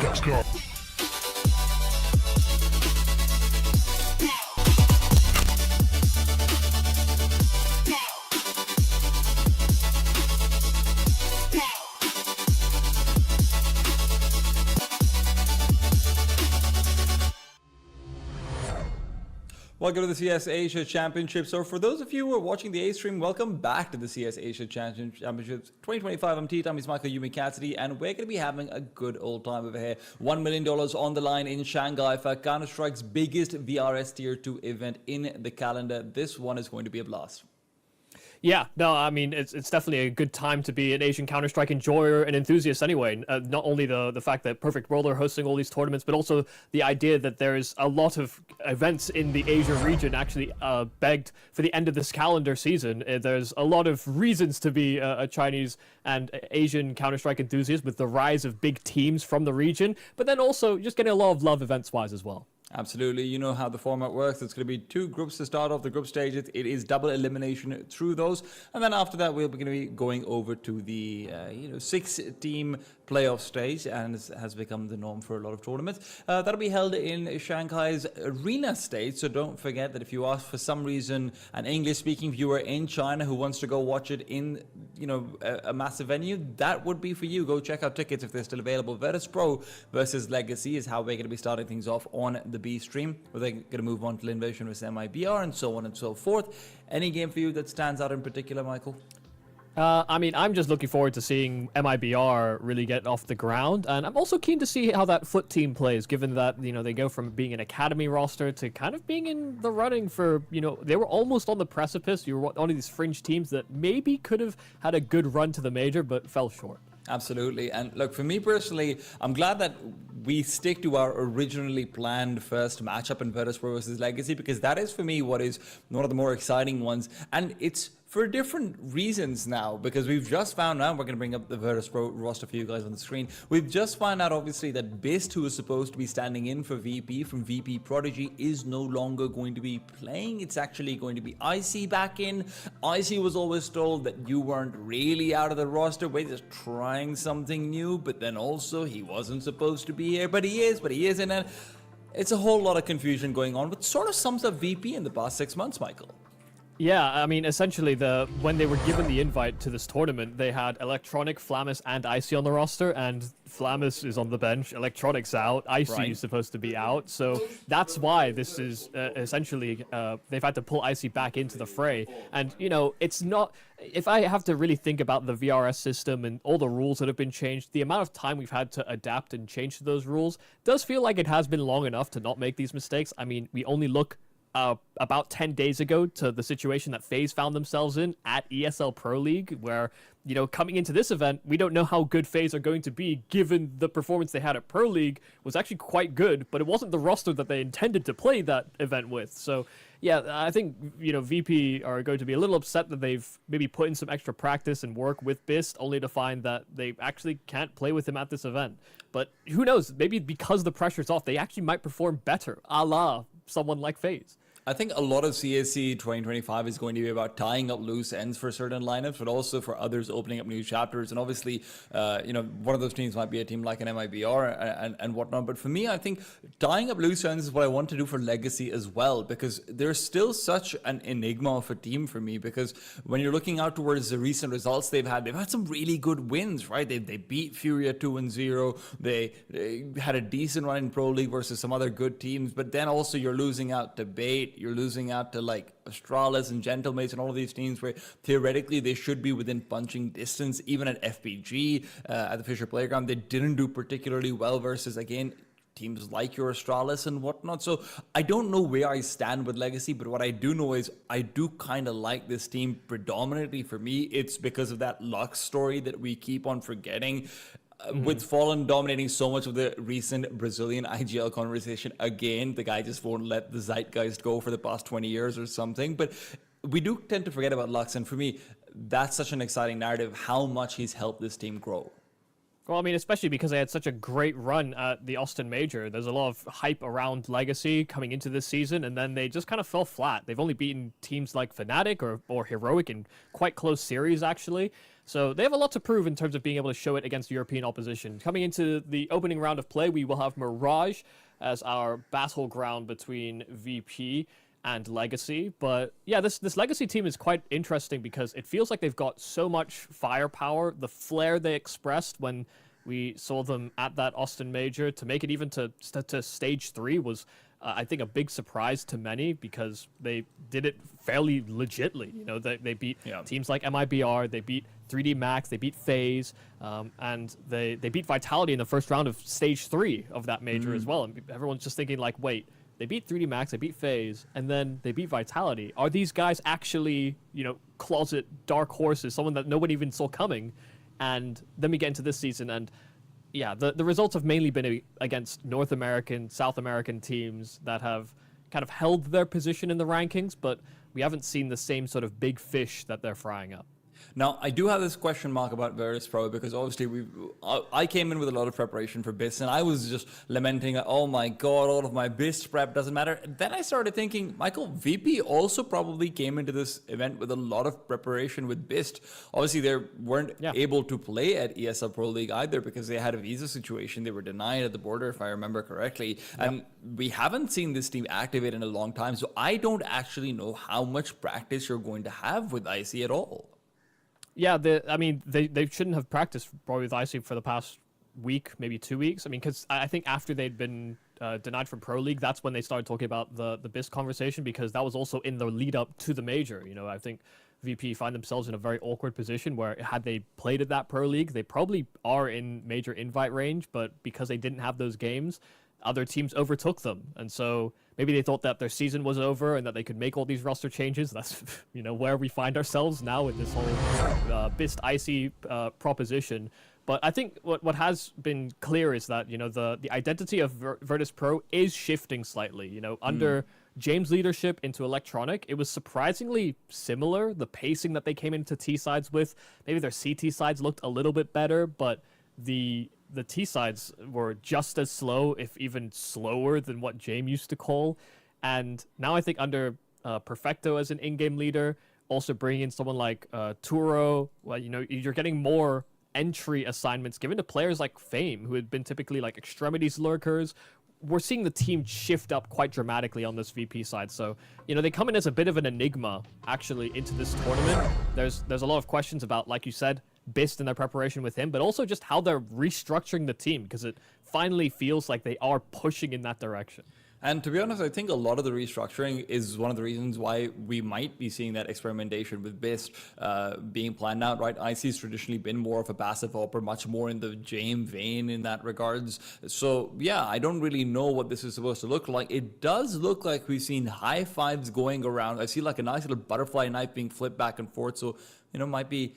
Let's go. Welcome to the CS Asia Championship. So for those of you who are watching the A stream, welcome back to the CS Asia Championships 2025. I'm T-Tommy's Michael Yumi Cassidy, and we're going to be having a good old time over here. $1 million on the line in Shanghai for Counter-Strike's biggest VRS Tier 2 event in the calendar. This one is going to be a blast. Yeah, no, I mean, it's definitely a good time to be an Asian Counter-Strike enjoyer and enthusiast anyway. Not only the fact that Perfect World are hosting all these tournaments, but also the idea that there's a lot of events in the Asia region actually begged for the end of this calendar season. There's a lot of reasons to be a Chinese and Asian Counter-Strike enthusiast with the rise of big teams from the region, but then also just getting a lot of love events-wise as well. Absolutely. You know how the format works. It's going to be two groups to start off the group stages. It is double elimination through those. And then after that, we're going to be going over to the 6-team playoff stage, and it has become the norm for a lot of tournaments. That'll be held in Shanghai's arena stage. So don't forget that if you are, for some reason, an English-speaking viewer in China who wants to go watch it in, a massive venue, that would be for you. Go check out tickets if they're still available. Virtus.pro versus Legacy is how we're going to be starting things off on the B stream. We're then going to move on to Lynn versus MIBR and so on and so forth. Any game for you that stands out in particular, Michael? I mean, I'm just looking forward to seeing MIBR really get off the ground, and I'm also keen to see how that FUT team plays, given that, they go from being an academy roster to kind of being in the running for, they were almost on the precipice. You were one of these fringe teams that maybe could have had a good run to the major, but fell short. Absolutely. And look, for me personally, I'm glad that we stick to our originally planned first matchup in Virtus.pro versus Legacy, because that is, for me, what is one of the more exciting ones. And it's for different reasons now, because we've just found out, we're going to bring up the Virtus.pro roster for you guys on the screen. We've just found out, obviously, that Bist, who is supposed to be standing in for VP from VP Prodigy, is no longer going to be playing. It's actually going to be IC back in. IC was always told that you weren't really out of the roster. We're just trying something new, but then also he wasn't supposed to be here, but he isn't. And it's a whole lot of confusion going on, but sort of sums up VP in the past 6 months, Michael. Yeah, I mean, essentially, when they were given the invite to this tournament, they had Electronic, Flamus, and Icy on the roster, and Flamus is on the bench, Electronic's out, Icy is supposed to be out, so that's why this is essentially, they've had to pull Icy back into the fray, and, it's not, if I have to really think about the VRS system and all the rules that have been changed, the amount of time we've had to adapt and change to those rules does feel like it has been long enough to not make these mistakes. I mean, we only look about 10 days ago to the situation that FaZe found themselves in at ESL Pro League, where, coming into this event, we don't know how good FaZe are going to be, given the performance they had at Pro League was actually quite good, but it wasn't the roster that they intended to play that event with. So, yeah, I think, VP are going to be a little upset that they've maybe put in some extra practice and work with Bist, only to find that they actually can't play with him at this event. But who knows, maybe because the pressure's off, they actually might perform better, a la someone like FaZe. I think a lot of CSC 2025 is going to be about tying up loose ends for certain lineups, but also for others opening up new chapters. And obviously, one of those teams might be a team like an MIBR and whatnot. But for me, I think tying up loose ends is what I want to do for Legacy as well, because there's still such an enigma of a team for me. Because when you're looking out towards the recent results they've had some really good wins, right? They beat Furia 2-0. They had a decent run in Pro League versus some other good teams. But then also you're losing out to Bait. You're losing out to like Astralis and Gentlemates and all of these teams where theoretically they should be within punching distance. Even at FPG, at the Fisher Playground, they didn't do particularly well versus, again, teams like your Astralis and whatnot. So I don't know where I stand with Legacy, but what I do know is I do kind of like this team predominantly. For me, it's because of that Lux story that we keep on forgetting. With Fallen dominating so much of the recent Brazilian IGL conversation, again, the guy just won't let the zeitgeist go for the past 20 years or something. But we do tend to forget about Lux, and for me, that's such an exciting narrative, how much he's helped this team grow. Well, I mean, especially because they had such a great run at the Austin Major. There's a lot of hype around Legacy coming into this season, and then they just kind of fell flat. They've only beaten teams like Fnatic or Heroic in quite close series, actually. So they have a lot to prove in terms of being able to show it against European opposition. Coming into the opening round of play, we will have Mirage as our battleground between VP and Legacy. But yeah, this Legacy team is quite interesting because it feels like they've got so much firepower. The flair they expressed when we saw them at that Austin Major to make it even to stage 3 was, I think, a big surprise to many because they did it fairly legitly. You know, they beat teams like MIBR, they beat 3D Max, they beat FaZe, and they beat Vitality in the first round of stage 3 of that major as well. And everyone's just thinking like, wait, they beat 3D Max, they beat FaZe, and then they beat Vitality. Are these guys actually, you know, closet dark horses, someone that nobody even saw coming? And then we get into this season, and yeah, the results have mainly been against North American, South American teams that have kind of held their position in the rankings, but we haven't seen the same sort of big fish that they're frying up. Now, I do have this question mark about Virtus.pro because obviously I came in with a lot of preparation for BIS, and I was just lamenting, oh my god, all of my BIS prep doesn't matter. Then I started thinking, Michael, VP also probably came into this event with a lot of preparation with BIS. Obviously, they weren't able to play at ESL Pro League either because they had a visa situation. They were denied at the border, if I remember correctly. And we haven't seen this team activate in a long time, so I don't actually know how much practice you're going to have with IC at all. Yeah, I mean, they shouldn't have practiced probably with IC for the past week, maybe 2 weeks. I mean, because I think after they'd been denied from Pro League, that's when they started talking about the BIS conversation, because that was also in the lead up to the major. You know, I think VP find themselves in a very awkward position where had they played at that Pro League, they probably are in major invite range, but because they didn't have those games, other teams overtook them. And so maybe they thought that their season was over and that they could make all these roster changes. That's, you know, where we find ourselves now in this whole BIS IC proposition. But I think what has been clear is that, you know, the identity of Virtus.pro is shifting slightly. You know, under James' leadership into Electronic, it was surprisingly similar. The pacing that they came into T-sides with, maybe their CT sides looked a little bit better, but the T-sides were just as slow, if even slower than what James used to call. And now I think under Perfecto as an in-game leader, also bringing in someone like Turo, well, you know, you're getting more entry assignments given to players like Fame, who had been typically like extremities lurkers. We're seeing the team shift up quite dramatically on this VP side. So, you know, they come in as a bit of an enigma, actually, into this tournament. There's a lot of questions about, like you said, BIS and their preparation with him, but also just how they're restructuring the team, because it finally feels like they are pushing in that direction. And to be honest, I think a lot of the restructuring is one of the reasons why we might be seeing that experimentation with BIS being planned out, right? IC's traditionally been more of a passive opera, much more in the James vein in that regards. So yeah, I don't really know what this is supposed to look like. It does look like we've seen high fives going around. I see like a nice little butterfly knife being flipped back and forth. So, you know, might be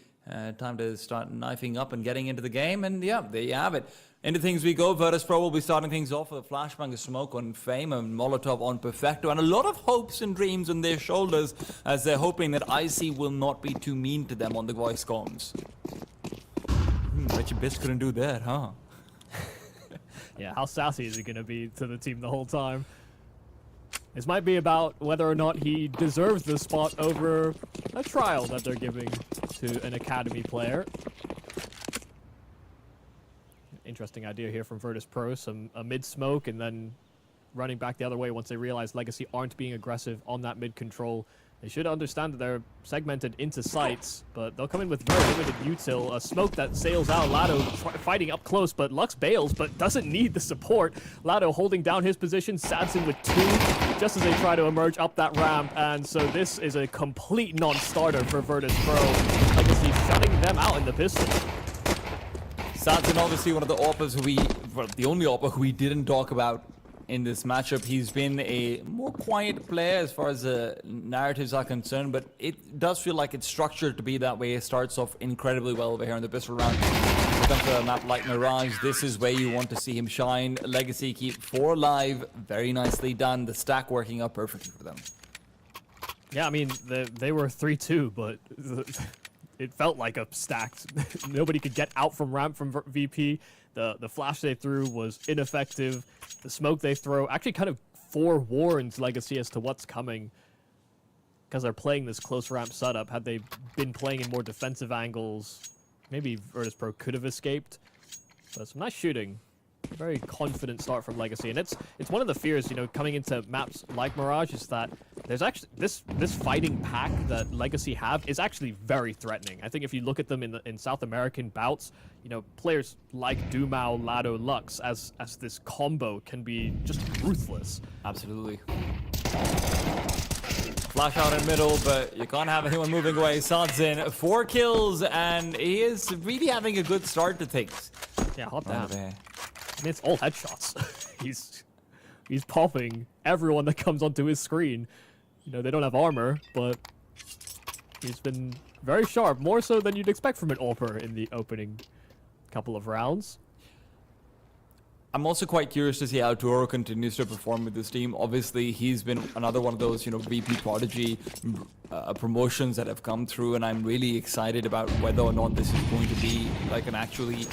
time to start knifing up and getting into the game. And yeah, there you have it. Into things we go. Virtus.pro will be starting things off with a flashbang of smoke on Fame and Molotov on Perfecto, and a lot of hopes and dreams on their shoulders as they're hoping that IC will not be too mean to them on the voice comms. Bet your BIS couldn't do that, huh? Yeah, how sassy is he going to be to the team the whole time? This might be about whether or not he deserves the spot over a trial that they're giving to an academy player. Interesting idea here from Virtus.pro, a mid smoke and then running back the other way once they realize Legacy aren't being aggressive on that mid control. They should understand that they're segmented into sites, but they'll come in with very limited util. A smoke that sails out, Lado fighting up close, but Lux bails, but doesn't need the support. Lado holding down his position, Sadson with 2, just as they try to emerge up that ramp, and so this is a complete non-starter for Virtus.pro. Legacy shutting them out in the pistol. Sadson, obviously one of the AWPers the only AWPer who we didn't talk about in this matchup. He's been a more quiet player as far as the narratives are concerned, but it does feel like it's structured to be that way. It starts off incredibly well over here in the pistol round. When it comes to a map like Mirage, this is where you want to see him shine. Legacy keep 4 alive. Very nicely done. The stack working out perfectly for them. Yeah, I mean, they were 3-2, but it felt like a stacked. Nobody could get out from ramp from VP. The flash they threw was ineffective. The smoke they throw actually kind of forewarns Legacy as to what's coming, because they're playing this close ramp setup. Had they been playing in more defensive angles, maybe Virtus.pro could have escaped. But some nice shooting. Very confident start from Legacy, and it's one of the fears, coming into maps like Mirage, is that there's actually this fighting pack that Legacy have is actually very threatening. I think if you look at them in South American bouts, players like Dumao, Lado, Lux as this combo can be just ruthless. Absolutely. Flash out in middle, but you can't have anyone moving away. Sadzin, 4 kills, and he is really having a good start to things. Yeah, hot damn. I mean, it's all headshots. He's popping everyone that comes onto his screen. They don't have armor, but he's been very sharp, more so than you'd expect from an AWPer in the opening couple of rounds. I'm also quite curious to see how Toro continues to perform with this team. Obviously, he's been another one of those, VP Prodigy promotions that have come through, and I'm really excited about whether or not this is going to be like an actually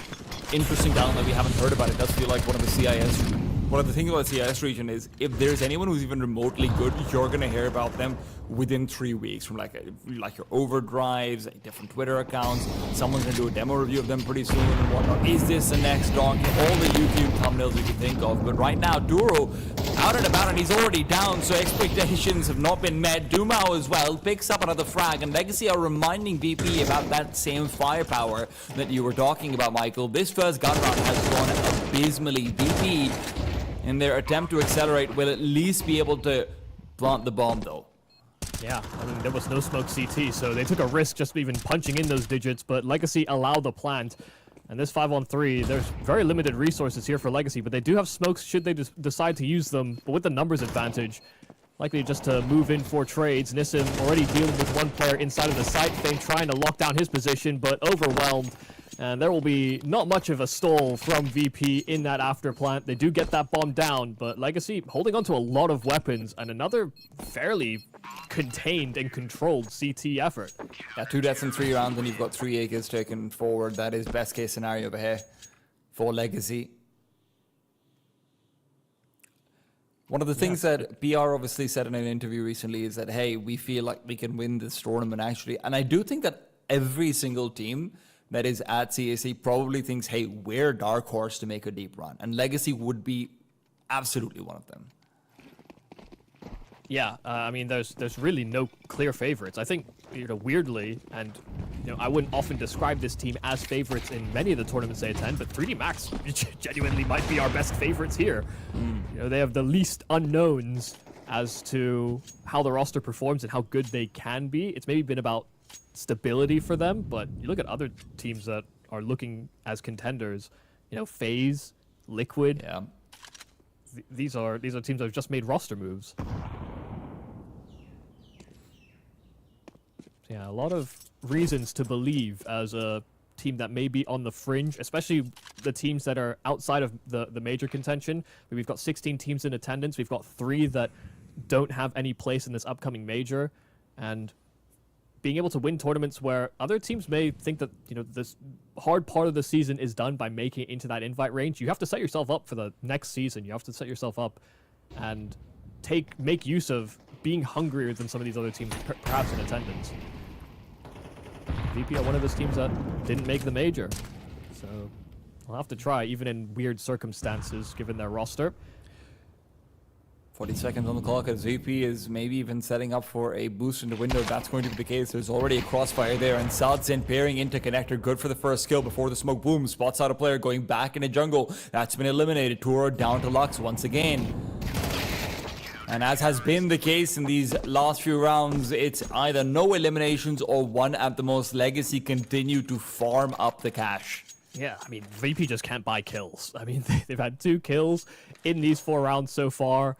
interesting talent that we haven't heard about. It does feel like one of the things about the CIS region is if there's anyone who's even remotely good, you're going to hear about them within 3 weeks from like your overdrives, like different Twitter accounts. Someone's going to do a demo review of them pretty soon and whatnot. Is this the next donkey? All the YouTube thumbnails you can think of. But right now, Duro out and about, and he's already down, so expectations have not been met. Dumao as well picks up another frag, and Legacy are reminding VP about that same firepower that you were talking about, Michael. This first gun round has gone abysmally. VP, in their attempt to accelerate, will at least be able to plant the bomb, though. Yeah, I mean, there was no smoke CT, so they took a risk just even punching in those digits, but Legacy allowed the plant. And this 5-on-3, there's very limited resources here for Legacy, but they do have smokes should they decide to use them. But with the numbers advantage, likely just to move in for trades. Nissim already dealing with one player inside of the site. Fame trying to lock down his position, but overwhelmed. And there will be not much of a stall from VP in that after plant. They do get that bomb down, but Legacy holding on to a lot of weapons and another fairly contained and controlled CT effort. Yeah, 2 deaths in 3 rounds, and you've got 3 acres taken forward. That is best case scenario over here for Legacy. One of the things that BR obviously said in an interview recently is that, hey, we feel like we can win this tournament actually. And I do think that every single team that is at CAC probably thinks, hey, we're dark horse to make a deep run. And Legacy would be absolutely one of them. Yeah, I mean, there's really no clear favorites. I think, weirdly, and I wouldn't often describe this team as favorites in many of the tournaments they attend, but 3D Max genuinely might be our best favorites here. They have the least unknowns as to how the roster performs and how good they can be. It's maybe been about stability for them, but you look at other teams that are looking as contenders, FaZe, Liquid. Yeah. These are teams that have just made roster moves. So yeah, a lot of reasons to believe as a team that may be on the fringe, especially the teams that are outside of the major contention. We've got 16 teams in attendance. We've got 3 that don't have any place in this upcoming major, and being able to win tournaments where other teams may think that, this hard part of the season is done by making it into that invite range. You have to set yourself up for the next season. You have to set yourself up and make use of being hungrier than some of these other teams, perhaps in attendance. VP are one of those teams that didn't make the major, so I'll have to try, even in weird circumstances, given their roster. 40 seconds on the clock as VP is maybe even setting up for a boost in the window. That's going to be the case. There's already a crossfire there, and Sadzin pairing into connector. Good for the first kill before the smoke boom. Spots out a player going back into jungle. That's been eliminated. Toro down to Lux once again. And as has been the case in these last few rounds, it's either no eliminations or 1 at the most. Legacy continue to farm up the cash. Yeah, I mean, VP just can't buy kills. I mean, they've had 2 kills in these 4 rounds so far.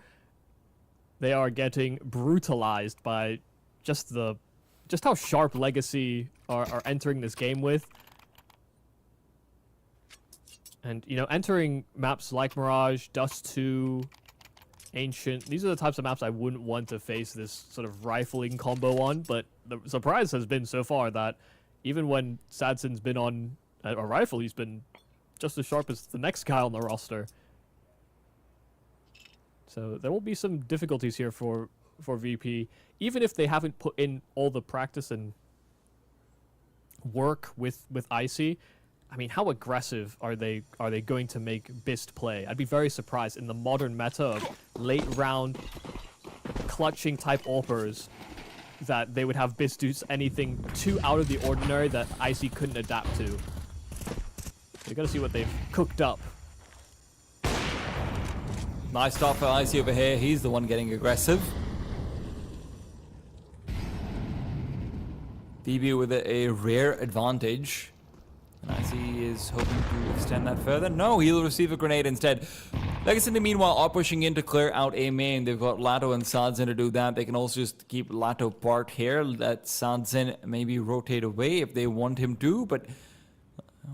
They are getting brutalized by just how sharp Legacy are entering this game with. And, entering maps like Mirage, Dust 2, Ancient, these are the types of maps I wouldn't want to face this sort of rifling combo on, but the surprise has been so far that even when Sadzin's been on a rifle, he's been just as sharp as the next guy on the roster. So there will be some difficulties here for VP, even if they haven't put in all the practice and work with Icy. I mean, how aggressive are they going to make Bist play? I'd be very surprised in the modern meta of late round clutching type AWPers that they would have Bist do anything too out of the ordinary that Icy couldn't adapt to. We gotta see what they've cooked up. Nice stop for Icy over here. He's the one getting aggressive. VP with a rare advantage. And Icy is hoping to extend that further. No, he'll receive a grenade instead. Legacy, meanwhile, are pushing in to clear out A main. They've got Lato and Sadzin to do that. They can also just keep Lato parked here. Let Sadzin maybe rotate away if they want him to. But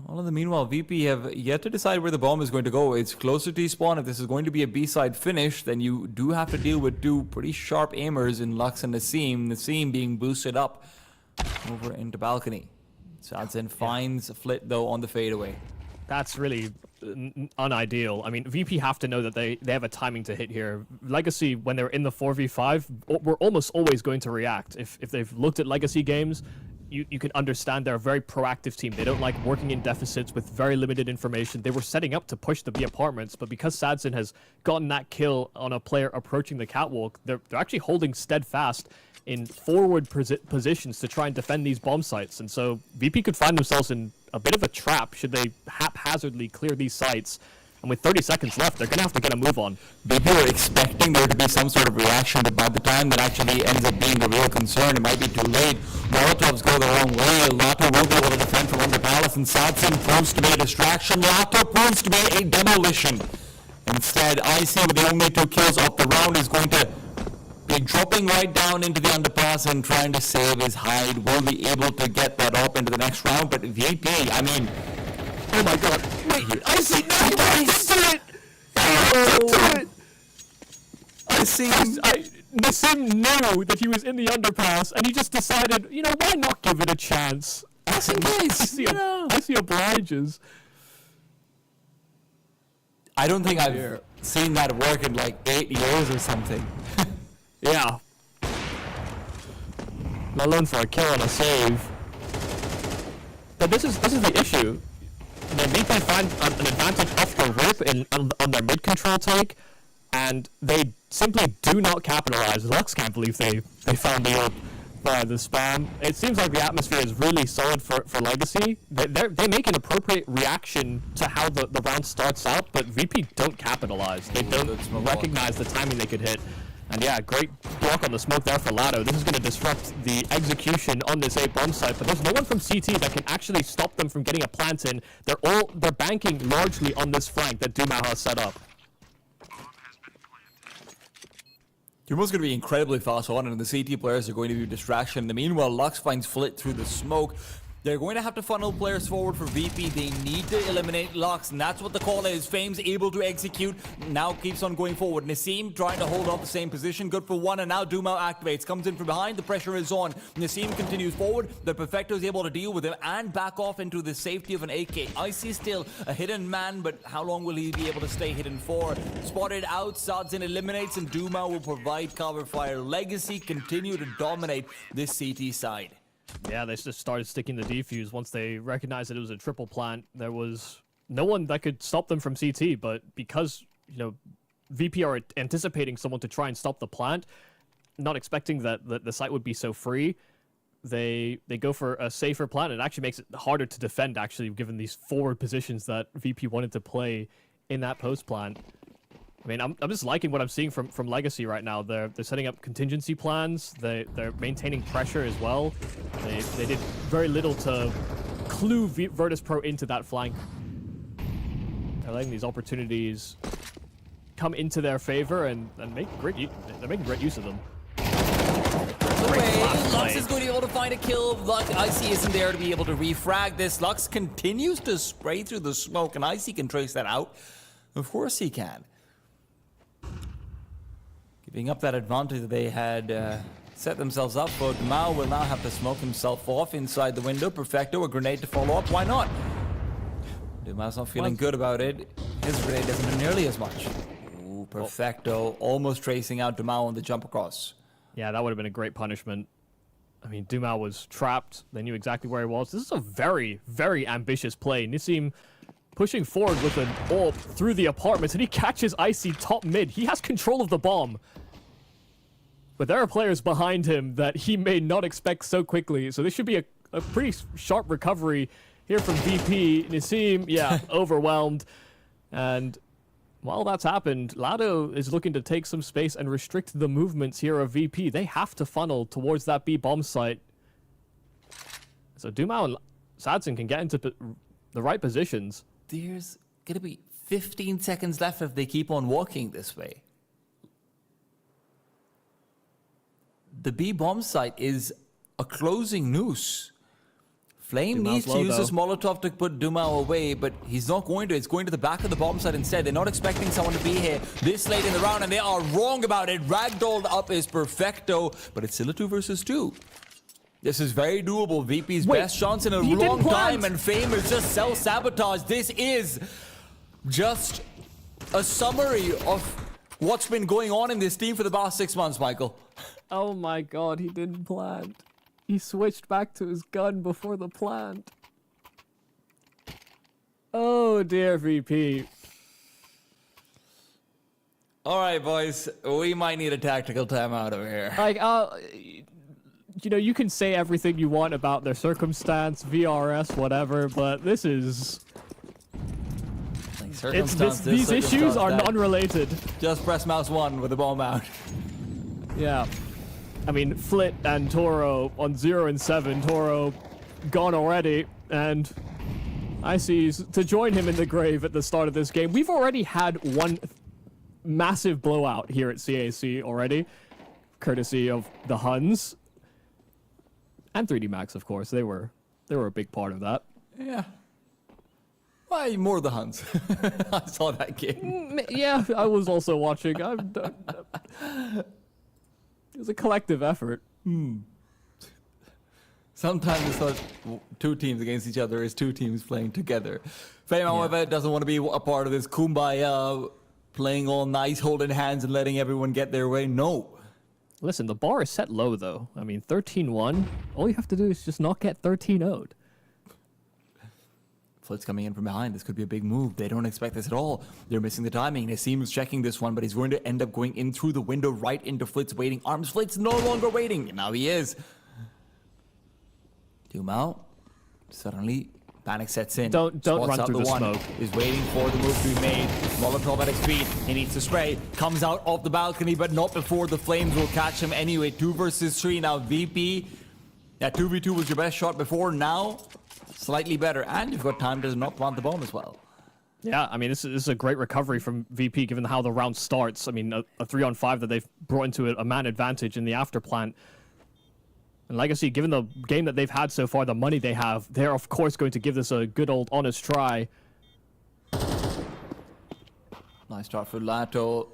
all in the meanwhile, VP have yet to decide where the bomb is going to go. It's closer to spawn. If this is going to be a B-side finish, then you do have to deal with two pretty sharp aimers in Lux and Nassim. Nassim being boosted up over into balcony. Sadzin finds a Flit, though, on the fadeaway. That's really unideal. I mean, VP have to know that they have a timing to hit here. Legacy, when they're in the 4v5, we're almost always going to react. If they've looked at Legacy games, you can understand they're a very proactive team. They don't like working in deficits with very limited information. They were setting up to push the B apartments, but because Sadzin has gotten that kill on a player approaching the catwalk, they're actually holding steadfast in forward positions to try and defend these bomb sites. And so VP could find themselves in a bit of a trap should they haphazardly clear these sites. And with 30 seconds left, they're going to have to get a move on. VP were expecting there to be some sort of reaction, but by the time that actually ends up being the real concern, it might be too late. Molotovs go the wrong way. Lato will be able to defend from under palace, and Sadzin proves to be a distraction. Lato proves to be a demolition. Instead, Icy, with the only 2 kills of the round, is going to be dropping right down into the underpass and trying to save his hide. Will be able to get that up into the next round, but VP, I mean, oh my god, wait, Icy, no, do it! Nassim knew that he was in the underpass, and he just decided, you know, why not give it a chance? Icy obliges. I don't think I've seen that work in like 8 years or something. Yeah. Not alone for a kill and a save. But this is the issue. The VP find an advantage off the rip on their mid control take, and they simply do not capitalize. Lux can't believe they found the ult by the spam. It seems like the atmosphere is really solid for Legacy. They make an appropriate reaction to how the round starts out, but VP don't capitalize. They don't recognize the timing they could hit. And yeah, great block on the smoke there for Lato. This is going to disrupt the execution on this A bomb site, but there's no one from CT that can actually stop them from getting a plant in. They're banking largely on this flank that Dumao has set up. Dumo's going to be incredibly fast on, and the CT players are going to be a distraction. In the meanwhile, Lux finds Flit through the smoke. They're going to have to funnel players forward for VP. They need to eliminate Lux, and that's what the call is. Fame's able to execute, now keeps on going forward. Nassim trying to hold off the same position, good for one, and now Dumao activates. Comes in from behind, the pressure is on. Nassim continues forward, the Perfecto is able to deal with him and back off into the safety of an AK. Icy still a hidden man, but how long will he be able to stay hidden for? Spotted out, Sadzin eliminates, and Dumao will provide cover fire. Legacy continue to dominate this CT side. Yeah, they just started sticking the defuse once they recognized that it was a triple plant. There was no one that could stop them from CT, but because, you know, VP are anticipating someone to try and stop the plant, not expecting that the site would be so free, they go for a safer plant. It actually makes it harder to defend, actually, given these forward positions that VP wanted to play in that post plant. I mean, I'm just liking what I'm seeing from Legacy right now. They're setting up contingency plans. They're maintaining pressure as well. They did very little to clue Virtus.pro into that flank. They're letting these opportunities come into their favor and make they're making great use of them. Lux is going to be able to find a kill. Icy isn't there to be able to refrag this. Lux continues to spray through the smoke, and Icy can trace that out. Of course he can. Giving up that advantage that they had set themselves up for Mao will now have to smoke himself off inside the window. Perfecto, a grenade to follow up. Why not? Dumao's not feeling good about it. His grenade doesn't do nearly as much. Ooh, Perfecto, almost tracing out Dumao on the jump across. Yeah, that would have been a great punishment. I mean, Dumao was trapped. They knew exactly where he was. This is a very, very ambitious play. Nissim pushing forward with an AWP through the apartments, and he catches Icy top mid. He has control of the bomb. But there are players behind him that he may not expect so quickly. So this should be a pretty sharp recovery here from VP. Nissim, yeah, overwhelmed. And while that's happened, Lado is looking to take some space and restrict the movements here of VP. They have to funnel towards that B bomb site. So Dumao and Sadson can get into the right positions. There's going to be 15 seconds left if they keep on walking this way. The B bomb site is a closing noose. Flame Dumao's needs to low, use though. this Molotov to put Dumao away, but he's not going to. It's going to the back of the bomb site instead. They're not expecting someone to be here this late in the round, and they are wrong about it. Ragdolled up is Perfecto, but it's still a 2 versus 2. This is very doable. VP's best chance in a long time, and Fame is just self-sabotage. This is just a summary of what's been going on in this team for the past 6 months, Michael. Oh my god, he didn't plant. He switched back to his gun before the plant. Oh dear, VP. All right, boys. We might need a tactical timeout over here. Like, you know, you can say everything you want about their circumstance, VRS, whatever, but this is... These issues are unrelated. Just press mouse 1 with the bomb out. Yeah. I mean, Flit and Toro on 0 and 7. Toro gone already, and Icy's to join him in the grave at the start of this game. We've already had one massive blowout here at CAC already, courtesy of the Huns. And 3D Max, of course. They were a big part of that. Yeah. Why more the Huns? I saw that game. Yeah, I was also watching. It was a collective effort. Sometimes it's not 2 teams against each other. It's 2 teams playing together. Fame, however, doesn't want to be a part of this kumbaya, playing all nice, holding hands and letting everyone get their way. No. Listen, the bar is set low, though. I mean, 13-1. All you have to do is just not get 13-0'd. Flit's coming in from behind. This could be a big move. They don't expect this at all. They're missing the timing. Nassim's checking this one, but he's going to end up going in through the window right into Flit's waiting arms. Flit's no longer waiting. Now he is. Dumao. Suddenly, panic sets in. Don't run through the smoke. Is waiting for the move to be made. Molotov at his feet. He needs to spray. Comes out off the balcony, but not before the flames will catch him anyway. 2 versus 3. Now VP. That 2v2 was your best shot before. Now, slightly better. And you've got time to not plant the bomb as well. Yeah, I mean, this is a great recovery from VP, given how the round starts. I mean, a 3-on-5 that they've brought into a man advantage in the after plant. And Legacy, given the game that they've had so far, the money they have, they're of course going to give this a good old honest try. Nice start for Lato.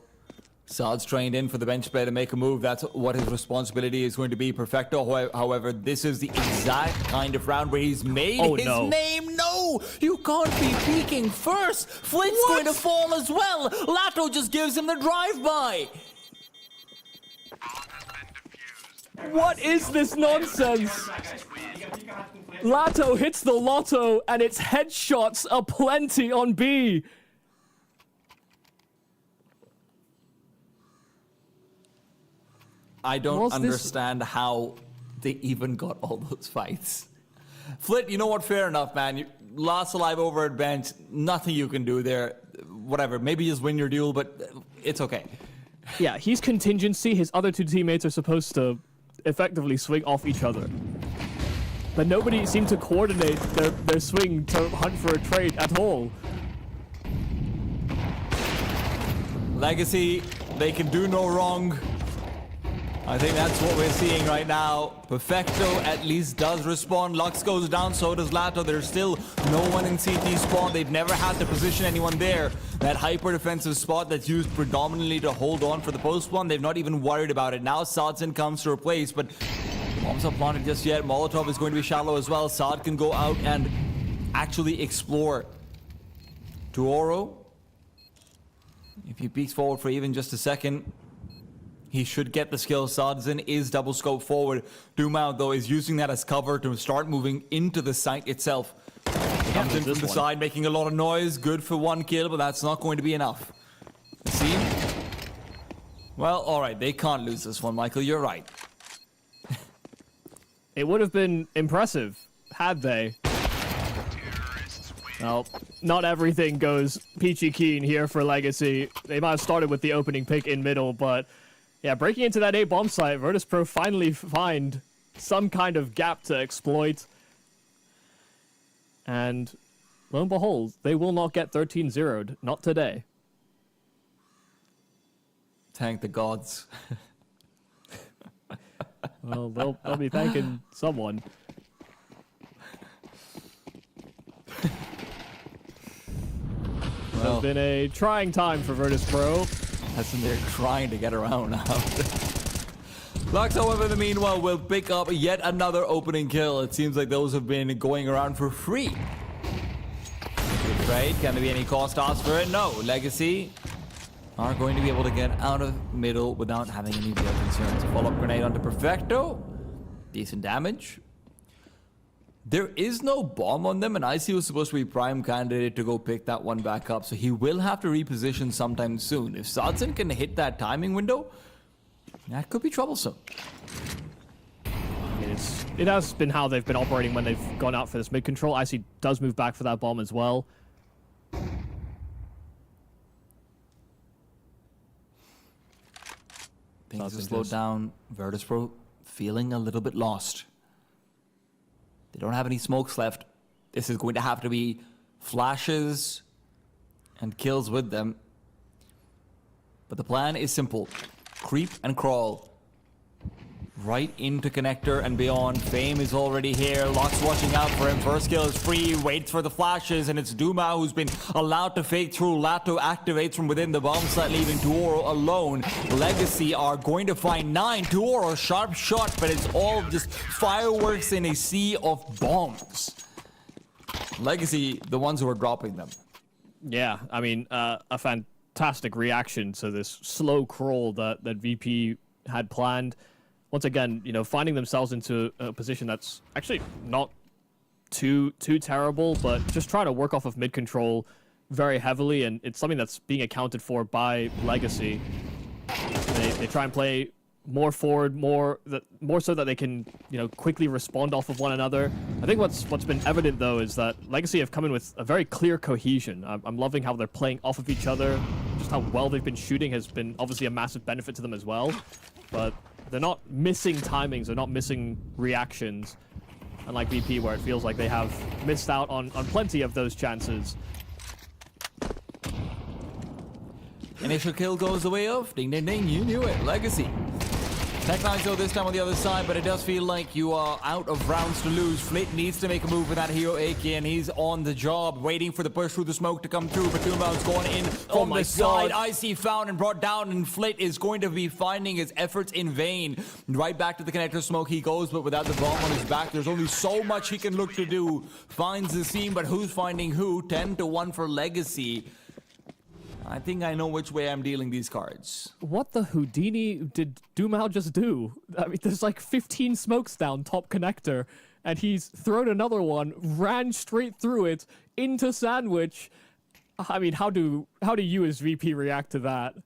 Sad's trained in for the bench play to make a move. That's what his responsibility is going to be. Perfecto, however, this is the exact kind of round where he's made his name. No, you can't be peeking first. Flint's going to fall as well. Lato just gives him the drive-by. What is this nonsense? Lato hits the lotto, and its headshots aplenty on B. I don't understand how they even got all those fights. Flit, you know what? Fair enough, man. Last alive over at bench. Nothing you can do there. Whatever. Maybe just win your duel, but it's okay. Yeah, he's contingency. His other 2 teammates are supposed to effectively swing off each other. But nobody seemed to coordinate their swing to hunt for a trade at all. Legacy, they can do no wrong. I think that's what we're seeing right now. Perfecto at least does respond. Lux goes down, so does Lato. There's still no one in CT spawn. They've never had to position anyone there. That hyper defensive spot that's used predominantly to hold on for the post one, they've not even worried about it. Now Sadzen comes to replace, but bombs not planted just yet. Molotov is going to be shallow as well. Sad can go out and actually explore. Tuoro, if he peeks forward for even just a second, he should get the skill. Sadzen is double scope forward. Doomao, though, is using that as cover to start moving into the site itself. Comes in from the side, making a lot of noise. Good for 1 kill, but that's not going to be enough. See? Well, all right, they can't lose this one, Michael. You're right. It would have been impressive had they. Well, not everything goes peachy keen here for Legacy. They might have started with the opening pick in middle, but yeah, breaking into that A bomb site, Virtus.pro finally find some kind of gap to exploit. And lo and behold, they will not get 13-0'd. Not today. Thank the gods. Well, they'll be thanking someone. Well, it's been a trying time for Virtus.pro. That's when they're trying to get around now. Lux, however, in the meanwhile, will pick up yet another opening kill. It seems like those have been going around for free. Right? Can there be any cost asked for it? No. Legacy are going to be able to get out of middle without having any real concerns. Follow-up grenade onto Perfecto. Decent damage. There is no bomb on them, and IC was supposed to be prime candidate to go pick that one back up, so he will have to reposition sometime soon. If Sadzen can hit that timing window, that could be troublesome. I mean, it has been how they've been operating when they've gone out for this mid-control. IC does move back for that bomb as well. Things have slowed down. Virtus.pro feeling a little bit lost. They don't have any smokes left. This is going to have to be flashes and kills with them. But the plan is simple. Creep and crawl. Right into connector and beyond. Fame is already here. Locke's watching out for him. First kill is free. Waits for the flashes. And it's Duma who's been allowed to fake through. Lato activates from within the bomb site, leaving Tuoro alone. Legacy are going to find 9. Tuoro, sharp shot, but it's all just fireworks in a sea of bombs. Legacy, the ones who are dropping them. Yeah, I mean, a fantastic reaction to this slow crawl that VP had planned. Once again, you know, finding themselves into a position that's actually not too terrible, but just trying to work off of mid control very heavily, and it's something that's being accounted for by Legacy. They try and play more forward, more so that they can, you know, quickly respond off of one another. I think what's been evident though is that Legacy have come in with a very clear cohesion. I'm loving how they're playing off of each other. Just how well they've been shooting has been obviously a massive benefit to them as well, but they're not missing timings, they're not missing reactions, unlike VP where it feels like they have missed out on plenty of those chances. Initial kill goes the way of ding ding ding, you knew it, Legacy. Tech9 though this time on the other side, but it does feel like you are out of rounds to lose. Flit needs to make a move with that hero AK, and he's on the job, waiting for the push through the smoke to come through. But Doombound's going in from the side. IC found and brought down, and Flit is going to be finding his efforts in vain. Right back to the connector smoke he goes, but without the bomb on his back, there's only so much he can look to do. Finds the seam, but who's finding who? 10-1 for Legacy. I think I know which way I'm dealing these cards. What the Houdini did Doomao just do? I mean, there's like 15 smokes down top connector, and he's thrown another one, ran straight through it into Sandwich. I mean, how do you as VP react to that?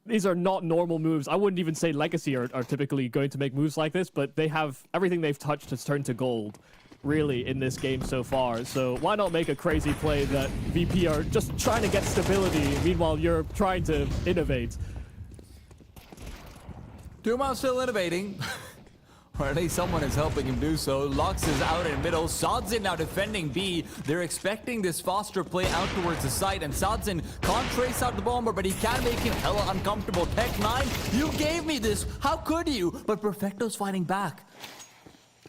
These are not normal moves. I wouldn't even say Legacy are typically going to make moves like this, but they have everything they've touched has turned to gold, really, in this game so far. So why not make a crazy play that VP are just trying to get stability, meanwhile you're trying to innovate. Doomao still innovating. Or at least someone is helping him do so. Lux is out in middle. Sadzin now defending B. They're expecting this faster play out towards the site, and Sadzin can't trace out the bomber, but he can make him hella uncomfortable. Tech 9, you gave me this. How could you? But Perfecto's fighting back.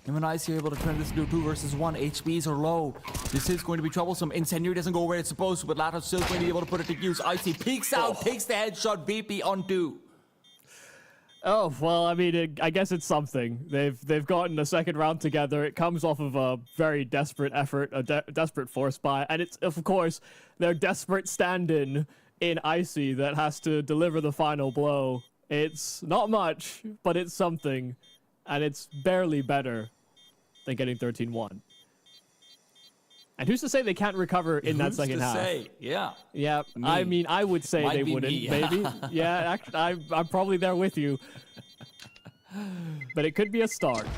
Him and Icy are able to turn this into 2 versus 1. HPs are low. This is going to be troublesome. Incendiary doesn't go where it's supposed to, but Lato's still going to be able to put it to use. Icy peeks out, takes the headshot. VP on 2. Oh, well, I mean, I guess it's something. They've gotten a second round together. It comes off of a very desperate effort, a desperate force buy, and it's, of course, their desperate stand-in Icy that has to deliver the final blow. It's not much, but it's something, and it's barely better than getting 13-1. And who's to say they can't recover in that second half? Yeah. Yeah, Me. I mean, I would say they wouldn't, maybe. Yeah, actually, I'm probably there with you. But it could be a start.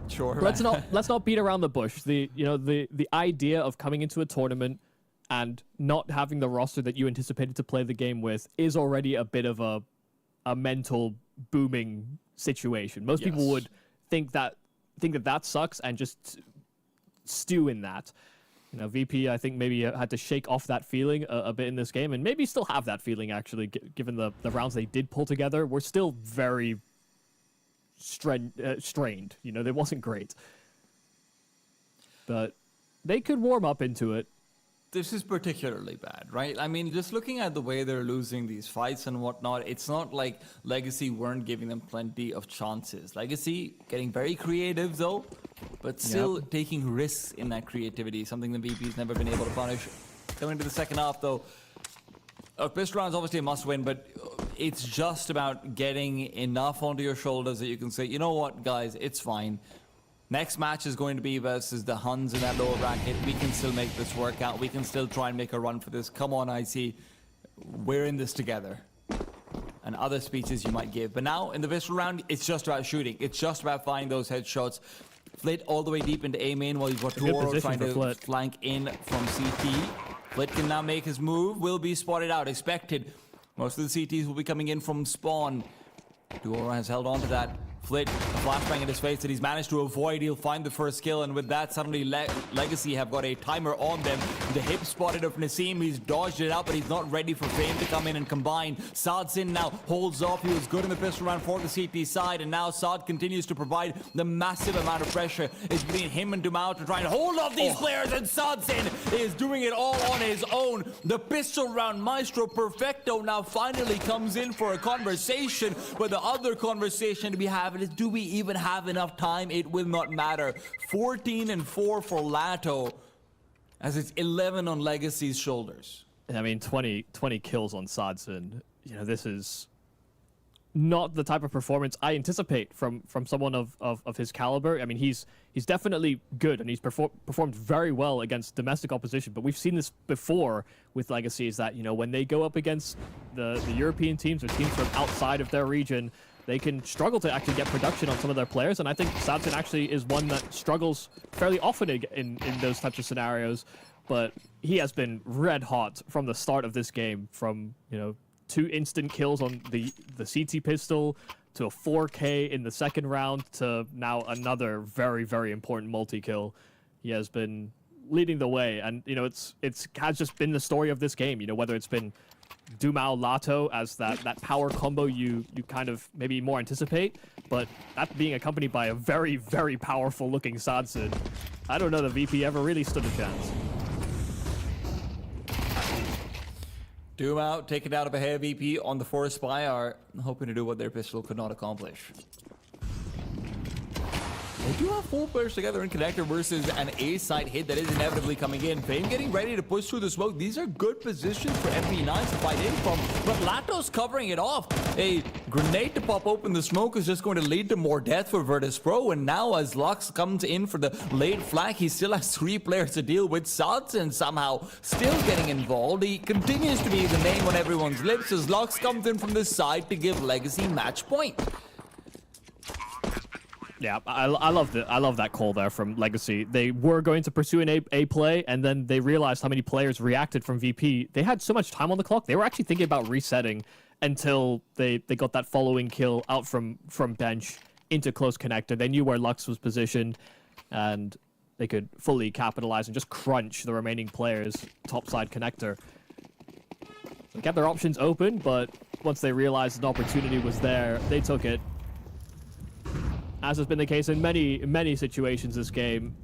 Sure. Let's not beat around the bush. The idea of coming into a tournament and not having the roster that you anticipated to play the game with is already a bit of a mental booming situation. Most people would think that sucks and just stew in that. You know, VP, I think maybe had to shake off that feeling a bit in this game, and maybe still have that feeling, actually, given the rounds they did pull together. We're still very strained. You know, they wasn't great. But they could warm up into it. This is particularly bad, right? I mean, just looking at the way they're losing these fights and whatnot, it's not like Legacy weren't giving them plenty of chances. Legacy getting very creative, though, but still taking risks in that creativity, something the VP's never been able to punish. Going to the second half, though, pistol round's obviously a must-win, but it's just about getting enough onto your shoulders that you can say, you know what, guys, it's fine. Next match is going to be versus the Huns in that lower bracket. We can still make this work out. We can still try and make a run for this. Come on, IC. We're in this together. And other speeches you might give. But now, in the Visceral round, it's just about shooting. It's just about finding those headshots. Flit all the way deep into A main while you've got Doro trying to flank in from CT. Flit can now make his move. Will be spotted out. Expected. Most of the CTs will be coming in from spawn. Doro has held on to that. Flit, a flashbang in his face that he's managed to avoid. He'll find the first kill, and with that, suddenly Legacy have got a timer on them. The hip spotted of Naseem. He's dodged it out, but he's not ready for Fame to come in and combine. Sadzin now holds off. He was good in the pistol round for the CT side, and now Sad continues to provide the massive amount of pressure. It's between him and Dumao to try and hold off these players, and Sadzin is doing it all on his own. The pistol round maestro Perfecto now finally comes in for a conversation, but the other conversation to be having is, do we even have enough time? It will not matter. 14-4 for Lato, as it's 11 on Legacy's shoulders. I mean, 20 kills on Sadzin. You know, this is not the type of performance I anticipate from someone of his caliber. I mean, he's definitely good, and he's performed very well against domestic opposition. But we've seen this before with Legacy, is that, you know, when they go up against the European teams or teams from outside of their region, they can struggle to actually get production on some of their players. And I think Sadzin actually is one that struggles fairly often in those types of scenarios. But he has been red hot from the start of this game, from, you know, 2 instant kills on the CT pistol to a 4K in the second round to now another very, very important multi-kill. He has been leading the way, and, you know, it's has just been the story of this game, you know, whether it's been Dumao Lato as that power combo you kind of maybe more anticipate, but that being accompanied by a very, very powerful looking Sadzin. I don't know that VP ever really stood a chance. Dumao taken out of a hair. VP on the forest spy are hoping to do what their pistol could not accomplish. They do have 4 players together in connector versus an A-side hit that is inevitably coming in. Fame getting ready to push through the smoke. These are good positions for MP9 to fight in from, but Lato's covering it off. A grenade to pop open the smoke is just going to lead to more death for Virtus.pro, and now as Lux comes in for the late flag, he still has 3 players to deal with. Sadzin somehow still getting involved. He continues to be the name on everyone's lips as Lux comes in from this side to give Legacy match point. Yeah, I love that call there from Legacy. They were going to pursue an A play, and then they realized how many players reacted from VP. They had so much time on the clock. They were actually thinking about resetting until they got that following kill out from bench into close connector. They knew where Lux was positioned, and they could fully capitalize and just crunch the remaining players topside connector. They kept their options open, but once they realized an opportunity was there, they took it. As has been the case in many situations this game.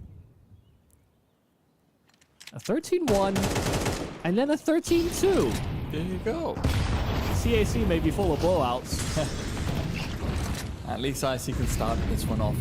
A 13-1, and then a 13-2. There you go. CAC may be full of blowouts. At least IC can start this one off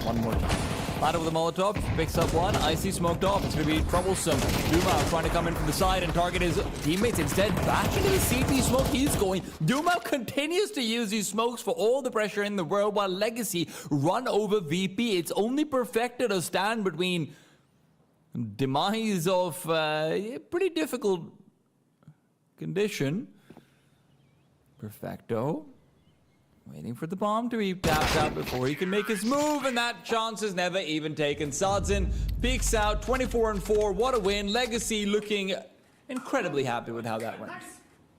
one more time. Ladder with the Molotov, picks up one. IC smoked off. It's going to be troublesome. Duma trying to come in from the side and target his teammates. Instead, back into the CT smoke he's going. Duma continues to use these smokes for all the pressure in the world while Legacy run over VP. It's only perfected a stand between demise of a pretty difficult condition. Perfecto. Waiting for the bomb to be tapped out before he can make his move, and that chance is never even taken. Sadzin peeks out, 24-4. What a win. Legacy looking incredibly happy with how that went.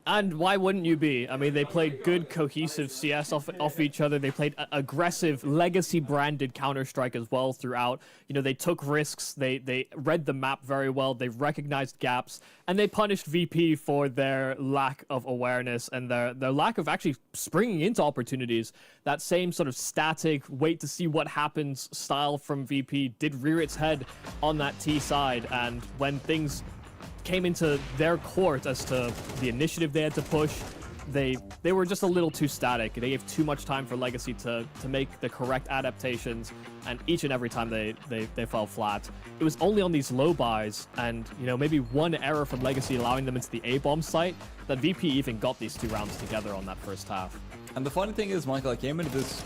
And why wouldn't you be? I mean, they played good, cohesive CS off each other. They played aggressive, Legacy-branded Counter-Strike as well throughout. You know, they took risks. They read the map very well. They recognized gaps. And they punished VP for their lack of awareness and their lack of actually springing into opportunities. That same sort of static, wait to see what happens style from VP did rear its head on that T side. And when things came into their court as to the initiative they had to push, they were just a little too static. They gave too much time for Legacy to make the correct adaptations, and each and every time they fell flat. It was only on these low buys and, you know, maybe one error from Legacy allowing them into the A-bomb site that VP even got these 2 rounds together on that first half. And the funny thing is, Michael, I came into this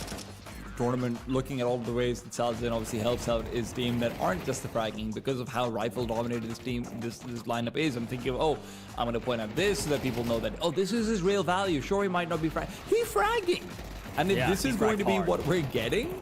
tournament looking at all the ways that Salzin obviously helps out his team that aren't just the fragging because of how rifle dominated this lineup is. I'm thinking, oh, I'm going to point out this so that people know that, oh, this is his real value. Sure, he might not be fragging. He's fragging. And if this is going to be what we're getting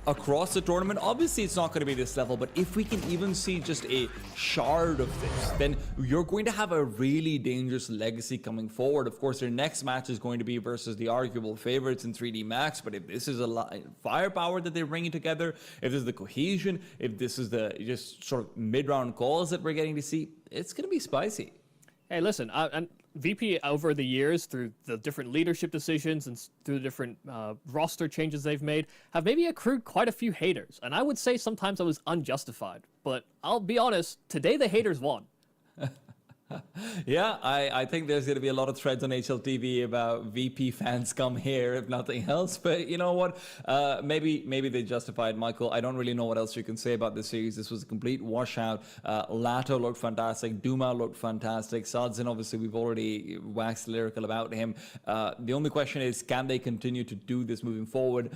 across the tournament, obviously it's not going to be this level, but if we can even see just a shard of this, then you're going to have a really dangerous Legacy coming forward. Of course, their next match is going to be versus the arguable favorites in 3D Max, but if this is a firepower that they're bringing together, if this is the cohesion, if this is the just sort of mid-round calls that we're getting to see, it's going to be spicy. Hey, listen, and VP over the years, through the different leadership decisions and through the different roster changes they've made, have maybe accrued quite a few haters. And I would say sometimes I was unjustified. But I'll be honest, today the haters won. Yeah, I think there's going to be a lot of threads on HLTV about VP fans come here, if nothing else. But you know what? Maybe they justified, Michael. I don't really know what else you can say about this series. This was a complete washout. Lato looked fantastic. Duma looked fantastic. Sadzin, obviously, we've already waxed lyrical about him. The only question is, can they continue to do this moving forward?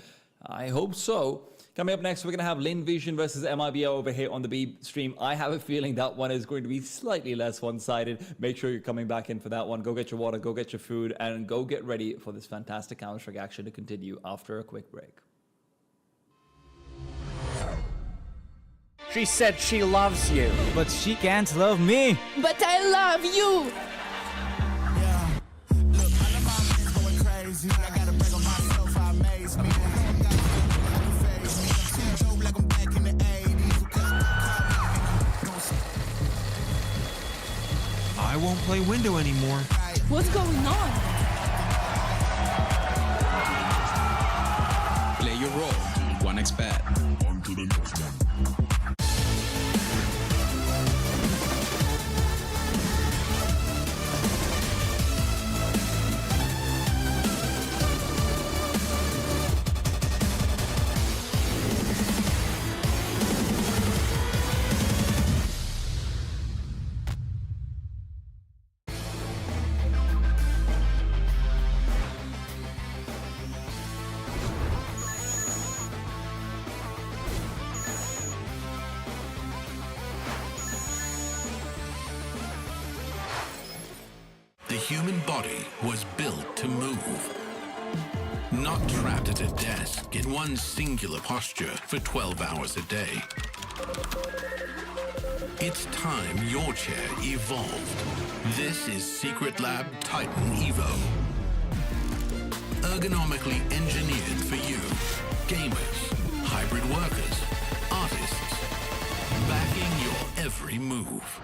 I hope so. Coming up next, we're going to have Lynn Vision versus MIBR over here on the B stream. I have a feeling that one is going to be slightly less one-sided. Make sure you're coming back in for that one. Go get your water, go get your food, and go get ready for this fantastic Counter-Strike action to continue after a quick break. She said she loves you, but she can't love me. But I love you! Yeah, look, I know my man's going crazy. I gotta break on myself, I amaze me. I won't play window anymore. What's going on? Play your role. 1xbet. On to the next one. The human body was built to move. Not trapped at a desk in one singular posture for 12 hours a day. It's time your chair evolved. This is Secret Lab Titan Evo. Ergonomically engineered for you, gamers, hybrid workers, artists, backing your every move.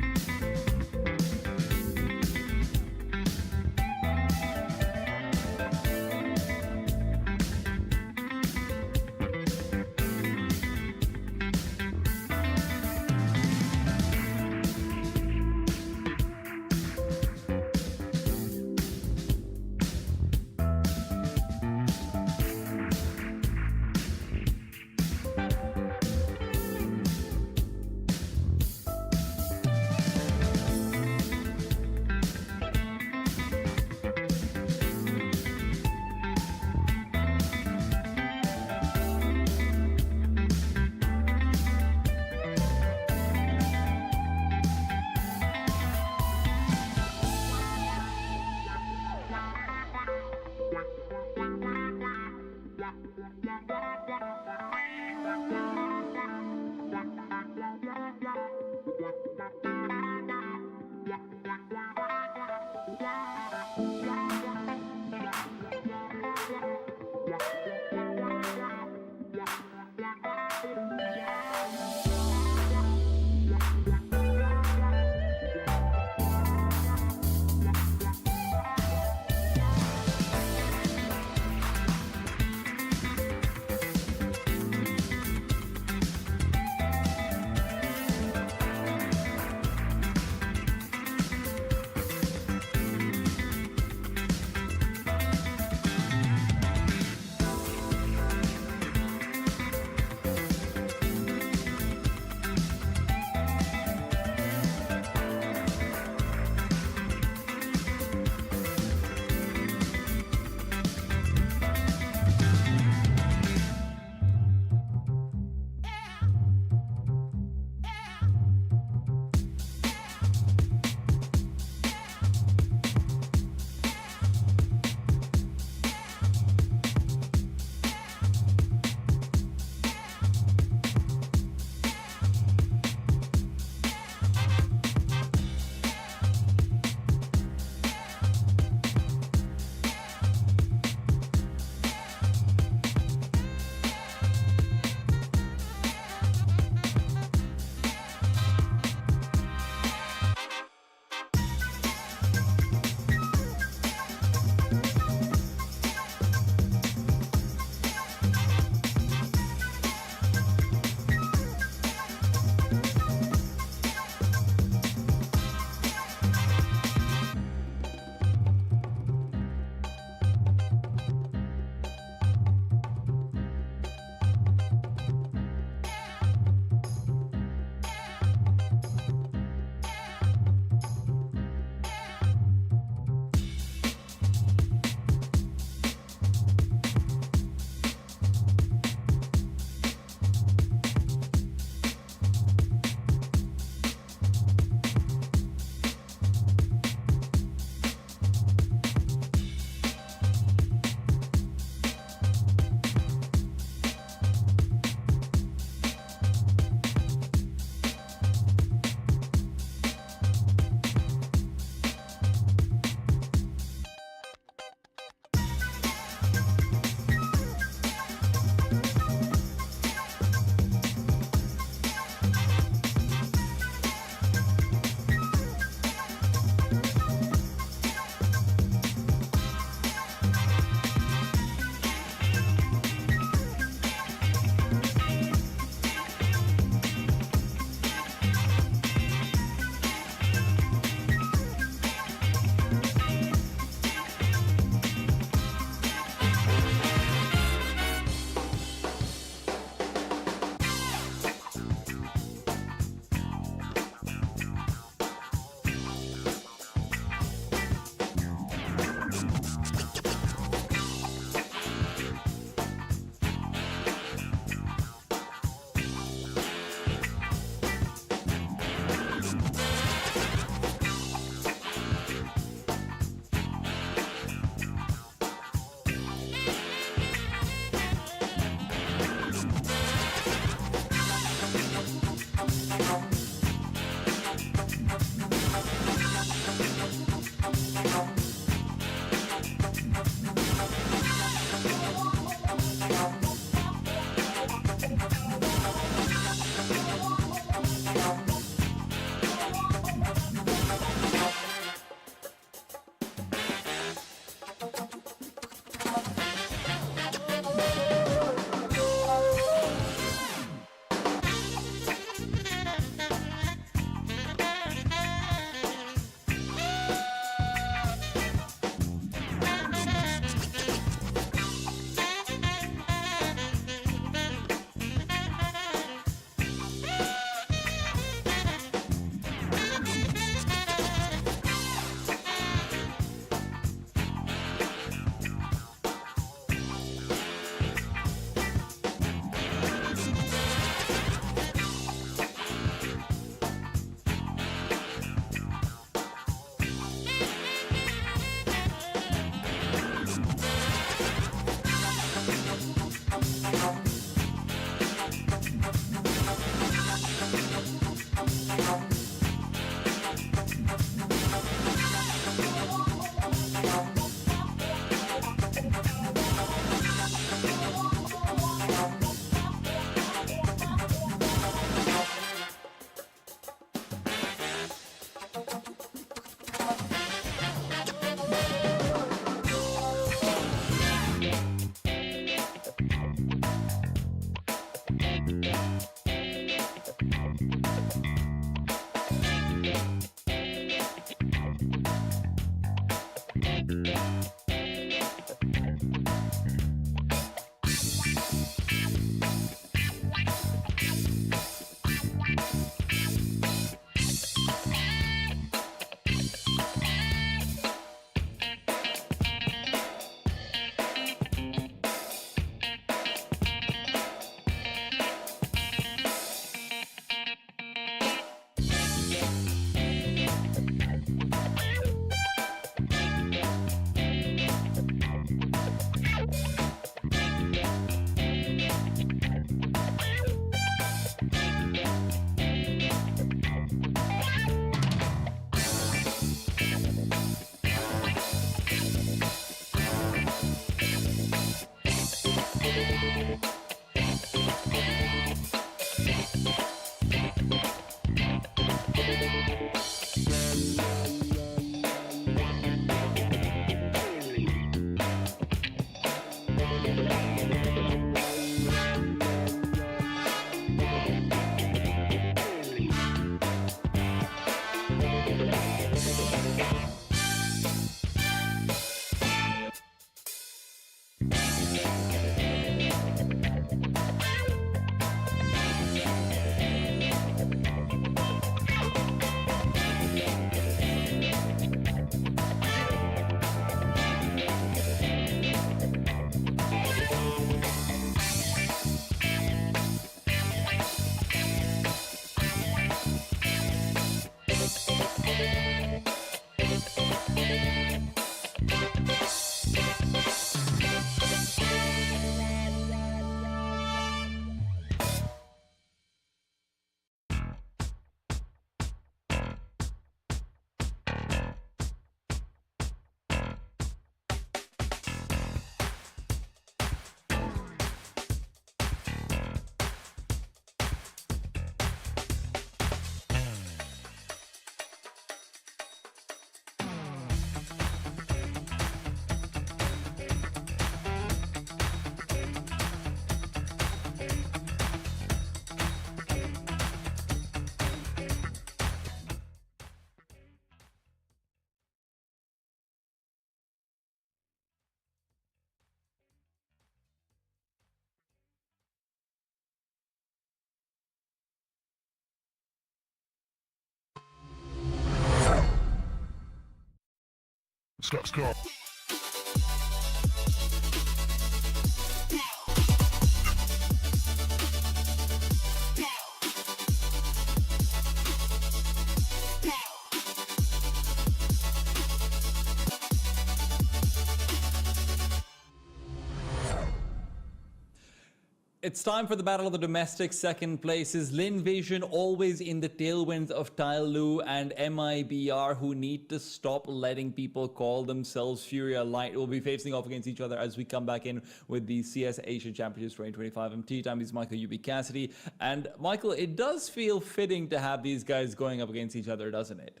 It's time for the battle of the domestic second places. Lynn Vision always in the tailwinds of TYLOO and MIBR, who need to stop letting people call themselves Furia Light. Will be facing off against each other as we come back in with the CS Asia Championships 2025. I'm Tea Time. He's Michael UB Cassidy. And Michael, it does feel fitting to have these guys going up against each other, doesn't it?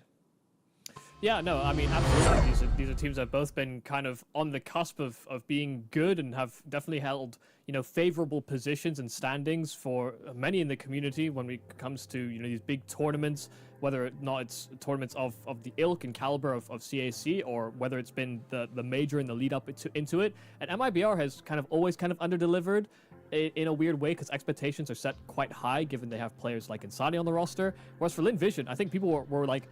Yeah, no, I mean, absolutely. These are teams that have both been kind of on the cusp of being good and have definitely held, favorable positions and standings for many in the community when it comes to, these big tournaments, whether or not it's tournaments of the ilk and caliber of CAC, or whether it's been the major in the lead up into it. And MIBR has always underdelivered in a weird way, because expectations are set quite high given they have players like Insani on the roster. Whereas for Lynn Vision, I think people were like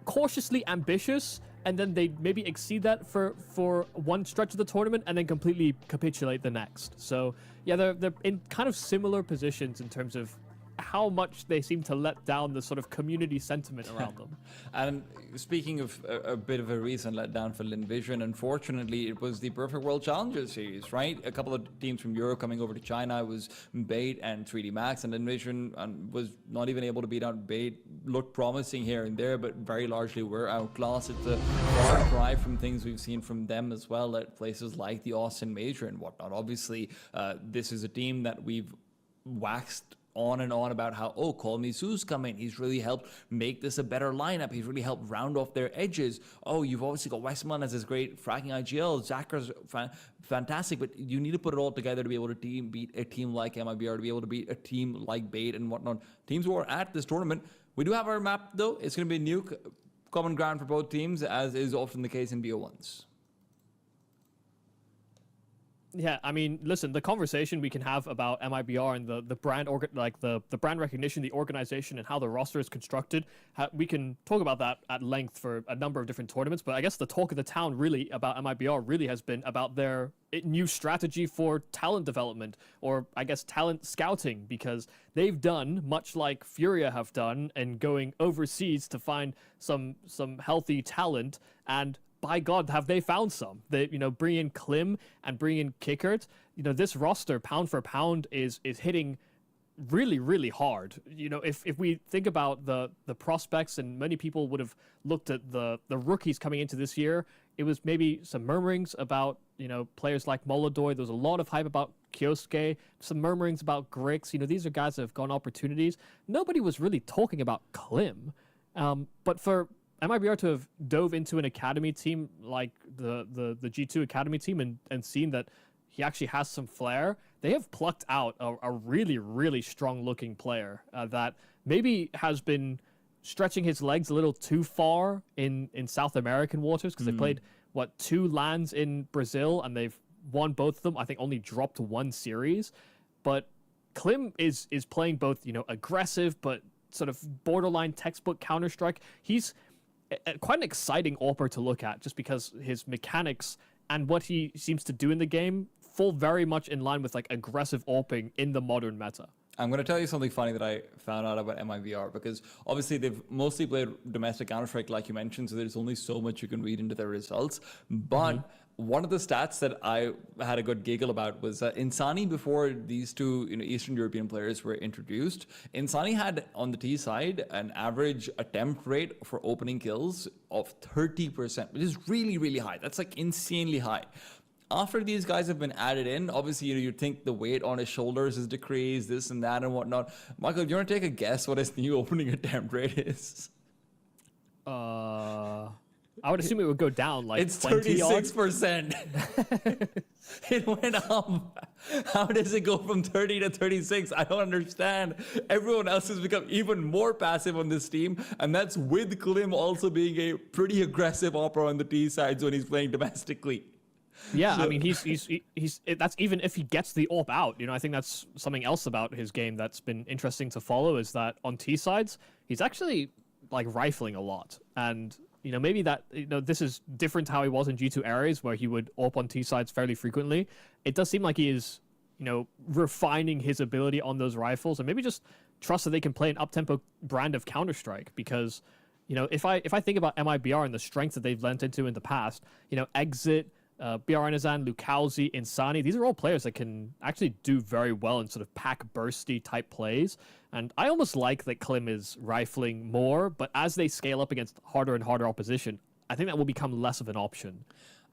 cautiously ambitious, and then they maybe exceed that for one stretch of the tournament and then completely capitulate the next. So yeah, they're in kind of similar positions in terms of how much they seem to let down the sort of community sentiment around them. And speaking of a bit of a recent letdown for Lynn Vision, unfortunately, it was the Perfect World Challengers series, right? A couple of teams from Europe coming over to China. It was Bait and 3D Max, and Lynn Vision was not even able to beat out Bait. Looked promising here and there, but very largely were outclassed. It's a far cry from things we've seen from them as well at places like the Austin Major and whatnot. Obviously, this is a team that we've waxed on and on about how, Call Me Sue's coming. He's really helped make this a better lineup. He's really helped round off their edges. You've obviously got Westman as this great fracking IGL. Zakar's fantastic, but you need to put it all together to be able to beat a team like MIBR, to be able to beat a team like Bait and whatnot. Teams who are at this tournament. We do have our map, though. It's going to be a new common ground for both teams, as is often the case in BO1s. Yeah, I mean, listen, the conversation we can have about MIBR and the brand the brand recognition, the organization, and how the roster is constructed, we can talk about that at length for a number of different tournaments. But I guess the talk of the town really about MIBR really has been about their new strategy for talent development, or I guess talent scouting, because they've done much like Furia have done and going overseas to find some healthy talent, and by God, have they found some. They, bring in Klim and bring in Kickert. This roster, pound for pound, is hitting really, really hard. If we think about the prospects, and many people would have looked at the rookies coming into this year, it was maybe some murmurings about, players like Molodoy. There was a lot of hype about Kyosuke, some murmurings about Grix. These are guys that have gotten opportunities. Nobody was really talking about Klim. But for MIBR to have dove into an academy team like the G2 academy team and seen that he actually has some flair, they have plucked out a really, really strong looking player that maybe has been stretching his legs a little too far in South American waters, because they played, 2 LANs in Brazil, and they've won both of them. I think only dropped one series. But Klim is playing both, aggressive, but sort of borderline textbook Counter-Strike. He's quite an exciting AWPer to look at, just because his mechanics and what he seems to do in the game fall very much in line with aggressive AWPing in the modern meta. I'm going to tell you something funny that I found out about MIBR, because obviously they've mostly played domestic Counter-Strike, like you mentioned, so there's only so much you can read into their results. But one of the stats that I had a good giggle about was Insani, before these two Eastern European players were introduced, Insani had on the T side an average attempt rate for opening kills of 30%, which is really, really high. That's insanely high. After these guys have been added in, obviously, you'd think the weight on his shoulders is decreased, this and that and whatnot. Michael, do you want to take a guess what his new opening attempt rate is? I would assume it would go down it's 36%. It went up. How does it go from 30 to 36? I don't understand. Everyone else has become even more passive on this team, and that's with Klim also being a pretty aggressive AWPer on the T sides when he's playing domestically. Yeah, I mean, he's that's even if he gets the AWP out. I think that's something else about his game that's been interesting to follow, is that on T sides, he's actually rifling a lot. And maybe that, this is different to how he was in G2 Ares, where he would AWP on T sides fairly frequently. It does seem like he is, refining his ability on those rifles, and maybe just trust that they can play an up-tempo brand of Counter-Strike, because, if I think about MIBR and the strengths that they've lent into in the past, Exit, BRNazan, Lukowski, Insani, these are all players that can actually do very well in sort of pack bursty type plays. And I almost like that Klim is rifling more, but as they scale up against harder and harder opposition, I think that will become less of an option.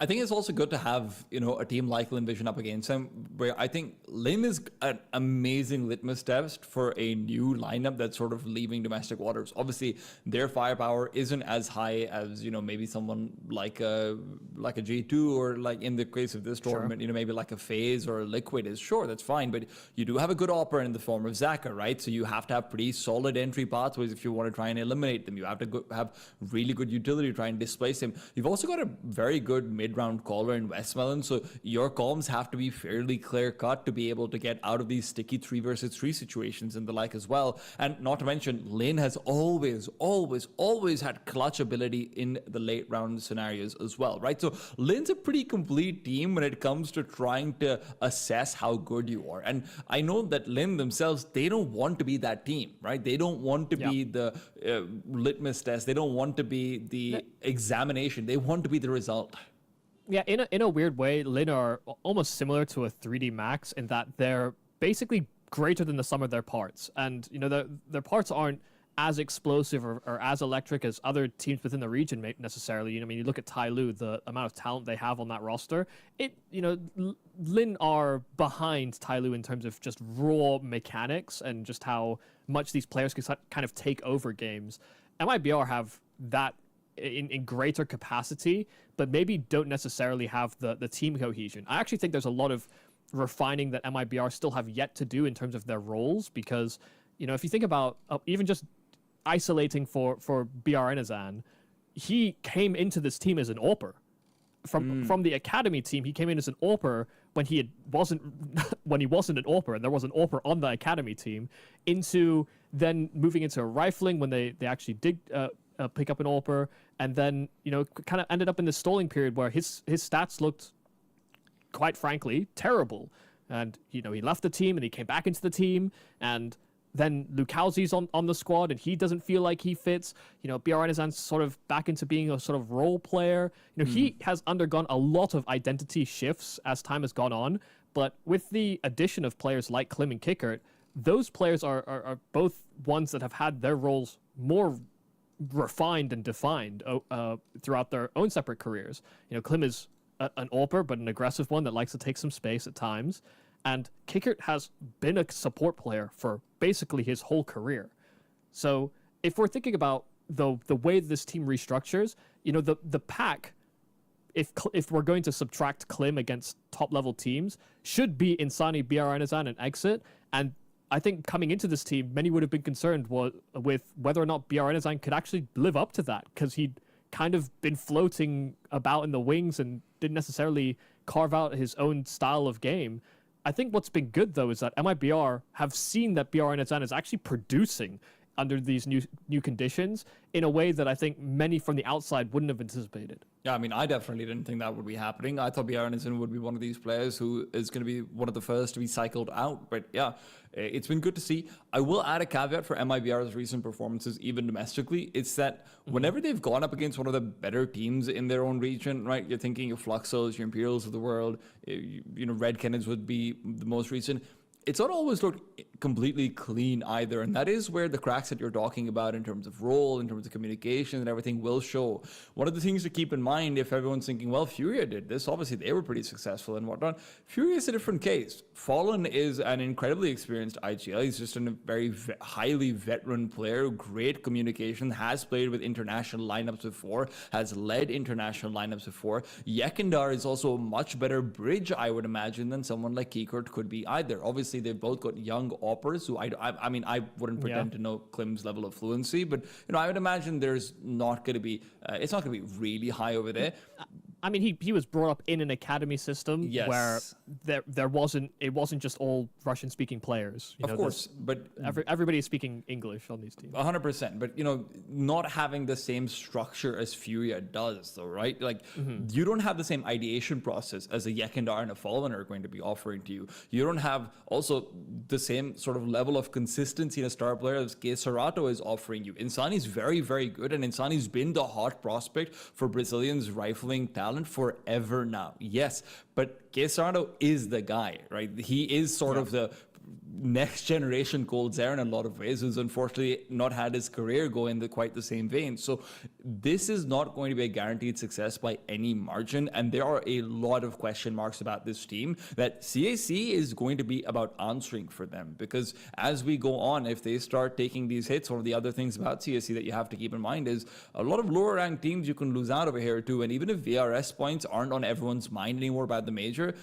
I think it's also good to have, a team like Lynn Vision up against him, where I think Lynn is an amazing litmus test for a new lineup that's sort of leaving domestic waters. Obviously, their firepower isn't as high as, maybe someone like a G2, or like in the case of this tournament, maybe like a FaZe or a Liquid is. Sure, that's fine, but you do have a good opera in the form of Zaka, right? So you have to have pretty solid entry pathways if you want to try and eliminate them. You have to have really good utility to try and displace him. You've also got a very good mid-round caller in Westmelon, so your comms have to be fairly clear-cut to be able to get out of these sticky 3 versus 3 situations and the like as well. And not to mention, Lynn has always had clutch ability in the late round scenarios as well, right? So Lynn's a pretty complete team when it comes to trying to assess how good you are. And I know that Lynn themselves, they don't want to be that team, right? They don't want to be the litmus test. They don't want to be the examination. They want to be the result. Yeah, in a weird way, Lynn are almost similar to a 3D Max in that they're basically greater than the sum of their parts. And, their parts aren't as explosive or as electric as other teams within the region necessarily. You look at TYLOO, the amount of talent they have on that roster. Lynn are behind TYLOO in terms of just raw mechanics and just how much these players can kind of take over games. MIBR have that in greater capacity, but maybe don't necessarily have the team cohesion. I actually think there's a lot of refining that MIBR still have yet to do in terms of their roles, because, if you think about even just isolating for BRNazan, he came into this team as an AWPer. From the academy team, he came in as an AWPer when he wasn't an AWPer, and there was an AWPer on the academy team, into then moving into rifling when they actually did pick up an AWPer, and then kind of ended up in this stalling period where his stats looked, quite frankly, terrible. And he left the team and he came back into the team, and then Lukowski's on the squad and he doesn't feel like he fits. BRNazan's sort of back into being a sort of role player. He has undergone a lot of identity shifts as time has gone on, but with the addition of players like Klim and Kickert, those players are both ones that have had their roles more refined and defined throughout their own separate careers. Klim is an AWPer, but an aggressive one that likes to take some space at times. And Kickert has been a support player for basically his whole career. So if we're thinking about the way this team restructures, the pack, if we're going to subtract Klim against top-level teams, should be Insani, BRNazan, and Exit. And I think coming into this team, many would have been concerned with whether or not BRNazan could actually live up to that, because he'd kind of been floating about in the wings and didn't necessarily carve out his own style of game. I think what's been good, though, is that MIBR have seen that BRNazan is actually producing under these new conditions in a way that I think many from the outside wouldn't have anticipated. Yeah, I definitely didn't think that would be happening. I thought BRNazan would be one of these players who is going to be one of the first to be cycled out. But yeah, it's been good to see. I will add a caveat for MIBR's recent performances, even domestically. It's that whenever they've gone up against one of the better teams in their own region, right? You're thinking of Fluxos, your Imperials of the world, Red Cannons would be the most recent. It's not always looked completely clean either, and that is where the cracks that you're talking about in terms of role, in terms of communication and everything will show. One of the things to keep in mind, if everyone's thinking, well, Furia did this, obviously they were pretty successful and whatnot. Furia is a different case. Fallen is an incredibly experienced IGL. He's just a very highly veteran player, great communication, has played with international lineups before, has led international lineups before. Yekindar is also a much better bridge, I would imagine, than someone like Kickert could be either. Obviously, they've both got young AWPers who I wouldn't pretend to know Klim's level of fluency, but I would imagine there's not going to be it's not going to be really high over there. I mean, he was brought up in an academy system where Yes. it wasn't just all Russian-speaking players. You Of know, course, but everybody is speaking English on these teams. 100%. But not having the same structure as Furia does, though, right? Like, you don't have the same ideation process as a Yekindar and a Fallen are going to be offering to you. You don't have also the same sort of level of consistency in a star player as Serato is offering you. Insani's very, very good, and Insani's been the hot prospect for Brazilians rifling talent forever now. Yes, but Serato is the guy, right? He is sort of the next generation Coldzera in a lot of ways, who's unfortunately not had his career go in quite the same vein. So this is not going to be a guaranteed success by any margin, and there are a lot of question marks about this team that CAC is going to be about answering for them, because as we go on, if they start taking these hits, one of the other things about CAC that you have to keep in mind is a lot of lower ranked teams you can lose out over here too, and even if VRS points aren't on everyone's mind anymore about the major,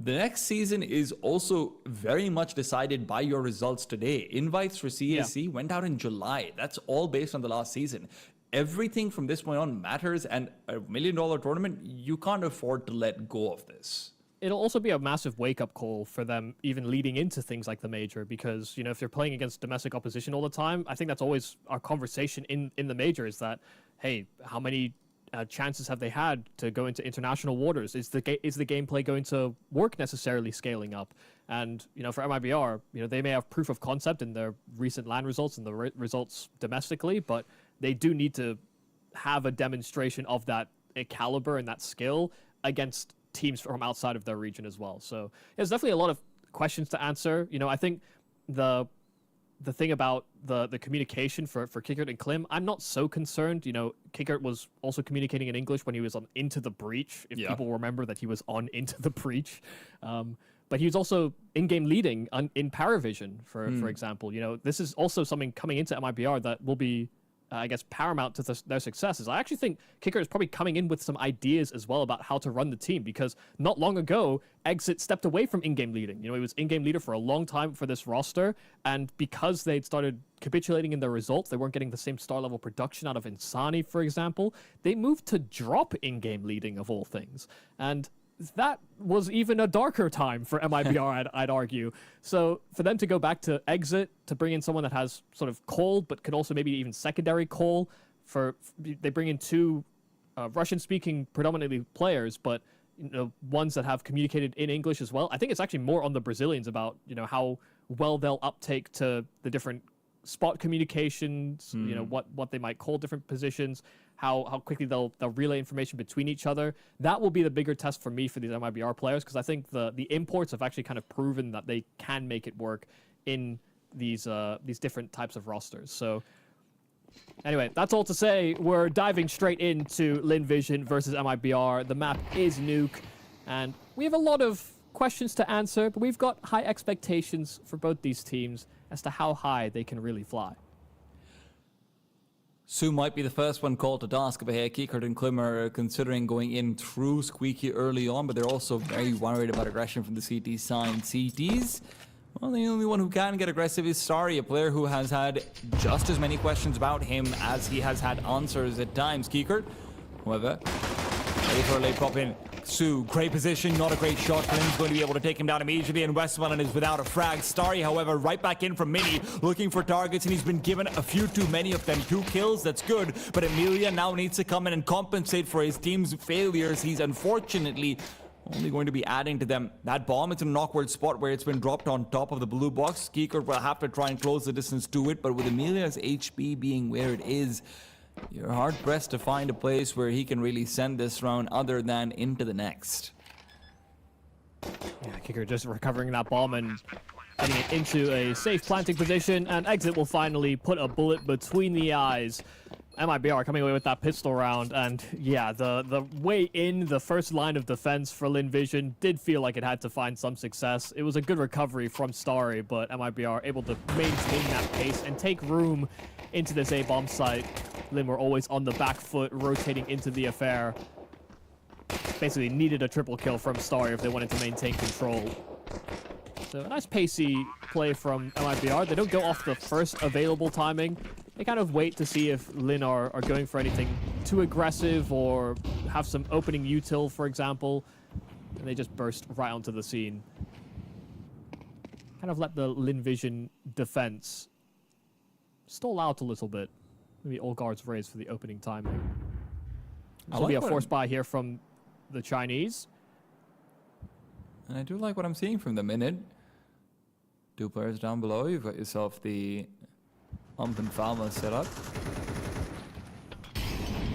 the next season is also very much decided by your results today. Invites for CAC went out in July. That's all based on the last season. Everything from this point on matters, and a $1 million tournament, you can't afford to let go of this. It'll also be a massive wake-up call for them even leading into things like the major, because, if you're playing against domestic opposition all the time, I think that's always our conversation in the major is that, hey, how many chances have they had to go into international waters? Is the gameplay going to work necessarily scaling up? And for MIBR, they may have proof of concept in their recent LAN results and the results domestically, but they do need to have a demonstration of that caliber and that skill against teams from outside of their region as well. So there's definitely a lot of questions to answer. I think the thing about the communication for Kickert and Klim, I'm not so concerned. Kickert was also communicating in English when he was on Into the Breach, if people remember that he was on Into the Breach. But he was also in-game leading in Paravision, for example. This is also something coming into MIBR that will be, I guess, paramount to their successes. I actually think Kicker is probably coming in with some ideas as well about how to run the team, because not long ago, Exit stepped away from in-game leading. He was in-game leader for a long time for this roster, and because they'd started capitulating in their results, they weren't getting the same star level production out of Insani, for example, they moved to drop in-game leading of all things. And that was even a darker time for MIBR, I'd argue. So for them to go back to Exit, to bring in someone that has sort of call, but could also maybe even secondary call, they bring in two Russian-speaking predominantly players, but ones that have communicated in English as well. I think it's actually more on the Brazilians about how well they'll uptake to the different spot communications, what they might call different positions, how quickly they'll relay information between each other. That will be the bigger test for me for these MIBR players, because I think the imports have actually kind of proven that they can make it work in these different types of rosters. So anyway, that's all to say. We're diving straight into Lynn Vision versus MIBR. The map is Nuke, and we have a lot of questions to answer, but we've got high expectations for both these teams as to how high they can really fly. Sue might be the first one called to task over here. Kickert and Klim are considering going in through Squeaky early on, but they're also very worried about aggression from the CT side. CTs, well, the only one who can get aggressive is Starry, a player who has had just as many questions about him as he has had answers at times. Kickert, however, ready for a late pop in. Sue, great position, not a great shot. Klim's going to be able to take him down immediately, and Westmoreland is without a frag. Starry, however, right back in from Mini, looking for targets, and he's been given a few too many of them. 2 kills, that's good, but Emilia now needs to come in and compensate for his team's failures. He's unfortunately only going to be adding to them. That bomb is in an awkward spot where it's been dropped on top of the blue box. Kickert will have to try and close the distance to it, but with Emilia's HP being where it is, you're hard-pressed to find a place where he can really send this round other than into the next. Yeah, Kicker just recovering that bomb and getting it into a safe planting position, and Exit will finally put a bullet between the eyes. MIBR coming away with that pistol round, and yeah, the way in the first line of defense for Lynn Vision did feel like it had to find some success. It was a good recovery from Starry, but MIBR able to maintain that pace and take room into this A-bomb site. Lynn were always on the back foot, rotating into the affair. Basically needed a triple kill from Starry if they wanted to maintain control. So a nice pacey play from MIBR. They don't go off the first available timing. They kind of wait to see if Lynn are going for anything too aggressive or have some opening util, for example, and they just burst right onto the scene. Kind of let the Lynn Vision defense stall out a little bit. Maybe all guards raised for the opening timing. This will be a force buy here from the Chinese. And I do like what I'm seeing from the minute. 2 players down below. You've got yourself the Ump and Falma set up.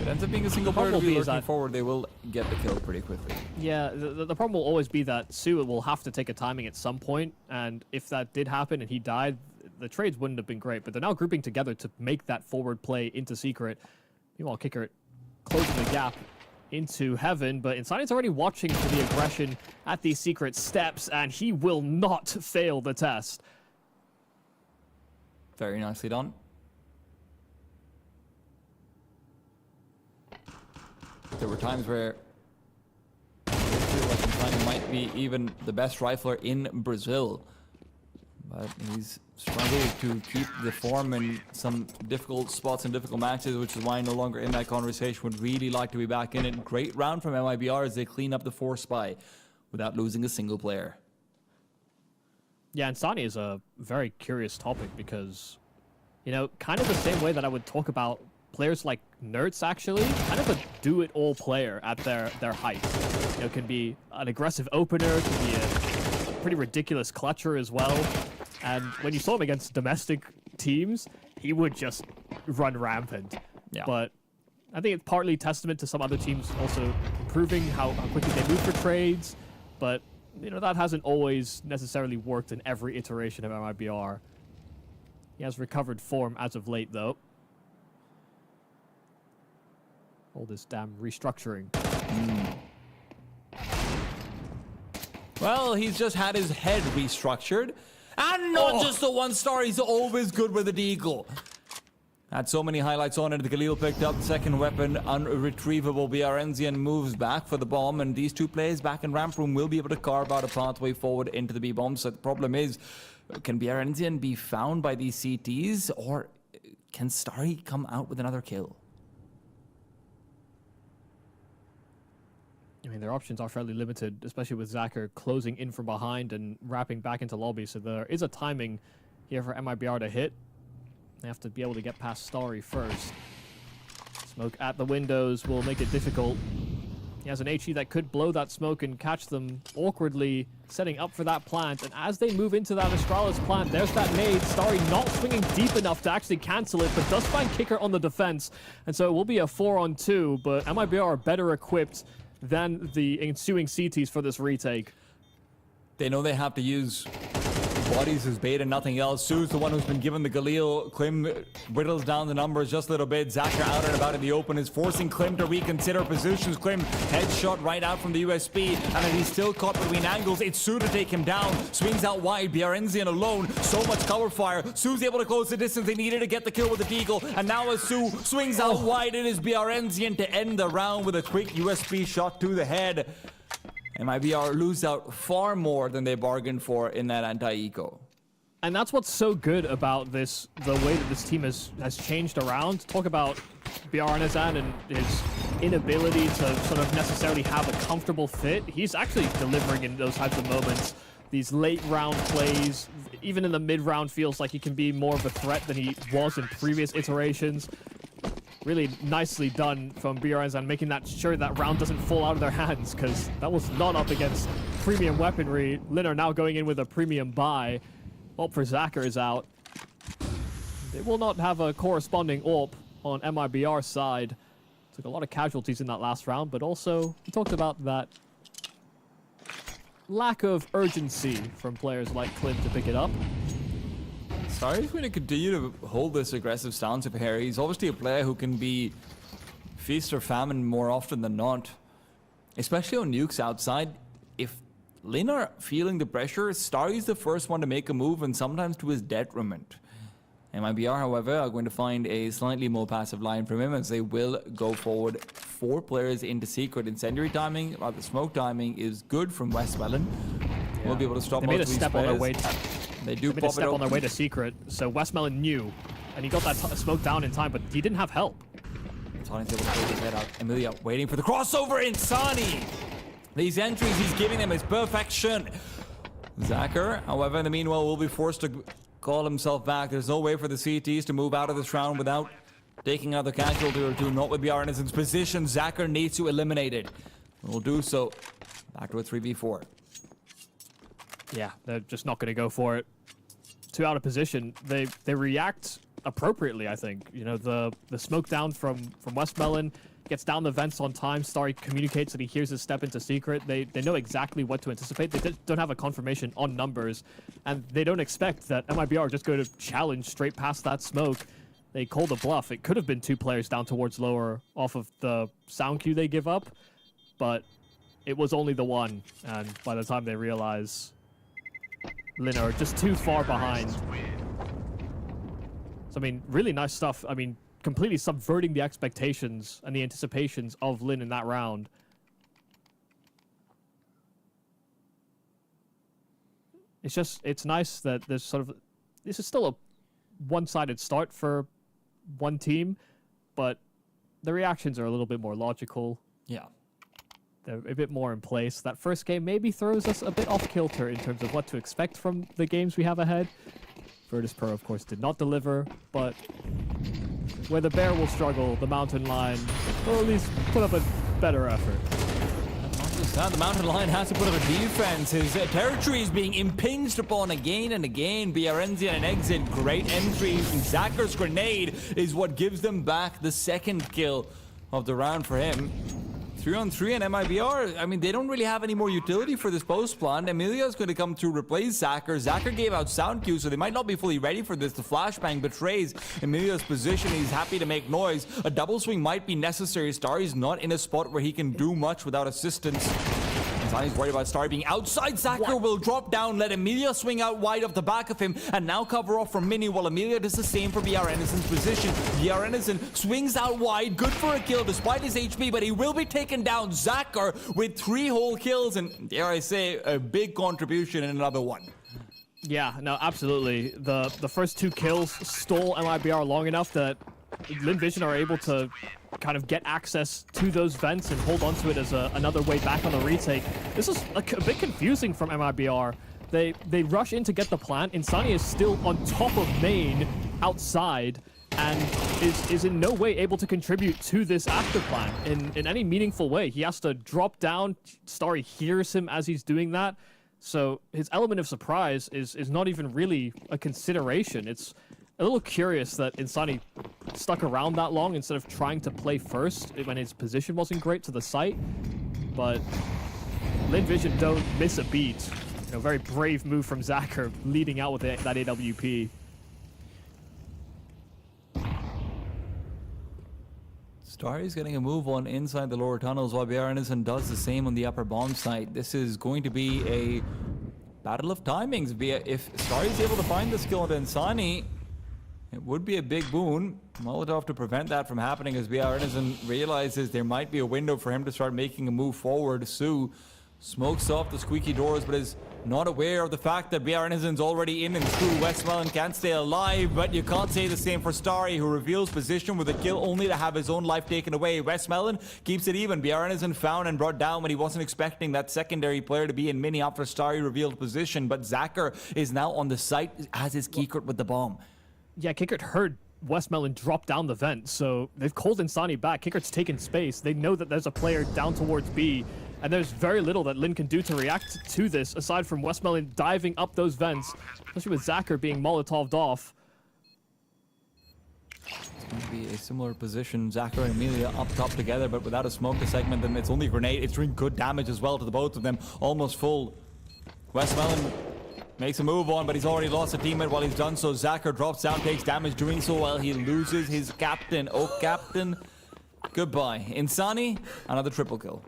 It ends up being a single player to be looking forward. They will get the kill pretty quickly. Yeah, the problem will always be that Su will have to take a timing at some point, and if that did happen and he died, the trades wouldn't have been great. But they're now grouping together to make that forward play into Secret. Meanwhile, Kicker closing the gap into Heaven, but Insani's already watching for the aggression at these Secret steps, and he will not fail the test. Very nicely done. There were times where I feel like Insani might be even the best rifler in Brazil, but he's struggled to keep the form in some difficult spots and difficult matches, which is why no longer in that conversation. Would really like to be back in it. Great round from MIBR as they clean up the force spy without losing a single player. Yeah, Insani is a very curious topic because, you know, kind of the same way that I would talk about players like Nerds, actually, kind of a do-it-all player at their height. You know, can be an aggressive opener, can be a pretty ridiculous clutcher as well. And when you saw him against domestic teams, he would just run rampant. Yeah. But I think it's partly testament to some other teams also improving how quickly they move for trades. But, you know, that hasn't always necessarily worked in every iteration of MIBR. He has recovered form as of late, though. All this damn restructuring. Well, he's just had his head restructured. And not just the 1 star, he's always good with a deagle. Had so many highlights on it. The Galil picked up the second weapon, unretrievable. BRNZN moves back for the bomb, and these 2 players back in ramp room will be able to carve out a pathway forward into the B bomb. So the problem is, can BRNZN be found by these CTs, or can Starry come out with another kill? I mean, their options are fairly limited, especially with Zacher closing in from behind and wrapping back into lobby. So there is a timing here for MIBR to hit. They have to be able to get past Starry first. Smoke at the windows will make it difficult. He has an HE that could blow that smoke and catch them awkwardly, setting up for that plant. And as they move into that Astralis plant, there's that nade. Starry not swinging deep enough to actually cancel it, but does find Kicker on the defense. And so it will be a 4-on-2, but MIBR are better equipped than the ensuing CTs for this retake. They know they have to use bodies as bait and nothing else. Su's the one who's been given the Galil. Klim whittles down the numbers just a little bit. Zacher out and about in the open is forcing Klim to reconsider positions. Klim headshot right out from the USB, and then he's still caught between angles. It's Su to take him down. Swings out wide. BRNZN alone. So much cover fire. Su's able to close the distance they needed to get the kill with the deagle. And now as Su swings out wide, it is BRNZN to end the round with a quick USB shot to the head. MIBR lose out far more than they bargained for in that anti-eco. And that's what's so good about this, the way that this team has changed around. Talk about BRNZN and his inability to sort of necessarily have a comfortable fit. He's actually delivering in those types of moments. These late round plays, even in the mid round, feels like he can be more of a threat than he was in previous iterations. Really nicely done from BRNZN, making that sure that round doesn't fall out of their hands, because that was not up against premium weaponry. Lynn are now going in with a premium buy. AWP for Zacher is out. They will not have a corresponding AWP on MIBR's side. Took a lot of casualties in that last round, but also we talked about that lack of urgency from players like Clint to pick it up. Starry's going to continue to hold this aggressive stance of Harry. He's obviously a player who can be feast or famine more often than not. Especially on nukes outside. If Lynn are feeling the pressure, Starry's the first one to make a move, and sometimes to his detriment. MIBR, however, are going to find a slightly more passive line from him as they will go forward 4 players into Secret. Incendiary timing, while the smoke timing is good from Westmelon. Yeah. We'll be able to stop most of these players. They do pop it step on their way to Secret, so Westmelon knew, and he got that smoke down in time, but he didn't have help. Insani's able to pull his head out. Emilia waiting for the crossover. Insani! These entries he's giving them is perfection. Zacher, however, in the meanwhile, will be forced to call himself back. There's no way for the CTs to move out of this round without taking another casualty or two. Not with BR Innocent's position. Zacher needs to eliminate it. Will do so. Back to a 3v4. Yeah, they're just not going to go for it. Too out of position. They react appropriately, I think. You know, the smoke down from Westmelon gets down the vents on time. Starry communicates that he hears his step into secret. They know exactly what to anticipate. They don't have a confirmation on numbers, and they don't expect that MIBR are just going to challenge straight past that smoke. They call the bluff. It could have been 2 players down towards lower off of the sound cue they give up, but it was only the one, and by the time they realize Lynn are just too far behind. So, I mean, really nice stuff. I mean, completely subverting the expectations and the anticipations of Lynn in that round. It's nice that there's sort of, this is still a one-sided start for one team, but the reactions are a little bit more logical. Yeah. They're a bit more in place. That first game maybe throws us a bit off kilter in terms of what to expect from the games we have ahead. Virtus.pro, of course, did not deliver, but where the bear will struggle, the mountain lion will at least put up a better effort. Not just that, the mountain lion has to put up a defense. His territory is being impinged upon again and again. BRNZ and an exit, great entries, and Zacher's grenade is what gives them back the second kill of the round for him. 3-on-3 and MIBR, I mean, they don't really have any more utility for this post plan. Emilia's going to come to replace Zacher. Zacher gave out sound cues, so they might not be fully ready for this. The flashbang betrays Emilia's position. He's happy to make noise. A double swing might be necessary. Starry's not in a spot where he can do much without assistance. He's worried about Starry being outside. Zacher will drop down, let Emilia swing out wide off the back of him, and now cover off from Mini, while Emilia does the same for BR Innocent's position. BR Innocent swings out wide, good for a kill despite his HP, but he will be taken down. Zacher with 3 whole kills, and dare I say, a big contribution in another one. Yeah, no, absolutely. The first 2 kills stole MIBR long enough that Lynn Vision are able to kind of get access to those vents and hold onto it as another way back on the retake. This is a bit confusing from MIBR. They rush in to get the plant. Insani is still on top of main outside and is in no way able to contribute to this after plan in any meaningful way. He has to drop down. Starry hears him as he's doing that. So his element of surprise is not even really a consideration. It's a little curious that Insani stuck around that long instead of trying to play first when his position wasn't great to the site. But Lynn Vision don't miss a beat. You know, very brave move from Zacher leading out with that AWP. Starry's getting a move on inside the lower tunnels while BR Innocent does the same on the upper bomb site. This is going to be a battle of timings. If Starry's able to find the skill on Insani, it would be a big boon. Molotov to prevent that from happening as BR Innocent realizes there might be a window for him to start making a move forward. Su smokes off the squeaky doors, but is not aware of the fact that BR Innocent's already in and through. Westmelon can't stay alive, but you can't say the same for Starry, who reveals position with a kill only to have his own life taken away. Westmelon keeps it even. BR Innocent found and brought down when he wasn't expecting that secondary player to be in mini after Starry revealed position, but Zacher is now on the site as is Kikert with the bomb. Yeah, Kikert heard Westmelon drop down the vent, so they've called Insani back. Kikert's taken space. They know that there's a player down towards B, and there's very little that Lynn can do to react to this, aside from Westmelon diving up those vents, especially with Zacher being Molotov'd off. It's going to be a similar position. Zacher and Emilia up top together, but without a smoke to segment them. It's only a grenade. It's doing good damage as well to the both of them. Almost full. Westmelon makes a move on, but he's already lost a teammate while he's done so. Zacher drops down, takes damage, doing so while he loses his captain. Oh, captain, goodbye. Insani, another triple kill.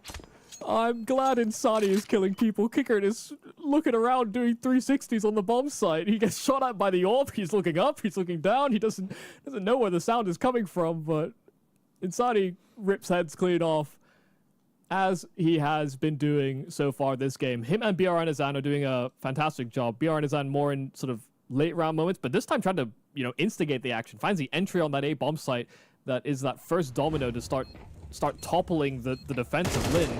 I'm glad Insani is killing people. Kikert is looking around doing 360s on the bomb site. He gets shot at by the orb. He's looking up, he's looking down. He doesn't know where the sound is coming from, but Insani rips heads clean off, as he has been doing so far this game. Him and BR Anazan are doing a fantastic job. BR Anazan more in sort of late round moments, but this time trying to, instigate the action. Finds the entry on that A bomb site. that is that first domino to start toppling the defense of Lynn.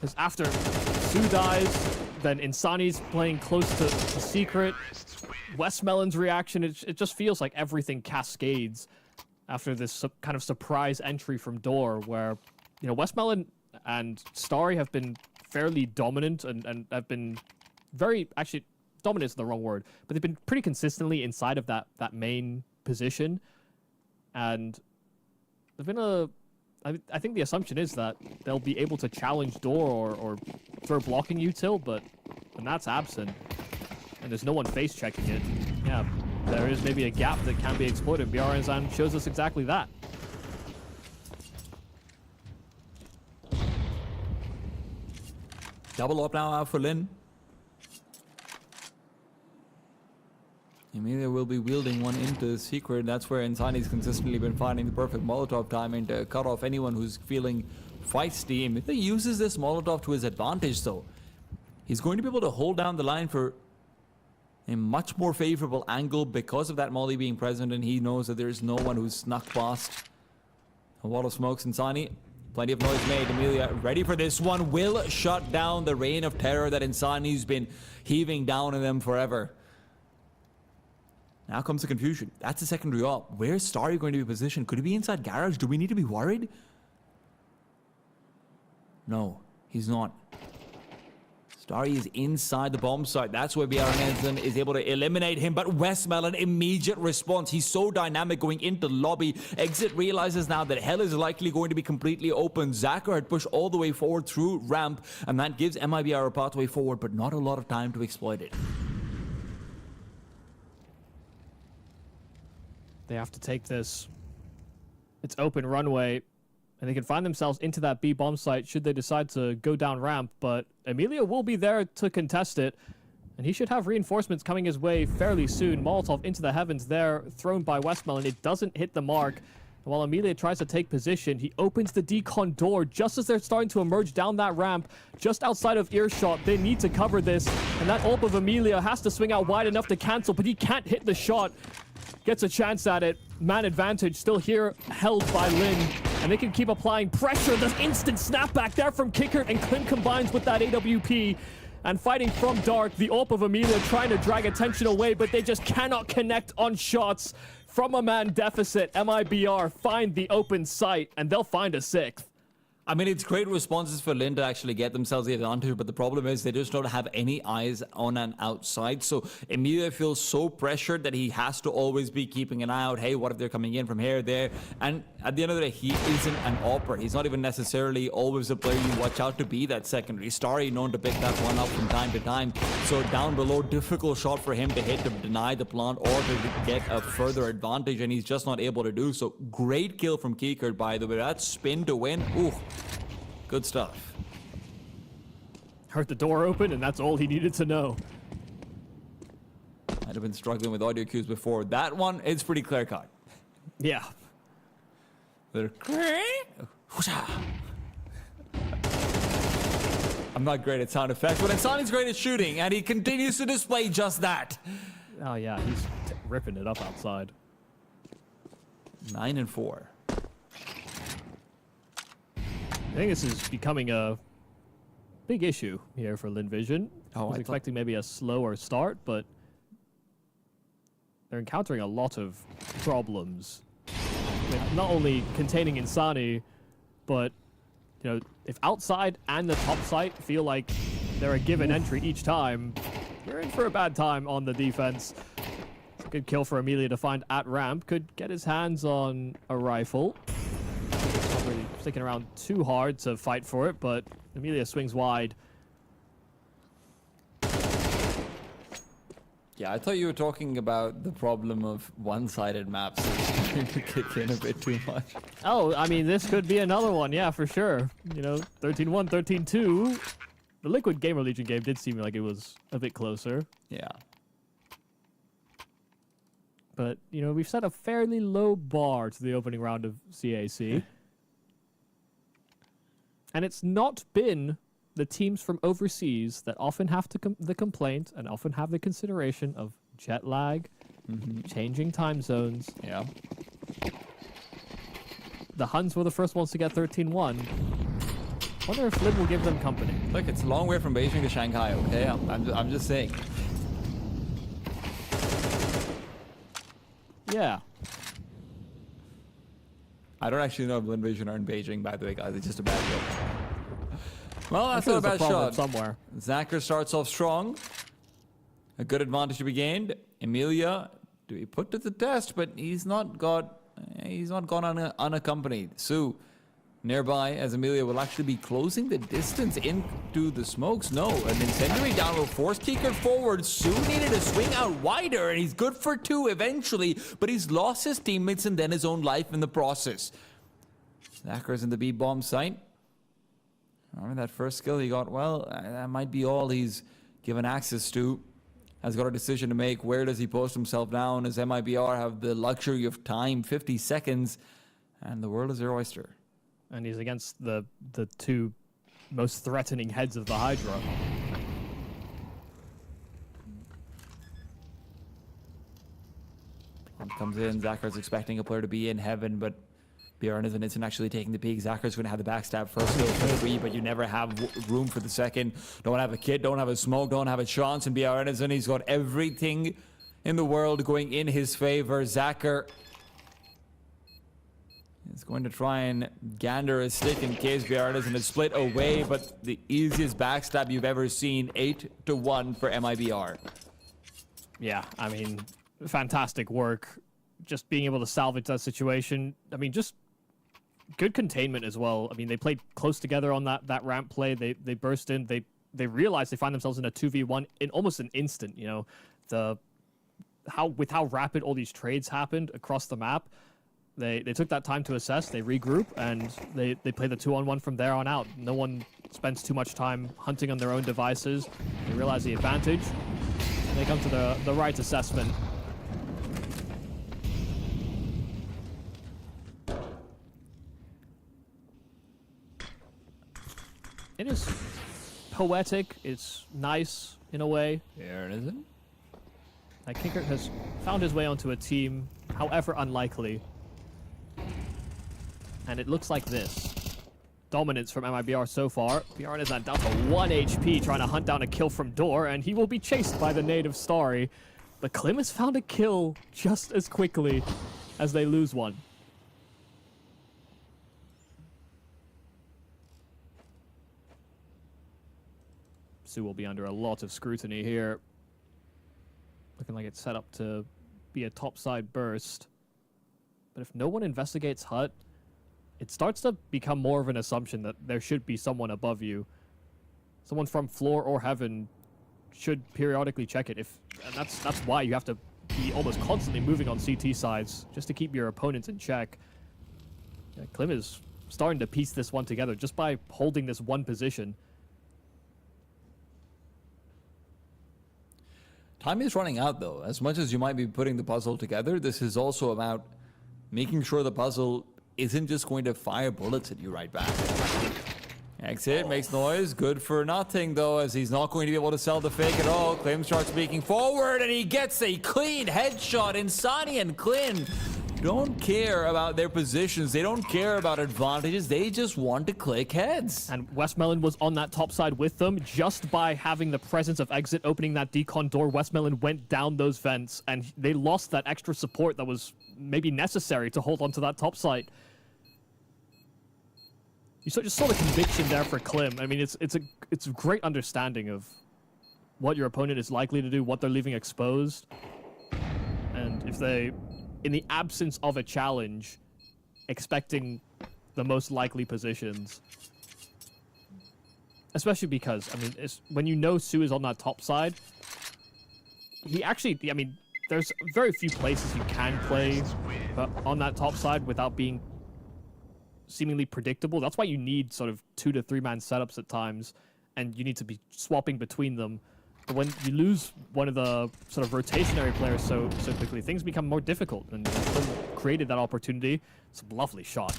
Because after Su dies, then Insani's playing close to Secret. Westmelon's reaction, it just feels like everything cascades after this kind of surprise entry from Door, where, you know, Westmelon and Starry have been fairly dominant and have been very, actually, dominant is the wrong word, but they've been pretty consistently inside of that main position. And there's been I think the assumption is that they'll be able to challenge Door or throw blocking util, but when that's absent and there's no one face checking it, yeah, there is maybe a gap that can be exploited. BRNZan shows us exactly that. Double up now out for Lynn. Emilia will be wielding one into Secret. That's where Insani's consistently been finding the perfect Molotov timing to cut off anyone who's feeling feisty. If he uses this Molotov to his advantage, though, he's going to be able to hold down the line for a much more favorable angle because of that molly being present, and he knows that there's no one who's snuck past a wall of smokes. Insani, plenty of noise made. Emilia ready for this one. Will shut down the reign of terror that Insani's been heaving down on them forever. Now comes the confusion. That's a secondary op. Where's Starry going to be positioned? Could he be inside garage? Do we need to be worried? No, he's not. Starry is inside the bomb site. That's where BRNZan is able to eliminate him. But Westmelon, immediate response. He's so dynamic going into lobby. Exit realizes now that hell is likely going to be completely open. Zachar had pushed all the way forward through ramp, and that gives MIBR a pathway forward, but not a lot of time to exploit it. They have to take this. It's open runway, and they can find themselves into that B bomb site should they decide to go down ramp, but Emilia will be there to contest it, and he should have reinforcements coming his way fairly soon. Molotov into the heavens there, thrown by Westmelon. It doesn't hit the mark. And while Emilia tries to take position, he opens the decon door just as they're starting to emerge down that ramp, just outside of earshot. They need to cover this, and that ult of Emilia has to swing out wide enough to cancel, but he can't hit the shot. Gets a chance at it. Man advantage still here, held by Lynn. And they can keep applying pressure. The instant snapback there from Kicker, and Clint combines with that AWP. And fighting from dark, the AWP of Emilia trying to drag attention away, but they just cannot connect on shots. From a man deficit, MIBR find the open site, and they'll find a sixth. I mean, it's great responses for Lynn to actually get themselves the advantage, but the problem is they just don't have any eyes on and outside. So Emilia feels so pressured that he has to always be keeping an eye out. Hey, what if they're coming in from here, there? And at the end of the day, he isn't an opera. He's not even necessarily always a player you watch out to be that secondary. Starry known to pick that one up from time to time. So down below, difficult shot for him to hit to deny the plant or to get a further advantage, and he's just not able to do so. Great kill from Kiekert, by the way. That spin to win. Ooh. Good stuff. Heard the door open, and that's all he needed to know. I'd have been struggling with audio cues before. That one, it's pretty clear cut. Yeah. I'm not great at sound effects, but Insani's great at shooting, and he continues to display just that. Oh yeah, he's ripping it up outside. 9 and 4. I think this is becoming a big issue here for Lynn Vision. I was expecting maybe a slower start, but they're encountering a lot of problems. With not only containing Insani, but you know, if outside and the top site feel like they're a given entry each time, you're in for a bad time on the defense. It's a good kill for Emilia to find at ramp. Could get his hands on a rifle. Not really sticking around too hard to fight for it, but Emilia swings wide. Yeah, I thought you were talking about the problem of one-sided maps starting to kick in a bit too much. Oh, I mean, this could be another one, yeah, for sure. You know, 13-1, 13-2. The Liquid GamerLegion game did seem like it was a bit closer. Yeah. But, you know, we've set a fairly low bar to the opening round of CAC. And it's not been the teams from overseas that often have to the complaint and often have the consideration of jet lag, changing time zones. Yeah. the Huns were the first ones to get 13-1. Wonder if Lynn will give them company. Look, it's a long way from Beijing to Shanghai, okay? I'm just saying. Yeah. I don't actually know if Lynn Vision are in Beijing, by the way, guys. It's just a bad joke. Well, that's sure not a there's bad problem shot. somewhere. Zacher starts off strong. A good advantage to be gained. Emilia, to be put to the test, but he's not gone unaccompanied. Su, nearby, as Emilia will actually be closing the distance into the smokes. No, an incendiary down will force Kicker forward. Su needed to swing out wider, and he's good for 2 eventually, but he's lost his teammates and then his own life in the process. Zacher's in the B-bomb site. Remember that first skill he got? Well, that might be all he's given access to. Has got a decision to make. Where does he post himself down? As MIBR have the luxury of time, 50 seconds, and the world is their oyster. And he's against the 2 most threatening heads of the Hydra. Comes in, Zacher's expecting a player to be in heaven, but Bjorn isn't actually taking the peek. Zacher's going to have the backstab first kill for 3, but you never have room for the second. Don't have a kit, don't have a smoke, don't have a chance, and Bjorn he's got everything in the world going in his favor. Zacher is going to try and gander a stick in case Bjorn is split away, but the easiest backstab you've ever seen, 8-1 for MIBR. Yeah, I mean, fantastic work. Just being able to salvage that situation. I mean, just good containment as well. I mean, they played close together on that ramp play. They burst in. They realized they find themselves in a 2v1 in almost an instant. You know, with how rapid all these trades happened across the map. They took that time to assess. They regroup and they play the 2-on-1 from there on out. No one spends too much time hunting on their own devices. They realize the advantage and they come to the right assessment. It is poetic, it's nice in a way. There it is. That Kicker has found his way onto a team, however unlikely. And it looks like this. Dominance from MIBR so far. Bjorn is down to 1 HP, trying to hunt down a kill from Door, and he will be chased by the native Starry. But Klim has found a kill just as quickly as they lose one. Su will be under a lot of scrutiny here. Looking like it's set up to be a topside burst. But if no one investigates HUT, it starts to become more of an assumption that there should be someone above you. Someone from floor or heaven should periodically check it. And that's why you have to be almost constantly moving on CT sides just to keep your opponents in check. Yeah, Klim is starting to piece this one together just by holding this one position. Time is running out, though. As much as you might be putting the puzzle together, this is also about making sure the puzzle isn't just going to fire bullets at you right back. Exit, makes noise. Good for nothing, though, as he's not going to be able to sell the fake at all. Klim starts speaking forward, and he gets a clean headshot. Insani and Klin don't care about their positions. They don't care about advantages. They just want to click heads. And Westmelon was on that top side with them. Just by having the presence of Exit opening that decon door, Westmelon went down those vents, and they lost that extra support that was maybe necessary to hold onto that top side. You just saw the conviction there for Klim. I mean, it's a great understanding of what your opponent is likely to do, what they're leaving exposed. And if they, in the absence of a challenge, expecting the most likely positions. Especially because, I mean, when you know Su is on that top side, he actually, I mean, there's very few places you can play on that top side without being seemingly predictable. That's why you need sort of 2 to 3 man setups at times, and you need to be swapping between them. But when you lose one of the sort of rotationary players so quickly, things become more difficult. And Klim created that opportunity. It's a lovely shot.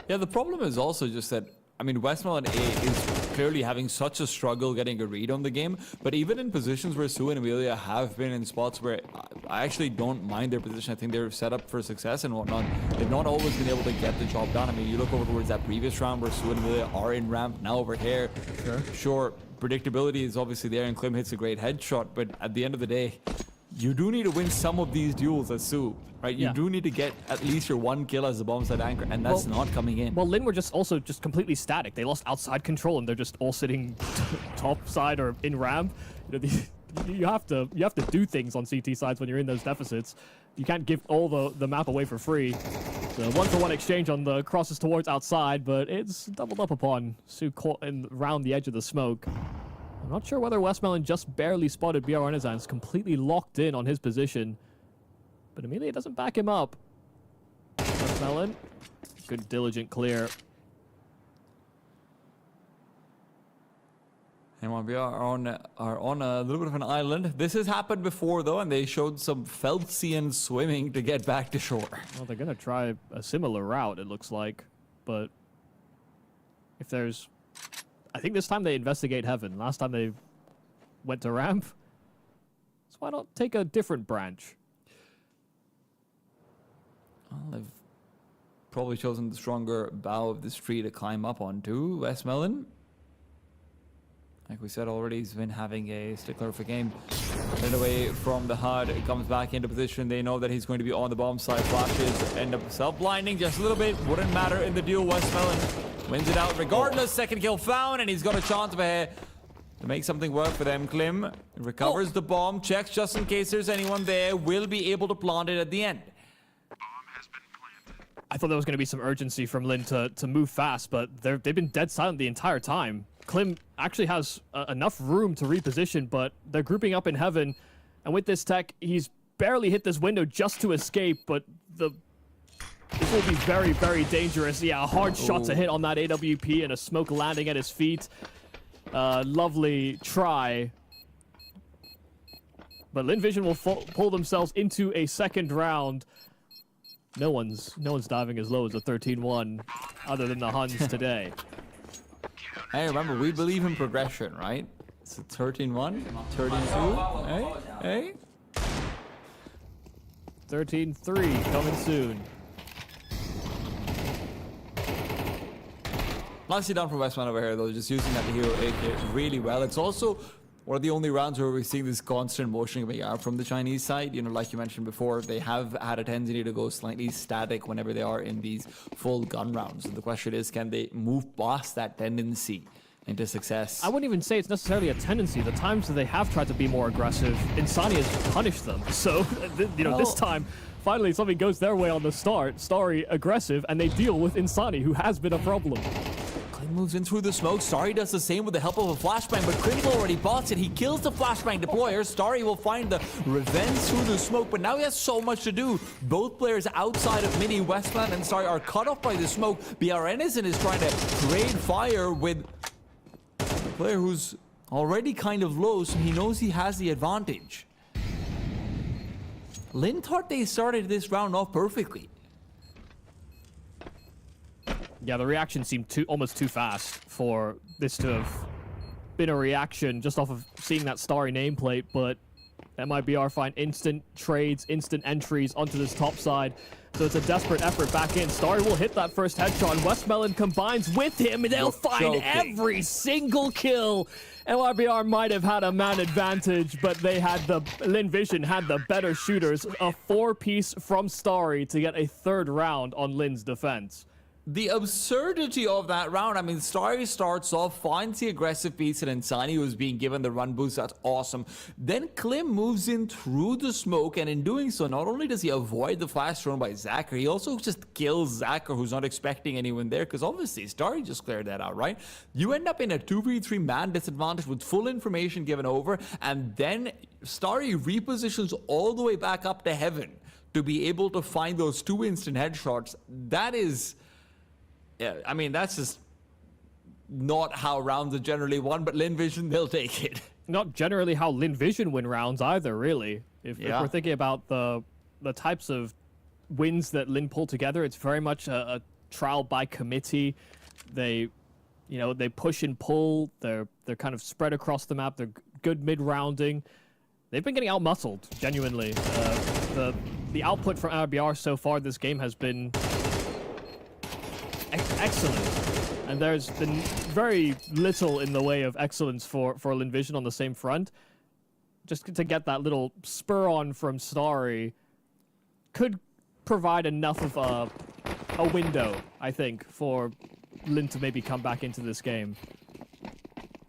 Yeah, the problem is also just that I mean, Westmelon A is clearly having such a struggle getting a read on the game, but even in positions where Sue and Amelia have been in spots where I actually don't mind their position. I think they're set up for success and whatnot. They've not always been able to get the job done. I mean, you look over towards that previous round where Sue and Amelia are in ramp, now over here. Sure, predictability is obviously there, and Klim hits a great headshot, but at the end of the day, you do need to win some of these duels as Sue, right? You do need to get at least your 1 kill as the bomb side anchor, and that's not coming in. Well, Lynn were just completely static. They lost outside control, and they're just all sitting top side or in ramp. You know, you have to do things on CT sides when you're in those deficits. You can't give all the map away for free. So 1-for-1 exchange on the crosses towards outside, but it's doubled up upon. Sue caught in around the edge of the smoke. I'm not sure whether Westmelon just barely spotted BR Renaissance, completely locked in on his position. But Amelia doesn't back him up. Westmelon, good diligent clear. And MIBR are on a little bit of an island. This has happened before, though, and they showed some Felsian swimming to get back to shore. Well, they're going to try a similar route, it looks like. But if there's... I think this time they investigate Heaven. Last time they went to ramp. So why not take a different branch? Well, they've probably chosen the stronger bow of this tree to climb up onto. Westmelon, like we said already, he's been having a stickler of a game. Right away from the HUD, it comes back into position. They know that he's going to be on the bomb side. Flashes end up self-blinding just a little bit. Wouldn't matter in the duel. Westmelon wins it out regardless. Second kill found, and he's got a chance to make something work for them. Klim recovers the bomb, checks just in case there's anyone there, will be able to plant it at the end. I thought there was going to be some urgency from Lynn to move fast, but they've been dead silent the entire time. Klim actually has enough room to reposition, but they're grouping up in Heaven, and with this tech, he's barely hit this window just to escape, but this will be very, very dangerous. Yeah, a hard shot to hit on that AWP and a smoke landing at his feet. Lovely try. But Lynn Vision will pull themselves into a second round. No one's diving as low as a 13-1 other than the Huns today. Hey, remember, we believe in progression, right? It's a 13-1, 13-2, hey? 13-3 coming soon. Nicely done from Westman over here, though, just using that hero AK really well. It's also one of the only rounds where we're seeing this constant motion coming out from the Chinese side. You know, like you mentioned before, they have had a tendency to go slightly static whenever they are in these full gun rounds. And the question is, can they move past that tendency into success? I wouldn't even say it's necessarily a tendency. The times that they have tried to be more aggressive, Insani has punished them. So, you know, this time, finally something goes their way on the start. Starry aggressive, and they deal with Insani, who has been a problem. Moves in through the smoke. Starry does the same with the help of a flashbang, but Critical already bots it. He kills the flashbang deployer. Starry will find the revenge through the smoke, but now he has so much to do. Both players outside of Mini, Westland and Starry, are cut off by the smoke. BR Ennison is trying to trade fire with a player who's already kind of low, so he knows he has the advantage. Lynn thought they started this round off perfectly. Yeah, the reaction seemed almost too fast for this to have been a reaction just off of seeing that Starry nameplate, but MIBR find instant trades, instant entries onto this top side. So it's a desperate effort back in. Starry will hit that first headshot, and Westmelon combines with him, and they'll find every single kill. MIBR might have had a man advantage, but they had Lynn Vision had the better shooters. A 4-piece from Starry to get a third round on Lynn's defense. The absurdity of that round, I mean, Starry starts off, finds the aggressive piece, and Insani was being given the run boost. That's awesome. Then Klim moves in through the smoke, and in doing so, not only does he avoid the flash thrown by Zacher, he also just kills Zacher, who's not expecting anyone there, because obviously Starry just cleared that out, right? You end up in a 2v3 man disadvantage with full information given over, and then Starry repositions all the way back up to Heaven to be able to find those 2 instant headshots. That is... yeah, I mean, that's just not how rounds are generally won, but Lynn Vision, they'll take it. Not generally how Lynn Vision win rounds either, really. If we're thinking about the types of wins that Lynn pull together, it's very much a trial by committee. They You know, they push and pull. They're kind of spread across the map. They're good mid-rounding. They've been getting out-muscled, genuinely. The output from MIBR so far this game has been excellent. And there's been very little in the way of excellence for Lynn Vision on the same front. Just to get that little spur on from Starry could provide enough of a window, I think, for Lynn to maybe come back into this game.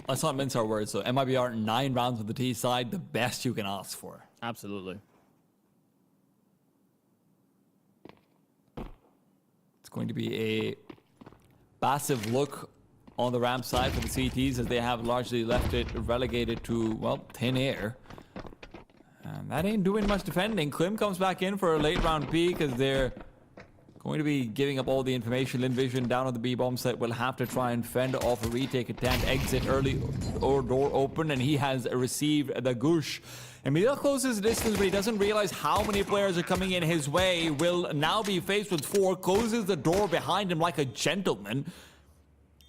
Let's not mince our words. So MIBR 9 rounds with the T side, the best you can ask for. Absolutely. It's going to be a passive look on the ramp side for the CTs, as they have largely left it relegated to, well, thin air. And that ain't doing much defending. Klim comes back in for a late round peek, as they're going to be giving up all the information. Lynn Vision down on the B-bomb site will have to try and fend off a retake attempt. Exit early or door open, and he has received the goosh. Emilio closes the distance, but he doesn't realize how many players are coming in his way. Will now be faced with 4, closes the door behind him like a gentleman.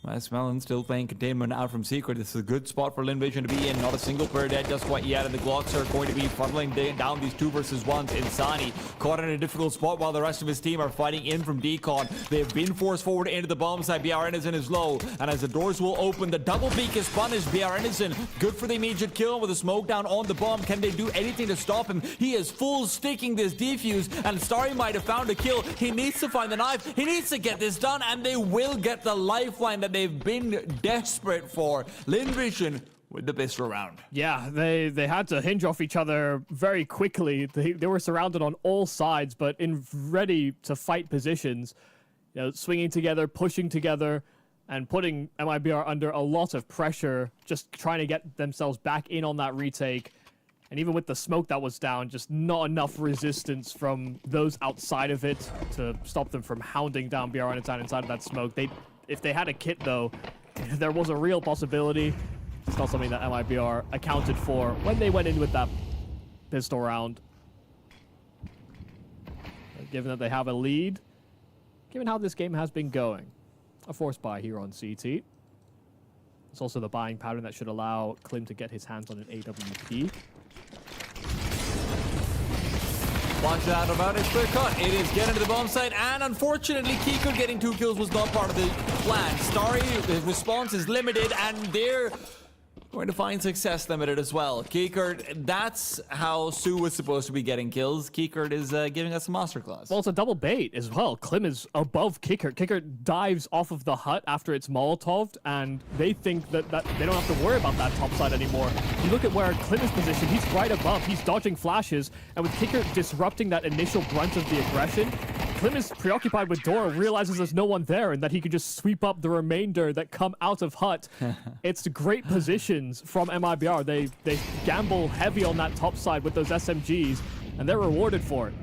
Wes Mellon still playing containment out from Secret. This is a good spot for Lynn Vision to be in. Not a single player dead just quite yet, and the Glocks are going to be funneling down these 2 versus 1s. Insani caught in a difficult spot while the rest of his team are fighting in from Decon. They've been forced forward into the bomb side. BR Innocent is low, and as the doors will open, the double peek is punished. BR Innocent, good for the immediate kill with a smoke down on the bomb. Can they do anything to stop him? He is full sticking this defuse, and Starry might have found a kill. He needs to find the knife. He needs to get this done, and they will get the lifeline that they've been desperate for. Lynn Vision with the pistol round. Yeah, they had to hinge off each other very quickly. They were surrounded on all sides, but in ready to fight positions, you know, swinging together, pushing together, and putting MIBR under a lot of pressure, just trying to get themselves back in on that retake. And even with the smoke that was down, just not enough resistance from those outside of it to stop them from hounding down BR inside of that smoke. If they had a kit, though, there was a real possibility. It's not something that MIBR accounted for when they went in with that pistol round. But given that they have a lead, given how this game has been going, a forced buy here on CT. It's also the buying pattern that should allow Klim to get his hands on an AWP. Watch out about it, clear cut. It is getting to the bomb site, and unfortunately, Kiko getting 2 kills was not part of the plan. Starry, his response is limited, and they're going to find success limited as well. Kikert, that's how Sue was supposed to be getting kills. Kikert is giving us a masterclass. Well, it's a double bait as well. Klim is above Kikert. Kikert dives off of the hut after it's Molotoved, and they think that they don't have to worry about that top side anymore. You look at where Klim is positioned, he's right above. He's dodging flashes, and with Kikert disrupting that initial brunt of the aggression, Klim is preoccupied with Dora, realizes there's no one there, and that he could just sweep up the remainder that come out of hut. It's great positions from MIBR. They gamble heavy on that top side with those SMGs, and they're rewarded for it.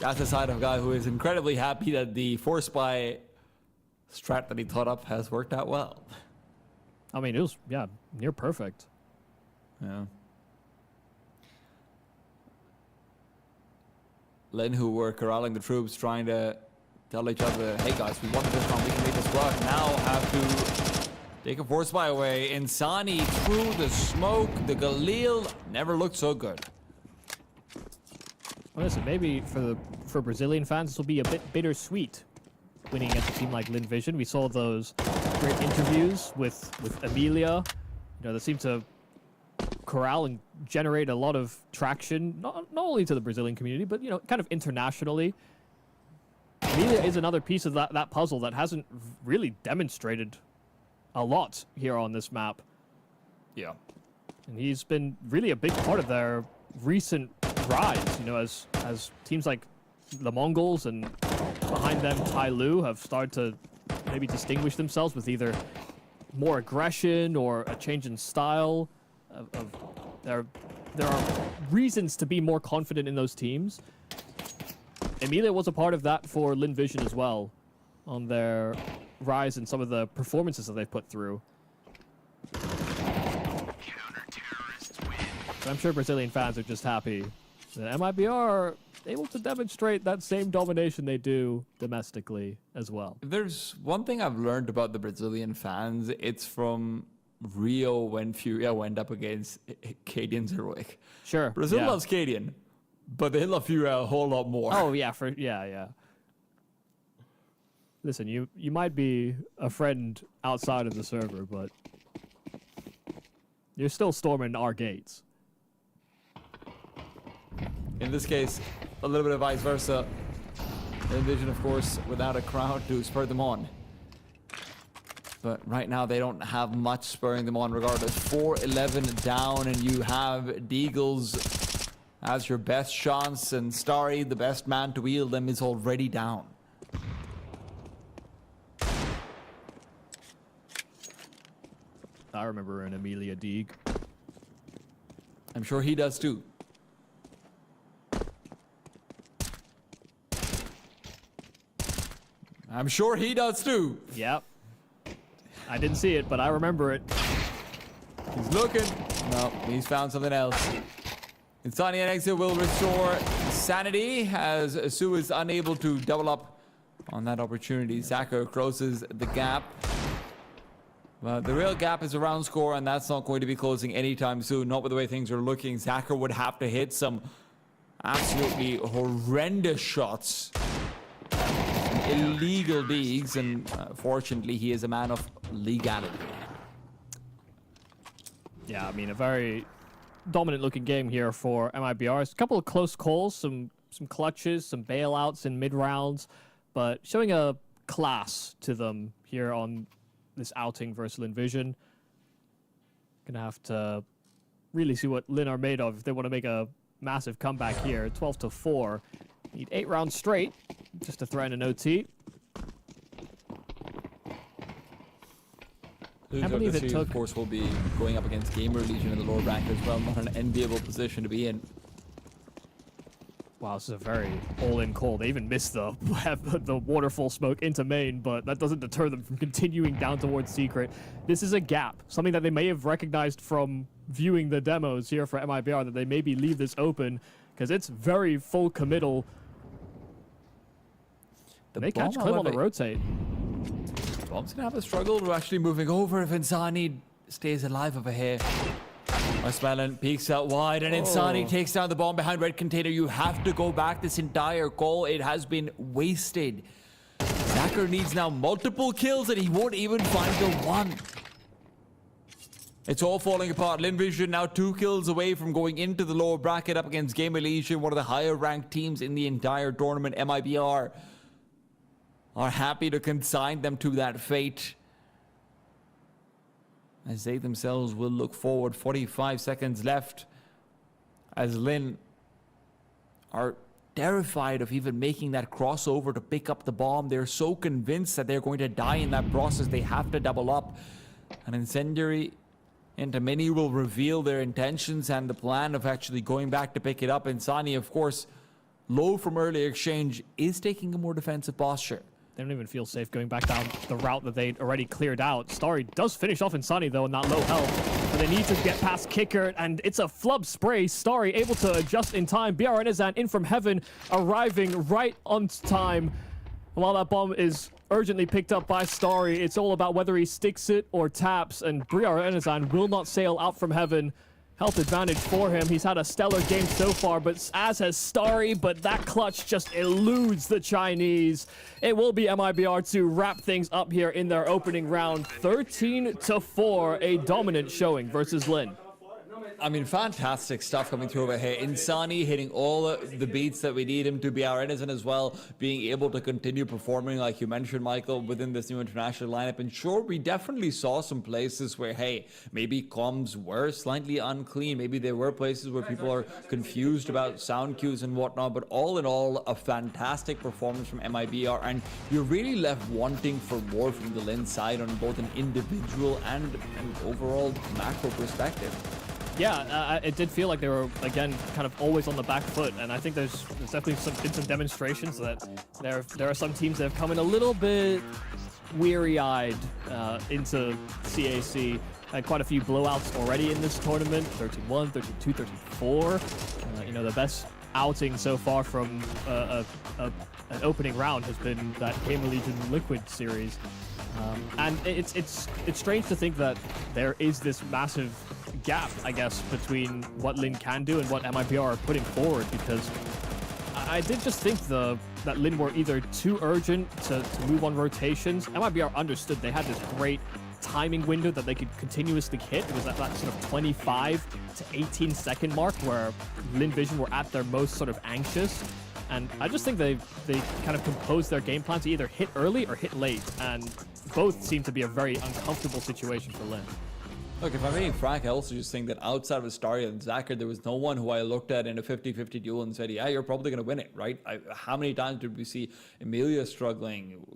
That's the side of a guy who is incredibly happy that the force buy strat that he thought up has worked out well. I mean, it was, yeah, near perfect. Yeah. Lynn, who were corralling the troops, trying to tell each other, hey guys, we won this round, we can make this work. Now have to take a force buy away. Insani through the smoke. The Galil never looked so good. Well, listen, maybe for Brazilian fans, this will be a bit bittersweet winning against a team like Lynn Vision. We saw those great interviews with Amelia. You know, they seem to corral and generate a lot of traction, not only to the Brazilian community, but, you know, kind of internationally. Amelia is another piece of that puzzle that hasn't really demonstrated a lot here on this map. Yeah. And he's been really a big part of their recent rise, you know, as teams like the Mongols and behind them TYLOO have started to maybe distinguish themselves with either more aggression or a change in style. There are reasons to be more confident in those teams. Emilia was a part of that for Lynn Vision as well, on their rise in some of the performances that they've put through. So I'm sure Brazilian fans are just happy that MIBR able to demonstrate that same domination they do domestically as well. If there's one thing I've learned about the Brazilian fans, it's from Rio when Furia went up against Cadian's Heroic. Sure. Brazil yeah. loves Cadian, but they love Furia a whole lot more. Oh yeah, yeah. Listen, you might be a friend outside of the server, but you're still storming our gates. In this case, a little bit of vice versa. Envision, of course, without a crowd to spur them on. But right now, they don't have much spurring them on regardless. 4-11 down, and you have Deagles as your best chance, and Starry, the best man to wield them, is already down. I remember an Amelia Deeg. I'm sure he does too. I'm sure he does too. Yep. I didn't see it, but I remember it. He's looking. No, he's found something else. Insani and Exit will restore sanity as Su is unable to double up on that opportunity. Zaka closes the gap. But the real gap is around score, and that's not going to be closing anytime soon. Not with the way things are looking. Zaka would have to hit some absolutely horrendous shots. Illegal digs, and fortunately, he is a man of legality. Yeah, I mean, a very dominant-looking game here for MIBR. A couple of close calls, some clutches, some bailouts in mid-rounds, but showing a class to them here on this outing versus Lynn Vision. Gonna have to really see what Lynn are made of if they want to make a massive comeback here. 12-4. Need 8 rounds straight just to threaten an OT. I believe it took... Of course, will be going up against GamerLegion in the lower bracket as well. Not an enviable position to be in. Wow, this is a very all-in call. They even missed the waterfall smoke into main, but that doesn't deter them from continuing down towards Secret. This is a gap, something that they may have recognized from viewing the demos here for MIBR, that they maybe leave this open, because it's very full committal. They catch Clem on the rotate. Bomb's gonna have a struggle to actually moving over if Insani stays alive over here. Marshmallow peeks out wide, and Insani takes down the bomb behind red container. You have to go back this entire call. It has been wasted. Zacher needs now multiple kills, and he won't even find the one. It's all falling apart. Lynn Vision now 2 kills away from going into the lower bracket up against GamerLegion, one of the higher ranked teams in the entire tournament. MIBR are happy to consign them to that fate, as they themselves will look forward. 45 seconds left, as Lynn are terrified of even making that crossover to pick up the bomb. They're so convinced that they're going to die in that process, they have to double up. An incendiary into Mini will reveal their intentions and the plan of actually going back to pick it up. Insani, of course, low from early exchange, is taking a more defensive posture. They don't even feel safe going back down the route that they'd already cleared out. Starry does finish off Insani, though, in that low health. But they need to get past Kicker, and it's a flub spray. Starry able to adjust in time. BR Enizan in from heaven, arriving right on time. While that bomb is urgently picked up by Starry, it's all about whether he sticks it or taps, and BR Enizan will not sail out from heaven. Health advantage for him. He's had a stellar game so far, but as has Starry, but that clutch just eludes the Chinese. It will be MIBR to wrap things up here in their opening round. 13-4, a dominant showing versus Lynn. I mean, fantastic stuff coming through over here. Insani hitting all the beats that we need him to. BR Enizan as well, being able to continue performing, like you mentioned, Michael, within this new international lineup. And sure, we definitely saw some places where, hey, maybe comms were slightly unclean. Maybe there were places where people are confused about sound cues and whatnot. But all in all, a fantastic performance from MIBR. And you're really left wanting for more from the Lynn side on both an individual and an overall macro perspective. Yeah, it did feel like they were, again, kind of always on the back foot, and I think there's definitely been some demonstrations that there are some teams that have come in a little bit weary-eyed into CAC. Had quite a few blowouts already in this tournament, 13-1, 13-2, 13-4. You know, the best outing so far from an opening round has been that GamerLegion Liquid series. And it's strange to think that there is this massive gap, I guess, between what Lynn can do and what MIBR are putting forward, because I did just think that Lynn were either too urgent to move on rotations. MIBR understood they had this great timing window that they could continuously hit. It was at that sort of 25 to 18 second mark where Lynn Vision were at their most sort of anxious. And I just think they kind of composed their game plan to either hit early or hit late, and both seem to be a very uncomfortable situation for Lynn. Look, if I'm being frank, I also just think that outside of Astaria and Zacher, there was no one who I looked at in a 50-50 duel and said, yeah, you're probably going to win it, right? How many times did we see Emilia struggling,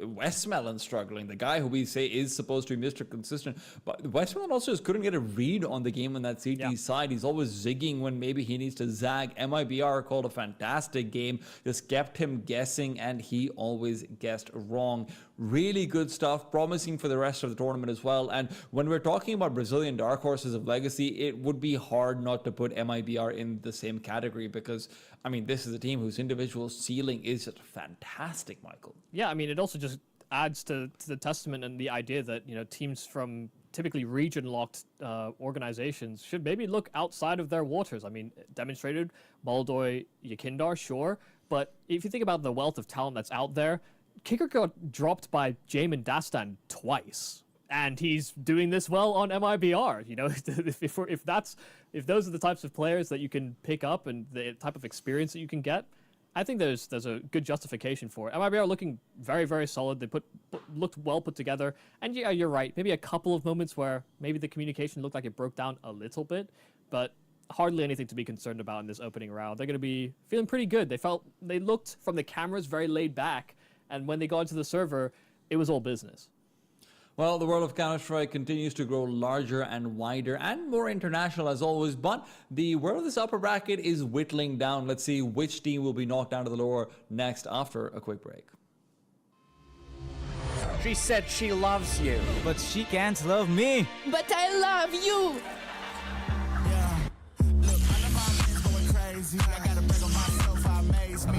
Westmelon struggling, the guy who we say is supposed to be Mr. Consistent, but Westmelon also just couldn't get a read on the game on that CT side. He's always zigging when maybe he needs to zag. MIBR called a fantastic game, just kept him guessing, and he always guessed wrong. Really good stuff, promising for the rest of the tournament as well. And when we're talking about Brazilian dark horses of legacy, it would be hard not to put MIBR in the same category, because I mean, this is a team whose individual ceiling is just fantastic, Michael. Yeah, I mean, it also just adds to the testament and the idea that, you know, teams from typically region-locked organizations should maybe look outside of their waters. I mean, demonstrated Moldoy, Yakindar, sure, but if you think about the wealth of talent that's out there, Kicker got dropped by Jamin Dastan twice, and he's doing this well on MIBR. You know, if those are the types of players that you can pick up and the type of experience that you can get, I think there's a good justification for it. MIBR looking very, very solid. They looked well put together, and yeah, you're right. Maybe a couple of moments where maybe the communication looked like it broke down a little bit, but hardly anything to be concerned about in this opening round. They're going to be feeling pretty good. They looked from the cameras very laid back. And when they got into the server, it was all business. Well, the world of Counter-Strike continues to grow larger and wider and more international as always, but the world of this upper bracket is whittling down. Let's see which team will be knocked down to the lower next after a quick break. She said she loves you, but she can't love me. But I love you. Yeah. Look, I know my man's going crazy. I gotta break on myself, I amaze me.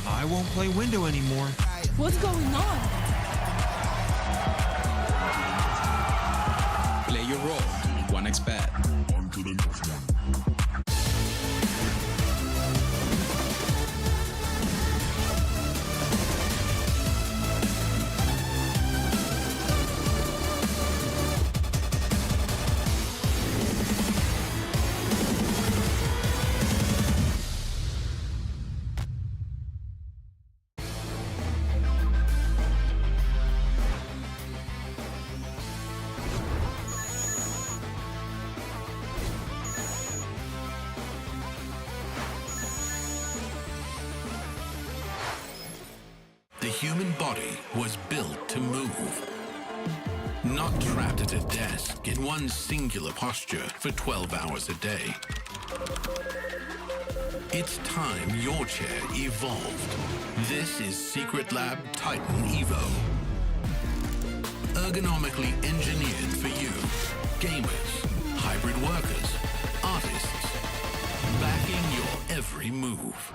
I won't play window anymore. What's going on? Play your role. 1xBet. On to the next one. The human body was built to move. Not trapped at a desk in one singular posture for 12 hours a day. It's time your chair evolved. This is Secret Lab Titan Evo. Ergonomically engineered for you. Gamers, hybrid workers, artists. Backing your every move.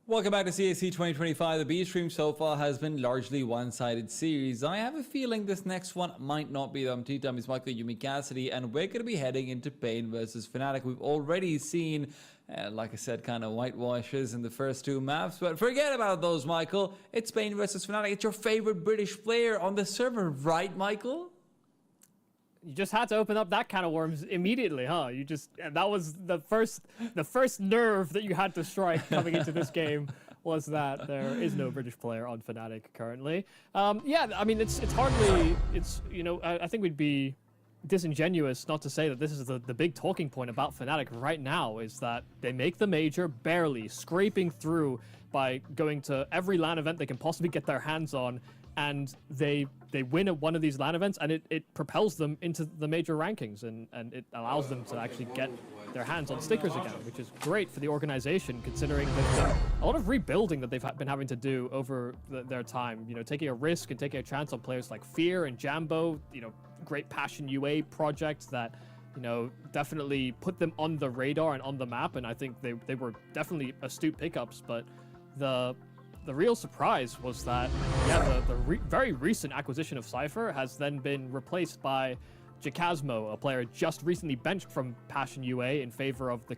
Welcome back to CAC 2025. The B stream so far has been largely one-sided series. I have a feeling this next one might not be them. T-Time is Michael, Yumi Cassidy, and we're going to be heading into Pain versus Fnatic. We've already seen, like I said, kind of whitewashes in the first two maps, but forget about those, Michael. It's Pain versus Fnatic. It's your favorite British player on the server, right, Michael? You just had to open up that can of worms immediately, huh? That was the first nerve that you had to strike coming into this game, was that there is no British player on Fnatic currently. Yeah, I mean, it's hardly, I think we'd be disingenuous not to say that this is the big talking point about Fnatic right now, is that they make the major barely, scraping through by going to every LAN event they can possibly get their hands on, and they win at one of these LAN events, and it propels them into the major rankings, and it allows them to actually get their hands on stickers again, which is great for the organization, considering there's been a lot of rebuilding that they've been having to do over their time. You know, taking a risk and taking a chance on players like Fear and Jambo, great Passion UA projects that, definitely put them on the radar and on the map, and I think they were definitely astute pickups, but the real surprise was that, the very recent acquisition of Cypher has then been replaced by Jacasmo, a player just recently benched from Passion UA in favor of the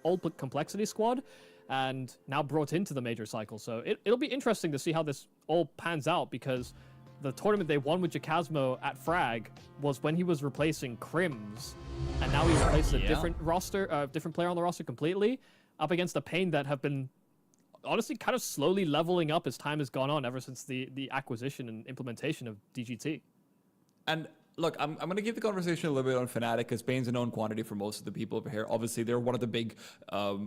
old Complexity squad, and now brought into the major cycle. So it'll be interesting to see how this all pans out, because the tournament they won with Jacasmo at Frag was when he was replacing Crims, and now he replaced a different player on the roster completely, up against a Pain that have been honestly kind of slowly leveling up as time has gone on ever since the acquisition and implementation of DGT. And look, I'm going to give the conversation a little bit on Fnatic, because Pain's a known quantity for most of the people over here. Obviously, they're one of the big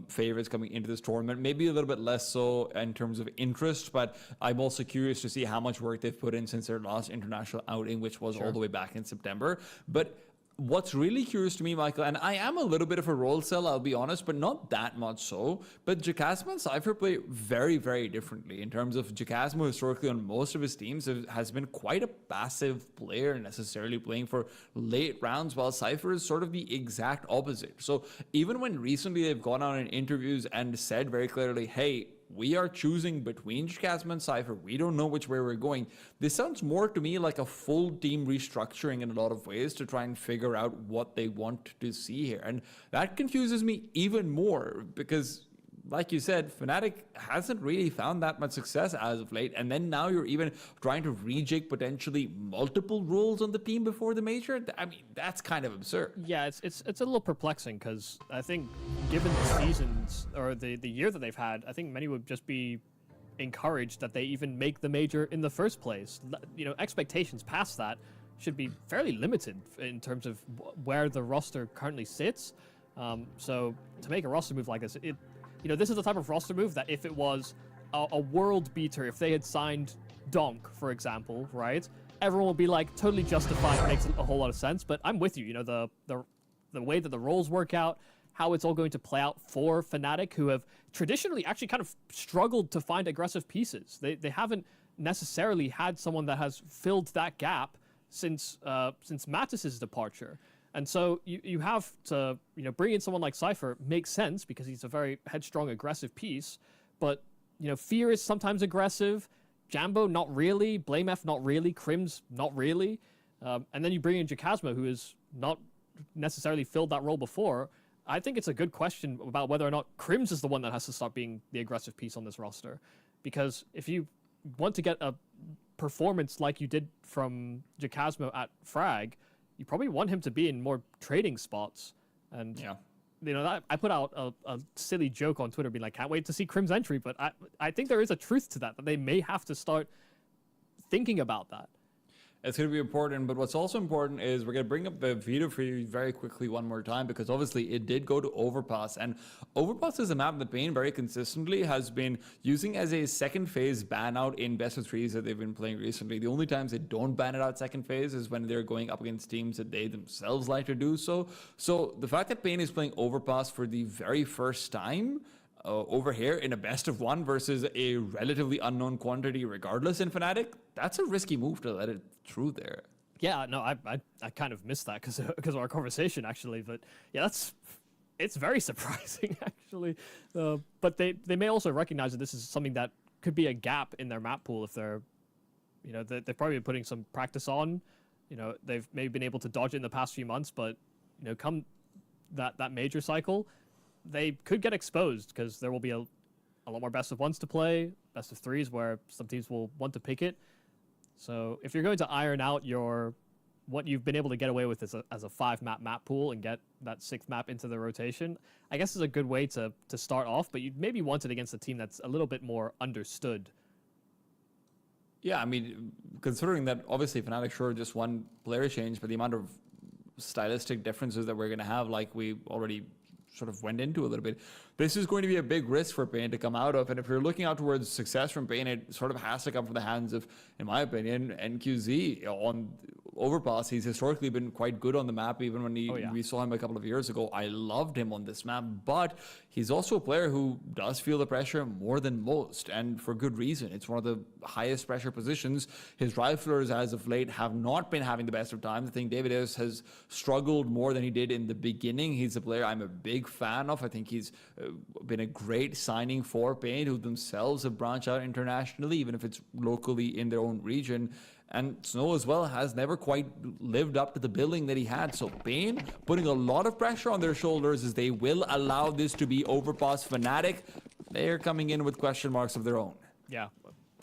favorites coming into this tournament. Maybe a little bit less so in terms of interest, but I'm also curious to see how much work they've put in since their last international outing, which was all the way back in September. But what's really curious to me, Michael, and I am a little bit of a role cell, I'll be honest, but not that much so. But Jacasmo and Cypher play very, very differently. In terms of Jacasmo, historically on most of his teams, has been quite a passive player, necessarily playing for late rounds, while Cypher is sort of the exact opposite. So even when recently they've gone out in interviews and said very clearly, hey, we are choosing between Jacasmo and Cypher, we don't know which way we're going, this sounds more to me like a full team restructuring in a lot of ways to try and figure out what they want to see here. And that confuses me even more, because like you said, Fnatic hasn't really found that much success as of late, and then now you're even trying to rejig potentially multiple roles on the team before the major. I mean, that's kind of absurd. Yeah, it's a little perplexing, because I think given the seasons or the year that they've had, I think many would just be encouraged that they even make the major in the first place. Expectations past that should be fairly limited in terms of where the roster currently sits. So to make a roster move like this, this is the type of roster move that if it was a world beater, if they had signed Donk, for example, right, everyone would be like totally justified, makes a whole lot of sense. But I'm with you, the way that the roles work out, how it's all going to play out for Fnatic, who have traditionally actually kind of struggled to find aggressive pieces. They haven't necessarily had someone that has filled that gap since Mattis's departure. And so you have to, bring in someone like Cypher makes sense because he's a very headstrong, aggressive piece. But, Fear is sometimes aggressive. Jambo, not really. BlameF, not really. Crims, not really. And then you bring in Jacasmo, who has not necessarily filled that role before. I think it's a good question about whether or not Crims is the one that has to start being the aggressive piece on this roster. Because if you want to get a performance like you did from Jacasmo at Frag, you probably want him to be in more trading spots. And, I put out a silly joke on Twitter being like, can't wait to see Crim's entry. But I think there is a truth to that they may have to start thinking about that. It's going to be important, but what's also important is we're going to bring up the video for you very quickly one more time, because obviously it did go to Overpass, and Overpass is a map that Pain very consistently has been using as a second phase ban out in best of threes that they've been playing recently. The only times they don't ban it out second phase is when they're going up against teams that they themselves like to do so. So the fact that Pain is playing Overpass for the very first time over here in a best of one versus a relatively unknown quantity regardless in Fnatic, that's a risky move to let it through there. Yeah, no, I kind of missed that because of our conversation, actually. But yeah, it's very surprising, actually. But they may also recognize that this is something that could be a gap in their map pool if they're, they've probably been putting some practice on. They've maybe been able to dodge it in the past few months, but, come that major cycle, they could get exposed because there will be a lot more best of ones to play, best of threes where some teams will want to pick it. So if you're going to iron out what you've been able to get away with as a 5-map map pool and get that 6th map into the rotation, I guess is a good way to start off, but you'd maybe want it against a team that's a little bit more understood. Yeah, I mean, considering that obviously Fnatic sure just one player change, but the amount of stylistic differences that we're going to have, like we already sort of went into a little bit, this is going to be a big risk for Pain to come out of. And if you're looking out towards success from Pain, it sort of has to come from the hands of, in my opinion, NQZ on Overpass. He's historically been quite good on the map, even when we saw him a couple of years ago. I loved him on this map, but he's also a player who does feel the pressure more than most, and for good reason. It's one of the highest pressure positions. His riflers as of late have not been having the best of times. I think David has struggled more than he did in the beginning. He's a player I'm a big fan of. I think he's been a great signing for Pain, who themselves have branched out internationally, even if it's locally in their own region. And Snow as well has never quite lived up to the billing that he had. So Pain putting a lot of pressure on their shoulders as they will allow this to be Overpass. Fnatic, they're coming in with question marks of their own. Yeah,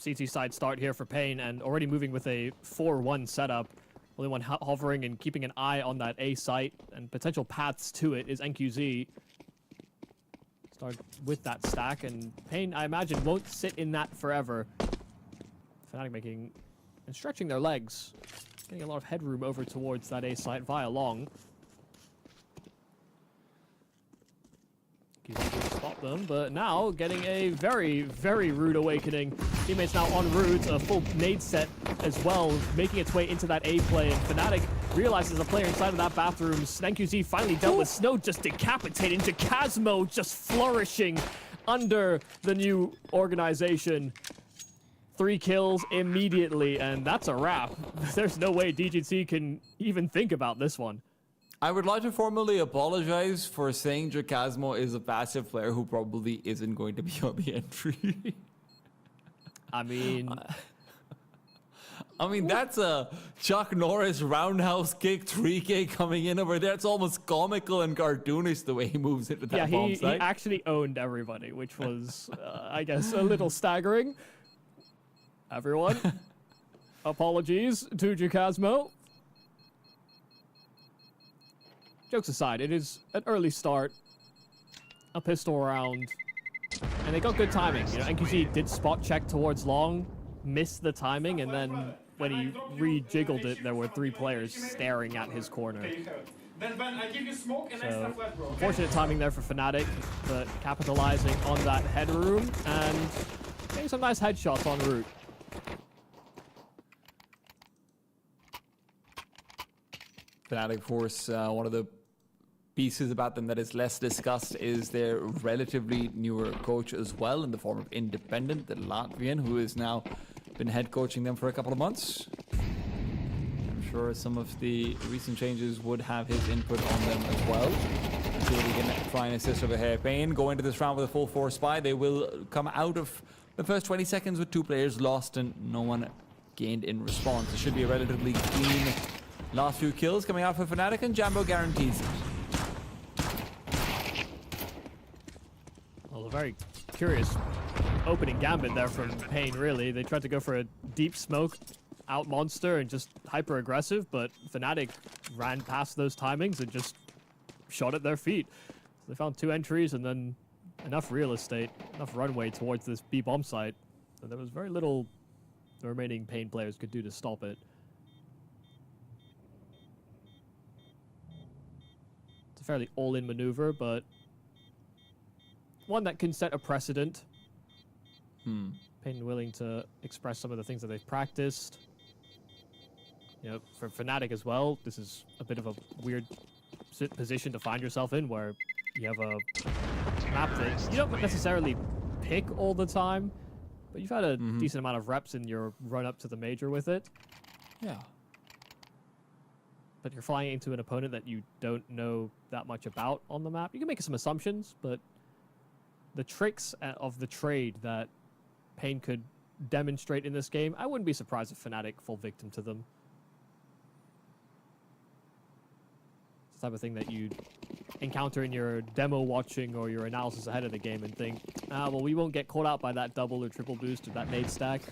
CT side start here for Pain, and already moving with a 4-1 setup. Only one hovering and keeping an eye on that A site, and potential paths to it is NQZ. Start with that stack, and Pain, I imagine, won't sit in that forever. Fnatic making and stretching their legs, getting a lot of headroom over towards that A site via long. Can spot them, but now getting a very, very rude awakening. Teammates now en route, a full nade set as well, making its way into that A play, and Fnatic realizes a player inside of that bathroom. NQZ finally dealt with Snow, just decapitating. Jacasmo just flourishing under the new organization. 3 kills immediately, and that's a wrap. There's no way DGT can even think about this one. I would like to formally apologize for saying Jacasmo is a passive player who probably isn't going to be on the entry. I mean, that's a Chuck Norris roundhouse kick 3K coming in over there. It's almost comical and cartoonish the way he moves into that bomb site. He actually owned everybody, which was, I guess, a little staggering. Everyone, apologies to Jacasmo. Jokes aside, it is an early start, a pistol round, and they got good timing. NQZ did spot check towards long, missed the timing, and then when he rejiggled it, there were 3 players staring at his corner. So, unfortunate timing there for Fnatic, but capitalizing on that headroom and getting some nice headshots en route. Fnatic, of course, one of the pieces about them that is less discussed is their relatively newer coach as well, in the form of Independent, the Latvian, who is now been head coaching them for a couple of months. I'm sure some of the recent changes would have his input on them as well. Let's see what he can try and assist over here. Pain go into this round with a full force spy. They will come out of the first 20 seconds with 2 players lost and no one gained in response. It should be a relatively clean last few kills coming out for Fnatic, and Jambo guarantees it. Well, a very curious opening gambit there from Pain, really. They tried to go for a deep smoke out monster and just hyper aggressive, but Fnatic ran past those timings and just shot at their feet. So they found 2 entries and then enough real estate, enough runway towards this B bomb site. So there was very little the remaining Pain players could do to stop it. It's a fairly all-in maneuver, but one that can set a precedent. Pain willing to express some of the things that they've practiced. You know, for Fnatic as well, this is a bit of a weird position to find yourself in, where you have a map that you don't necessarily pick all the time, but you've had a decent amount of reps in your run up to the major with it. Yeah. But you're flying into an opponent that you don't know that much about on the map. You can make some assumptions, but the tricks of the trade that Pain could demonstrate in this game, I wouldn't be surprised if Fnatic fall victim to them. It's the type of thing that you'd encounter in your demo watching or your analysis ahead of the game and think, well, we won't get caught out by that double or triple boost or that nade stack.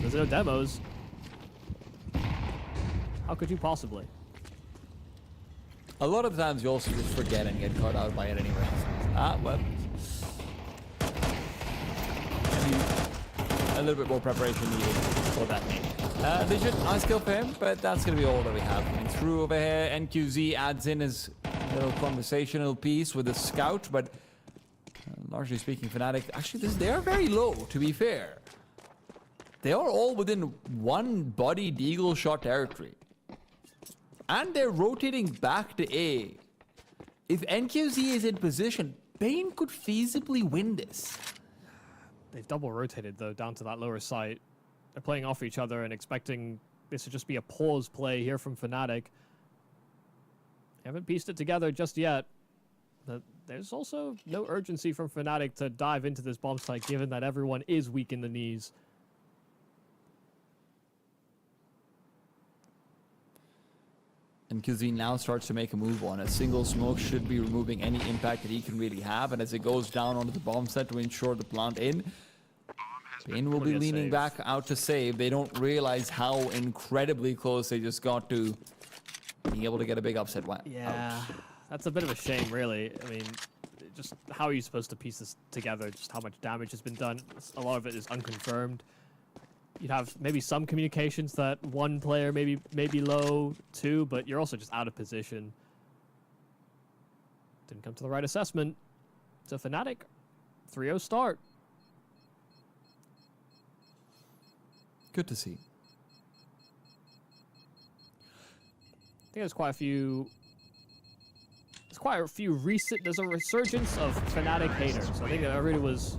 There's no demos. How could you possibly? A lot of times you also just forget and get caught out by it anyway. Well. A little bit more preparation needed for that name. Legit, nice kill for him, but that's going to be all that we have. Coming through over here, NQZ adds in his little conversational piece with the scout, but largely speaking, Fnatic, actually, they are very low, to be fair. They are all within 1 body deagle shot territory. And they're rotating back to A. If NQZ is in position, Pain could feasibly win this. They've double rotated, though, down to that lower site. They're playing off each other and expecting this to just be a pause play here from Fnatic. They haven't pieced it together just yet. But there's also no urgency from Fnatic to dive into this bomb site, given that everyone is weak in the knees. And QZ now starts to make a move on. A single smoke should be removing any impact that he can really have. And as it goes down onto the bomb set to ensure the plant in, Pain will be leaning back out to save. They don't realize how incredibly close they just got to being able to get a big upset. Yeah, that's a bit of a shame, really. I mean, just how are you supposed to piece this together? Just how much damage has been done? A lot of it is unconfirmed. You'd have maybe some communications that 1 player maybe low, 2, but you're also just out of position. Didn't come to the right assessment. So Fnatic, 3-0 start. Good to see. I think there's quite a few recent. There's a resurgence of Fnatic haters. I think that everybody was,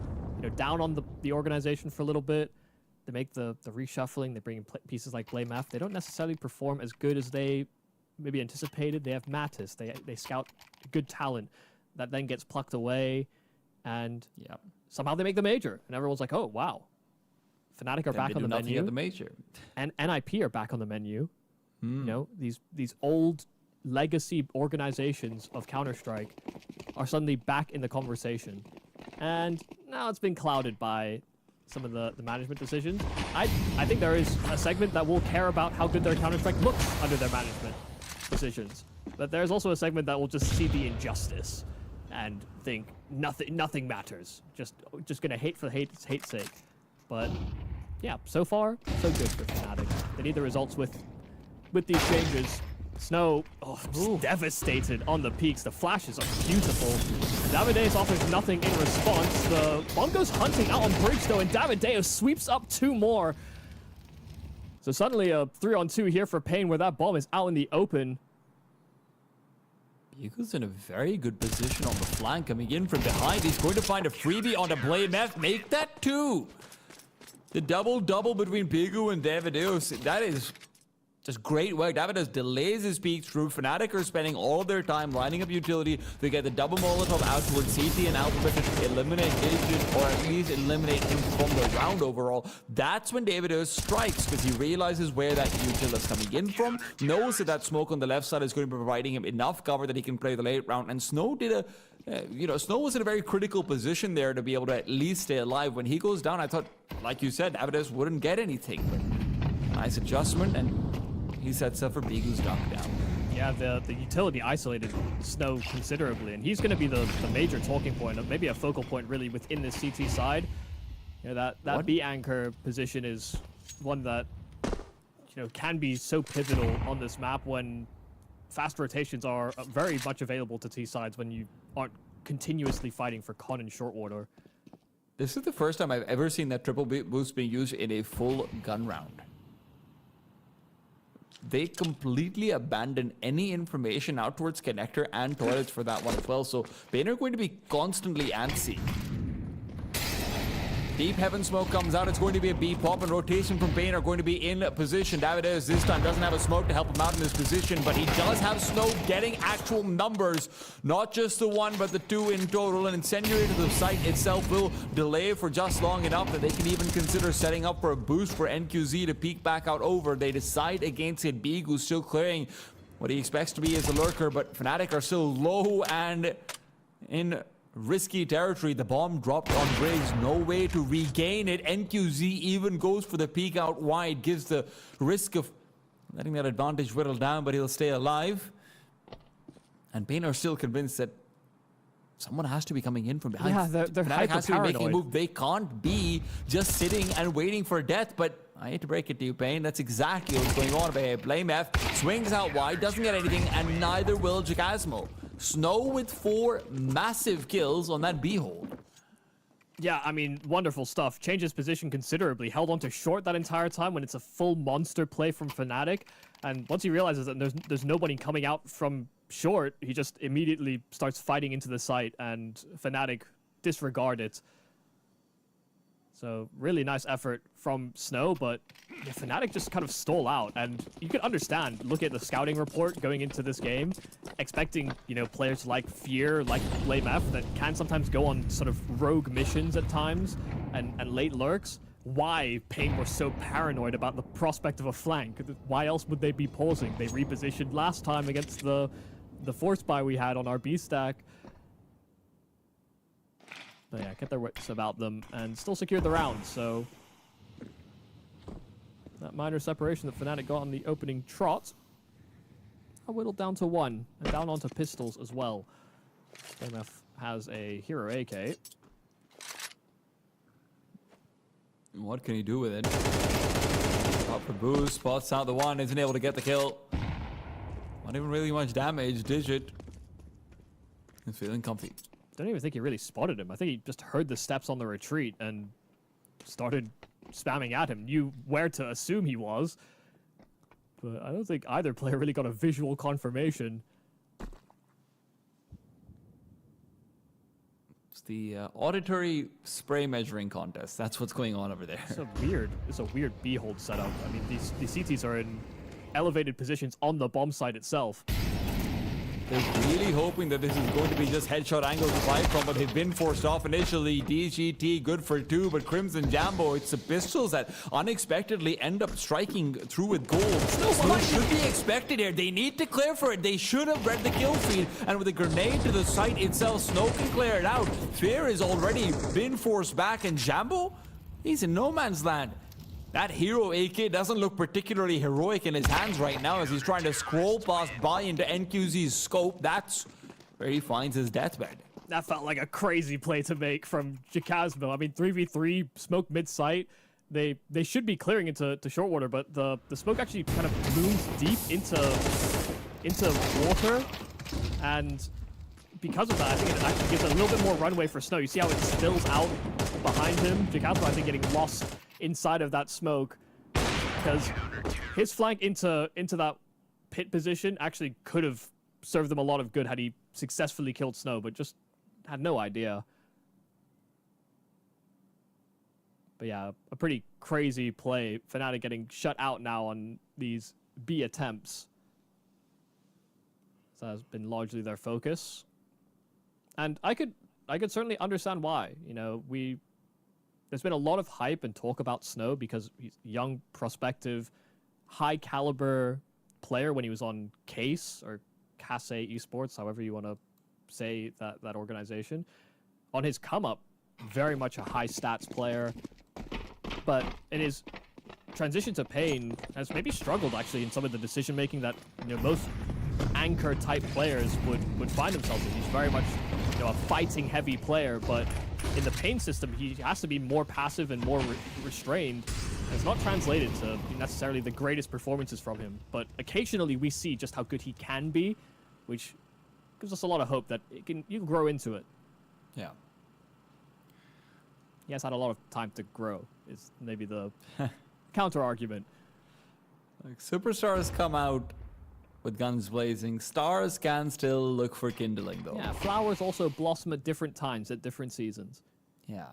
down on the organization for a little bit. They make the reshuffling. They bring in pieces like Blame F. They don't necessarily perform as good as they maybe anticipated. They have Mattis. They scout good talent that then gets plucked away, and somehow they make the major. And everyone's like, oh wow, Fnatic are back on the menu. At the major. And NIP are back on the menu. These old legacy organizations of Counter-Strike are suddenly back in the conversation, and now it's been clouded by some of the management decisions. I think there is a segment that will care about how good their Counter-Strike looks under their management decisions. But there's also a segment that will just see the injustice and think nothing matters. Just gonna hate for hate's sake. But yeah, so far, so good for Fnatic. They need the results with these changes. Snow, devastated on the peaks. The flashes are beautiful. Davideus offers nothing in response. The bomb goes hunting out on bridge though, and Davideus sweeps up 2 more. So suddenly a 3-on-2 here for Pain, where that bomb is out in the open. Eagle's in a very good position on the flank, coming in from behind. He's going to find a freebie on a Blame F. Make that 2. The double-double between Bigu and Davideus, that is just great work. Davideus delays his peak through. Fnatic are spending all their time lining up utility to get the double Molotov out towards CT and Alphabet to eliminate Digit, or at least eliminate him from the round overall. That's when Davideus strikes, because he realizes where that util is coming in from, knows that that smoke on the left side is going to be providing him enough cover that he can play the late round, and Snow did a Snow was in a very critical position there to be able to at least stay alive. When he goes down, I thought, like you said, Davideus wouldn't get anything. But nice adjustment, and he sets up for Bigu's knockdown. Yeah, the utility isolated Snow considerably, and he's going to be the major talking point, maybe a focal point really within the CT side. You know, that B anchor position is one that can be so pivotal on this map when fast rotations are very much available to T sides when you aren't continuously fighting for con in short order. This is the first time I've ever seen that triple boost being used in a full gun round. They completely abandoned any information out towards connector and toilets for that one as well. So Bane are going to be constantly antsy. Deep Heaven smoke comes out. It's going to be a B pop, and rotation from Bane are going to be in position. Davideus this time doesn't have a smoke to help him out in this position, but he does have Snow getting actual numbers. Not just the one, but the two in total. And incendiary to the site itself will delay for just long enough that they can even consider setting up for a boost for NQZ to peek back out over. They decide against it. Bigu's still clearing what he expects to be as a lurker, but Fnatic are still low and in risky territory. The bomb dropped on Briggs, no way to regain it. NQZ even goes for the peek out wide, gives the risk of letting that advantage whittle down, but he'll stay alive. And Bane are still convinced that someone has to be coming in from behind. Yeah, they're Fnatic has to be making a hyper-paranoid. move. They can't be just sitting and waiting for death, but I hate to break it to you, Bane. That's exactly what's going on. Blame F swings out wide, doesn't get anything, and neither will Jacasmo. Snow with 4 massive kills on that B hold. Yeah, I mean, wonderful stuff. Changed his position considerably. Held on to short that entire time when it's a full monster play from Fnatic. And once he realizes that there's nobody coming out from short, he just immediately starts fighting into the site, and Fnatic disregard it. So really nice effort from Snow, but yeah, Fnatic just kind of stole out, and you can understand, look at the scouting report going into this game, expecting, players like Fear, like Blame F, that can sometimes go on sort of rogue missions at times and late lurks. Why Pain were so paranoid about the prospect of a flank? Why else would they be pausing? They repositioned last time against the force buy we had on our B stack. But yeah, kept their wits about them and still secured the round, so that minor separation that Fnatic got on the opening trot are whittled down to 1, and down onto pistols as well. MF has a hero AK. What can he do with it? Pop for boost, spots out the one, isn't able to get the kill. Not even really much damage. Digit is feeling comfy. Don't even think he really spotted him. I think he just heard the steps on the retreat and started spamming at him. Knew where to assume he was. But I don't think either player really got a visual confirmation. It's the auditory spray measuring contest. That's what's going on over there. It's a weird B-hold setup. I mean, these CTs are in elevated positions on the bomb site itself. They're really hoping that this is going to be just headshot angles to fight from, but they've been forced off initially. DGT good for 2, but Crimson Jambo, it's the pistols that unexpectedly end up striking through with gold. Snow should be expected here. They need to clear for it. They should have read the kill feed, and with a grenade to the site itself, Snow can clear it out. Fear has already been forced back, and Jambo, he's in no man's land. That hero AK doesn't look particularly heroic in his hands right now as he's trying to scroll past by into NQZ's scope. That's where he finds his deathbed. That felt like a crazy play to make from Jacasmo. I mean, 3v3, smoke mid-site. They should be clearing into short water, but the smoke actually kind of moves deep into water. And because of that, I think it actually gives a little bit more runway for Snow. You see how it spills out behind him? Jacasmo, I think, getting lost inside of that smoke, because his flank into that pit position actually could have served them a lot of good had he successfully killed Snow, but just had no idea. But yeah, a pretty crazy play. Fnatic getting shut out now on these B attempts. So that has been largely their focus. And I could certainly understand why. You know, there's been a lot of hype and talk about Snow because he's a young, prospective, high caliber player when he was on Case or FaZe Esports, however you want to say that organization. On his come up, very much a high stats player, but in his transition to Pain has maybe struggled actually in some of the decision making that most anchor type players would find themselves in. He's very much a fighting heavy player, but in the Pain system he has to be more passive and more restrained. It's not translated to necessarily the greatest performances from him, but occasionally we see just how good he can be, which gives us a lot of hope that you can grow into it. Yeah. He has had a lot of time to grow, is maybe the counter argument. Like, superstars come out with guns blazing. Stars can still look for kindling, though. Yeah, flowers also blossom at different times, at different seasons. Yeah.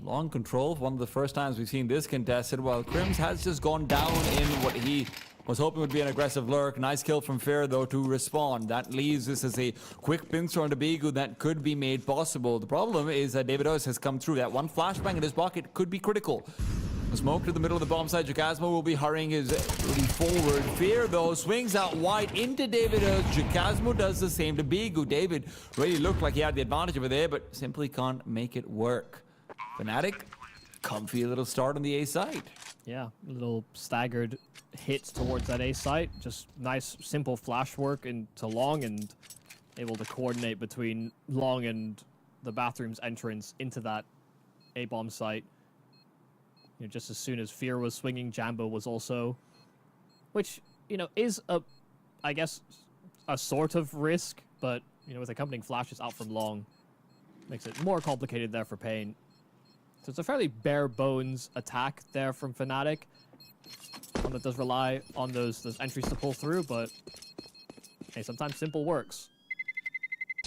Long control, one of the first times we've seen this contested, while Crims has just gone down in what he was hoping would be an aggressive lurk. Nice kill from Fair, though, to respond. That leaves this as a quick pincer on the Bigu that could be made possible. The problem is that David Oz has come through. That one flashbang in his pocket could be critical. The smoke to the middle of the bomb site. Jacasmo will be hurrying his booty forward. Fear, though, swings out wide into David Oz. Jacasmo does the same to Bigu. David really looked like he had the advantage over there, but simply can't make it work. Fnatic, comfy little start on the A side. Yeah, a little staggered hit towards that A site. Just nice, simple flash work into Long and able to coordinate between Long and the bathroom's entrance into that A bomb site. Just as soon as Fear was swinging, Jambo was also, which is I guess a sort of risk, but with accompanying flashes out from Long, makes it more complicated there for Pain. So it's a fairly bare bones attack there from Fnatic. One that does rely on those entries to pull through, but hey, sometimes simple works.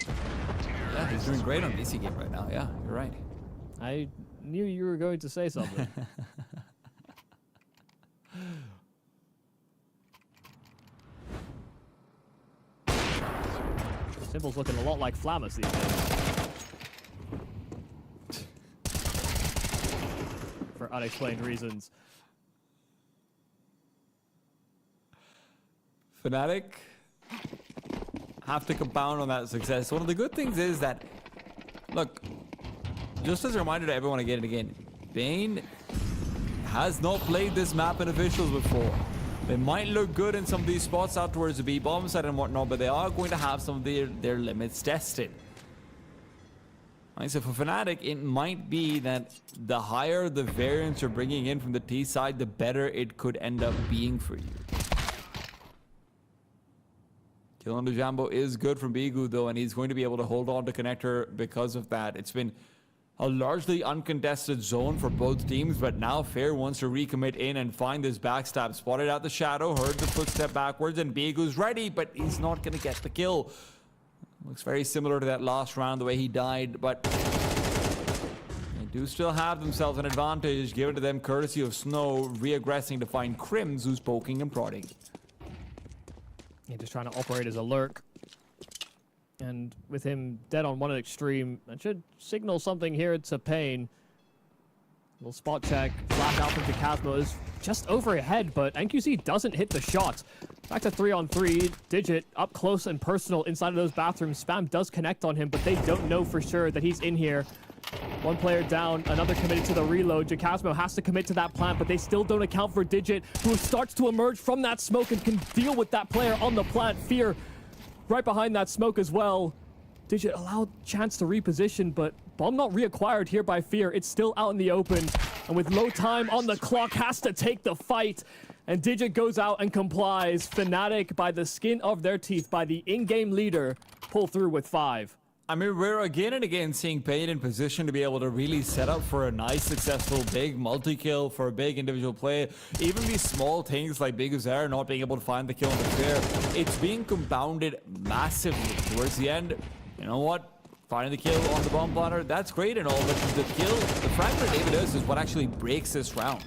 Yeah, he's doing great on DC game right now. Yeah, you're right. I knew you were going to say something. Simple's looking a lot like Flamus these days. For unexplained reasons. Fnatic have to compound on that success. One of the good things is that, look, just as a reminder to everyone again and again, Bane has not played this map in officials before. They might look good in some of these spots out towards the B-bomb side and whatnot, but they are going to have some of their limits tested. Right, so for Fnatic, it might be that the higher the variance you're bringing in from the T side, the better it could end up being for you. Kill on the Jambo is good from Bigu, though, and he's going to be able to hold on to Connector because of that. It's been a largely uncontested zone for both teams, but now Fair wants to recommit in and find this backstab. Spotted out the shadow, heard the footstep backwards, and Bigu's ready, but he's not going to get the kill. Looks very similar to that last round, the way he died, but they do still have themselves an advantage given to them courtesy of Snow re-aggressing to find Crims, who's poking and prodding. Yeah, just trying to operate as a lurk. And with him dead on one at extreme, that should signal something here to Pain. Little spot check, flash out from Jacasmo is just overhead, but NQC doesn't hit the shot. Back to 3-on-3, Digit up close and personal inside of those bathrooms. Spam does connect on him, but they don't know for sure that he's in here. One player down, another committed to the reload. Jacasmo has to commit to that plant, but they still don't account for Digit, who starts to emerge from that smoke and can deal with that player on the plant. Fear right behind that smoke as well. Digit allowed chance to reposition, but bomb not reacquired here by Fear. It's still out in the open, and with low time on the clock, has to take the fight. And Digit goes out and complies. Fnatic, by the skin of their teeth, by the in-game leader, pull through with 5. I mean, we're again and again seeing Pain in position to be able to really set up for a nice, successful, big multi-kill for a big individual play. Even these small things like Big Uzera not being able to find the kill on the clear, it's being compounded massively towards the end. You know what? Finding the kill on the bomb planter, that's great and all, but the fragment David is what actually breaks this round.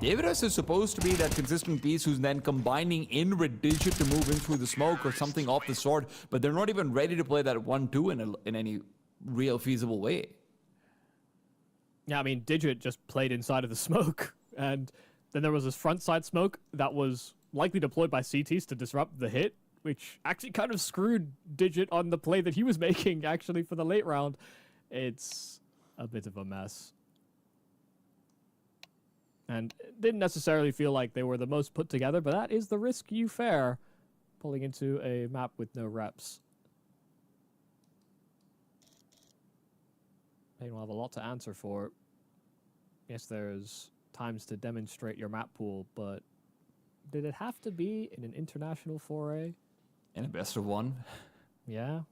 Davidus is supposed to be that consistent piece who's then combining in with Digit to move in through the smoke or something off the sort, but they're not even ready to play that 1-2 in any real feasible way. Yeah, I mean, Digit just played inside of the smoke, and then there was this front side smoke that was likely deployed by CTs to disrupt the hit, which actually kind of screwed Digit on the play that he was making, actually, for the late round. It's a bit of a mess. And it didn't necessarily feel like they were the most put together, but that is the risk you fare, pulling into a map with no reps. Pain will have a lot to answer for. Yes, there's times to demonstrate your map pool, but did it have to be in an international foray? In a best of one? Yeah.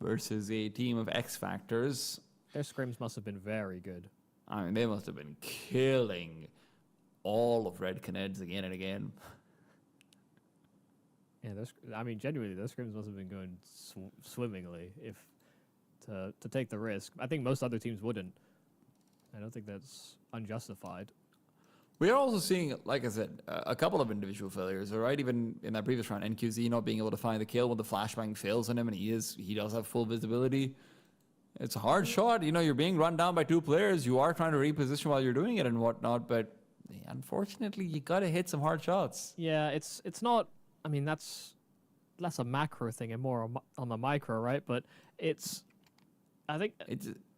Versus a team of X Factors. Their scrims must have been very good. I mean, they must have been killing all of Red Caneds again and again. Yeah, I mean, genuinely, those scrims must have been going swimmingly if to take the risk. I think most other teams wouldn't. I don't think that's unjustified. We are also seeing, like I said, a couple of individual failures, all right? Even in that previous round, NQZ not being able to find the kill when the flashbang fails on him, and he does have full visibility. It's a hard shot. You know, you're being run down by two players. You are trying to reposition while you're doing it and whatnot, but unfortunately, you got to hit some hard shots. Yeah, it's not... I mean, that's less a macro thing and more on the micro, right? But it's... I think...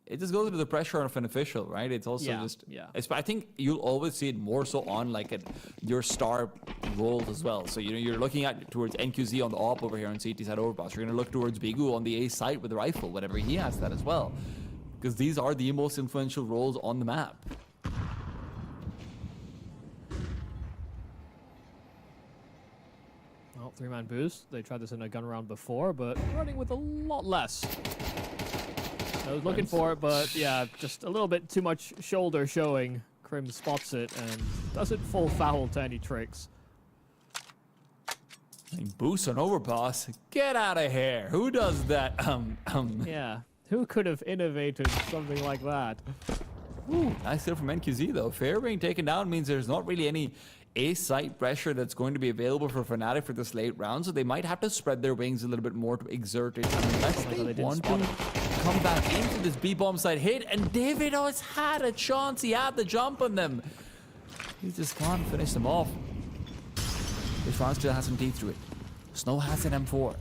It just goes into the pressure of an official, right? It's also I think you'll always see it more so on like your star roles as well. So you're looking at towards NQZ on the op over here on CT side overpass. You're gonna look towards Bigu on the A site with the rifle, whenever he has that as well, because these are the most influential roles on the map. Well, 3-man boost. They tried this in a gun round before, but running with a lot less. I was looking for it, but yeah, just a little bit too much shoulder showing. Krim spots it and doesn't full foul to any tricks. Boost on overpass. Get out of here. Who does that? Yeah, who could have innovated something like that? Ooh, nice kill from NQZ though. Fair being taken down means there's not really any A-site pressure that's going to be available for Fnatic for this late round, so they might have to spread their wings a little bit more to exert it unless they want to come back into this B-bomb side hit, and David has had a chance. He had the jump on them. He just can't finish them off. This round still has some teeth to it. Snow has an M4.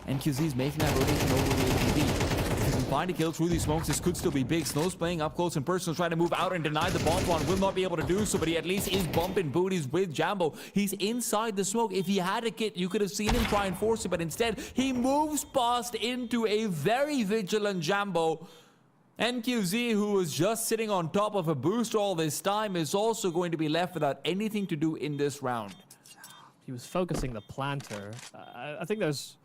NQZ's making that rotation over the ATV. If he can find a kill through these smokes, this could still be big. Snow's playing up close and personal, trying to move out and deny the bomb one. Will not be able to do so, but he at least is bumping booties with Jambo. He's inside the smoke. If he had a kit, you could have seen him try and force it, but instead, he moves past into a very vigilant Jambo. NQZ, who was just sitting on top of a boost all this time, is also going to be left without anything to do in this round. He was focusing the planter. I think there's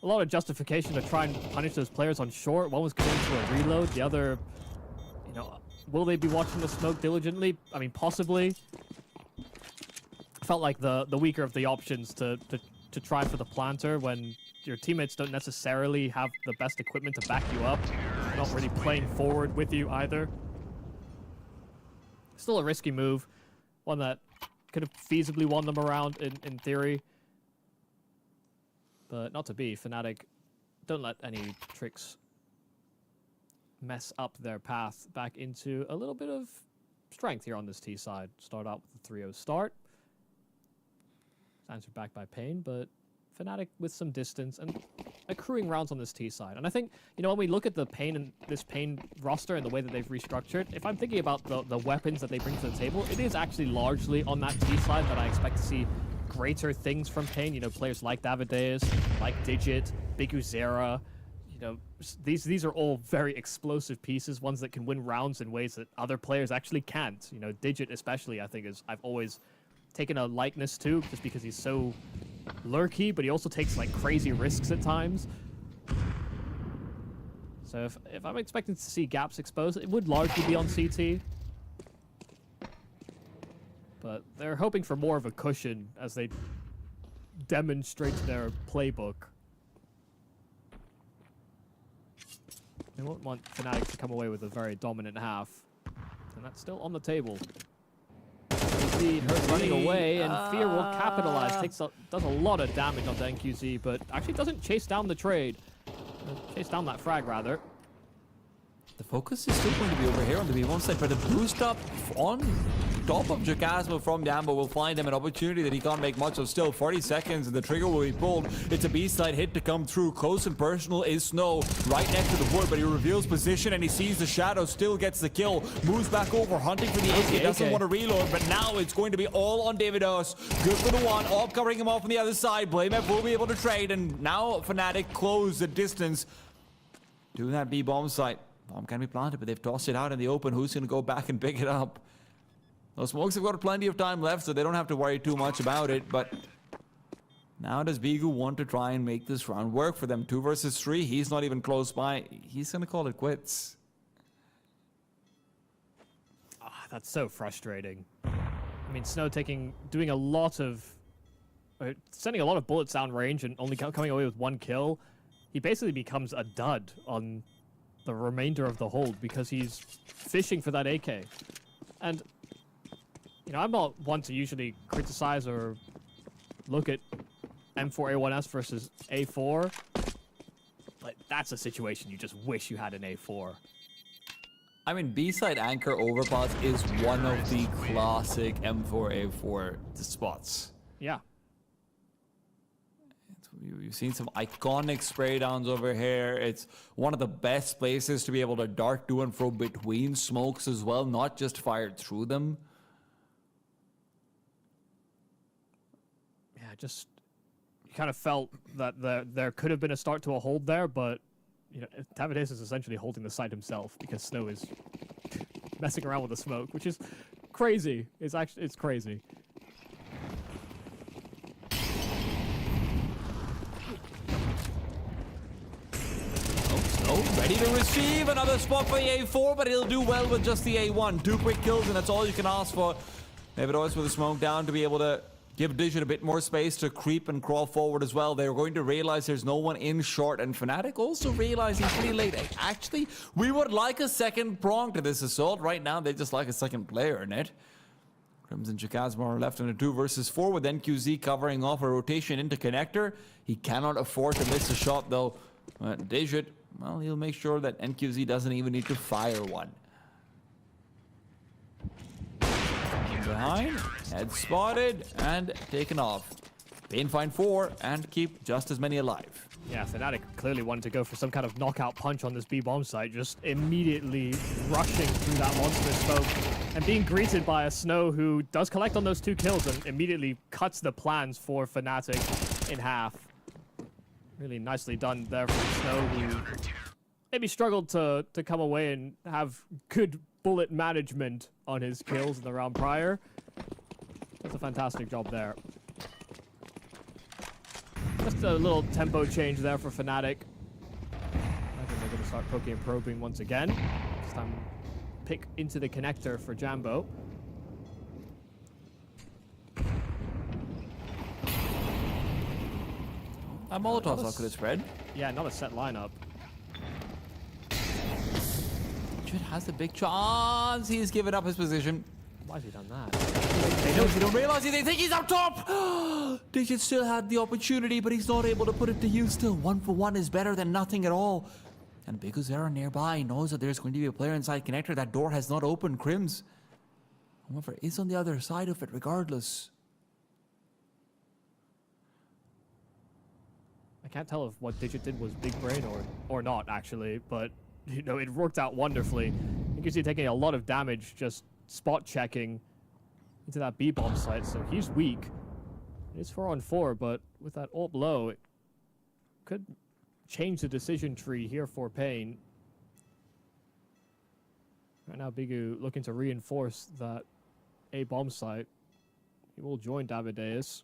a lot of justification to try and punish those players on short. One was going to a reload. The other, will they be watching the smoke diligently? I mean, possibly. Felt like the weaker of the options to try for the planter when your teammates don't necessarily have the best equipment to back you up. They're not really playing forward with you either. Still a risky move. One that could have feasibly won them around in theory. But not to be. Fnatic don't let any tricks mess up their path back into a little bit of strength here on this T side. Start out with the 3-0 start. Answered back by Pain, but Fnatic with some distance and accruing rounds on this T side. And I think, when we look at the Pain and this Pain roster and the way that they've restructured, if I'm thinking about the weapons that they bring to the table, it is actually largely on that T side that I expect to see greater things from Pain. Players like Davideus, like Digit, Big Uzera. These are all very explosive pieces, ones that can win rounds in ways that other players actually can't. Digit especially, I think, I've always taken a likeness to, just because he's so lurky, but he also takes like crazy risks at times. So if I'm expecting to see gaps exposed, it would largely be on CT. But they're hoping for more of a cushion as they demonstrate their playbook. They won't want Fnatic to come away with a very dominant half. And that's still on the table. Hurt running away, and Fear will capitalize. Does a lot of damage onto NQZ, but actually doesn't chase down the trade. Chase down that frag, rather. The focus is still going to be over here on the B1 side, but the boost up on top of Jacasmo from Jambo will find him an opportunity that he can't make much of. Still 40 seconds and the trigger will be pulled. It's a B-side hit to come through. Close and personal is Snow right next to the wood, but he reveals position and he sees the shadow, still gets the kill. Moves back over, hunting for the AK. Doesn't want to reload, but now it's going to be all on Davidos. Good for the one. All covering him off on the other side. BlameF will be able to trade, and now Fnatic close the distance to that B-bomb site. Bomb can be planted, but they've tossed it out in the open. Who's going to go back and pick it up? Those smokes have got plenty of time left, so they don't have to worry too much about it. But now does Bigu want to try and make this round work for them? 2 versus 3. He's not even close by. He's going to call it quits. Ah, that's so frustrating. I mean, Snow doing a lot of... sending a lot of bullets down range and only coming away with 1 kill. He basically becomes a dud on the remainder of the hold because he's fishing for that AK. And, you know, I'm not one to usually criticize or look at M4A1S versus A4, but that's a situation you just wish you had an A4. I mean, B-side anchor overpass is one of the classic M4A4 spots. Yeah. You've seen some iconic spray downs over here. It's one of the best places to be able to dart to and fro between smokes as well, not just fire through them. Yeah, just you kind of felt that there could have been a start to a hold there, but you know, Davides is essentially holding the site himself because Snow is messing around with the smoke, which is crazy. It's crazy. Ready to receive another spot for the A4, but he'll do well with just the A1. 2 quick kills, and that's all you can ask for. Davidos with the smoke down to be able to give Digit a bit more space to creep and crawl forward as well. They're going to realize there's no one in short, and Fnatic also realizing pretty late, actually, we would like a second prong to this assault. Right now, they just like a second player in it. Crimson Jacasmo are left in a 2 versus 4 with NQZ covering off a rotation into connector. He cannot afford to miss a shot, though. Digit, well, he'll make sure that NQZ doesn't even need to fire one. Behind, head spotted, and taken off. Pain find 4, and keep just as many alive. Yeah, Fnatic clearly wanted to go for some kind of knockout punch on this B-bomb site, just immediately rushing through that monster smoke and being greeted by a Snow who does collect on those 2 kills and immediately cuts the plans for Fnatic in half. Really nicely done there from Snow, who maybe struggled to come away and have good bullet management on his kills in the round prior. That's a fantastic job there. Just a little tempo change there for Fnatic. I think they're going to start poking and probing once again. This time, pick into the connector for Jambo. A Molotov could have spread. Yeah, not a set lineup. Digit has a big chance. He's given up his position. Why has he done that? They don't realize it. They think he's up top. Digit still had the opportunity, but he's not able to put it to use. Still, 1 for 1 is better than nothing at all. And Biguzera nearby knows that there's going to be a player inside connector. That door has not opened. Crims, however, is on the other side of it regardless. I can't tell if what Digit did was big brain or not, actually, but you know, it worked out wonderfully. You can see taking a lot of damage just spot checking into that B-bomb site, so he's weak. It's 4-on-4, but with that ult low, it could change the decision tree here for Pain. Right now, Bigu looking to reinforce that A-bomb site. He will join Davideus.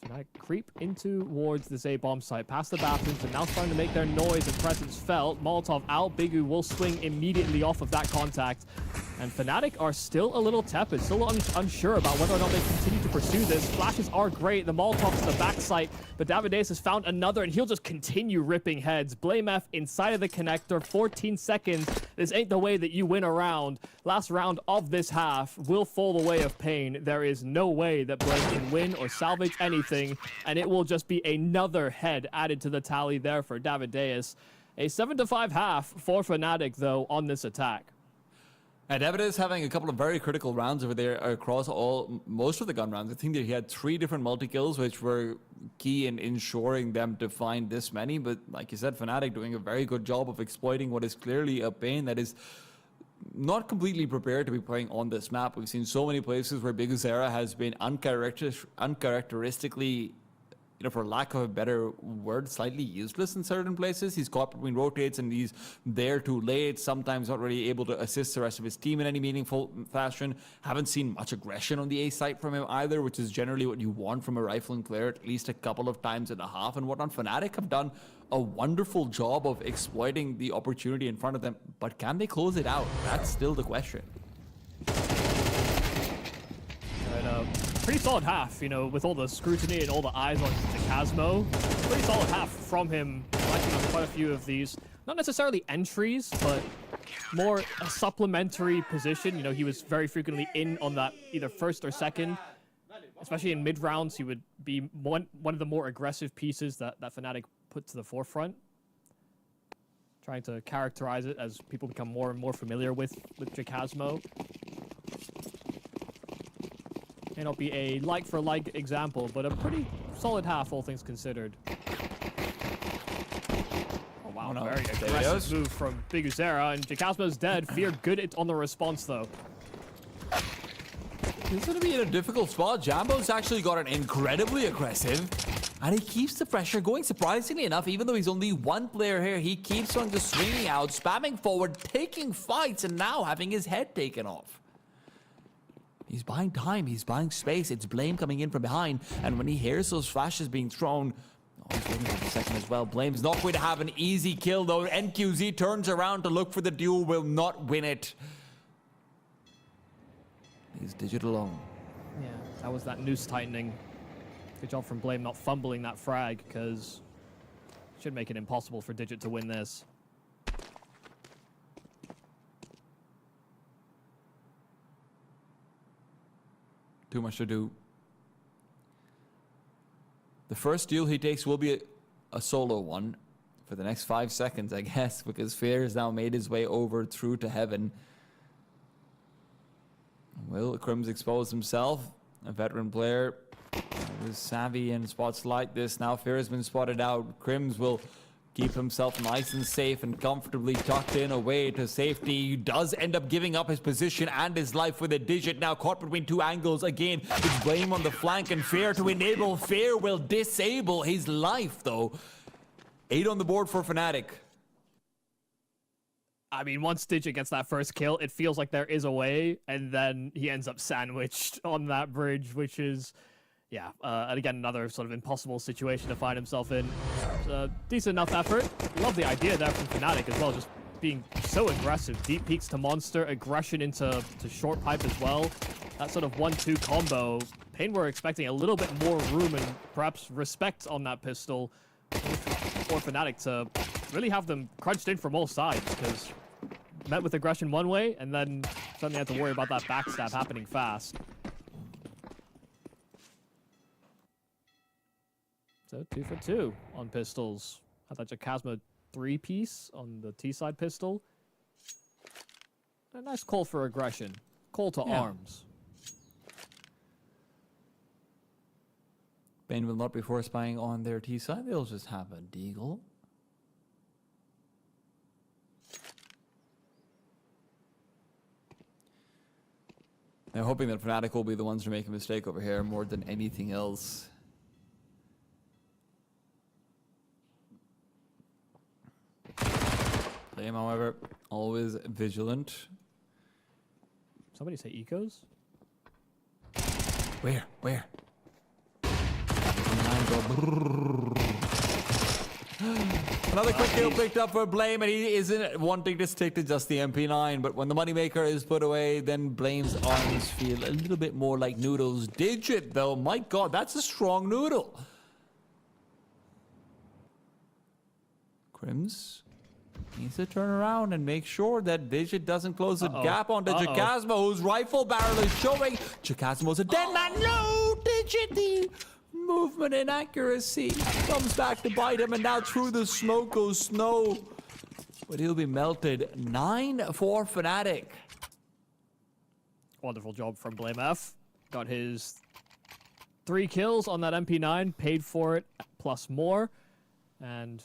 Fnatic creep into towards this A bomb site, past the bathrooms, and now starting to make their noise and presence felt. Molotov out, Bigu will swing immediately off of that contact. And Fnatic are still a little tepid, still unsure about whether or not they continue to pursue this. Flashes are great, the Molotov's the backside, but Davideus has found another, and he'll just continue ripping heads. Blame F inside of the connector, 14 seconds. This ain't the way that you win a round. Last round of this half will fall the way of pain. There is no way that Blame can win or salvage anything, and it will just be another head added to the tally there for Davideus. A 7-5 half for Fnatic, though, on this attack. And David is having a couple of very critical rounds over there across most of the gun rounds. I think that he had 3 different multi-kills, which were key in ensuring them to find this many. But like you said, Fnatic doing a very good job of exploiting what is clearly a pain that is not completely prepared to be playing on this map. We've seen so many places where Big Zera has been uncharacteristically, for lack of a better word, slightly useless in certain places. He's caught between rotates and he's there too late, sometimes not really able to assist the rest of his team in any meaningful fashion. Haven't seen much aggression on the A site from him either, which is generally what you want from a rifling player at least a couple of times and a half. And whatnot, Fnatic have done a wonderful job of exploiting the opportunity in front of them, but can they close it out? That's still the question. Pretty solid half, with all the scrutiny and all the eyes on Jacasmo. Pretty solid half from him, liking on quite a few of these. Not necessarily entries, but more a supplementary position. He was very frequently in on that either first or second. Especially in mid-rounds, he would be one of the more aggressive pieces that Fnatic put to the forefront. Trying to characterize it as people become more and more familiar with Jacasmo. May not be a like-for-like example, but a pretty solid half, all things considered. Oh, wow. No. Very aggressive move from Big Uzera, and Jacasmo's dead. Fear good on the response, though. He's going to be in a difficult spot. Jambo's actually got an incredibly aggressive, and he keeps the pressure going. Surprisingly enough, even though he's only one player here, he keeps on just swinging out, spamming forward, taking fights, and now having his head taken off. He's buying time, he's buying space. It's Blame coming in from behind, and when he hears those flashes being thrown, he's waiting for a second as well. Blame's not going to have an easy kill, though. NQZ turns around to look for the duel, will not win it. He's Digital alone. Yeah, that was that noose tightening. Good job from Blame not fumbling that frag, because it should make it impossible for Digit to win this. Too much to do. The first duel he takes will be a solo one for the next 5 seconds, I guess, because Fear has now made his way over through to heaven. Will Crims expose himself? A veteran player who is savvy in spots like this. Now Fear has been spotted out. Crims will keep himself nice and safe and comfortably tucked in away to safety. He does end up giving up his position and his life with a Digit. Now caught between 2 angles. Again, it's Blame on the flank and Fear to enable. Fear will disable his life, though. 8 on the board for Fnatic. I mean, once Digit gets that first kill, it feels like there is a way, and then he ends up sandwiched on that bridge, which is... yeah, and again, another sort of impossible situation to find himself in. Decent enough effort. Love the idea there from Fnatic as well, just being so aggressive. Deep peeks to Monster, aggression into short pipe as well. That sort of 1-2 combo. Pain were expecting a little bit more room and perhaps respect on that pistol for Fnatic to really have them crunched in from all sides, because met with aggression one way, and then suddenly had to worry about that backstab happening fast. So 2 for 2 on pistols. Had that Jacasmo 3-piece on the T-side pistol. A nice call for aggression. Call to arms. Bane will not be force buying on their T-side. They'll just have a deagle. They're hoping that Fnatic will be the ones to make a mistake over here more than anything else. Blame, however, always vigilant. Somebody say ecos? Where? go. Another quick kill picked up for Blame, and he isn't wanting to stick to just the MP9. But when the moneymaker is put away, then Blame's arms feel a little bit more like noodles. Digit, though, my God, that's a strong noodle. Crims needs to turn around and make sure that Digit doesn't close the gap onto Jacasmo, whose rifle barrel is showing. Jacasmo's a dead man. No, Digit, the movement inaccuracy comes back to bite him, and now through the smoke goes Snow. But he'll be melted. 9 for Fnatic. Wonderful job from Blame F. Got his 3 kills on that MP9, paid for it, plus more. And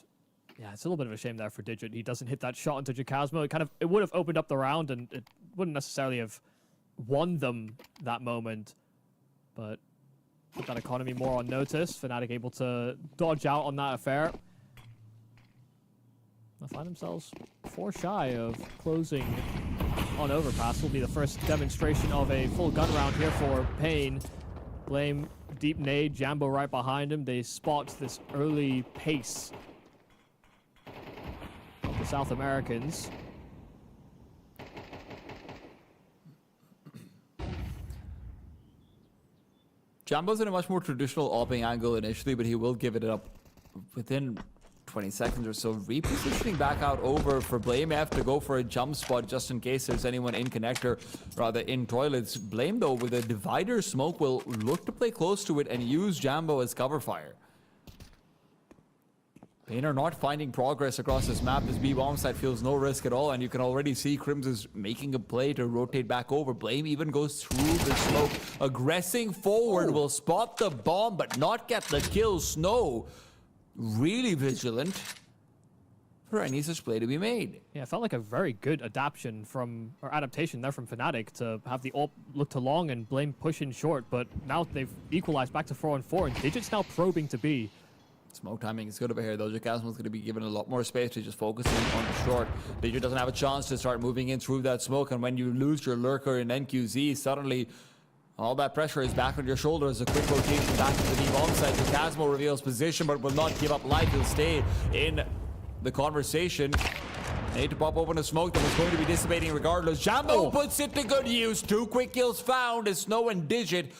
yeah, it's a little bit of a shame there for Digit. He doesn't hit that shot into Jacasmo. It would have opened up the round, and it wouldn't necessarily have won them that moment. But put that economy more on notice. Fnatic able to dodge out on that affair. They'll find themselves 4 shy of closing on Overpass. Will be the first demonstration of a full gun round here for Pain. Blame deep nade, Jambo right behind him. They spot this early pace of the South Americans. Jambo's in a much more traditional opping angle initially, but he will give it up within 20 seconds or so. Repositioning back out over for Blame F to go for a jump spot just in case there's anyone in connector, rather in toilets. Blame, though, with a divider smoke will look to play close to it and use Jambo as cover fire. Pain are not finding progress across this map. This B-bomb site feels no risk at all, and you can already see Crims is making a play to rotate back over. Blame even goes through the smoke. Aggressing forward will spot the bomb, but not get the kill. Snow really vigilant for any such play to be made. Yeah, it felt like a very good adaptation or adaptation there from Fnatic to have the AWP look to long and Blame push in short, but now they've equalized back to 4-on-4, and Digit's now probing to B. Smoke timing is good over here, though. Jacasmo's going to be given a lot more space to just focusing on the short. Digit doesn't have a chance to start moving in through that smoke, and when you lose your lurker in NQZ, suddenly all that pressure is back on your shoulders. A quick rotation back to the deep bomb side. Jacasmo reveals position, but will not give up life. He'll stay in the conversation. Need to pop open a smoke that was going to be dissipating regardless. Jambo puts it to good use. 2 quick kills found as Snow and Digit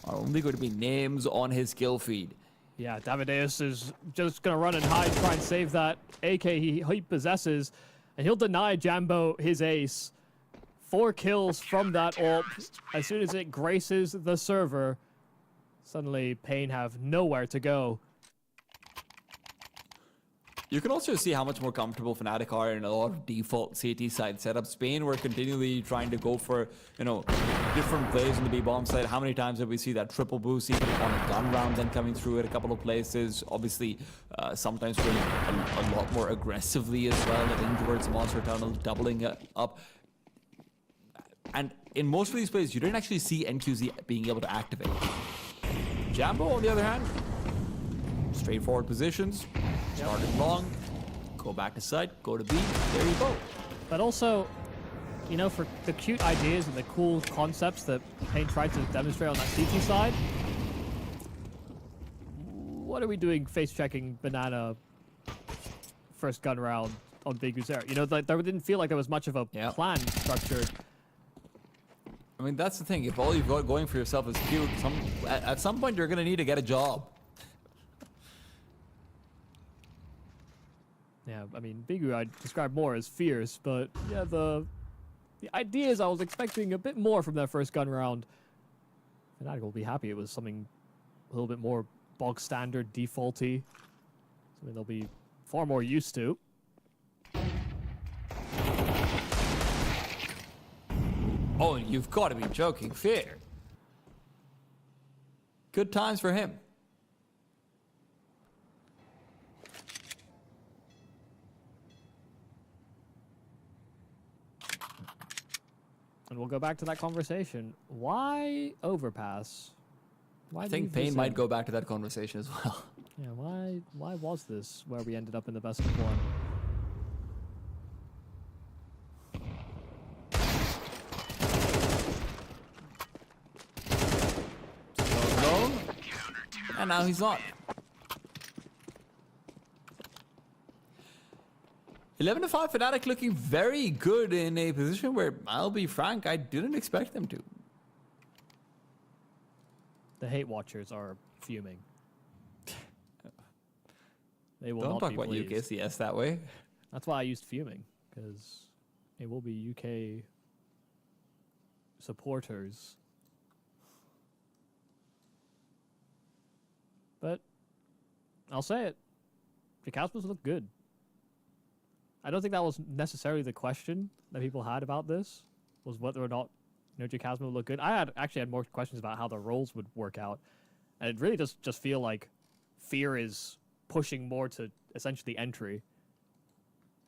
are only going to be names on his kill feed. Yeah, Davideus is just going to run and hide, try and save that AK he possesses, and he'll deny Jambo his ace. 4 kills from that AWP. As soon as it graces the server, suddenly Pain have nowhere to go. You can also see how much more comfortable Fnatic are in a lot of default CT side setups. Spain were continually trying to go for, different plays on the B-bomb side. How many times did we see that triple boost even on a gun round then coming through at a couple of places? Obviously, sometimes playing a lot more aggressively as well, heading towards the monster tunnel, doubling up. And in most of these plays, you didn't actually see NQZ being able to activate. Jambo, on the other hand, straightforward positions. Started long, go back to side, go to B, there you go. But also, for the cute ideas and the cool concepts that Pain tried to demonstrate on that CT side, what are we doing face-checking Banana first gun round on Big Uzer? There didn't feel like there was much of a plan structured. I mean, that's the thing. If all you've got going for yourself is cute, at some point you're going to need to get a job. Yeah, I mean, Bigu I'd describe more as fierce, but yeah, the ideas I was expecting a bit more from that first gun round. Fnatic will be happy it was something a little bit more bog standard, defaulty. Something they'll be far more used to. Oh, you've got to be joking. Fair. Good times for him. And we'll go back to that conversation. Why Overpass? Why I think Pain might go back to that conversation as well. Yeah, why was this where we ended up in the best of 1? Alone, and now he's not. 11-5 Fnatic looking very good in a position where, I'll be frank, I didn't expect them to. The hate watchers are fuming. They will Don't not talk be about pleased. UKCS that way. That's why I used fuming, because it will be UK supporters. But I'll say it. Jacasmos look good. I don't think that was necessarily the question that people had about this, was whether or not Jacasmo would look good. I actually had more questions about how the roles would work out. And it really does just feel like Fear is pushing more to essentially entry.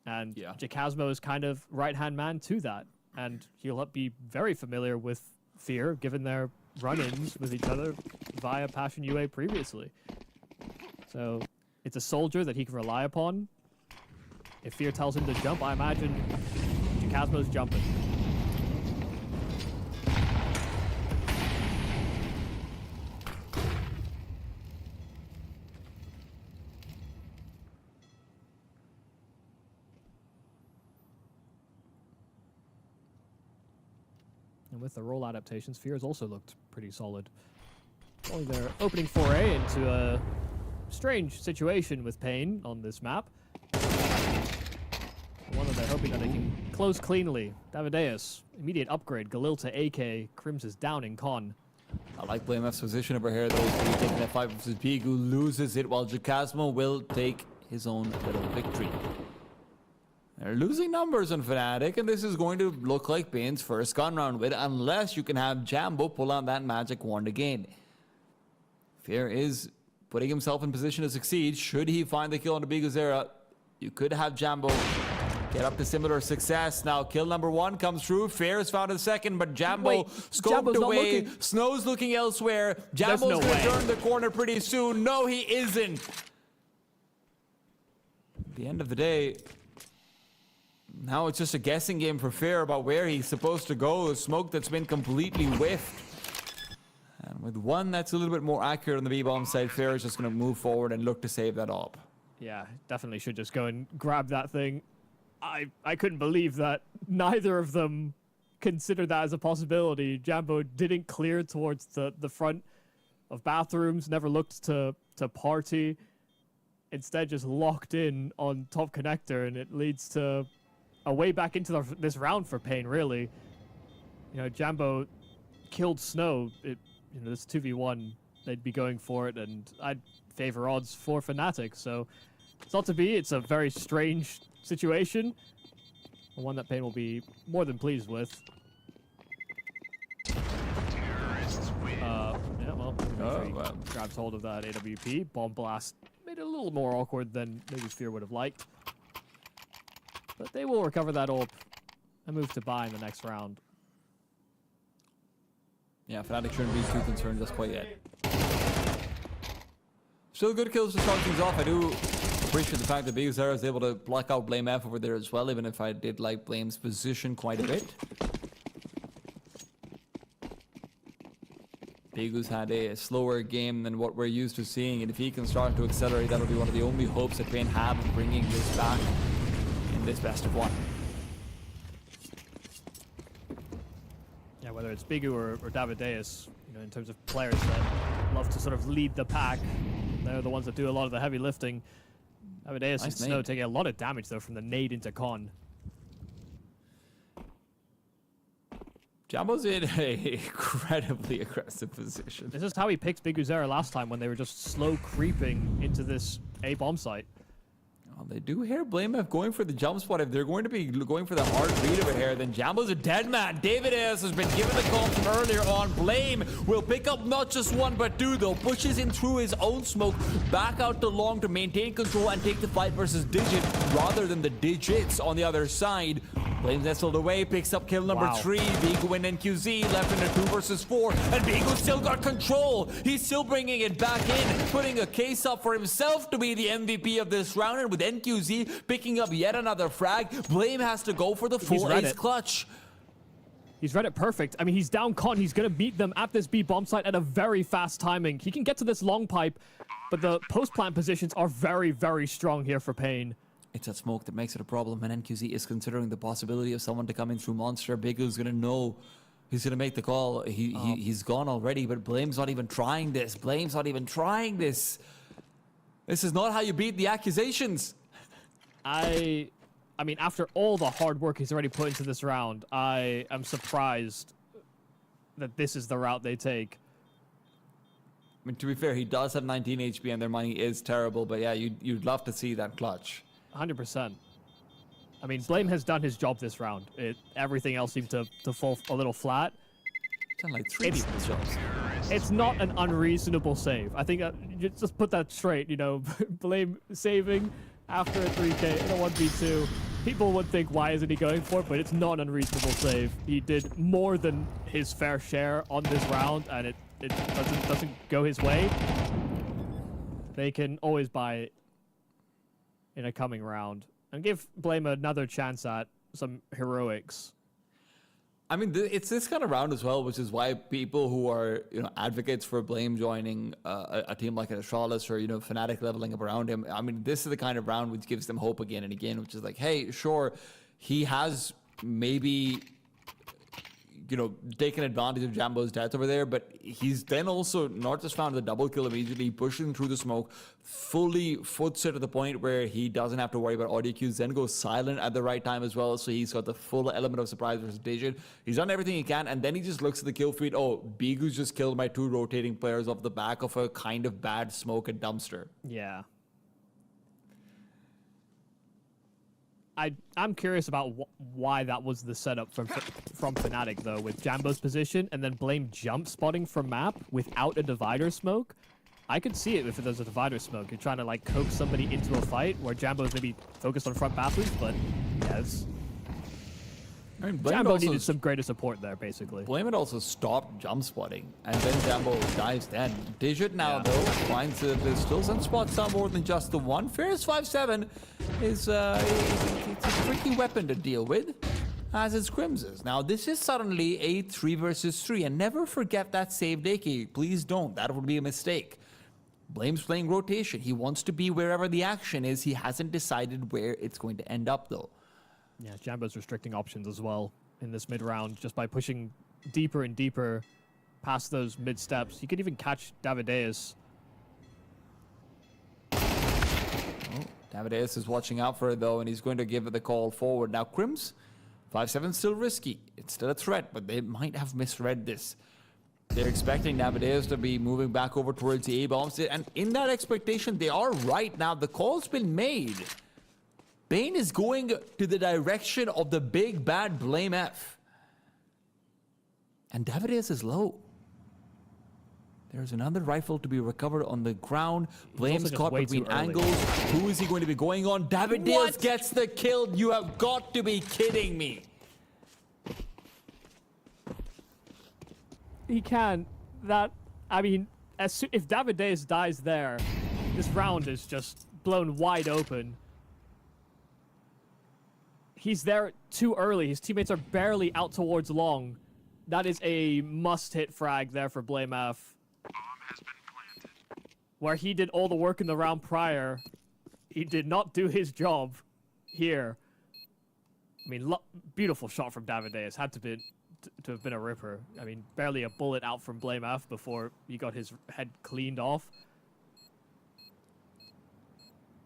And Jacasmo is kind of right-hand man to that. And he'll be very familiar with Fear, given their run-ins with each other via Passion UA previously. So it's a soldier that he can rely upon. If Fear tells him to jump, I imagine Jacasmo's jumping. And with the role adaptations, Fear has also looked pretty solid. Only their opening foray into a strange situation with Pain on this map. One that they're hoping that they can close cleanly. Davideus, immediate upgrade. Galil to AK. Crims is down in con. I like BlameF's position over here, though. He's taking that fight versus Bigu, loses it, while Jacasmo will take his own little victory. They're losing numbers on Fnatic, and this is going to look like Pain's first gun round win, unless you can have Jambo pull out that magic wand again. Fear is putting himself in position to succeed. Should he find the kill on the Bigu Zera, you could have Jambo get up to similar success. Now, kill number 1 comes through. Fair is found in second, but Jambo scoped away. Snow's looking elsewhere. Jambo's going to turn the corner pretty soon. No, he isn't. At the end of the day, now it's just a guessing game for Fair about where he's supposed to go. The smoke that's been completely whiffed. And with one that's a little bit more accurate on the B-bomb side, Fair is just going to move forward and look to save that up. Yeah, definitely should just go and grab that thing. I couldn't believe that neither of them considered that as a possibility. Jambo didn't clear towards the front of bathrooms, never looked to party. Instead, just locked in on top connector, and it leads to a way back into this round for Pain, really. Jambo killed Snow. This 2v1, they'd be going for it, and I'd favor odds for Fnatic, so it's not to be. It's a very strange situation, one that Pain will be more than pleased with. Grabs hold of that AWP. Bomb blast made it a little more awkward than maybe Fear would have liked. But they will recover that AWP and move to buy in the next round. Yeah, Fnatic shouldn't be too concerned just quite yet. Still good kills to start things off. I do appreciate the fact that Bigu Zera is able to block out BlameF over there as well, even if I did like Blame's position quite a bit. Bigu's had a slower game than what we're used to seeing, and if he can start to accelerate, that'll be one of the only hopes that Pain have of bringing this back in this best of one. Yeah, whether it's Bigu or Davideus, in terms of players that love to sort of lead the pack, they're the ones that do a lot of the heavy lifting. Davideus and Snow taking a lot of damage, though, from the nade into con. Jambo's in an incredibly aggressive position. This is how he picked Bigu Zera last time, when they were just slow creeping into this A bomb site. Well, they do hear BlameF going for the jump spot. If they're going to be going for the hard read over here, then Jambo's a dead man. Davideus has been given the call from earlier on. Blame will pick up not just one, but two, though. Pushes in through his own smoke, back out to long to maintain control and take the fight versus Digit, rather than the Digits on the other side. Blame nestled away, picks up kill number 3. Bigu and NQZ left in a 2 versus 4, and Bigu still got control. He's still bringing it back in, putting a case up for himself to be the MVP of this round, and with NQZ picking up yet another frag, Blame has to go for the full ace clutch. He's read it perfect. I mean, he's down con. He's going to beat them at this B bomb site at a very fast timing. He can get to this long pipe, but the post plant positions are very, very strong here for Pain. It's that smoke that makes it a problem, and NQZ is considering the possibility of someone to come in through Monster. Bigu's gonna know. He's gonna make the call. He's gone already, but Blame's not even trying this. Blame's not even trying this. This is not how you beat the accusations. I mean, after all the hard work he's already put into this round, I am surprised that this is the route they take. I mean, to be fair, he does have 19 HP and their money is terrible, but yeah, you'd love to see that clutch. 100%. I mean, Blame has done his job this round. Everything else seemed to fall a little flat. Done like 3 people's jobs. It's not an unreasonable save. I think just put that straight, you know, Blame saving after a 3K in a 1v2. People would think, why isn't he going for it? But it's not an unreasonable save. He did more than his fair share on this round, and it doesn't go his way. They can always buy it in a coming round and give Blame another chance at some heroics. I mean, it's this kind of round as well, which is why people who are, you know, advocates for Blame joining a team like an Astralis or, you know, Fnatic leveling up around him. I mean, this is the kind of round which gives them hope again and again, which is like, hey, sure, he has maybe, you know, taken advantage of Jambo's death over there, but he's then also not just found the double kill immediately, pushing through the smoke, fully foots it to the point where he doesn't have to worry about audio cues, then goes silent at the right time as well, so he's got the full element of surprise versus Digit. He's done everything he can, and then he just looks at the kill feed. Oh, Bigu's just killed my 2 rotating players off the back of a kind of bad smoke and dumpster. Yeah. I'm curious about why that was the setup from Fnatic, though, with Jambo's position and then Blame jump spotting from map without a divider smoke. I could see it if there's a divider smoke. You're trying to, like, coax somebody into a fight where Jambo's maybe focused on front bathrooms, but yes. I mean, Jambo needed some greater support there, basically. Blame had also stopped jump spotting, and then Jambo dives then. Digit now, though, finds that there's still some spots on more than just the one. Fierce 5-7 is it's a tricky weapon to deal with, as is Crimson's. Now, this is suddenly a 3 versus 3, and never forget that saved AK. Please don't. That would be a mistake. Blame's playing rotation. He wants to be wherever the action is. He hasn't decided where it's going to end up, though. Yeah, Jambo's restricting options as well in this mid-round just by pushing deeper and deeper past those mid-steps. You could even catch Davideus. Oh, Davideus is watching out for it, though, and he's going to give it the call forward. Now, Crims, 5-7 still risky. It's still a threat, but they might have misread this. They're expecting Davideus to be moving back over towards the A-bombs, and in that expectation, they are right. Now, the call's been made. Bane is going to the direction of the big bad Blame F. And Davideus is low. There's another rifle to be recovered on the ground. Blame's caught between angles. Who is he going to be going on? Davideus gets the kill. You have got to be kidding me. He can. I mean, if Davideus dies there, this round is just blown wide open. He's there too early. His teammates are barely out towards long. That is a must-hit frag there for Blame F. Bomb has been planted. Where he did all the work in the round prior, he did not do his job here. I mean, beautiful shot from Davideus. Had to have been a ripper. I mean, barely a bullet out from Blame F before he got his head cleaned off.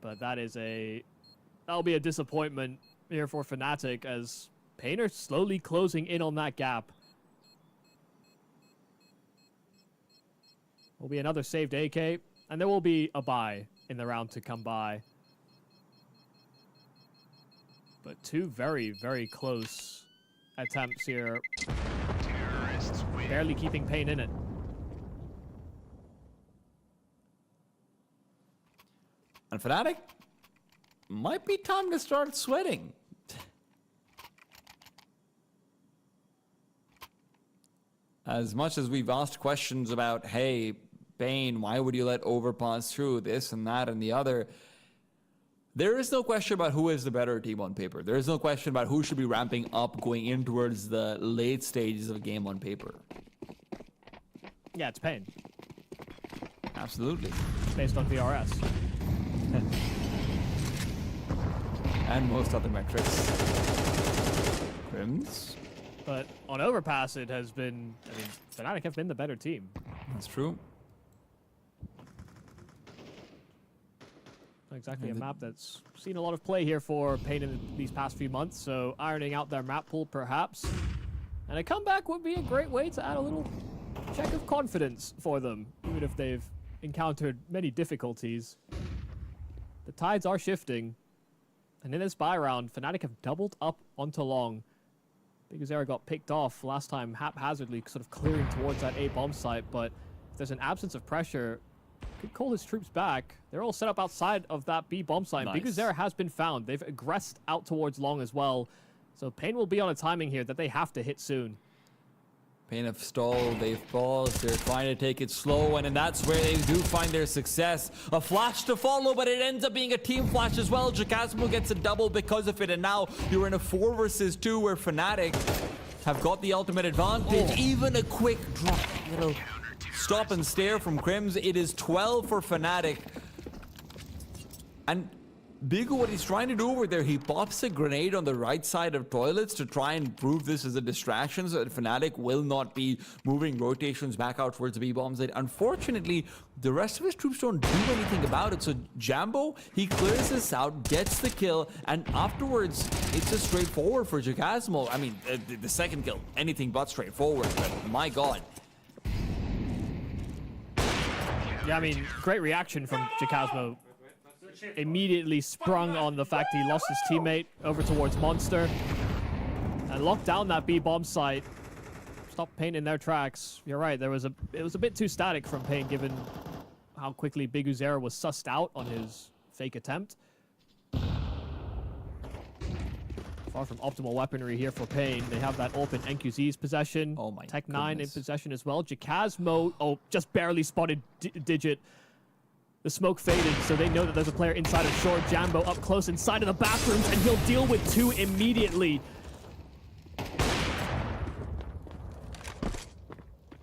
But that'll be a disappointment here for Fnatic as Painter slowly closing in on that gap. Will be another saved AK, and there will be a buy in the round to come by. But 2 very, very close attempts here. Barely keeping Pain in it. And Fnatic, might be time to start sweating. As much as we've asked questions about, hey, Bane, why would you let overpass through this and that and the other? There is no question about who is the better team on paper. There is no question about who should be ramping up going in towards the late stages of a game on paper. Yeah, it's Pain. Absolutely. Based on VRS. and most other metrics. Crims. But on Overpass, it has been, I mean, Fnatic have been the better team. That's true. Exactly a map that's seen a lot of play here for Pain in these past few months, so ironing out their map pool perhaps. And a comeback would be a great way to add a little check of confidence for them, even if they've encountered many difficulties. The tides are shifting, and in this buy round, Fnatic have doubled up onto long. Biguzera got picked off last time haphazardly, sort of clearing towards that A bomb site, but if there's an absence of pressure, could call his troops back. They're all set up outside of that B bomb site. Nice. Biguzera has been found. They've aggressed out towards long as well. So Pain will be on a timing here that they have to hit soon. Pain have stalled, they've paused, they're trying to take it slow, and that's where they do find their success. A flash to follow, but it ends up being a team flash as well. Jacasmo gets a double because of it, and now you're in a 4 versus 2 where Fnatic have got the ultimate advantage. Even a quick drop, little stop and stare from Crims. It is 12 for Fnatic. And Bigu, what he's trying to do over there, he pops a grenade on the right side of toilets to try and prove this as a distraction so that Fnatic will not be moving rotations back out towards the B-bomb site. Unfortunately, the rest of his troops don't do anything about it. So Jambo, he clears this out, gets the kill, and afterwards, it's just straightforward for Jacasmo. I mean, the second kill, anything but straightforward, but my God. Yeah, I mean, great reaction from Jacasmo. Immediately sprung on the fact he lost his teammate over towards Monster and locked down that B bomb site. Stopped Pain in their tracks. You're right, it was a bit too static from Pain given how quickly Biguzera was sussed out on his fake attempt. Far from optimal weaponry here for Pain. They have that open NQZ's possession. Oh my Tech 9 in goodness. possession as well. Jacasmo, just barely spotted Digit. The smoke faded, so they know that there's a player inside of short. Jambo up close inside of the bathrooms, and he'll deal with 2 immediately.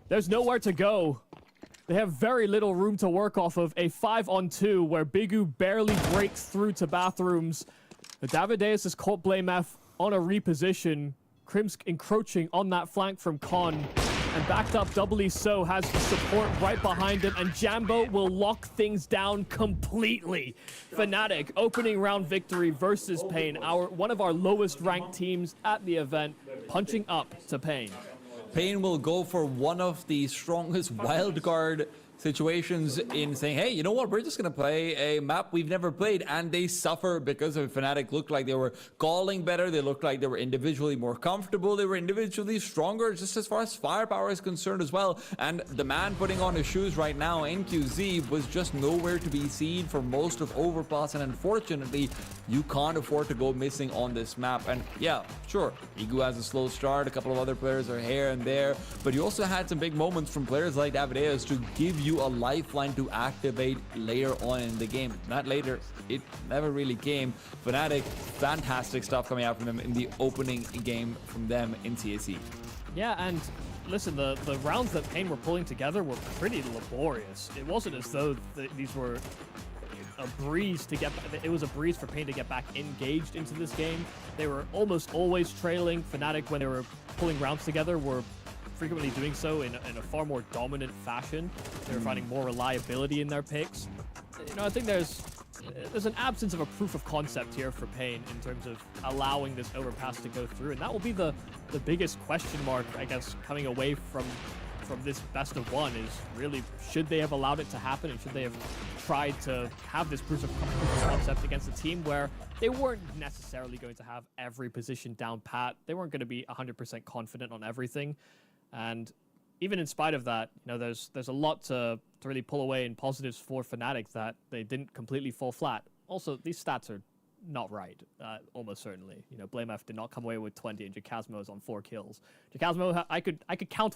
There's nowhere to go. They have very little room to work off of. A 5-on-2 where Bigu barely breaks through to bathrooms. The Davideus has caught BlameF on a reposition. Crims encroaching on that flank from Con. And backed up doubly so, has the support right behind him, and Jambo will lock things down completely. Fnatic opening round victory versus Pain, one of our lowest ranked teams at the event, punching up to Pain. Pain will go for one of the strongest wildcard situations in saying, hey, you know what, we're just going to play a map we've never played, and they suffer because of Fnatic. Looked like they were calling better, they looked like they were individually more comfortable, they were individually stronger, just as far as firepower is concerned as well. And the man putting on his shoes right now, NQZ, was just nowhere to be seen for most of Overpass, and unfortunately, you can't afford to go missing on this map. And yeah, sure, Igu has a slow start, a couple of other players are here and there, but you also had some big moments from players like Davideus to give you a lifeline to activate later on in the game. Not later, it never really came. Fnatic, fantastic stuff coming out from them in the opening game from them in CSE. Yeah, and listen, the rounds that Pain were pulling together were pretty laborious. It wasn't as though these were a breeze to get, it was a breeze for Pain to get back engaged into this game. They were almost always trailing. Fnatic, when they were pulling rounds together, were frequently doing so in a far more dominant fashion. They were finding more reliability in their picks. You know, I think there's an absence of a proof of concept here for Pain in terms of allowing this overpass to go through, and that will be the biggest question mark, I guess, coming away from this best of one is really, should they have allowed it to happen, and should they have tried to have this proof of concept against a team where they weren't necessarily going to have every position down pat. They weren't going to be 100% confident on everything. And even in spite of that, you know, there's a lot to really pull away in positives for Fnatic, that they didn't completely fall flat. Also, these stats are not right, almost certainly. You know, BlameF did not come away with 20, and Jacasmo is on 4 kills. Jacasmo, I could count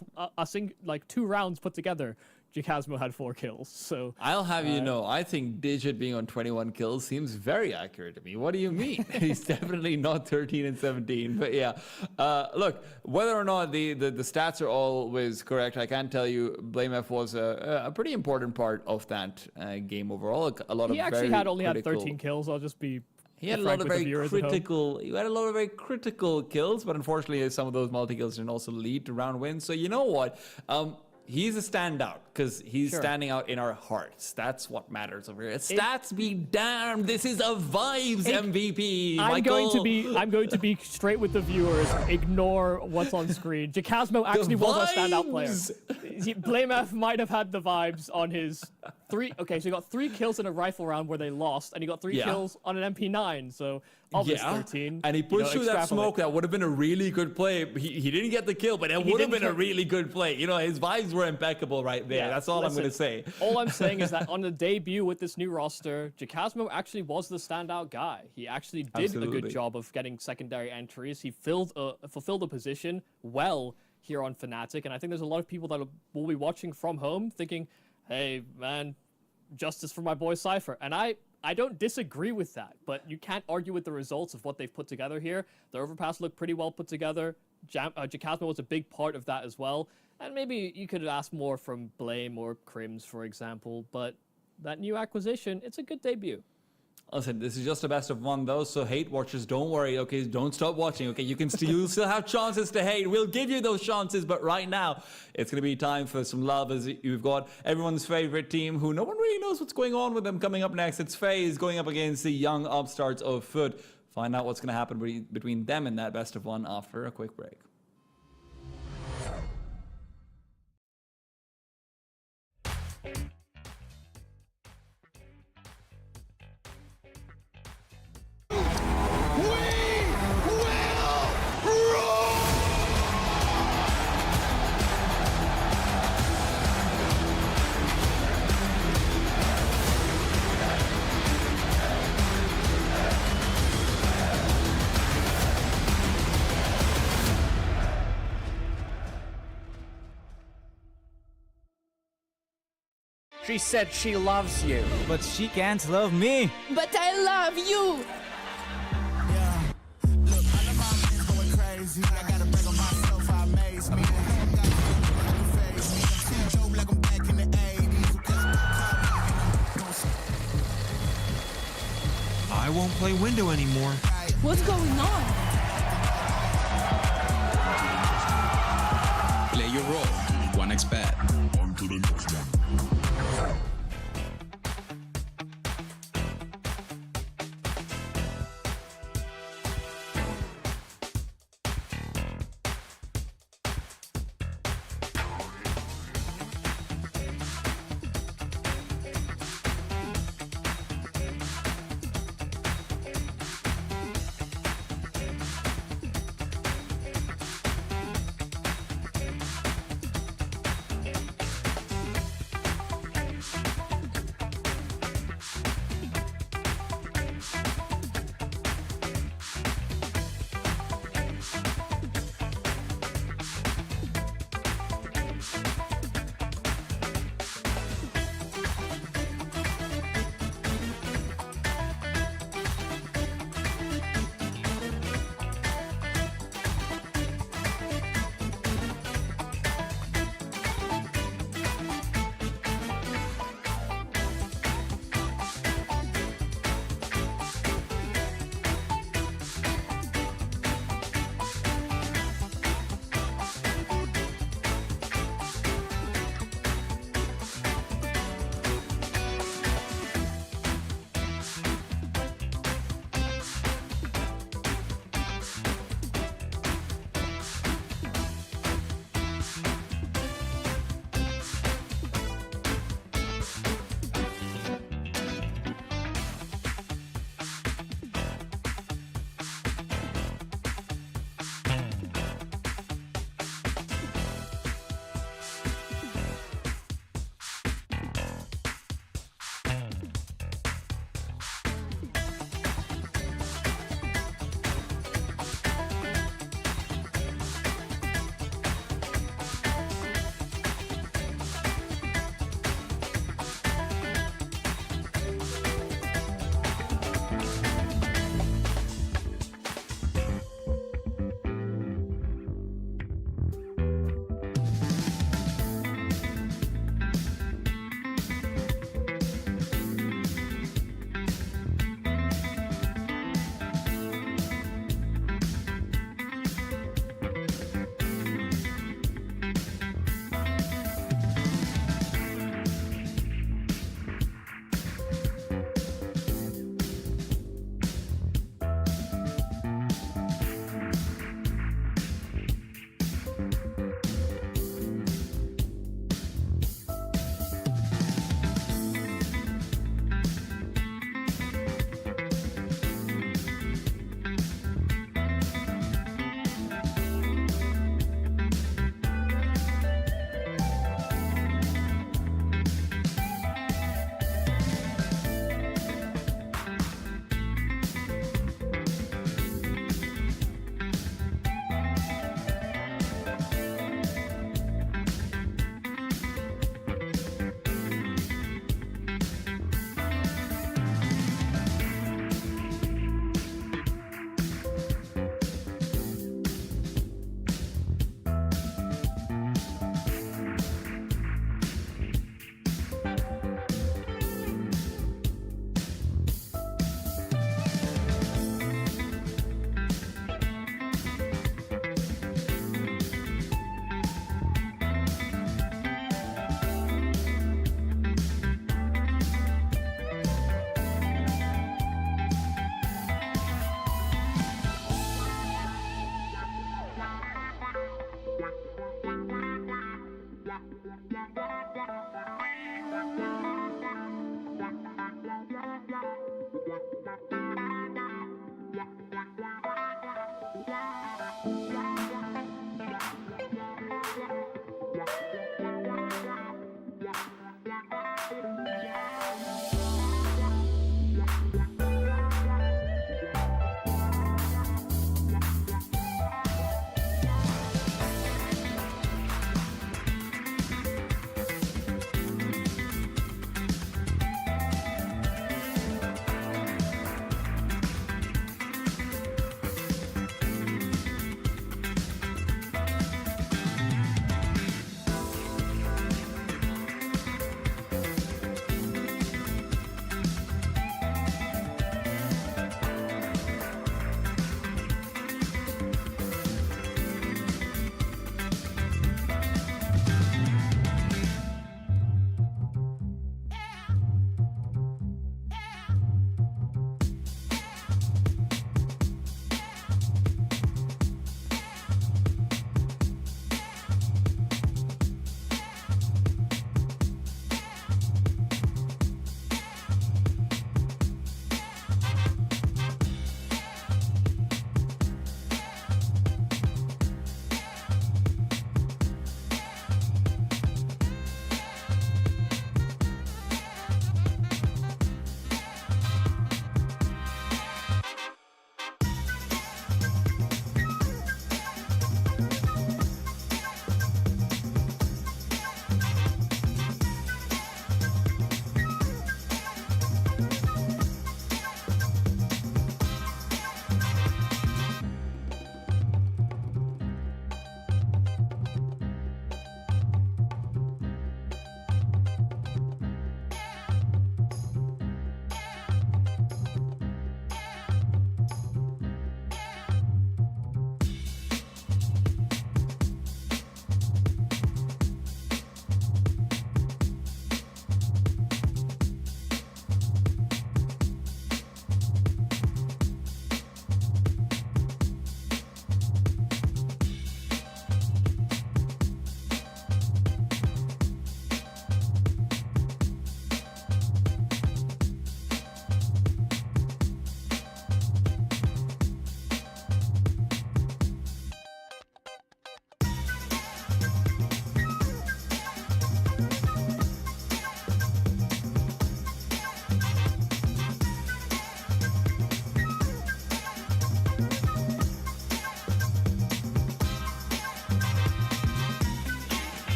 like 2 rounds put together. Jacasmo had 4 kills, so... I'll have you know, I think Digit being on 21 kills seems very accurate to me. What do you mean? He's definitely not 13 and 17, but yeah. Look, whether or not the stats are always correct, I can tell you BlameF was a pretty important part of that game overall. A lot of he actually very had only critical... had 13 kills, I'll just be He had a Frank lot of with the very viewers at home. critical. He had a lot of very critical kills, but unfortunately, some of those multi kills didn't also lead to round wins. So you know what? He's a standout because he's Sure. standing out in our hearts. That's what matters over here. Stats be damned. This is a vibes MVP. I'm going Michael. to be straight with the viewers. Ignore what's on screen. Jacasmo actually was our standout player. Blame F might have had the vibes on his 3. Okay, so he got 3 kills in a rifle round where they lost, and he got 3 kills on an MP9. So of his 13. And he pushed through that extrapolate. smoke. That would have been a really good play. He didn't get the kill, but it would have been a really good play. You know, his vibes were impeccable right there. Yeah, That's all I'm going to say. All I'm saying is that on the debut with this new roster, Jacasmo actually was the standout guy. He actually did a Absolutely. good job of getting secondary entries. He fulfilled a position well here on Fnatic, and I think there's a lot of people that will be watching from home thinking, hey, man, justice for my boy Cypher. And I don't disagree with that, but you can't argue with the results of what they've put together here. The overpass looked pretty well put together. Jacasmo was a big part of that as well. And maybe you could ask more from Blame or Crims, for example, but that new acquisition, it's a good debut. Listen, this is just a best of one though, so hate watchers, don't worry, okay? Don't stop watching, okay? You still have chances to hate. We'll give you those chances, but right now, it's going to be time for some love as you've got everyone's favorite team who no one really knows what's going on with them coming up next. It's FaZe going up against the young upstarts of FUT. Find out what's going to happen between them and that best of one after a quick break. She said she loves you, but she can't love me. But I love you. Yeah. Look, all of my men's going crazy. I gotta brag on myself, I amaze me. Like I'm back in the 80s. I won't play window anymore. What's going on? Play your role. 1xbet. On to the next one.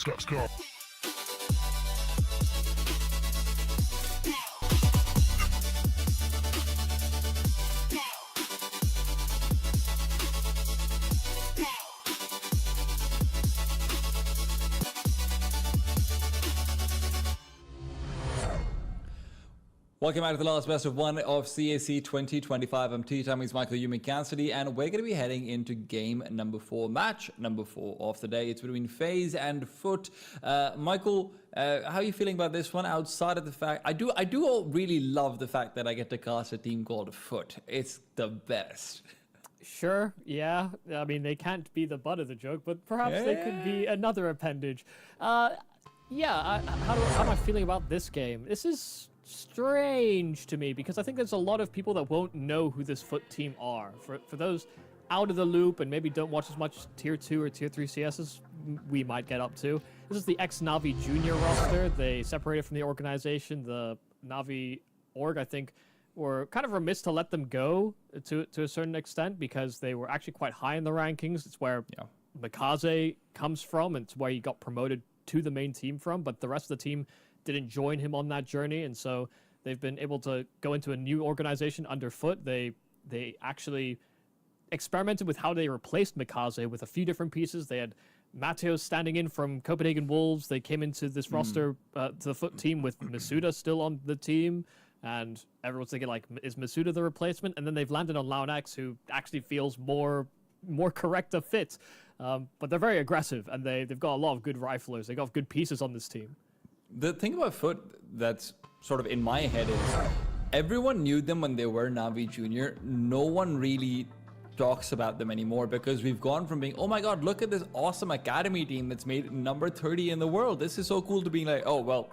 Welcome back to the last best of one of CAC 2025. I'm T-Tommy's Michael Yumi Cassidy, and we're going to be heading into game number 4, match number 4 of the day. It's between FaZe and FUT. Michael, how are you feeling about this one? Outside of the fact, I do really love the fact that I get to cast a team called FUT. It's the best. Sure, yeah. I mean, they can't be the butt of the joke, but perhaps they could be another appendage. How am I feeling about this game? This is strange to me because I think there's a lot of people that won't know who this FUT team are. For those out of the loop and maybe don't watch as much tier 2 or tier 3 CS as we might get up to, this is the ex-Navi junior roster. They separated from the organization. The Navi org, I think, were kind of remiss to let them go to a certain extent because they were actually quite high in the rankings. It's where Mikaze comes from, and it's where he got promoted to the main team from, but the rest of the team didn't join him on that journey, and so they've been able to go into a new organization under FUT. They actually experimented with how they replaced Mikaze with a few different pieces. They had Mateos standing in from Copenhagen Wolves. They came into this roster to the FUT team with Masuda still on the team, and everyone's thinking, like, is Masuda the replacement? And then they've landed on Launex, who actually feels more correct a fit. But they're very aggressive, and they've got a lot of good riflers. They got good pieces on this team. The thing about FUT that's sort of in my head is everyone knew them when they were Navi Junior. No one really talks about them anymore because we've gone from being, oh my god, look at this awesome academy team that's made number 30 in the world. This is so cool, to being like, oh, well,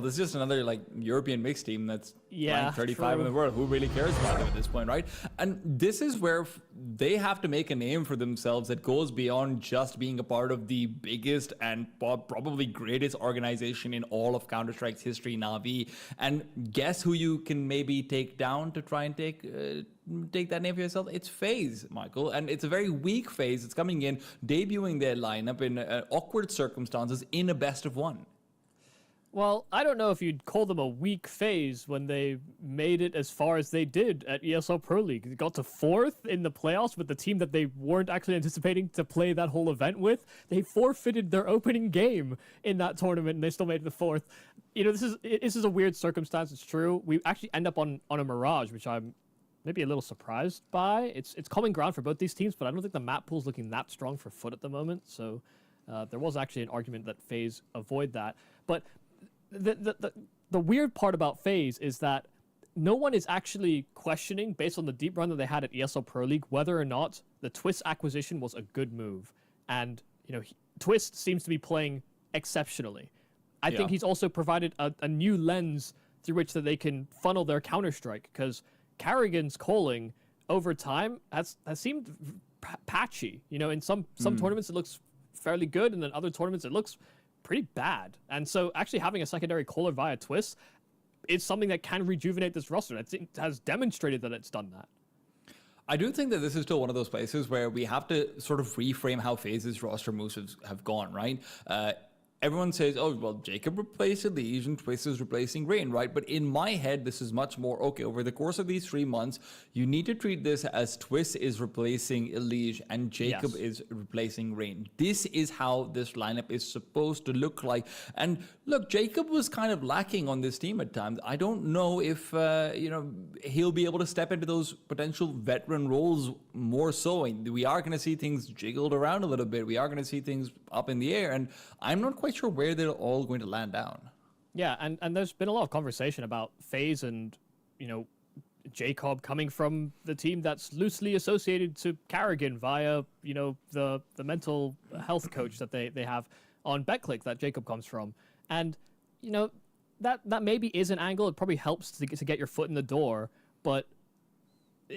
this is just another like European mixed team that's ranked 35 in the world. Who really cares about them at this point, right? And this is where they have to make a name for themselves that goes beyond just being a part of the biggest and probably greatest organization in all of Counter-Strike's history, Navi. And guess who you can maybe take down to try and take that name for yourself? It's FaZe, Michael, and it's a very weak FaZe. It's coming in, debuting their lineup in awkward circumstances in a best of one. Well, I don't know if you'd call them a weak FaZe when they made it as far as they did at ESL Pro League. They got to 4th in the playoffs with the team that they weren't actually anticipating to play that whole event with. They forfeited their opening game in that tournament, and they still made it to 4th. You know, this is a weird circumstance. It's true. We actually end up on a Mirage, which I'm maybe a little surprised by. It's common ground for both these teams, but I don't think the map pool's looking that strong for FUT at the moment. So there was actually an argument that FaZe avoid that. But the weird part about FaZe is that no one is actually questioning, based on the deep run that they had at ESL Pro League, whether or not the Twist acquisition was a good move. And, you know, Twist seems to be playing exceptionally. I think he's also provided a new lens through which that they can funnel their Counter-Strike, because Carrigan's calling over time has seemed patchy. You know, in some tournaments it looks fairly good, and then other tournaments it looks pretty bad. And so actually having a secondary caller via Twist is something that can rejuvenate this roster. It has demonstrated that it's done that. I do think that this is still one of those places where we have to sort of reframe how FaZe's roster moves have gone, right? Everyone says, oh, well, Jacob replaced Elige and Twist is replacing Rain, right? But in my head, this is much more, okay, over the course of these 3 months, you need to treat this as Twist is replacing Elige and Jacob is replacing Rain. This is how this lineup is supposed to look like. And look, Jacob was kind of lacking on this team at times. I don't know if, he'll be able to step into those potential veteran roles more so. We are going to see things jiggled around a little bit. We are going to see things up in the air. And I'm not quite sure where they're all going to land down. Yeah, and there's been a lot of conversation about FaZe and, you know, Jacob coming from the team that's loosely associated to Carrigan via, you know, the mental health coach that they have on BetClick that Jacob comes from. And, you know, that maybe is an angle. It probably helps to get your foot in the door, but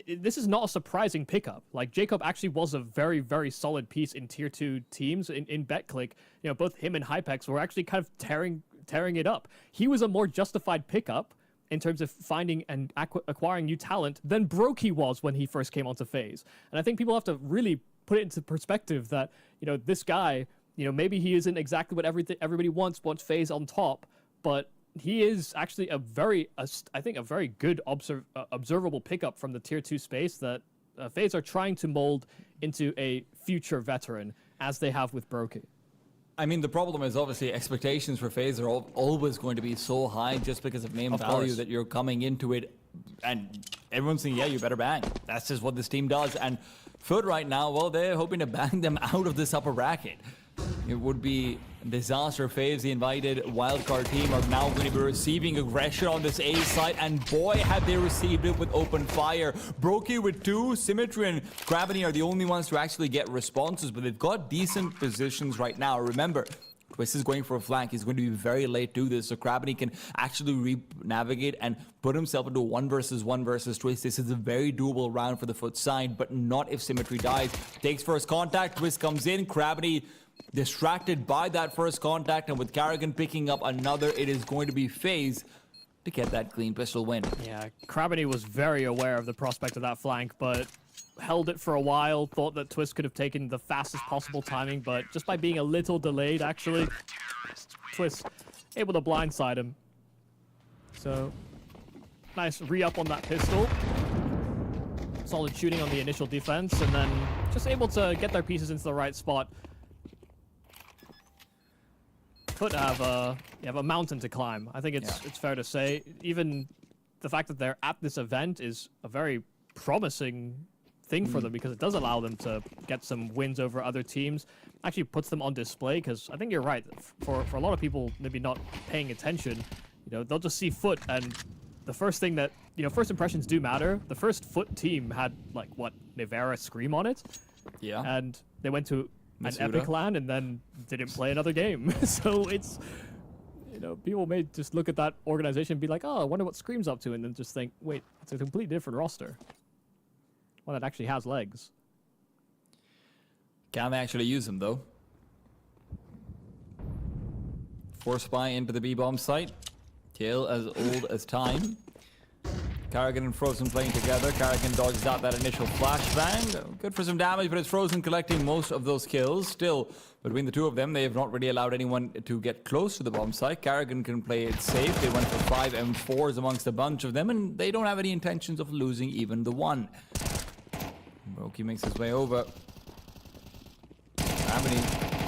this is not a surprising pickup. Like, Jacob actually was a very, very solid piece in tier 2 teams in BetClick. You know, both him and Hypex were actually kind of tearing it up. He was a more justified pickup in terms of finding and acquiring new talent than Brokey was when he first came onto FaZe. And I think people have to really put it into perspective that, you know, this guy you know, maybe he isn't exactly what everybody wants FaZe on top, but he is actually I think a very good observable pickup from the tier 2 space that FaZe are trying to mold into a future veteran, as they have with Brokey. I mean, the problem is obviously expectations for FaZe are always going to be so high just because of name value that you're coming into it and everyone's saying, yeah, you better bang. That's just what this team does. And FUT right now, well, they're hoping to bang them out of this upper bracket. It would be a disaster. FaZe, the invited wildcard team, are now going to be receiving aggression on this A side, and boy, had they received it with open fire. Brokey with 2, Symmetry and Gravity are the only ones to actually get responses, but they've got decent positions right now. Remember, Twist is going for a flank. He's going to be very late to this, so Gravity can actually re-navigate and put himself into a 1v1 versus Twist. This is a very doable round for the FUT side, but not if Symmetry dies. Takes first contact, Twist comes in, Gravity distracted by that first contact, and with Karrigan picking up another, it is going to be FaZe to get that clean pistol win. Yeah, Gravity was very aware of the prospect of that flank, but held it for a while, thought that Twist could have taken the fastest possible timing, but just by being a little delayed, actually, Twist able to blindside him. So, nice re-up on that pistol. Solid shooting on the initial defense, and then just able to get their pieces into the right spot. FUT have a mountain to climb. I think it's fair to say. Even the fact that they're at this event is a very promising thing for them, because it does allow them to get some wins over other teams. Actually puts them on display, because I think you're right. For a lot of people maybe not paying attention, you know, they'll just see FUT, and the first thing that, you know, first impressions do matter. The first FUT team had, like, what, MIBR Scream on it? Yeah. And they went to an Epic LAN and then didn't play another game. So it's, you know, people may just look at that organization and be like, oh, I wonder what Scream's up to, and then just think, wait, it's a completely different roster. One that actually has legs. Can they actually use them, though? Force spy into the B-bomb site. Tail as old as time. Karrigan and Frozen playing together. Karrigan dodges out that initial flashbang. Good for some damage, but it's Frozen collecting most of those kills. Still, between the two of them, they have not really allowed anyone to get close to the bomb site. Karrigan can play it safe. They went for 5 M4s amongst a bunch of them, and they don't have any intentions of losing even the one. Brokey makes his way over. Gravity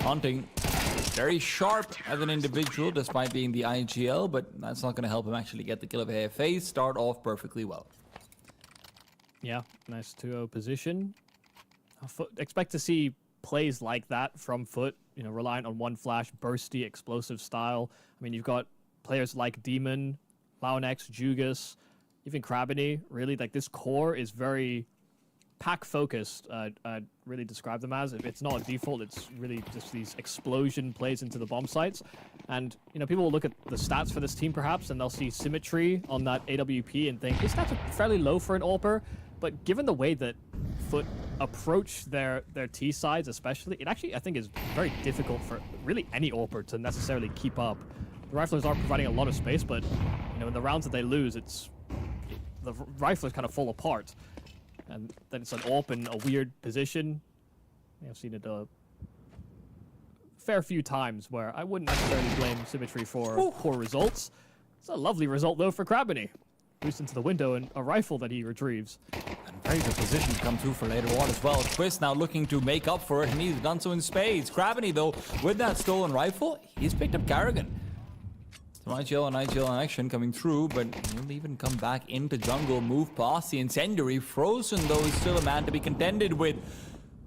hunting. Very sharp as an individual, despite being the IGL, but that's not going to help him actually get the kill of AFA. Start off perfectly well. Yeah, nice 2-0 position. Expect to see plays like that from FUT, you know, reliant on one flash, bursty, explosive style. I mean, you've got players like Demon, Launex, Jugas, even Krabini. Really, like, this core is very pack focused. I'd really describe them as. If it's not a default, it's really just these explosion plays into the bomb sites. And, you know, people will look at the stats for this team perhaps, and they'll see Symmetry on that AWP and think his stats are fairly low for an AWPer. But given the way that FUT approach their T sides especially, it actually, I think, is very difficult for really any AWPer to necessarily keep up. The Riflers are providing a lot of space, but, you know, in the rounds that they lose, the Riflers kind of fall apart. And then it's an AWP in a weird position. I've seen it a fair few times where I wouldn't necessarily blame Symmetry for poor results. It's a lovely result, though, for Krabini. Boost into the window and a rifle that he retrieves. And very good position to come through for later on as well. Twist now looking to make up for it, and he's done so in spades. Krabini, though, with that stolen rifle, he's picked up Karrigan. IGL and IGL in action coming through, but he'll even come back into jungle, move past the incendiary. Frozen, though, is still a man to be contended with.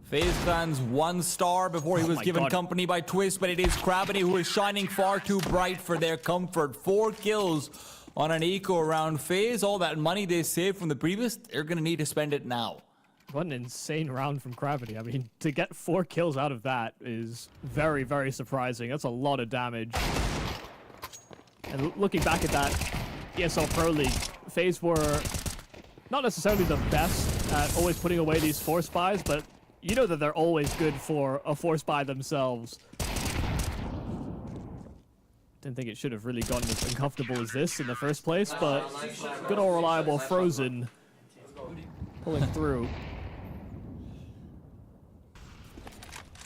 FaZe Clan's 1 star before he was given company by Twist, but it is Krabini who is shining far too bright for their comfort. 4 kills on an eco around FaZe. All that money they saved from the previous, they're going to need to spend it now. What an insane round from Gravity. I mean, to get 4 kills out of that is very, very surprising. That's a lot of damage. And looking back at that ESL Pro League, FaZe were not necessarily the best at always putting away these force buys, but you know that they're always good for a force buy themselves. Didn't think it should have really gotten as uncomfortable as this in the first place, but good old reliable Frozen pulling through.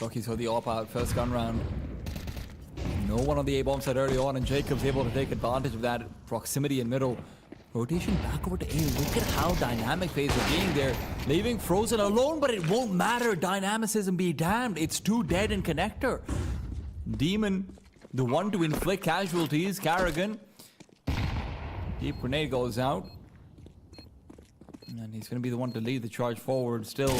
Lucky saw the AWP out, first gun round. No one on the A-bomb side early on, and Jacob's able to take advantage of that proximity in middle. Rotation back over to A. Look at how dynamic FaZe are being there. Leaving Frozen alone, but it won't matter. Dynamicism be damned. It's too dead in connector. Demon, the one to inflict casualties. Karrigan. Deep grenade goes out. And he's going to be the one to lead the charge forward. Still,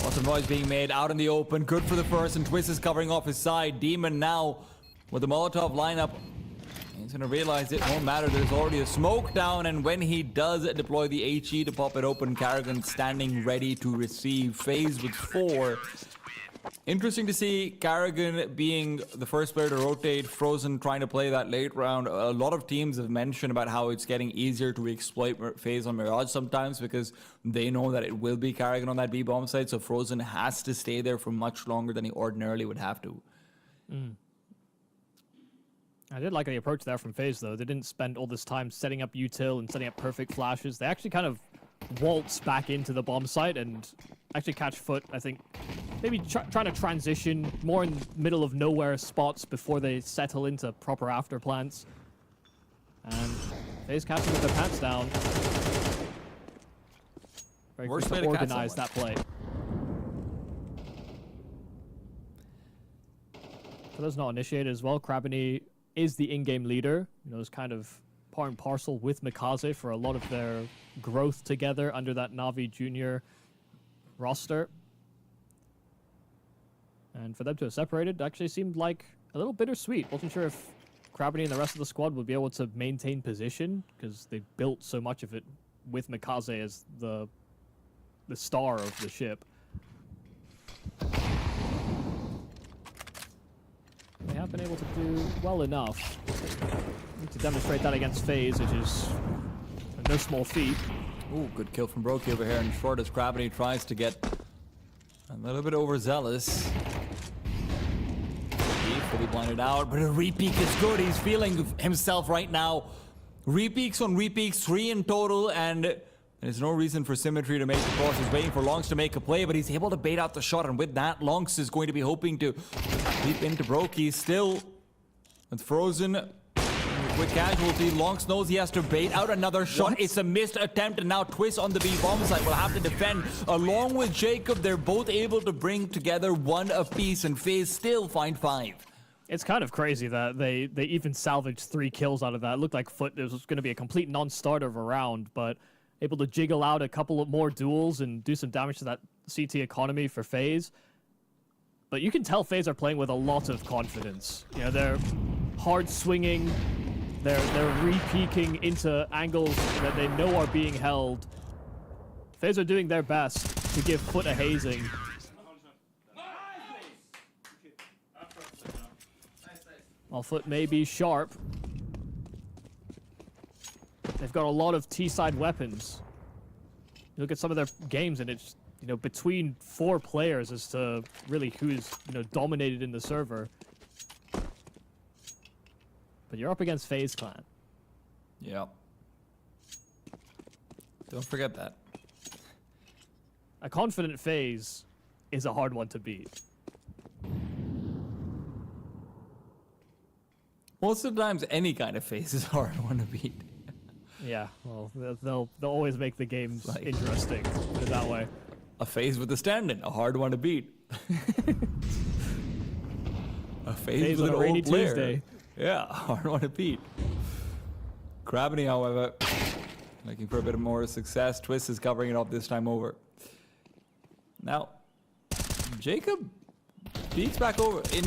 lots of noise being made out in the open. Good for the first, and Twist is covering off his side. Demon now with the Molotov lineup. He's going to realize it won't matter. There's already a smoke down, and when he does deploy the HE to pop it open, Karrigan standing ready to receive. FaZe with 4. Interesting to see Karrigan being the first player to rotate, Frozen trying to play that late round. A lot of teams have mentioned about how it's getting easier to exploit FaZe on Mirage sometimes because they know that it will be Karrigan on that B-bomb side, so Frozen has to stay there for much longer than he ordinarily would have to. I did like the approach there from FaZe, though. They didn't spend all this time setting up util and setting up perfect flashes. They actually kind of waltz back into the bomb site and actually catch foot, I think. Maybe trying to transition more in middle of nowhere spots before they settle into proper after plants. And FaZe catching with their pants down. Very Worst quick way to to catch organize that play. For those not initiated as well, Krabany is the in-game leader. You know, is kind of part and parcel with Mikaze for a lot of their growth together under that Na'Vi Junior roster. And for them to have separated actually seemed like a little bittersweet. Wasn't sure if Krabany and the rest of the squad would be able to maintain position because they built so much of it with Mikaze as the star of the ship. They have been able to do well enough to demonstrate that against FaZe, which is no small feat. Ooh, good kill from Brokey over here in short as Krabany tries to get a little bit overzealous. Fully blinded out, but a repeak is good. He's feeling himself right now. Repeaks on repeaks, 3 in total, and there's no reason for Symmetry to make the cross. He's waiting for Lonks to make a play, but he's able to bait out the shot, and with that, Lonks is going to be hoping to leap into Brokey. Still, with Frozen, with casualty, Lonks knows he has to bait out another shot. It's a missed attempt, and now Twist on the B-bomb side will have to defend. Along with Jacob, they're both able to bring together 1 apiece, and FaZe still find 5. It's kind of crazy that they even salvaged 3 kills out of that. It looked like FUT was going to be a complete non-starter of a round, but able to jiggle out a couple of more duels and do some damage to that CT economy for FaZe. But you can tell FaZe are playing with a lot of confidence. You know, they're hard swinging, they're re-peeking into angles that they know are being held. FaZe are doing their best to give FUT a hazing. While FUT may be sharp, they've got a lot of T-side weapons. You look at some of their games, and it's, you know, between 4 players as to really who's, you know, dominated in the server. But you're up against FaZe Clan. Yeah. Don't forget that. A confident FaZe is a hard one to beat. Most of the times, any kind of FaZe is a hard one to beat. Yeah, well, they'll always make the games interesting, put it that way. A FaZe with a stand-in, a hard one to beat. A FaZe with on an a rainy old player. Tuesday. Yeah, a hard one to beat. Krabany, however, looking for a bit more success. Twist is covering it up this time over. Now, Jacob peeks back over in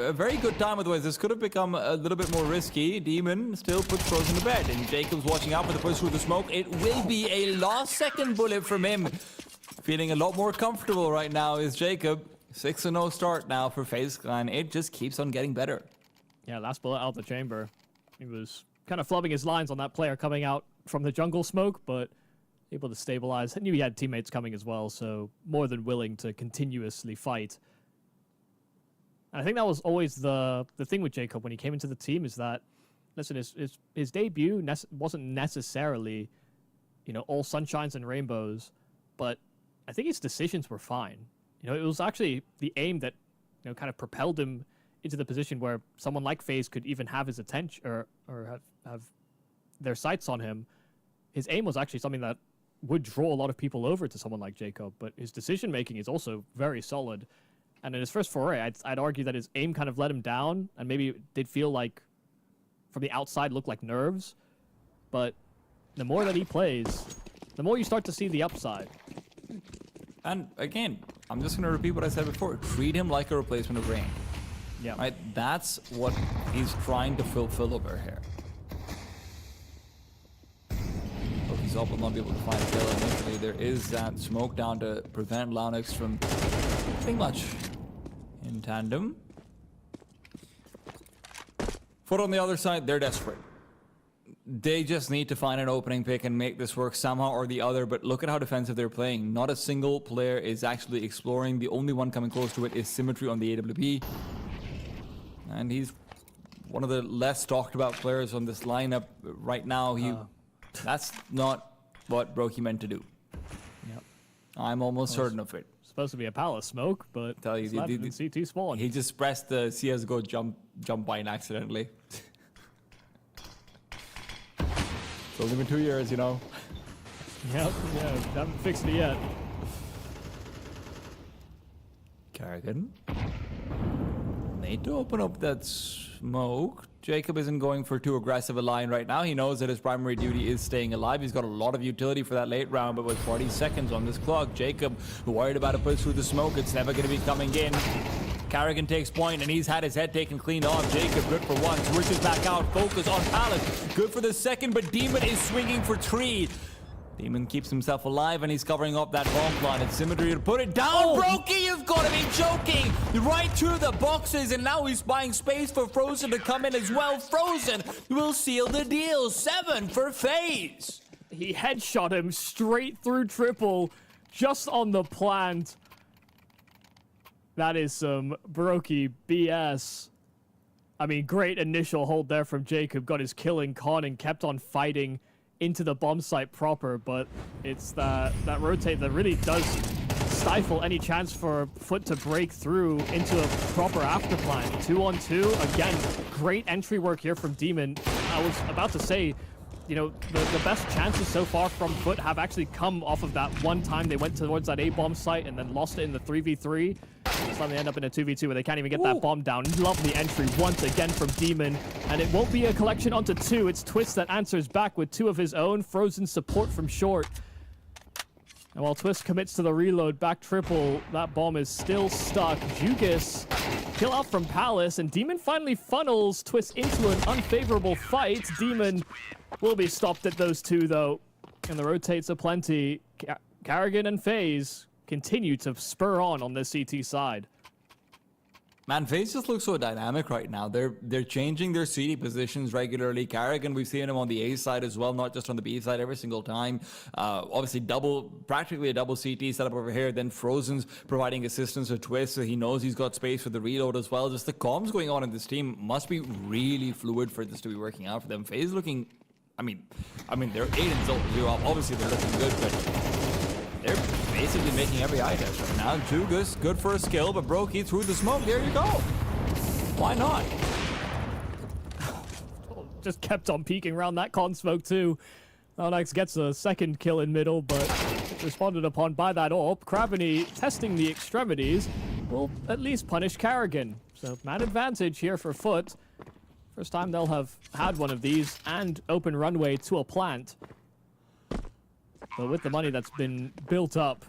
a very good time, otherwise this could have become a little bit more risky. Demon still puts Frozen to bed, and Jacob's watching out for the push through the smoke. It will be a last second bullet from him. Feeling a lot more comfortable right now is Jacob. 6-0 start now for FaZe Clan. It just keeps on getting better. Yeah, last bullet out the chamber. He was kind of flubbing his lines on that player coming out from the jungle smoke, but able to stabilize. I knew he had teammates coming as well, so more than willing to continuously fight. And I think that was always the thing with Jacob when he came into the team, is that, listen, his debut wasn't necessarily, you know, all sunshines and rainbows, but I think his decisions were fine. You know, it was actually the aim that kind of propelled him into the position where someone like FaZe could even have his attention or have their sights on him. His aim was actually something that would draw a lot of people over to someone like Jacob, but his decision making is also very solid. And in his first foray, I'd argue that his aim kind of let him down, and maybe it did feel like, from the outside, looked like nerves. But the more that he plays, the more you start to see the upside. And again, I'm just going to repeat what I said before. Treat him like a replacement of Rain. Yeah. Right? That's what he's trying to fulfill over here. He's will not be able to find a kill initially. There is that smoke down to prevent Launix from pretty much in tandem. FUT on the other side, they're desperate. They just need to find an opening pick and make this work somehow or the other, but look at how defensive they're playing. Not a single player is actually exploring. The only one coming close to it is Symmetry on the AWP. And he's one of the less talked about players on this lineup right now. That's not what Brokey meant to do. Yep. I'm almost certain of it. Supposed to be a palace smoke, but Tell you, CT spawn. He just pressed the CSGO jump button accidentally. It's only been 2 years, you know. Yep, yeah, haven't fixed it yet. Carrigan. Need to open up that smoke. Jacob isn't going for too aggressive a line right now. He knows that his primary duty is staying alive. He's got a lot of utility for that late round, but with 40 seconds on this clock, Jacob worried about a push through the smoke. It's never going to be coming in. Carrigan takes point, and he's had his head taken clean off. Jacob, good for one, switches back out, focus on Palace. Good for the second, but Demon is swinging for three. Demon keeps himself alive, and he's covering up that bomb line. It's Symmetry to put it down. Brokey, you've got to be joking. Right through the boxes, and now he's buying space for Frozen to come in as well. Frozen will seal the deal. 7 for FaZe. He headshot him straight through triple, just on the plant. That is some Brokey BS. I mean, great initial hold there from Jacob. Got his kill in con and kept on fighting into the bomb site proper, but it's that rotate that really does stifle any chance for FUT to break through into a proper after plan. 2-on-2, again, great entry work here from Demon. I was about to say, you know, the best chances so far from FUT have actually come off of that one time they went towards that A-bomb site and then lost it in the 3v3. So they end up in a 2v2 where they can't even get that bomb down. Lovely entry once again from Demon. And it won't be a collection onto 2. It's Twist that answers back with 2 of his own. Frozen support from short. And while Twist commits to the reload, back triple, that bomb is still stuck. Jugis kill out from Palace, and Demon finally funnels Twist into an unfavorable fight. Demon will be stopped at those 2, though. And the rotates aplenty. Carrigan and FaZe continue to spur on this CT side. Man, FaZe just looks so dynamic right now. They're changing their CD positions regularly. Carrigan, we've seen him on the A side as well, not just on the B side every single time. Obviously, practically a double CT setup over here. Then Frozen's providing assistance to Twist, so he knows he's got space for the reload as well. Just the comms going on in this team must be really fluid for this to be working out for them. FaZe looking, I mean, they're 8-0. Obviously, they're looking good, but they're basically making every eye test right now. Jugas, good for a skill, but Brokey through the smoke. There you go. Why not? Just kept on peeking around that con smoke too. Onyx gets a second kill in middle, but responded upon by that AWP. Kravany testing the extremities will at least punish Carrigan. So man advantage here for FUT. First time they'll have had one of these and open runway to a plant. But with the money that's been built up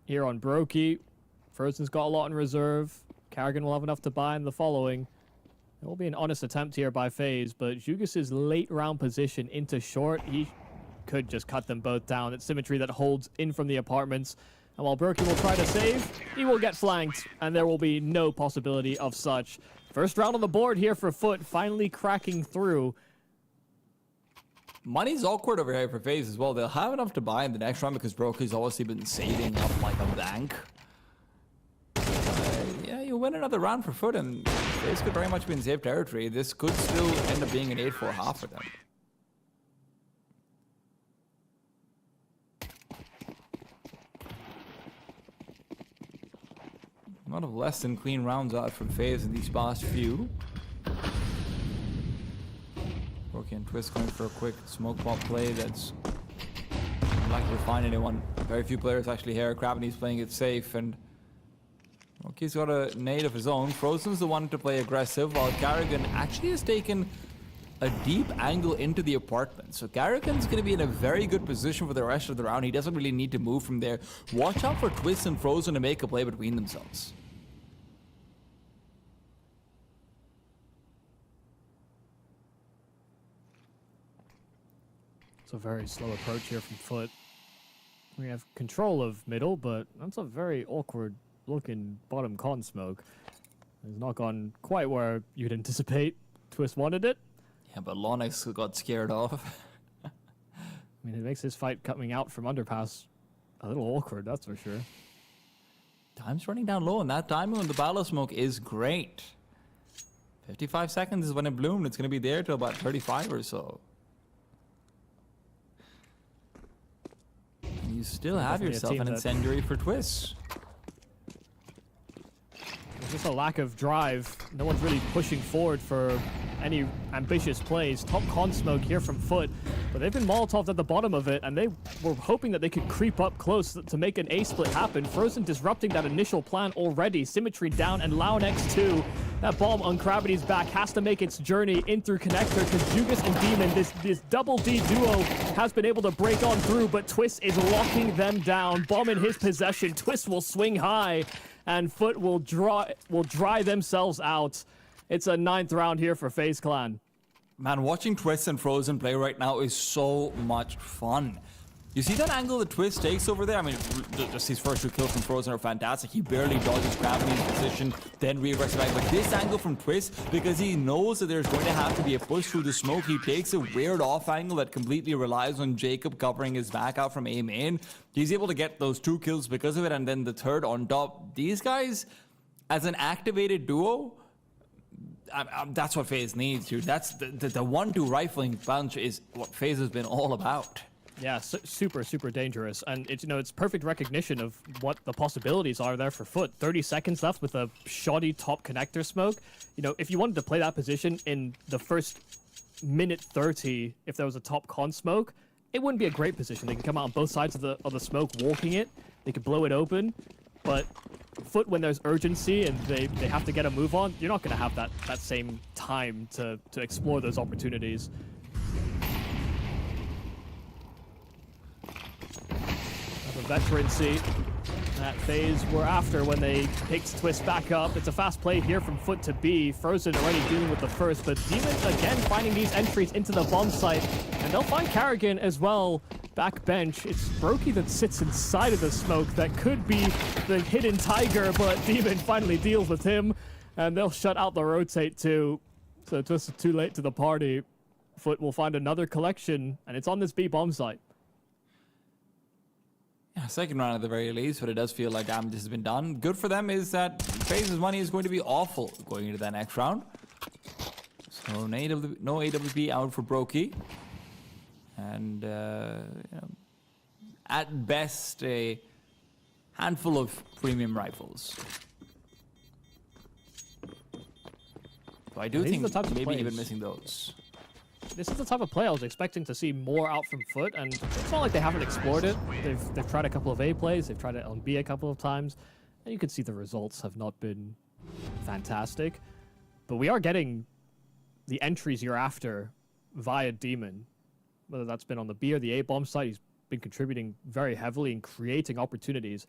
here on Brokey, Frozen's got a lot in reserve. Carrigan will have enough to buy in the following. It will be an honest attempt here by FaZe, but Jugas' late round position into short, he could just cut them both down. It's Symmetry that holds in from the apartments. And while Brokey will try to save, he will get flanked, and there will be no possibility of such. First round on the board here for FUT, finally cracking through. Money's awkward over here for FaZe as well. They'll have enough to buy in the next round because Brokey's obviously been saving up like a bank. Yeah, you win another round for FUT, and FaZe could very much be in safe territory. This could still end up being an 8-4 half for them. lot of less than clean rounds out from FaZe in these past few. Brokey and Twist going for a quick smoke bomb play that's unlikely to find anyone. Very few players actually here. Kravenny's playing it safe, and Brokey's got a nade of his own. Frozen's the one to play aggressive, while Karrigan actually has taken a deep angle into the apartment. So Karrigan's going to be in a very good position for the rest of the round. He doesn't really need to move from there. Watch out for Twist and Frozen to make a play between themselves. It's a very slow approach here from FUT. We have control of middle, but that's a very awkward looking bottom con smoke. It's not gone quite where you'd anticipate Twist wanted it. Yeah, but Lonix got scared off. I mean, it makes this fight coming out from underpass a little awkward, that's for sure. Time's running down low, and that timing on the battle smoke is great. 55 seconds is when it bloomed. It's going to be there till about 35 or so. And you still have Definitely a yourself team an that- incendiary for Twist. There's just a lack of drive. No one's really pushing forward for any ambitious plays. Top con smoke here from FUT, but they've been Molotoved at the bottom of it, and they were hoping that they could creep up close to make an A split happen. Frozen disrupting that initial plan already. Symmetry down, and Launex too. That bomb on Kravenny's back has to make its journey in through connector, because Jugas and Demon, this double D duo, has been able to break on through, but Twist is locking them down. Bomb in his possession. Twist will swing high, and FUT will dry themselves out. It's a 9th round here for FaZe Clan. Man, watching Twist and Frozen play right now is so much fun. You see that angle that Twist takes over there? I mean, just his first 2 kills from Frozen are fantastic. He barely dodges Kravenny's position, then reverses back. But this angle from Twist, because he knows that there's going to have to be a push through the smoke, he takes a weird off angle that completely relies on Jacob covering his back out from A main. He's able to get those 2 kills because of it, and then the third on top. These guys, as an activated duo, that's what FaZe needs, dude. That's the 1-2 rifling bunch is what FaZe has been all about. Yeah, super, super dangerous. And it's, you know, it's perfect recognition of what the possibilities are there for FUT. 30 seconds left with a shoddy top connector smoke. You know, if you wanted to play that position in the first minute 30, if there was a top con smoke, it wouldn't be a great position. They can come out on both sides of the smoke, walking it. They could blow it open. But FUT, when there's urgency and they have to get a move on, you're not going to have that same time to explore those opportunities. The veterancy that FaZe were after when they picked Twist back up. It's a fast play here from FUT to B. Frozen already dealing with the first, but Demon again finding these entries into the bomb site, and they'll find Karrigan as well. Back bench, it's Brokey that sits inside of the smoke. That could be the hidden tiger, but Demon finally deals with him, and they'll shut out the rotate too. So Twist is too late to the party. FUT will find another collection, and it's on this B bomb site. Yeah, second round at the very least, but it does feel like damage has been done. Good for them is that FaZe's money is going to be awful going into that next round. So no AWP out for Brokey. And you know, at best, a handful of premium rifles. So I do think maybe even missing those. This is the type of play I was expecting to see more out from FUT, and it's not like they haven't explored it. They've tried a couple of A plays, they've tried it on B a couple of times, and you can see the results have not been fantastic. But we are getting the entries you're after via Demon. Whether that's been on the B or the A bomb side, he's been contributing very heavily and creating opportunities.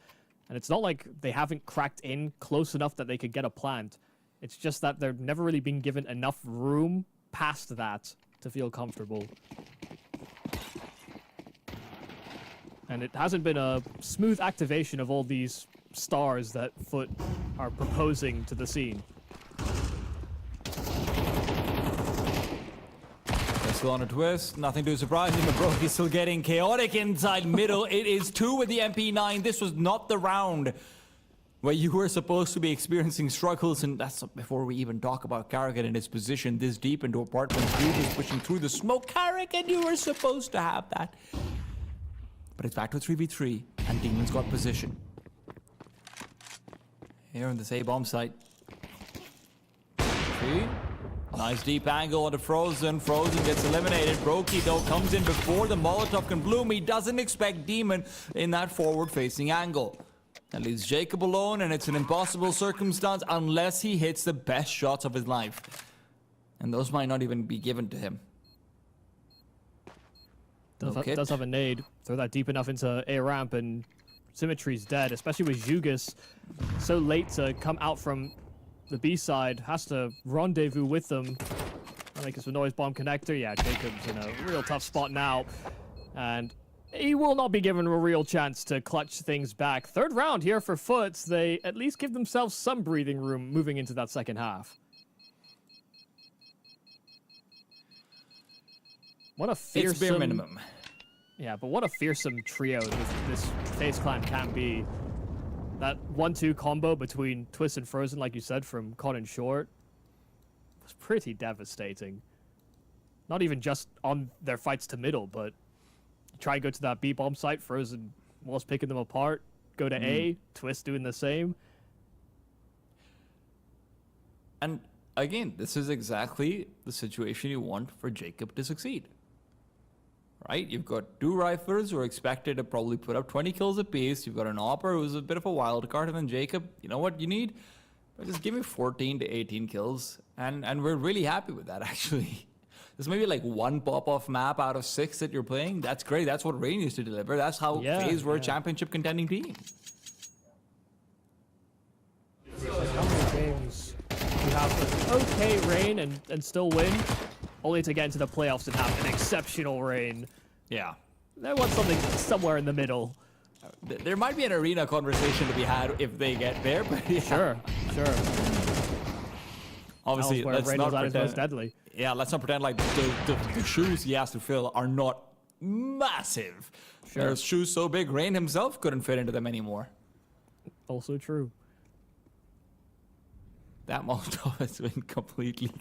And it's not like they haven't cracked in close enough that they could get a plant. It's just that they've never really been given enough room past that to feel comfortable. And it hasn't been a smooth activation of all these stars that FUT are proposing to the scene. Still on a Twist, nothing too surprising, but Brokey's still getting chaotic inside middle. It is 2 with the MP9. This was not the round where you were supposed to be experiencing struggles, and that's before we even talk about Karrigan in his position this deep into apartment. Judas pushing through the smoke. Karrigan, you were supposed to have that. But it's back to a 3v3, and Demon's got position. here on this A bomb site. See? Nice deep angle onto Frozen. Frozen gets eliminated. Brokey, though, comes in before the Molotov can bloom. He doesn't expect Demon in that forward-facing angle. That leaves Jacob alone, and it's an impossible circumstance unless he hits the best shots of his life. And those might not even be given to him. Does have a nade. Throw that deep enough into A ramp, and Symmetry's dead, especially with Jugas so late to come out from the B side. Has to rendezvous with them. I think it's a noise bomb connector. Yeah, Jacob's in a real tough spot now. And he will not be given a real chance to clutch things back. Third round here for FUT. They at least give themselves some breathing room moving into that second half. What a fearsome... It's bare minimum. Yeah, but what a fearsome trio this FaZe Clan can be. That 1-2 combo between Twist and Frozen, like you said, from Con and Short, was pretty devastating. Not even just on their fights to middle, but try and go to that B-bomb site, Frozen was picking them apart. Go to A, Twist doing the same. And again, this is exactly the situation you want for Jacob to succeed. Right? You've got two riflers who are expected to probably put up 20 kills apiece. You've got an Opera who's a bit of a wild card, and then Jacob, you know what you need? Just give me 14 to 18 kills, and we're really happy with that, actually. There's maybe like one pop-off map out of 6 that you're playing. That's great. That's what Rain used to deliver. That's how FaZe were a championship contending team. How many games you have an okay Rain and still win, only to get into the playoffs and have an exceptional Rain? Yeah. They want something somewhere in the middle. There might be an arena conversation to be had if they get there, but yeah. Sure. Obviously, where let's Rain not was at his pretend. most deadly. Yeah, let's not pretend like the shoes he has to fill are not massive. Sure. There's shoes so big, Rain himself couldn't fit into them anymore. Also true. That Molotov has been completely...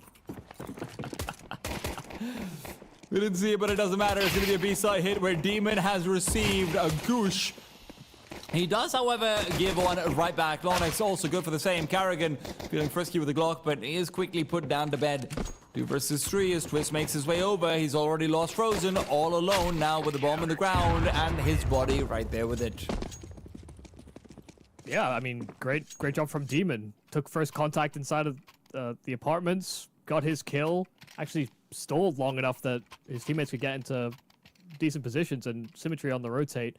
We didn't see it, but it doesn't matter. It's going to be a B-side hit where Demon has received a goosh. He does, however, give one right back. Lonix also good for the same. Carrigan feeling frisky with the Glock, but he is quickly put down to bed. 2 versus 3 as Twist makes his way over. He's already lost Frozen, all alone now with the bomb in the ground and his body right there with it. Yeah, I mean, great job from Demon. Took first contact inside of the apartments, got his kill, actually stalled long enough that his teammates could get into decent positions, and Symmetry on the rotate.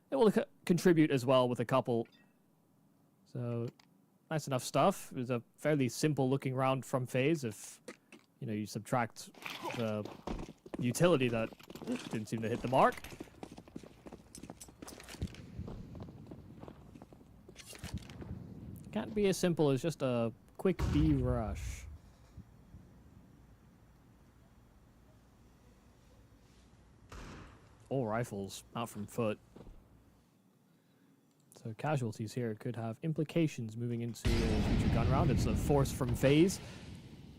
It will contribute as well with a couple. So, nice enough stuff. It was a fairly simple looking round from FaZe if, you know, you subtract the utility that didn't seem to hit the mark. Can't be as simple as just a quick B rush. All rifles out from FUT. So casualties here could have implications moving into a future gun round. It's a force from FaZe.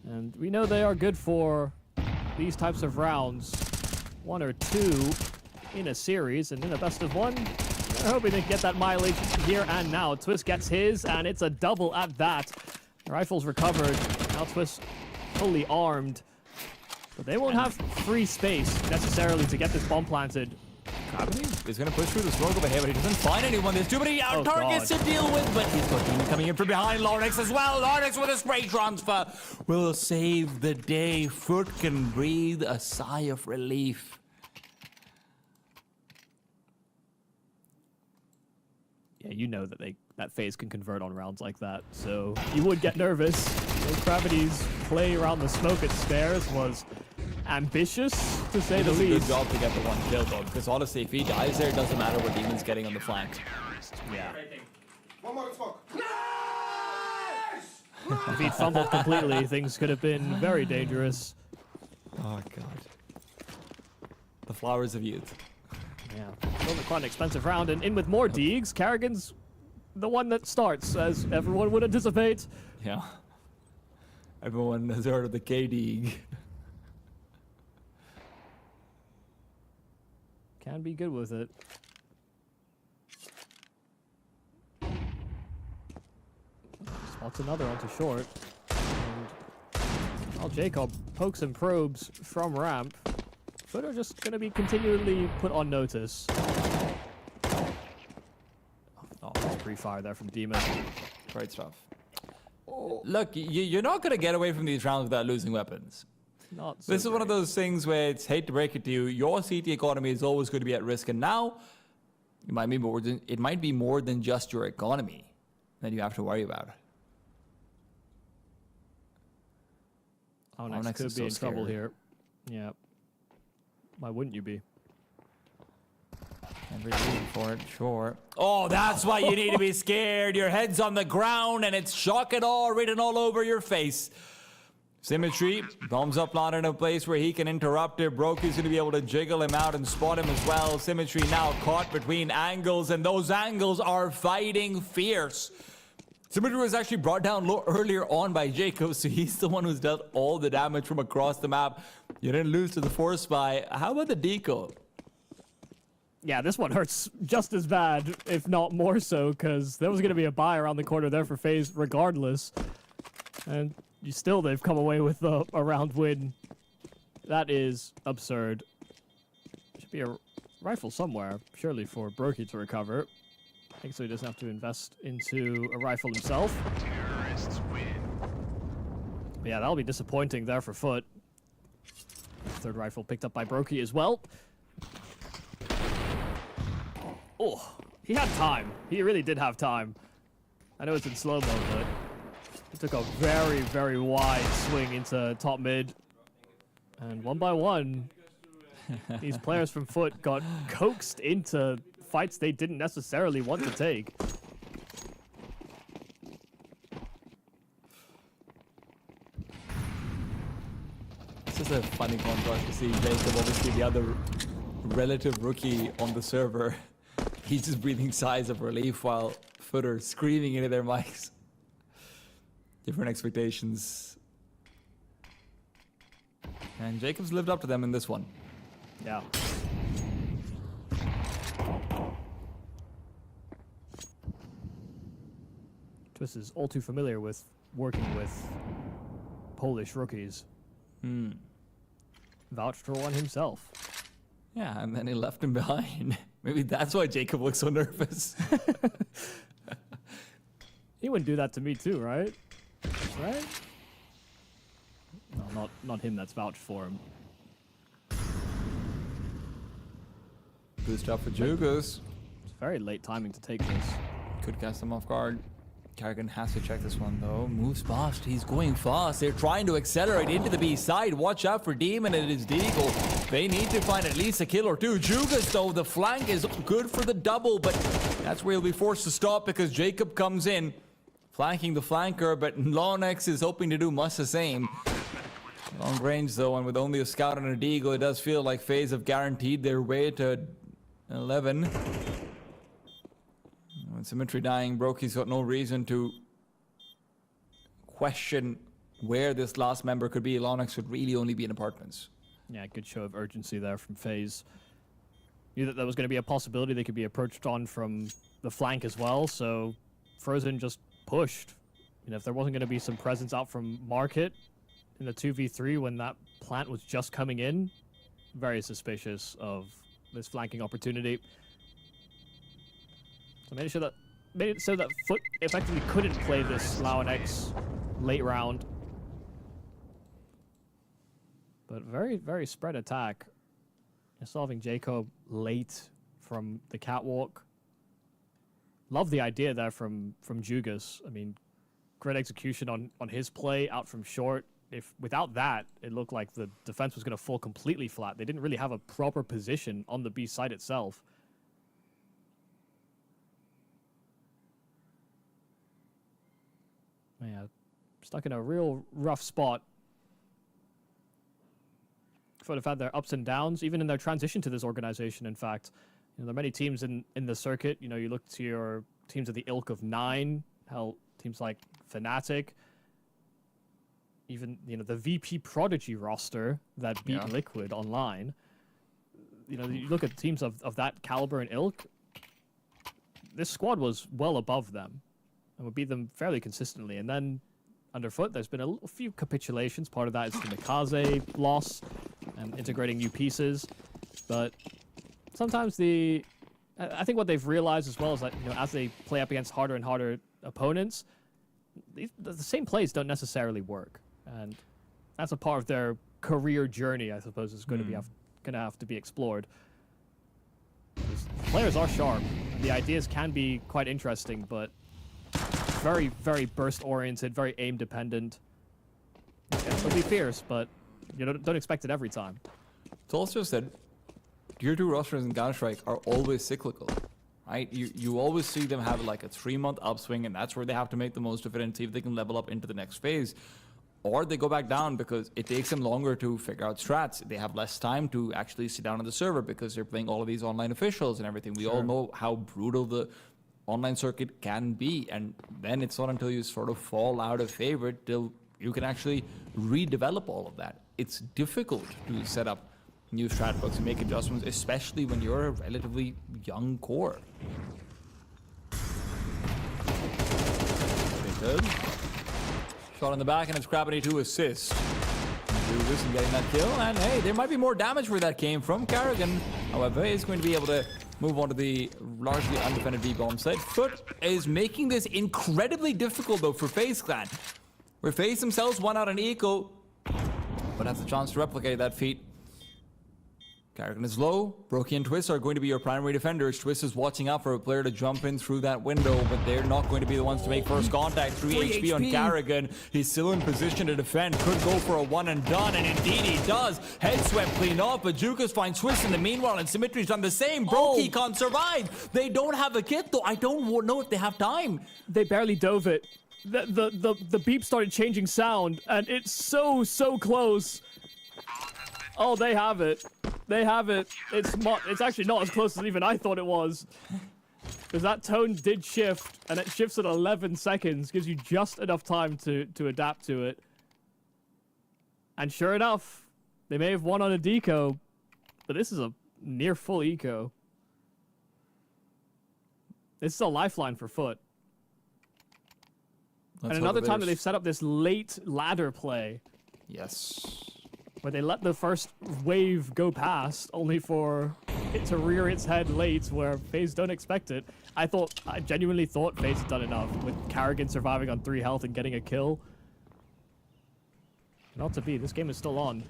And we know they are good for these types of rounds. 1 or 2 in a series, and in a best of 1, they're hoping to get that mileage here and now. Twist gets his, and it's a double at that. The rifle's recovered. Now Twist fully armed. But they won't have free space necessarily to get this bomb planted. Gravity is going to push through the smoke over here, but he doesn't find anyone. There's too many targets to deal with, but he's got Demon coming in from behind. Lorix as well. Lorix with a spray transfer will save the day. FUT can breathe a sigh of relief. Yeah, you know that FaZe can convert on rounds like that, so you would get nervous. Those Gravity's play around the smoke at stairs was ambitious, to say the He does a good least. job to get the one kill, though, because honestly, if he dies there, it doesn't matter what Demon's getting on the flank. Yeah. One more smoke. If he'd fumbled completely, things could have been very dangerous. Oh, God. The flowers of youth. Yeah, still quite an expensive round, and in with more Deegs. Carrigan's the one that starts, as everyone would anticipate. Yeah. Everyone has heard of the KD. Can be good with it. Spots another onto short. And while Jacob pokes and probes from ramp, FUT are just going to be continually put on notice. Oh, that's pre-fire there from Demon. Great stuff. Look, you're not going to get away from these rounds without losing weapons. Not so This is one of great. those things where it's hate to break it to you. Your CT economy is always going to be at risk, and now it might be more than just your economy that you have to worry about. Onyx Onyx could is be so in trouble scared. here. Yeah. Why wouldn't you be? Every reason for it, sure. Oh, that's why you need to be scared. Your head's on the ground and it's shock and awe written all over your face. Symmetry, bombs up not in a place where he can interrupt it. Brokey's going to be able to jiggle him out and spot him as well. Symmetry now caught between angles, and those angles are fighting fierce. Symmetry was actually brought down low earlier on by Jacob, so he's the one who's dealt all the damage from across the map. You didn't lose to the force spy. How about the deco? Yeah, this one hurts just as bad, if not more so, because there was going to be a buy around the corner there for FaZe regardless. And they've come away with a round win. That is absurd. Should be a rifle somewhere, surely, for Brokey to recover. I think so he doesn't have to invest into a rifle himself. But yeah, that'll be disappointing there for FUT. Third rifle picked up by Brokey as well. Oh, he had time. He really did have time. I know it's in slow-mo, but he took a very, very wide swing into top mid. And one by one, these players from FUT got coaxed into fights they didn't necessarily want to take. This is a funny contrast to see Jacob, obviously the other relative rookie on the server. He's just breathing sighs of relief while FUT are screaming into their mics. Different expectations. And Jacob's lived up to them in this one. Yeah. Twist is all too familiar with working with Polish rookies. Vouched for one himself. Yeah, and then he left him behind. Maybe that's why Jacob looks so nervous. He wouldn't do that to me too, right? Right? No, not him that's vouched for him. Good stuff for Jugas. It's very late timing to take this. Could cast him off guard. Karrigan has to check this one though. Moves fast. He's going fast. They're trying to accelerate into the B side. Watch out for Demon and his Deagle. They need to find at least a kill or two. Jugas though, the flank is good for the double, but that's where he'll be forced to stop because Jacob comes in, flanking the flanker, but Lonex is hoping to do much the same. Long range though, and with only a scout and a Deagle, it does feel like FaZe have guaranteed their way to 11. With Symmetry dying, Brokey's got no reason to question where this last member could be. Lonex would really only be in apartments. Yeah, good show of urgency there from FaZe. Knew that there was going to be a possibility they could be approached on from the flank as well, so Frozen just pushed. You know, if there wasn't going to be some presence out from Market in the 2v3 when that plant was just coming in, very suspicious of this flanking opportunity. So made it so that FUT effectively couldn't play this Lao and X late round. But very, very spread attack. Solving Jacob late from the catwalk. Love the idea there from Jugas. I mean, great execution on his play out from short. If without that, it looked like the defense was going to fall completely flat. They didn't really have a proper position on the B side itself. Yeah, stuck in a real rough spot. FUT have had their ups and downs, even in their transition to this organization, in fact. You know, there are many teams in the circuit. You know, you look to your teams of the ilk of 9, hell, teams like Fnatic, even, you know, the VP Prodigy roster that beat Liquid online. You know, you look at teams of that caliber and ilk, this squad was well above them. and we beat them fairly consistently. And then underfoot, there's been a few capitulations. Part of that is the Mikaze loss and integrating new pieces. But sometimes I think what they've realized as well is that, you know, as they play up against harder and harder opponents, the same plays don't necessarily work. And that's a part of their career journey, I suppose, is going to have to be explored. Players are sharp. The ideas can be quite interesting, but very, very burst-oriented, very aim-dependent. It'll be fierce, but you don't expect it every time. It's also said, Tier 2 rosters in Counter-Strike are always cyclical, right? You always see them have like a 3-month upswing, and that's where they have to make the most of it and see if they can level up into the next phase. Or they go back down because it takes them longer to figure out strats. They have less time to actually sit down on the server because they're playing all of these online officials and everything. We all know how brutal the online circuit can be, and then it's not until you sort of fall out of favor till you can actually redevelop all of that. It's difficult to set up new strat books and make adjustments, especially when you're a relatively young core. Good. Shot in the back, and it's Gravity to assist. Jugas and getting that kill, and hey, there might be more damage where that came from. Karrigan, however, is going to be able to move on to the largely undefended B-bomb site. FUT is making this incredibly difficult, though, for FaZe Clan. Where FaZe themselves won out on Eco, but have the chance to replicate that feat. Karrigan is low. Brokey and Twist are going to be your primary defenders. Twist is watching out for a player to jump in through that window, but they're not going to be the ones to make first contact. 3 HP on Karrigan. He's still in position to defend. Could go for a one and done, and indeed he does. Head swept clean off, but Jukas finds Twist in the meanwhile, and Symmetry's done the same. Brokey can't survive. They don't have a kit, though. I don't know if they have time. They barely dove it. The beep started changing sound, and it's so close. Oh, they have it. They have it. It's actually not as close as even I thought it was. Because that tone did shift, and it shifts at 11 seconds. Gives you just enough time to adapt to it. And sure enough, they may have won on a deco, but this is a near full eco. This is a lifeline for FUT. And another time that they've set up this late ladder play. Yes. Where they let the first wave go past, only for it to rear its head late, where FaZe don't expect it. I genuinely thought FaZe had done enough, with Karrigan surviving on 3 health and getting a kill. Not to be, this game is still on.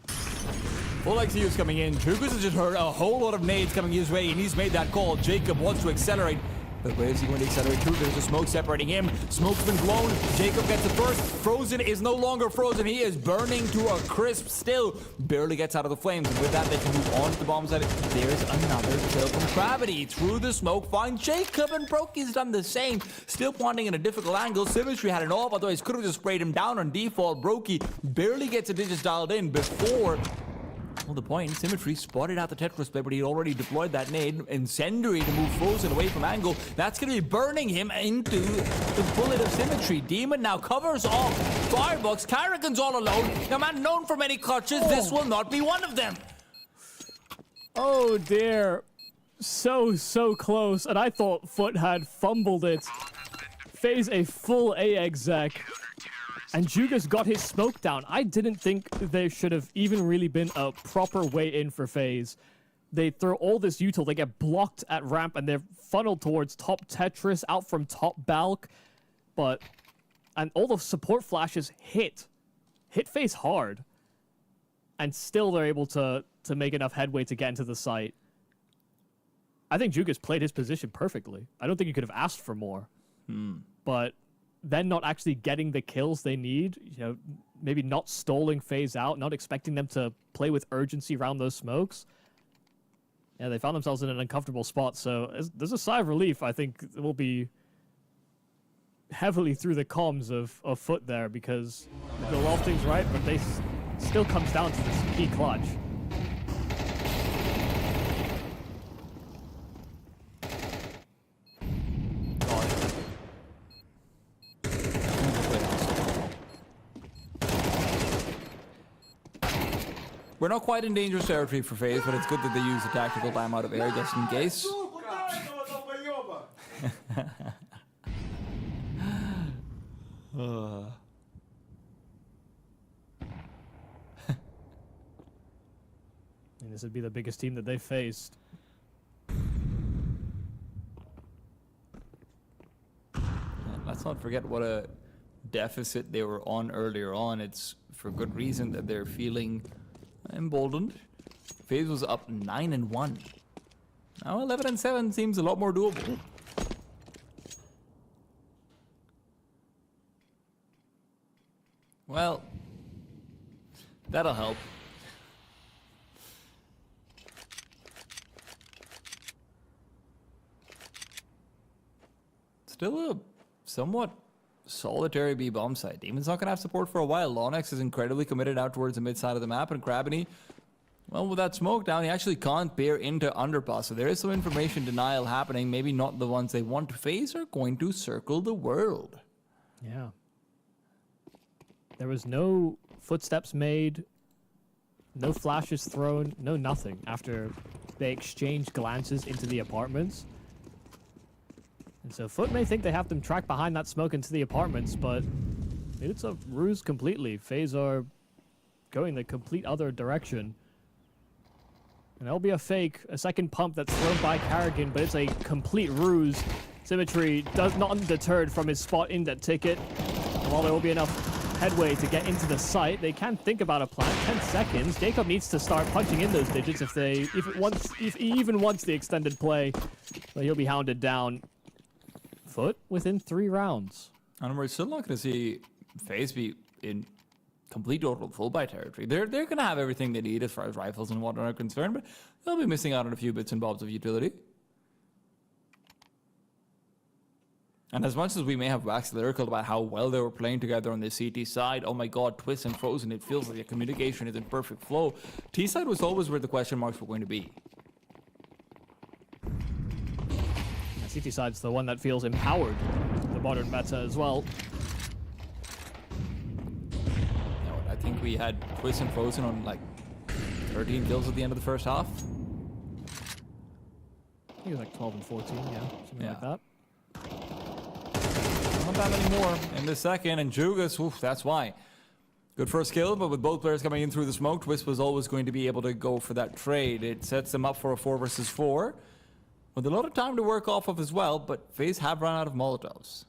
Full XU is coming in. Jugas has just heard a whole lot of nades coming his way, and he's made that call. Jacob wants to accelerate. But where is he going to accelerate to? There's a smoke separating him. Smoke's been blown. Jacob gets it first. Frozen is no longer frozen. He is burning to a crisp still. Barely gets out of the flames. And with that, they can move on to the bomb site. There's another kill from Gravity. Through the smoke, find Jacob, and Brokey's done the same. Still planting in a difficult angle. Symmetry had an off, otherwise could have just sprayed him down on default. Brokey barely gets the digits dialed in before... Well, the point, Symmetry spotted out the Tetris play, but he already deployed that nade. Incendiary to move Frozen away from angle. That's going to be burning him into the bullet of Symmetry. Demon now covers off Firebox. Karrigan's all alone. A man known for many clutches. This will not be one of them. Oh, dear. So close. And I thought FUT had fumbled it. FaZe a full A exec. And Jugas got his smoke down. I didn't think there should have even really been a proper way in for FaZe. They throw all this util, they get blocked at ramp, and they're funneled towards top Tetris, out from top Balk. And all the support flashes hit FaZe hard. And still they're able to make enough headway to get into the site. I think Jugas played his position perfectly. I don't think you could have asked for more. But... then not actually getting the kills they need, you know, maybe not stalling FaZe out, not expecting them to play with urgency around those smokes. Yeah, they found themselves in an uncomfortable spot, so there's a sigh of relief. I think it will be heavily through the comms of FUT there, because they do a lot of things right, but they still comes down to this key clutch. We're not quite in dangerous territory for FaZe, but it's good that they use the tactical timeout of air just in case. And this would be the biggest team that they faced. Let's not forget what a deficit they were on earlier on. It's for good reason that they're feeling emboldened. FaZe was up 9-1. Now 11-7 seems a lot more doable. Well, that'll help. Still a somewhat solitary B bomb side. Demon's not going to have support for a while. Lonex is incredibly committed out towards the mid side of the map, and Krabany, well, with that smoke down, he actually can't peer into underpass. So there is some information denial happening. Maybe not the ones they want to face are going to circle the world. Yeah. There was no footsteps made, no flashes thrown, no nothing after they exchanged glances into the apartments. And so FUT may think they have them track behind that smoke into the apartments, but it's a ruse completely. FaZe are going the complete other direction. And there'll be a fake, a second pump that's thrown by Karrigan, but it's a complete ruse. Symmetry does not deterred from his spot in that ticket. And while there will be enough headway to get into the site, they can think about a plan. 10 seconds. Jacob needs to start punching in those digits if he even wants the extended play. But he'll be hounded down. FUT within 3 rounds. And we're still not going to see FaZe be in complete total full buy territory. They're going to have everything they need as far as rifles and whatnot are concerned, but they'll be missing out on a few bits and bobs of utility. And as much as we may have waxed lyrical about how well they were playing together on the CT side, oh my god, Twist and Frozen, it feels like the communication is in perfect flow. T side was always where the question marks were going to be. CT side's the one that feels empowered in the modern meta as well. I think we had Twist and Frozen on like 13 kills at the end of the first half. I think it was like 12 and 14, yeah, something like that. Not that many more in the second, and Jugas, oof, that's why. Good first kill, but with both players coming in through the smoke, Twist was always going to be able to go for that trade. It sets them up for a 4 versus 4. With a lot of time to work off of as well, but FaZe have run out of Molotovs.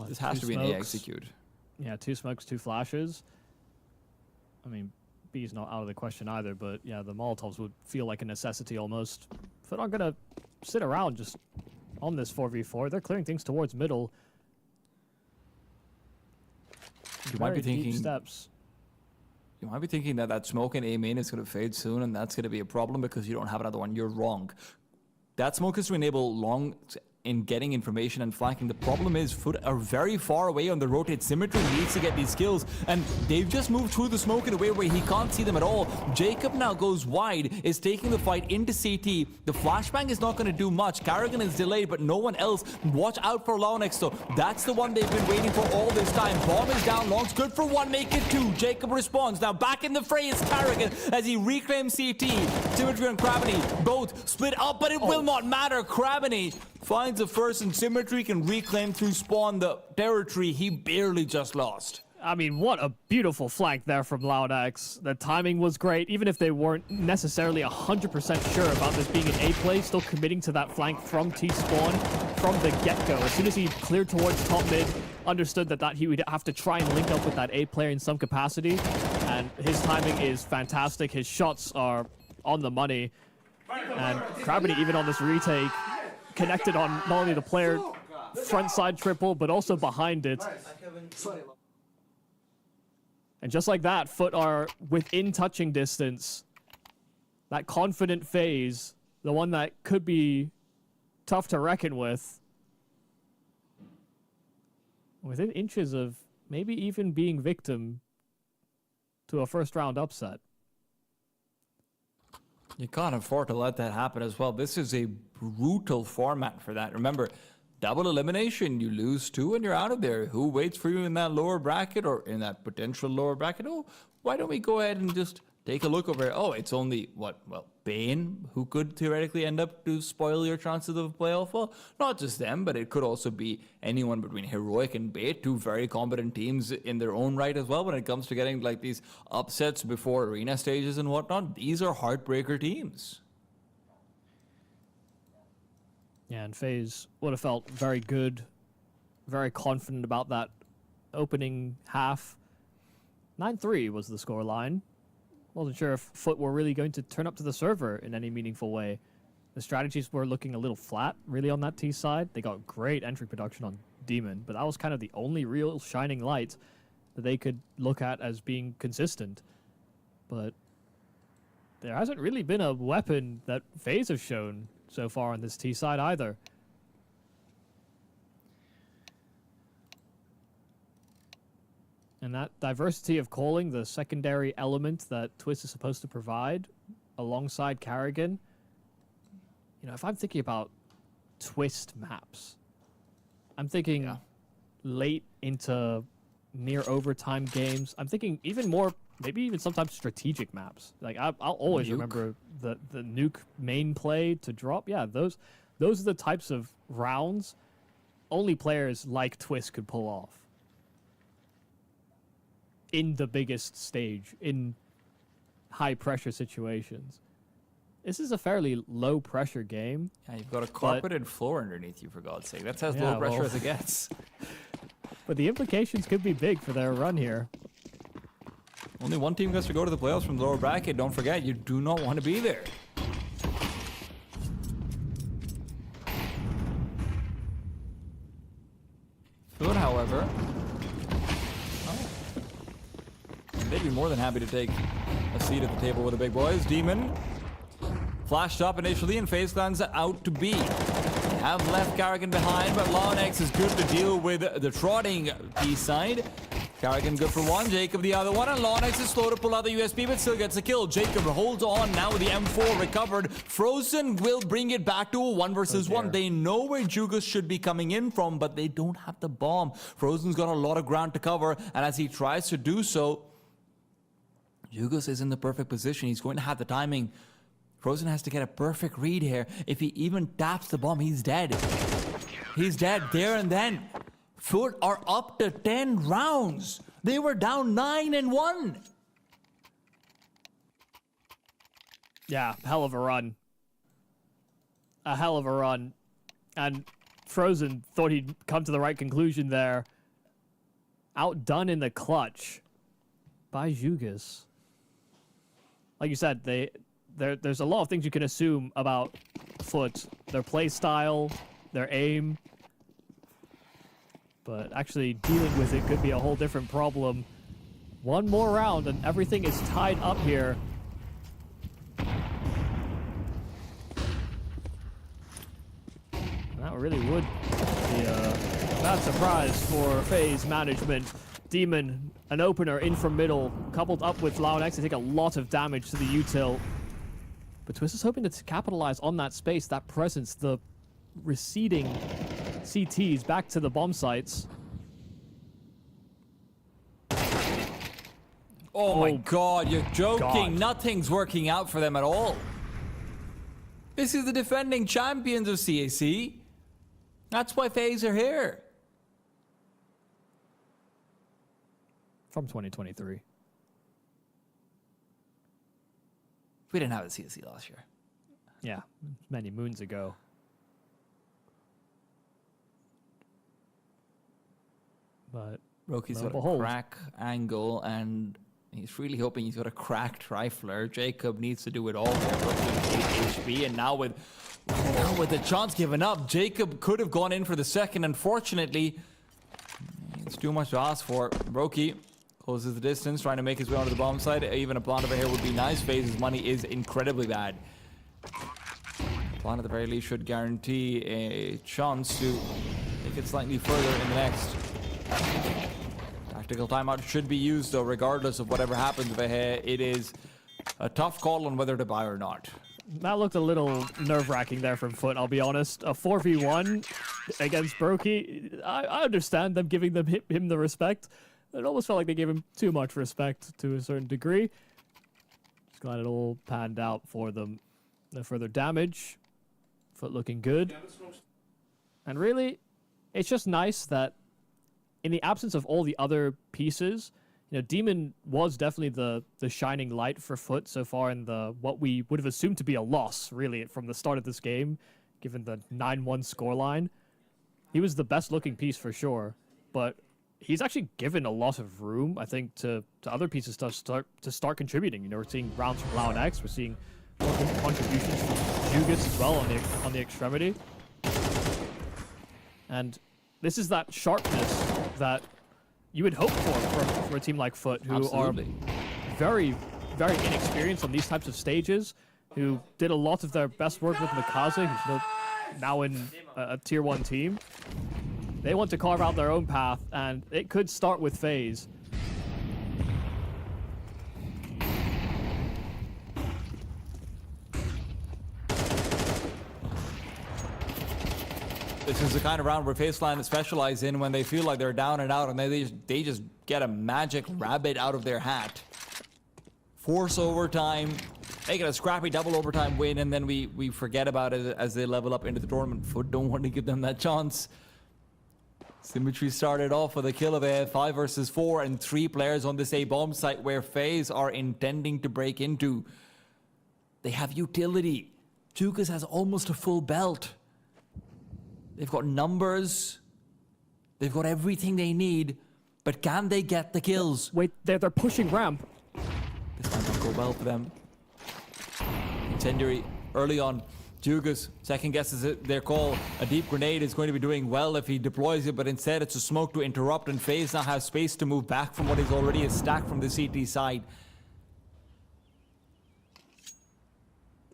This has to be an A execute. Yeah, 2 smokes, 2 flashes. I mean, B's not out of the question either, but yeah, the Molotovs would feel like a necessity almost. If they're not going to sit around just on this 4v4, they're clearing things towards middle. You might be thinking steps. You might be thinking that that smoke in A main is going to fade soon, and that's going to be a problem because you don't have another one. You're wrong. That smoke is to enable long in getting information and flanking. The problem is FUT are very far away on the rotate. Symmetry needs to get these kills, and they've just moved through the smoke in a way where he can't see them at all. Jacob now goes wide, is taking the fight into CT. The flashbang is not going to do much. Karrigan is delayed, but no one else. Watch out for Lonex, so that's the one they've been waiting for all this time. Bomb is down, Long's good for 1, make it 2. Jacob responds. Now back in the fray is Karrigan as he reclaims CT. Symmetry and Krabany both split up, but it will not matter. Krabany finds the first, and Symmetry can reclaim through spawn the territory he barely just lost. I mean, what a beautiful flank there from Lonex. The timing was great, even if they weren't necessarily 100% sure about this being an A play, still committing to that flank from T-spawn from the get-go. As soon as he cleared towards top mid, understood that he would have to try and link up with that A player in some capacity, and his timing is fantastic. His shots are on the money, and Krabany, even on this retake, connected on not only the player front side triple, but also behind it. And just like that, FUT are within touching distance. That confident FaZe, the one that could be tough to reckon with, within inches of maybe even being victim to a first round upset. You can't afford to let that happen as well. This is a brutal format for that. Remember, double elimination, you lose 2 and you're out of there. Who waits for you in that lower bracket or in that potential lower bracket? Oh, why don't we go ahead and just take a look over. Oh, it's only what? Well, Bane, who could theoretically end up to spoil your chances of a playoff. Well, not just them, but it could also be anyone between Heroic and Bait, two very competent teams in their own right as well. When it comes to getting like these upsets before arena stages and whatnot, these are heartbreaker teams. Yeah, and FaZe would have felt very good, very confident about that opening half. 9-3 was the scoreline. Wasn't sure if FUT were really going to turn up to the server in any meaningful way. The strategies were looking a little flat, really, on that T side. They got great entry production on Demon, but that was kind of the only real shining light that they could look at as being consistent. But there hasn't really been a weapon that FaZe have shown so far on this T side either. And that diversity of calling, the secondary element that Twist is supposed to provide alongside Karrigan. You know, if I'm thinking about Twist maps, I'm thinking late into near overtime games. I'm thinking even more, maybe even sometimes strategic maps. Like I'll always remember the nuke main play to drop. Yeah, those are the types of rounds only players like Twist could pull off. In the biggest stage, in high-pressure situations. This is a fairly low-pressure game. Yeah, you've got a carpeted floor underneath you, for God's sake. That's as low pressure as it gets. But the implications could be big for their run here. Only one team gets to go to the playoffs from the lower bracket. Don't forget, you do not want to be there. FUT, however, they'd be more than happy to take a seat at the table with the big boys. Demon flashed up initially, and FaZe Clan's out to B. Have left Karrigan behind, but Lonex is good to deal with the trotting B side. Karrigan good for one, Jacob the other one, and Lonex is slow to pull out the USB, but still gets a kill. Jacob holds on now with the M4 recovered. Frozen will bring it back to a 1 versus 1. They know where Jugas should be coming in from, but they don't have the bomb. Frozen's got a lot of ground to cover, and as he tries to do so, Jugas is in the perfect position. He's going to have the timing. Frozen has to get a perfect read here. If he even taps the bomb, he's dead. He's dead there and then. FUT are up to 10 rounds. They were down 9-1. Yeah, hell of a run. A hell of a run. And Frozen thought he'd come to the right conclusion there. Outdone in the clutch by Jugas. Like you said, there's a lot of things you can assume about FUT. Their play style, their aim. But actually dealing with it could be a whole different problem. One more round and everything is tied up here. That really would be a bad surprise for FaZe management. Demon, an opener in from middle, coupled up with Lonex to take a lot of damage to the util. But Twist is hoping to capitalize on that space, that presence, the receding CTs back to the bomb sites. Oh my God, you're joking. God. Nothing's working out for them at all. This is the defending champions of CAC. That's why FaZe are here. From 2023. We didn't have a CAC last year. Yeah, many moons ago. But Roki's lo and got a behold. crack angle, and he's really hoping he's got a cracked rifler. Jacob needs to do it all there. Roki 8 HP, and now with the chance given up, Jacob could have gone in for the second. Unfortunately, it's too much to ask for. Roki closes the distance, trying to make his way onto the bomb side. Even a plant over here would be nice. FaZe's money is incredibly bad. Plant at the very least should guarantee a chance to take it slightly further in the next. Tactical timeout should be used, though, regardless of whatever happens over here. It is a tough call on whether to buy or not. That looked a little nerve-wracking there from FUT, I'll be honest. A 4v1 against Brokey. I understand them giving him the respect. It almost felt like they gave him too much respect to a certain degree. Just got it all panned out for them. No further damage. FUT looking good. And really, it's just nice that in the absence of all the other pieces, you know, Demon was definitely the shining light for FUT so far in the what we would have assumed to be a loss, really, from the start of this game, given the 9-1 scoreline. He was the best looking piece for sure, but he's actually given a lot of room, I think, to other pieces to start contributing. You know, we're seeing rounds from Loud-X, we're seeing more contributions from Jugas as well on the extremity. And this is that sharpness that you would hope for a team like FUT, who Absolutely. are very, very inexperienced on these types of stages, who did a lot of their best work with Mikaze, who's now in a tier 1 team. They want to carve out their own path, and it could start with FaZe. This is the kind of round where FaZe Clan specialize in when they feel like they're down and out, and they just get a magic rabbit out of their hat. Force overtime, make it a scrappy double overtime win, and then we forget about it as they level up into the tournament. FUT don't want to give them that chance. Symmetry started off with a kill of a 5 versus 4 and 3 players on this A bomb site where FaZe are intending to break into. They have utility. Jukas has almost a full belt. They've got numbers. They've got everything they need. But can they get the kills? Wait, they're pushing ramp. This might not go well for them. Incendiary early on. Jugas second guesses their call. A deep grenade is going to be doing well if he deploys it, but instead it's a smoke to interrupt, and FaZe now has space to move back from what is already a stack from the CT side.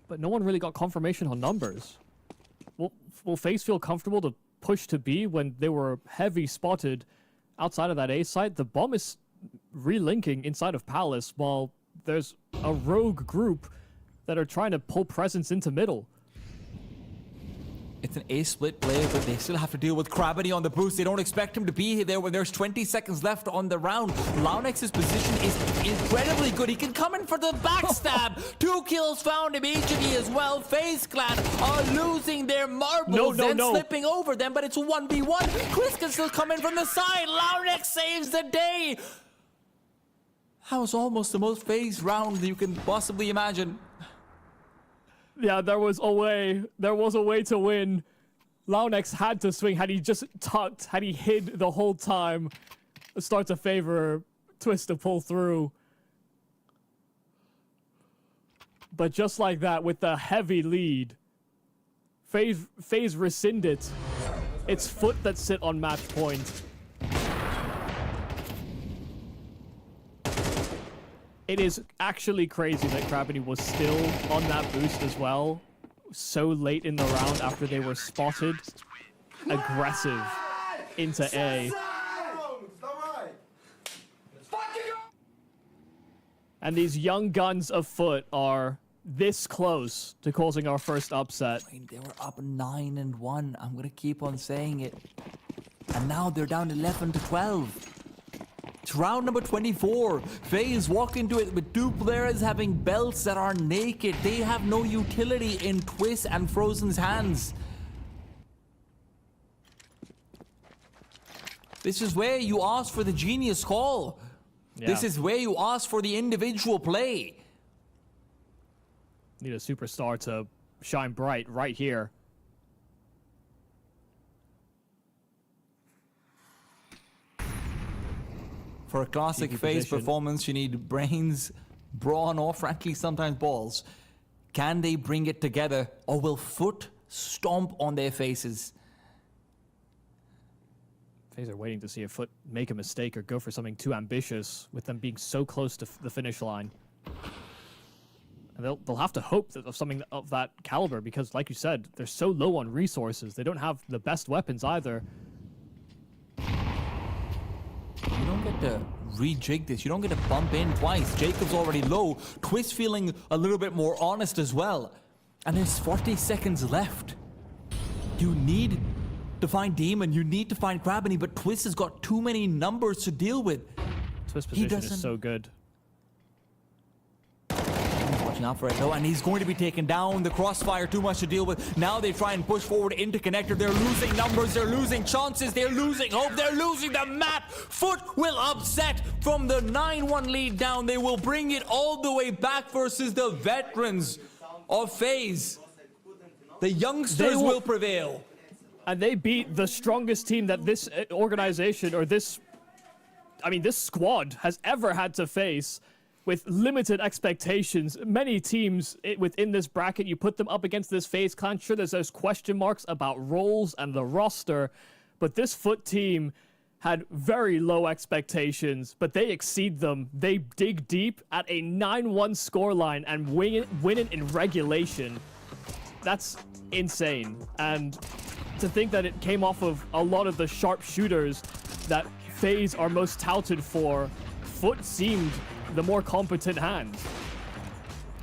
But no one really got confirmation on numbers. Will FaZe feel comfortable to push to B when they were heavy spotted outside of that A site? The bomb is relinking inside of Palace while there's a rogue group that are trying to pull presence into middle. It's an A split play, but they still have to deal with Gravity on the boost. They don't expect him to be there when there's 20 seconds left on the round. Loud-X's position is incredibly good. He can come in for the backstab. 2 kills found immediately as well. FaZe Clan are losing their marbles and slipping over them, but it's a 1v1. Chris can still come in from the side. Loud-X saves the day. That was almost the most FaZe round you can possibly imagine. Yeah, there was a way to win. Loud-X had to swing. Had he just tucked, had he hid the whole time, it starts to favor Twist to pull through. But just like that, with the heavy lead, FaZe rescind it. It's FUT that sit on match point. It is actually crazy that Gravity was still on that boost as well, so late in the round after they were spotted aggressive into A. And these young guns of FUT are this close to causing our first upset. I mean, they were up 9-1. I'm going to keep on saying it. And now they're down 11-12. It's round number 24. FaZe walk into it with 2 players having belts that are naked. They have no utility in Twist and Frozen's hands. This is where you ask for the genius call. Yeah. This is where you ask for the individual play. Need a superstar to shine bright right here. For a classic FaZe performance, you need brains, brawn, or frankly, sometimes balls. Can they bring it together, or will FUT stomp on their faces? FaZe are waiting to see if FUT make a mistake or go for something too ambitious, with them being so close to the finish line. And they'll have to hope of something of that caliber, because, like you said, they're so low on resources. They don't have the best weapons either. You don't get to rejig this. You don't get to bump in twice. Jacob's already low. Twist feeling a little bit more honest as well. And there's 40 seconds left. You need to find Demon. You need to find Gravity, but Twist has got too many numbers to deal with. Twist position is so good. looking out for it though, and he's going to be taken down. The crossfire too much to deal with. Now they try and push forward into connector. They're losing numbers, they're losing chances, they're losing hope, they're losing the map. FUT will upset from the 9-1 lead down. They will bring it all the way back versus the veterans of FaZe. The youngsters will prevail. And they beat the strongest team that this organization or this squad has ever had to face, with limited expectations. Many teams within this bracket, you put them up against this FaZe Clan, sure, there's those question marks about roles and the roster, but this FUT team had very low expectations, but they exceed them. They dig deep at a 9-1 scoreline and win it in regulation. That's insane. And to think that it came off of a lot of the sharpshooters that FaZe are most touted for, FUT seemed the more competent hand.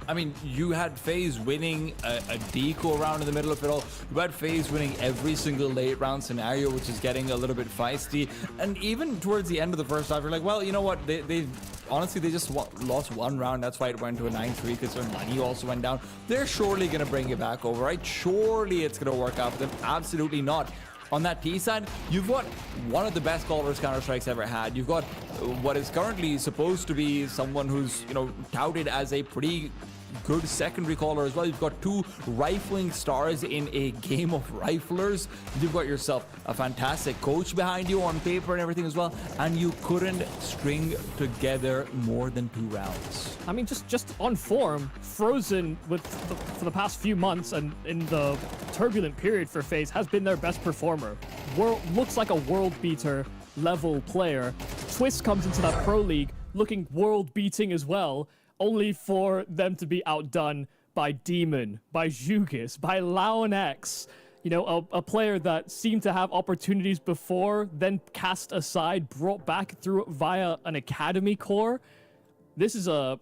I mean, you had FaZe winning a deco round in the middle of it all. You had FaZe winning every single late round scenario, which is getting a little bit feisty. And even towards the end of the first half, you're like, well, you know what? They honestly, they just lost one round. That's why it went to a 9-3, because their money also went down. They're surely going to bring it back over, right? Surely it's going to work out for them. Absolutely not. On that T side, you've got one of the best callers Counter-Strike's ever had. You've got what is currently supposed to be someone who's, you know, touted as a pretty good secondary caller as well. You've got two rifling stars in a game of riflers. You've got yourself a fantastic coach behind you on paper and everything as well, and you couldn't string together more than 2 rounds. I mean, just on form, Frozen for the past few months and in the turbulent period for FaZe has been their best performer. Looks like a world beater level player. Twist comes into that pro league looking world beating as well, only for them to be outdone by Demon, by Jugis, by Laonex. You know, a player that seemed to have opportunities before, then cast aside, brought back through via an academy core. This is a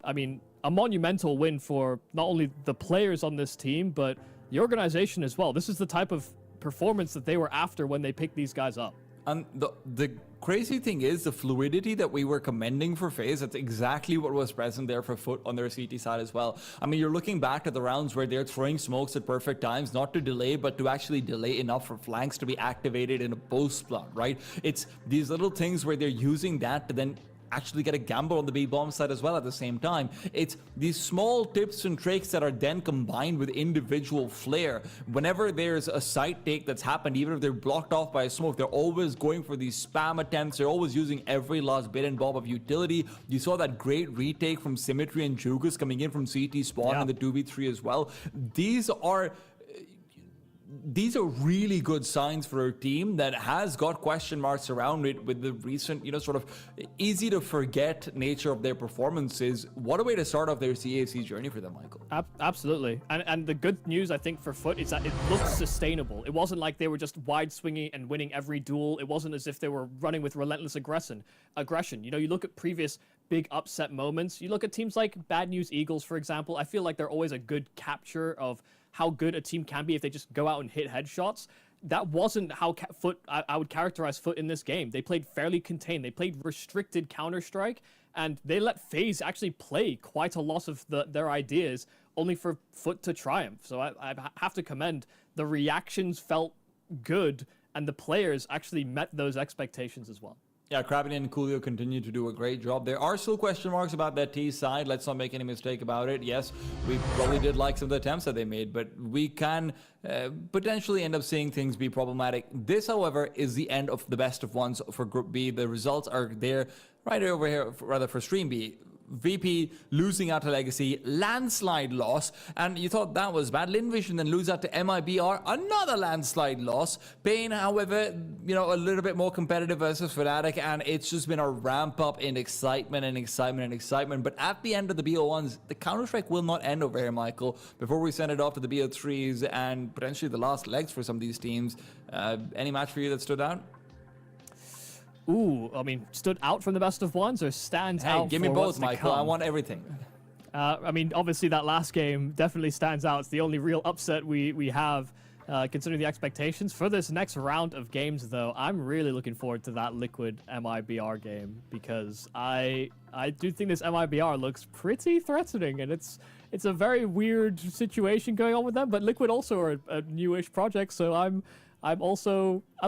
monumental win for not only the players on this team, but the organization as well. This is the type of performance that they were after when they picked these guys up. And the crazy thing is the fluidity that we were commending for FaZe. That's exactly what was present there for FUT on their CT side as well. I mean, you're looking back at the rounds where they're throwing smokes at perfect times, not to delay, but to actually delay enough for flanks to be activated in a post plot, right? It's these little things where they're using that to then actually get a gamble on the B-bomb side as well at the same time. It's these small tips and tricks that are then combined with individual flair. Whenever there's a site take that's happened, even if they're blocked off by a smoke, they're always going for these spam attempts. They're always using every last bit and bob of utility. You saw that great retake from Symmetry and Jugas coming in from CT spawn in the 2v3 as well. These are really good signs for a team that has got question marks around it with the recent, you know, sort of easy to forget nature of their performances. What a way to start off their CAC journey for them, Michael. Absolutely. And the good news, I think, for FUT is that it looks sustainable. It wasn't like they were just wide swinging and winning every duel. It wasn't as if they were running with relentless aggression. You know, you look at previous big upset moments. You look at teams like Bad News Eagles, for example. I feel like they're always a good capture of how good a team can be if they just go out and hit headshots. That wasn't how FUT, I would characterize FUT in this game. They played fairly contained. They played restricted Counter-Strike, and they let FaZe actually play quite a lot of their ideas, only for FUT to triumph. So I have to commend the reactions felt good, and the players actually met those expectations as well. Yeah, Krabby and Coolio continue to do a great job. There are still question marks about that T side. Let's not make any mistake about it. Yes, we probably did like some of the attempts that they made, but we can potentially end up seeing things be problematic. This, however, is the end of the best of ones for Group B. The results are there right over here, rather for Stream B. VP losing out to Legacy, landslide loss, and you thought that was bad. Lynn Vision then lose out to MIBR, another landslide loss. Pain, however, you know, a little bit more competitive versus Fnatic, and it's just been a ramp up in excitement and excitement and excitement. But at the end of the BO1s, the Counter-Strike will not end over here, Michael. Before we send it off to the BO3s and potentially the last legs for some of these teams, any match for you that stood out? Ooh, I mean, stood out from the best of ones or stands out? Hey, give me both, Michael. I want everything. I mean, obviously that last game definitely stands out. It's the only real upset we have. considering the expectations. For this next round of games, though, I'm really looking forward to that Liquid MIBR game because I do think this MIBR looks pretty threatening, and it's a very weird situation going on with them. But Liquid also are a newish project, so I'm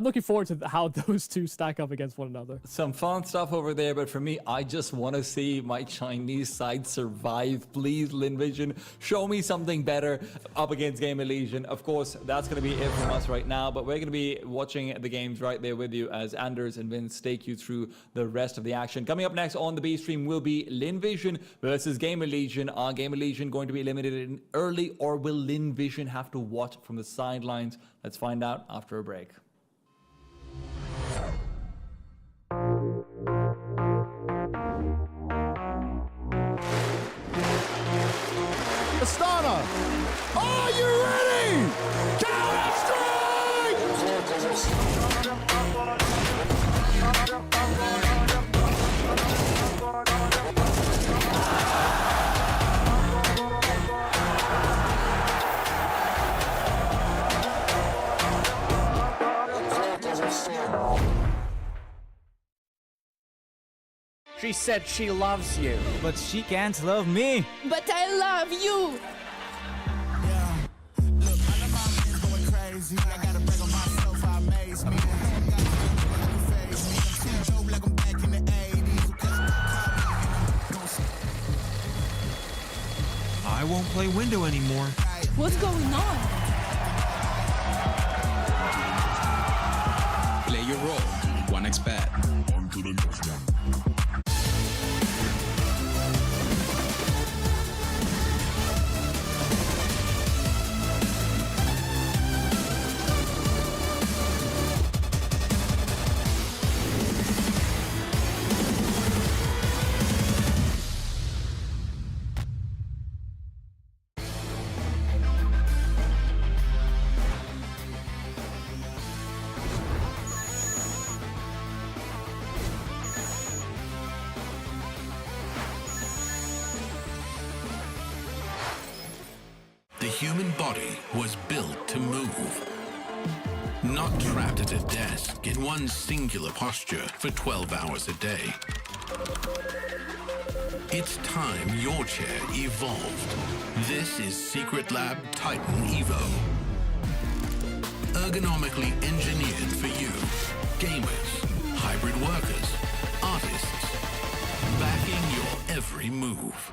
looking forward to how those two stack up against one another. Some fun stuff over there, but for me, I just want to see my Chinese side survive. Please, Lynn, show me something better up against GamerLegion. Of course, that's going to be it from us right now, but we're going to be watching the games right there with you as Anders and Vince take you through the rest of the action. Coming up next on the B stream will be Lynn versus GamerLegion. Are GamerLegion going to be eliminated in early, or will Lynn have to watch from the sidelines? Let's find out after a break. Astana, are you ready? She said she loves you, but she can't love me. But I love you. Yeah. Look, all of my friends going crazy. I gotta break on myself, I amaze me. Like I'm back in the 80s. I won't play window anymore. What's going on? Play your role. 1xbet. On to the next one. The human body was built to move. Not trapped at a desk in one singular posture for 12 hours a day. It's time your chair evolved. This is Secret Lab Titan Evo. Ergonomically engineered for you. Gamers, hybrid workers, artists. Backing your every move.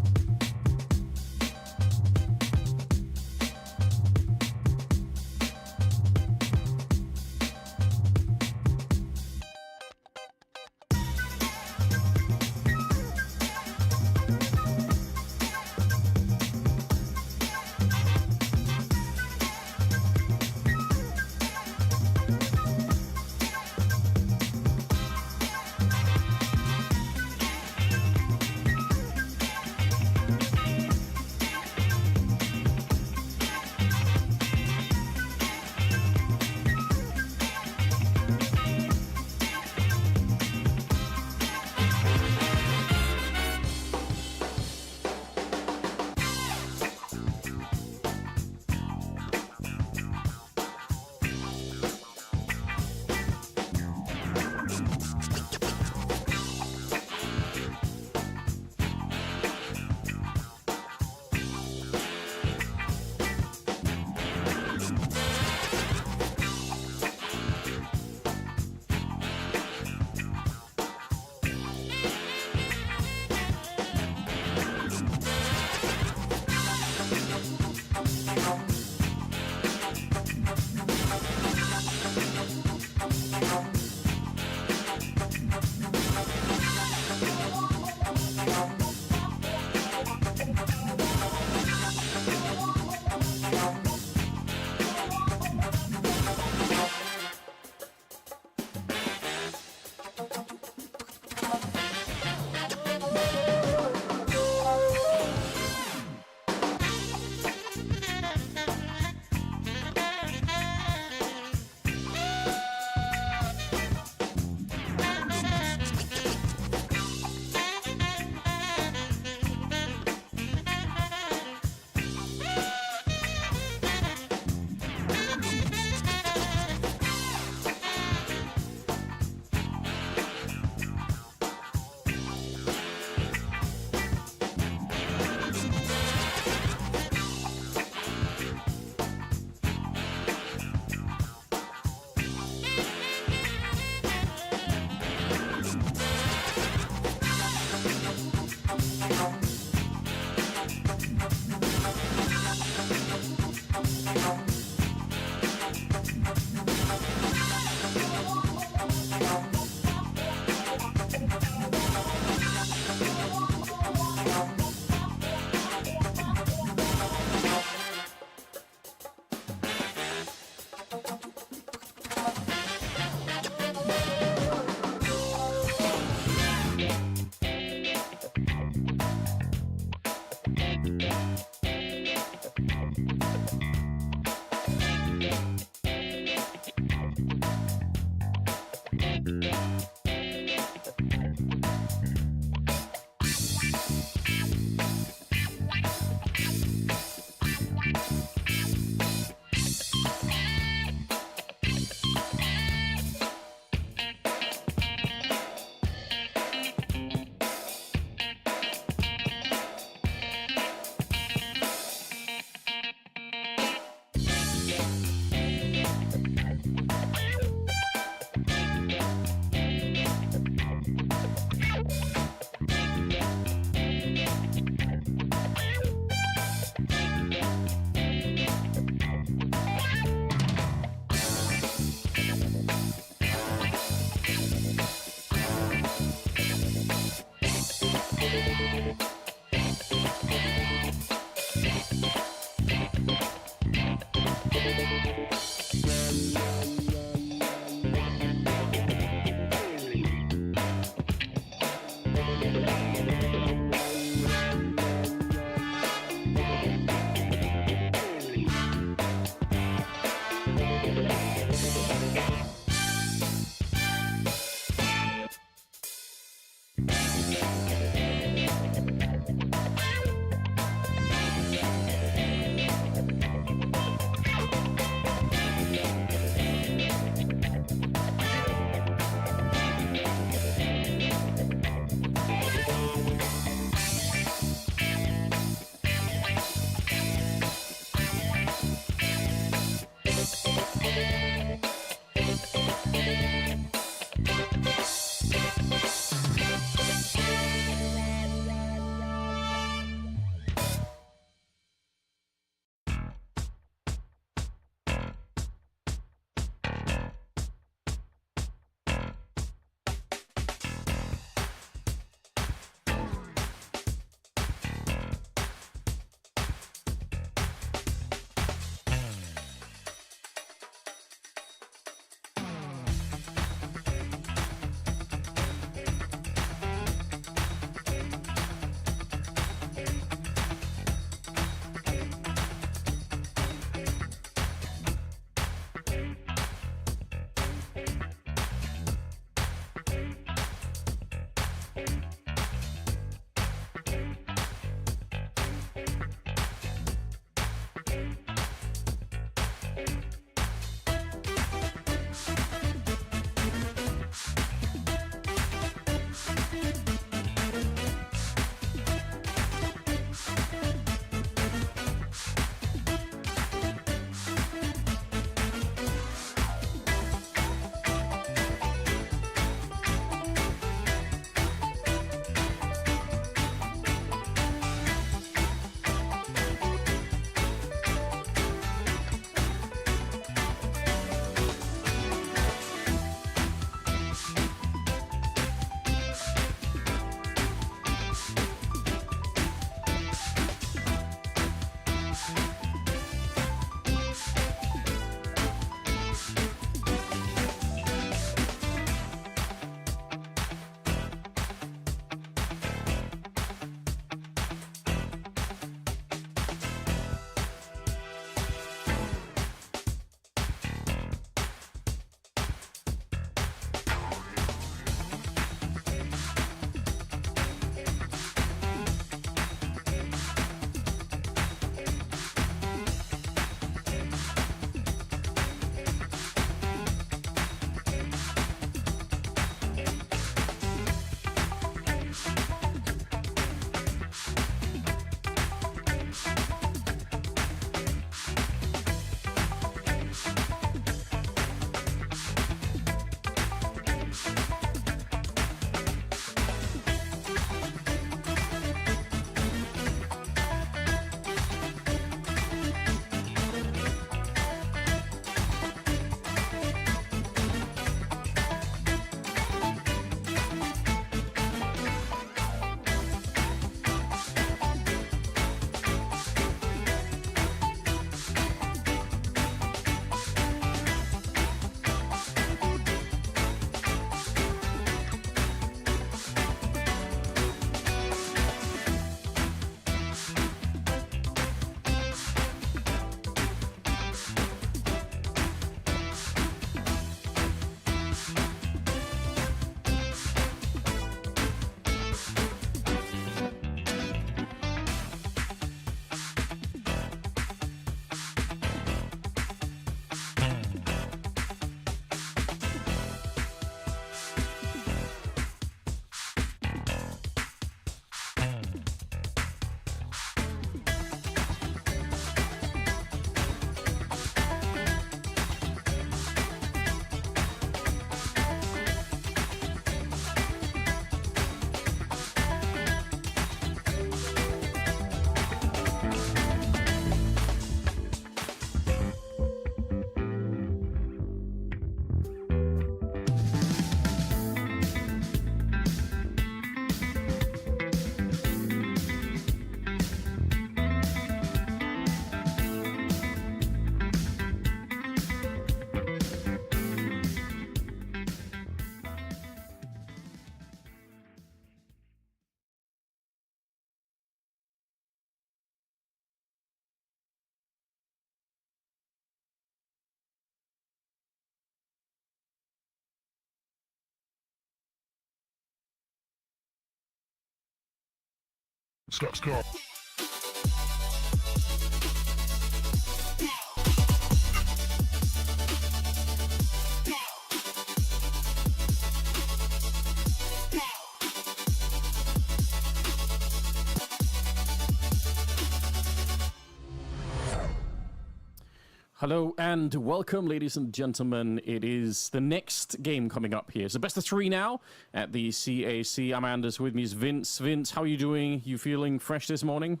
Hello and welcome, ladies and gentlemen. It is the next game coming up here. It's the best of 3 now at the CAC. I'm Anders. With me is Vince. Vince, how are you doing? You feeling fresh this morning?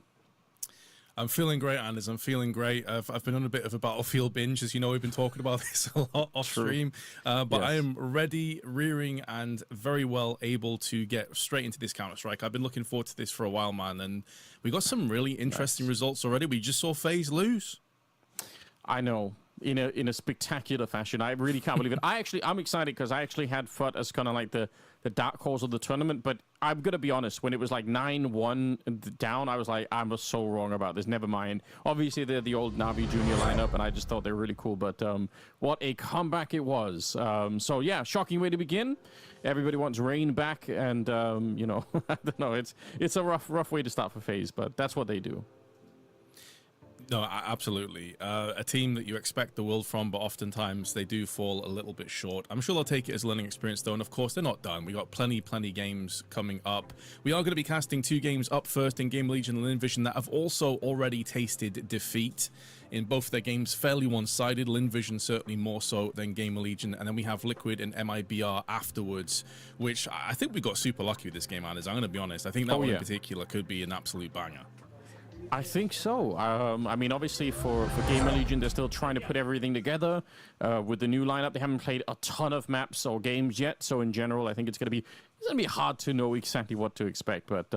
I'm feeling great, Anders. I'm feeling great. I've been on a bit of a Battlefield binge. As you know, we've been talking about this a lot off stream. But yes. I am ready, rearing, and very well able to get straight into this Counter-Strike. I've been looking forward to this for a while, man. And we got some really interesting results already. We just saw FaZe lose. I know, in a spectacular fashion. I really can't believe it. I'm excited because I actually had FUT as kind of like the dark horse of the tournament. But I'm gonna be honest, when it was like 9-1 down, I was like, I was so wrong about this. Never mind. Obviously, they're the old Navi Junior lineup, and I just thought they were really cool. But what a comeback it was. So yeah, shocking way to begin. Everybody wants Rain back, and you know, I don't know. It's a rough way to start for FaZe, but that's what they do. No, absolutely. A team that you expect the world from, but oftentimes they do fall a little bit short. I'm sure they'll take it as a learning experience, though, and of course, they're not done. We got plenty games coming up. We are going to be casting 2 games up first in GamerLegion and Lynn Vision that have also already tasted defeat. In both their games, fairly one-sided. Lynn Vision certainly more so than GamerLegion, and then we have Liquid and MIBR afterwards, which I think we got super lucky with this game, Anders. I'm going to be honest. I think that one in particular could be an absolute banger. I think so. I mean, obviously for GamerLegion, they're still trying to put everything together with the new lineup. They haven't played a ton of maps or games yet, so in general, I think it's gonna be hard to know exactly what to expect. But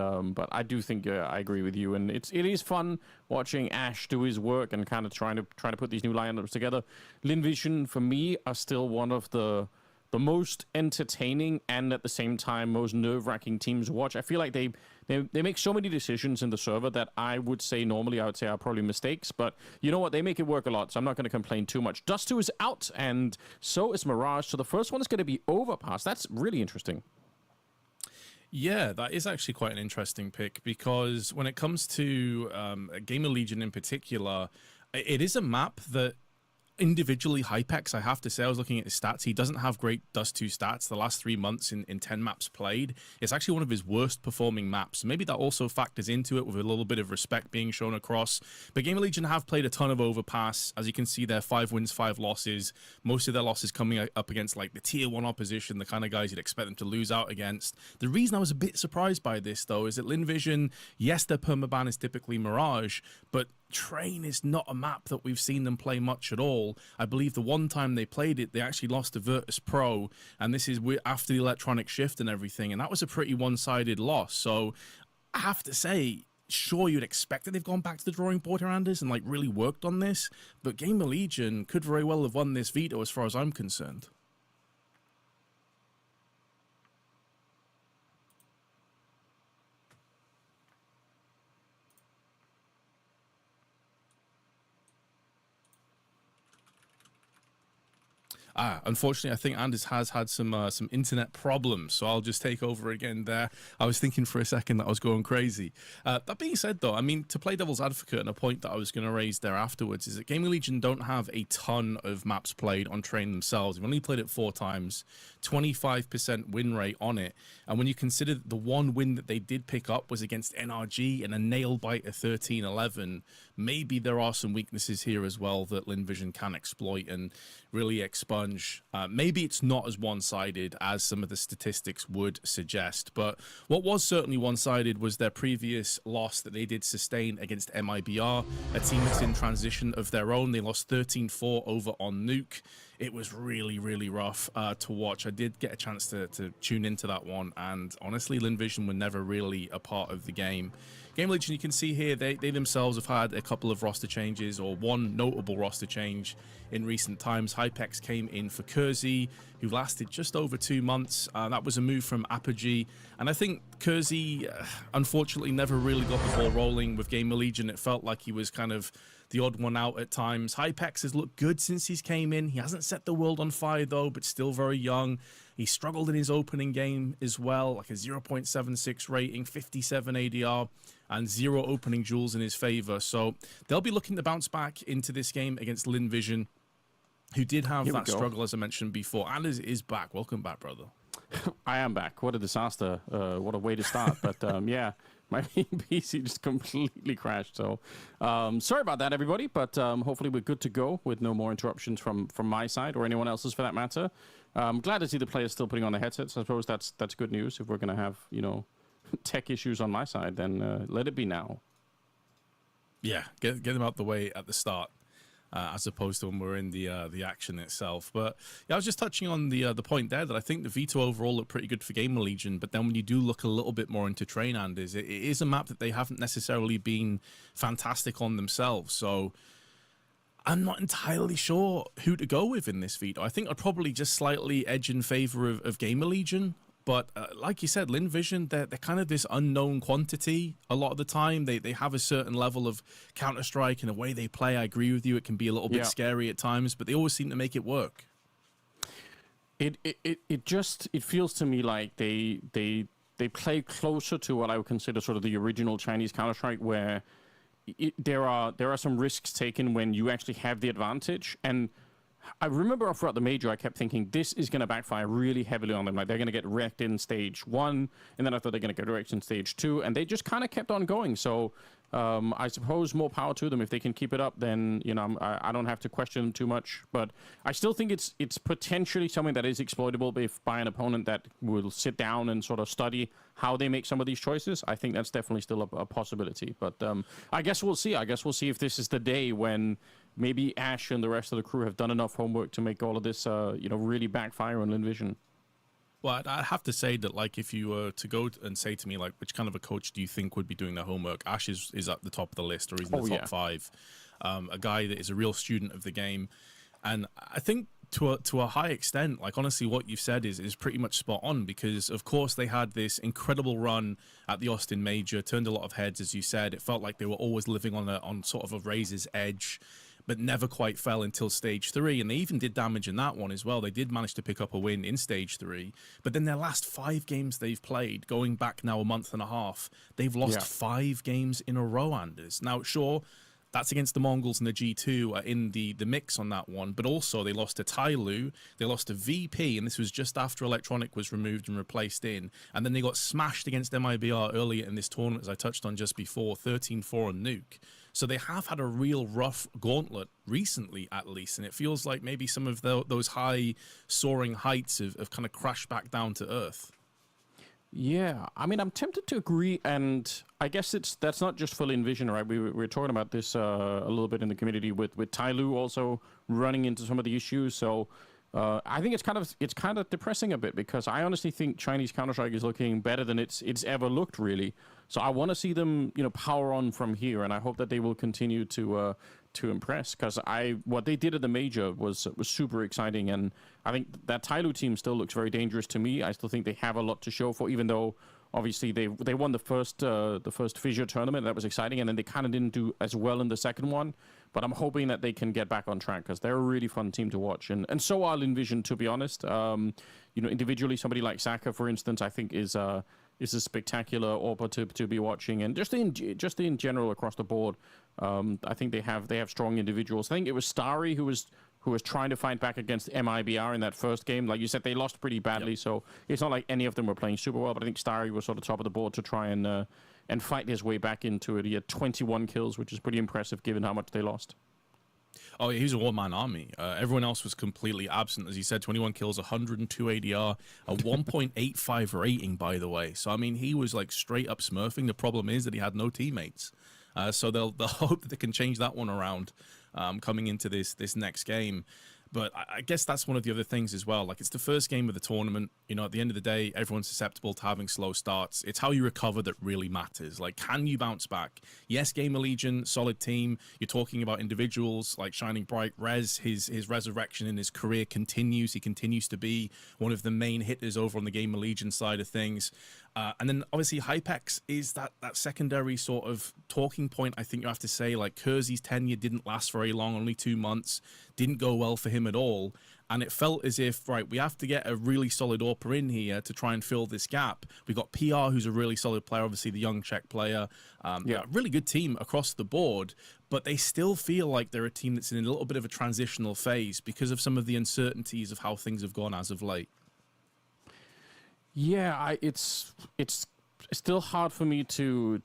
I do think I agree with you, and it is fun watching Ash do his work and kind of trying to put these new lineups together. Lynn Vision for me are still one of the most entertaining and at the same time most nerve-wracking teams to watch. I feel like they make so many decisions in the server that I would say are probably mistakes, but you know what? They make it work a lot, so I'm not going to complain too much. Dust2 is out, and so is Mirage. So the first one is going to be Overpass. That's really interesting. Yeah, that is actually quite an interesting pick, because when it comes to GamerLegion in particular, it is a map that individually Hypex, I have to say, I was looking at his stats. He doesn't have great Dust2 stats. The last 3 months in 10 maps played, it's actually one of his worst performing maps. Maybe that also factors into it with a little bit of respect being shown across. But GamerLegion have played a ton of Overpass. As you can see there, 5 wins, 5 losses. Most of their losses coming up against like the tier 1 opposition, the kind of guys you'd expect them to lose out against. The reason I was a bit surprised by this, though, is that Lynn Vision, yes, their permaban is typically Mirage, but Train is not a map that we've seen them play much at all. I believe the one time they played it, they actually lost to Virtus.pro, and this is after the electronic shift and everything, and that was a pretty one-sided loss. So I have to say, sure, you'd expect that they've gone back to the drawing board here, Anders, and like really worked on this, but GamerLegion could very well have won this veto as far as I'm concerned. Unfortunately, I think Anders has had some internet problems, so I'll just take over again there. I was thinking for a second that I was going crazy. That being said, though, I mean, to play devil's advocate, and a point that I was going to raise there afterwards is that GamerLegion don't have a ton of maps played on Train themselves. They've only played it 4 times, 25% win rate on it, and when you consider the one win that they did pick up was against NRG in a nail biter 13-11, maybe there are some weaknesses here as well that Lynn Vision can exploit and really expunge. Maybe it's not as one-sided as some of the statistics would suggest, but what was certainly one-sided was their previous loss that they did sustain against MIBR, a team that's in transition of their own. They lost 13-4 over on Nuke. It was really, really rough to watch. I did get a chance to tune into that one, and honestly, Lynn Vision were never really a part of the game. GamerLegion, you can see here, they themselves have had a couple of roster changes, or one notable roster change in recent times. Hypex came in for Kersey, who lasted just over 2 months. That was a move from Apogee, and I think Kersey, unfortunately, never really got the ball rolling with GamerLegion. It felt like he was kind of the odd one out at times. Hypex has looked good since he's came in. He hasn't set the world on fire, though, but still very young. He struggled in his opening game as well, like a 0.76 rating, 57 ADR, and 0 opening duels in his favor. So they'll be looking to bounce back into this game against Lynn Vision, who did have that struggle, as I mentioned before. And is back. Welcome back, brother. I am back. What a disaster. What a way to start. But yeah, my PC just completely crashed. So sorry about that, everybody. But hopefully we're good to go with no more interruptions from my side or anyone else's for that matter. I'm glad to see the players still putting on their headsets. I suppose that's good news. If we're going to have, you know, tech issues on my side, then let it be now. Yeah, get them out the way at the start. As opposed to when we're in the action itself. But yeah, I was just touching on the point there that I think the Veto overall looked pretty good for GamerLegion, but then when you do look a little bit more into Train Anders, it is a map that they haven't necessarily been fantastic on themselves. So I'm not entirely sure who to go with in this Veto. I think I'd probably just slightly edge in favor of GamerLegion. But like you said, Lynn Vision, they're kind of this unknown quantity a lot of the time. They have a certain level of Counter-Strike and the way they play. I agree with you. It can be a little bit scary at times, but they always seem to make it work. It feels to me like they play closer to what I would consider sort of the original Chinese Counter-Strike, where there are some risks taken when you actually have the advantage. And I remember throughout the major, I kept thinking this is going to backfire really heavily on them. Like, they're going to get wrecked in stage 1, and then I thought they're going to get wrecked in stage 2, and they just kind of kept on going. So I suppose more power to them. If they can keep it up, then, you know, I don't have to question them too much. But I still think it's potentially something that is exploitable by an opponent that will sit down and sort of study how they make some of these choices. I think that's definitely still a possibility. But I guess we'll see. I guess we'll see if this is the day when maybe Ash and the rest of the crew have done enough homework to make all of this, you know, really backfire on Lynn Vision. Well, I have to say that, like, if you were to go and say to me, like, which kind of a coach do you think would be doing the homework? Ash is at the top of the list, or he's in the top 5. A guy that is a real student of the game. And I think to a high extent, like, honestly, what you've said is pretty much spot on, because, of course, they had this incredible run at the Austin Major, turned a lot of heads, as you said. It felt like they were always living on sort of a razor's edge, but never quite fell until stage 3. And they even did damage in that one as well. They did manage to pick up a win in stage 3. But then their last 5 games they've played, going back now a month and a half, they've lost 5 games in a row, Anders. Now, sure, that's against the Mongols and the G2 in the mix on that one. But also they lost to TYLOO, they lost to VP, and this was just after Electronic was removed and replaced in. And then they got smashed against MIBR earlier in this tournament, as I touched on just before, 13-4 on Nuke. So they have had a real rough gauntlet recently, at least, and it feels like maybe some of those high soaring heights have kind of crashed back down to earth. Yeah, I mean, I'm tempted to agree, and I guess that's not just for Lynn Vision, right? We were talking about this a little bit in the community with TYLOO also running into some of the issues. So I think it's kind of depressing a bit, because I honestly think Chinese Counter-Strike is looking better than it's ever looked, really. So I want to see them, you know, power on from here, and I hope that they will continue to impress, because what they did at the major was super exciting, and I think that TYLOO team still looks very dangerous to me. I still think they have a lot to show for, even though obviously they won the first Fissure tournament. That was exciting, and then they kind of didn't do as well in the second one. But I'm hoping that they can get back on track, because they're a really fun team to watch, and so are Lynn Vision, to be honest. You know, individually, somebody like Saka, for instance, I think is a spectacular AWPer to be watching, and just in general across the board, I think they have strong individuals. I think it was Starry who was trying to fight back against MIBR in that first game. Like you said, they lost pretty badly, so it's not like any of them were playing super well. But I think Starry was sort of top of the board to try and fight his way back into it. He had 21 kills, which is pretty impressive given how much they lost. Oh, he was a one-man army. Everyone else was completely absent. As you said, 21 kills, 102 ADR, a 1.85 rating, by the way. So, I mean, he was like straight up smurfing. The problem is that he had no teammates. So they'll hope that they can change that one around coming into this next game. But I guess that's one of the other things as well. Like, it's the first game of the tournament. You know, at the end of the day, everyone's susceptible to having slow starts. It's how you recover that really matters. Like, can you bounce back? Yes, GamerLegion, solid team. You're talking about individuals like shining bright. Rez, his resurrection in his career continues. He continues to be one of the main hitters over on the GamerLegion side of things. And then obviously Hypex is that secondary sort of talking point. I think you have to say, like, Kersey's tenure didn't last very long, only 2 months, didn't go well for him at all. And it felt as if, right, we have to get a really solid AWPer in here to try and fill this gap. We got PR, who's a really solid player, obviously the young Czech player. Really good team across the board, but they still feel like they're a team that's in a little bit of a transitional phase because of some of the uncertainties of how things have gone as of late. Yeah, it's still hard for me to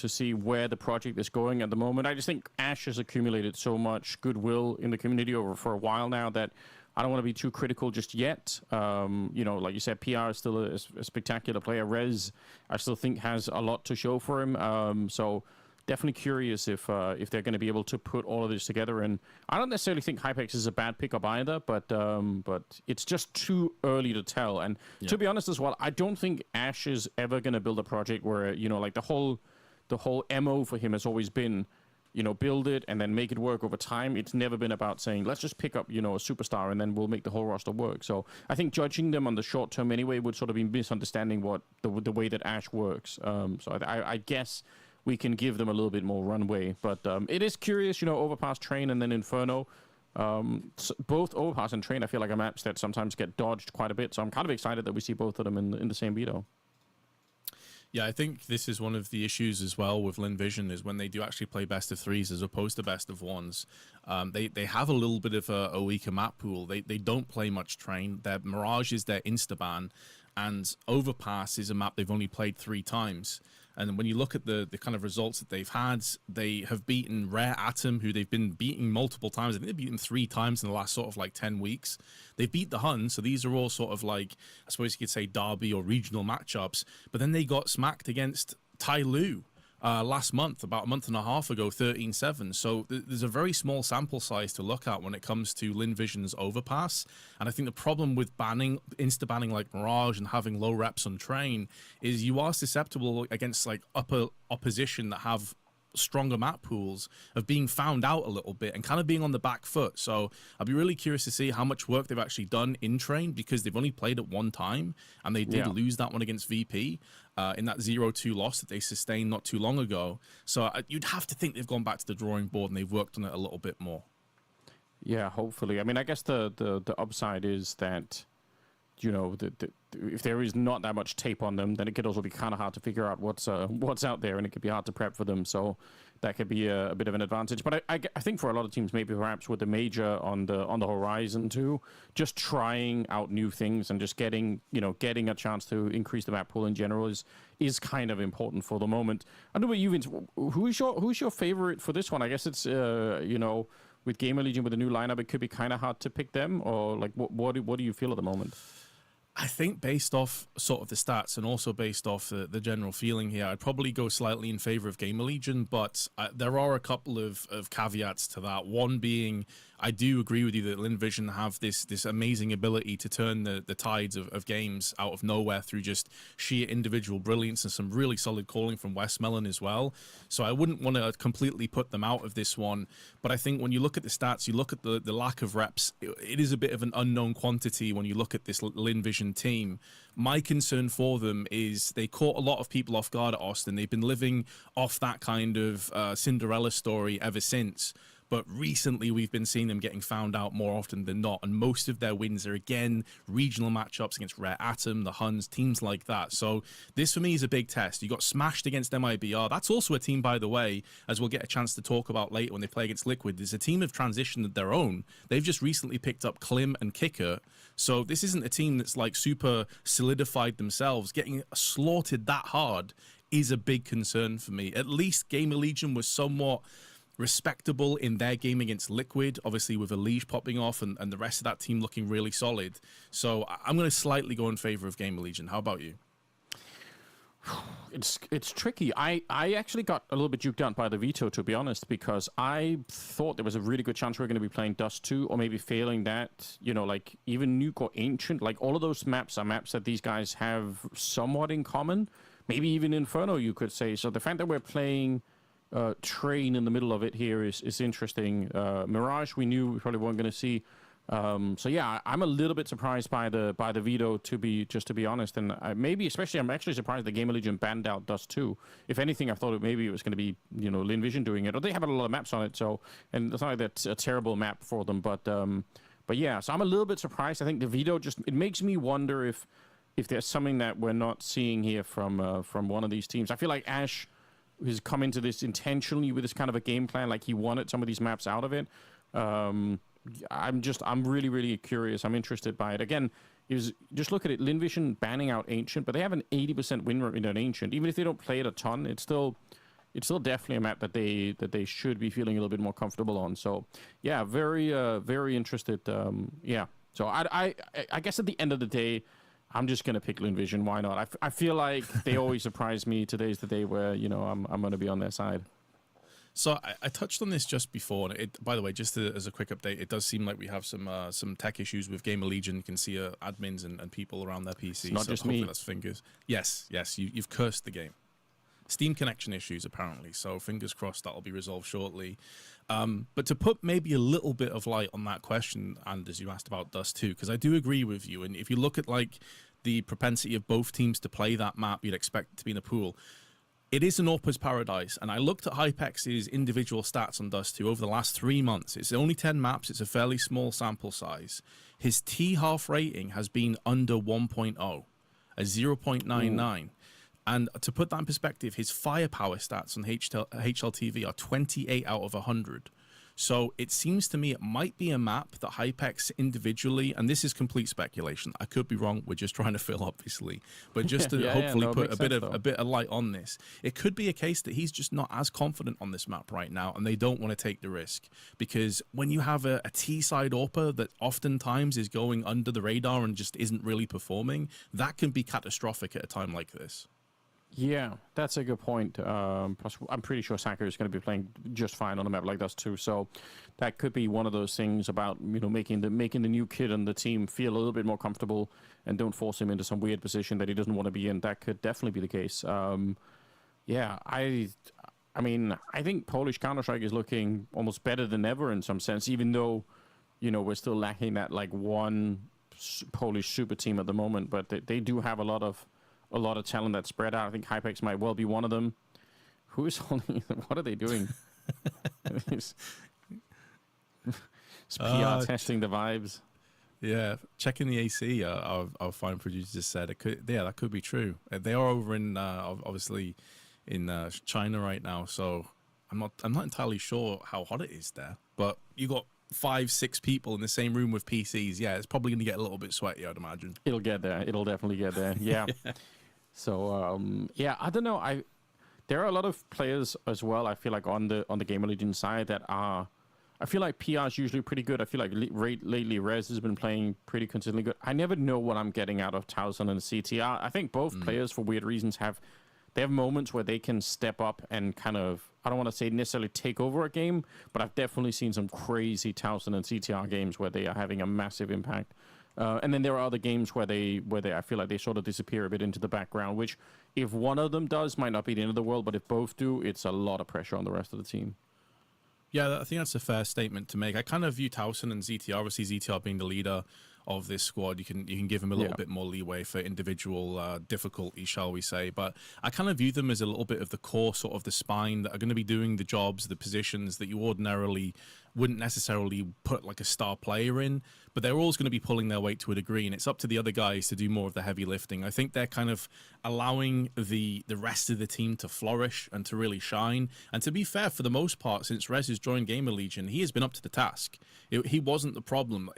see where the project is going at the moment. I just think Ash has accumulated so much goodwill in the community over for a while now that I don't want to be too critical just yet. You know, like you said, PR is still a spectacular player. Rez, I still think, has a lot to show for him. So definitely curious if they're going to be able to put all of this together. And I don't necessarily think Hypex is a bad pickup either, but it's just too early to tell. And to be honest as well, I don't think Ash is ever going to build a project where, you know, like the whole MO for him has always been, you know, build it and then make it work over time. It's never been about saying, let's just pick up, you know, a superstar and then we'll make the whole roster work. So I think judging them on the short term anyway would sort of be misunderstanding what the way that Ash works. So I guess we can give them a little bit more runway. But it is curious, you know, Overpass, Train, and then Inferno. Both Overpass and Train, I feel like, are maps that sometimes get dodged quite a bit. So I'm kind of excited that we see both of them in the same veto. Yeah, I think this is one of the issues as well with Lynn Vision is when they do actually play best of threes as opposed to best of ones. They have a little bit of a weaker map pool. They don't play much Train. Their Mirage is their Instaban, and Overpass is a map they've only played 3 times. And when you look at the kind of results that they've had, they have beaten Rare Atom, who they've been beating multiple times. I think they've beaten 3 times in the last sort of like 10 weeks. They beat the Huns, so these are all sort of like, I suppose you could say derby or regional matchups. But then they got smacked against TYLOO last month, about a month and a half ago, 13-7. So there's a very small sample size to look at when it comes to Lynn Vision's Overpass. And I think the problem with insta-banning like Mirage and having low reps on Train is you are susceptible against like upper opposition that have stronger map pools of being found out a little bit and kind of being on the back foot. So I'll be really curious to see how much work they've actually done in Train, because they've only played it 1 time and they did lose that one against VP in that 0-2 loss that they sustained not too long ago. So you'd have to think they've gone back to the drawing board and they've worked on it a little bit more. Yeah, hopefully. I mean, I guess the upside is that, you know, if there is not that much tape on them, then it could also be kind of hard to figure out what's out there, and it could be hard to prep for them. So that could be a bit of an advantage. But I think for a lot of teams, maybe perhaps with the major on the horizon too, just trying out new things and just getting a chance to increase the map pool in general is kind of important for the moment. I know about you, Vince. Who's your favorite for this one? I guess it's you know, with GamerLegion with the new lineup, it could be kind of hard to pick them. Or like, what do you feel at the moment? I think based off sort of the stats and also based off the general feeling here, I'd probably go slightly in favor of GamerLegion, but there are a couple of caveats to that. One being, I do agree with you that Lynn Vision have this amazing ability to turn the tides of games out of nowhere through just sheer individual brilliance and some really solid calling from Westmelon as well. So I wouldn't want to completely put them out of this one, but I think when you look at the stats, you look at the lack of reps, it is a bit of an unknown quantity when you look at this Lynn Vision team. My concern for them is they caught a lot of people off guard at Austin. They've been living off that kind of Cinderella story ever since. But recently, we've been seeing them getting found out more often than not. And most of their wins are, again, regional matchups against Rare Atom, the Huns, teams like that. So this, for me, is a big test. You got smashed against MIBR. That's also a team, by the way, as we'll get a chance to talk about later when they play against Liquid. There's a team of transition of their own. They've just recently picked up Klim and Kicker. So this isn't a team that's, like, super solidified themselves. Getting slaughtered that hard is a big concern for me. At least GamerLegion was somewhat respectable in their game against Liquid, obviously with Elige popping off and the rest of that team looking really solid. So I'm going to slightly go in favor of GamerLegion. How about you? It's tricky. I actually got a little bit juked out by the veto, to be honest, because I thought there was a really good chance we were going to be playing Dust 2, or maybe failing that, you know, like even Nuke or Ancient, like all of those maps are maps that these guys have somewhat in common. Maybe even Inferno, you could say. So the fact that we're playing Train in the middle of it here is interesting. Mirage, we knew we probably weren't going to see. So yeah, I'm a little bit surprised by the veto, to be honest, and I'm actually surprised the GamerLegion banned out Dust 2. If anything, I thought maybe it was going to be, you know, Lynn Vision doing it, or they have a lot of maps on it. So, and it's not like that's a terrible map for them, but yeah, so I'm a little bit surprised. I think the veto it makes me wonder if there's something that we're not seeing here from one of these teams. I feel like Ash has come into this intentionally with this kind of a game plan, like he wanted some of these maps out of it. I'm really, really curious. I'm interested by it. Again, just look at it. Lynn Vision banning out Ancient, but they have an 80% win rate in an Ancient. Even if they don't play it a ton, it's still definitely a map that they should be feeling a little bit more comfortable on. So yeah, very very interested. Yeah. So I guess at the end of the day, I'm just gonna pick Lynn Vision. Why not? I feel like they always surprise me. Today's the day where, you know, I'm gonna be on their side. So I touched on this just before. And by the way, just as a quick update, it does seem like we have some tech issues with GamerLegion. You can see admins and people around their PC. Not just me. That's fingers. Yes, you've cursed the game. Steam connection issues, apparently. So fingers crossed that'll be resolved shortly. But to put maybe a little bit of light on that question, and as you asked about Dust 2, because I do agree with you. And if you look at like the propensity of both teams to play that map, you'd expect it to be in a pool. It is an AWPer's paradise, and I looked at Hypex's individual stats on Dust 2 over the last 3 months. It's only 10 maps. It's a fairly small sample size. His T-half rating has been under 1.0, a 0.99. And to put that in perspective, his firepower stats on HLTV are 28 out of 100. So it seems to me it might be a map that Hypex individually, and this is complete speculation, I could be wrong, we're just trying to fill, obviously, but just to hopefully put a bit of light on this, it could be a case that he's just not as confident on this map right now, and they don't want to take the risk, because when you have a T-side AWPer that oftentimes is going under the radar and just isn't really performing, that can be catastrophic at a time like this. Yeah, that's a good point. Plus, I'm pretty sure Saka is going to be playing just fine on a map like this too. So that could be one of those things about, you know, making the new kid on the team feel a little bit more comfortable and don't force him into some weird position that he doesn't want to be in. That could definitely be the case. Yeah, I mean, I think Polish Counter-Strike is looking almost better than ever in some sense, even though, you know, we're still lacking that like one Polish super team at the moment. But they do have a lot of talent that's spread out. I think Hypex might well be one of them. Who is holding? What are they doing? It's PR testing the vibes. Yeah, checking the AC. Our fine producer just said it could. Yeah, that could be true. They are over in obviously in China right now, so I'm not entirely sure how hot it is there. But you got 5-6 people in the same room with PCs. Yeah, it's probably going to get a little bit sweaty, I'd imagine. It'll get there. It'll definitely get there. Yeah. So yeah, I don't know. There are a lot of players as well, I feel like on the GamerLegion side that are, I feel like PR is usually pretty good. I feel like lately Rez has been playing pretty consistently good. I never know what I'm getting out of Towson and CTR. I think both players, for weird reasons, have moments where they can step up and kind of, I don't want to say necessarily take over a game, but I've definitely seen some crazy Towson and CTR games where they are having a massive impact. And then there are other games where I feel like they sort of disappear a bit into the background, which if one of them does, might not be the end of the world, but if both do, it's a lot of pressure on the rest of the team. Yeah, I think that's a fair statement to make. I kind of view Towson and ZTR, obviously ZTR being the leader of this squad, you can give him a little bit more leeway for individual difficulty, shall we say. But I kind of view them as a little bit of the core, sort of the spine that are going to be doing the jobs, the positions that you ordinarily wouldn't necessarily put like a star player in, but they're always going to be pulling their weight to a degree, and it's up to the other guys to do more of the heavy lifting. I think they're kind of allowing the rest of the team to flourish and to really shine. And to be fair, for the most part, since Rez has joined GamerLegion, he has been up to the task. He wasn't the problem.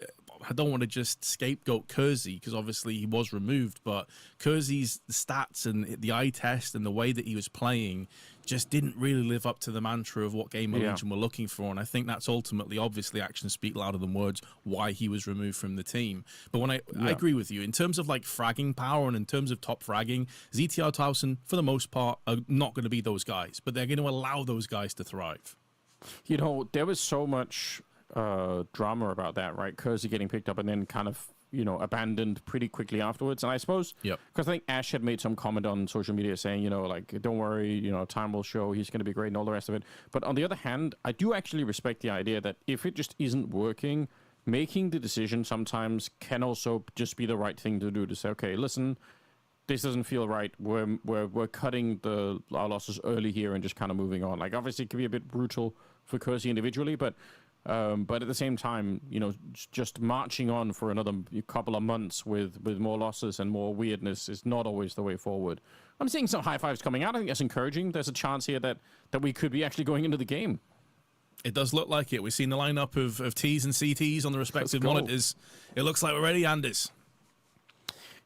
I don't want to just scapegoat Kersey because obviously he was removed, but Kersey's stats and the eye test and the way that he was playing just didn't really live up to the mantra of what GamerLegion were looking for. And I think that's ultimately, obviously, actions speak louder than words, why he was removed from the team. But when I agree with you, in terms of like fragging power and in terms of top fragging, ZTR Towson, for the most part, are not going to be those guys, but they're going to allow those guys to thrive. You know, there was so much drama about that, right? Kersey getting picked up and then kind of, you know, abandoned pretty quickly afterwards. And I suppose, because I think Ash had made some comment on social media saying, you know, like, don't worry, you know, time will show, he's going to be great and all the rest of it. But on the other hand, I do actually respect the idea that if it just isn't working, making the decision sometimes can also just be the right thing to do, to say, okay, listen, this doesn't feel right. We're cutting our losses early here and just kind of moving on. Like, obviously, it can be a bit brutal for Kersey individually, but at the same time, you know, just marching on for another couple of months with more losses and more weirdness is not always the way forward. I'm seeing some high fives coming out. I think that's encouraging. There's a chance here that we could be actually going into the game. It does look like it. We've seen the lineup of T's and CTs on the respective monitors. It looks like we're ready, Anders.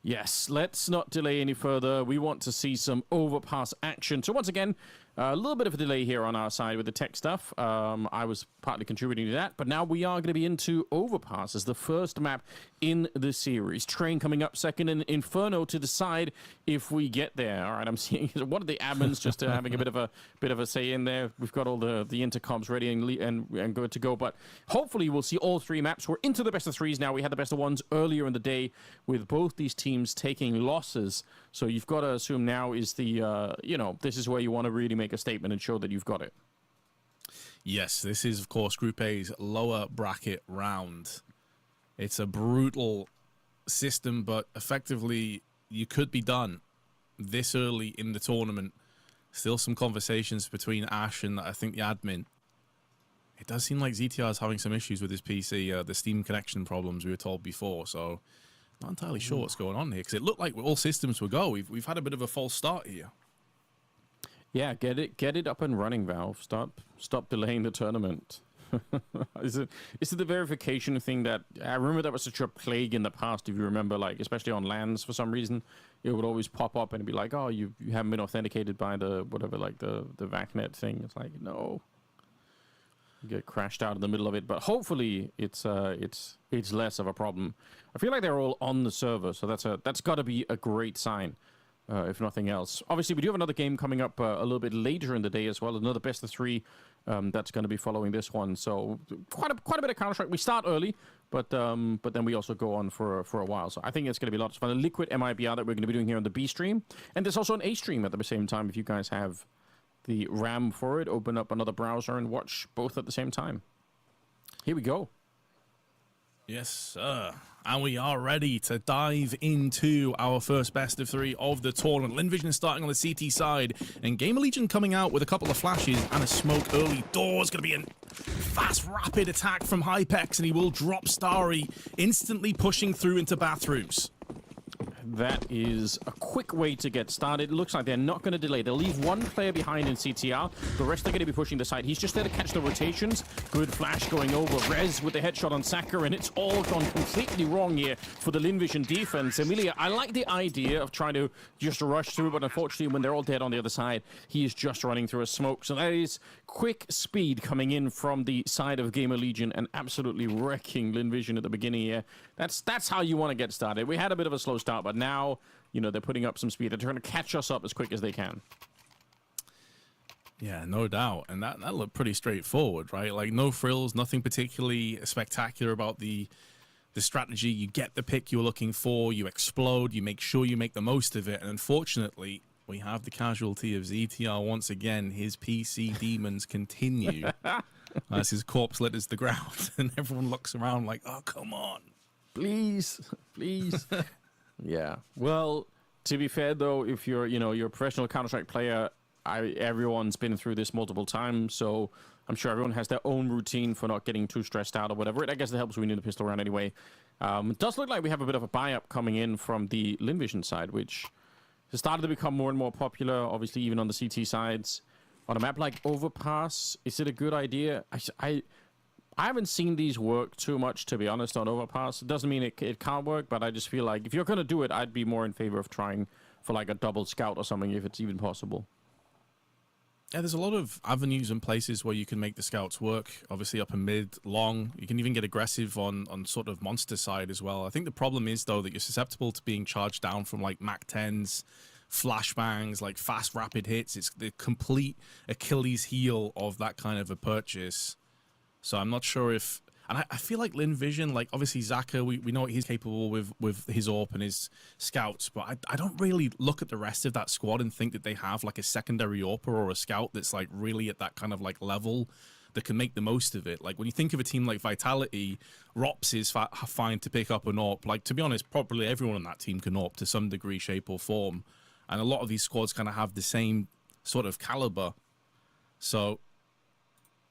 Yes, let's not delay any further. We want to see some overpass action. So once again, a little bit of a delay here on our side with the tech stuff. I was partly contributing to that, but now we are going to be into Overpass as the first map in the series. Train coming up second, and Inferno to decide if we get there. All right, I'm seeing one of the admins just having a bit of a say in there. We've got all the intercoms ready and good to go, but hopefully we'll see all three maps. We're into the best of threes now. We had the best of ones earlier in the day with both these teams taking losses. So you've got to assume now is the, you know, this is where you want to really make a statement and show that you've got it. Yes, this is, of course, Group A's lower bracket round. It's a brutal system, but effectively, you could be done this early in the tournament. Still some conversations between Ash and, I think, the admin. It does seem like ZTR is having some issues with his PC, the Steam connection problems we were told before, so not entirely sure what's going on here, because it looked like all systems would go. We've had a bit of a false start here. Yeah, get it up and running, Valve. Stop delaying the tournament. Is it the verification thing that I remember that was such a plague in the past? If you remember, like especially on LANs, for some reason, it would always pop up and it'd be like, oh, you haven't been authenticated by the whatever, like the VACnet thing. It's like, no, you get crashed out in the middle of it. But hopefully it's less of a problem. I feel like they're all on the server, so that's got to be a great sign. If nothing else. Obviously, we do have another game coming up a little bit later in the day as well. Another best of three that's going to be following this one. So quite a bit of Counter-Strike. We start early, but then we also go on for a while. So I think it's going to be lots of fun. A liquid MIBR that we're going to be doing here on the B stream, and there's also an A stream at the same time. If you guys have the RAM for it, open up another browser and watch both at the same time. Here we go. Yes, sir. And we are ready to dive into our first best of three of the tournament. Lynn Vision starting on the CT side, and GamerLegion coming out with a couple of flashes and a smoke early doors. Going to be a fast, rapid attack from Hypex, and he will drop Starry, instantly pushing through into bathrooms. That is a quick way to get started. It looks like they're not going to delay. They'll leave one player behind in CTR. The rest are going to be pushing the side. He's just there to catch the rotations. Good flash going over. Rez with the headshot on Saka, and it's all gone completely wrong here for the Lynn Vision defense. Emilia, I like the idea of trying to just rush through, but unfortunately, when they're all dead on the other side, he is just running through a smoke. So that is quick speed coming in from the side of GamerLegion and absolutely wrecking Lynn Vision at the beginning here. That's how you want to get started. We had a bit of a slow start, but now, you know, they're putting up some speed. They're trying to catch us up as quick as they can. Yeah, no doubt. And that looked pretty straightforward, right? Like, no frills, nothing particularly spectacular about the strategy. You get the pick you're looking for, you explode, you make sure you make the most of it. And unfortunately, we have the casualty of ZTR once again. His PC demons continue as his corpse litters the ground. And everyone looks around like, oh, come on. Please. Yeah. Well, to be fair, though, if you're a professional Counter-Strike player, everyone's been through this multiple times, so I'm sure everyone has their own routine for not getting too stressed out or whatever. I guess it helps when you need the pistol round anyway. It does look like we have a bit of a buy-up coming in from the Lynn Vision side, which has started to become more and more popular, obviously, even on the CT sides. On a map like Overpass, is it a good idea? I haven't seen these work too much, to be honest, on Overpass. It doesn't mean it can't work, but I just feel like if you're going to do it, I'd be more in favor of trying for like a double scout or something, if it's even possible. Yeah, there's a lot of avenues and places where you can make the scouts work. Obviously up in mid, long. You can even get aggressive on sort of monster side as well. I think the problem is, though, that you're susceptible to being charged down from like Mac 10s, flashbangs, like fast, rapid hits. It's the complete Achilles heel of that kind of a purchase. So I'm not sure if... And I feel like Lynn Vision, like obviously Zaka, we know what he's capable with his AWP and his scouts, but I don't really look at the rest of that squad and think that they have like a secondary AWPer or a scout that's like really at that kind of like level that can make the most of it. Like when you think of a team like Vitality, Rops is fine to pick up an AWP. Like to be honest, probably everyone on that team can AWP to some degree, shape or form. And a lot of these squads kind of have the same sort of caliber. So...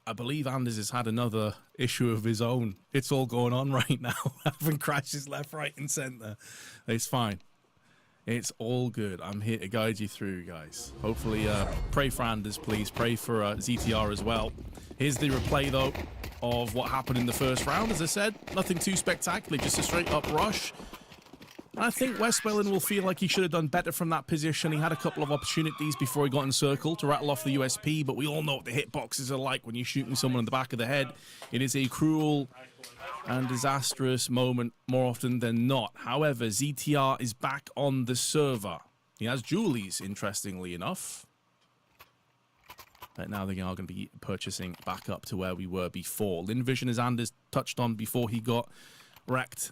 I believe Anders has had another issue of his own. It's all going on right now. Having crashes left, right, and center. It's fine. It's all good. I'm here to guide you through, guys. Hopefully, pray for Anders, please. Pray for ZTR as well. Here's the replay, though, of what happened in the first round. As I said, nothing too spectacular, just a straight-up rush. I think West Berlin will feel like he should have done better from that position. He had a couple of opportunities before he got encircled to rattle off the USP, but we all know what the hitboxes are like when you're shooting someone in the back of the head. It is a cruel and disastrous moment more often than not. However, ZTR is back on the server. He has Julies, interestingly enough. But now they are going to be purchasing back up to where we were before. Lynn Vision, as Anders touched on before he got wrecked,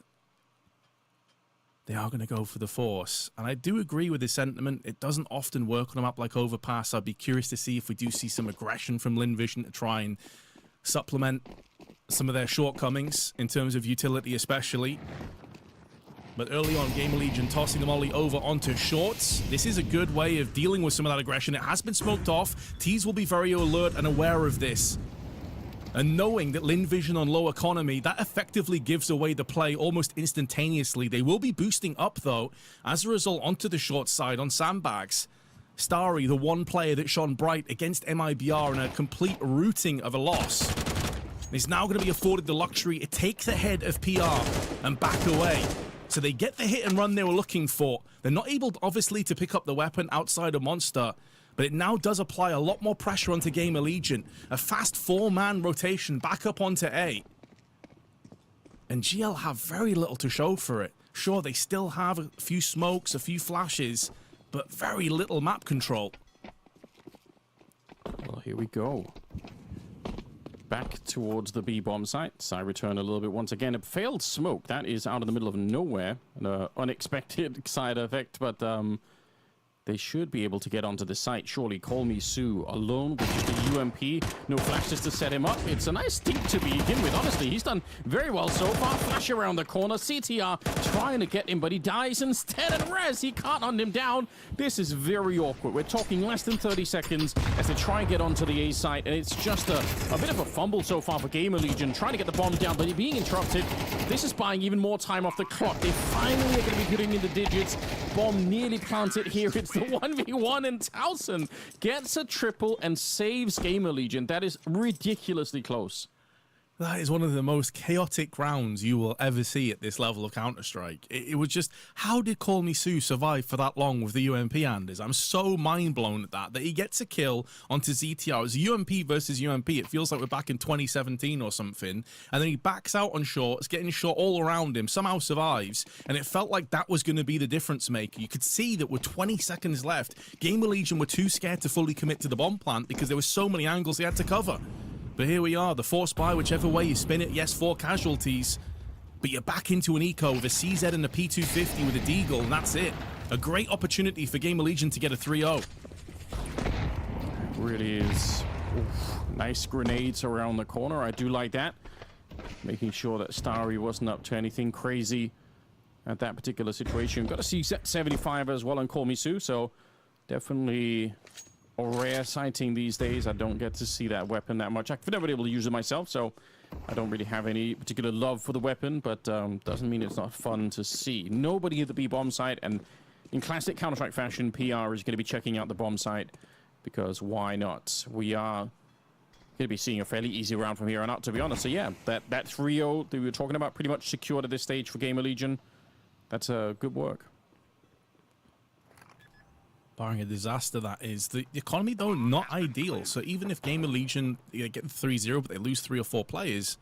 they are going to go for the Force. And I do agree with his sentiment. It doesn't often work on a map like Overpass. I'd be curious to see if we do see some aggression from Lynn Vision to try and supplement some of their shortcomings in terms of utility especially. But early on, GamerLegion tossing the molly over onto shorts. This is a good way of dealing with some of that aggression. It has been smoked off. Tees will be very alert and aware of this. And knowing that Lynn Vision on low economy, that effectively gives away the play almost instantaneously. They will be boosting up, though, as a result, onto the short side on sandbags. Starry, the one player that shone bright against MIBR in a complete routing of a loss, is now going to be afforded the luxury to take the head of PR and back away. So they get the hit and run they were looking for. They're not able, obviously, to pick up the weapon outside of Monster, but it now does apply a lot more pressure onto GamerLegion. A fast 4-man rotation back up onto A. And GL have very little to show for it. Sure, they still have a few smokes, a few flashes, but very little map control. Well, here we go. Back towards the B-bomb site. I return a little bit once again. A failed smoke. That is out in the middle of nowhere. An unexpected side effect, but they should be able to get onto the site. Surely Call Me Sue alone with just a UMP. No flashes to set him up. It's a nice team to begin with. Honestly, he's done very well so far. Flash around the corner. CTR trying to get him, but he dies instead. And Rez, he can't hunt him down. This is very awkward. We're talking less than 30 seconds as they try and get onto the A site. And it's just a bit of a fumble so far for GamerLegion. Trying to get the bomb down, but being interrupted. This is buying even more time off the clock. They finally are going to be putting in the digits. Bomb nearly planted here. It's the 1v1, and Towson gets a triple and saves GamerLegion. That is ridiculously close. That is one of the most chaotic rounds you will ever see at this level of Counter-Strike. It was just, how did Call Me Sue survive for that long with the UMP, Anders? I'm so mind-blown at that he gets a kill onto ZTR. It's UMP versus UMP. It feels like we're back in 2017 or something. And then he backs out on shorts, getting shot all around him, somehow survives. And it felt like that was going to be the difference maker. You could see that with 20 seconds left, GamerLegion were too scared to fully commit to the bomb plant because there were so many angles they had to cover. But here we are, the force buy, whichever way you spin it. Yes, 4 casualties, but you're back into an eco with a CZ and a P250 with a Deagle, and that's it. A great opportunity for GamerLegion to get a 3-0. Really is. Oof. Nice grenades around the corner. I do like that. Making sure that Starry wasn't up to anything crazy at that particular situation. Got to see 75 as well on Call Me Sue, so definitely a rare sighting these days. I don't get to see that weapon that much. I've never been able to use it myself, so I don't really have any particular love for the weapon, but doesn't mean it's not fun to see. Nobody at the B-bomb site, and in classic Counter-Strike fashion, PR is going to be checking out the bomb site, because why not? We are to be seeing a fairly easy round from here on out, to be honest. So yeah, that 3-0 that we were talking about pretty much secured at this stage for GamerLegion. That's good work. Barring a disaster, that is. The economy, though, not ideal. So even if GamerLegion get 3-0, but they lose 3 or 4 players,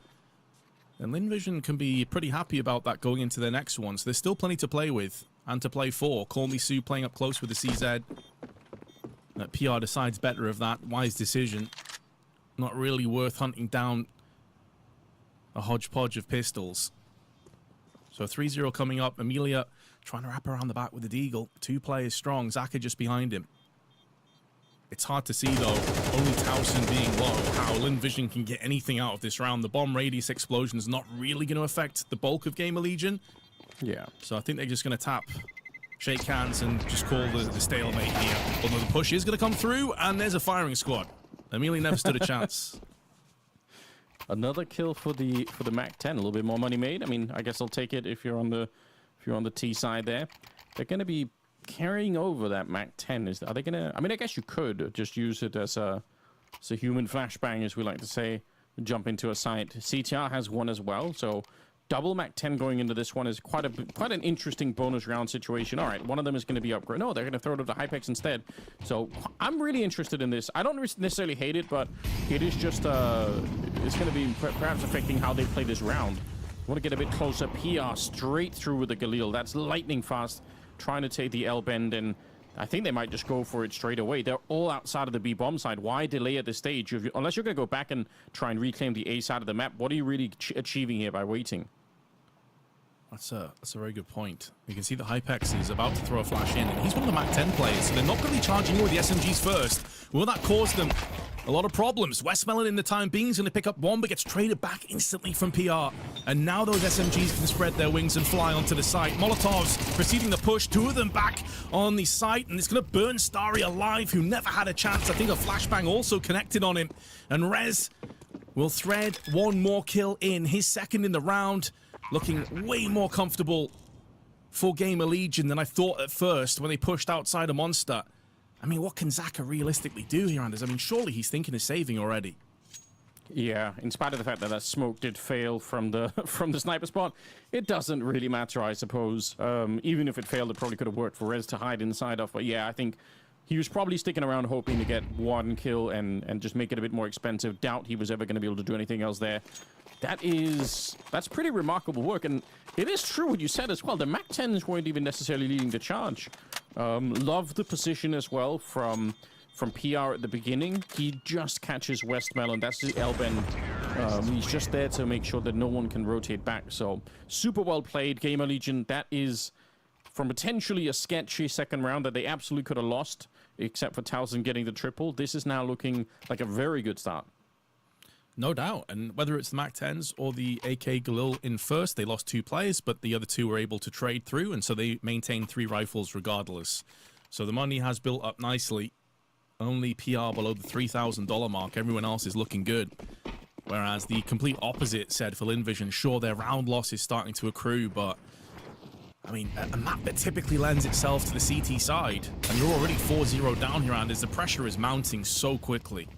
then Lynn Vision can be pretty happy about that going into their next one. So there's still plenty to play with and to play for. Call Me Sue playing up close with the CZ. PR decides better of that. Wise decision. Not really worth hunting down a hodgepodge of pistols. So 3-0 coming up. Amelia trying to wrap around the back with the Deagle. 2 players strong. Zaka just behind him. It's hard to see, though, only Towson being low, how Lynn Vision can get anything out of this round. The bomb radius explosion is not really going to affect the bulk of GamerLegion. Yeah. So I think they're just going to tap, shake hands, and just call the stalemate here. Although the push is going to come through, and there's a firing squad. Amelia never stood a chance. Another kill for the MAC-10. A little bit more money made. I mean, I guess I'll take it if you're on the T side there. They're going to be carrying over that MAC-10. Are they going to? I mean, I guess you could just use it as a human flashbang, as we like to say, jump into a site. CTR has one as well, so double MAC-10 going into this one is quite an interesting bonus round situation. All right, one of them is going to be upgrade. No, they're going to throw it over to Hypex instead. So I'm really interested in this. I don't necessarily hate it, but it is just it's going to be perhaps affecting how they play this round. Want to get a bit closer. PR straight through with the Galil. That's lightning fast, trying to take the L bend, and I think they might just go for it straight away. They're all outside of the B bomb side. Why delay at this stage? Unless you're going to go back and try and reclaim the A side of the map, what are you really achieving here by waiting? That's a very good point. You can see that Hypex is about to throw a flash in, and he's one of the MAC-10 players, so they're not going to be charging in with the SMGs first. Will that cause them a lot of problems? Westmelon in the time being is going to pick up one, but gets traded back instantly from PR. And now those SMGs can spread their wings and fly onto the site. Molotovs preceding the push, 2 of them back on the site, and it's going to burn Starry alive, who never had a chance. I think a flashbang also connected on him. And Rez will thread one more kill in, his second in the round, looking way more comfortable for GamerLegion than I thought at first when they pushed outside a monster. I mean, what can Zaka realistically do here, Anders? I mean, surely he's thinking of saving already. Yeah, in spite of the fact that that smoke did fail from the sniper spot, it doesn't really matter, I suppose. Even if it failed, it probably could have worked for Rez to hide inside of. But yeah, I think he was probably sticking around hoping to get one kill and just make it a bit more expensive. Doubt he was ever going to be able to do anything else there. That's pretty remarkable work, and it is true what you said as well. The MAC-10s weren't even necessarily leading the charge. Love the position as well from PR at the beginning. He just catches Westmelon. That's the L-bend. He's just there to make sure that no one can rotate back. So super well played, GamerLegion. That is from potentially a sketchy second round that they absolutely could have lost, except for Towson getting the triple. This is now looking like a very good start. No doubt, and whether it's the MAC-10s or the AK Galil in first, they lost 2 players, but the other 2 were able to trade through, and so they maintained 3 rifles regardless. So the money has built up nicely. Only PR below the $3,000 mark. Everyone else is looking good. Whereas the complete opposite said for Lynn Vision, sure, their round loss is starting to accrue, but I mean, a map that typically lends itself to the CT side, and you're already 4-0 down here, and as the pressure is mounting so quickly.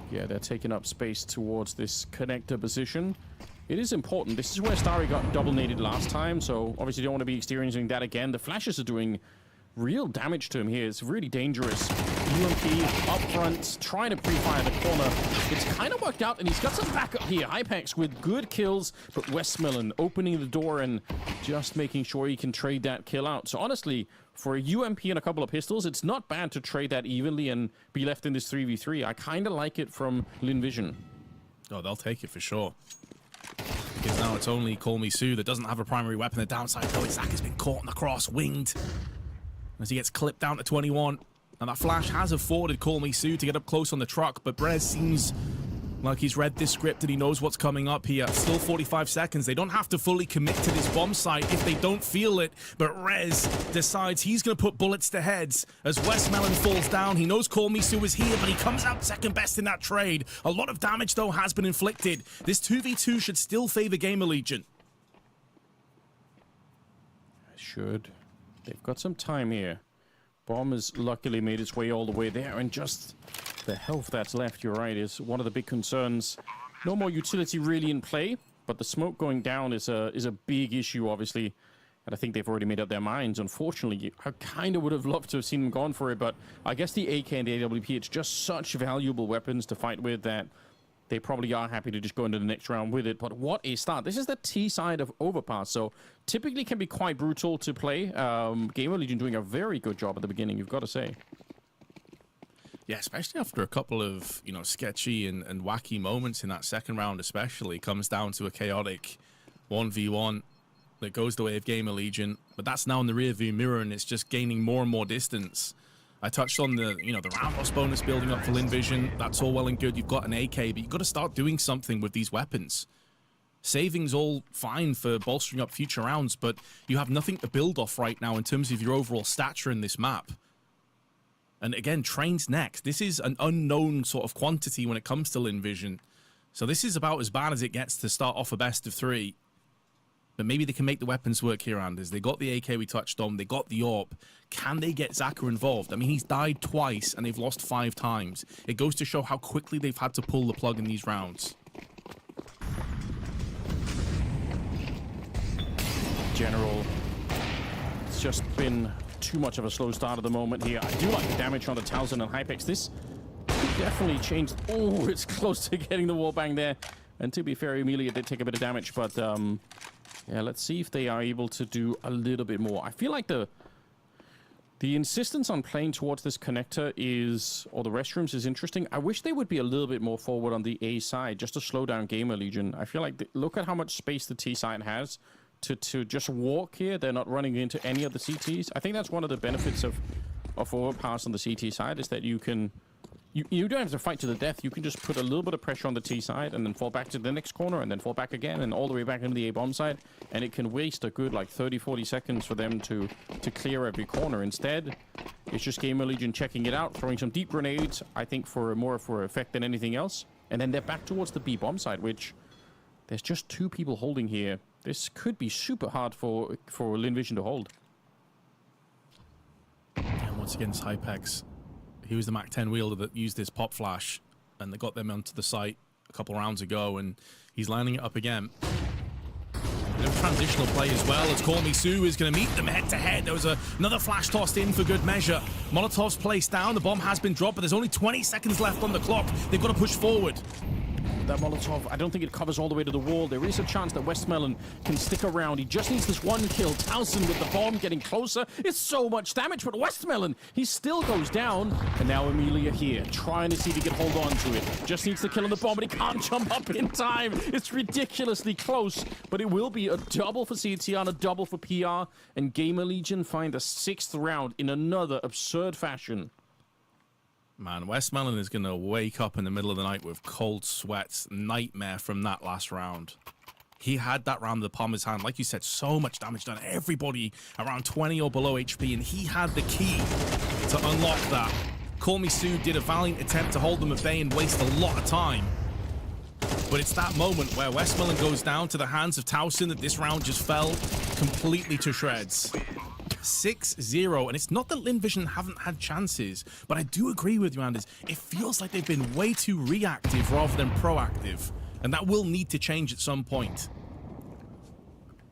Yeah, they're taking up space towards this connector position. It is important. This is where Starry got double-naded last time, so obviously you don't want to be experiencing that again. The flashes are doing real damage to him here. It's really dangerous. UMP up front, trying to pre-fire the corner. It's kind of worked out, and he's got some backup here. Hypex with good kills, but Westmelon opening the door and just making sure he can trade that kill out. So honestly, for a UMP and a couple of pistols, it's not bad to trade that evenly and be left in this 3v3. I kind of like it from Lynn Vision. Oh, they'll take it for sure. Because now it's only Call Me Sue that doesn't have a primary weapon. The downside, though, is Zach has been caught in the cross, winged, as he gets clipped down to 21. And that flash has afforded Call Me Sue to get up close on the truck, but Brez seems like he's read this script and he knows what's coming up here. Still 45 seconds. They don't have to fully commit to this bomb site if they don't feel it, but Rez decides he's going to put bullets to heads as Westmelon falls down. He knows Call Me Sue is here, but he comes out second best in that trade. A lot of damage, though, has been inflicted. This 2v2 should still favor GamerLegion. Should. They've got some time here. Bomb has luckily made its way all the way there, and just the health that's left, you're right, is one of the big concerns. No more utility really in play, but the smoke going down is a big issue, obviously. And I think they've already made up their minds. Unfortunately, I kind of would have loved to have seen them gone for it, but I guess the AK and the AWP, it's just such valuable weapons to fight with that they probably are happy to just go into the next round with it. But what a start. This is the T side of Overpass, so typically can be quite brutal to play. GamerLegion doing a very good job at the beginning, you've got to say. Yeah, especially after a couple of, sketchy and wacky moments in that second round especially. Comes down to a chaotic 1v1 that goes the way of GamerLegion. But that's now in the rearview mirror, and it's just gaining more and more distance. I touched on the round loss bonus building up for Lynn Vision. That's all well and good. You've got an AK, but you've got to start doing something with these weapons. Saving's all fine for bolstering up future rounds, but you have nothing to build off right now in terms of your overall stature in this map. And again, Train's next. This is an unknown sort of quantity when it comes to Lynn Vision. So this is about as bad as it gets to start off a best of 3. But maybe they can make the weapons work here, Anders. They got the AK we touched on. They got the AWP. Can they get Zaka involved? I mean, he's died twice, and they've lost 5 times. It goes to show how quickly they've had to pull the plug in these rounds. General, it's just been too much of a slow start at the moment here. I do like the damage on the Towson and Hypex. This definitely changed. Oh, it's close to getting the wall bang there. And to be fair, Emilia did take a bit of damage, but yeah, let's see if they are able to do a little bit more. I feel like the insistence on playing towards this connector or the restrooms is interesting. I wish they would be a little bit more forward on the A side, just to slow down GamerLegion. I feel like, look at how much space the T side has to just walk here. They're not running into any of the CTs. I think that's one of the benefits of Overpass on the CT side, is that you can... You don't have to fight to the death. You can just put a little bit of pressure on the T side and then fall back to the next corner and then fall back again and all the way back into the A bomb side. And it can waste a good like 30-40 seconds for them to clear every corner. Instead, it's just GamerLegion checking it out, throwing some deep grenades, I think more for effect than anything else. And then they're back towards the B bomb side, which there's just 2 people holding here. This could be super hard for Lynn Vision to hold. And once again, it's Hypex. He was the Mac 10 wielder that used his pop flash, and they got them onto the site a couple rounds ago, and he's lining it up again. Transitional play as well, as Call Me Sue is going to meet them head-to-head. There was another flash tossed in for good measure. Molotov's placed down, the bomb has been dropped, but there's only 20 seconds left on the clock. They've got to push forward. That Molotov, I don't think it covers all the way to the wall. There is a chance that Westmelon can stick around. He just needs this one kill. Towson with the bomb getting closer. It's so much damage, but Westmelon, he still goes down. And now Emilia here, trying to see if he can hold on to it. Just needs to kill on the bomb, but he can't jump up in time. It's ridiculously close, but it will be a double for CTR and a double for PR. And GamerLegion find the 6th round in another absurd fashion. Man, Westmelon is going to wake up in the middle of the night with cold sweats, nightmare from that last round. He had that round of the palm of his hand. Like you said, so much damage done. Everybody around 20 or below HP, and he had the key to unlock that. Call Me Sue did a valiant attempt to hold them at bay and waste a lot of time. But it's that moment where Westmelon goes down to the hands of Towson that this round just fell completely to shreds. 6-0, and it's not that Lynn Vision haven't had chances, but I do agree with you, Anders. It feels like they've been way too reactive rather than proactive, and that will need to change at some point.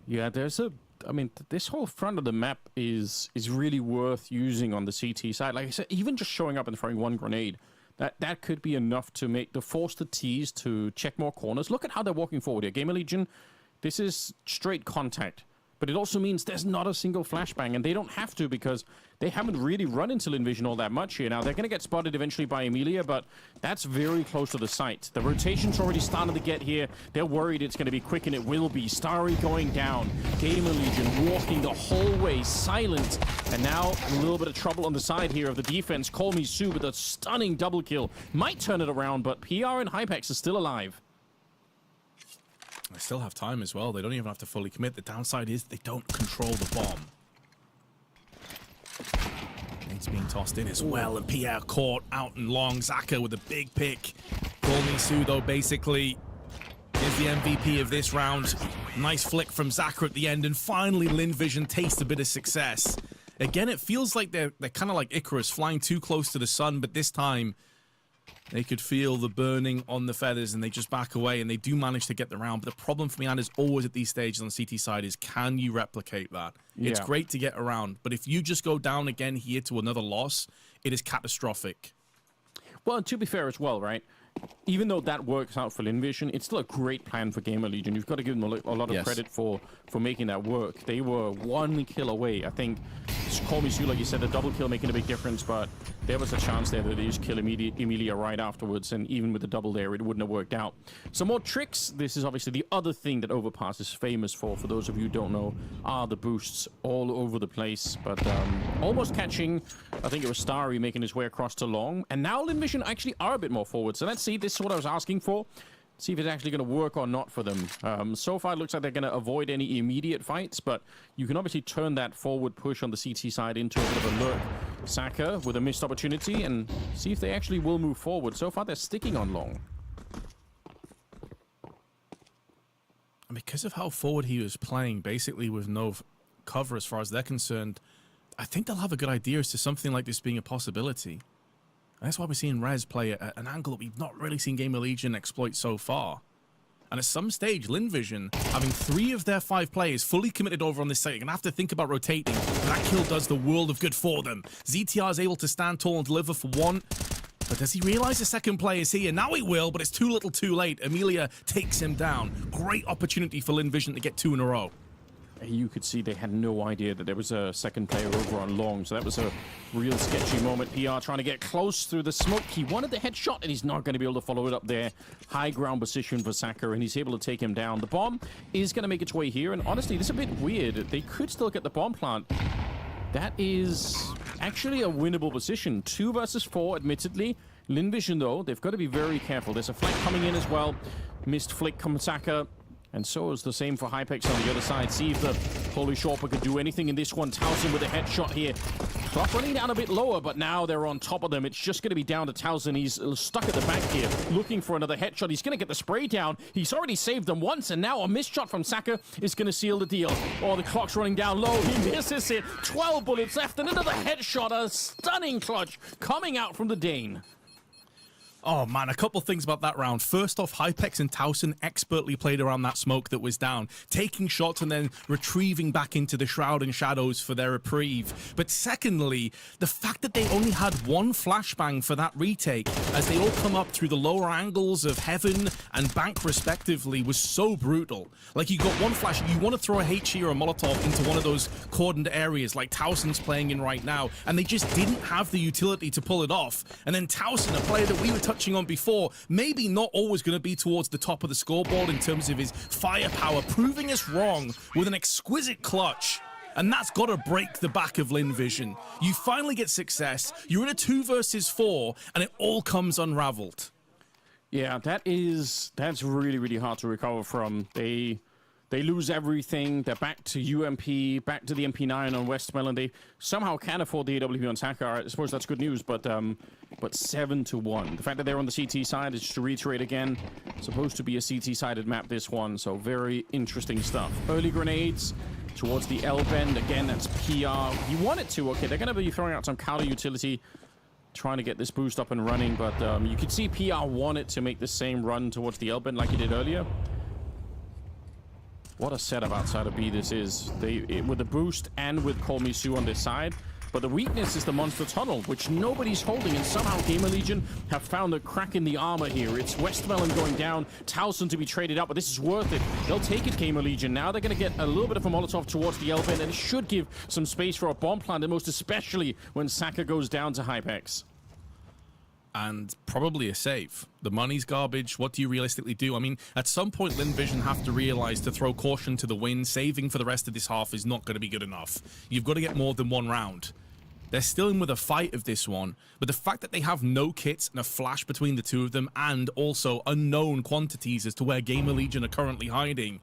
Yeah, I mean, this whole front of the map is really worth using on the CT side. Like I said, even just showing up and throwing one grenade, that could be enough to force the T's to check more corners. Look at how they're walking forward here. GamerLegion, this is straight contact. But it also means there's not a single flashbang, and they don't have to because they haven't really run into Lynn Vision all that much here. Now, they're going to get spotted eventually by Emilia, but that's very close to the site. The rotation's already starting to get here. They're worried it's going to be quick, and it will be. Starry going down. GamerLegion walking the whole way, silent. And now a little bit of trouble on the side here of the defense. Call Me Sue with a stunning double kill. Might turn it around, but PR and Hypex are still alive. They still have time as well. They don't even have to fully commit. The downside is they don't control the bomb. It's being tossed in as well, and Pierre caught out and long. Zaka with a big pick. Call Me Sue, though, basically is the MVP of this round. Nice flick from Zaka at the end, and finally Lynn Vision tastes a bit of success again, it feels like they're kind of like Icarus, flying too close to the sun, but this time they could feel the burning on the feathers and they just back away and they do manage to get the round. But the problem for me, and is always at these stages on the CT side, is can you replicate that? Yeah. It's great to get around, but if you just go down again here to another loss, it is catastrophic. Well, and to be fair as well, right? Even though that works out for Linvision, it's still a great plan for GamerLegion. You've got to give them a lot of credit for making that work. They were 1 kill away. I think, call me Sue, like you said, the double kill making a big difference, but there was a chance there that they just kill Emilia right afterwards, and even with the double there, it wouldn't have worked out. Some more tricks. This is obviously the other thing that Overpass is famous for those of you who don't know, are the boosts all over the place, but almost catching, I think it was Starry making his way across to long, and now Linvision actually are a bit more forward, so let's see. This is what I was asking for. See if it's actually going to work or not for them. So far, it looks like they're going to avoid any immediate fights, but you can obviously turn that forward push on the CT side into a bit of a lurk. Saka with a missed opportunity, and see if they actually will move forward. So far, they're sticking on long. And because of how forward he was playing, basically with no cover as far as they're concerned, I think they'll have a good idea as to something like this being a possibility. And that's why we're seeing Rez play at an angle that we've not really seen GamerLegion exploit so far. And at some stage, Linvision, having 3 of their 5 players fully committed over on this site, are going to have to think about rotating. And that kill does the world of good for them. ZTR is able to stand tall and deliver for 1. But does he realize the second play is here? Now he will, but it's too little too late. Emilia takes him down. Great opportunity for Linvision to get 2 in a row. You could see they had no idea that there was a second player over on long, so that was a real sketchy moment. PR trying to get close through the smoke. He wanted the headshot, and he's not going to be able to follow it up there. High ground position for Saka, and he's able to take him down. The bomb is going to make its way here, and honestly, this is a bit weird. They could still get the bomb plant. That is actually a winnable position. 2 versus 4, admittedly. Linvision, though, they've got to be very careful. There's a flank coming in as well. Missed flick from Saka. And so is the same for Hypex on the other side. See if the Holy Shorper could do anything in this one. Towson with a headshot here. Clock running down a bit lower, but now they're on top of them. It's just going to be down to Towson. He's stuck at the back here, looking for another headshot. He's going to get the spray down. He's already saved them once, and now a missed shot from Saka is going to seal the deal. Oh, the clock's running down low. He misses it. 12 bullets left, and another headshot. A stunning clutch coming out from the Dane. Oh man, a couple things about that round. First off, Hypex and Towson expertly played around that smoke that was down, taking shots and then retrieving back into the Shroud and Shadows for their reprieve. But secondly, the fact that they only had 1 flashbang for that retake as they all come up through the lower angles of Heaven and Bank respectively was so brutal. Like, you got 1 flash, you want to throw a HE or a Molotov into one of those cordoned areas like Towson's playing in right now, and they just didn't have the utility to pull it off. And then Towson, a player that we were touching on before, maybe not always going to be towards the top of the scoreboard in terms of his firepower, proving us wrong with an exquisite clutch. And that's got to break the back of Linvision. You finally get success, you're in a 2 versus 4, and it all comes unraveled. Yeah, that's really, really hard to recover from. They lose everything. They're back to UMP, back to the MP9 on West Melon. They somehow can afford the AWP on Saka. I suppose that's good news, but 7-1. The fact that they're on the CT side is, just to reiterate again, supposed to be a CT-sided map, this one, so very interesting stuff. Early grenades towards the L bend. Again, that's PR. You want it to. Okay, they're going to be throwing out some counter utility, trying to get this boost up and running, but you could see PR wanted to make the same run towards the L bend like he did earlier. What a setup outside of B this is. With the boost and with Call Me Sue on this side. But the weakness is the Monster Tunnel, which nobody's holding, and somehow GamerLegion have found a crack in the armor here. It's Westmelon going down, Towson to be traded up, but this is worth it. They'll take it, GamerLegion. Now they're going to get a little bit of a Molotov towards the Elven, and it should give some space for a bomb plant, and most especially when Saka goes down to Hypex. And probably a save. The money's garbage. What do you realistically do? I mean, at some point, Linvision have to realize to throw caution to the wind. Saving for the rest of this half is not going to be good enough. You've got to get more than 1 round. They're still in with a fight of this one, but the fact that they have no kits and a flash between the 2 of them, and also unknown quantities as to where GamerLegion are currently hiding,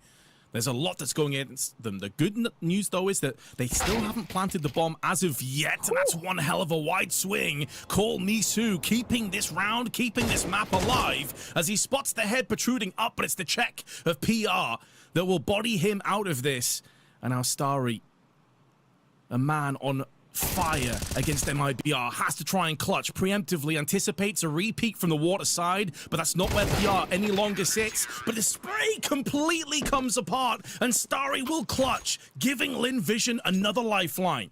there's a lot that's going against them. The good news, though, is that they still haven't planted the bomb as of yet, and that's one hell of a wide swing. Call Me Sue, keeping this round, keeping this map alive, as he spots the head protruding up, but it's the check of PR that will body him out of this. And now Starry, a man on fire against MIBR, has to try and clutch, preemptively anticipates a repeat from the water side, but that's not where PR any longer sits. But the spray completely comes apart, and Starry will clutch, giving Lynn Vision another lifeline.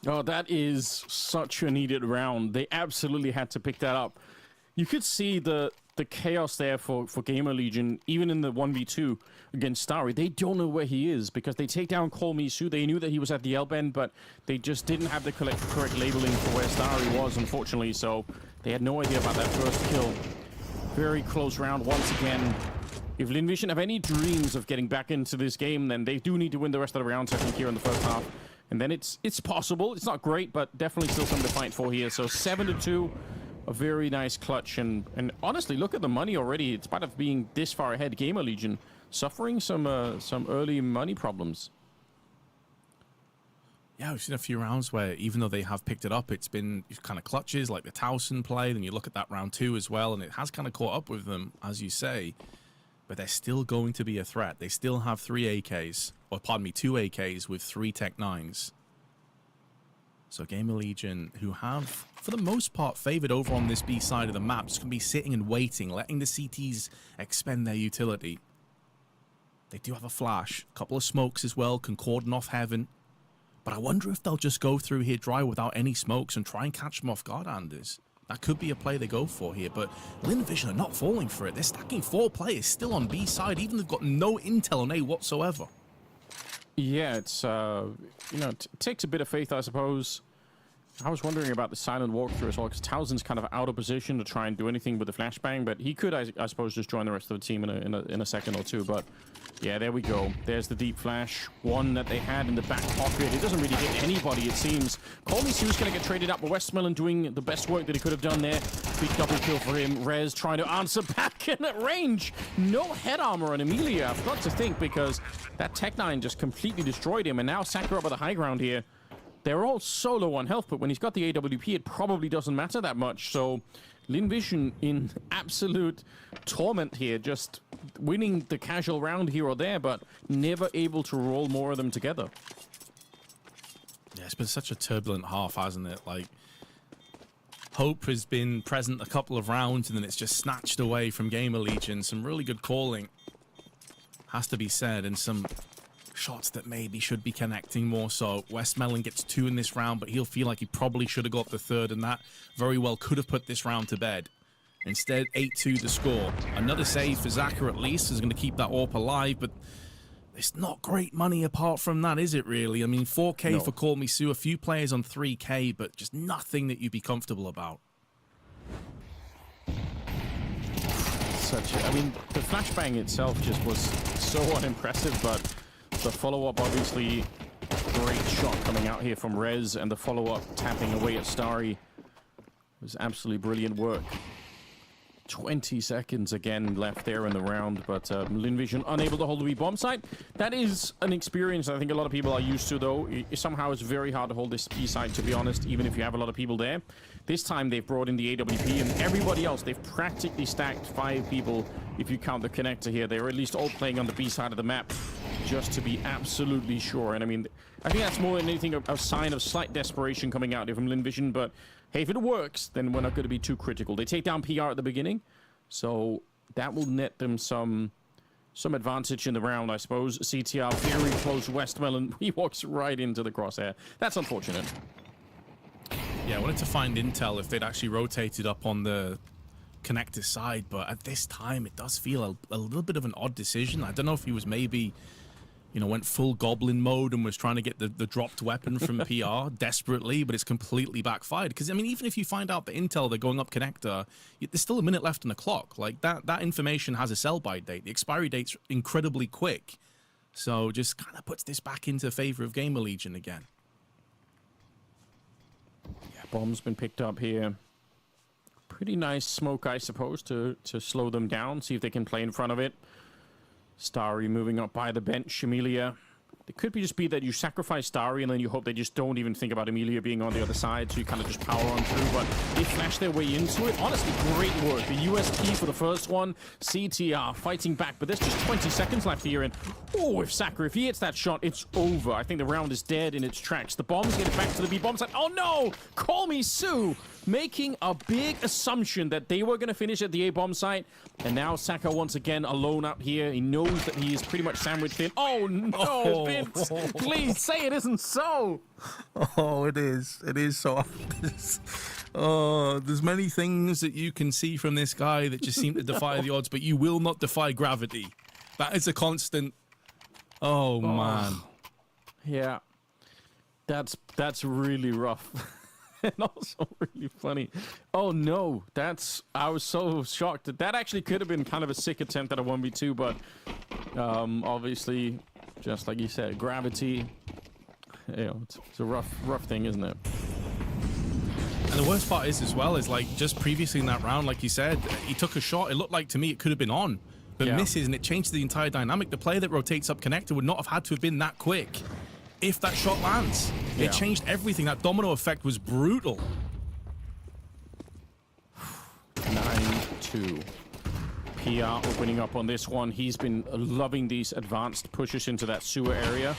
Oh, that is such a needed round. They absolutely had to pick that up. You could see the chaos there for GamerLegion, even in the 1v2 against Starry. They don't know where he is because they take down Call Me Sue. They knew that he was at the L bend, but they just didn't have the correct labeling for where Starry was, unfortunately. So they had no idea about that first kill. Very close round once again. If Lynn Vision have any dreams of getting back into this game, then they do need to win the rest of the rounds, I think, here in the first half. And then it's possible. It's not great, but definitely still something to fight for here. So 7-2. A very nice clutch, and honestly, look at the money already. In spite of being this far ahead, GamerLegion suffering some early money problems. Yeah, we've seen a few rounds where even though they have picked it up, it's been kind of clutches, like the Towson play. Then you look at that round 2 as well, and it has kind of caught up with them, as you say. But they're still going to be a threat. They still have 3 AKs, or pardon me, 2 AKs with 3 Tech 9s. So GamerLegion, who have, for the most part, favored over on this B side of the map, just going to be sitting and waiting, letting the CTs expend their utility. They do have a flash, a couple of smokes as well, can cordon off heaven. But I wonder if they'll just go through here dry without any smokes and try and catch them off guard, Anders. That could be a play they go for here, but Lynn Vision are not falling for it. They're stacking 4 players still on B side, even they've got no intel on A whatsoever. Yeah, it's, you know, it takes a bit of faith, I suppose. I was wondering about the silent walkthrough as well, because Towson's kind of out of position to try and do anything with the flashbang, but he could, I suppose, just join the rest of the team in a second or two. But yeah, there we go. There's the deep flash, one that they had in the back pocket. It doesn't really hit anybody, it seems. Call Me Sue's going to get traded up, but Westmelon doing the best work that he could have done there. Big double kill for him. Rez trying to answer back in at range. No head armor on Emilia. I've got to think, because that Tech 9 just completely destroyed him, and now Sakura up at the high ground here. They're all so low on health, but when he's got the AWP, it probably doesn't matter that much. So Lynn Vision in absolute torment here, just winning the casual round here or there, but never able to roll more of them together. Yeah, it's been such a turbulent half, hasn't it? Like, hope has been present a couple of rounds, and then it's just snatched away from GamerLegion. Some really good calling, has to be said, and some shots that maybe should be connecting more so. Westmelon gets 2 in this round, but he'll feel like he probably should have got the 3rd, and that very well could have put this round to bed. Instead, 8-2 the score. Another save for Zaka at least is going to keep that AWP alive, but it's not great money apart from that, is it really? I mean, 4K for Call Me Sue, a few players on 3K, but just nothing that you'd be comfortable about. I mean, the flashbang itself just was so unimpressive, but the follow-up, obviously, great shot coming out here from Rez, and the follow-up tapping away at Starry was absolutely brilliant work. 20 seconds again left there in the round, but Lynn Vision unable to hold the B bomb site. That is an experience I think a lot of people are used to, though. Somehow it's very hard to hold this B site, to be honest, even if you have a lot of people there. This time they've brought in the AWP, and everybody else, they've practically stacked 5 people if you count the connector here. They're at least all playing on the B side of the map, just to be absolutely sure. And I mean, I think that's more than anything a sign of slight desperation coming out here from Lynn Vision, but hey, if it works, then we're not going to be too critical. They take down PR at the beginning, so that will net them some advantage in the round, I suppose. CTR very close. Westmelon, he walks right into the crosshair. That's unfortunate. Yeah, I wanted to find intel if they'd actually rotated up on the connector side, but at this time it does feel a little bit of an odd decision. I don't know if he was maybe, you know, went full goblin mode and was trying to get the dropped weapon from PR desperately, but it's completely backfired. Because, I mean, even if you find out the intel they're going up connector, there's still a minute left on the clock. Like, that information has a sell-by date. The expiry date's incredibly quick. So just kind of puts this back into favor of GamerLegion again. Yeah, bomb's been picked up here. Pretty nice smoke, I suppose, to slow them down, see if they can play in front of it. Starry moving up by the bench. Emilia It could be just be that you sacrifice Dari and then you hope they just don't even think about Emilia being on the other side, so you kind of just power on through. But they flash their way into it. Honestly, great work. The UST for the first one. CTR fighting back, but there's just 20 seconds left here. And oh, if he hits that shot, it's over. I think the round is dead in its tracks. The bombs get it back to the B bomb side. Oh no! Call me Sue! Making a big assumption that they were going to finish at the A bomb site. And now Saka once again alone up here. He knows that he is pretty much sandwiched in. Oh no, Vince! Please say it isn't so! Oh, it is. It is so obvious. Oh, there's many things that you can see from this guy that just seem to defy the odds, but you will not defy gravity. That is a constant. Oh, man. Yeah. That's really rough. And also really funny. Oh no, I was so shocked. That actually could have been kind of a sick attempt at a 1v2, but obviously, just like you said, gravity, it's a rough thing, isn't it? And the worst part is as well, is like just previously in that round, like you said, he took a shot. It looked like to me it could have been on, but misses, and it changed the entire dynamic. The player that rotates up connector would not have had to have been that quick if that shot lands. It changed everything. That domino effect was brutal. 9-2. PR opening up on this one. He's been loving these advanced pushes into that sewer area.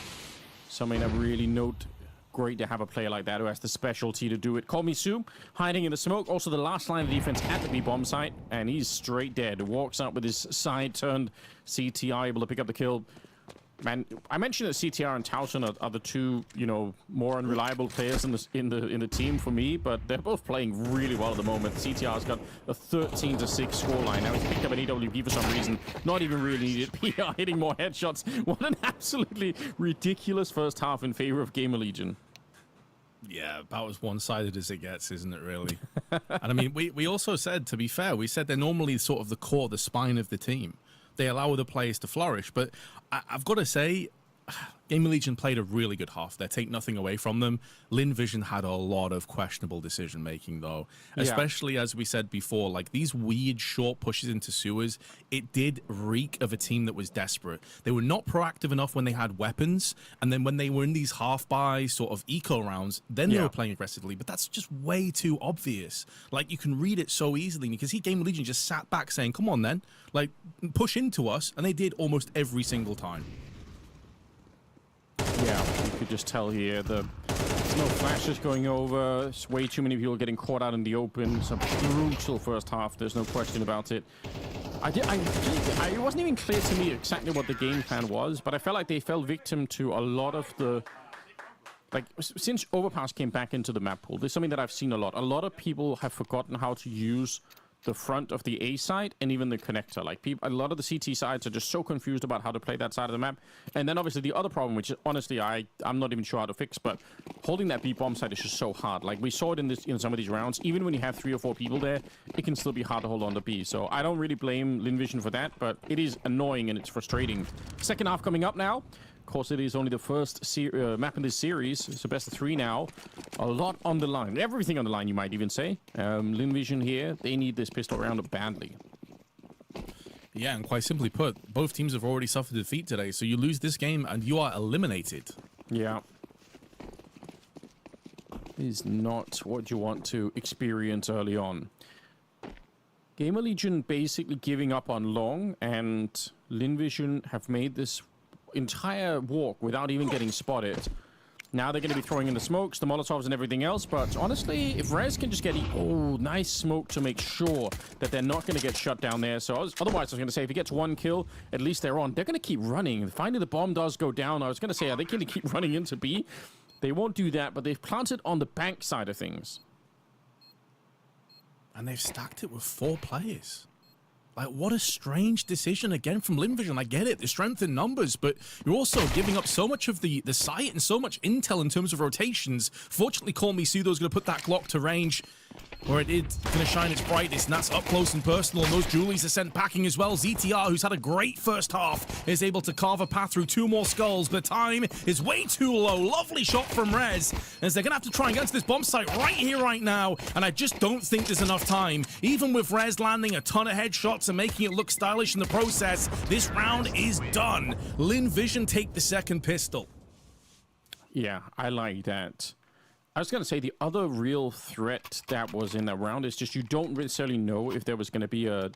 Something I really note. Great to have a player like that who has the specialty to do it. Call me Sue, hiding in the smoke. Also the last line of defense at the B bomb site, and he's straight dead. Walks out with his side turned. CTR able to pick up the kill. Man, I mentioned that CTR and Towson are the two, more unreliable players in the team for me, but they're both playing really well at the moment. CTR's got a 13-6 scoreline. Now he's picked up an EWP for some reason. Not even really needed. PR hitting more headshots. What an absolutely ridiculous first half in favor of GamerLegion. Yeah, about as one-sided as it gets, isn't it, really? And I mean, we also said, to be fair, we said they're normally sort of the core, the spine of the team. They allow other players to flourish, but I've got to say, GamerLegion played a really good half. They take nothing away from them. Lynn Vision had a lot of questionable decision-making, though. Especially, as we said before, like these weird short pushes into sewers, it did reek of a team that was desperate. They were not proactive enough when they had weapons, and then when they were in these half-buy sort of eco rounds, then they were playing aggressively, but that's just way too obvious. Like, you can read it so easily, because GamerLegion just sat back saying, come on then, like, push into us, and they did almost every single time. Yeah, you could just tell here there's no flashes going over. There's way too many people getting caught out in the open. It's a brutal first half. There's no question about it. It wasn't even clear to me exactly what the game plan was, but I felt like they fell victim to a lot of the... Like, since Overpass came back into the map pool, there's something that I've seen a lot. A lot of people have forgotten how to use the front of the A side and even the connector. Like, a lot of the CT sides are just so confused about how to play that side of the map. And then obviously the other problem, which is honestly I'm not even sure how to fix, but holding that B bomb side is just so hard. Like, we saw it in some of these rounds. Even when you have 3 or 4 people there, it can still be hard to hold on to B. So I don't really blame Lynn Vision for that, but it is annoying and it's frustrating. Second half coming up now. Of course, it is only the first map in this series. It's a best of 3 now. A lot on the line. Everything on the line, you might even say. Lynn Vision here, they need this pistol round up badly. Yeah, and quite simply put, both teams have already suffered defeat today, so you lose this game and you are eliminated. Yeah. Is not what you want to experience early on. GamerLegion basically giving up on long, and Lynn Vision have made this entire walk without even getting spotted. Now they're going to be throwing in the smokes, the Molotovs and everything else, but honestly, if Rez can just get nice smoke to make sure that they're not going to get shut down there. So otherwise, I was going to say, if he gets 1 kill, at least they're on. They're going to keep running. Finally, the bomb does go down. I was going to say, are they going to keep running into B? They won't do that, but they've planted on the bank side of things. And they've stacked it with 4 players. Like, what a strange decision again from Lynn Vision. I get it, the strength in numbers, but you're also giving up so much of the sight and so much intel in terms of rotations. Fortunately, Call Me Sudo's going to put that Glock to range where it is going to shine its brightest, and that's up close and personal, and those Julies are sent packing as well. ZTR, who's had a great first half, is able to carve a path through 2 more skulls, but time is way too low. Lovely shot from Rez, as they're going to have to try and get to this bomb site right here, right now, and I just don't think there's enough time. Even with Rez landing a ton of headshots and making it look stylish in the process, this round is done. Lynn Vision take the second pistol. Yeah, I like that. I was going to say the other real threat that was in that round is just you don't necessarily know if there was going to be a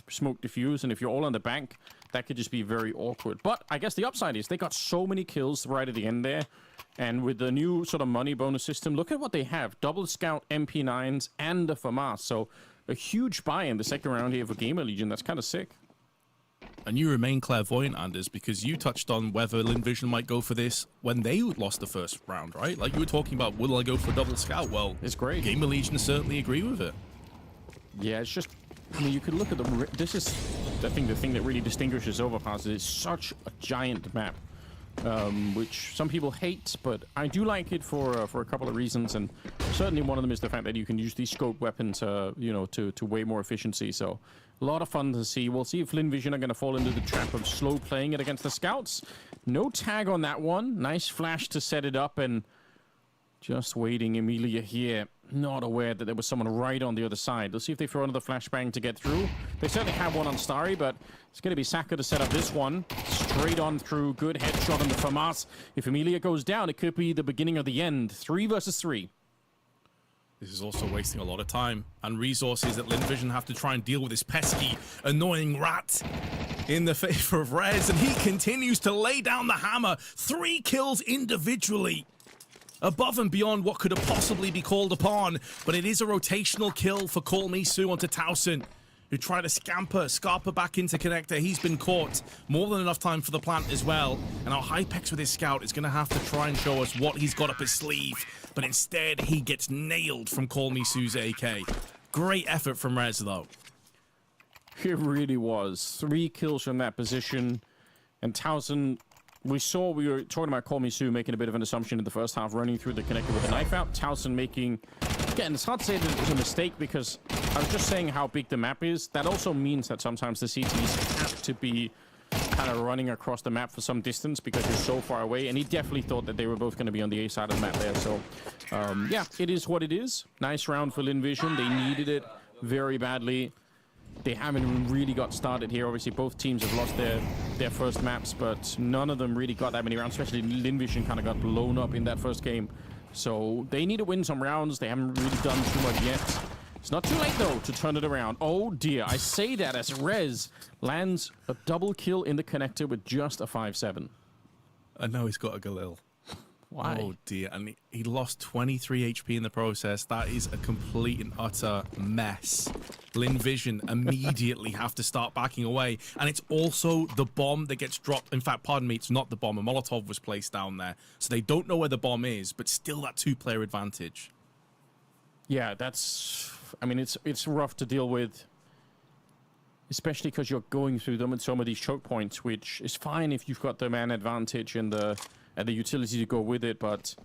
smoke diffuse, and if you're all on the bank, that could just be very awkward. But I guess the upside is they got so many kills right at the end there, and with the new sort of money bonus system, look at what they have. Double Scout, MP9s, and the FAMAS. So a huge buy in the second round here for GamerLegion. That's kind of sick. And you remain clairvoyant, Anders, because you touched on whether Lynn Vision might go for this when they lost the first round, right? Like you were talking about, will I go for double scout? Well, it's great. GamerLegion certainly agree with it. Yeah, it's just, I mean, you could look at the, this is, I think the thing that really distinguishes Overpass is it's such a giant map, which some people hate, but I do like it for a couple of reasons, and certainly one of them is the fact that you can use these scope weapons, you know, to way more efficiency. So a lot of fun to see. We'll see if Lynn Vision are going to fall into the trap of slow playing it against the scouts. No tag on that one. Nice flash to set it up, and just waiting. Emilia here, not aware that there was someone right on the other side. Let's see if they throw another flashbang to get through. They certainly have one on Starry, but it's going to be Saka to set up this one. Straight on through. Good headshot on the FAMAS. If Emilia goes down, it could be the beginning of the end. 3 versus 3. This is also wasting a lot of time and resources that Lynn Vision have to try and deal with this pesky, annoying rat in the favor of Rez, and he continues to lay down the hammer. 3 kills individually, above and beyond what could have possibly be called upon, but it is a rotational kill for Call Me Sue onto Towson, who tried to scarper back into connector. He's been caught. More than enough time for the plant as well. And our Hypex with his scout is going to have to try and show us what he's got up his sleeve. But instead, he gets nailed from Call Me Sue's AK. Great effort from Rez, though. It really was. 3 kills from that position. And Towson, we were talking about Call Me Sue making a bit of an assumption in the first half, running through the connector with a knife out. Towson making... Again, it's hard to say that it was a mistake because I was just saying how big the map is. That also means that sometimes the CTs have to be kind of running across the map for some distance because you're so far away. And he definitely thought that they were both going to be on the A side of the map there. So, yeah, it is what it is. Nice round for Lynn Vision. They needed it very badly. They haven't really got started here. Obviously, both teams have lost their first maps, but none of them really got that many rounds, especially Lynn Vision kind of got blown up in that first game. So they need to win some rounds. They haven't really done too much yet. It's not too late, though, to turn it around. Oh, dear. I say that as Rez lands a double kill in the connector with just a 5-7. I know he's got a Galil. Why? Oh, dear. And he lost 23 HP in the process. That is a complete and utter mess. Lynn Vision immediately have to start backing away. And it's also the bomb that gets dropped. In fact, pardon me, it's not the bomb. A Molotov was placed down there. So they don't know where the bomb is, but still that 2-player advantage. Yeah, that's... I mean, it's rough to deal with, especially because you're going through them at some of these choke points, which is fine if you've got the man advantage and the utility to go with it, but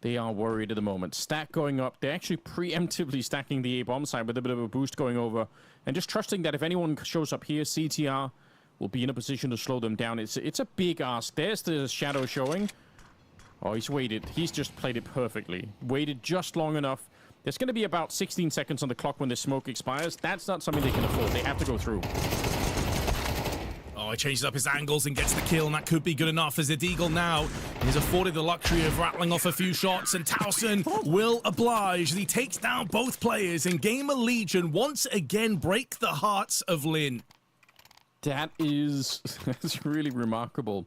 they are worried at the moment. Stack going up. They're actually preemptively stacking the A-bomb side with a bit of a boost going over, and just trusting that if anyone shows up here, CTR will be in a position to slow them down. It's a big ask. There's the shadow showing. Oh, he's waited. He's just played it perfectly. Waited just long enough. There's going to be about 16 seconds on the clock when the smoke expires. That's not something they can afford. They have to go through. Oh, he changes up his angles and gets the kill, and that could be good enough as the Deagle now is afforded the luxury of rattling off a few shots, and Towson will oblige as he takes down both players, and GamerLegion once again break the hearts of Lynn. That's really remarkable.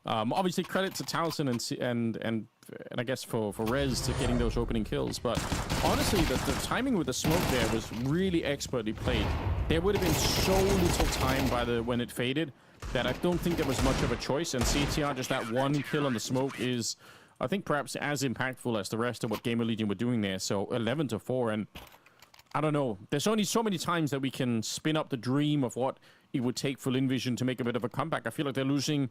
Obviously, credit to Towson and I guess for Rez to getting those opening kills. But honestly, the timing with the smoke there was really expertly played. There would have been so little time when it faded that I don't think there was much of a choice. And CTR, just that one kill on the smoke is, I think, perhaps as impactful as the rest of what GamerLegion were doing there. So 11-4, and I don't know. There's only so many times that we can spin up the dream of what it would take for Lynn Vision to make a bit of a comeback. I feel like they're losing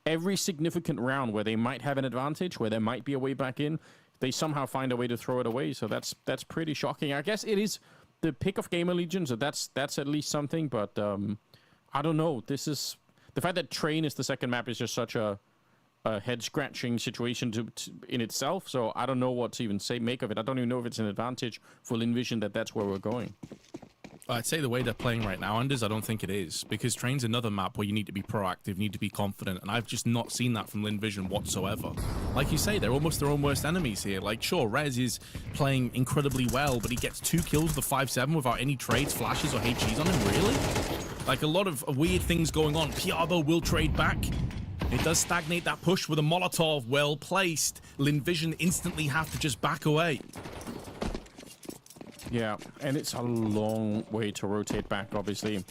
every significant round where they might have an advantage, where there might be a way back in. They somehow find a way to throw it away. So that's pretty shocking. I guess it is the pick of GamerLegion, so that's at least something. But I don't know. This is the fact that Train is the second map is just such a head-scratching situation in itself. So I don't know what to even make of it. I don't even know if it's an advantage for Lynn Vision that's where we're going. I'd say the way they're playing right now, Anders, I don't think it is. Because Train's another map where you need to be proactive, need to be confident, and I've just not seen that from Lynn Vision whatsoever. Like you say, they're almost their own worst enemies here. Like, sure, Rez is playing incredibly well, but he gets 2 kills with the 5-7 without any trades, flashes, or HGs on him, really? Like, a lot of weird things going on. PR, though, will trade back. It does stagnate that push with a Molotov well placed. Lynn Vision instantly have to just back away. Yeah, and it's a long way to rotate back, obviously.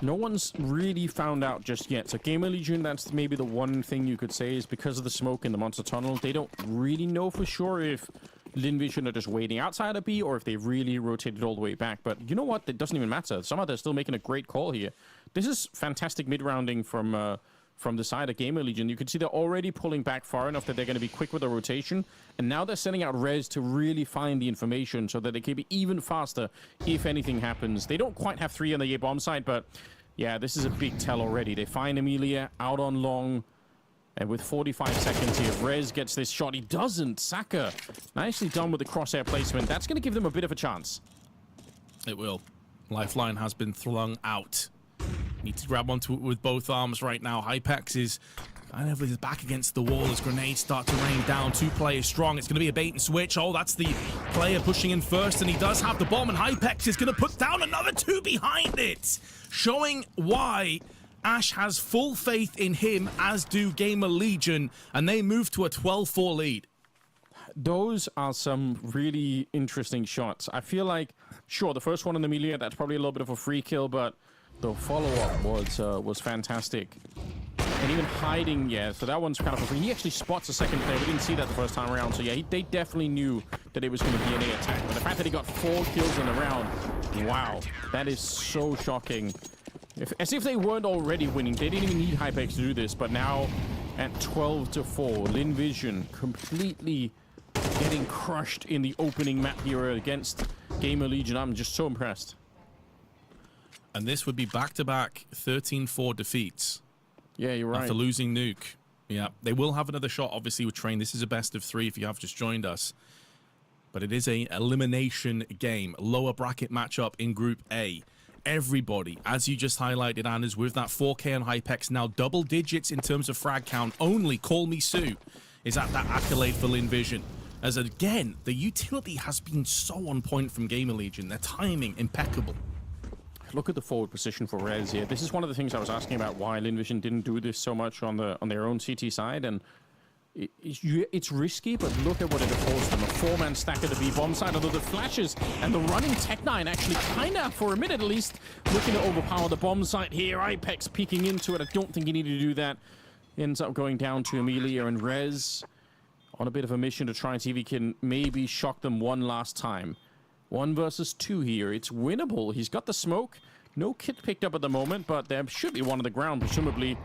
No one's really found out just yet. So GamerLegion, that's maybe the one thing you could say is because of the smoke in the monster tunnel, they don't really know for sure if Lynn Vision are just waiting outside of B or if they really rotated all the way back. But you know what? It doesn't even matter. Somehow they're still making a great call here. This is fantastic mid-rounding from the side of GamerLegion. You can see they're already pulling back far enough that they're going to be quick with the rotation. And now they're sending out Rez to really find the information so that they can be even faster if anything happens. They don't quite have 3 on the A bomb side, but yeah, this is a big tell already. They find Amelia out on long. And with 45 seconds here, Rez gets this shot. He doesn't. Saka, nicely done with the crosshair placement. That's going to give them a bit of a chance. It will. Lifeline has been flung out. Need to grab onto it with both arms right now. Hypex is kind of his back against the wall as grenades start to rain down. 2 players strong. It's going to be a bait and switch. Oh, that's the player pushing in first, and he does have the bomb, and Hypex is going to put down another 2 behind it. Showing why Ash has full faith in him, as do GamerLegion, and they move to a 12-4 lead. Those are some really interesting shots. I feel like, sure, the first one on Amelia, that's probably a little bit of a free kill, but the follow-up was fantastic. And even hiding, yeah, so that one's kind of a free. He actually spots a second player. We didn't see that the first time around. So yeah, they definitely knew that it was going to be an A attack. But the fact that he got 4 kills in the round, wow, that is so shocking. As if they weren't already winning. They didn't even need Hypex to do this. But now at 12-4, Lynn Vision completely getting crushed in the opening map here against GamerLegion. I'm just so impressed. And this would be back-to-back 13-4 defeats. Yeah, you're right. After losing Nuke. Yeah, they will have another shot, obviously, with Train. This is a best of 3 if you have just joined us. But it is an elimination game. Lower bracket matchup in Group A. Everybody, as you just highlighted, Anders, with that 4K on Hypex, now double digits in terms of frag count. Only Call Me Sue is at that accolade for Lynn Vision. As again, the utility has been so on point from GamerLegion. Their timing, impeccable. Look at the forward position for Rez here. This is one of the things I was asking about why Lynn Vision didn't do this so much on their own CT side, and it's risky, but look at what it affords them. A 4-man stack at the B-bomb side, although the flashes and the running Tech9 actually kind of, for a minute at least, looking to overpower the bomb site here. Apex peeking into it. I don't think he needed to do that. Ends up going down to Amelia and Rez on a bit of a mission to try and see if he can maybe shock them one last time. 1 versus 2 here. It's winnable. He's got the smoke. No kit picked up at the moment, but there should be one on the ground, presumably.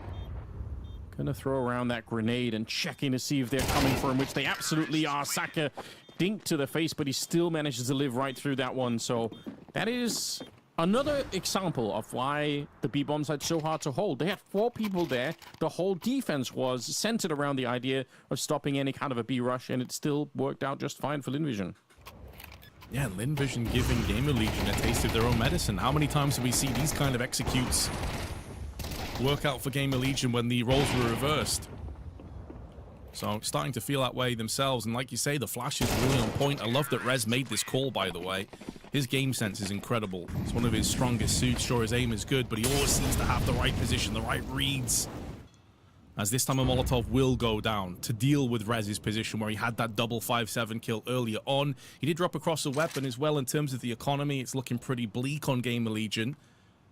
Gonna throw around that grenade and checking to see if they're coming for him, which they absolutely are. Saka dinked to the face, but he still manages to live right through that one. So that is another example of why the B-bomb side's so hard to hold. They had 4 people there. The whole defense was centered around the idea of stopping any kind of a B rush, and it still worked out just fine for Lynn Vision. Yeah, Lynn Vision giving GamerLegion a taste of their own medicine. How many times do we see these kind of executes work out for GamerLegion when the roles were reversed? So starting to feel that way themselves. And like you say, the flash is really on point. I love that Rez made this call, by the way. His game sense is incredible. It's one of his strongest suits. Sure, his aim is good, but he always seems to have the right position, the right reads. As this time a Molotov will go down to deal with Rez's position where he had that double 5-7 kill earlier on. He did drop across a weapon as well. In terms of the economy, it's looking pretty bleak on GamerLegion.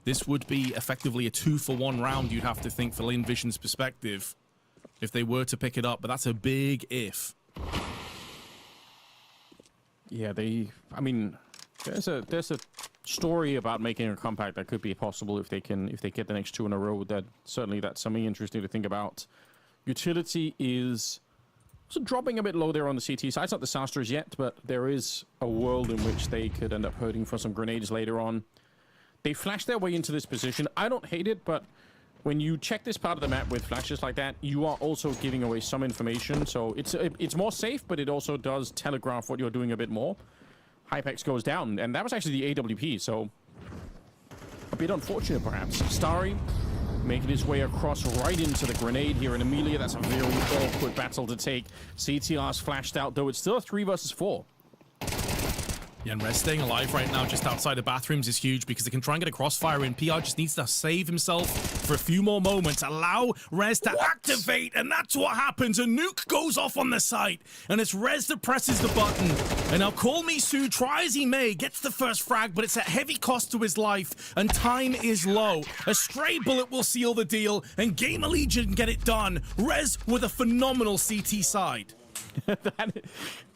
This would be effectively a 2-for-1 round, you'd have to think, for Lynn Vision's perspective, if they were to pick it up, but that's a big if. Yeah, I mean, there's a story about making a comeback that could be possible if they get the next 2 in a row. That's something interesting to think about. Utility is also dropping a bit low there on the CT side. It's not disasters yet, but there is a world in which they could end up hurting for some grenades later on. They flash their way into this position. I don't hate it, but when you check this part of the map with flashes like that, you are also giving away some information. So it's more safe, but it also does telegraph what you're doing a bit more. Hypex goes down, and that was actually the AWP, so a bit unfortunate perhaps. Starry making his way across right into the grenade here in Amelia. That's a very awkward battle to take. CTR's flashed out, though it's still a 3 versus 4. Yeah, and Rez staying alive right now just outside the bathrooms is huge because they can try and get a crossfire in. PR just needs to save himself for a few more moments. Allow Rez to activate, and that's what happens. A nuke goes off on the site, and it's Rez that presses the button. And now Call Me Sue, try as he may, gets the first frag, but it's at heavy cost to his life, and time is low. A stray bullet will seal the deal, and GamerLegion get it done. Rez with a phenomenal CT side.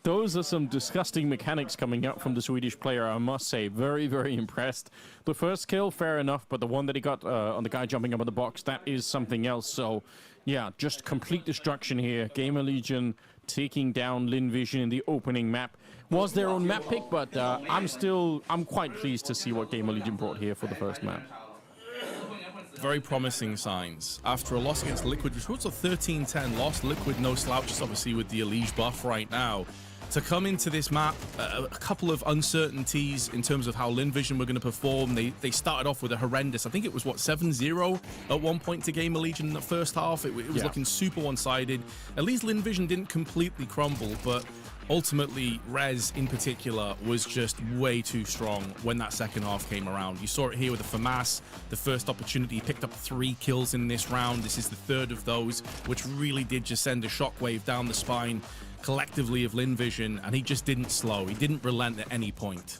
Those are some disgusting mechanics coming out from the Swedish player, I must say. Very, very impressed. The first kill, fair enough, but the one that he got on the guy jumping up on the box, that is something else. So, yeah, just complete destruction here. GamerLegion taking down Lynn Vision in the opening map. Was their own map pick, but I'm quite pleased to see what GamerLegion brought here for the first map. Very promising signs. After a loss against Liquid, which was a 13-10 loss, Liquid no slouches, obviously, with the Elige buff right now. To come into this map, a couple of uncertainties in terms of how Lynn Vision were going to perform. They started off with a horrendous, I think it was, what, 7-0 at one point to GamerLegion in the first half. It was looking super one-sided. At least Lynn Vision didn't completely crumble, but ultimately, Rez in particular was just way too strong when that second half came around. You saw it here with the FAMAS, the first opportunity. He picked up 3 kills in this round. This is the 3rd of those, which really did just send a shockwave down the spine collectively of Lynn Vision, and he just didn't slow. He didn't relent at any point.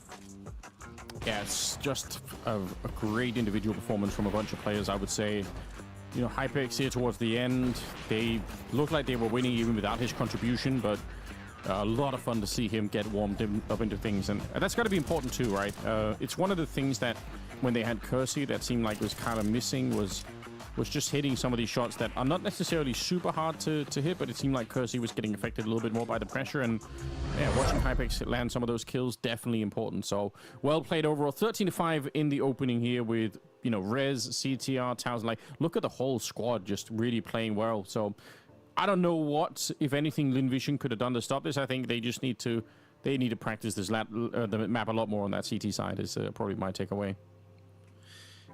Yeah, it's just a great individual performance from a bunch of players, I would say. You know, Hypex here towards the end, they looked like they were winning even without his contribution, but a lot of fun to see him get warmed up into things, and that's got to be important too, right? It's one of the things that when they had Kersey that seemed like was kind of missing was just hitting some of these shots that are not necessarily super hard to hit, but it seemed like Kersey was getting affected a little bit more by the pressure, and yeah, watching Hypex land some of those kills, definitely important. So well played overall. 13-5 in the opening here with, you know, Rez, CTR, Towers. Like, look at the whole squad just really playing well. So I don't know what, if anything, Lynn Vision could have done to stop this. I think they just need to practice this the map a lot more on that CT side is probably my takeaway.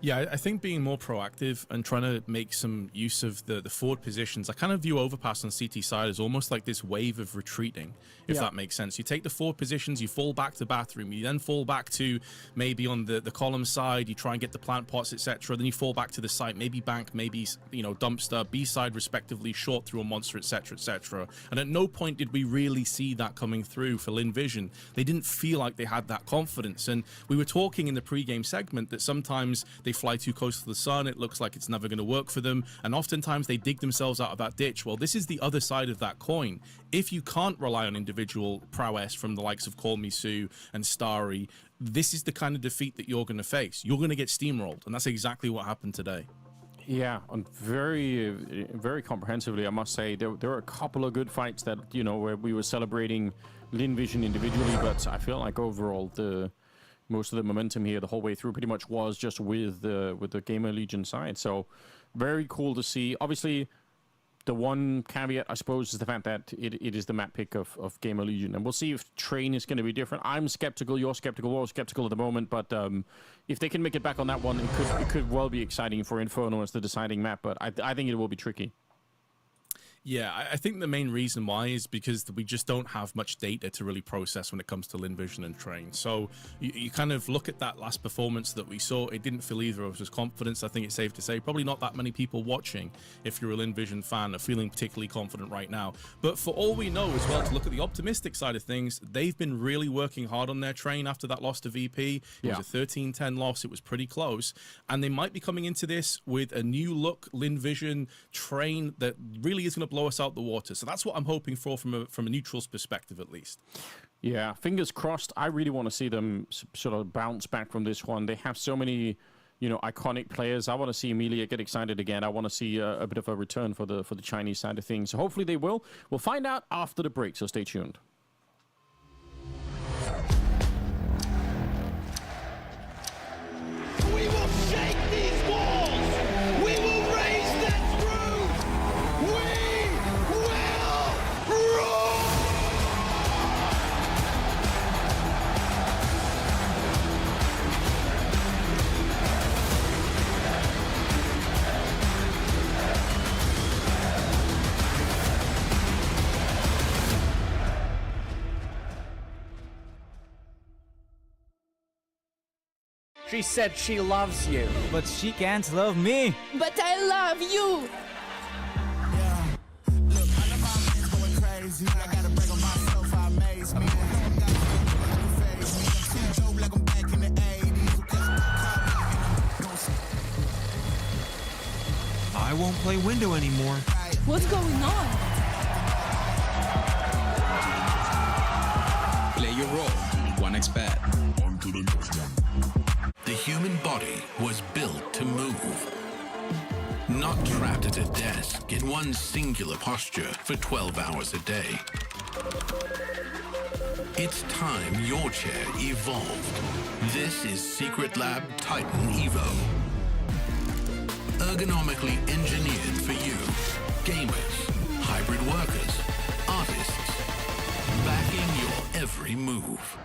Yeah, I think being more proactive and trying to make some use of the forward positions. I kind of view Overpass on CT side as almost like this wave of retreating, if that makes sense. You take the forward positions, you fall back to bathroom, you then fall back to maybe on the column side, you try and get the plant pots, etc. Then you fall back to the site, maybe bank, maybe, you know, dumpster, B side respectively, short through a monster, etc., etc. And at no point did we really see that coming through for Lynn Vision. They didn't feel like they had that confidence. And we were talking in the pre-game segment that sometimes they fly too close to the sun, it looks like it's never going to work for them, and oftentimes they dig themselves out of that ditch. Well, this is the other side of that coin. If you can't rely on individual prowess from the likes of Call Me Sue and Starry, this is the kind of defeat that you're going to face. You're going to get steamrolled, and that's exactly what happened today. Yeah, and very, very comprehensively, I must say. There were a couple of good fights that, you know, where we were celebrating Lynn Vision individually, but I feel like overall most of the momentum here the whole way through pretty much was just with the GamerLegion side. So very cool to see. Obviously, the one caveat, I suppose, is the fact that it is the map pick of GamerLegion. And we'll see if Train is going to be different. I'm skeptical, you're skeptical, we're all skeptical at the moment. But if they can make it back on that one, it could well be exciting for Inferno as the deciding map. But I think it will be tricky. Yeah, I think the main reason why is because we just don't have much data to really process when it comes to Lynn Vision and Train. So you kind of look at that last performance that we saw, it didn't feel either of us confidence. I think it's safe to say probably not that many people watching, if you're a Lynn Vision fan, are feeling particularly confident right now. But for all we know as well, to look at the optimistic side of things, they've been really working hard on their Train after that loss to VP. It was a 13-10 loss. It was pretty close. And they might be coming into this with a new look Lynn Vision Train that really is going to blow us out the water. So that's what I'm hoping for from a neutral's perspective, at least. Yeah, fingers crossed. I really want to see them sort of bounce back from this one. They have so many, you know, iconic players. I want to see Amelia get excited again. I want to see a bit of a return for the Chinese side of things. So hopefully they will. We'll find out after the break, so stay tuned. We will shake these walls! We will raise this roof! We will roar! She said she loves you. But she can't love me. But I love you. Yeah. Look, all of my friends going crazy. I gotta brag on myself, I amaze me. Phase me. I'm too dope like I'm back in the 80s. I won't play window anymore. What's going on? Play your role. 1xbet. The human body was built to move. Not trapped at a desk in one singular posture for 12 hours a day. It's time your chair evolved. This is Secret Lab Titan Evo. Ergonomically engineered for you. Gamers, hybrid workers, artists. Backing your every move.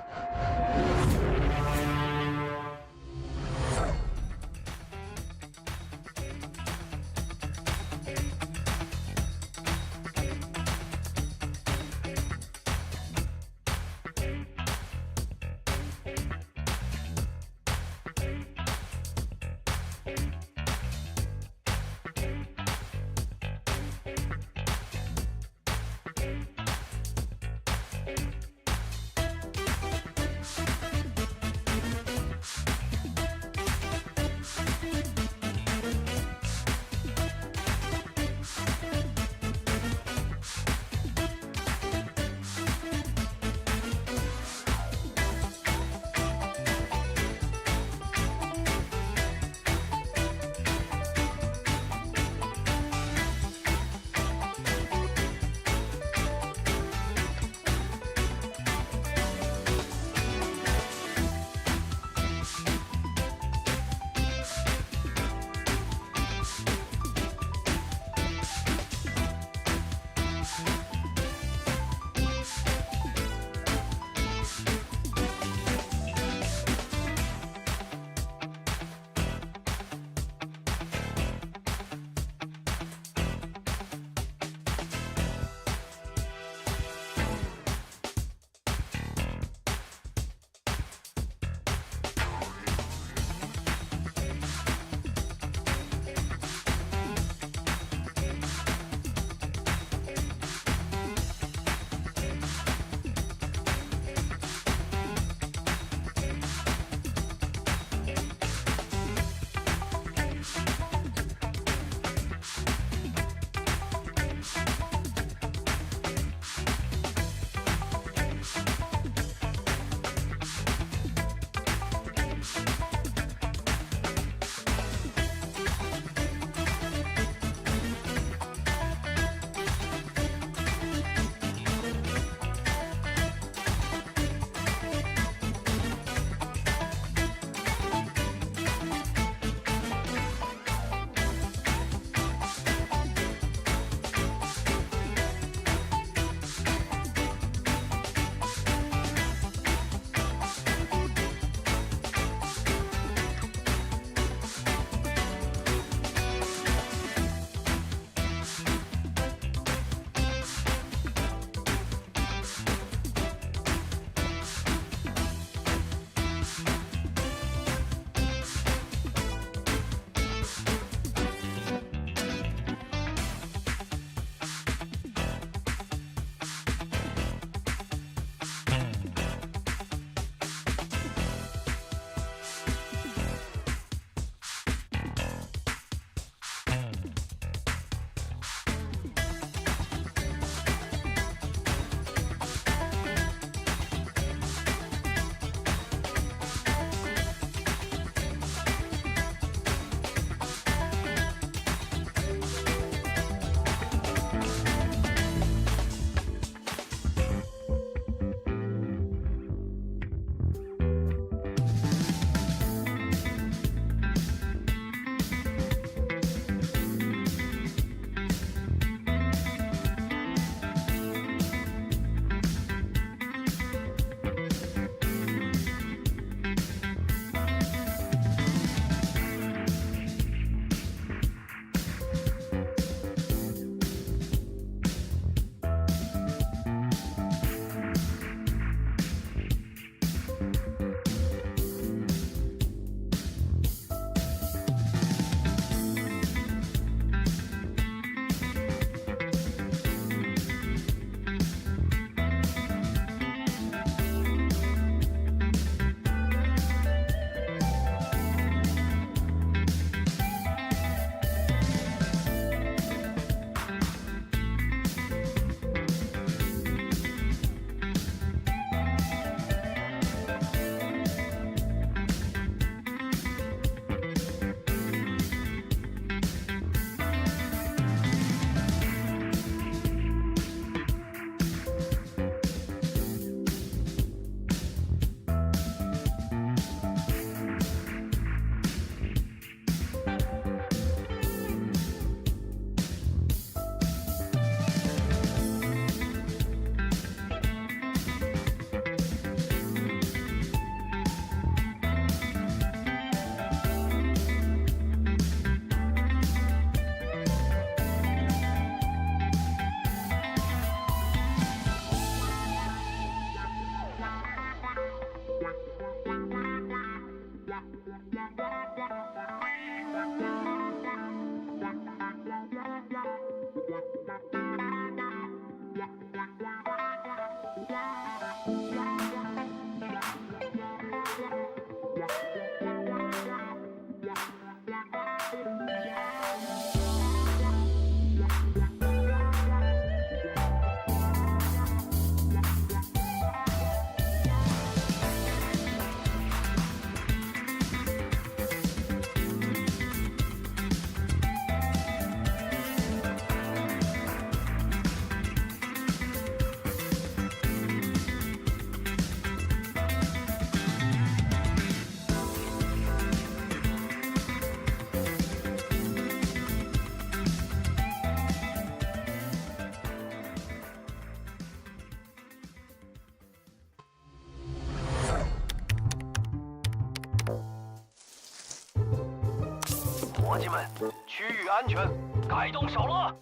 计们，区域安全，该动手了。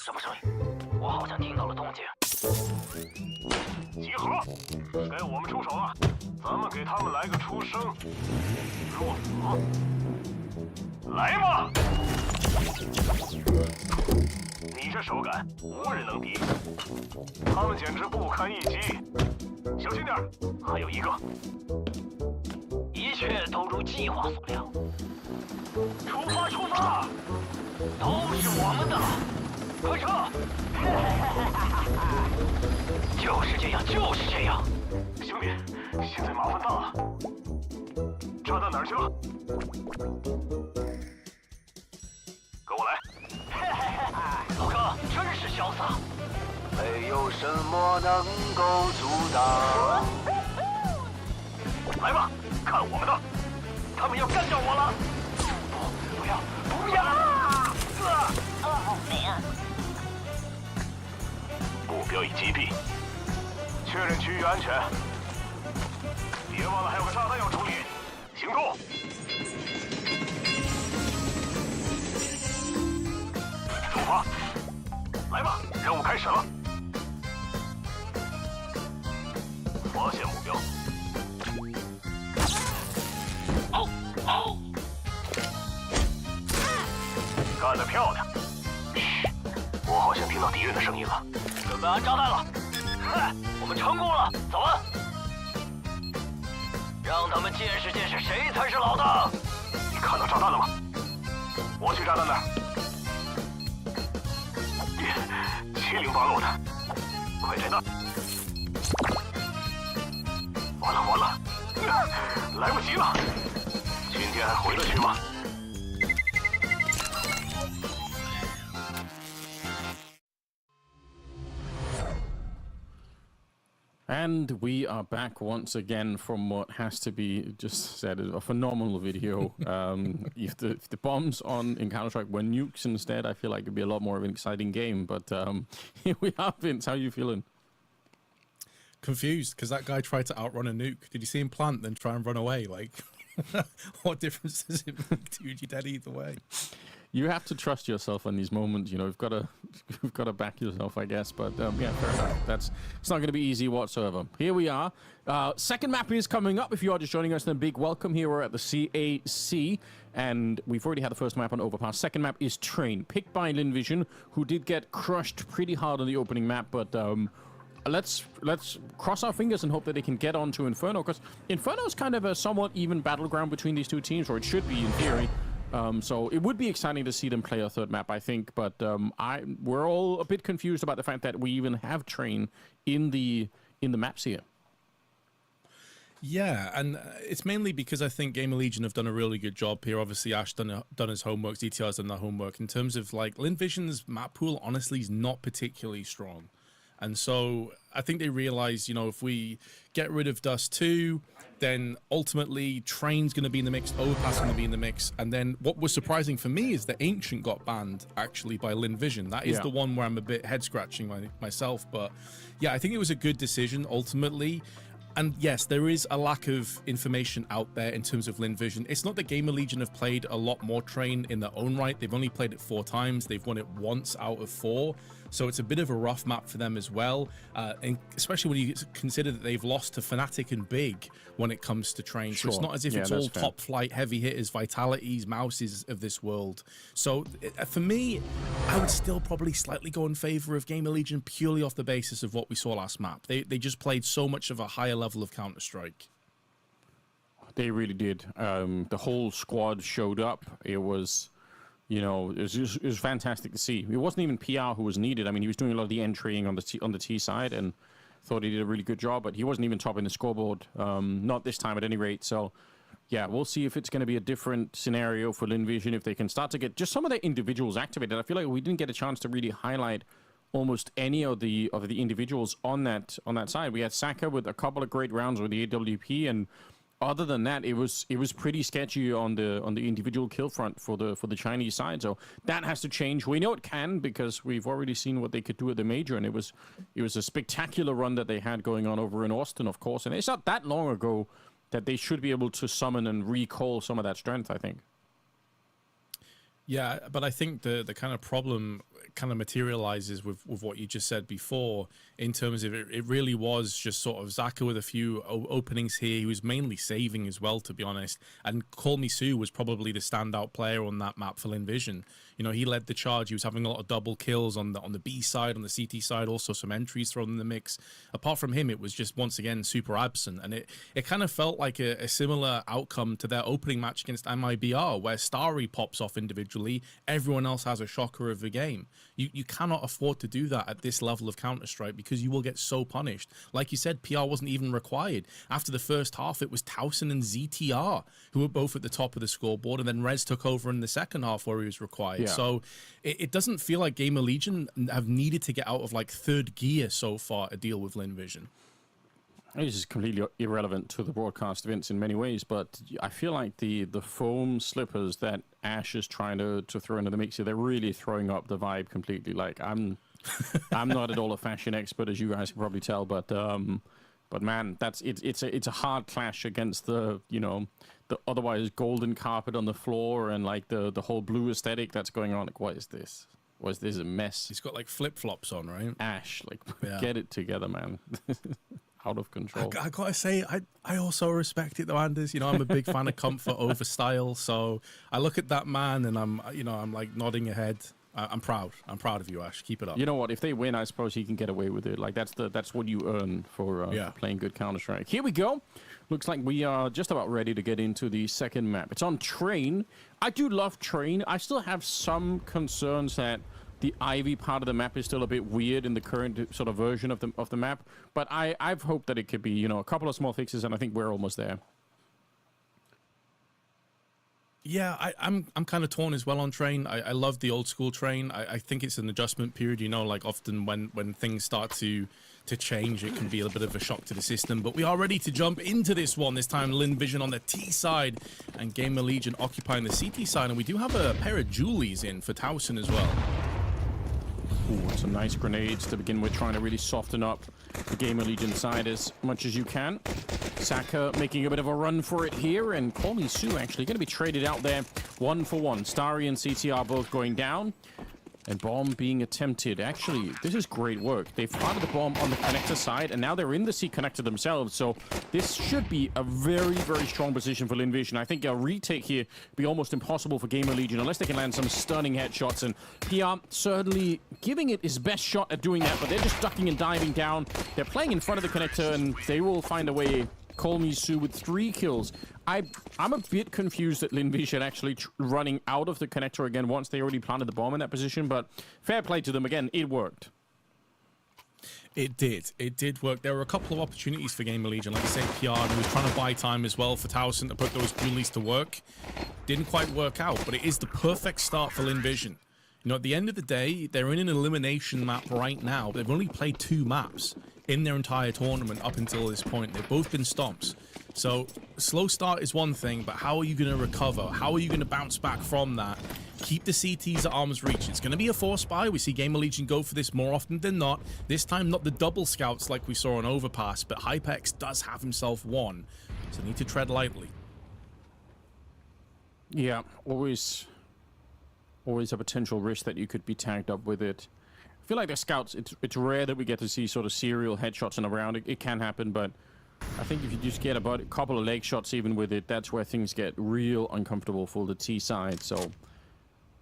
什么声音？我好像听到了动静。集合，该我们出手了，咱们给他们来个出生入死，来吧！你这手感，无人能敌，他们简直不堪一击。小心点，还有一个。一切都如计划所料。出发，出发！都是我们的，快撤！就是这样，就是这样。兄弟，现在麻烦大了。炸弹哪儿去了？跟我来。老哥，真是潇洒。没有什么能够阻挡。来吧，看我们的！他们要干掉我了！不要，不要！目标已击毙，确认区域安全。别忘了还有个炸弹要处理。行动！出发！来吧，任务开始了。发现目标。干得漂亮！嘘，我好像听到敌人的声音了。准备安炸弹了！嗨，我们成功了，走了！让他们见识见识谁才是老大！你看到炸弹了吗？我去炸弹那儿。七零八落的，快拆弹！完了完了，来不及了！今天还回得去吗？And we are back once again from what has to be just said a phenomenal video. If the bombs in Counter-Strike were nukes instead, I feel like it'd be a lot more of an exciting game. But here we are, Vince. How are you feeling? Confused, because that guy tried to outrun a nuke. Did you see him plant, then try and run away? Like, what difference does it make, dude? You're dead either way. You have to trust yourself in these moments. You know, you've got to back yourself, I guess. But yeah, fair enough. It's not going to be easy whatsoever. Here we are. Second map is coming up. If you are just joining us, then a big welcome. Here we're at the CAC, and we've already had the first map on Overpass. Second map is Train, picked by Lynn Vision, who did get crushed pretty hard on the opening map, but let's cross our fingers and hope that they can get on to Inferno, because Inferno is kind of a somewhat even battleground between these two teams, or it should be in theory. So it would be exciting to see them play a third map, I think, but we're all a bit confused about the fact that we even have Train in the maps here. Yeah, and it's mainly because I think GamerLegion have done a really good job here. Obviously, Ash done his homework, DTR's done their homework. In terms of, like, Lynn Vision's map pool, honestly, is not particularly strong. And so I think they realize, you know, if we get rid of Dust 2, then ultimately Train's going to be in the mix, Overpass going to be in the mix. And then what was surprising for me is that Ancient got banned, actually, by Lynn Vision. That is the one where I'm a bit head-scratching myself. But yeah, I think it was a good decision, ultimately. And yes, there is a lack of information out there in terms of Lynn Vision. It's not that GamerLegion have played a lot more Train in their own right. They've only played it 4 times. They've won it once out of 4. So it's a bit of a rough map for them as well. And especially when you consider that they've lost to Fnatic and Big when it comes to Train. So it's not as if it's all top flight, heavy hitters, Vitalities, Mouses of this world. So for me, I would still probably slightly go in favor of GamerLegion purely off the basis of what we saw last map. They just played so much of a higher level of Counter-Strike. They really did. The whole squad showed up. It was, you know, it was fantastic to see. It wasn't even PR who was needed. I mean, he was doing a lot of the entrying on the T side, and thought he did a really good job. But he wasn't even topping the scoreboard. Not this time, at any rate. So, yeah, we'll see if it's going to be a different scenario for Lynn Vision, if they can start to get just some of their individuals activated. I feel like we didn't get a chance to really highlight almost any of the individuals on that side. We had Saka with a couple of great rounds with the AWP, and other than that, it was pretty sketchy on the individual kill front for the Chinese side. So that has to change. We know it can, because we've already seen what they could do at the major, and it was a spectacular run that they had going on over in Austin, of course. And it's not that long ago that they should be able to summon and recall some of that strength, I think. Yeah, but I think the kind of problem kind of materializes with what you just said before, in terms of it really was just sort of Zaka with a few openings here. He was mainly saving as well, to be honest. And Call Me Sue was probably the standout player on that map for Lynn Vision. You know, he led the charge. He was having a lot of double kills on the B side, on the CT side, also some entries thrown in the mix. Apart from him, it was just once again super absent. And it kind of felt like a similar outcome to their opening match against MIBR, where Starry pops off individually, everyone else has a shocker of the game. You cannot afford to do that at this level of Counter-Strike, because you will get so punished. Like you said, PR wasn't even required. After the first half, it was Towson and ZTR who were both at the top of the scoreboard, and then Rez took over in the second half where he was required. Yeah. So it doesn't feel like GamerLegion have needed to get out of like third gear so far to deal with Lynn Vision. This is completely irrelevant to the broadcast events in many ways, but I feel like the foam slippers that Ash is trying to throw into the mix here, they're really throwing up the vibe completely. Like, I'm not at all a fashion expert, as you guys can probably tell, but man, it's a hard clash against the otherwise golden carpet on the floor and like the whole blue aesthetic that's going on. Like, what is this? What is this? A mess. He's got like flip-flops on, right? Ash, like, get it together, man. Out of control. I gotta say, I also respect it though, Anders. You know, I'm a big fan of comfort over style. So I look at that man and I'm like nodding ahead. I'm proud. I'm proud of you, Ash. Keep it up. You know what? If they win, I suppose he can get away with it. Like that's what you earn for playing good Counter-Strike. Here we go. Looks like we are just about ready to get into the second map. It's on Train. I do love Train. I still have some concerns that the Ivy part of the map is still a bit weird in the current sort of version of the map, but I've hoped that it could be, a couple of small fixes, and I think we're almost there. Yeah, I'm kind of torn as well on Train. I love the old school Train. I think it's an adjustment period, like often when things start to change, it can be a bit of a shock to the system. But we are ready to jump into this one. This time Lynn Vision on the T side and GamerLegion occupying the CT side. And we do have a pair of Julies in for Towson as well. Ooh, some nice grenades to begin with, trying to really soften up the GamerLegion side as much as you can. Saka making a bit of a run for it here, and Call Me Sue actually going to be traded out there 1-for-1. Starry and CTR both going down, and bomb being attempted. Actually, this is great work. They've planted the bomb on the connector side, and now they're in the C connector themselves, so this should be a very, very strong position for Lynn Vision. I think a retake here would be almost impossible for GamerLegion unless they can land some stunning headshots, and PR certainly giving it his best shot at doing that, but they're just ducking and diving down. They're playing in front of the connector, and they will find a way. Call Me Sue with 3 kills. I'm a bit confused that Lynn Vision actually running out of the connector again once they already planted the bomb in that position, but fair play to them. Again, it worked. It did work. There were a couple of opportunities for GamerLegion, like I said, PR, who was trying to buy time as well for Towson to put those Julies to work. Didn't quite work out, but it is the perfect start for Lynn Vision. At the end of the day, they're in an elimination map right now. They've only played 2 maps in their entire tournament up until this point. They've both been stomps. So slow start is one thing, but how are you going to recover? How are you going to bounce back from that? Keep the CTs at arm's reach. It's going to be a force buy. We see GamerLegion go for this more often than not. This time, not the double scouts like we saw on Overpass, but Hypex does have himself one. So need to tread lightly. Yeah, always a potential risk that you could be tagged up with it. I feel like the scouts, it's rare that we get to see sort of serial headshots in a round. It can happen, but I think if you just get about a couple of leg shots even with it, that's where things get real uncomfortable for the T side. So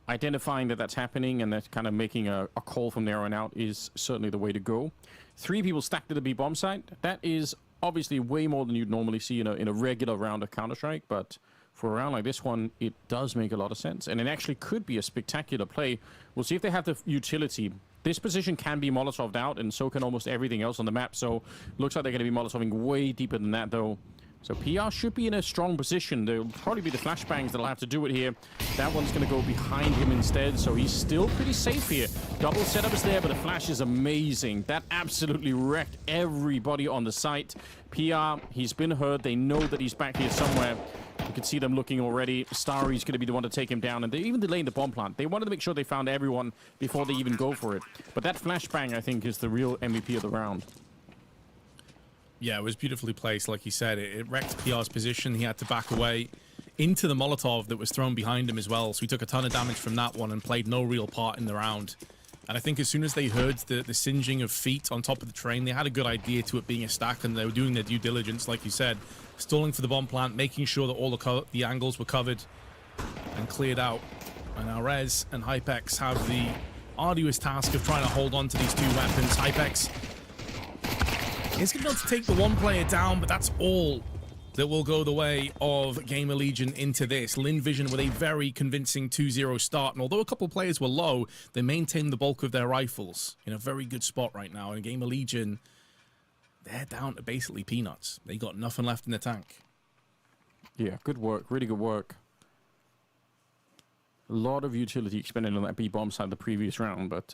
identifying that that's happening and that kind of making a call from there on out is certainly the way to go. 3 people stacked at the B bomb site. That is obviously way more than you'd normally see in a regular round of Counter-Strike, but for a round like this one, it does make a lot of sense. And it actually could be a spectacular play. We'll see if they have the utility. This position can be Molotoved out, and so can almost everything else on the map. So looks like they're going to be Molotoving way deeper than that, though. So PR should be in a strong position. There'll probably be the flashbangs that'll have to do it here. That one's going to go behind him instead, so he's still pretty safe here. Double setup is there, but the flash is amazing. That absolutely wrecked everybody on the site. PR, he's been hurt. They know that he's back here somewhere. You can see them looking already. Starry's going to be the one to take him down, and they're even delaying the bomb plant. They wanted to make sure they found everyone before they even go for it. But that flashbang, I think, is the real MVP of the round. Yeah, it was beautifully placed, like you said. It wrecked PR's position. He had to back away into the Molotov that was thrown behind him as well. So he took a ton of damage from that one and played no real part in the round. And I think as soon as they heard the singeing of feet on top of the train, they had a good idea to it being a stack, and they were doing their due diligence, like you said, stalling for the bomb plant, making sure that all the angles were covered and cleared out. And now Rez and Hypex have the arduous task of trying to hold on to these two weapons. Hypex is going to be able to take the one player down, but that's all that will go the way of GamerLegion into this. Lynn Vision with a very convincing 2-0 start, and although a couple players were low, they maintained the bulk of their rifles in a very good spot right now. And GamerLegion, they're down to basically peanuts. They got nothing left in the tank. Yeah, good work. Really good work. A lot of utility expended on that B-bomb side the previous round, but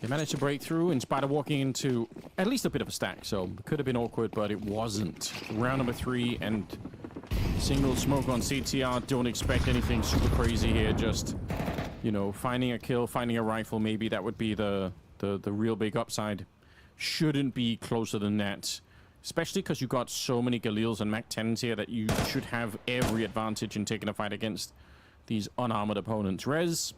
they managed to break through in spite of walking into at least a bit of a stack, so it could have been awkward, but it wasn't. Round number 3 and single smoke on CTR. Don't expect anything super crazy here, just, you know, finding a kill, finding a rifle, maybe that would be the real big upside. Shouldn't be closer than that, especially because you got so many Galils and Mac 10s here that you should have every advantage in taking a fight against these unarmored opponents. Rez,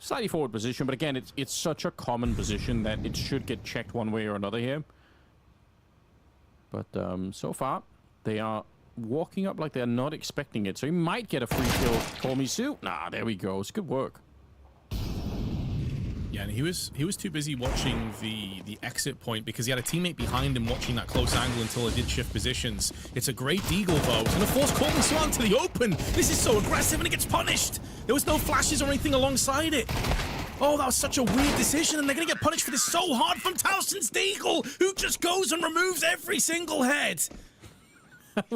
slightly forward position, but again, it's such a common position that it should get checked one way or another here. But so far, they are walking up like they're not expecting it. So he might get a free kill. Call me Sue. Nah, there we go. It's good work. Yeah, and he was too busy watching the exit point because he had a teammate behind him watching that close angle until it did shift positions. It's a great deagle, though. It's going to force Call Me Sue onto the open. This is so aggressive, and it gets punished. There was no flashes or anything alongside it. Oh, that was such a weird decision, and they're going to get punished for this so hard from Towson's deagle, who just goes and removes every single head.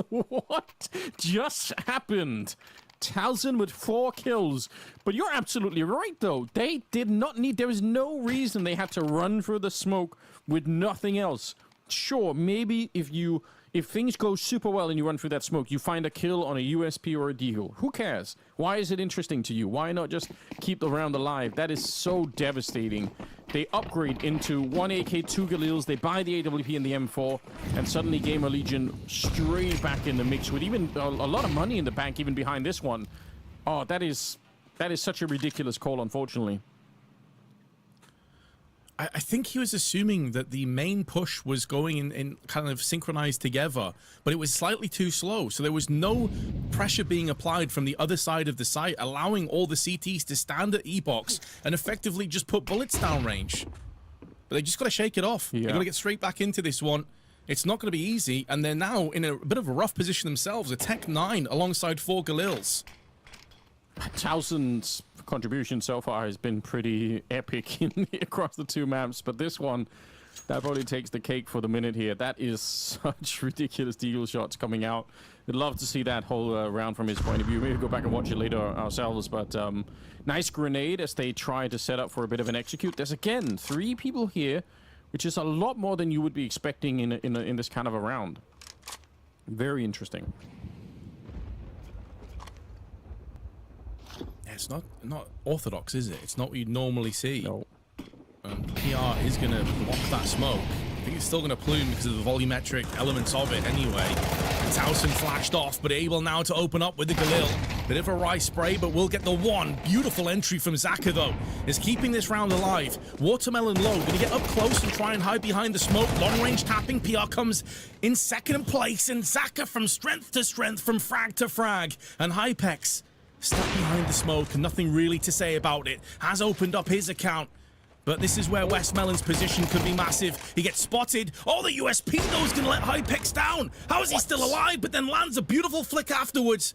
What just happened? Towson with 4 kills. But you're absolutely right, though. They did not need... There was no reason they had to run through the smoke with nothing else. Sure, maybe if things go super well and you run through that smoke, you find a kill on a USP or a deagle. Who cares? Why is it interesting to you? Why not just keep the round alive? That is so devastating. They upgrade into 1 AK, 2 Galils, they buy the AWP and the M4, and suddenly GamerLegion straight back in the mix with even a lot of money in the bank even behind this one. Oh, that is such a ridiculous call, unfortunately. I think he was assuming that the main push was going in kind of synchronized together, but it was slightly too slow. So there was no pressure being applied from the other side of the site, allowing all the CTs to stand at E-box and effectively just put bullets down range. But they just got to shake it off. Yeah. They're going to get straight back into this one. It's not going to be easy, and they're now in a bit of a rough position themselves. A Tech 9 alongside 4 Galils. Towson's contribution so far has been pretty epic across the 2 maps, but this one, that probably takes the cake for the minute here. That is such ridiculous deagle shots coming out. We'd love to see that whole round from his point of view. Maybe go back and watch it later ourselves, but nice grenade as they try to set up for a bit of an execute. There's, again, 3 people here, which is a lot more than you would be expecting in this kind of a round. Very interesting. It's not orthodox, is it? It's not what you'd normally see. No. PR is going to block that smoke. I think it's still going to plume because of the volumetric elements of it anyway. And Towson flashed off, but able now to open up with the Galil. Bit of a rice spray, but we'll get the one. Beautiful entry from Zaka, though, is keeping this round alive. Watermelon low, going to get up close and try and hide behind the smoke. Long-range tapping. PR comes in second place, and Zaka from strength to strength, from frag to frag. And Hypex, stuck behind the smoke and nothing really to say about it, has opened up his account. But this is where Westmelon's position could be massive. He gets spotted. Oh, the USP, though, is going to let Hypex down. How is he still alive? But then lands a beautiful flick afterwards.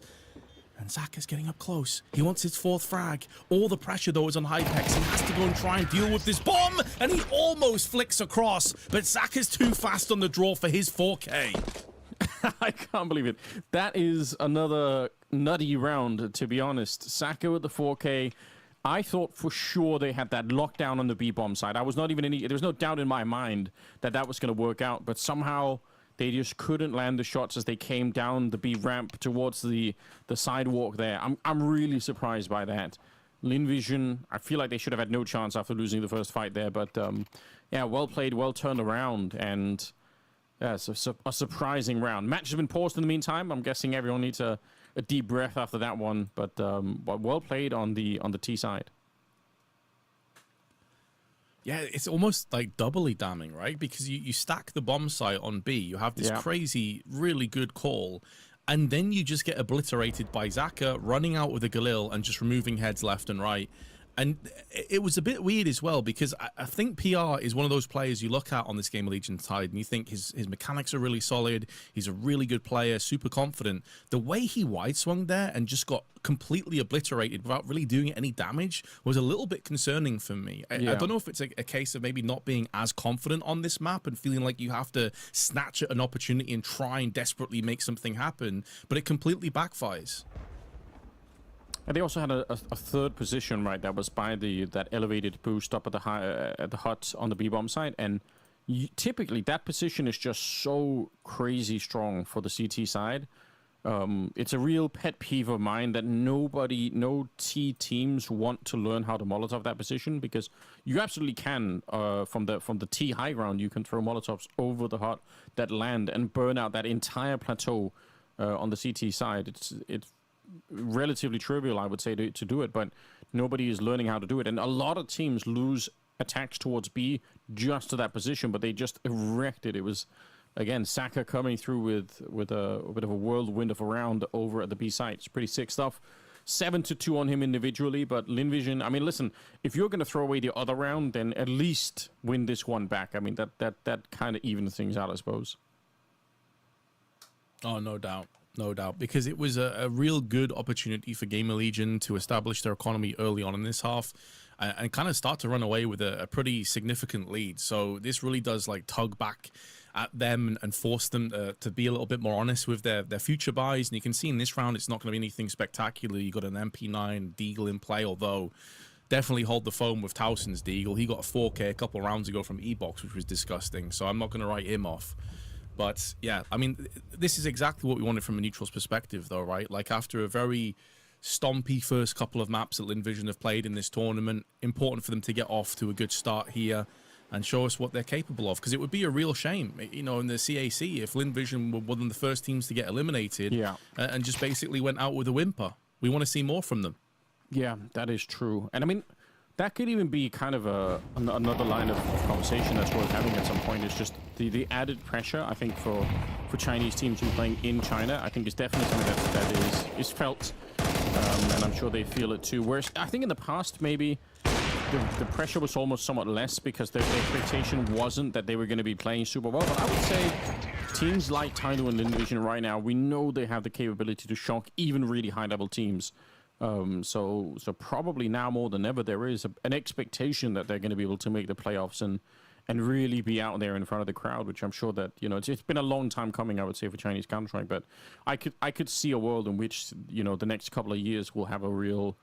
And Zaka's getting up close. He wants his 4th frag. All the pressure, though, is on Hypex. He has to go and try and deal with this bomb. And he almost flicks across. But Zaka's too fast on the draw for his 4K. I can't believe it. That is another nutty round, to be honest. Saka with the 4K. I thought for sure they had that lockdown on the B-bomb side. I was not even there was no doubt in my mind that that was going to work out, but somehow they just couldn't land the shots as they came down the B ramp towards the sidewalk there. I'm really surprised by that. Lynn, I feel like they should have had no chance after losing the first fight there. But yeah, well played, well turned around, and yeah, it's a surprising round. Match has been paused in the meantime. I'm guessing everyone needs a deep breath after that one. But well played on the T side. Yeah, it's almost like doubly damning, right? Because you stack the bomb site on B, you have this crazy, really good call, and then you just get obliterated by Zaka running out with a Galil and just removing heads left and right. And it was a bit weird as well, because I think PR is one of those players you look at on this GamerLegion side and you think his mechanics are really solid, he's a really good player, super confident. The way he wide swung there and just got completely obliterated without really doing any damage was a little bit concerning for me. I don't know if it's a case of maybe not being as confident on this map and feeling like you have to snatch at an opportunity and try and desperately make something happen, but it completely backfires. And they also had a third position, right? That was by that elevated boost up at the hut on the B bomb side, and typically that position is just so crazy strong for the CT side. It's a real pet peeve of mine that no T teams want to learn how to Molotov that position, because you absolutely can from the T high ground. You can throw Molotovs over the hut that land and burn out that entire plateau on the CT side. It's relatively trivial, I would say, to do it, but nobody is learning how to do it, and a lot of teams lose attacks towards B just to that position, but they just erected. It was, again, Saka coming through with a bit of a whirlwind of a round over at the B site. It's pretty sick stuff. 7-2 on him individually, but Lynn, I mean, listen, if you're going to throw away the other round, then at least win this one back. I mean, that kind of evens things out, I suppose. Oh, no doubt. No doubt, because it was a real good opportunity for GamerLegion to establish their economy early on in this half and kind of start to run away with a pretty significant lead. So this really does like tug back at them and force them to be a little bit more honest with their future buys. And you can see in this round, it's not going to be anything spectacular. You got an MP9 Deagle in play, although definitely hold the phone with Towson's Deagle. He got a 4K a couple rounds ago from E-Box, which was disgusting. So I'm not going to write him off. But yeah, I mean, this is exactly what we wanted from a neutral's perspective, though, right? Like, after a very stompy first couple of maps that Lynn have played in this tournament, important for them to get off to a good start here and show us what they're capable of. Because it would be a real shame, you know, in the CAC if Lynn were one of the first teams to get eliminated and just basically went out with a whimper. We want to see more from them. Yeah, that is true. And I mean, that could even be kind of another line of conversation that's worth having at some point. Is just the added pressure, I think, for Chinese teams who are playing in China, I think is definitely something that is felt, and I'm sure they feel it too. Whereas I think in the past, maybe the pressure was almost somewhat less because the expectation wasn't that they were going to be playing super well. But I would say teams like TYLOO and Lynn right now, we know they have the capability to shock even really high-level teams. So probably now more than ever, there is an expectation that they're going to be able to make the playoffs and really be out there in front of the crowd, which I'm sure that, you know, it's been a long time coming, I would say, for Chinese Counter-Strike, but I could see a world in which, you know, the next couple of years will have a real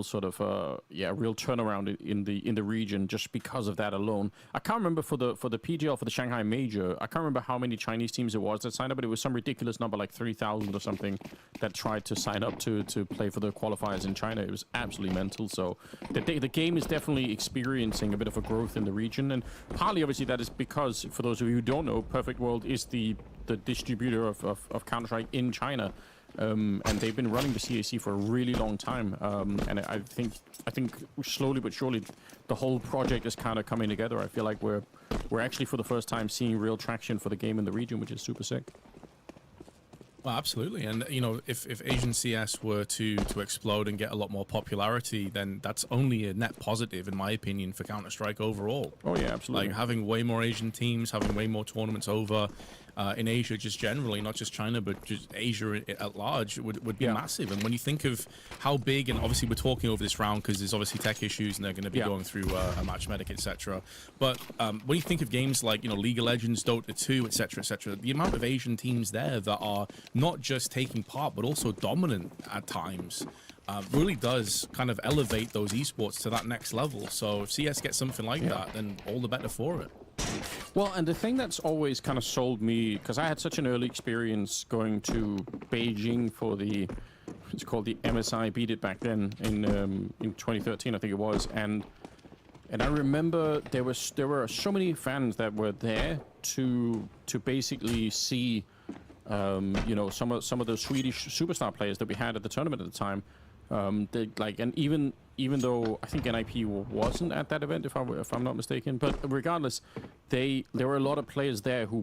sort of real turnaround in the region just because of that alone. I can't remember for the PGL, for the Shanghai Major, I can't remember how many Chinese teams it was that signed up, but it was some ridiculous number, like 3,000 or something, that tried to sign up to play for the qualifiers in China. It was absolutely mental. So the game is definitely experiencing a bit of a growth in the region, and partly obviously that is because, for those of you who don't know, Perfect World is the distributor of Counter-Strike in China. And they've been running the CAC for a really long time, and I think slowly but surely the whole project is kind of coming together. I feel like we're actually for the first time seeing real traction for the game in the region, which is super sick. Well, absolutely, and you know, if Asian CS were to explode and get a lot more popularity, then that's only a net positive, in my opinion, for Counter-Strike overall. Oh yeah, absolutely. Like having way more Asian teams, having way more tournaments over in Asia, just generally, not just China, but just Asia at large, would be massive. And when you think of how big, and obviously we're talking over this round because there's obviously tech issues and they're going to be going through a match medic, etc. But when you think of games like, you know, League of Legends, Dota 2, etc., the amount of Asian teams there that are not just taking part but also dominant at times really does kind of elevate those esports to that next level. So if CS gets something like that, then all the better for it. Well, and the thing that's always kind of sold me, because I had such an early experience going to Beijing for the it's called the MSI Beat It back then in 2013, I think it was, and I remember there were so many fans that were there to basically see you know, some of the Swedish superstar players that we had at the tournament at the time. They, like, and even though I think NIP wasn't at that event, if I'm not mistaken, but regardless, there were a lot of players there who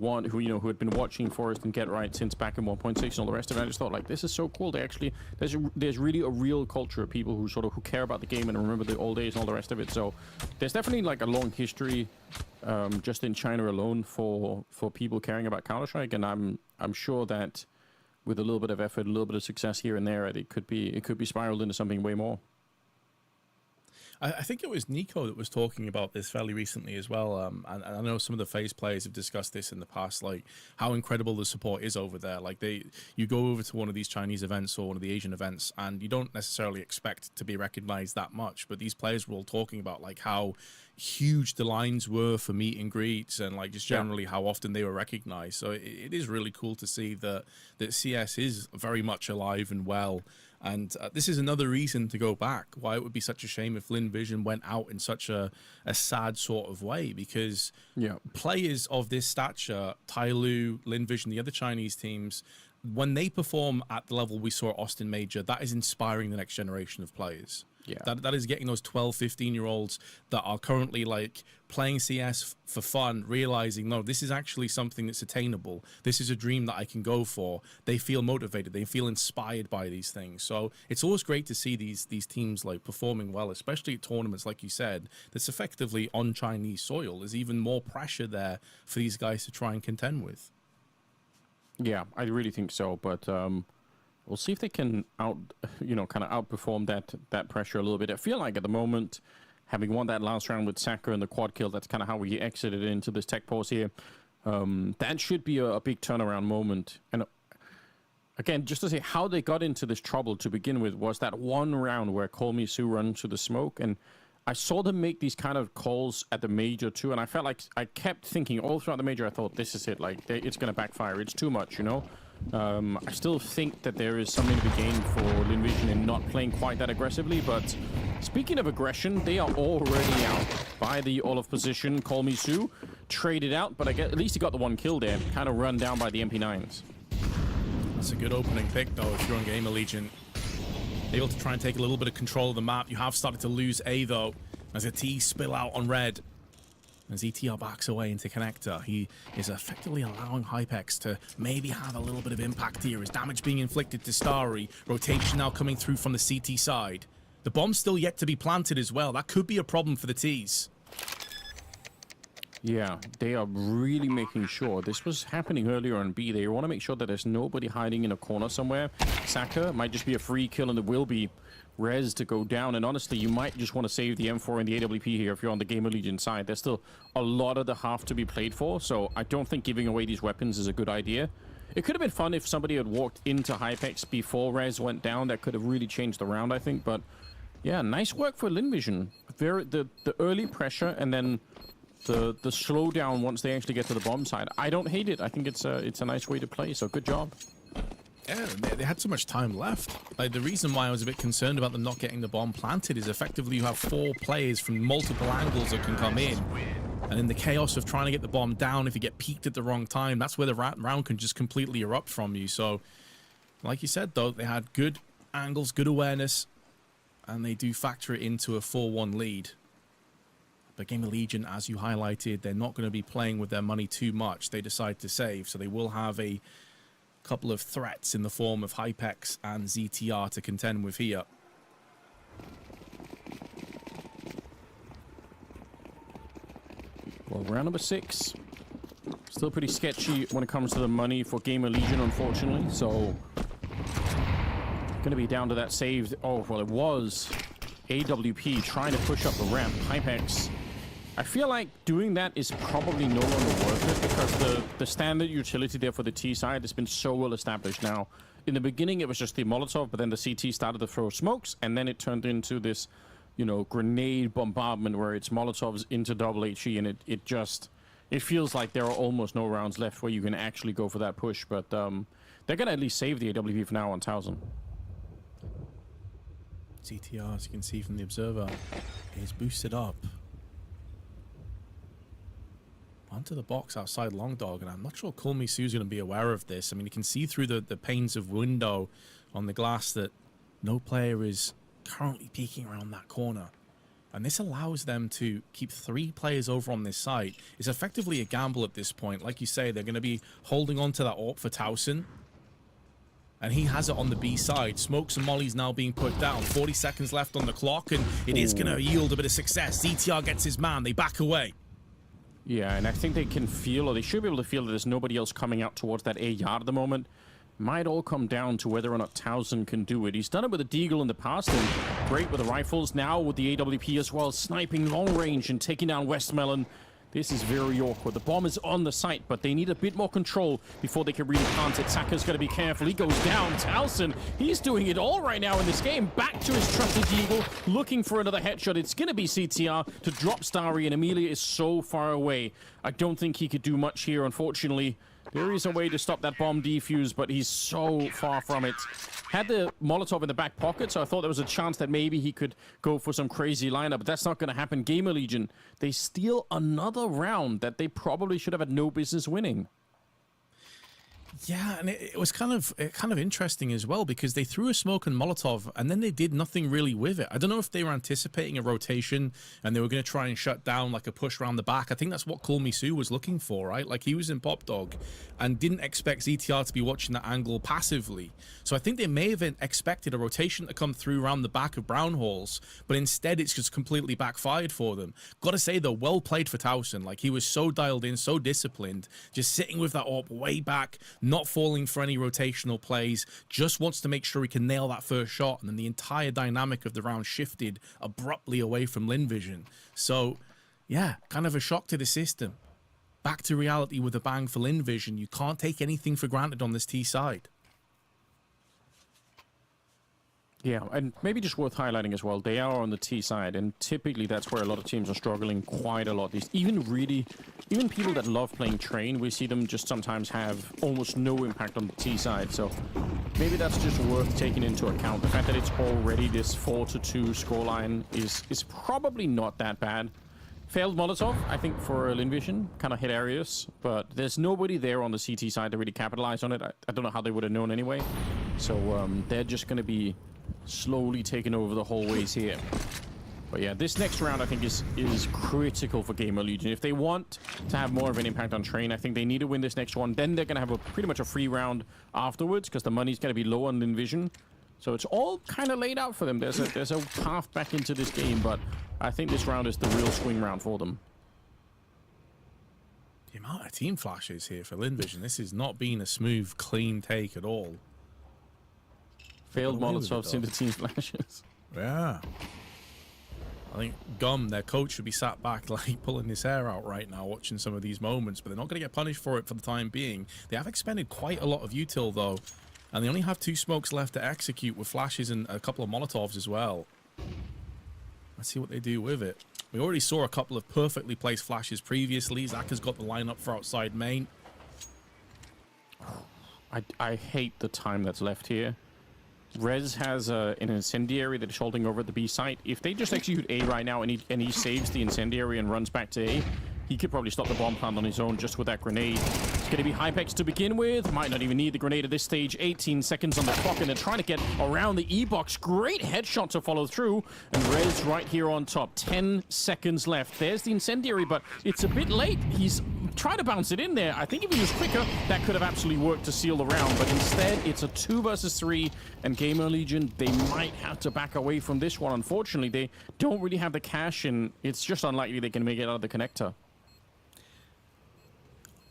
had been watching Forest and Get Right since back in 1.6 and all the rest of it. I just thought, like, this is so cool. They actually there's really a real culture of people who care about the game and remember the old days and all the rest of it. So there's definitely like a long history just in China alone for people caring about Counter-Strike, and I'm sure that with a little bit of effort, a little bit of success here and there, it could be spiraled into something way more. I think it was Nico that was talking about this fairly recently as well, and I know some of the FaZe players have discussed this in the past, like how incredible the support is over there. Like you go over to one of these Chinese events or one of the Asian events, and you don't necessarily expect to be recognized that much, but these players were all talking about like how huge the lines were for meet and greets, and like just generally how often they were recognized. So it is really cool to see that CS is very much alive and well. And this is another reason to go back, why it would be such a shame if Lynn Vision went out in such a sad sort of way, because players of this stature, TYLOO, Lynn Vision, the other Chinese teams, when they perform at the level we saw at Austin Major, that is inspiring the next generation of players. Yeah. That is getting those 12, 15-year-olds that are currently like playing CS for fun, realizing, no, this is actually something that's attainable. This is a dream that I can go for. They feel motivated. They feel inspired by these things. So it's always great to see these teams like performing well, especially at tournaments, like you said, that's effectively on Chinese soil. There's even more pressure there for these guys to try and contend with. Yeah, I really think so, but we'll see if they can kind of outperform that pressure a little bit. I feel like at the moment, having won that last round with Saka and the quad kill, that's kind of how we exited into this tech pause here. That should be a big turnaround moment. And again, just to say how they got into this trouble to begin with was that one round where Call Me Sue run to the smoke, and I saw them make these kind of calls at the major too, and I felt like I kept thinking all throughout the major, I thought, this is it, like, it's going to backfire. It's too much, you know? I still think that there is something to be gained for Lynn Vision in not playing quite that aggressively, but speaking of aggression, they are already out by the all of position. Call Me Sue traded out, but at least he got the one kill there, kind of run down by the MP9s. That's a good opening pick, though, if you're on GamerLegion. Able to try and take a little bit of control of the map. You have started to lose A, though, as a T spill out on red. As ETR backs away into connector, he is effectively allowing Hypex to maybe have a little bit of impact here. As damage being inflicted to Starry. Rotation now coming through from the CT side. The bomb's still yet to be planted as well. That could be a problem for the Ts. Yeah, they are really making sure. This was happening earlier on B. They want to make sure that there's nobody hiding in a corner somewhere. Saka might just be a free kill, and there will be res to go down. And honestly, you might just want to save the M4 and the AWP here if you're on the GamerLegion side. There's still a lot of the half to be played for, so I don't think giving away these weapons is a good idea. It could have been fun if somebody had walked into Hypex before res went down. That could have really changed the round, I think. But yeah, nice work for Lynn Vision. The early pressure and then the slowdown once they actually get to the bomb side. I don't hate it. I think it's a nice way to play, so good job. Yeah, they had so much time left. Like, the reason why I was a bit concerned about them not getting the bomb planted is effectively you have 4 players from multiple angles that can come in. And in the chaos of trying to get the bomb down, if you get peeked at the wrong time, that's where the round can just completely erupt from you. So, like you said, though, they had good angles, good awareness, and they do factor it into a 4-1 lead. But GamerLegion, as you highlighted, they're not going to be playing with their money too much. They decide to save, so they will have a couple of threats in the form of Hypex and ZTR to contend with here. Well, round number 6. Still pretty sketchy when it comes to the money for GamerLegion, unfortunately. So, going to be down to that saved. Oh, well, it was AWP trying to push up the ramp. Hypex. I feel like doing that is probably no longer worth it because the standard utility there for the T side has been so well established now. In the beginning, it was just the Molotov, but then the CT started to throw smokes, and then it turned into this, you know, grenade bombardment where it's Molotovs into double HE, and it feels like there are almost no rounds left where you can actually go for that push, but they're going to at least save the AWP for now on 1000. CTR, as you can see from the observer, is boosted up onto the box outside Long Dog, and I'm not sure Call Me Sue's going to be aware of this. I mean, you can see through the panes of window on the glass that no player is currently peeking around that corner. And this allows them to keep 3 players over on this side. It's effectively a gamble at this point. Like you say, they're going to be holding on to that AWP for Towson. And he has it on the B side. Smokes and Molly's now being put down. 40 seconds left on the clock, and it is going to yield a bit of success. ZTR gets his man. They back away. Yeah, and I think they can feel, or they should be able to feel, that there's nobody else coming out towards that A yard at the moment. Might all come down to whether or not Towson can do it. He's done it with a Deagle in the past, and great with the rifles. Now with the AWP as well, sniping long range and taking down Westmelon. This is very awkward. The bomb is on the site, but they need a bit more control before they can really plant it. Saka's got to be careful. He goes down. Towson, he's doing it all right now in this game. Back to his trusted Deagle, looking for another headshot. It's going to be CTR to drop Starry, and Amelia is so far away. I don't think he could do much here, unfortunately. There is a way to stop that bomb defuse, but he's so far from it. Had the Molotov in the back pocket, so I thought there was a chance that maybe he could go for some crazy lineup, but that's not going to happen. GamerLegion, they steal another round that they probably should have had no business winning. Yeah, and it was kind of interesting as well, because they threw a smoke and Molotov and then they did nothing really with it. I don't know if they were anticipating a rotation and they were going to try and shut down like a push around the back. I think that's what Call Me Sue was looking for, right? Like, he was in Pop Dog and didn't expect ZTR to be watching that angle passively. So I think they may have expected a rotation to come through around the back of Brown Halls, but instead it's just completely backfired for them. Gotta say, though, well played for Towson. Like, he was so dialed in, so disciplined, just sitting with that AWP way back, not falling for any rotational plays, just wants to make sure he can nail that first shot, and then the entire dynamic of the round shifted abruptly away from Lynn Vision. So, yeah, kind of a shock to the system. Back to reality with a bang for Lynn Vision. You can't take anything for granted on this T side. Yeah, and maybe just worth highlighting as well, they are on the T side, and typically that's where a lot of teams are struggling quite a lot. Even people that love playing Train, we see them just sometimes have almost no impact on the T side, so maybe that's just worth taking into account. The fact that it's already this 4-2 scoreline is probably not that bad. Failed Molotov, I think, for Lynn Vision, kind of hilarious, but there's nobody there on the CT side to really capitalize on it. I don't know how they would have known anyway, so they're just going to be slowly taking over the hallways here. But yeah, this next round I think is critical for GamerLegion. If they want to have more of an impact on Train, I think they need to win this next one. Then they're going to have pretty much a free round afterwards, because the money's going to be low on Lynn Vision. So it's all kind of laid out for them. There's a path back into this game, but I think this round is the real swing round for them. The amount of team flashes here for Lynn Vision, this has not been a smooth, clean take at all. Failed Molotovs into team flashes. Yeah. I think Gum, their coach, should be sat back like pulling his hair out right now watching some of these moments, but they're not going to get punished for it for the time being. They have expended quite a lot of util though, and they only have 2 smokes left to execute with flashes and a couple of Molotovs as well. Let's see what they do with it. We already saw a couple of perfectly placed flashes previously. Zach has got the lineup for outside main. I hate the time that's left here. Rez has an incendiary that is holding over at the B site. If they just execute A right now and he saves the incendiary and runs back to A, he could probably stop the bomb plant on his own just with that grenade. It's going to be Hypex to begin with. Might not even need the grenade at this stage. 18 seconds on the clock, and they're trying to get around the E-box. Great headshot to follow through. And Rez right here on top. 10 seconds left. There's the incendiary, but it's a bit late. He's trying to bounce it in there. I think if he was quicker, that could have absolutely worked to seal the round. But instead, it's a 2 versus 3. And GamerLegion, they might have to back away from this one. Unfortunately, they don't really have the cash, and it's just unlikely they can make it out of the connector.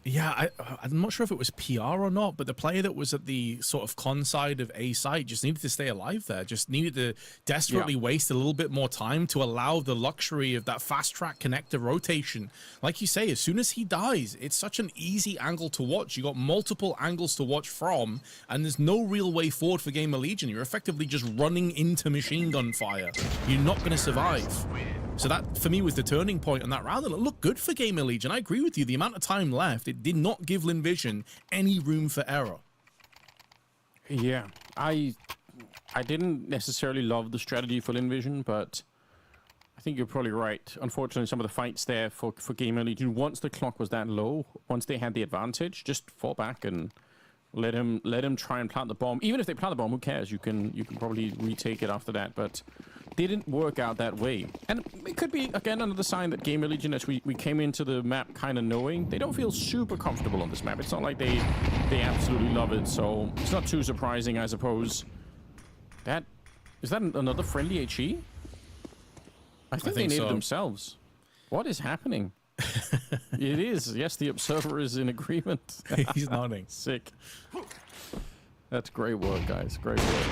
Yeah, I'm not sure if it was PR or not, but the player that was at the sort of con side of A site just needed to stay alive there. Just needed to desperately waste a little bit more time to allow the luxury of that fast track connector rotation. Like you say, as soon as he dies, it's such an easy angle to watch. You got multiple angles to watch from, and there's no real way forward for GamerLegion. You're effectively just running into machine gun fire. You're not going to survive. So that, for me, was the turning point on that round. And it looked good for GamerLegion. I agree with you. The amount of time left, it did not give Lynn Vision any room for error. Yeah, I didn't necessarily love the strategy for Lynn, but I think you're probably right. Unfortunately, some of the fights there for GamerLegion, once the clock was that low, once they had the advantage, just fall back and let him try and plant the bomb. Even if they plant the bomb, who cares? You can probably retake it after that, but didn't work out that way. And it could be, again, another sign that GamerLegion, as we came into the map kind of knowing, they don't feel super comfortable on this map. It's not like they absolutely love it, so it's not too surprising, I suppose. Is that another friendly HE? I think they named themselves. What is happening? It is. Yes, the observer is in agreement. He's nodding. Sick. That's great work, guys. Great work.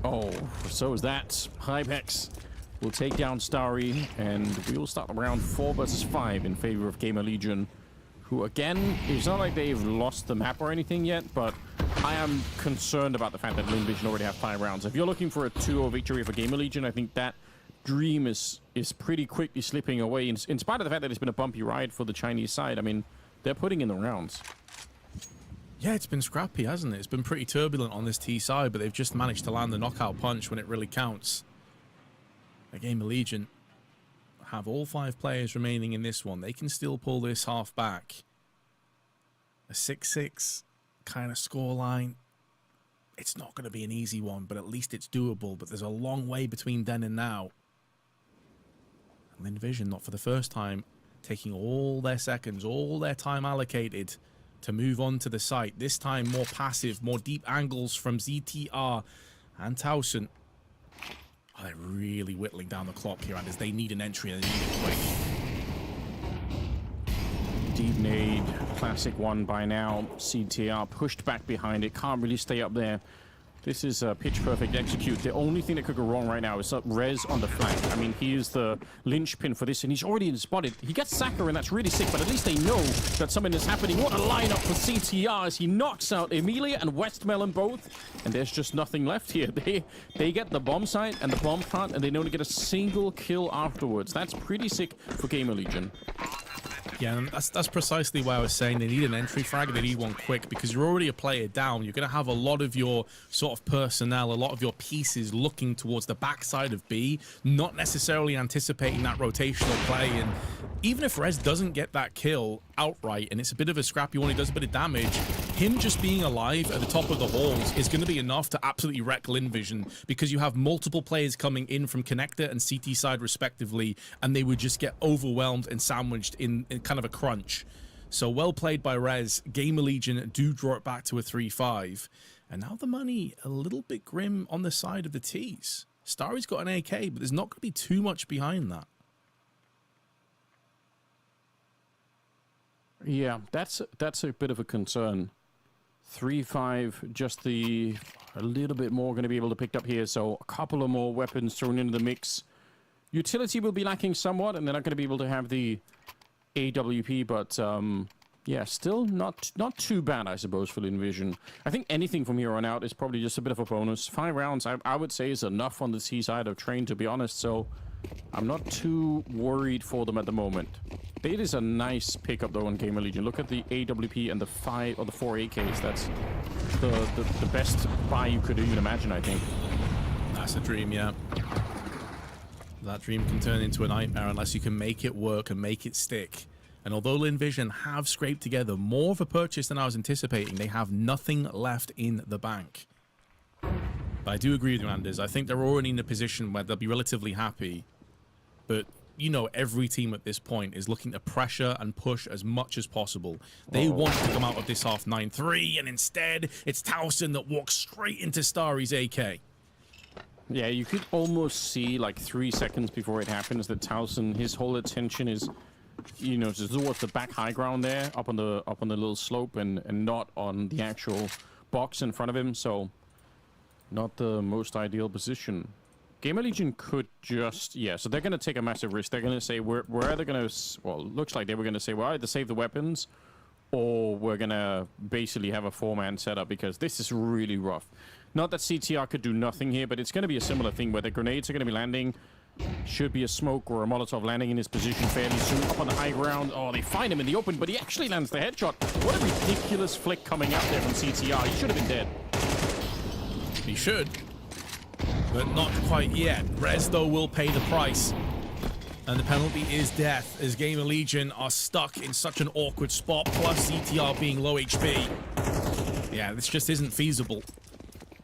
Oh, so is that. Hypex will take down Starry, and we will start round 4 versus 5 in favor of GamerLegion, who, again, it's not like they've lost the map or anything yet, but I am concerned about the fact that Lynn already have 5 rounds. If you're looking for a 2-0 victory for GamerLegion, I think that dream is pretty quickly slipping away, in spite of the fact that it's been a bumpy ride for the Chinese side. I mean, they're putting in the rounds. Yeah, it's been scrappy, hasn't it? It's been pretty turbulent on this T side, but they've just managed to land the knockout punch when it really counts. The GamerLegion have all 5 players remaining in this one. They can still pull this half back. A 6-6 kind of scoreline. It's not going to be an easy one, but at least it's doable. But there's a long way between then and now. And Lynn, not for the first time, taking all their seconds, all their time allocated to move on to the site. This time more passive, more deep angles from ZTR and Towson. Oh, they're really whittling down the clock here, Anders. They need an entry and they need it quick. Deep nade, classic one by now. CTR pushed back behind it, can't really stay up there. This is a pitch perfect execute. The only thing that could go wrong right now is Rez on the flank. I mean, he is the linchpin for this, and he's already spotted. He gets Saka, and that's really sick, but at least they know that something is happening. What a lineup for CTR as he knocks out Emilia and Westmelon both, and there's just nothing left here. They get the bomb site and the bomb plant, and they know to get a single kill afterwards. That's pretty sick for GamerLegion. Yeah, and that's precisely why I was saying they need an entry frag, they need one quick, because you're already a player down. You're going to have a lot of your sort of personnel, a lot of your pieces looking towards the backside of B, not necessarily anticipating that rotational play. And even if Rez doesn't get that kill outright, and it's a bit of a scrappy one, he does a bit of damage, him just being alive at the top of the halls is going to be enough to absolutely wreck Lynn, because you have multiple players coming in from connector and CT side respectively, and they would just get overwhelmed and sandwiched in kind of a crunch. So well played by Rez. GamerLegion do draw it back to a 3-5. And now the money a little bit grim on the side of the T's. Starry's got an AK, but there's not going to be too much behind that. Yeah, that's a bit of a concern. 3-5, just a little bit more going to be able to pick up here. So a couple of more weapons thrown into the mix. Utility will be lacking somewhat, and they're not going to be able to have the AWP, but yeah, still not too bad, I suppose, for Lynn. I think anything from here on out is probably just a bit of a bonus. 5 rounds, I would say, is enough on the T side of Train, to be honest, so I'm not too worried for them at the moment. It is a nice pickup, though, on GamerLegion. Look at the AWP and the 5 or the 4 AKs. That's the best buy you could even imagine, I think. That's a dream, yeah. That dream can turn into a nightmare unless you can make it work and make it stick. And although Lynn have scraped together more of a purchase than I was anticipating, they have nothing left in the bank. But I do agree with you, Anders. I think they're already in a position where they'll be relatively happy. But, you know, every team at this point is looking to pressure and push as much as possible. They want to come out of this half 9-3, and instead, it's Towson that walks straight into Starry's AK. Yeah, you could almost see, like, 3 seconds before it happens, that Towson, his whole attention is, you know, just towards the back high ground there, up on the little slope, and not on the actual box in front of him. So, not the most ideal position. GamerLegion could just, yeah, so they're going to take a massive risk. They're going to say, we're either going to, well, it looks like they were going to say, we'll either save the weapons, or we're going to basically have a 4-man setup, because this is really rough. Not that CTR could do nothing here, but it's going to be a similar thing where the grenades are going to be landing. Should be a smoke or a Molotov landing in his position fairly soon. Up on the high ground. Oh, they find him in the open, but he actually lands the headshot. What a ridiculous flick coming out there from CTR. He should have been dead. He should. but not quite yet. Rez, though, will pay the price. And the penalty is death, as GamerLegion are stuck in such an awkward spot, plus ZTR being low HP. Yeah, this just isn't feasible.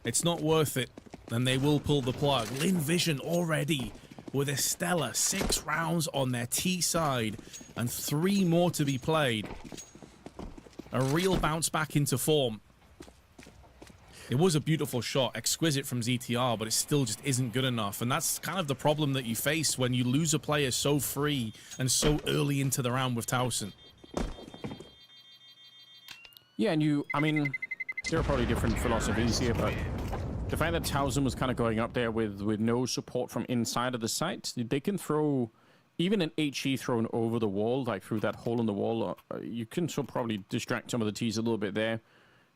It's not worth it, and they will pull the plug. Lynn Vision already with a stellar 6 rounds on their T side, and 3 more to be played. A real bounce back into form. It was a beautiful shot, exquisite from ZTR, but it still just isn't good enough. And that's kind of the problem that you face when you lose a player so free and so early into the round with Towson. Yeah, and I mean, there are probably different philosophies here, but the fact that Towson was kind of going up there with no support from inside of the site, they can throw even an HE thrown over the wall, like through that hole in the wall. You can still probably distract some of the T's a little bit there.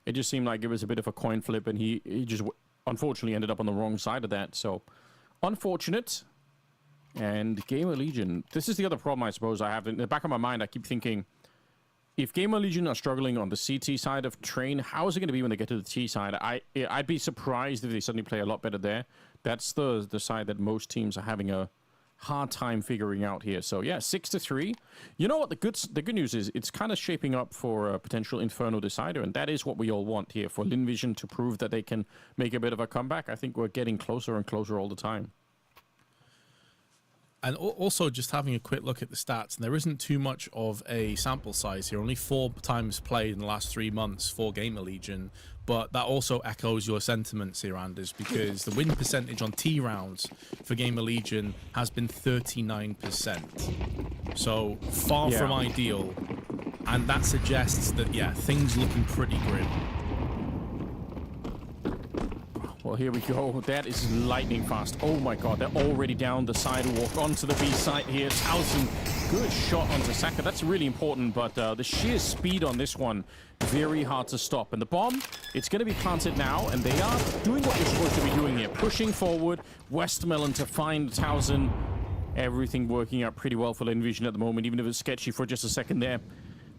It just seemed like it was a bit of a coin flip, and he just unfortunately ended up on the wrong side of that. So, unfortunate. And GamerLegion, this is the other problem I suppose I have. In the back of my mind, I keep thinking, if GamerLegion are struggling on the CT side of Train, how is it going to be when they get to the T side? I'd be surprised if they suddenly play a lot better there. That's the side that most teams are having a hard time figuring out here. So yeah, 6-3. You know what, the good news is it's kind of shaping up for a potential Inferno decider, and that is what we all want here, for Lynn Vision to prove that they can make a bit of a comeback. I think we're getting closer and closer all the time. And also just having a quick look at the stats, and there isn't too much of a sample size here, only 4 times played in the last 3 months for GamerLegion, but that also echoes your sentiments here, Anders, because the win percentage on T rounds for GamerLegion has been 39%. So far from ideal, and that suggests that, yeah, things looking pretty grim. Well, here we go. That is lightning fast. Oh my god, they're already down the sidewalk onto the B site here. Towson, good shot onto Saka. That's really important, but the sheer speed on this one, very hard to stop. And the bomb, it's going to be planted now, and they are doing what you're supposed to be doing here. Pushing forward, Westmelon to find Towson. Everything working out pretty well for Lynn Vision at the moment, even if it's sketchy for just a second there.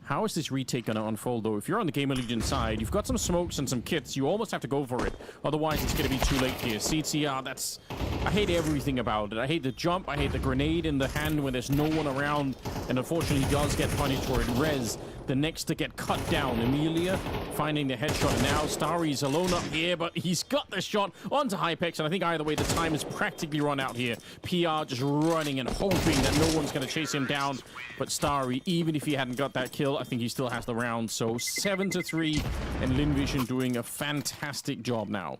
How is this retake going to unfold, though? If you're on the GamerLegion side, you've got some smokes and some kits. You almost have to go for it. Otherwise, it's going to be too late here. CTR, that's... I hate everything about it. I hate the jump. I hate the grenade in the hand when there's no one around. And unfortunately, he does get punished for it. Rez, the next to get cut down. Amelia finding the headshot. And now Starry's alone up here, but he's got the shot onto Hypex. And I think either way, the time is practically run out here. PR just running and hoping that no one's going to chase him down. But Starry, even if he hadn't got that kill, I think he still has the round. So 7-3, and Lynn Vision doing a fantastic job now.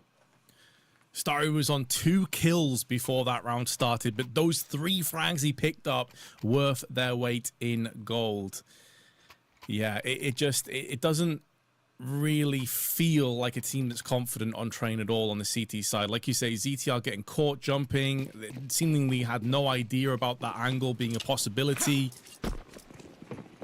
Starry was on 2 kills before that round started, but those 3 frags he picked up worth their weight in gold. Yeah, it doesn't really feel like a team that's confident on Train at all on the CT side. Like you say, ZTR getting caught jumping, seemingly had no idea about that angle being a possibility,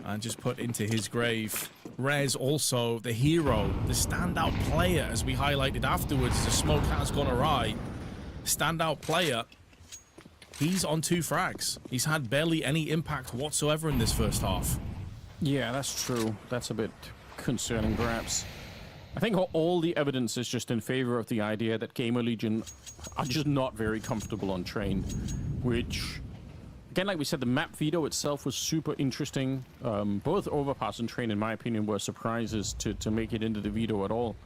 and just put into his grave. Rez also the hero, the standout player, as we highlighted afterwards. The smoke has gone awry. Standout player. He's on 2 frags. He's had barely any impact whatsoever in this first half. Yeah, that's true. That's a bit concerning, perhaps. I think all the evidence is just in favor of the idea that GamerLegion are just not very comfortable on Train, which... Again, like we said, the map veto itself was super interesting. Both Overpass and Train, in my opinion, were surprises to make it into the veto at all.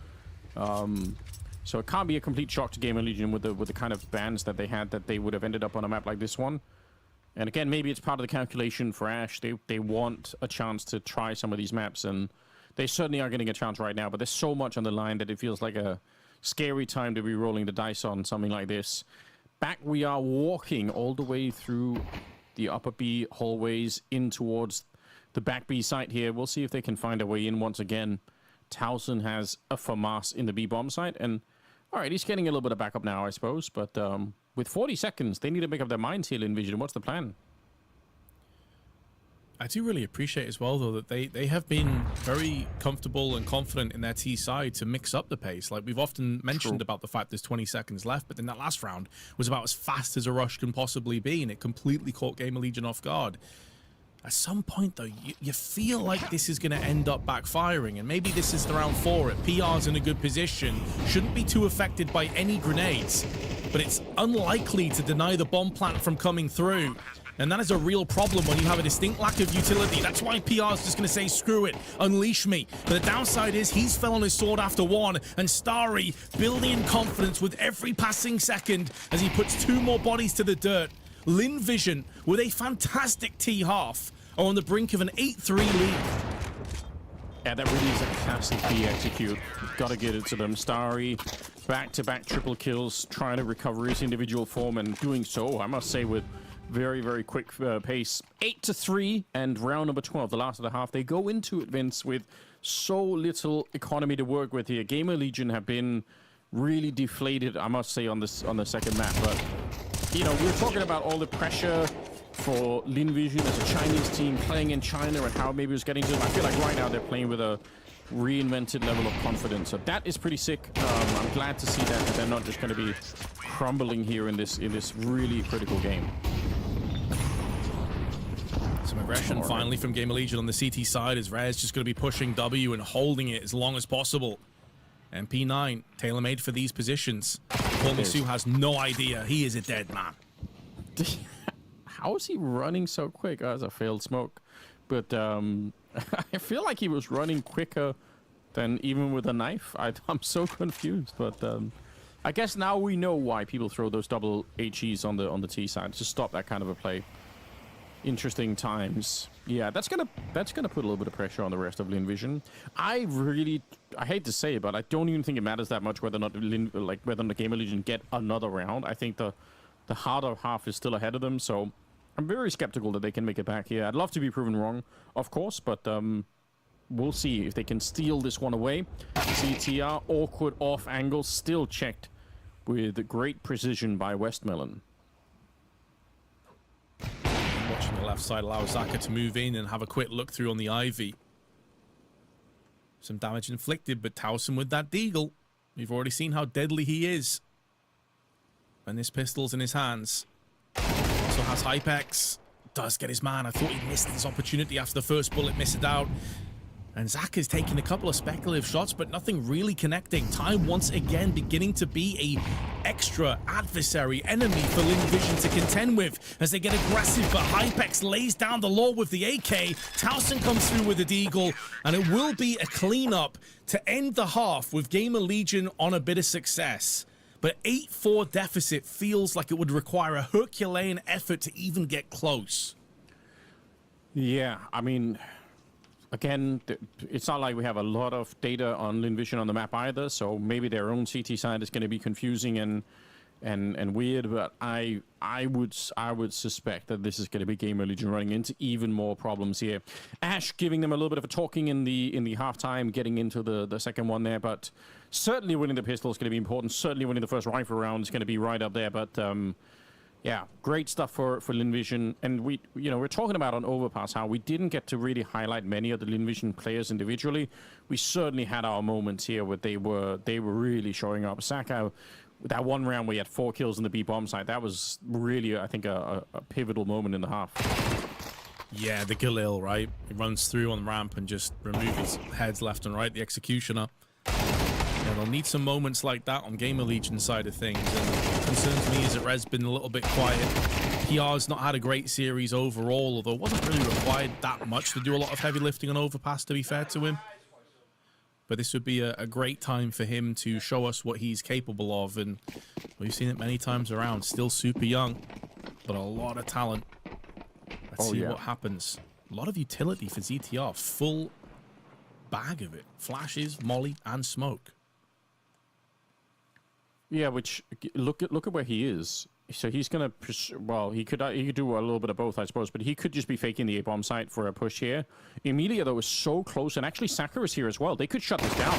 So it can't be a complete shock to GamerLegion with the kind of bans that they had, that they would have ended up on a map like this one. And again, maybe it's part of the calculation for Ash. They want a chance to try some of these maps, and they certainly are getting a chance right now. But there's so much on the line that it feels like a scary time to be rolling the dice on something like this. Back we are walking all the way through the upper B hallways in towards the back B site here. We'll see if they can find a way in once again. Towson has a FAMAS in the B bomb site, and all right, he's getting a little bit of backup now, I suppose, but with 40 seconds, they need to make up their minds here, Lynn Vision. What's the plan? I do really appreciate as well, though, that they have been very comfortable and confident in their T side to mix up the pace. Like we've often mentioned about the fact there's 20 seconds left, but then that last round was about as fast as a rush can possibly be, and it completely caught GamerLegion off guard. At some point, though, you feel like this is going to end up backfiring, and maybe this is the round 4. PR's in a good position, shouldn't be too affected by any grenades, but it's unlikely to deny the bomb plant from coming through. And that is a real problem when you have a distinct lack of utility. That's why PR's just going to say, screw it, unleash me. But the downside is he's fell on his sword after 1, and Starry building in confidence with every passing second as he puts 2 more bodies to the dirt. Lynn Vision, with a fantastic T-half, are on the brink of an 8-3 lead. Yeah, that really is a classic B execute. You've got to get it to them. Starry, back-to-back triple kills, trying to recover his individual form, and doing so, I must say, with very, very quick pace. 8-3, and round number 12, the last of the half. They go into it, Vince, with so little economy to work with here. GamerLegion have been really deflated, I must say, on the second map. But, you know, we're talking about all the pressure for Lynn Vision as a Chinese team playing in China and how maybe it was getting to them. I feel like right now they're playing with a reinvented level of confidence. So that is pretty sick. I'm glad to see that they're not just going to be crumbling here in this really critical game. Some aggression finally from GamerLegion on the CT side as Rez just going to be pushing W and holding it as long as possible. And P9, tailor-made for these positions. Misu has no idea. He is a dead man. How is he running so quick? Oh, that's a failed smoke. But I feel like he was running quicker than even with a knife. I'm so confused. But I guess now we know why people throw those double HEs on the T side to stop that kind of a play. Interesting times. Yeah, that's gonna put a little bit of pressure on the rest of Lynn Vision. I hate to say it, but I don't even think it matters that much whether or not whether the GamerLegion get another round. I think the harder half is still ahead of them, so I'm very skeptical that they can make it back here. I'd love to be proven wrong, of course, but we'll see if they can steal this one away. CTR, awkward off angle, still checked with great precision by Westmelon. Watching the left side allows Zaka to move in and have a quick look through on the Ivy. Some damage inflicted, but Towson with that deagle. We've already seen how deadly he is when this pistol's in his hands. Also has Hypex. Does get his man. I thought he missed this opportunity after the first bullet, missed it out. And Zach is taking a couple of speculative shots, but nothing really connecting. Time once again beginning to be a extra adversary enemy for Lynn Vision to contend with as they get aggressive, but Hypex lays down the law with the AK. Towson comes through with the deagle, and it will be a cleanup to end the half with GamerLegion on a bit of success. But 8-4 deficit feels like it would require a Herculean effort to even get close. Yeah, I mean, again, it's not like we have a lot of data on Lynn Vision on the map either, so maybe their own CT side is going to be confusing and weird, but I would suspect that this is going to be GamerLegion running into even more problems here. Ash giving them a little bit of a talking in the halftime, getting into the second one there, but certainly winning the pistol is going to be important. Certainly winning the first rifle round is going to be right up there, but yeah, great stuff for Lynn Vision. And we're talking about on Overpass how we didn't get to really highlight many of the Lynn Vision players individually. We certainly had our moments here where they were really showing up. Saka, that one round where he had 4 kills in the B bomb site, that was really, I think, a pivotal moment in the half. Yeah, the Galil, right? He runs through on the ramp and just removes heads left and right, the executioner. Yeah, they'll need some moments like that on GamerLegion side of things. And what concerns me is that Red's been a little bit quiet. PR's not had a great series overall, although it wasn't really required that much to do a lot of heavy lifting on Overpass, to be fair to him. But this would be a great time for him to show us what he's capable of. And we've seen it many times around. Still super young, but a lot of talent. Let's see what happens. A lot of utility for ZTR. Full bag of it. Flashes, molly, and smoke. Yeah, which look at where he is. So he's gonna well, he could do a little bit of both, I suppose, but he could just be faking the A-bomb site for a push here. Emilia though is so close, and actually Sakura is here as well. They could shut this down.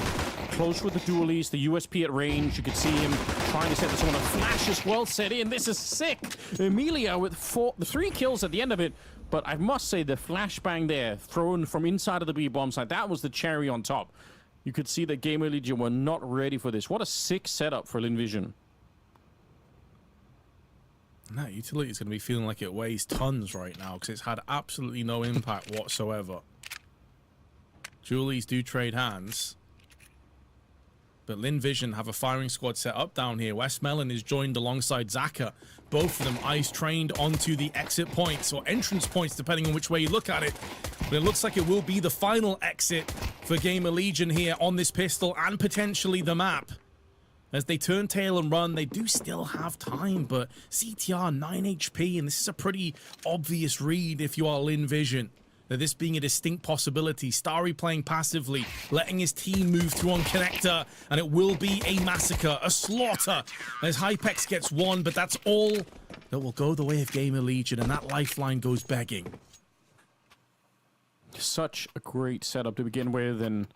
Close with the dualies, the USP at range. You could see him trying to set this one up. Flash is well set in. This is sick. Emilia with 3 kills at the end of it. But I must say the flashbang there, thrown from inside of the B-bomb site, that was the cherry on top. You could see that GamerLegion were not ready for this. What a sick setup for Lynn Vision. And that utility is going to be feeling like it weighs tons right now because it's had absolutely no impact whatsoever. Julies do trade hands. But Lynn Vision have a firing squad set up down here. Westmelon is joined alongside Zaka. Both of them ice trained onto the exit points or entrance points, depending on which way you look at it. But it looks like it will be the final exit for GamerLegion here on this pistol and potentially the map. As they turn tail and run, they do still have time, but CTR 9 HP, and this is a pretty obvious read if you are Lynn Vision. That this being a distinct possibility, Starry playing passively, letting his team move through on Connector, and it will be a massacre, a slaughter, as Hypex gets one, but that's all that will go the way of GamerLegion, and that lifeline goes begging. Such a great setup to begin with, and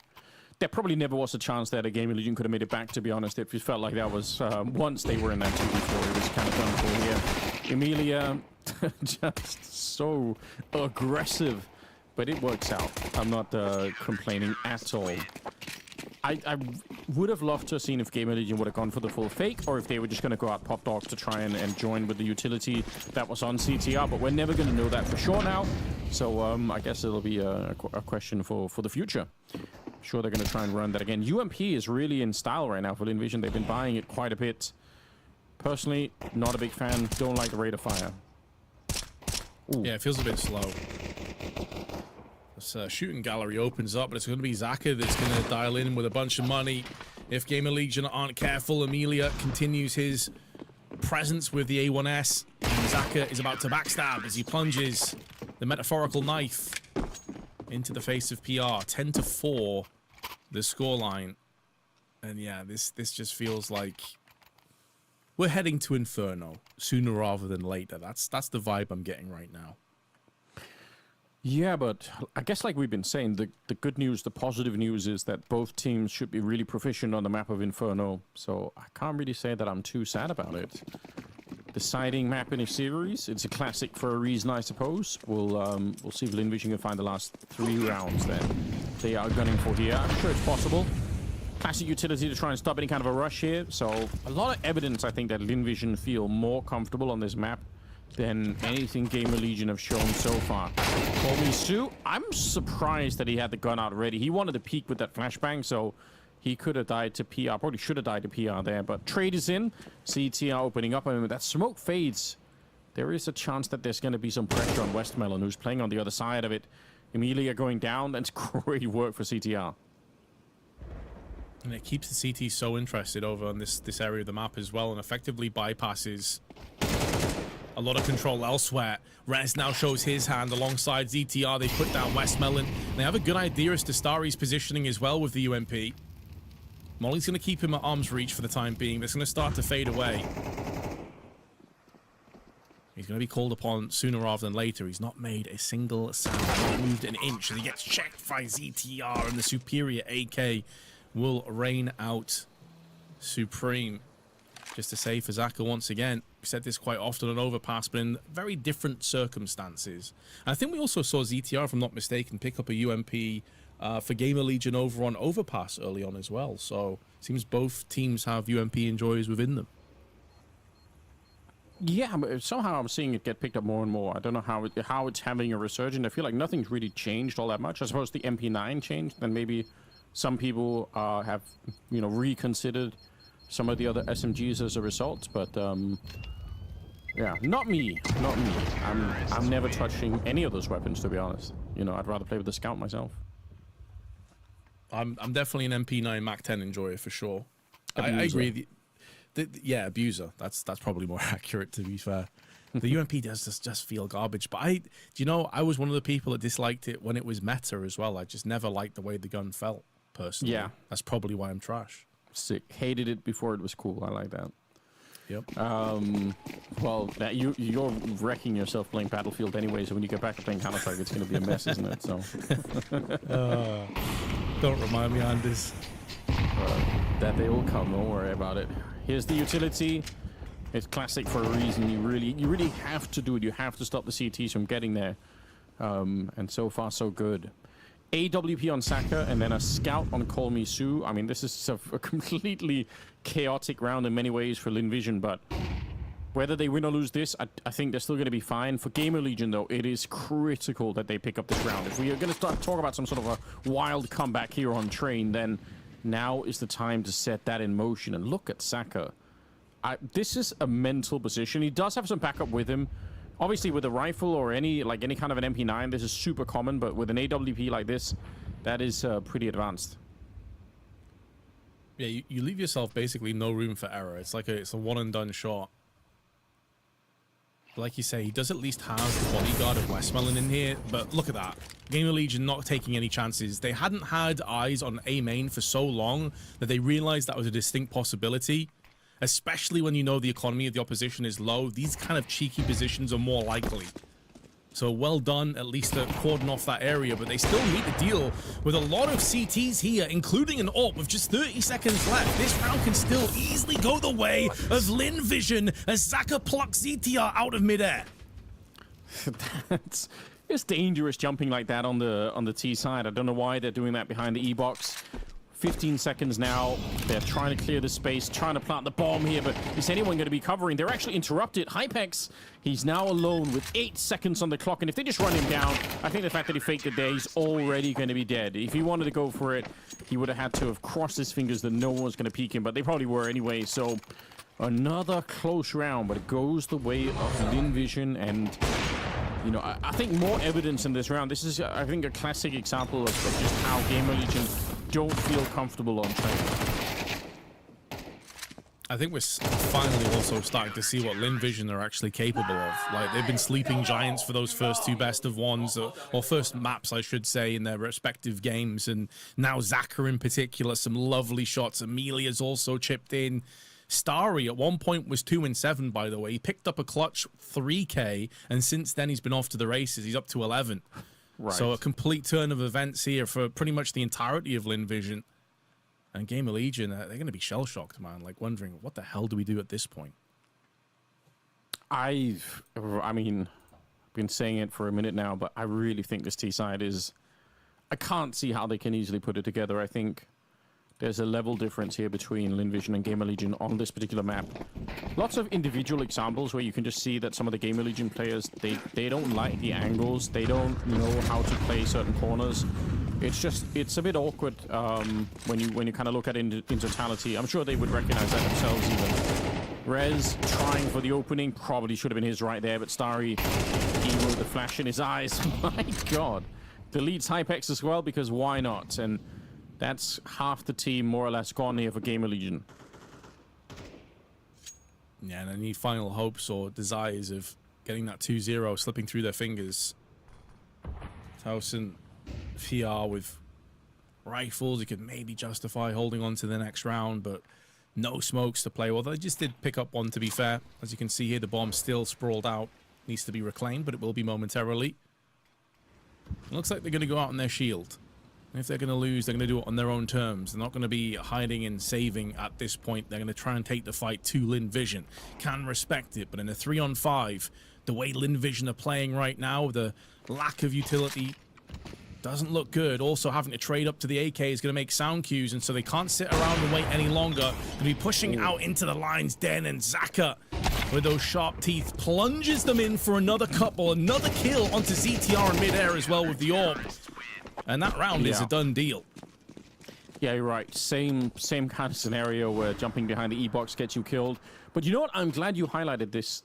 there probably never was a chance that a GamerLegion could have made it back, to be honest. It felt like that was, once they were in that 2v4, it was kind of done for here. Emilia, just so aggressive. But it works out. I'm not complaining at all. I would have loved to have seen if GamerLegion would have gone for the full fake, or if they were just going to go out pop dog to try and join with the utility that was on CTR, but we're never going to know that for sure now. So I guess it'll be a question for the future. I'm sure they're going to try and run that again. UMP is really in style right now for Lynn Vision. They've been buying it quite a bit. Personally, not a big fan. Don't like the rate of fire. Ooh. Yeah, it feels a bit slow. This shooting gallery opens up, but it's going to be Zaka that's going to dial in with a bunch of money. If GamerLegion aren't careful, Emilia continues his presence with the A1S. And Zaka is about to backstab as he plunges the metaphorical knife into the face of PR. 10-4, the scoreline. And yeah, this just feels like we're heading to Inferno sooner rather than later. That's the vibe I'm getting right now. Yeah, but I guess like we've been saying, the good news, the positive news is that both teams should be really proficient on the map of Inferno. So I can't really say that I'm too sad about it. Deciding map in a series, it's a classic for a reason, I suppose. We'll see if Lynn Vision can find the last 3 rounds that they are gunning for here. I'm sure it's possible. Classic utility to try and stop any kind of a rush here. So a lot of evidence, I think, that Lynn Vision feel more comfortable on this map than anything GamerLegion have shown so far. Call me Sue. I'm surprised that he had the gun out already. He wanted to peek with that flashbang, so he could have died to PR. Probably should have died to PR there, but trade is in. CTR opening up. I mean, that smoke fades. There is a chance that there's going to be some pressure on Westmelon, who's playing on the other side of it. Emilia going down. That's great work for CTR. And it keeps the CT so interested over on this area of the map as well, and effectively bypasses a lot of control elsewhere. Rez now shows his hand alongside ZTR. They put down Westmelon. They have a good idea as to Starry's positioning as well with the UMP. Molly's going to keep him at arm's reach for the time being. That's going to start to fade away. He's going to be called upon sooner rather than later. He's not made a single sound. He's not moved an inch. And he gets checked by ZTR, and the superior AK will reign out supreme. Just to say for Zaka once again, we said this quite often on Overpass, but in very different circumstances. And I think we also saw ZTR, if I'm not mistaken, pick up a UMP for GamerLegion over on Overpass early on as well. So it seems both teams have UMP enjoyers within them. Yeah, but somehow I'm seeing it get picked up more and more. I don't know how it's having a resurgence. I feel like nothing's really changed all that much. I suppose the MP9 changed, then maybe some people have, reconsidered some of the other SMGs as a result, but yeah, not me. I'm never touching any of those weapons, to be honest. I'd rather play with the Scout myself. I'm definitely an MP9 Mac 10 enjoyer for sure. I agree. Yeah, abuser. That's probably more accurate, to be fair. The UMP does just feel garbage, but I was one of the people that disliked it when it was meta as well. I just never liked the way the gun felt personally. Yeah, that's probably why I'm trash. Sick. Hated it before it was cool. I like that. Yep. Well, you're wrecking yourself playing Battlefield anyway, so when you get back to playing Counter-Strike, it's going to be a mess, isn't it? So. Don't remind me, Anders. That they will come. Don't worry about it. Here's the utility. It's classic for a reason. You really have to do it. You have to stop the CTs from getting there. And so far, so good. AWP on Saka and then a scout on Call Me Sue. I mean, this is a completely chaotic round in many ways for Lynn Vision, but Whether they win or lose this, I think they're still going to be fine. For GamerLegion, though, it is critical that they pick up this round. If we are going to start talk about some sort of a wild comeback here on Train, then now is the time to set that in motion. And look at Saka. This is a mental position. He does have some backup with him. Obviously, with a rifle or any kind of an MP9, this is super common. But with an AWP like this, that is pretty advanced. Yeah, you leave yourself basically no room for error. It's like it's a one and done shot. Like you say, he does at least have the bodyguard of Westmelon in here, but look at that. GamerLegion not taking any chances. They hadn't had eyes on A main for so long that they realized that was a distinct possibility, especially when you know the economy of the opposition is low. These kind of cheeky positions are more likely. So well done, at least at cordon off that area, but they still need to deal with a lot of CTs here, including an AWP with just 30 seconds left. This round can still easily go the way of Lynn Vision as Zaka plucks ZTR out of midair. It's dangerous jumping like that on the T side. I don't know why they're doing that behind the E box. 15 seconds now. They're trying to clear the space, trying to plant the bomb here, but is anyone going to be covering? They're actually interrupted. Hypex, he's now alone with 8 seconds on the clock, and if they just run him down, I think the fact that he faked it there, he's already going to be dead. If he wanted to go for it, he would have had to have crossed his fingers that no one was going to peek him, but they probably were anyway, so another close round, but it goes the way of Lynn Vision, and you know, I think more evidence in this round. This is, I think, a classic example of just how GamerLegion don't feel comfortable on Train. I think we're finally also starting to see what Lynn Vision are actually capable of. Like, they've been sleeping giants for those first two best of ones, or first maps, I should say, in their respective games. And now Zaka in particular, some lovely shots. Amelia's also chipped in. Starry at one point was 2-7, by the way. He picked up a clutch 3K, and since then he's been off to the races. He's up to 11. Right. So a complete turn of events here for pretty much the entirety of Lynn Vision. And GamerLegion, they're going to be shell-shocked, man. Like, wondering, what the hell do we do at this point? I mean, I've been saying it for a minute now, but I really think this T side is... I can't see how they can easily put it together. I think there's a level difference here between Lynn Vision and GamerLegion on this particular map. Lots of individual examples where you can just see that some of the GamerLegion players, they don't like the angles, they don't know how to play certain corners. It's a bit awkward when you kind of look at it in totality. I'm sure they would recognize that themselves even. Rez trying for the opening, probably should have been his right there, but Starry, even with the flash in his eyes, my god. Deletes Hypex as well, because why not? And that's half the team more or less gone here for GamerLegion. Yeah, and I need final hopes or desires of getting that 2-0 slipping through their fingers. Towson, PR with rifles, he could maybe justify holding on to the next round, but no smokes to play. Well, they just did pick up one, to be fair. As you can see here, the bomb still sprawled out. Needs to be reclaimed, but it will be momentarily. It looks like they're going to go out on their shield. If they're going to lose, they're going to do it on their own terms. They're not going to be hiding and saving at this point. They're going to try and take the fight to Lynn Vision. Can respect it, but in a 3-on-5, the way Lynn Vision are playing right now, the lack of utility doesn't look good. Also, having to trade up to the AK is going to make sound cues, and so they can't sit around and wait any longer. Going to be pushing out into the lines den, and Zaka, with those sharp teeth, plunges them in for another couple, another kill onto ZTR in midair as well with the AWP. And that round is a done deal. Yeah, you're right. Same kind of scenario where jumping behind the E-box gets you killed. But you know what? I'm glad you highlighted this.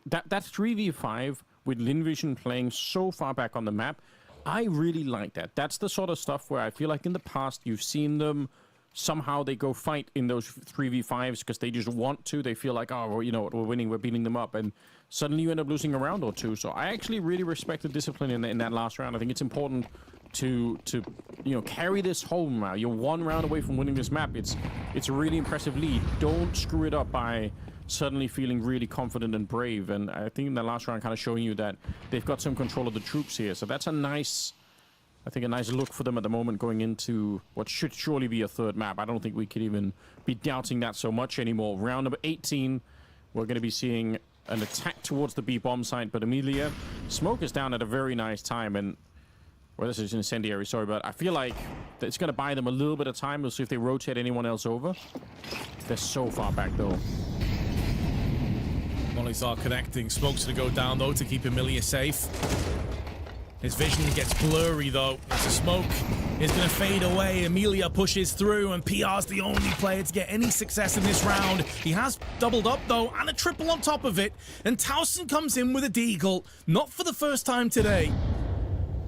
That 3v5 with Lynn Vision playing so far back on the map, I really like that. That's the sort of stuff where I feel like in the past you've seen them, somehow they go fight in those 3v5s because they just want to. They feel like, oh, well, you know what, we're winning, we're beating them up. And suddenly you end up losing a round or two. So I actually really respect the discipline in that last round. I think it's important to you know, carry this home now. You're one round away from winning this map. It's a really impressive lead. Don't screw it up by suddenly feeling really confident and brave. And I think in the last round kind of showing you that they've got some control of the troops here. So that's a nice, I think, a nice look for them at the moment going into what should surely be a third map. I don't think we could even be doubting that so much anymore. Round number 18, we're going to be seeing an attack towards the B bomb site, but Amelia, smoke is down at a very nice time. And well, this is incendiary, sorry, but I feel like it's going to buy them a little bit of time. We'll see if they rotate anyone else over. They're so far back, though. Mollies are connecting. Smoke's going to go down, though, to keep Emilia safe. His vision gets blurry, though. It's a smoke. It's going to fade away. Emilia pushes through, and PR's the only player to get any success in this round. He has doubled up, though, and a triple on top of it. And Towson comes in with a deagle. Not for the first time today.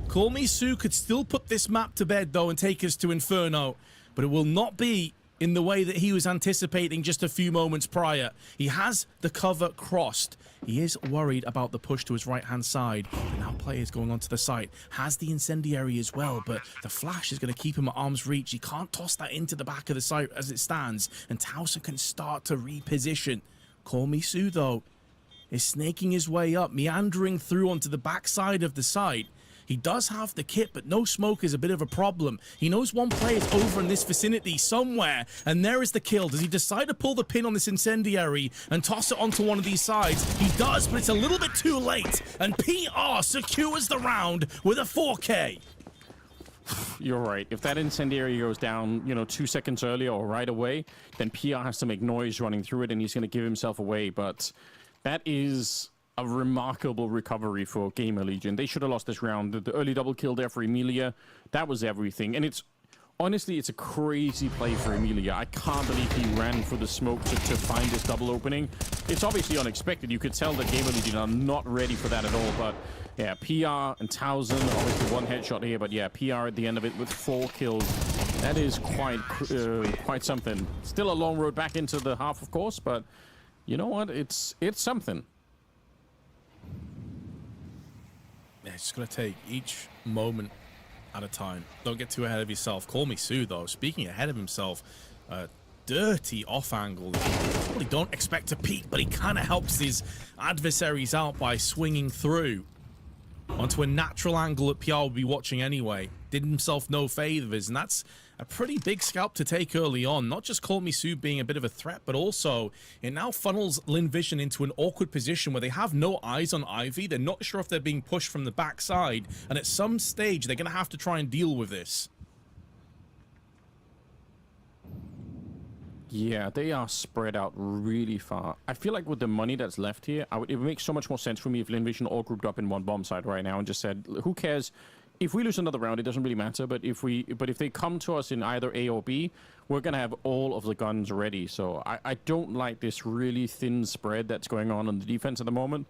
Call Me Sue could still put this map to bed, though, and take us to Inferno. But it will not be in the way that he was anticipating just a few moments prior. He has the cover crossed. He is worried about the push to his right-hand side. And now players going onto the site. Has the incendiary as well, but the flash is going to keep him at arm's reach. He can't toss that into the back of the site as it stands. And Towson can start to reposition. Call Me Sue, though, is snaking his way up, meandering through onto the backside of the site. He does have the kit, but no smoke is a bit of a problem. He knows one player is over in this vicinity somewhere, and there is the kill. Does he decide to pull the pin on this incendiary and toss it onto one of these sides? He does, but it's a little bit too late, and PR secures the round with a 4K. You're right. If that incendiary goes down, 2 seconds earlier or right away, then PR has to make noise running through it, and he's going to give himself away. But that is a remarkable recovery for GamerLegion. They should have lost this round. The early double kill there for Emilia, that was everything. And honestly, it's a crazy play for Emilia. I can't believe he ran for the smoke to find this double opening. It's obviously unexpected. You could tell that GamerLegion are not ready for that at all. But yeah, PR and Towson, obviously one headshot here. But yeah, PR at the end of it with 4 kills. That is quite something. Still a long road back into the half, of course. But you know what? It's something. Yeah, it's just going to take each moment at a time. Don't get too ahead of yourself. Call Me Sue, though. Speaking ahead of himself, dirty off angle. You probably don't expect to peek, but he kind of helps his adversaries out by swinging through onto a natural angle that PR will be watching anyway. Did himself no favors, and that's a pretty big scalp to take early on. Not just Call Me Sue being a bit of a threat, but also it now funnels Lynn Vision into an awkward position where they have no eyes on Ivy. They're not sure if they're being pushed from the backside, and at some stage they're going to have to try and deal with this. Yeah, they are spread out really far. I feel like with the money that's left here, it would make so much more sense for me if Lynn Vision all grouped up in one bomb site right now and just said, who cares? If we lose another round, it doesn't really matter. But if they come to us in either A or B, we're gonna have all of the guns ready. So I don't like this really thin spread that's going on the defense at the moment.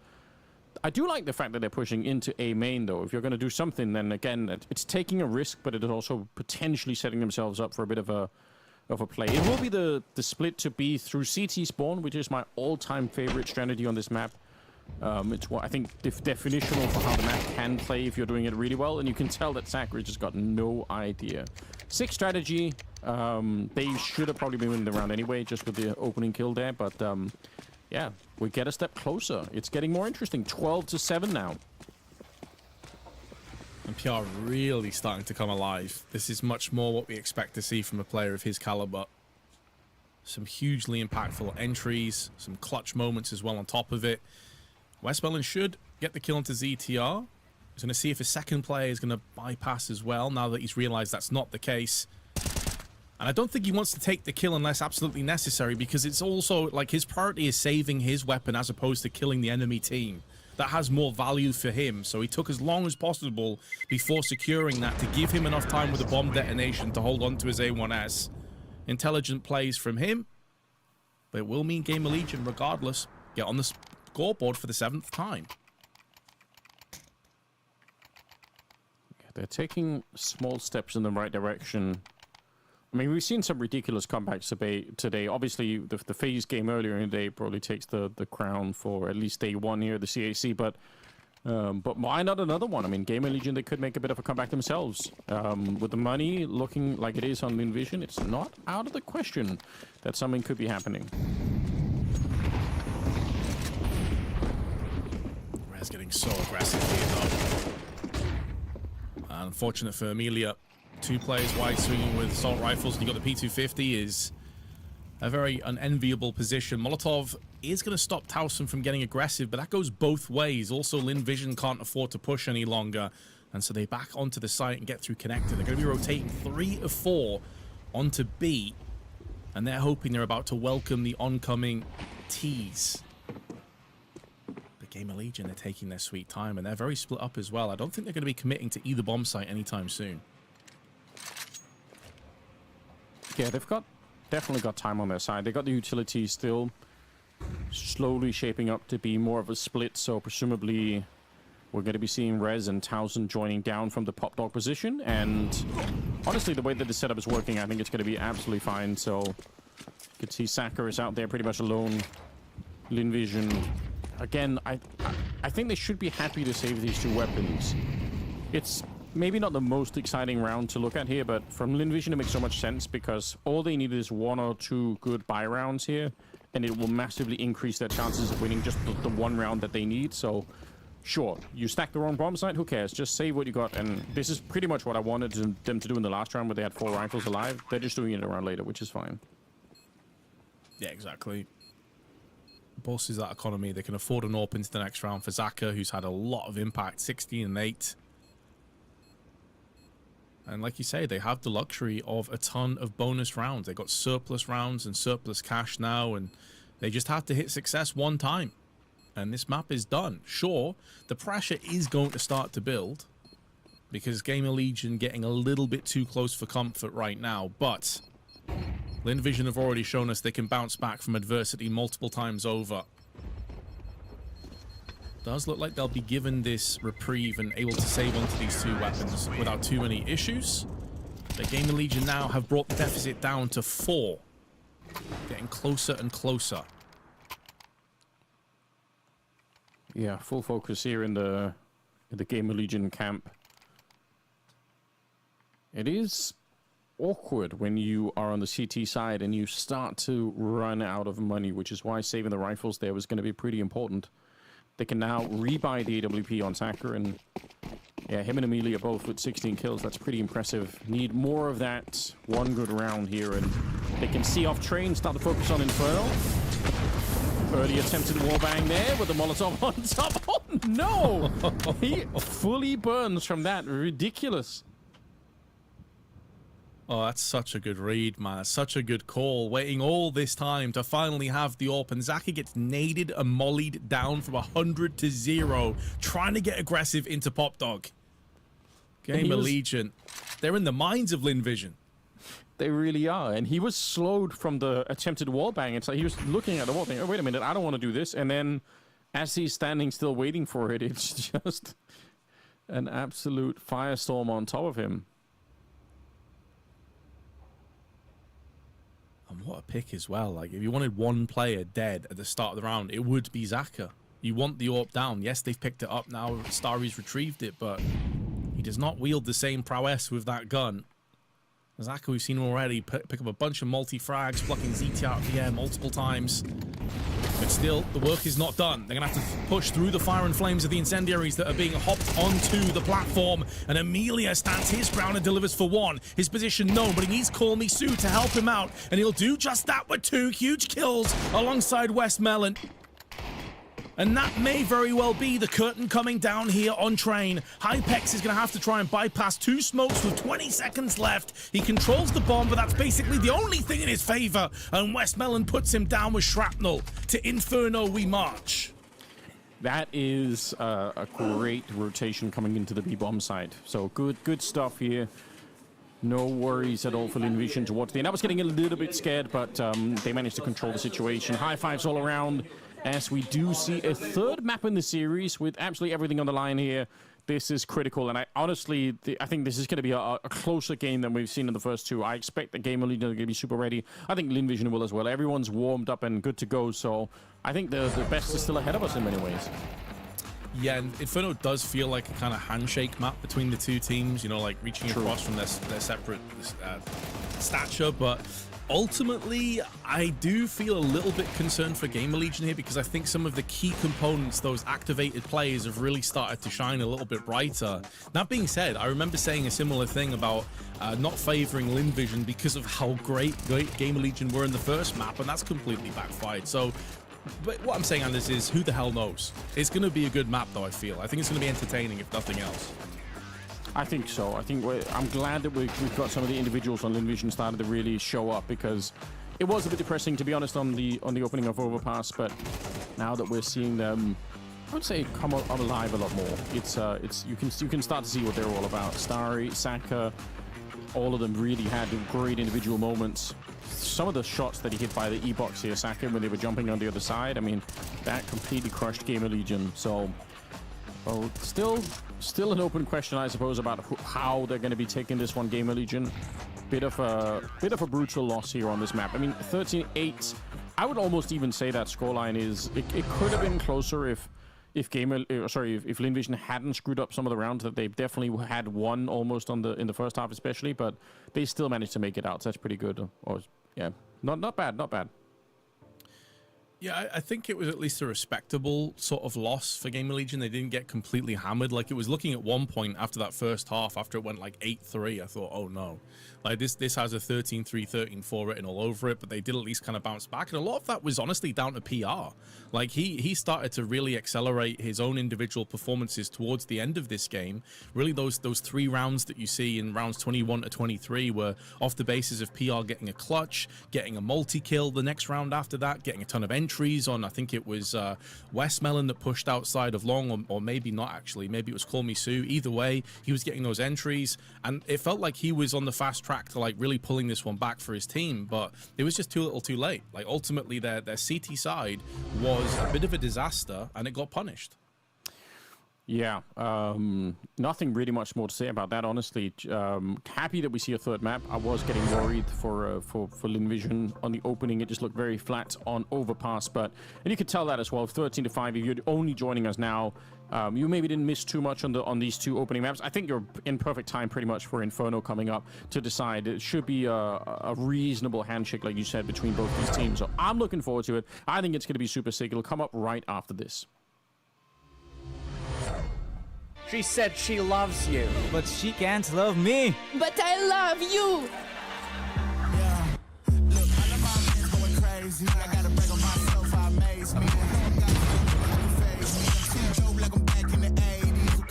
I do like the fact that they're pushing into A main, though. If you're gonna do something, then again, it's taking a risk, but it is also potentially setting themselves up for a bit of a play. It will be the split to B through CT spawn, which is my all-time favorite strategy on this map. It's what I think definitional for how the map can play if you're doing it really well, and you can tell that Zachary just got no idea. 6 strategy. They should have probably been winning the round anyway, just with the opening kill there, but yeah, we get a step closer. It's getting more interesting. 12-7 now. And PR really starting to come alive. This is much more what we expect to see from a player of his caliber. Some hugely impactful entries, some clutch moments as well on top of it. Westmoreland should get the kill into ZTR. He's going to see if a second player is going to bypass as well, now that he's realized that's not the case. And I don't think he wants to take the kill unless absolutely necessary, because it's also like his priority is saving his weapon as opposed to killing the enemy team. That has more value for him, so he took as long as possible before securing that to give him enough time with the bomb detonation to hold on to his A1S. Intelligent plays from him, but it will mean GamerLegion regardless get on the scoreboard for the 7th time. They're taking small steps in the right direction. I mean, we've seen some ridiculous comebacks today. Obviously, the FaZe game earlier in the day probably takes the crown for at least day 1 here, the CAC, but why not another one? I mean, GamerLegion, they could make a bit of a comeback themselves. With the money looking like it is on Lynn Vision, it's not out of the question that something could be happening. Rez getting so aggressive here, though. Unfortunate for Emilia. 2 players wide swinging with assault rifles, and you got the P250 is a very unenviable position. Molotov is going to stop Towson from getting aggressive, but that goes both ways. Also, Lynn Vision can't afford to push any longer, and so they back onto the site and get through connector. They're going to be rotating 3 of 4 onto B, and they're hoping they're about to welcome the oncoming T's. GamerLegion are taking their sweet time, and they're very split up as well. I don't think they're going to be committing to either bomb site anytime soon. Yeah, they've definitely got time on their side. They got the utilities still slowly shaping up to be more of a split, so presumably we're going to be seeing Rez and Towson joining down from the pop dog position, and honestly, the way that the setup is working, I think it's going to be absolutely fine. So you could see Saka is out there pretty much alone. Linvision, again, I think they should be happy to save these two weapons. It's maybe not the most exciting round to look at here, but from Linvision it makes so much sense because all they need is 1 or 2 good buy rounds here, and it will massively increase their chances of winning just the one round that they need. So sure, you stack the wrong bomb site, who cares? Just save what you got, and this is pretty much what I wanted them to do in the last round where they had 4 rifles alive. They're just doing it a round later, which is fine. Yeah, exactly. Bosses that economy. They can afford an AWP into the next round for Zaka, who's had a lot of impact, 16 and 8. And like you say, they have the luxury of a ton of bonus rounds. They got surplus rounds and surplus cash now, and they just have to hit success one time. And this map is done. Sure, the pressure is going to start to build because GamerLegion getting a little bit too close for comfort right now, but Linvision have already shown us they can bounce back from adversity multiple times over. Does look like they'll be given this reprieve and able to save onto these 2 weapons without too many issues. The GamerLegion now have brought the deficit down to 4. Getting closer and closer. Yeah, full focus here in the GamerLegion camp. It is awkward when you are on the CT side and you start to run out of money, which is why saving the rifles there was going to be pretty important. They can now rebuy the AWP on Saka, and yeah, him and Amelia both with 16 kills. That's pretty impressive. Need more of that one good round here, and they can see off train, start to focus on Inferno. Early attempted wallbang there with the Molotov on top. Oh no! He fully burns from that. Ridiculous. Oh, that's such a good read, man. That's such a good call. Waiting all this time to finally have the AWP, and Zaka gets naded and mollied down from 100 to 0, trying to get aggressive into Pop Dog. GamerLegion, they're in the minds of Linvision. They really are, and he was slowed from the attempted wallbang. It's like he was looking at the wall, thinking, "Oh, wait a minute, I don't want to do this." And then, as he's standing still waiting for it, it's just an absolute firestorm on top of him. And what a pick as well. Like, if you wanted one player dead at the start of the round, it would be Zaka. You want the AWP down. Yes, they've picked it up now. Starry's retrieved it, but he does not wield the same prowess with that gun. Zaka, we've seen him already pick up a bunch of multi-frags, plucking ZT out of the air multiple times. But still, the work is not done. They're going to have to push through the fire and flames of the incendiaries that are being hopped onto the platform. And Amelia stands his ground and delivers for 1. His position known, but he needs Call Me Sue to help him out. And he'll do just that with 2 huge kills alongside Westmelon. And that may very well be the curtain coming down here on train. Hypex is going to have to try and bypass 2 smokes with 20 seconds left. He controls the bomb, but that's basically the only thing in his favor. And Westmelon puts him down with shrapnel. To Inferno we march. That is a great rotation coming into the B-bomb side. So good stuff here. No worries at all for Linvision towards the end. I was getting a little bit scared, but they managed to control the situation. High fives all around, as we do see a 3rd map in the series with absolutely everything on the line here. This is critical, and I think this is going to be a closer game than we've seen in the first 2. I expect the GamerLegion are going to be super ready. I think Linvision will as well. Everyone's warmed up and good to go, so I think the best is still ahead of us in many ways. Yeah, and Inferno does feel like a kind of handshake map between the 2 teams, you know, like reaching across from their separate stature, but ultimately, I do feel a little bit concerned for GamerLegion here because I think some of the key components, those activated players, have really started to shine a little bit brighter. That being said, I remember saying a similar thing about not favoring Linvision because of how great GamerLegion were in the first map, and that's completely backfired. So, but what I'm saying, Anders, is who the hell knows? It's going to be a good map, though, I feel. I think it's going to be entertaining, if nothing else. I think so. I'm glad that we've got some of the individuals on Linvision started to really show up, because it was a bit depressing, to be honest, on the opening of Overpass, but now that we're seeing them I would say come alive a lot more. It's you can start to see what they're all about. Starry, Saka, all of them really had great individual moments. Some of the shots that he hit by the E-box here, Saka, when they were jumping on the other side, I mean, that completely crushed GamerLegion. So, well, still an open question, I suppose, about how they're going to be taking this one, GamerLegion. Bit of a brutal loss here on this map. I mean, 13-8. I would almost even say that scoreline is it could have been closer if Lynn Vision hadn't screwed up some of the rounds that they definitely had won almost in the first half, especially, but they still managed to make it out. So that's pretty good. Or yeah, not bad. Yeah, I think it was at least a respectable sort of loss for GamerLegion. They didn't get completely hammered. Like, it was looking at one point after that first half, after it went like 8-3, I thought, oh no. Like, this has a 13-3, 13-4 written all over it, but they did at least kind of bounce back. And a lot of that was honestly down to PR. Like, he started to really accelerate his own individual performances towards the end of this game. Really, those 3 rounds that you see in rounds 21 to 23 were off the basis of PR getting a clutch, getting a multi-kill the next round after that, getting a ton of entries on, I think it was Westmelon that pushed outside of long, or maybe not actually, maybe it was Call Me Sue. Either way, he was getting those entries, and it felt like he was on the fast track to like really pulling this one back for his team, but it was just too little too late. Like, ultimately their CT side was a bit of a disaster and it got punished. Yeah, nothing really much more to say about that, honestly. Happy that we see a third map. I was getting worried for Lynn Vision on the opening. It just looked very flat on Overpass, and you could tell that as well. 13-5. If you're only joining us now, you maybe didn't miss too much on these 2 opening maps. I think you're in perfect time pretty much for Inferno coming up to decide. It should be a reasonable handshake, like you said, between both these teams. So I'm looking forward to it. I think it's going to be super sick. It'll come up right after this. She said she loves you. But she can't love me. But I love you. Yeah. Look, I know my man's going crazy. I gotta brag on myself, I amaze me. Like I'm back in the 80s.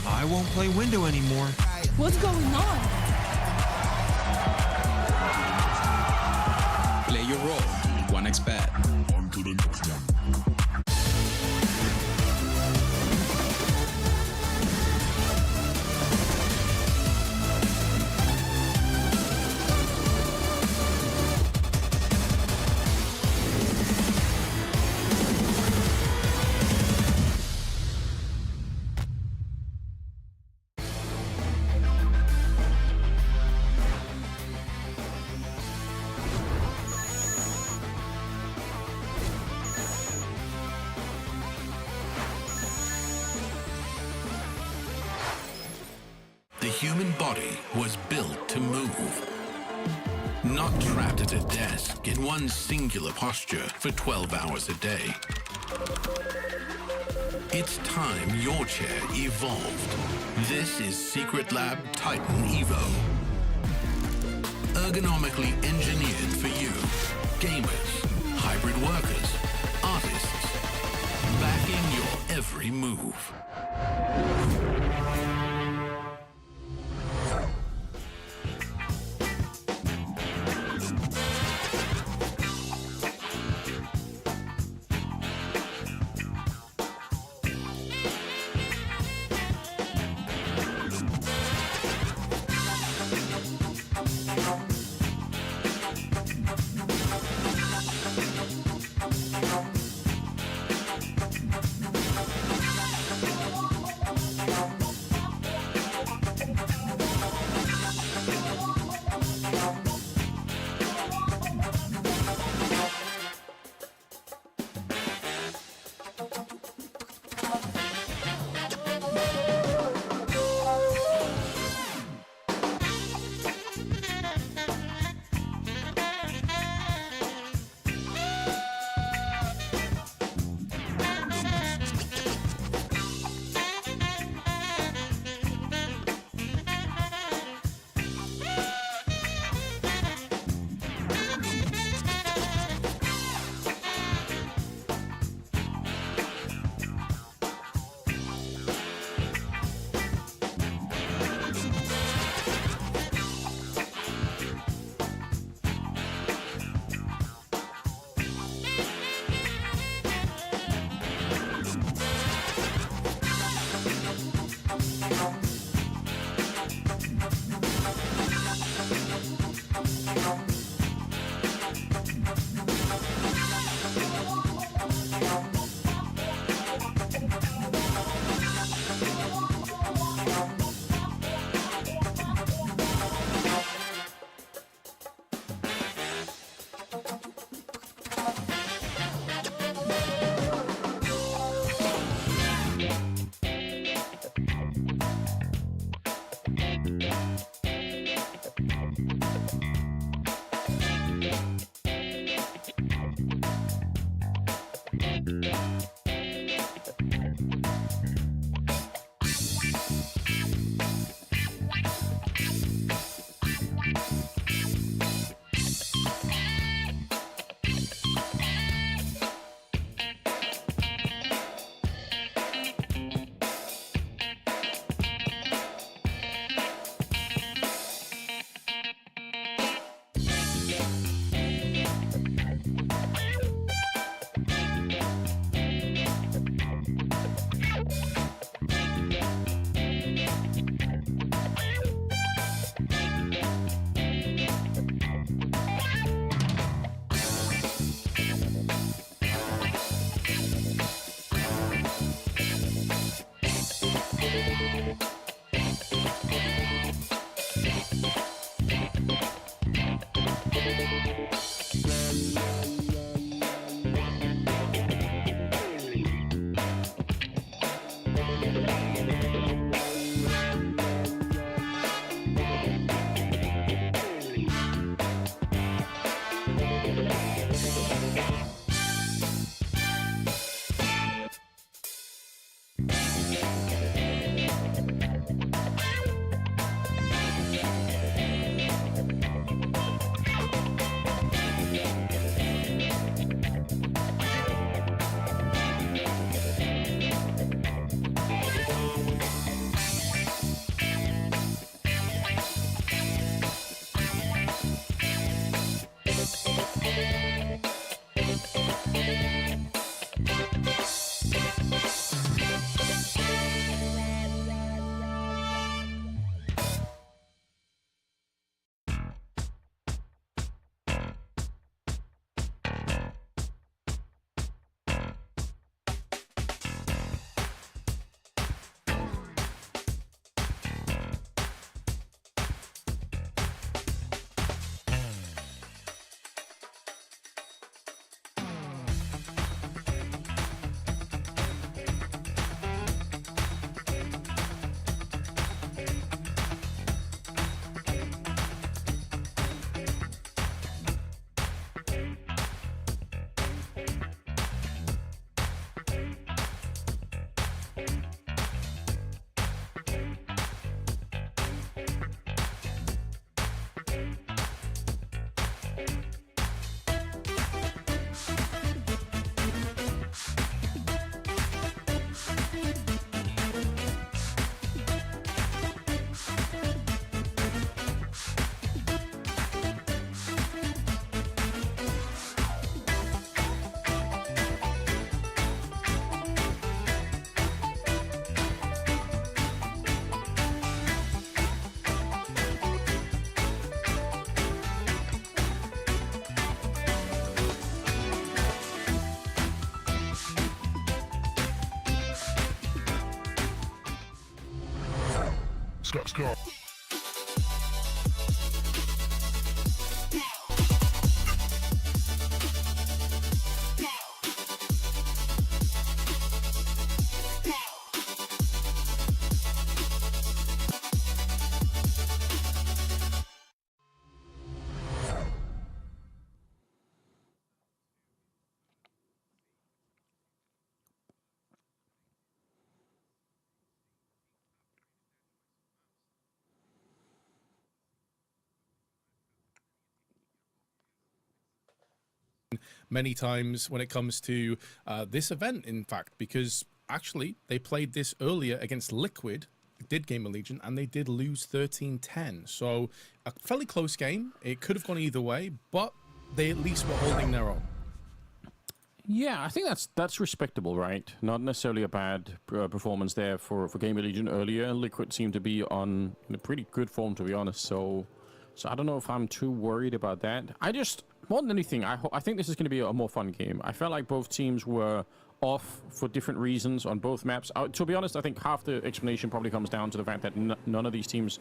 I won't play window anymore. What's going on? Play your role. 1xbet. On to the next one. The human body was built to move. Not trapped at a desk in one singular posture for 12 hours a day. It's time your chair evolved. This is Secret Lab Titan Evo. Ergonomically engineered for you. Gamers, hybrid workers, artists. Backing your every move. Many times when it comes to this event, in fact, because actually they played this earlier against Liquid, did GamerLegion, and they did lose 13-10. So a fairly close game. It could have gone either way, but they at least were holding their own. Yeah, I think that's respectable, right? Not necessarily a bad performance there for GamerLegion earlier. Liquid seemed to be in a pretty good form, to be honest. So I don't know if I'm too worried about that. More than anything, I think this is going to be a more fun game. I felt like both teams were off for different reasons on both maps. To be honest, I think half the explanation probably comes down to the fact that none of these teams,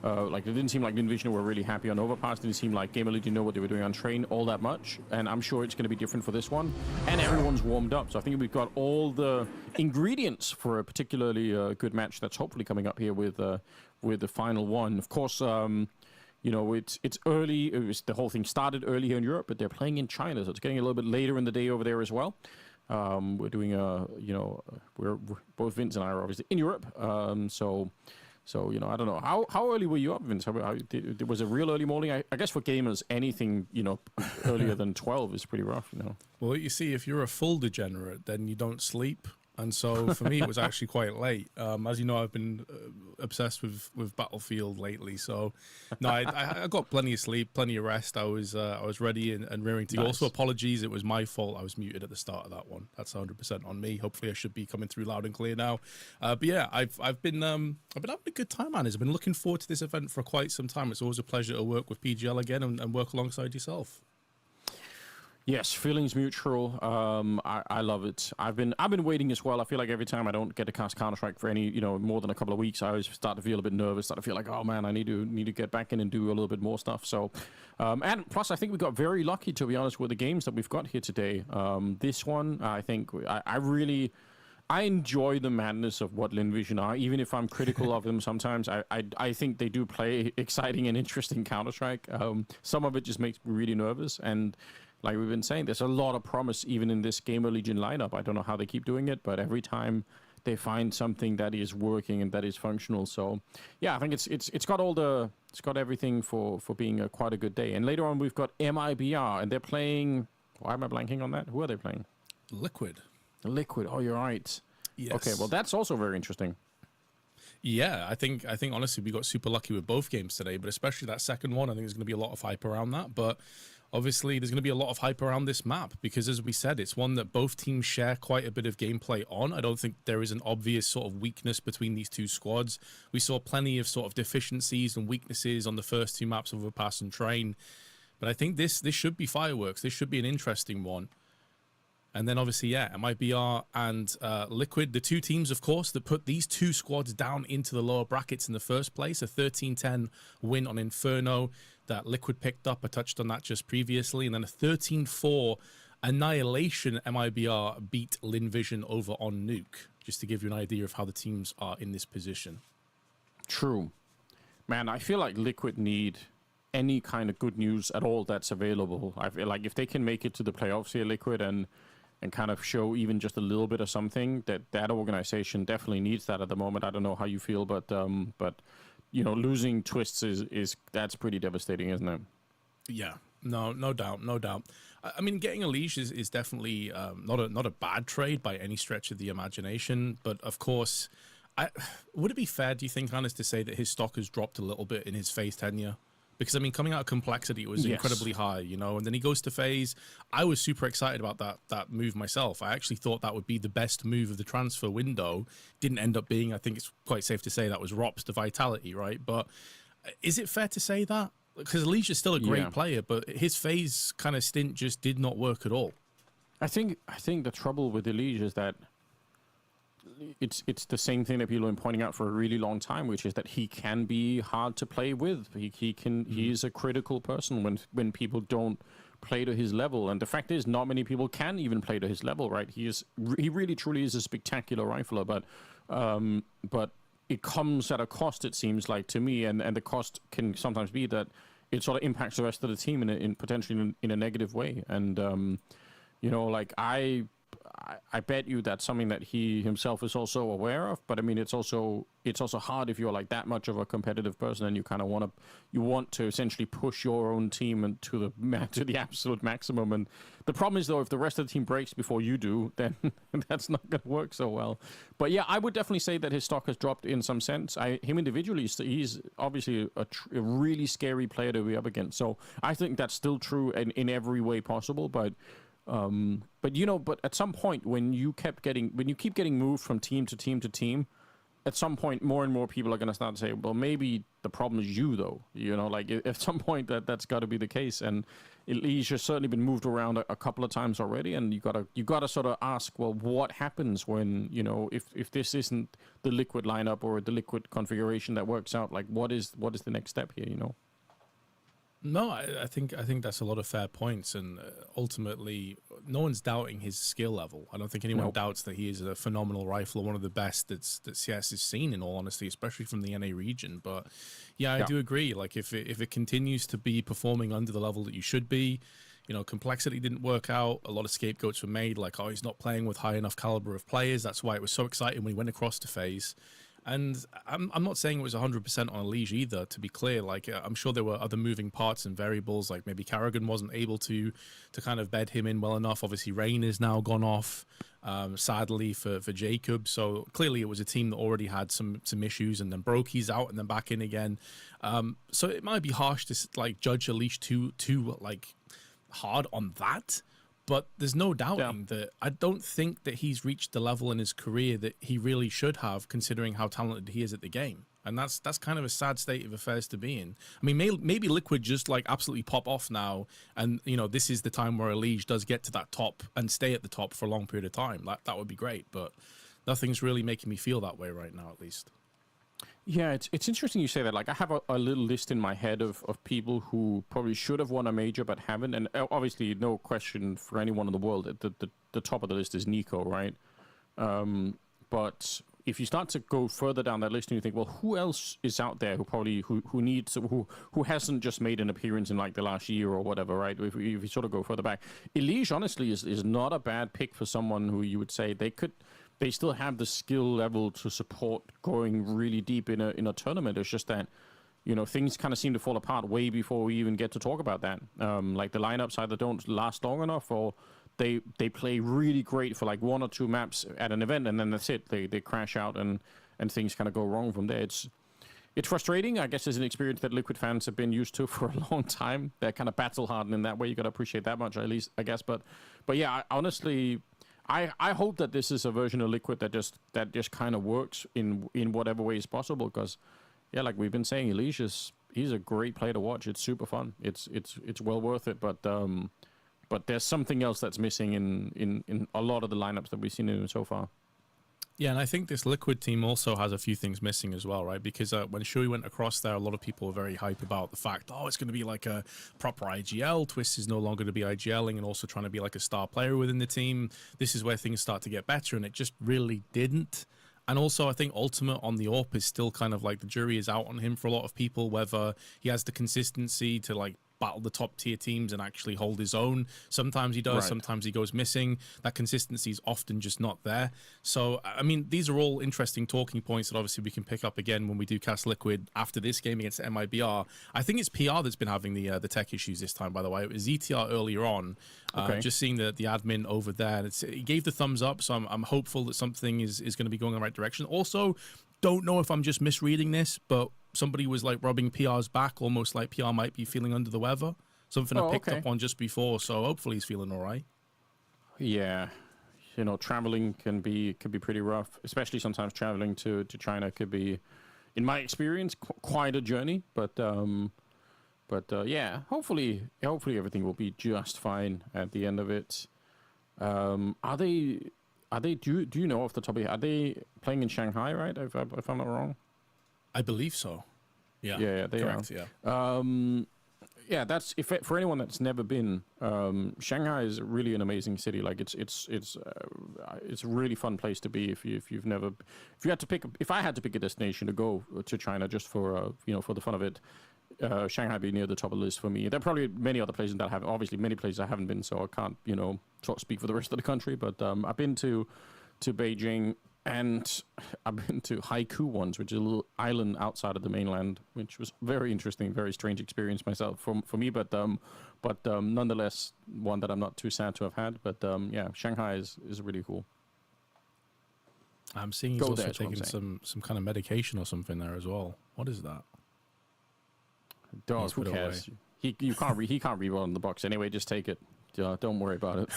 it didn't seem like Lynn were really happy on Overpass. It didn't seem like GamerLegion know what they were doing on Train all that much. And I'm sure it's going to be different for this one. And everyone's warmed up. So I think we've got all the ingredients for a particularly good match that's hopefully coming up here with the final one. Of course, you know, it's early. The whole thing started early here in Europe, but they're playing in China, so it's getting a little bit later in the day over there as well. We're doing we're both Vince and I are obviously in Europe. So you know, I don't know how early were you up, Vince? Was it real early morning? I guess for gamers, anything earlier than 12 is pretty rough. Well, you see, if you're a full degenerate, then you don't sleep. And so for me, it was actually quite late. As you know, I've been obsessed with Battlefield lately. So no, I got plenty of sleep, plenty of rest. I was ready and rearing to go. Also, apologies, it was my fault. I was muted at the start of that one. That's 100% on me. Hopefully, I should be coming through loud and clear now. But yeah, I've been having a good time, man. I've been looking forward to this event for quite some time. It's always a pleasure to work with PGL again and work alongside yourself. Yes, feelings mutual. I love it. I've been waiting as well. I feel like every time I don't get to cast Counter-Strike for any more than a couple of weeks, I always start to feel a bit nervous. Start to feel like, oh man, I need to get back in and do a little bit more stuff. So, and plus, I think we got very lucky, to be honest, with the games that we've got here today. This one, I think I enjoy the madness of what Lynn are, even if I'm critical of them sometimes. I think they do play exciting and interesting Counter-Strike. Some of it just makes me really nervous, and like we've been saying, there's a lot of promise even in this GamerLegion lineup. I don't know how they keep doing it, but every time they find something that is working and that is functional. So yeah, I think it's got everything for being quite a good day. And later on we've got MIBR, and they're playing. Why am I blanking on that? Who are they playing? Liquid. Oh, you're right. Yes. Okay, well that's also very interesting. Yeah, I think honestly we got super lucky with both games today, but especially that second one. I think there's going to be a lot of hype around that, but obviously, there's going to be a lot of hype around this map because, as we said, it's one that both teams share quite a bit of gameplay on. I don't think there is an obvious sort of weakness between these two squads. We saw plenty of sort of deficiencies and weaknesses on the first two maps of Overpass and Train. But I think this should be fireworks. This should be an interesting one. And then, obviously, yeah, MIBR and Liquid, the two teams, of course, that put these two squads down into the lower brackets in the first place. A 13-10 win on Inferno that Liquid picked up. I touched on that just previously. And then a 13-4 annihilation MIBR beat Lynn over on Nuke, just to give you an idea of how the teams are in this position. True. Man, I feel like Liquid need any kind of good news at all that's available. I feel like if they can make it to the playoffs here, Liquid, and kind of show even just a little bit of something, that organization definitely needs that at the moment. I don't know how you feel, but losing Twists is that's pretty devastating, isn't it? Yeah, no doubt. I mean, getting a leash is definitely not a bad trade by any stretch of the imagination, but of course, would it be fair, do you think, Hannes, to say that his stock has dropped a little bit in his FaZe tenure? Because, I mean, coming out of Complexity, it was incredibly high, and then he goes to FaZe. I was super excited about that move myself. I actually thought that would be the best move of the transfer window. Didn't end up being. I think it's quite safe to say that was Rops to Vitality, right? But is it fair to say that? Because Leash is still a great player, but his FaZe kind of stint just did not work at all. I think the trouble with Leash is that it's the same thing that people have been pointing out for a really long time, which is that he can be hard to play with. He is a critical person when people don't play to his level, and the fact is, not many people can even play to his level, right? He really truly is a spectacular rifler, but it comes at a cost, it seems like to me, and the cost can sometimes be that it sort of impacts the rest of the team in potentially in a negative way. And you know, like I bet you that's something that he himself is also aware of. But I mean, it's also hard if you're like that much of a competitive person and you kind of want to essentially push your own team to the absolute maximum. And the problem is, though, if the rest of the team breaks before you do, then that's not going to work so well. But yeah, I would definitely say that his stock has dropped in some sense. Him individually, he's obviously a really scary player to be up against. So I think that's still true in every way possible. But at some point when you keep getting moved from team to team to team, at some point more and more people are going to start to say, well, maybe the problem is you, though. You know, like at some point that's got to be the case. And he's just certainly been moved around a couple of times already. And you gotta sort of ask, well, what happens when, you know, if this isn't the Liquid lineup or the Liquid configuration that works out? Like, what is the next step here? You know. No, I think that's a lot of fair points, and ultimately, no one's doubting his skill level. I don't think anyone doubts that he is a phenomenal rifler, one of the best that CS has seen, in all honesty, especially from the NA region. But yeah, I do agree. Like, if it continues to be performing under the level that you should be, you know, complexity didn't work out. A lot of scapegoats were made, like, oh, he's not playing with high enough caliber of players. That's why it was so exciting when he went across to FaZe. And I'm not saying it was 100% on Elige either, to be clear. Like, I'm sure there were other moving parts and variables, like maybe Karrigan wasn't able to kind of bed him in well enough. Obviously, Rain has now gone off, sadly, for Jacob. So clearly it was a team that already had some issues, and then Brokey's out and then back in again. So it might be harsh to, like, judge Elige too like, hard on that. But there's no doubting that I don't think that he's reached the level in his career that he really should have, considering how talented he is at the game. And that's kind of a sad state of affairs to be in. I mean, maybe Liquid just, like, absolutely pop off now, and, you know, this is the time where Elige does get to that top and stay at the top for a long period of time. That would be great, but nothing's really making me feel that way right now, at least. Yeah, it's interesting you say that. Like, I have a little list in my head of people who probably should have won a major but haven't. And obviously, no question for anyone in the world, the top of the list is Nico, right? But if you start to go further down that list and you think, well, who else is out there who hasn't just made an appearance in, like, the last year or whatever, right? If you sort of go further back, Elige, honestly, is not a bad pick for someone who you would say they still have the skill level to support going really deep in a tournament. It's just that, you know, things kind of seem to fall apart way before we even get to talk about that. Like, the lineups either don't last long enough, or they play really great for like one or two maps at an event, and then that's it. They crash out and things kind of go wrong from there. It's frustrating. I guess it's an experience that Liquid fans have been used to for a long time. They're kind of battle hardened in that way. You got to appreciate that much, at least, I guess. But yeah, honestly, I hope that this is a version of Liquid that just kind of works in whatever way is possible. Because, yeah, like we've been saying, Elige he's a great player to watch. It's super fun. It's well worth it. But there's something else that's missing in a lot of the lineups that we've seen in so far. Yeah, and I think this Liquid team also has a few things missing as well, right? Because when Shui went across there, a lot of people were very hype about the fact, it's going to be like a proper IGL. Twist is no longer going to be IGLing and also trying to be like a star player within the team. This is where things start to get better, and it just really didn't. And also, I think Ultimate on the AWP is still kind of like the jury is out on him for a lot of people, whether he has the consistency to, like, battle the top tier teams and actually hold his own. Sometimes he does, right. Sometimes he goes missing. That consistency is often just not there. So, I mean, these are all interesting talking points that obviously we can pick up again when we do cast Liquid after this game against MIBR. I think it's PR that's been having the tech issues this time, by the way. It was ETR earlier on. Okay. Just seeing the admin over there. He gave the thumbs up, so I'm hopeful that something is going to be going in the right direction. Also, don't know if I'm just misreading this, but somebody was like rubbing PR's back, almost like PR might be feeling under the weather. Something I picked up on just before, so hopefully he's feeling all right. Yeah, you know, traveling could be pretty rough, especially sometimes traveling to China could be, in my experience, quite a journey. But yeah, hopefully everything will be just fine at the end of it. Are they Are they? Do you know off the top of your head? Are they playing in Shanghai? Right, if I'm not wrong. I believe so. Yeah. Yeah, they correct, are. Yeah. Yeah, that's for anyone that's never been. Shanghai is really an amazing city. Like it's a really fun place to be if I had to pick a destination to go to China just for for the fun of it. Shanghai be near the top of the list for me. There are probably many other places that I have. Obviously, many places I haven't been, so I can't sort of speak for the rest of the country. But I've been to Beijing. And I've been to Haiku once, which is a little island outside of the mainland, which was very interesting, very strange experience myself for me, but nonetheless one that I'm not too sad to have had. But yeah, Shanghai is really cool. I'm seeing he's also taking some kind of medication or something there as well. What is that? Who cares? He can't read on the box anyway. Just take it. Don't worry about it.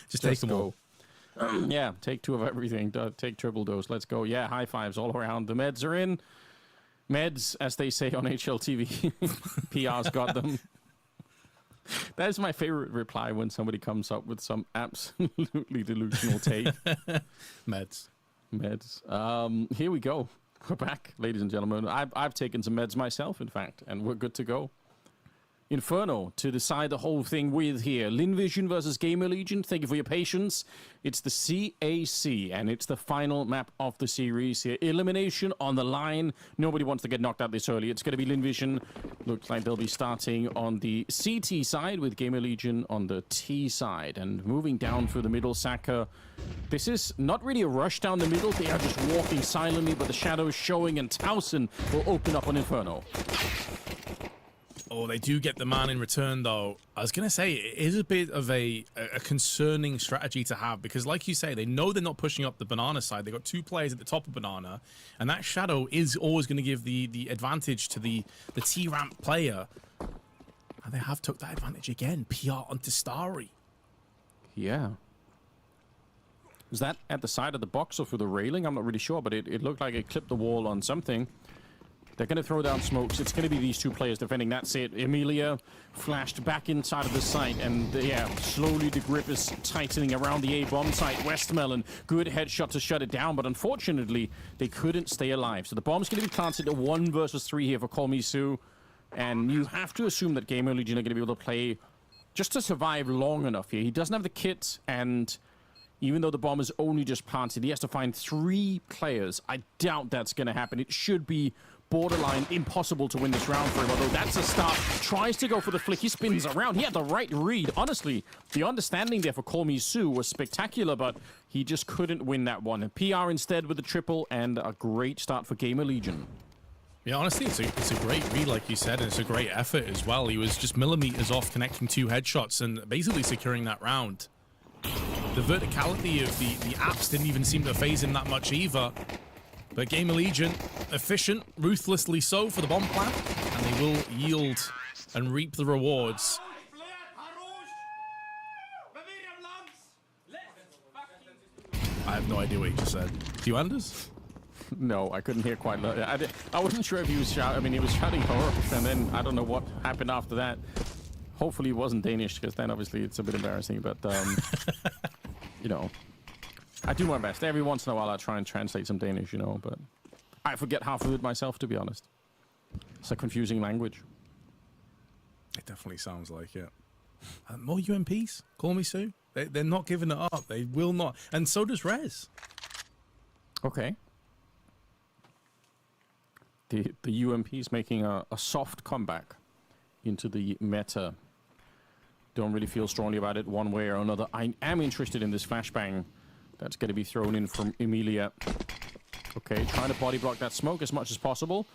Just take them all. Yeah, take 2 of everything. Take triple dose. Let's go. Yeah, high fives all around. The meds are in. Meds, as they say on HLTV. PR's got them. That is my favorite reply when somebody comes up with some absolutely delusional take. Meds. Here we go. We're back, ladies and gentlemen. I've taken some meds myself, in fact, and we're good to go. Inferno to decide the whole thing with here. Lynn versus GamerLegion. Thank you for your patience. It's the CAC, and it's the final map of the series here. Elimination on the line. Nobody wants to get knocked out this early. It's going to be Lynn. Looks like they'll be starting on the CT side with GamerLegion on the T side. And moving down through the middle, Saka. This is not really a rush down the middle. They are just walking silently, but the shadows showing, and Towson will open up on Inferno. Oh, they do get the man in return, though. I was going to say, it is a bit of a concerning strategy to have, because like you say, they know they're not pushing up the banana side. They've got 2 players at the top of banana, and that shadow is always going to give the advantage to the T-ramp player. And they have took that advantage again. PR onto Starry. Yeah. Was that at the side of the box or through the railing? I'm not really sure, but it looked like it clipped the wall on something. They're going to throw down smokes. It's going to be these 2 players defending. That's it. Emilia flashed back inside of the site. And, yeah, slowly the grip is tightening around the A-bomb site. Westmelon, good headshot to shut it down. But unfortunately, they couldn't stay alive. So the bomb's going to be planted at 1 versus 3 here for Call Me Sue. And you have to assume that GamerLegion are going to be able to play just to survive long enough here. He doesn't have the kit. And even though the bomb is only just planted, he has to find 3 players. I doubt that's going to happen. It should be borderline impossible to win this round for him, although that's a start. Tries to go for the flick. He spins around. He had the right read. Honestly, the understanding there for Call Me Sue was spectacular, but he just couldn't win that one. And PR instead with the triple, and a great start for GamerLegion. Yeah, honestly, it's a great read, like you said, and it's a great effort as well. He was just millimeters off connecting 2 headshots and basically securing that round. The verticality of the apps didn't even seem to phase him that much either. But GamerLegion, efficient, ruthlessly so for the bomb plant, and they will yield and reap the rewards. I have no idea what he just said. Do you, Anders? No, I couldn't hear quite. I wasn't sure if he was shouting. I mean, he was shouting horror, and then I don't know what happened after that. Hopefully, it wasn't Danish, because then obviously it's a bit embarrassing. But you know, I do my best. Every once in a while, I try and translate some Danish, you know, but I forget half of it myself, to be honest. It's a confusing language. It definitely sounds like it. More UMPs? Call Me Sue? They're not giving it up. They will not. And so does Rez. Okay. The UMP is making a soft comeback into the meta. Don't really feel strongly about it one way or another. I am interested in this flashbang that's going to be thrown in from Emilia. Okay, trying to body block that smoke as much as possible.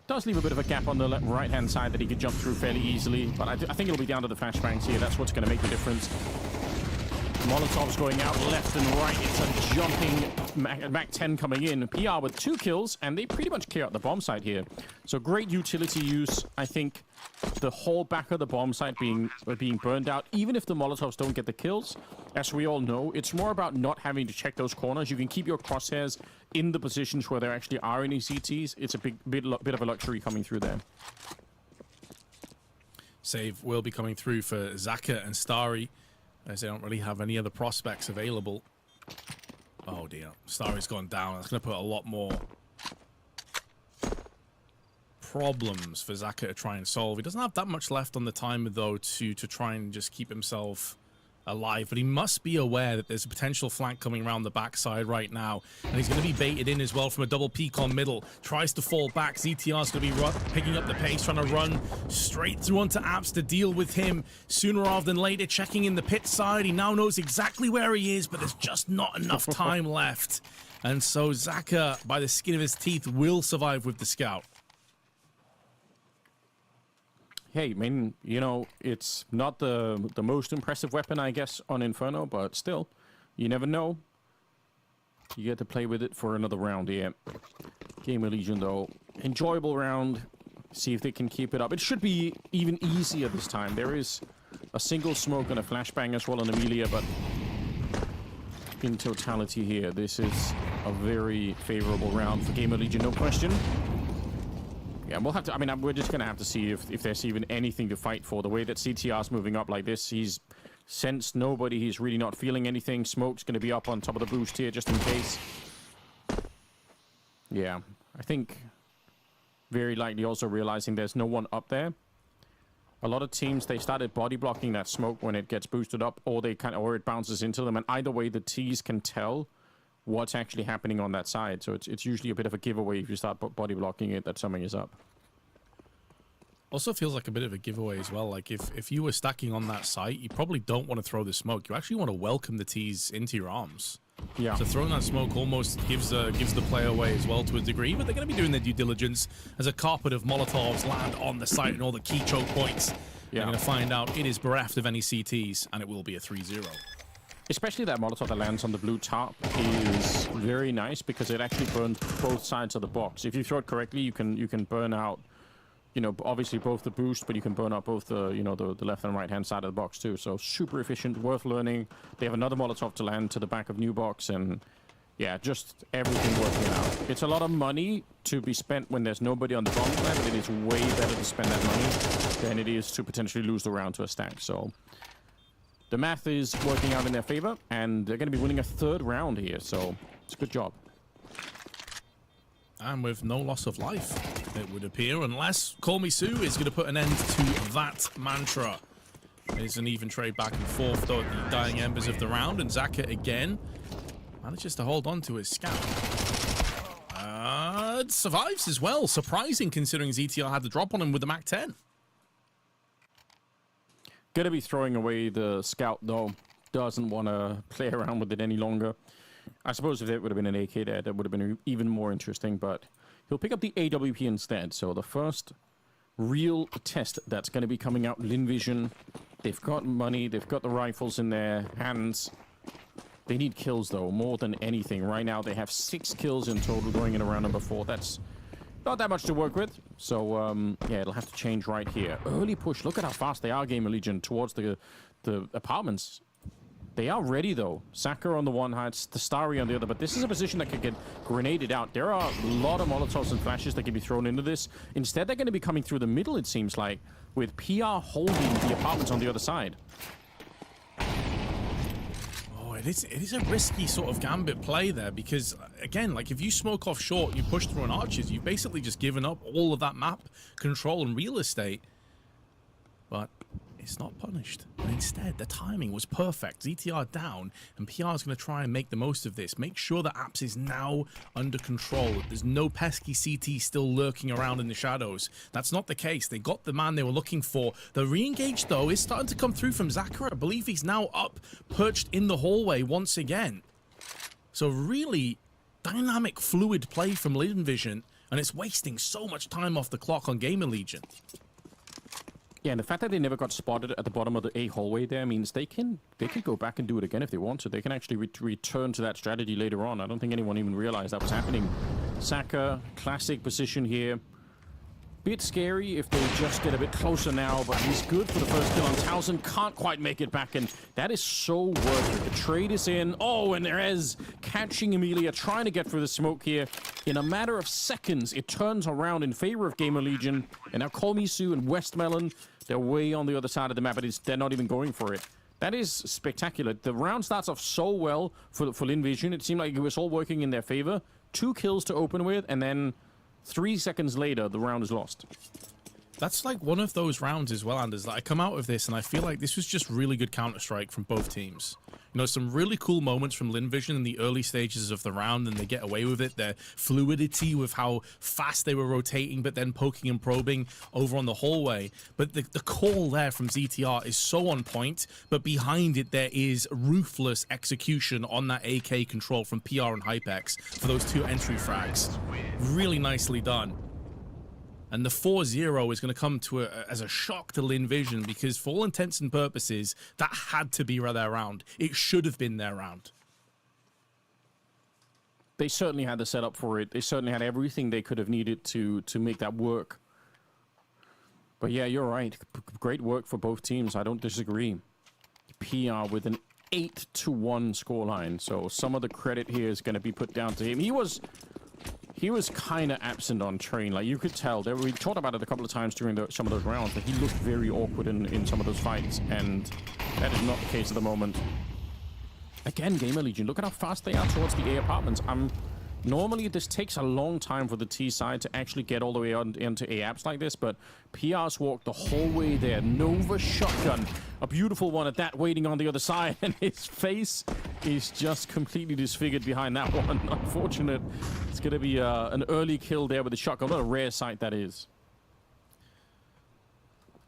Does leave a bit of a gap on the right-hand side that he could jump through fairly easily, but I think it'll be down to the flashbangs here. That's what's going to make the difference. Molotovs going out left and right. It's a jumping Mac 10 coming in. PR with 2 kills, and they pretty much clear out the bomb site here. So great utility use. I think the whole back of the bomb site being burned out, even if the Molotovs don't get the kills, as we all know, it's more about not having to check those corners. You can keep your crosshairs in the positions where there actually are any CTs. It's a bit of a luxury coming through there. Save will be coming through for Zaka and Starry, as they don't really have any other prospects available. Oh dear, Starry's gone down. That's going to put a lot more problems for Zaka to try and solve. He doesn't have that much left on the timer though to try and just keep himself alive, but he must be aware that there's a potential flank coming around the backside right now, and he's going to be baited in as well from a double peek on middle. Tries to fall back. ZTR's going to be picking up the pace, trying to run straight through onto Apps to deal with him sooner rather than later. Checking in the pit side, he now knows exactly where he is, but there's just not enough time left, and so Zaka, by the skin of his teeth, will survive with the scout. Hey, I mean, you know, it's not the most impressive weapon, I guess, on Inferno, but still, you never know. You get to play with it for another round here. GamerLegion, though, enjoyable round. See if they can keep it up. It should be even easier this time. There is a single smoke and a flashbang as well on Amelia, but in totality here, this is a very favorable round for GamerLegion, no question. Yeah, we'll have to. I mean, we're just gonna have to see if there's even anything to fight for. The way that CTR's moving up like this, he's sensed nobody. He's really not feeling anything. Smoke's gonna be up on top of the boost here just in case. Yeah, I think very likely also realizing there's no one up there. A lot of teams, they started body blocking that smoke when it gets boosted up, or or it bounces into them. And either way, the T's can tell what's actually happening on that side. So it's usually a bit of a giveaway if you start body blocking it that something is up. Also feels like a bit of a giveaway as well. Like if you were stacking on that site, you probably don't want to throw the smoke. You actually want to welcome the T's into your arms. Yeah. So throwing that smoke almost gives the play away as well to a degree, but they're going to be doing their due diligence as a carpet of Molotovs land on the site and all the key choke points. Yeah. They're going to find out it is bereft of any CTs, and it will be a 3-0. Especially that Molotov that lands on the blue top is very nice because it actually burns both sides of the box. If you throw it correctly, you can burn out, you know, obviously both the boost, but you can burn out both the, you know, the left and right hand side of the box too. So super efficient, worth learning. They have another Molotov to land to the back of new box, and yeah, just everything working out. It's a lot of money to be spent when there's nobody on the bomb side, but it is way better to spend that money than it is to potentially lose the round to a stack. So the math is working out in their favor, and they're going to be winning a third round here, so it's a good job. And with no loss of life, it would appear, unless Call Me Sue is going to put an end to that mantra. It's an even trade back and forth, though, at the dying embers of the round, and Zaka again manages to hold on to his scout. Survives as well, surprising considering ZTR had the drop on him with the MAC-10. Gonna be throwing away the scout, though. Doesn't want to play around with it any longer. I suppose if it would have been an AK there, that would have been even more interesting, but he'll pick up the AWP instead. So the first real test that's going to be coming out, Lynn Vision. They've got money, they've got the rifles in their hands. They need kills, though, more than anything. Right now, they have 6 kills in total going in around number 4. That's not that much to work with. So, yeah, it'll have to change right here. Early push. Look at how fast they are, GamerLegion, towards the apartments. They are ready, though. Saka on the one hand, the Starry on the other, but this is a position that could get grenaded out. There are a lot of Molotovs and flashes that can be thrown into this. Instead, they're going to be coming through the middle, it seems like, with PR holding the apartments on the other side. It is a risky sort of gambit play there because, again, like if you smoke off short, you push through an arches, you've basically just given up all of that map control and real estate. But it's not punished. And instead, the timing was perfect. ZTR down, and PR is going to try and make the most of this. Make sure that Apps is now under control. There's no pesky CT still lurking around in the shadows. That's not the case. They got the man they were looking for. The re-engage, though, is starting to come through from Zaka. I believe he's now up, perched in the hallway once again. So really dynamic, fluid play from Lynn Vision, and it's wasting so much time off the clock on GamerLegion. Yeah, and the fact that they never got spotted at the bottom of the A hallway there means they can go back and do it again if they want to. They can actually return to that strategy later on. I don't think anyone even realized that was happening. Saka, classic position here. Bit scary if they just get a bit closer now, but he's good for the first kill on Townsend. Can't quite make it back, and that is so worth it. The trade is in. Oh, and Erez catching Amelia, trying to get through the smoke here. In a matter of seconds, it turns around in favor of GamerLegion, and now Call Me Sue and Westmelon, they're way on the other side of the map, but they're not even going for it. That is spectacular. The round starts off so well for Lynn Vision. It seemed like it was all working in their favor. 2 kills to open with, and then 3 seconds later, the round is lost. That's like one of those rounds as well, Anders, that I come out of this and I feel like this was just really good Counter-Strike from both teams. You know, some really cool moments from Lynn Vision in the early stages of the round, and they get away with it. Their fluidity with how fast they were rotating, but then poking and probing over on the hallway. But the call there from ZTR is so on point, but behind it there is ruthless execution on that AK control from PR and Hypex for those 2 entry frags. Really nicely done. And the 4-0 is going to come to as a shock to Lynn Vision, because for all intents and purposes, that had to be their round. It should have been their round. They certainly had the setup for it. They certainly had everything they could have needed to make that work. But yeah, you're right. Great work for both teams. I don't disagree. PR with an 8-1 scoreline. So some of the credit here is going to be put down to him. He was kind of absent on train. Like, you could tell. We talked about it a couple of times during some of those rounds, but he looked very awkward in some of those fights, and that is not the case at the moment. Again, GamerLegion, look at how fast they are towards the A apartments. Normally, this takes a long time for the T side to actually get all the way into A apps like this, but PR's walked the whole way there. Nova shotgun, a beautiful one at that, waiting on the other side, and his face is just completely disfigured behind that one. Unfortunate. It's going to be an early kill there with the shotgun. What a rare sight that is.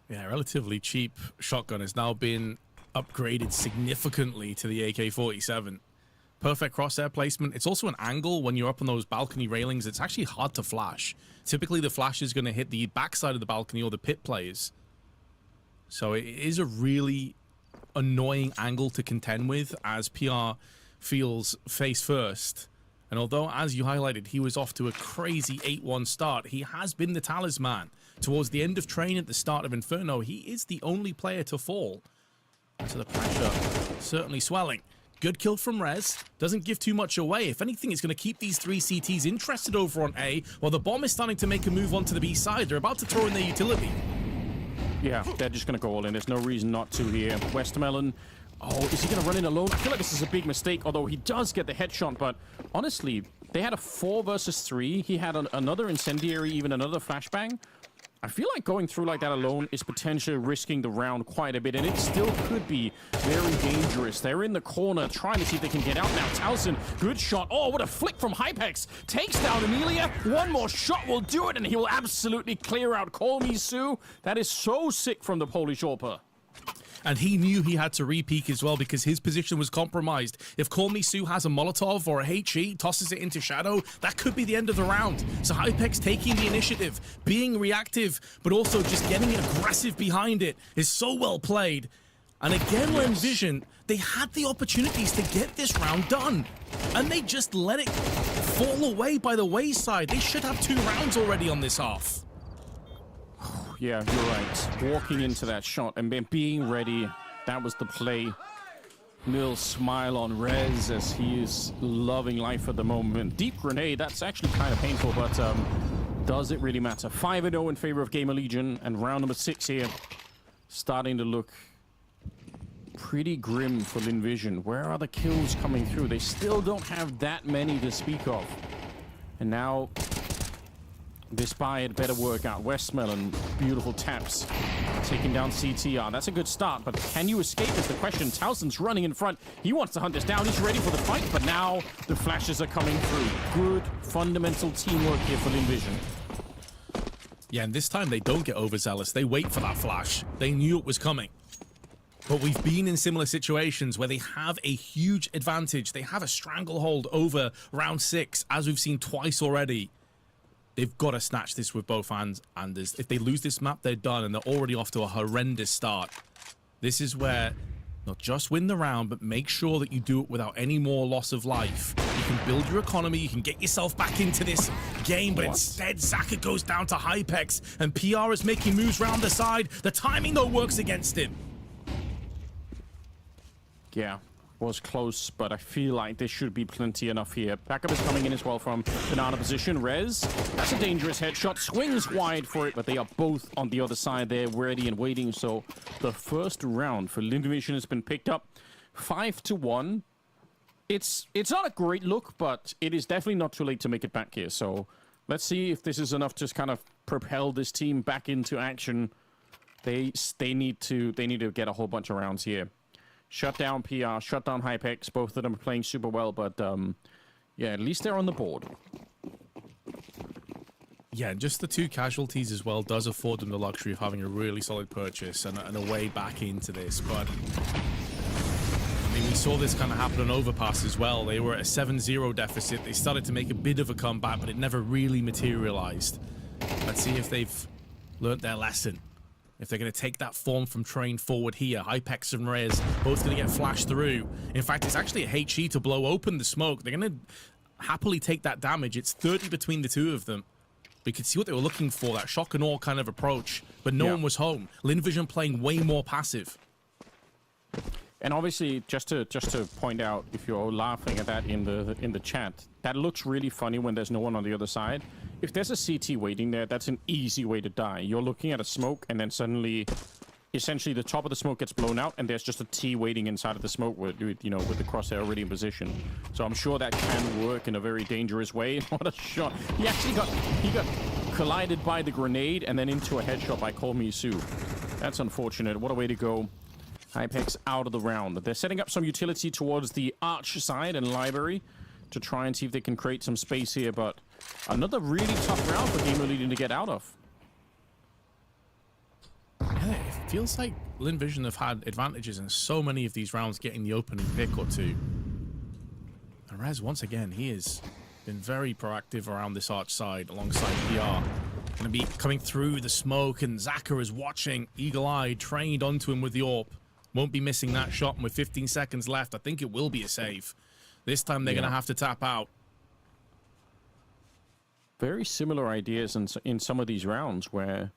Yeah, relatively cheap shotgun has now been upgraded significantly to the AK-47. Perfect crosshair placement. It's also an angle when you're up on those balcony railings. It's actually hard to flash. Typically, the flash is going to hit the backside of the balcony or the pit players. So it is a really annoying angle to contend with as PR feels face first. And although, as you highlighted, he was off to a crazy 8-1 start, he has been the talisman. Towards the end of train at the start of Inferno, he is the only player to fall. So the pressure certainly swelling. Good kill from Rez. Doesn't give too much away. If anything, it's going to keep these 3 CTs interested over on A, while the bomb is starting to make a move onto the B side. They're about to throw in their utility. Yeah, they're just going to go all in. There's no reason not to here. Westmelon. Oh, is he going to run in alone? I feel like this is a big mistake, although he does get the headshot. But honestly, they had a 4 versus 3. He had another incendiary, even another flashbang. I feel like going through like that alone is potentially risking the round quite a bit, and it still could be very dangerous. They're in the corner trying to see if they can get out now. Towson, good shot. Oh, what a flick from Hypex. Takes down Amelia. One more shot will do it, and he will absolutely clear out Call Me Sue. That is so sick from the Polish AWPer. And he knew he had to re-peek as well because his position was compromised. If Call Me Sue has a Molotov or a HE, tosses it into Shadow, that could be the end of the round. So Hypex taking the initiative, being reactive, but also just getting aggressive behind it is so well played. And again, Lynn Vision, they had the opportunities to get this round done, and they just let it fall away by the wayside. They should have 2 rounds already on this half. Yeah, you're right. Walking into that shot and then being ready, that was the play. Little smile on Rez as he is loving life at the moment. Deep grenade, that's actually kind of painful, but does it really matter? 5-0 in favor of GamerLegion, and round number 6 here. Starting to look pretty grim for Lynn Vision. Where are the kills coming through? They still don't have that many to speak of. And now this buy had better work out. Westmelon, beautiful taps. Taking down CTR. That's a good start, but can you escape is the question. Towson's running in front. He wants to hunt this down. He's ready for the fight, but now the flashes are coming through. Good, fundamental teamwork here for Lynn Vision. Yeah, and this time they don't get overzealous. They wait for that flash. They knew it was coming. But we've been in similar situations where they have a huge advantage. They have a stranglehold over round 6, as we've seen twice already. They've got to snatch this with both hands, and if they lose this map, they're done, and they're already off to a horrendous start. This is where not just win the round, but make sure that you do it without any more loss of life. You can build your economy, you can get yourself back into this game, but instead, Zaka goes down to Hypex, and PR is making moves round the side. The timing, though, works against him. Yeah. was close, but I feel like there should be plenty enough here. Backup is coming in as well from banana position. Rez, that's a dangerous headshot. Swings wide for it, but they are both on the other side there, ready and waiting. So the first round for LynVision has been picked up 5-1. It's not a great look, but it is definitely not too late to make it back here. So let's see if this is enough to kind of propel this team back into action. They need to get a whole bunch of rounds here. Shut down PR, shut down Hypex. Both of them are playing super well, but yeah, at least they're on the board. Yeah, just the 2 casualties as well does afford them the luxury of having a really solid purchase and a way back into this. But I mean, we saw this kind of happen on Overpass as well. They were at a 7-0 deficit. They started to make a bit of a comeback, but it never really materialized. Let's see if they've learnt their lesson. If they're going to take that form from Train forward here. Hypex and Rez both going to get flashed through. In fact, it's actually a HE to blow open the smoke. They're going to happily take that damage. It's 30 between the two of them. We could see what they were looking for, that shock and awe kind of approach. But no one was home. LynVision playing way more passive. And obviously, just to point out, if you're laughing at that in the chat, that looks really funny when there's no one on the other side. If there's a CT waiting there, that's an easy way to die. You're looking at a smoke, and then suddenly, essentially, the top of the smoke gets blown out, and there's just a T waiting inside of the smoke with the crosshair already in position. So I'm sure that can work in a very dangerous way. What a shot! He actually got collided by the grenade, and then into a headshot by Kolmisu. That's unfortunate. What a way to go. Hypex out of the round. They're setting up some utility towards the Arch side and Library to try and see if they can create some space here, but another really tough round for GamerLegion to get out of. Yeah, it feels like LynVision have had advantages in so many of these rounds, getting the opening pick or two. And Rez, once again, he has been very proactive around this Arch side alongside PR. Going to be coming through the smoke, and Zaka is watching, eagle-eyed, trained onto him with the AWP. Won't be missing that shot, and with 15 seconds left, I think it will be a save. This time they're going to have to tap out. Very similar ideas in some of these rounds where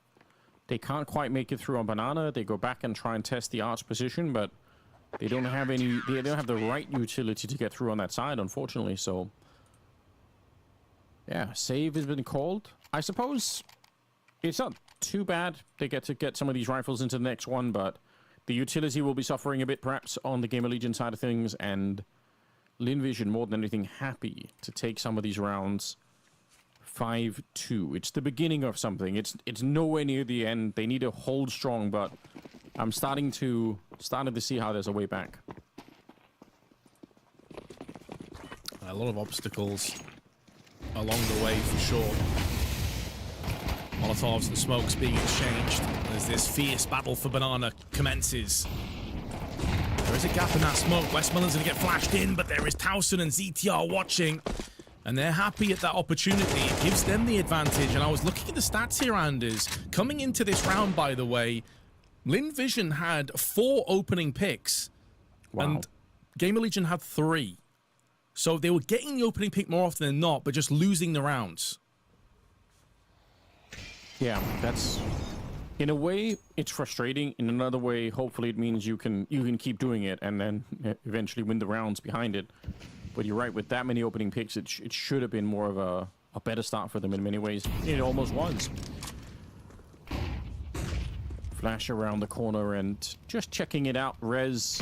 they can't quite make it through on banana. They go back and try and test the Arch position, but they don't have the right utility to get through on that side, unfortunately. So yeah, save has been called. I suppose it's not too bad. They get to get some of these rifles into the next one, but the utility will be suffering a bit, perhaps, on the GamerLegion side of things, and LynVision, more than anything, happy to take some of these rounds 5-2. It's the beginning of something. It's nowhere near the end. They need to hold strong, but I'm starting to see how there's a way back. A lot of obstacles along the way, for sure. Molotovs and smokes being exchanged as this fierce battle for banana commences. There is a gap in that smoke. Westmoreland's going to get flashed in, but there is Towson and ZTR watching, and they're happy at that opportunity. It gives them the advantage, and I was looking at the stats here, Anders. Coming into this round, by the way, LynVision had 4 opening picks, and GamerLegion had 3. So they were getting the opening pick more often than not, but just losing the rounds. Yeah, that's, in a way, it's frustrating. In another way, hopefully it means you can keep doing it and then eventually win the rounds behind it. But you're right, with that many opening picks, it should have been more of a better start for them in many ways. It almost was. Flash around the corner and just checking it out. Rez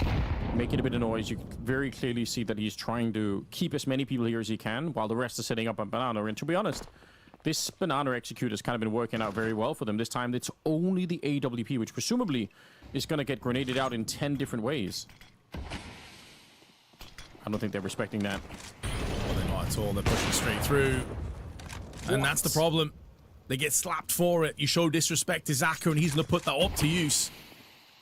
making a bit of noise. You can very clearly see that he's trying to keep as many people here as he can while the rest are setting up on banana. And to be honest, this banana execute has kind of been working out very well for them. This time, it's only the AWP, which presumably is going to get grenaded out in 10 different ways. I don't think they're respecting that. Well, they're not at all. They're pushing straight through. And that's the problem. They get slapped for it. You show disrespect to Zaka, and he's going to put that up to use.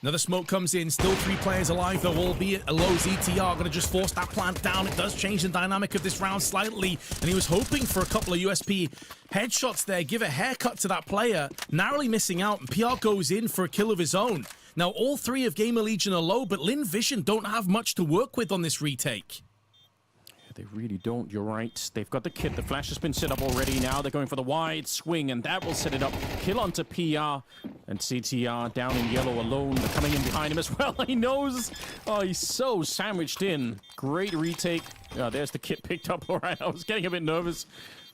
Another smoke comes in. Still 3 players alive, though, albeit a low ZTR. Going to just force that plant down. It does change the dynamic of this round slightly. And he was hoping for a couple of USP headshots there. Give a haircut to that player. Narrowly missing out. And PR goes in for a kill of his own. Now, all 3 of GamerLegion are low, but LynVision don't have much to work with on this retake. They really don't, you're right. They've got the kit. The flash has been set up already. Now they're going for the wide swing, and that will set it up. Kill onto PR. And CTR down in yellow alone. They're coming in behind him as well. He knows. Oh, he's so sandwiched in. Great retake. There's the kit picked up. All right, I was getting a bit nervous.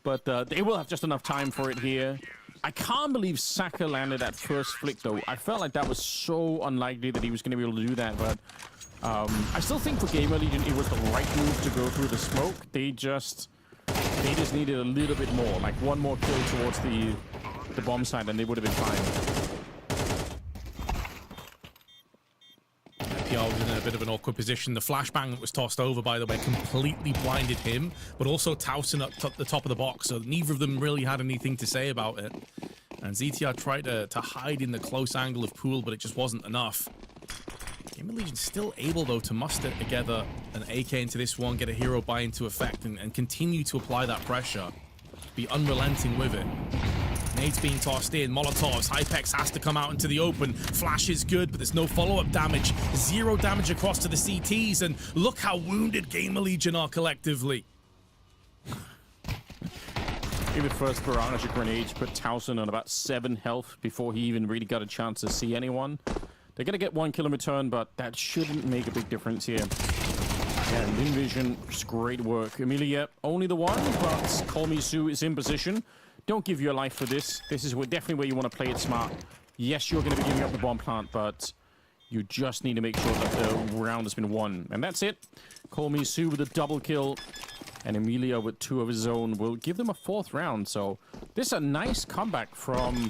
But they will have just enough time for it here. I can't believe Saka landed that first flick, though. I felt like that was so unlikely that he was going to be able to do that. But I still think for GamerLegion, it was the right move to go through the smoke. They just needed a little bit more. Like one more kill towards the bomb side, and they would have been fine. PR was in a bit of an awkward position. The flashbang that was tossed over, by the way, completely blinded him, but also Towson up the top of the box, so neither of them really had anything to say about it. And ZTR tried to hide in the close angle of Pool, but it just wasn't enough. GamerLegion still able, though, to muster together an AK into this one, get a hero buy into effect, and continue to apply that pressure. Be unrelenting with it. Nades being tossed in, Molotovs, Hypex has to come out into the open. Flash is good, but there's no follow-up damage. 0 damage across to the CTs, and look how wounded GamerLegion are collectively. Maybe the first barrage of grenades put Towson on about 7 health before he even really got a chance to see anyone. They're going to get 1 kill in return, but that shouldn't make a big difference here. And Lynn Vision, just great work. Emilia, only the one, but Call Me Sue is in position. Don't give your life for this. This is definitely where you want to play it smart. Yes, you're going to be giving up the bomb plant, but you just need to make sure that the round has been won. And that's it. Call Me Sue with a double kill. And Emilia with 2 of his own will give them a 4th round. So this is a nice comeback from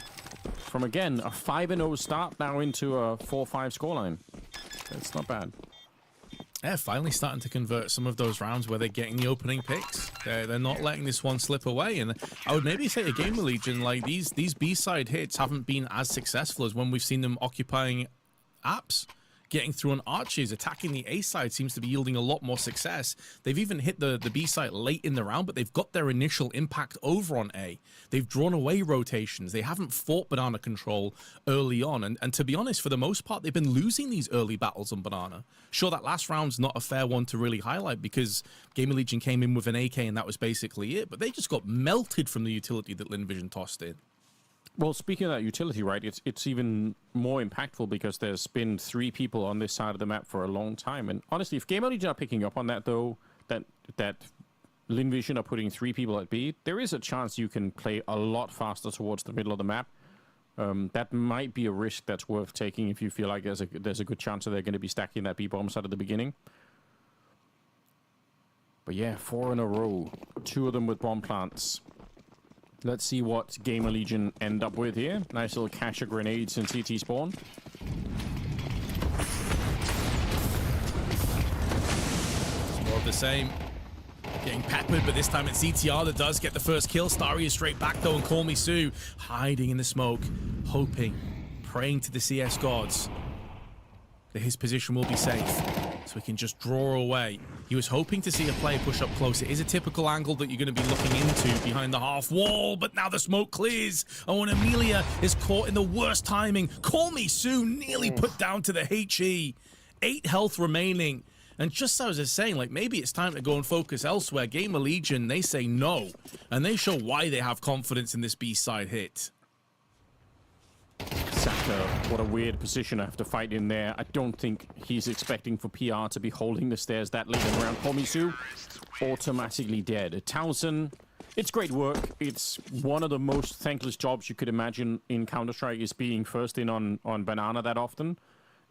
again, a 5-0 start now into a 4-5 scoreline. It's not bad. Yeah, finally starting to convert some of those rounds where they're getting the opening picks. They're not letting this one slip away. And I would maybe say to GamerLegion, like these B-side hits haven't been as successful as when we've seen them occupying apps. Getting through on arches, attacking the A side seems to be yielding a lot more success. They've even hit the B side late in the round, but they've got their initial impact over on A. They've drawn away rotations. They haven't fought banana control early on. And to be honest, for the most part, they've been losing these early battles on banana. Sure, that last round's not a fair one to really highlight because GamerLegion came in with an AK and that was basically it. But they just got melted from the utility that Lynn Vision tossed in. Well, speaking of that utility, right, it's even more impactful because there's been 3 people on this side of the map for a long time. And honestly, if GamerLegion are picking up on that, though, that Lynn Vision are putting 3 people at B, there is a chance you can play a lot faster towards the middle of the map. That might be a risk that's worth taking if you feel like there's a good chance that they're going to be stacking that B bomb side at the beginning. But yeah, 4 in a row, 2 of them with bomb plants. Let's see what GamerLegion end up with here. Nice little cache of grenades in CT spawn. It's more of the same. Getting peppered, but this time it's CTR that does get the first kill. Starry is straight back though, and Call Me Sue hiding in the smoke, hoping, praying to the CS gods that his position will be safe, so he can just draw away. He was hoping to see a player push up close. It is a typical angle that you're going to be looking into behind the half wall, but now the smoke clears. Oh, and Emilia is caught in the worst timing. Call Me Sue nearly put down to the HE. 8 health remaining. And just as I was saying, like, maybe it's time to go and focus elsewhere. GamerLegion, they say no. And they show why they have confidence in this B-side hit. Saka, what a weird position to have to fight in there. I don't think he's expecting for PR to be holding the stairs that late in the round. Call Me Sue, automatically dead. Towson, it's great work. It's one of the most thankless jobs you could imagine in Counter-Strike is being first in on banana that often.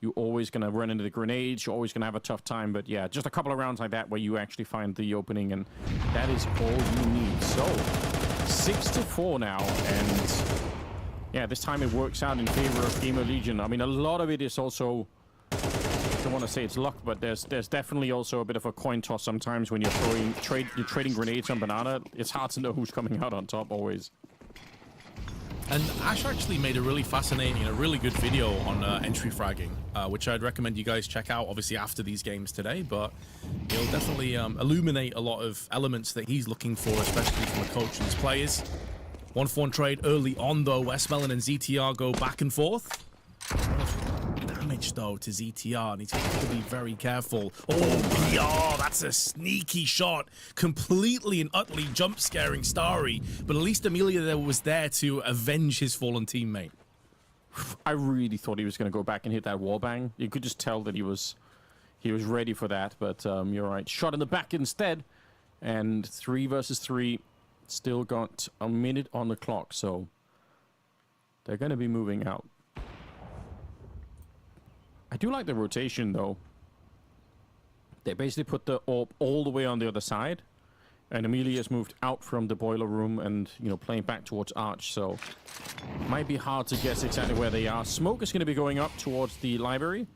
You're always going to run into the grenades. You're always going to have a tough time. But yeah, just a couple of rounds like that where you actually find the opening, and that is all you need. So, 6-4 now, and yeah, this time it works out in favor of GamerLegion. I mean, a lot of it is also, I don't want to say it's luck, but there's definitely also a bit of a coin toss sometimes when you're trading grenades on banana. It's hard to know who's coming out on top always. And Ash actually made a really fascinating and a really good video on entry fragging, which I'd recommend you guys check out, obviously after these games today, but it'll definitely illuminate a lot of elements that he's looking for, especially from a coach and his players. 1-for-1 trade early on, though. Westmelon and ZTR go back and forth. Damage, though, to ZTR, and he's going to have to be very careful. Oh, PR, that's a sneaky shot. Completely and utterly jump-scaring Starry, but at least Emilia was there to avenge his fallen teammate. I really thought he was going to go back and hit that wallbang. You could just tell that he was ready for that, but you're right. Shot in the back instead, and 3 versus 3. Still got a minute on the clock, so they're going to be moving out. I do like the rotation, though. They basically put the orb all the way on the other side, and Amelia's moved out from the boiler room and, you know, playing back towards Arch, so might be hard to guess exactly where they are. Smoke is going to be going up towards the library,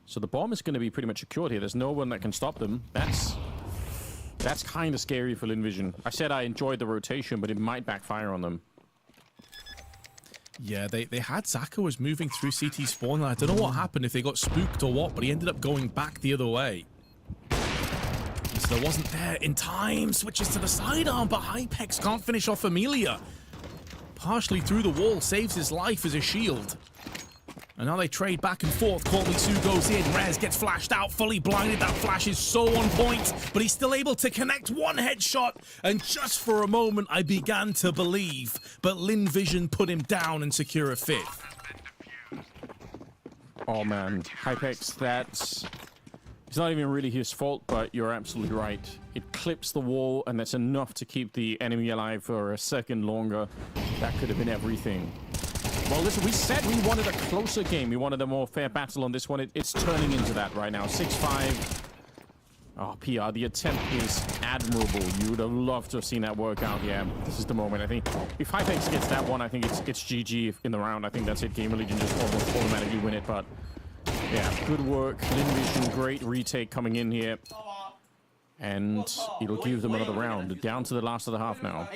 so the bomb is going to be pretty much secured here. There's no one that can stop them. That's kind of scary for Lynn Vision. I said I enjoyed the rotation, but it might backfire on them. Yeah, they had Zaka was moving through CT spawn. I don't know what happened, if they got spooked or what, but he ended up going back the other way. So wasn't there in time. Switches to the sidearm, but Hypex can't finish off Amelia. Partially through the wall, saves his life as a shield. And now they trade back and forth. Kormisu goes in. Rez gets flashed out, fully blinded. That flash is so on point, but he's still able to connect one headshot. And just for a moment, I began to believe, but Lynn Vision put him down and secure a 5th. Oh man, Hypex, that's... It's not even really his fault, but you're absolutely right. It clips the wall, and that's enough to keep the enemy alive for a second longer. That could have been everything. Well, listen, we said we wanted a closer game. We wanted a more fair battle on this one. It's turning into that right now. 6-5. Oh, PR, the attempt is admirable. You would have loved to have seen that work out. Yeah, this is the moment. I think if Hypex gets that one, I think it's GG in the round. I think that's it. GamerLegion just almost automatically win it, but yeah, good work. Lynn Vision, great retake coming in here. And it'll give them another round. Down to the last of the half now.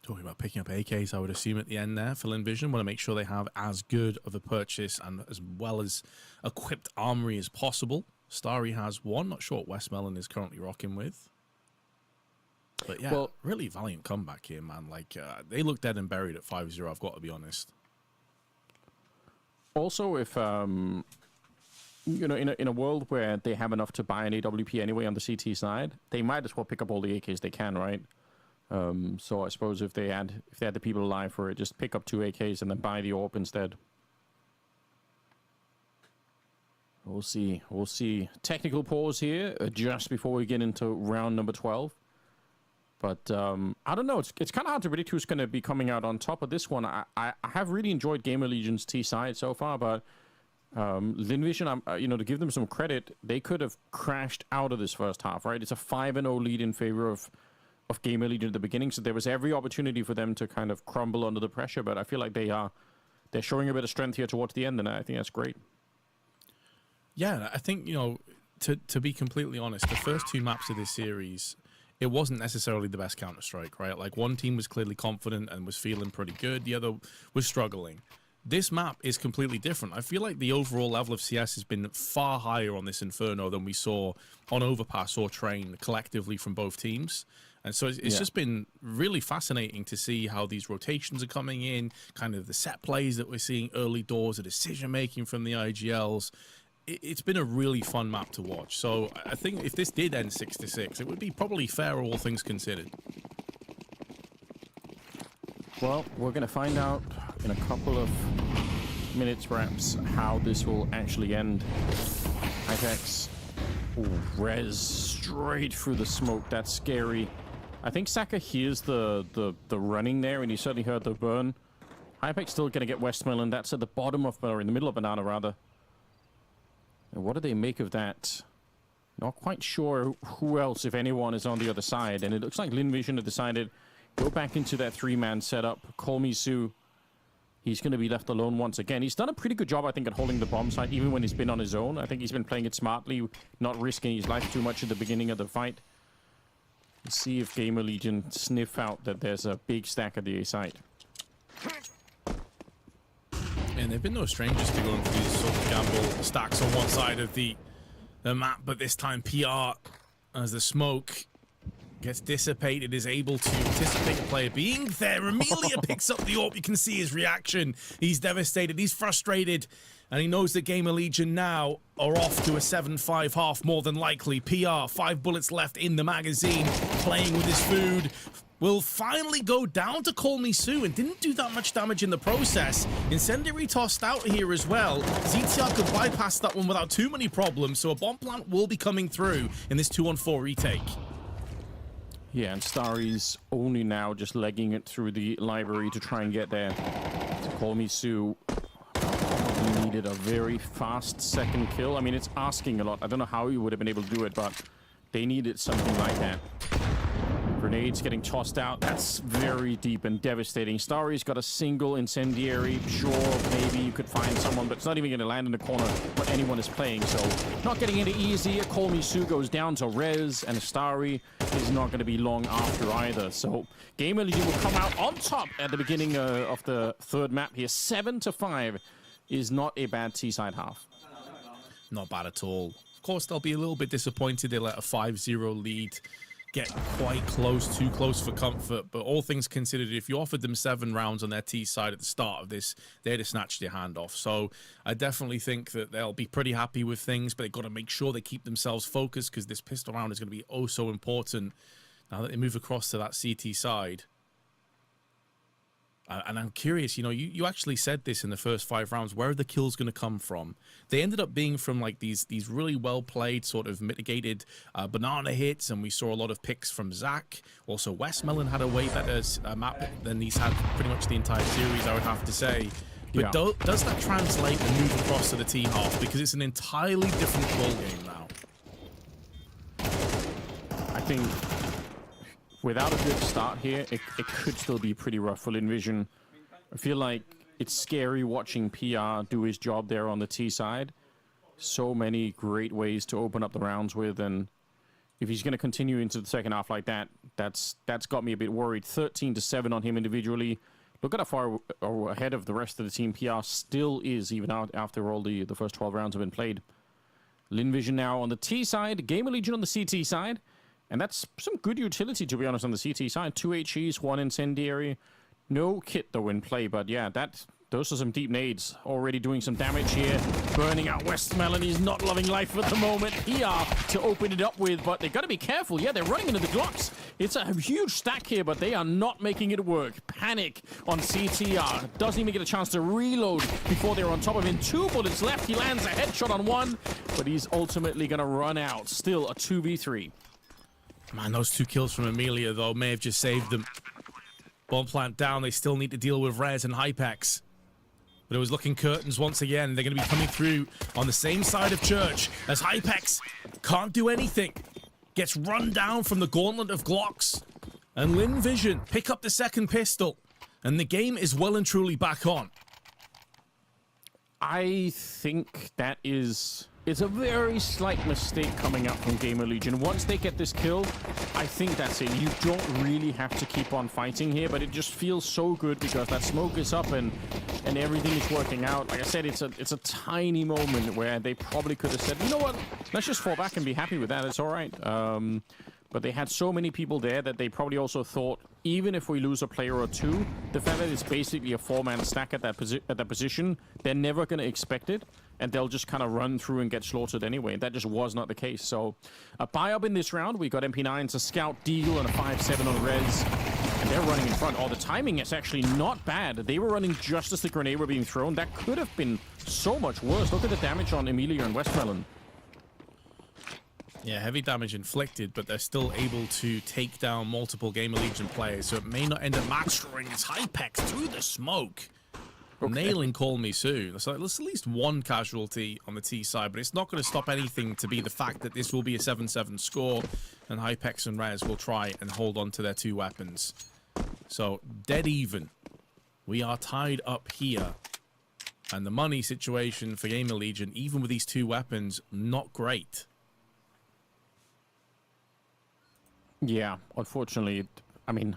Talking about picking up AKs, I would assume at the end there for Lynn Vision. Want to make sure they have as good of a purchase and as well as equipped armory as possible. Starry has one. Not sure what Westmelon is currently rocking with. But yeah, well, really valiant comeback here, man. Like, they look dead and buried at 5-0, I've got to be honest. Also, if, you know, in a world where they have enough to buy an AWP anyway on the CT side, they might as well pick up all the AKs they can, right? So I suppose if they had the people alive for it, just pick up 2 AKs and then buy the AWP instead. We'll see. We'll see. Technical pause here just before we get into round number 12. But I don't know. It's kind of hard to predict who's going to be coming out on top of this one. I have really enjoyed GamerLegion's T side so far, but Lynn Vision, you know, to give them some credit, they could have crashed out of this first half, right? It's a 5-0 lead in favor of GamerLegion at the beginning, so there was every opportunity for them to kind of crumble under the pressure, but I feel like they're showing a bit of strength here towards the end, and I think that's great. Yeah, I think, you know, to be completely honest, the first 2 maps of this series, it wasn't necessarily the best Counter-Strike, right? Like, one team was clearly confident and was feeling pretty good, the other was struggling. This map is completely different. I feel like the overall level of CS has been far higher on this Inferno than we saw on Overpass or Train collectively from both teams. And so it's just been really fascinating to see how these rotations are coming in, kind of the set plays that we're seeing early doors, the decision-making from the IGLs. It's been a really fun map to watch. So I think if this did end 6-6, it would be probably fair, all things considered. Well, we're going to find out in a couple of minutes, perhaps, how this will actually end. Hypex. Ooh, Rez straight through the smoke. That's scary. I think Saka hears the running there, and he certainly heard the burn. Hypex still going to get Westmelon. That's at the bottom of, or in the middle of Banana, rather. And what do they make of that? Not quite sure who else, if anyone, is on the other side. And it looks like Lynn Vision have decided go back into that 3-man setup. Kormisu, he's going to be left alone once again. He's done a pretty good job, I think, at holding the bomb site, even when he's been on his own. I think he's been playing it smartly, not risking his life too much at the beginning of the fight. Let's see if GamerLegion sniff out that there's a big stack at the A site. And they've been no strangers to going for these sort of gamble stacks on one side of the map, but this time PR, as the smoke gets dissipated, is able to anticipate the player being there. Amelia picks up the AWP. You can see his reaction. He's devastated. He's frustrated. And he knows that GamerLegion now are off to a 7-5 half, more than likely. PR, 5 bullets left in the magazine, playing with his food. Will finally go down to Call Me Sue and didn't do that much damage in the process. Incendiary tossed out here as well. ZTR could bypass that one without too many problems, so a bomb plant will be coming through in this 2-on-4 retake. Yeah, and Starry's only now just legging it through the library to try and get there. To Call Me Sue, he needed a very fast second kill. I mean, it's asking a lot. I don't know how he would have been able to do it, but they needed something like that. Grenades getting tossed out. That's very deep and devastating. Starry's got a single incendiary. Sure, maybe you could find someone, but it's not even going to land in the corner where anyone is playing. So not getting into easy. Call Me Sue goes down to Rez, and Starry is not going to be long after either. So GamerLegion will come out on top at the beginning of the third map here. 7-5 is not a bad T-side half. Not bad at all. Of course, they'll be a little bit disappointed they let a 5-0 lead get quite close, too close for comfort, but all things considered, if you offered them 7 rounds on their T side at the start of this, they'd have snatched your hand off. So I definitely think that they'll be pretty happy with things, but they've got to make sure they keep themselves focused, because this pistol round is going to be oh so important now that they move across to that CT side. And I'm curious, you know, you actually said this in the first 5 rounds. Where are the kills going to come from? They ended up being from like these really well played, sort of mitigated banana hits, and we saw a lot of picks from Zach. Also, Westmelon had a way better map than he's had pretty much the entire series, I would have to say. But Yeah. does that translate and move across to the T half? Because it's an entirely different ballgame now. I think without a good start here, it could still be pretty rough for Lynn Vision. I feel like it's scary watching PR do his job there on the T side. So many great ways to open up the rounds with, and if he's going to continue into the second half like that, that's got me a bit worried. 13-7 on him individually. Look at how far ahead of the rest of the team PR still is, even out after all the first 12 rounds have been played. Lynn Vision now on the T side, GamerLegion on the CT side. And that's some good utility, to be honest, on the CT side. 2 HEs, 1 incendiary. No kit, though, in play. But, yeah, those are some deep nades. Already doing some damage here. Burning out Westmelon. He's not loving life at the moment. PR to open it up with, but they've got to be careful. Yeah, they're running into the Glocks. It's a huge stack here, but they are not making it work. Panic on CTR. Doesn't even get a chance to reload before they're on top of him. 2 bullets left. He lands a headshot on 1, but he's ultimately going to run out. Still a 2v3. Man, those 2 kills from Amelia, though, may have just saved them. Bomb plant down. They still need to deal with Rez and Hypex. But it was looking curtains once again. They're going to be coming through on the same side of Church as Hypex can't do anything. Gets run down from the gauntlet of Glocks. And Lynn Vision pick up the second pistol. And the game is well and truly back on. I think that is... It's a very slight mistake coming up from GamerLegion. Once they get this kill, I think that's it. You don't really have to keep on fighting here, but it just feels so good because that smoke is up and everything is working out. Like I said, it's a tiny moment where they probably could have said, you know what, let's just fall back and be happy with that. It's all right. But they had so many people there that they probably also thought, even if we lose a player or 2, the fact that it's basically a 4-man stack at that position, they're never going to expect it, and they'll just kind of run through and get slaughtered anyway. That just was not the case. So a buy-up in this round. We got MP9s, a Scout Deagle, and a 5-7 on Rez. And they're running in front. Oh, the timing is actually not bad. They were running just as the grenade were being thrown. That could have been so much worse. Look at the damage on Emilia and Westmelon. Yeah, heavy damage inflicted, but they're still able to take down multiple GamerLegion players, so it may not end up mastering his Hypex through the smoke. Okay. Nailing Call Me Sue. So there's at least 1 casualty on the T side, but it's not going to stop anything to be the fact that this will be a 7-7 score, and Hypex and Rez will try and hold on to their 2 weapons. So, dead even. We are tied up here. And the money situation for GamerLegion, even with these 2 weapons, not great. Yeah, unfortunately, I mean,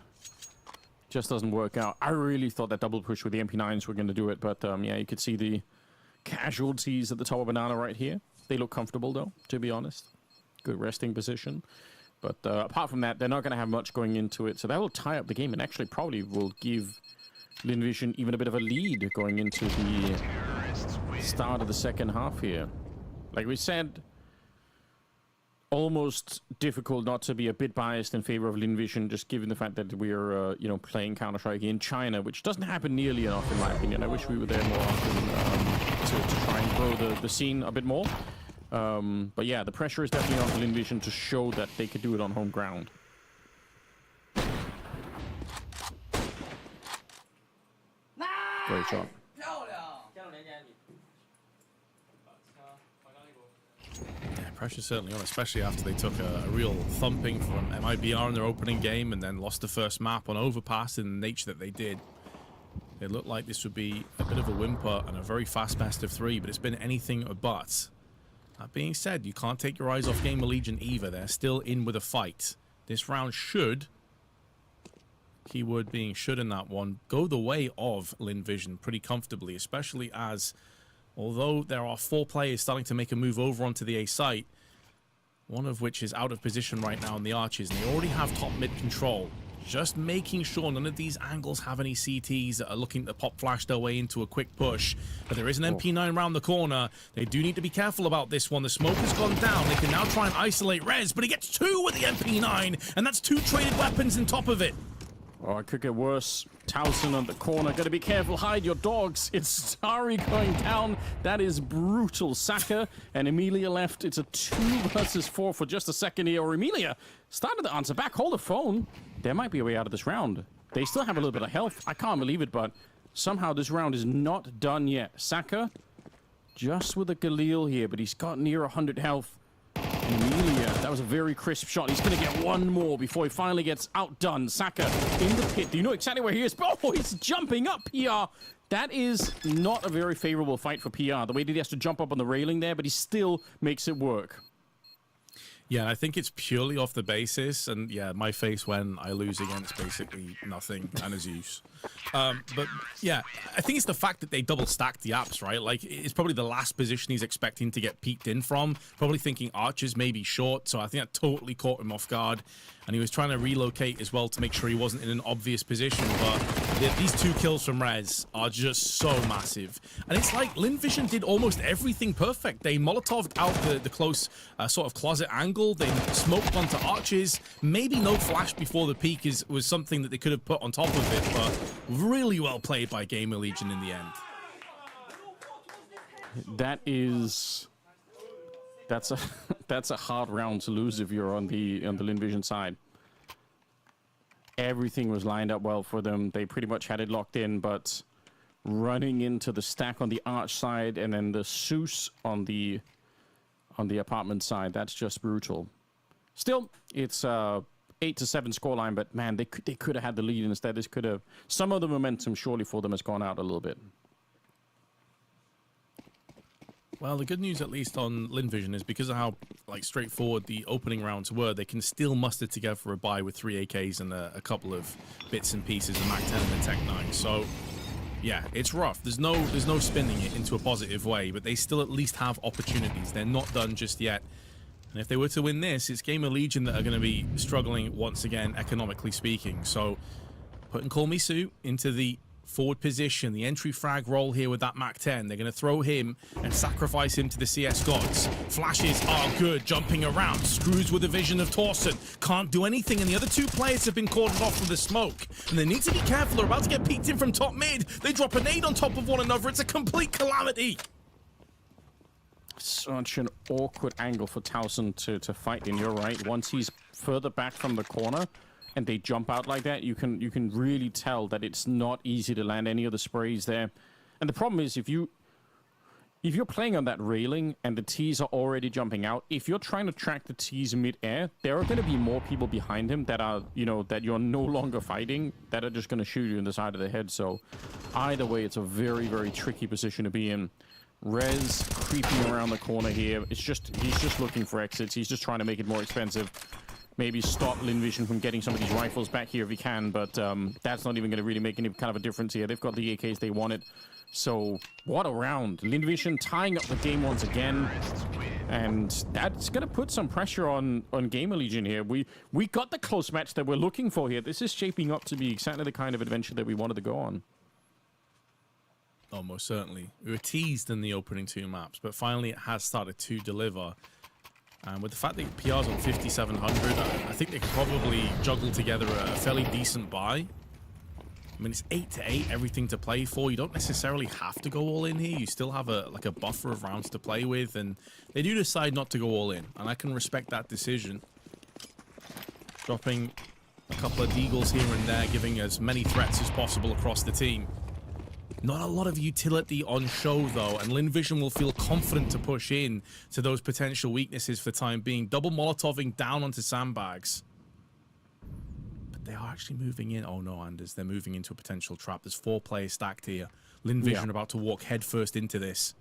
just doesn't work out. I really thought that double push with the MP9s were going to do it, but yeah, you could see the casualties at the top of Banana right here. They look comfortable, though, to be honest. Good resting position. But apart from that, they're not going to have much going into it, so that will tie up the game and actually probably will give Lynn Vision even a bit of a lead going into the start of the second half here. Like we said, almost difficult not to be a bit biased in favor of Lynn Vision, just given the fact that we're, you know, playing Counter-Strike in China, which doesn't happen nearly enough, in my opinion. I wish we were there more often to try and grow the scene a bit more. But yeah, the pressure is definitely on Lynn Vision to show that they could do it on home ground. Great shot. Yeah, pressure's certainly on, especially after they took a real thumping from MIBR in their opening game and then lost the first map on Overpass in the nature that they did. It looked like this would be a bit of a whimper and a very fast best of 3, but it's been anything but. That being said, you can't take your eyes off GamerLegion either. They're still in with a fight. This round should, keyword being should in that one, go the way of Lynn Vision pretty comfortably, especially as, although there are 4 players starting to make a move over onto the A site, one of which is out of position right now in the arches, and they already have top mid control. Just making sure none of these angles have any CTs that are looking to pop flash their way into a quick push. But there is an MP9 around the corner. They do need to be careful about this one. The smoke has gone down. They can now try and isolate Rez, but he gets 2 with the MP9, and that's 2 traded weapons on top of it. Oh, it could get worse. Towson on the corner. Gotta be careful. Hide your dogs. It's Starry going down. That is brutal. Saka and Emilia left. It's a 2 versus 4 for just a second here. Or Emilia started to answer back. Hold the phone. There might be a way out of this round. They still have a little bit of health. I can't believe it, but somehow this round is not done yet. Saka just with a Galil here, but he's got near 100 health. Emilia, that was a very crisp shot. He's going to get one more before he finally gets outdone. Saka in the pit. Do you know exactly where he is? Oh, he's jumping up, PR. That is not a very favorable fight for PR. The way that he has to jump up on the railing there, but he still makes it work. Yeah, I think it's purely off the basis, and yeah, my face when I lose against basically nothing and a Zeus. But yeah, I think it's the fact that they double stacked the apps, right? Like, it's probably the last position he's expecting to get peeked in from, probably thinking archers may be short, so I think that totally caught him off guard. And he was trying to relocate as well to make sure he wasn't in an obvious position, but these 2 kills from Rez are just so massive. And it's like Lynn Vision did almost everything perfect. They Molotov'd out the close sort of closet angle. They smoked onto arches. Maybe no flash before the peak was something that they could have put on top of it, but really well played by GamerLegion in the end. That's a hard round to lose if you're on the Lynn Vision side. Everything was lined up well for them. They pretty much had it locked in, but running into the stack on the arch side and then the Zeus on the apartment side, that's just brutal. Still, it's 8-7 scoreline, but man, they could have had the lead instead. This could have, some of the momentum surely for them has gone out a little bit. Well, the good news, at least on Lynn Vision, is because of how straightforward the opening rounds were, they can still muster together a buy with 3 AKs and a couple of bits and pieces, a Mac 10 and a Tech 9. So, yeah, it's rough. There's no spinning it into a positive way, but they still at least have opportunities. They're not done just yet. And if they were to win this, it's GamerLegion that are going to be struggling once again, economically speaking. So, putting Call Me Sue into the forward position, the entry frag roll here with that Mac 10. They're going to throw him and sacrifice him to the CS gods. Flashes are good, jumping around. Screws with a vision of Towson. Can't do anything, and the other 2 players have been cordoned off with the smoke. And they need to be careful. They're about to get peeked in from top mid. They drop a nade on top of one another. It's a complete calamity. Such an awkward angle for Towson to fight in. You're right. Once he's further back from the corner, and they jump out like that, you can really tell that it's not easy to land any of the sprays there. And the problem is, if you're playing on that railing and the T's are already jumping out, if you're trying to track the T's mid-air, there are going to be more people behind him that are, that you're no longer fighting, that are just going to shoot you in the side of the head. So either way, it's a very, very tricky position to be in. Rez creeping around the corner here. He's just looking for exits. He's just trying to make it more expensive. Maybe stop Lynn Vision from getting some of these rifles back here if he can, but that's not even going to really make any kind of a difference here. They've got the AKs they wanted. So, what a round. Lynn Vision tying up the game once again. And that's going to put some pressure on GamerLegion here. We got the close match that we're looking for here. This is shaping up to be exactly the kind of adventure that we wanted to go on. Oh, most certainly. We were teased in the opening 2 maps, but finally it has started to deliver. And with the fact that PR's on 5,700, I think they could probably juggle together a fairly decent buy. I mean, it's 8-8, everything to play for. You don't necessarily have to go all in here. You still have a buffer of rounds to play with, and they do decide not to go all in, and I can respect that decision. Dropping a couple of deagles here and there, giving as many threats as possible across the team. Not a lot of utility on show, though, and Lynn Vision will feel confident to push in to those potential weaknesses for the time being. Double Molotoving down onto sandbags. But they are actually moving in. Oh, no, Anders. They're moving into a potential trap. There's 4 players stacked here. Lynn Vision about to walk headfirst into this.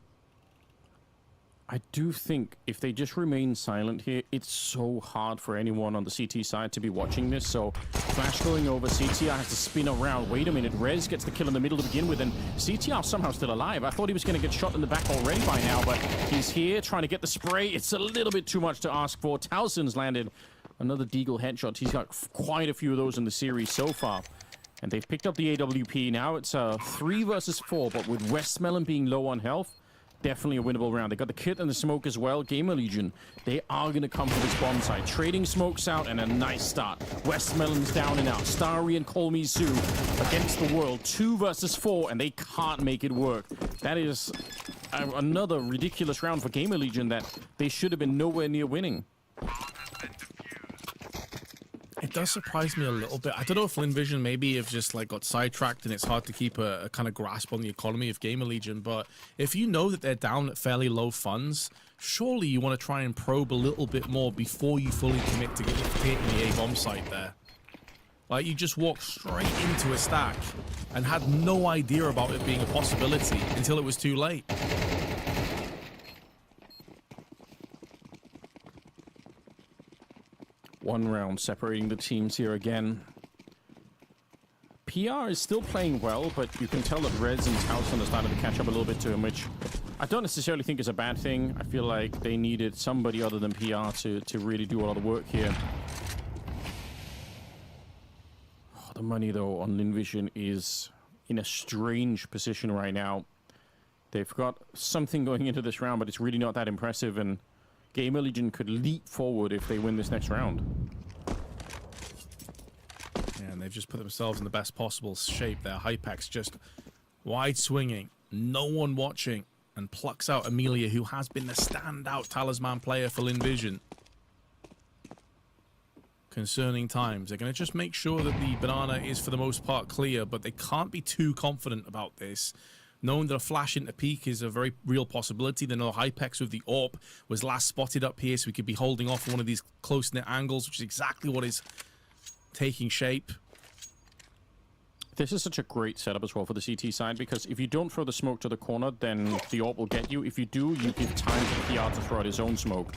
I do think if they just remain silent here, it's so hard for anyone on the CT side to be watching this. So Flash going over, CTR has to spin around. Wait a minute, Rez gets the kill in the middle to begin with, and CTR somehow still alive. I thought he was going to get shot in the back already by now, but he's here trying to get the spray. It's a little bit too much to ask for. Towson's landed another deagle headshot. He's got quite a few of those in the series so far. And they've picked up the AWP. Now it's 3 versus 4, but with Westmelon being low on health, definitely a winnable round. They got the kit and the smoke as well. GamerLegion, they are going to come to this bomb site. Trading smokes out and a nice start. Westmelon's down and out. Starry and Call Me Sue against the world. 2 versus 4, and they can't make it work. That is another ridiculous round for GamerLegion that they should have been nowhere near winning. It does surprise me a little bit. I don't know if Lynn Vision maybe have just got sidetracked and it's hard to keep a kind of grasp on the economy of GamerLegion, but if you know that they're down at fairly low funds, surely you want to try and probe a little bit more before you fully commit to hitting the A-bomb site there. Like, you just walked straight into a stack and had no idea about it being a possibility until it was too late. One round separating the teams here again. PR is still playing well, but you can tell that Reds and Towson are starting to catch up a little bit to him, which I don't necessarily think is a bad thing. I feel like they needed somebody other than PR to really do a lot of the work here. Oh, the money, though, on Lynn Vision is in a strange position right now. They've got something going into this round, but it's really not that impressive, and GamerLegion could leap forward if they win this next round. Yeah, and they've just put themselves in the best possible shape there. Hypex just wide swinging, no one watching, and plucks out Amelia, who has been the standout talisman player for Lynn Vision. Concerning times. They're going to just make sure that the banana is for the most part clear, but they can't be too confident about this. Knowing that a flash into peak is a very real possibility. They know Hypex with the AWP was last spotted up here, so we could be holding off one of these close-knit angles, which is exactly what is taking shape. This is such a great setup as well for the CT side, because if you don't throw the smoke to the corner, then the AWP will get you. If you do, you give time for PR to throw out his own smoke.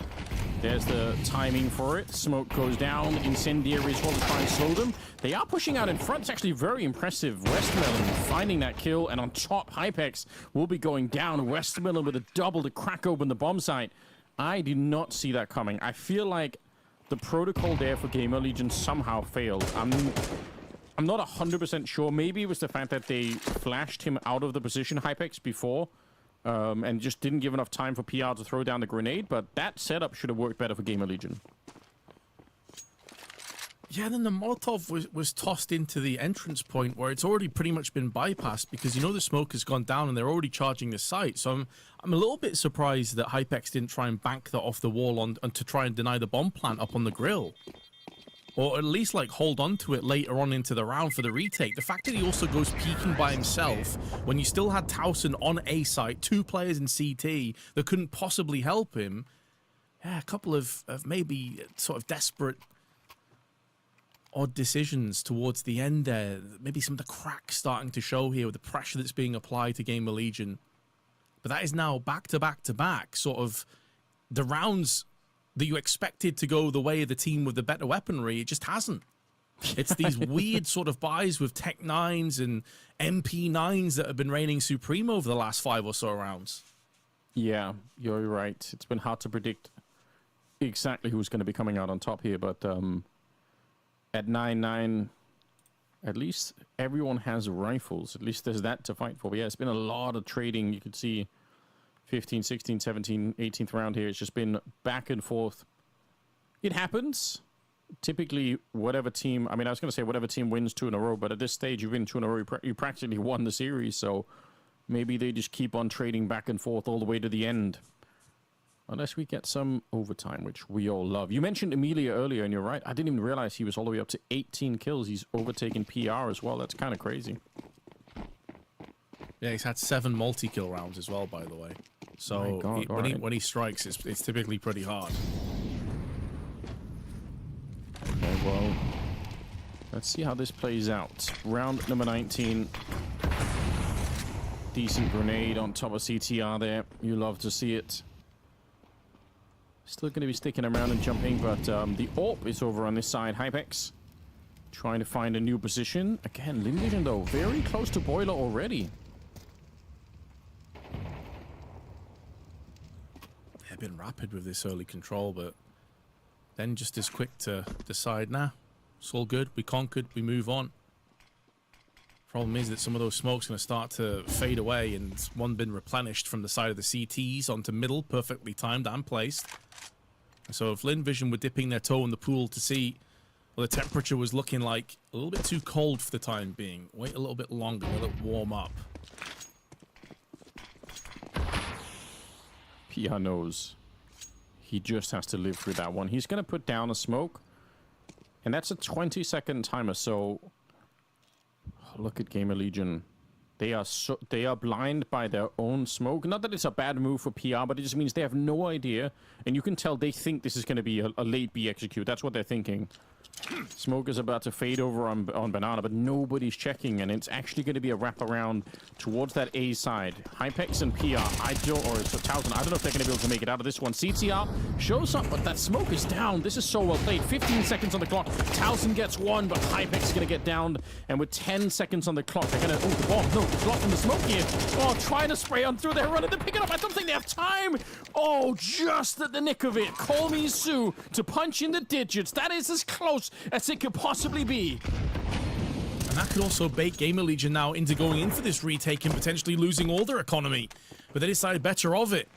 There's the timing for it. Smoke goes down. Incendiary as well to try and slow them. They are pushing out in front. It's actually very impressive. Westmelon finding that kill, and on top, Hypex will be going down. Westmelon with a double to crack open the bomb site. I did not see that coming. I feel like the protocol there for GamerLegion somehow failed. I'm not 100% sure. Maybe it was the fact that they flashed him out of the position, Hypex, before, and just didn't give enough time for PR to throw down the grenade, but that setup should have worked better for GamerLegion. Yeah, then the Molotov was tossed into the entrance point where it's already pretty much been bypassed, because you know the smoke has gone down and they're already charging the site. So I'm a little bit surprised that Hypex didn't try and bank that off the wall and to try and deny the bomb plant up on the grill. Or at least hold on to it later on into the round for the retake. The fact that he also goes peeking by himself when you still had Towson on A site, 2 players in CT that couldn't possibly help him. Yeah, a couple of maybe sort of desperate, odd decisions towards the end there. Maybe some of the cracks starting to show here with the pressure that's being applied to GamerLegion. But that is now back to back to back, sort of the rounds that you expected to go the way of the team with the better weaponry. It just hasn't. It's these weird sort of buys with Tech 9s and MP 9s that have been reigning supreme over the last 5 or so rounds. Yeah, you're right. It's been hard to predict exactly who's going to be coming out on top here, but at 9-9 at least everyone has rifles. At least there's that to fight for. But yeah, it's been a lot of trading. You could see 15, 16, 17, 18th round here. It's just been back and forth. It happens. Typically, whatever team, I mean, I was going to say whatever team wins 2 in a row, but at this stage, you win 2 in a row, you practically won the series, so maybe they just keep on trading back and forth all the way to the end. Unless we get some overtime, which we all love. You mentioned Emilia earlier, and you're right. I didn't even realize he was all the way up to 18 kills. He's overtaken PR as well. That's kind of crazy. Yeah, he's had 7 multi-kill rounds as well, by the way. So when he strikes, it's typically pretty hard. Okay, well, let's see how this plays out. Round number 19. Decent grenade on top of CTR there. You love to see it. Still going to be sticking around and jumping, but the AWP is over on this side. Hypex trying to find a new position. Again, Lynn, though, very close to Boiler already. They've been rapid with this early control, but then just as quick to decide, nah, it's all good. We conquered. We move on. Problem is that some of those smokes going to start to fade away, and one been replenished from the side of the CTs onto middle, perfectly timed and placed. So if Lynn Vision were dipping their toe in the pool to see, well, the temperature was looking like a little bit too cold for the time being. Wait a little bit longer, let it warm up. PR knows he just has to live through that one. He's going to put down a smoke, and that's a 20-second timer. So look at GamerLegion. They are blind by their own smoke. Not that it's a bad move for PR, but it just means they have no idea, and you can tell they think this is going to be a late B execute. That's what they're thinking. Smoke is about to fade over on Banana, but nobody's checking, and it's actually going to be a wraparound towards that A side. Hypex and PR, or it's 1,000. I don't know if they're going to be able to make it out of this one. CTR shows up, but that smoke is down. This is so well played. 15 seconds on the clock. 1,000 gets one, but Hypex is going to get downed, and with 10 seconds on the clock, they're going to... Oh, the bomb. No, it's locked in the smoke here. Oh, trying to spray on through. They're running to pick it up. I don't think they have time. Oh, just at the nick of it. Call me Sue to punch in the digits. That is as close as it could possibly be. And that could also bait GamerLegion now into going in for this retake and potentially losing all their economy. But they decided better of it.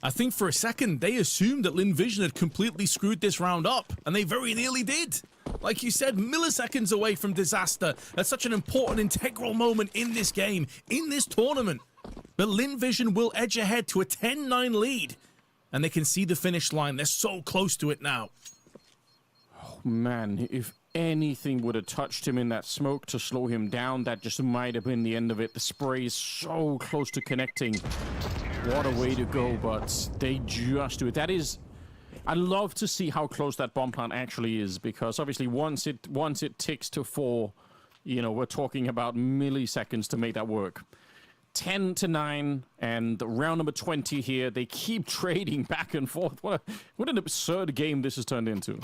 I think for a second, they assumed that Lynn Vision had completely screwed this round up, and they very nearly did. Like you said, milliseconds away from disaster. That's such an important, integral moment in this game, in this tournament. But Lynn Vision will edge ahead to a 10-9 lead, and they can see the finish line. They're so close to it now. Man, if anything would have touched him in that smoke to slow him down, that just might have been the end of it. The spray is so close to connecting. What a way to go, but they just do it. That is... I love to see how close that bomb plant actually is, because obviously once it ticks to 4, you know, we're talking about milliseconds to make that work. 10-9, and round number 20 here. They keep trading back and forth. What an absurd game this has turned into.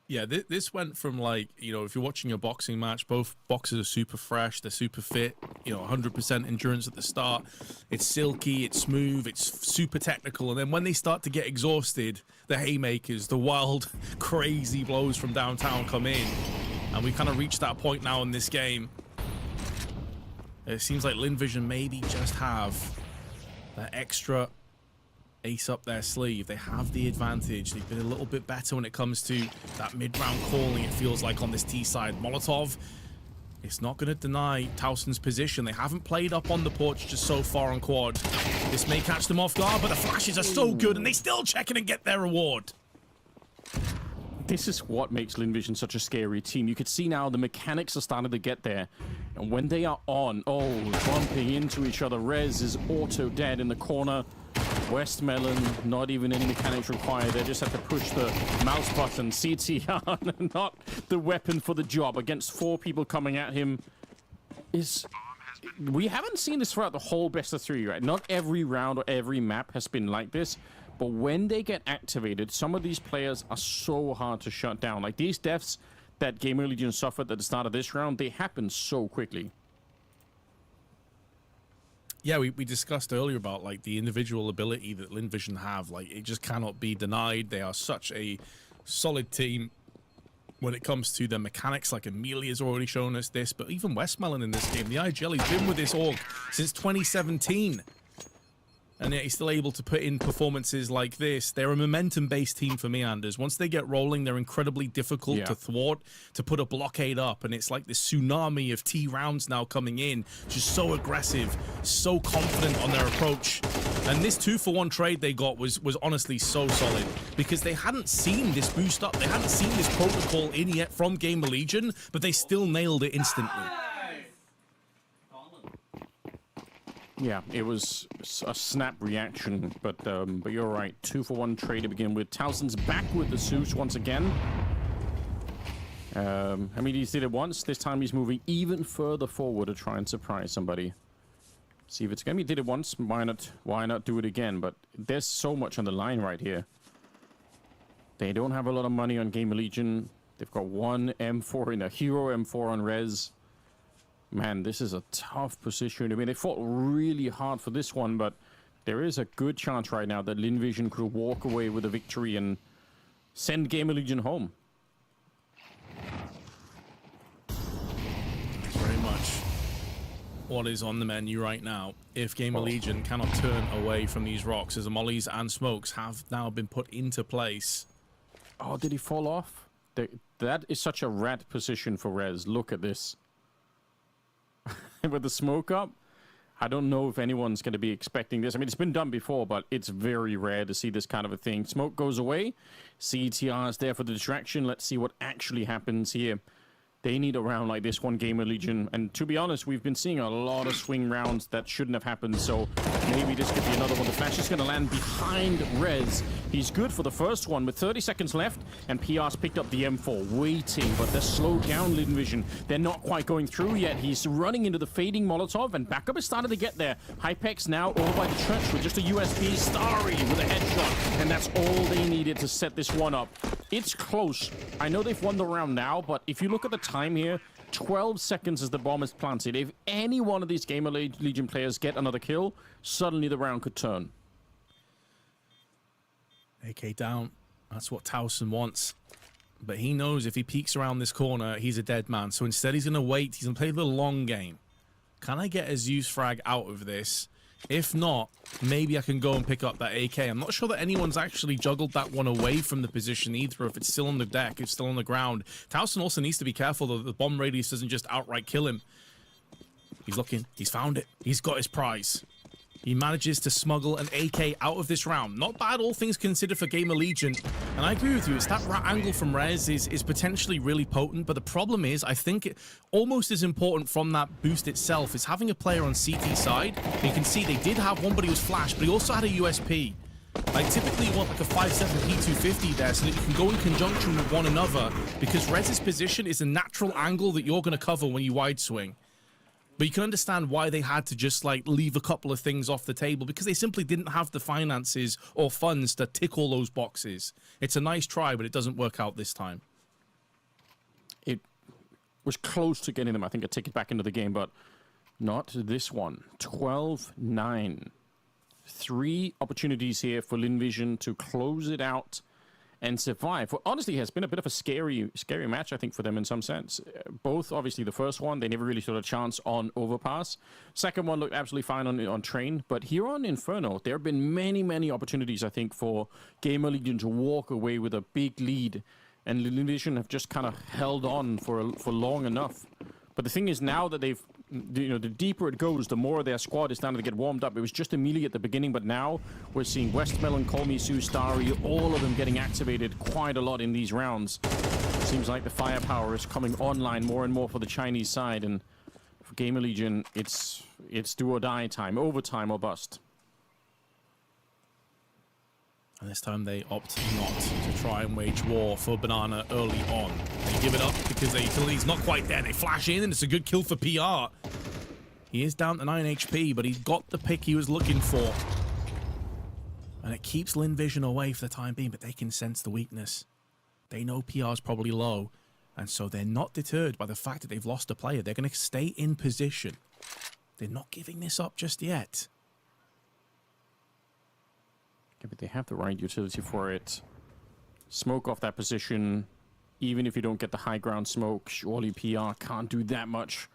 Yeah, this went from, like, you know, if you're watching a boxing match, both boxers are super fresh, they're super fit, you know, 100% endurance at the start. It's silky, it's smooth, it's super technical. And then when they start to get exhausted, the haymakers, the wild, crazy blows from downtown come in. And we kind of reached that point now in this game. It seems like Lynn Vision maybe just have that extra ace up their sleeve. They have the advantage. They've been a little bit better when it comes to that mid-round calling, it feels like, on this T side. Molotov, it's not going to deny Towson's position. They haven't played up on the porch just so far on quad. This may catch them off guard, but the flashes are so good, and they still check in and get their reward. This is what makes Lynn Vision such a scary team. You can see now the mechanics are starting to get there. And when they are on, bumping into each other. Rez is auto dead in the corner. Westmelon, not even any mechanics required. They just have to push the mouse button. CTR, not the weapon for the job. Against 4 people coming at him. We haven't seen this throughout the whole best of 3, right? Not every round or every map has been like this. But when they get activated, some of these players are so hard to shut down. Like these deaths that GamerLegion suffered at the start of this round, they happen so quickly. Yeah, we discussed earlier about, like, the individual ability that Lynn Vision have. Like, it just cannot be denied. They are such a solid team when it comes to the mechanics, like Amelia's already shown us this, but even Westmelon in this game, the IGL, he's been with this org since 2017. And yet he's still able to put in performances like this. They're a momentum-based team for me, Anders. Once they get rolling, they're incredibly difficult to thwart, to put a blockade up. And it's like this tsunami of T rounds now coming in. Just so aggressive, so confident on their approach. And this 2-for-1 trade they got was honestly so solid. Because they hadn't seen this boost up. They hadn't seen this protocol in yet from GamerLegion. But they still nailed it instantly. Yeah, it was a snap reaction, but you're right. 2-for-1 trade to begin with. Towson's back with the Zeus once again. I mean, he did it once. This time he's moving even further forward to try and surprise somebody. See if it's going to be. Did it once. Why not do it again? But there's so much on the line right here. They don't have a lot of money on GamerLegion. They've got one M4 in a hero M4 on Rez. Man, this is a tough position. I mean, they fought really hard for this one, but there is a good chance right now that Lynn Vision could walk away with a victory and send GamerLegion home. Very much what is on the menu right now. If GamerLegion cannot turn away from these rocks, as the mollies and smokes have now been put into place. Oh, did he fall off? That is such a rat position for Rez. Look at this. With the smoke up, I don't know if anyone's going to be expecting this. I mean, it's been done before, but it's very rare to see this kind of a thing. Smoke goes away. CTR is there for the distraction. Let's see what actually happens here. They need a round like this one, GamerLegion. And to be honest, we've been seeing a lot of swing rounds that shouldn't have happened. So maybe this could be another one. The flash is going to land behind Rez. He's good for the first one with 30 seconds left. And PR's picked up the M4, waiting. But they're slowed down, Lynn Vision. They're not quite going through yet. He's running into the fading Molotov. And backup is starting to get there. Hypex now over by the church with just a USB. Starry with a headshot. And that's all they needed to set this one up. It's close. I know they've won the round now, but if you look at the time here, 12 seconds as the bomb is planted. If any one of these GamerLegion players get another kill, suddenly the round could turn. AK down. That's what Towson wants. But he knows if he peeks around this corner, he's a dead man. So instead, he's going to wait. He's going to play the long game. Can I get a Zeus frag out of this? If not, maybe I can go and pick up that AK. I'm not sure that anyone's actually juggled that one away from the position either, if it's still on the deck, if it's still on the ground. Towson also needs to be careful that the bomb radius doesn't just outright kill him. He's looking. He's found it. He's got his prize. He manages to smuggle an AK out of this round. Not bad, all things considered, for GamerLegion. And I agree with you, it's that angle from Rez is potentially really potent, but the problem is, I think almost as important from that boost itself is having a player on CT side. You can see they did have one, but he was flashed, but he also had a USP. Like, typically you want like a 5.7 P250 there so that you can go in conjunction with one another, because Rez's position is a natural angle that you're going to cover when you wide swing. But you can understand why they had to just, like, leave a couple of things off the table, because they simply didn't have the finances or funds to tick all those boxes. It's a nice try, but it doesn't work out this time. It was close to getting them, I think, a ticket back into the game, but not this one. 12-9. 3 opportunities here for Lynn Vision to close it out and survive. Well, honestly, it has been a bit of a scary match, I think, for them in some sense. Both, obviously, the first one, they never really stood a chance on Overpass. Second one looked absolutely fine on Train. But here on Inferno, there have been many opportunities, I think, for GamerLegion to walk away with a big lead. And Lynn Vision have just kind of held on for long enough. But the thing is, now that they've, you know, the deeper it goes, the more their squad is starting to get warmed up. It was just Amelia at the beginning, but now we're seeing Westmelon, Colmy, Sue, Starry, all of them getting activated quite a lot in these rounds. Seems like the firepower is coming online more and more for the Chinese side, and for GamerLegion, it's do or die time, overtime or bust. And this time they opt not to try and wage war for Banana early on. They give it up because their utility's not quite there. They flash in and it's a good kill for PR. He is down to 9 HP, but he got the pick he was looking for. And it keeps Lynn Vision away for the time being, but they can sense the weakness. They know PR's probably low, and so they're not deterred by the fact that they've lost a player. They're going to stay in position. They're not giving this up just yet. Yeah, but they have the right utility for it. Smoke off that position. even if you don't get the high ground smoke, surely PR can't do that much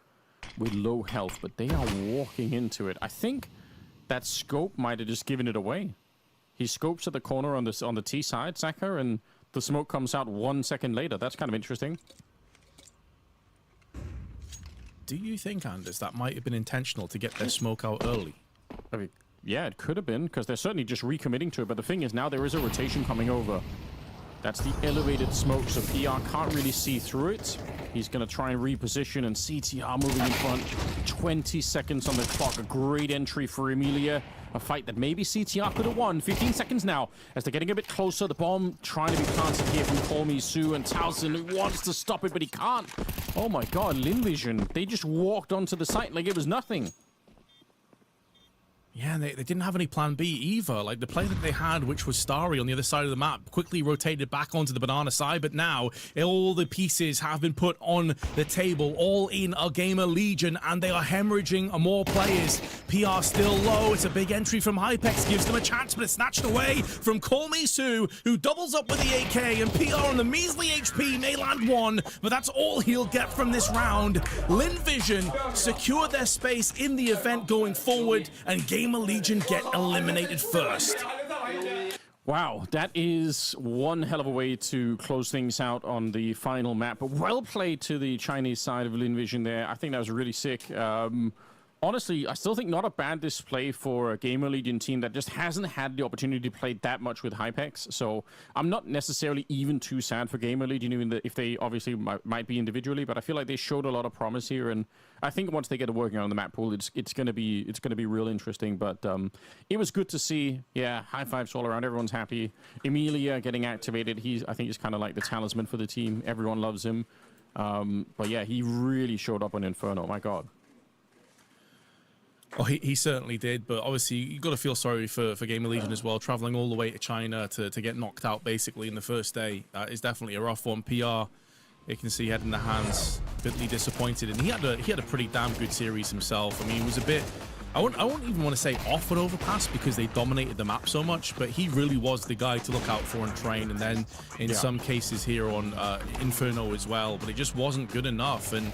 with low health, but they are walking into it. I think that scope might have just given it away. He scopes at the corner on the T side, Saka, and the smoke comes out 1 second later. That's kind of interesting. Do you think, Anders, that might have been intentional to get their smoke out early? I mean, yeah, it could have been, because they're certainly just recommitting to it. But the thing is, now there is a rotation coming over. That's the elevated smoke, so PR can't really see through it. He's going to try and reposition, and CTR moving in front. 20 seconds on the clock. A great entry for Emilia. A fight that maybe CTR could have won. 15 seconds now as they're getting a bit closer. The bomb trying to be planted here from Call Me Sue, and Towson, who wants to stop it, but he can't. Oh my god, Linvision. They just walked onto the site like it was nothing. Yeah, and they didn't have any plan B either. Like, the play that they had, which was Starry on the other side of the map, quickly rotated back onto the banana side, but now all the pieces have been put on the table, all in a GamerLegion, and they are hemorrhaging more players. PR still low. It's a big entry from Hypex, gives them a chance, but it's snatched away from Call Me Sue, who doubles up with the AK, and PR on the measly HP may land one, but that's all he'll get from this round. Linvision secure their space in the event going forward, and GamerLegion get eliminated first. Wow, that is one hell of a way to close things out on the final map. But well played to the Chinese side of Linvision there. I think that was really sick. Honestly, I still think not a bad display for a GamerLegion team that just hasn't had the opportunity to play that much with Hypex. So I'm not necessarily even too sad for GamerLegion, even if they obviously might be individually. But I feel like they showed a lot of promise here, and I think once they get working on the map pool, it's gonna be real interesting. But it was good to see. Yeah, high fives all around. Everyone's happy. Emilia getting activated. I think he's kind of like the talisman for the team. Everyone loves him. But yeah, he really showed up on Inferno. My God. Oh, he certainly did, but obviously you've got to feel sorry for GamerLegion as well, traveling all the way to China to get knocked out basically in the first day. That is definitely a rough one. PR, you can see head in the hands, bitterly disappointed, and he had a pretty damn good series himself. I mean, it was a bit, I won't even want to say off an overpass because they dominated the map so much, but he really was the guy to look out for and train, and then in some cases here on Inferno as well, but it just wasn't good enough. And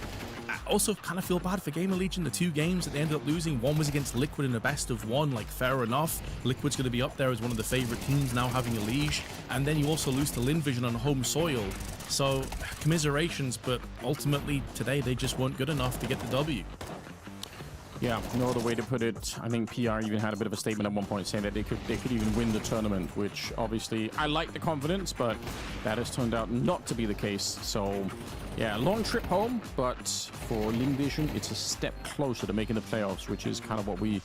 I also kind of feel bad for GamerLegion. The two games that they ended up losing, one was against Liquid in a best of one, like fair enough. Liquid's going to be up there as one of the favorite teams now having a Liege, and then you also lose to Linvision on home soil. So commiserations, but ultimately today they just weren't good enough to get the W. Yeah, no other way to put it. I think PR even had a bit of a statement at one point saying that they could even win the tournament, which obviously I like the confidence, but that has turned out not to be the case. So yeah, long trip home, but for Linvision, it's a step closer to making the playoffs, which is kind of what we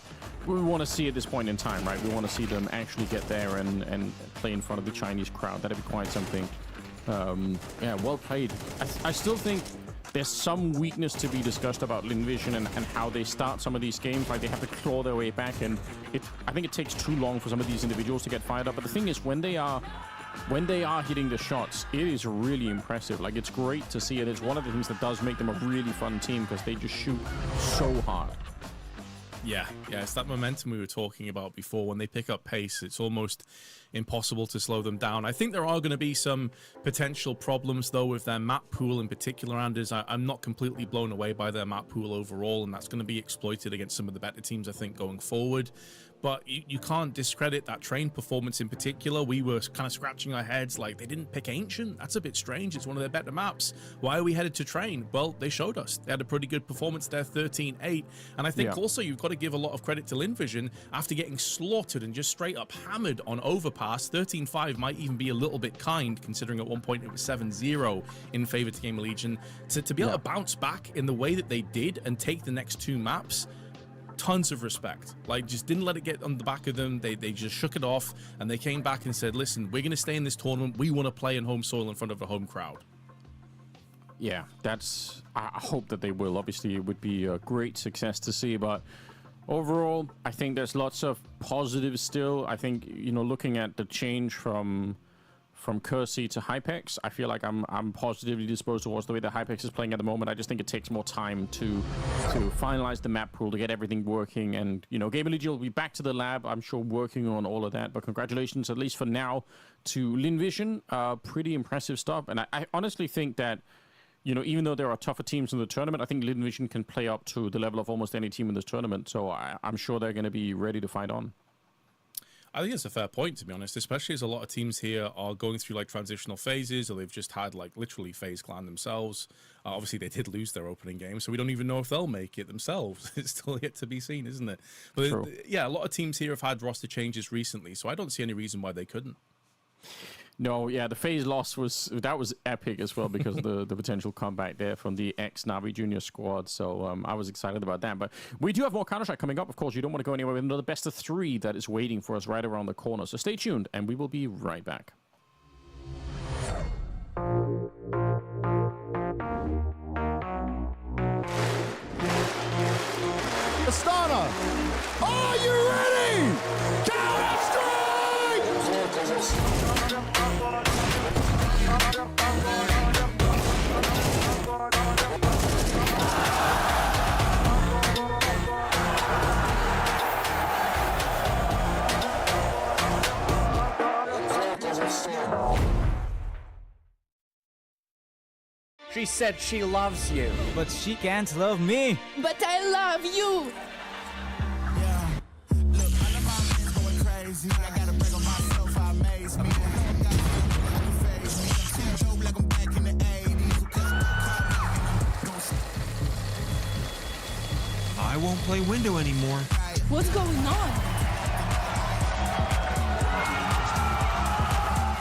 want to see at this point in time, right? We want to see them actually get there and play in front of the Chinese crowd. That'd be quite something. Yeah, well played. I still think there's some weakness to be discussed about Linvision and how they start some of these games. Like, they have to claw their way back, and I think it takes too long for some of these individuals to get fired up. But the thing is, when they are hitting the shots, it is really impressive. Like, it's great to see it. It's one of the things that does make them a really fun team, because they just shoot so hard. Yeah, it's that momentum we were talking about before. When they pick up pace, it's almost impossible to slow them down. I think there are going to be some potential problems, though, with their map pool in particular, Anders. I'm not completely blown away by their map pool overall, and that's going to be exploited against some of the better teams, I think, going forward. But you can't discredit that train performance in particular. We were kind of scratching our heads like, they didn't pick Ancient? That's a bit strange. It's one of their better maps. Why are we headed to train? Well, they showed us. They had a pretty good performance there, 13-8. And I think also you've got to give a lot of credit to Linvision after getting slaughtered and just straight up hammered on overpass. 13-5 might even be a little bit kind, considering at one point it was 7-0 in favor to GamerLegion. To be able to bounce back in the way that they did and take the next two maps, tons of respect. Like, just didn't let it get on the back of them. They just shook it off, and they came back and said, listen, we're going to stay in this tournament. We want to play in home soil in front of a home crowd. Yeah, I hope that they will. Obviously, it would be a great success to see, but overall, I think there's lots of positives still. I think, looking at the change from from Kersey to Hypex. I feel like I'm positively disposed towards the way that Hypex is playing at the moment. I just think it takes more time to finalize the map pool, to get everything working. And, you know, GamerLegion will be back to the lab, I'm sure, working on all of that. But congratulations, at least for now, to Lynn. Pretty impressive stuff. And I honestly think that, you know, even though there are tougher teams in the tournament, I think Lynn can play up to the level of almost any team in this tournament. So I'm sure they're going to be ready to fight on. I think it's a fair point, to be honest, especially as a lot of teams here are going through like transitional phases, or they've just had like literally FaZe Clan themselves. Obviously, they did lose their opening game, so we don't even know if they'll make it themselves. It's still yet to be seen, isn't it? But yeah, a lot of teams here have had roster changes recently, so I don't see any reason why they couldn't. No, yeah, the FaZe loss was epic as well, because of the potential comeback there from the ex-Navi Junior squad. So I was excited about that. But we do have more Counter-Strike coming up. Of course, you don't want to go anywhere with another best of 3 that is waiting for us right around the corner. So stay tuned, and we will be right back. Astana, are you ready? Counter-Strike! She said she loves you. But she can't love me. But I love you. Yeah. Look, I know my man's going crazy. I gotta break on myself, I amaze me. Like I'm back in the 80s. I won't play window anymore. What's going on?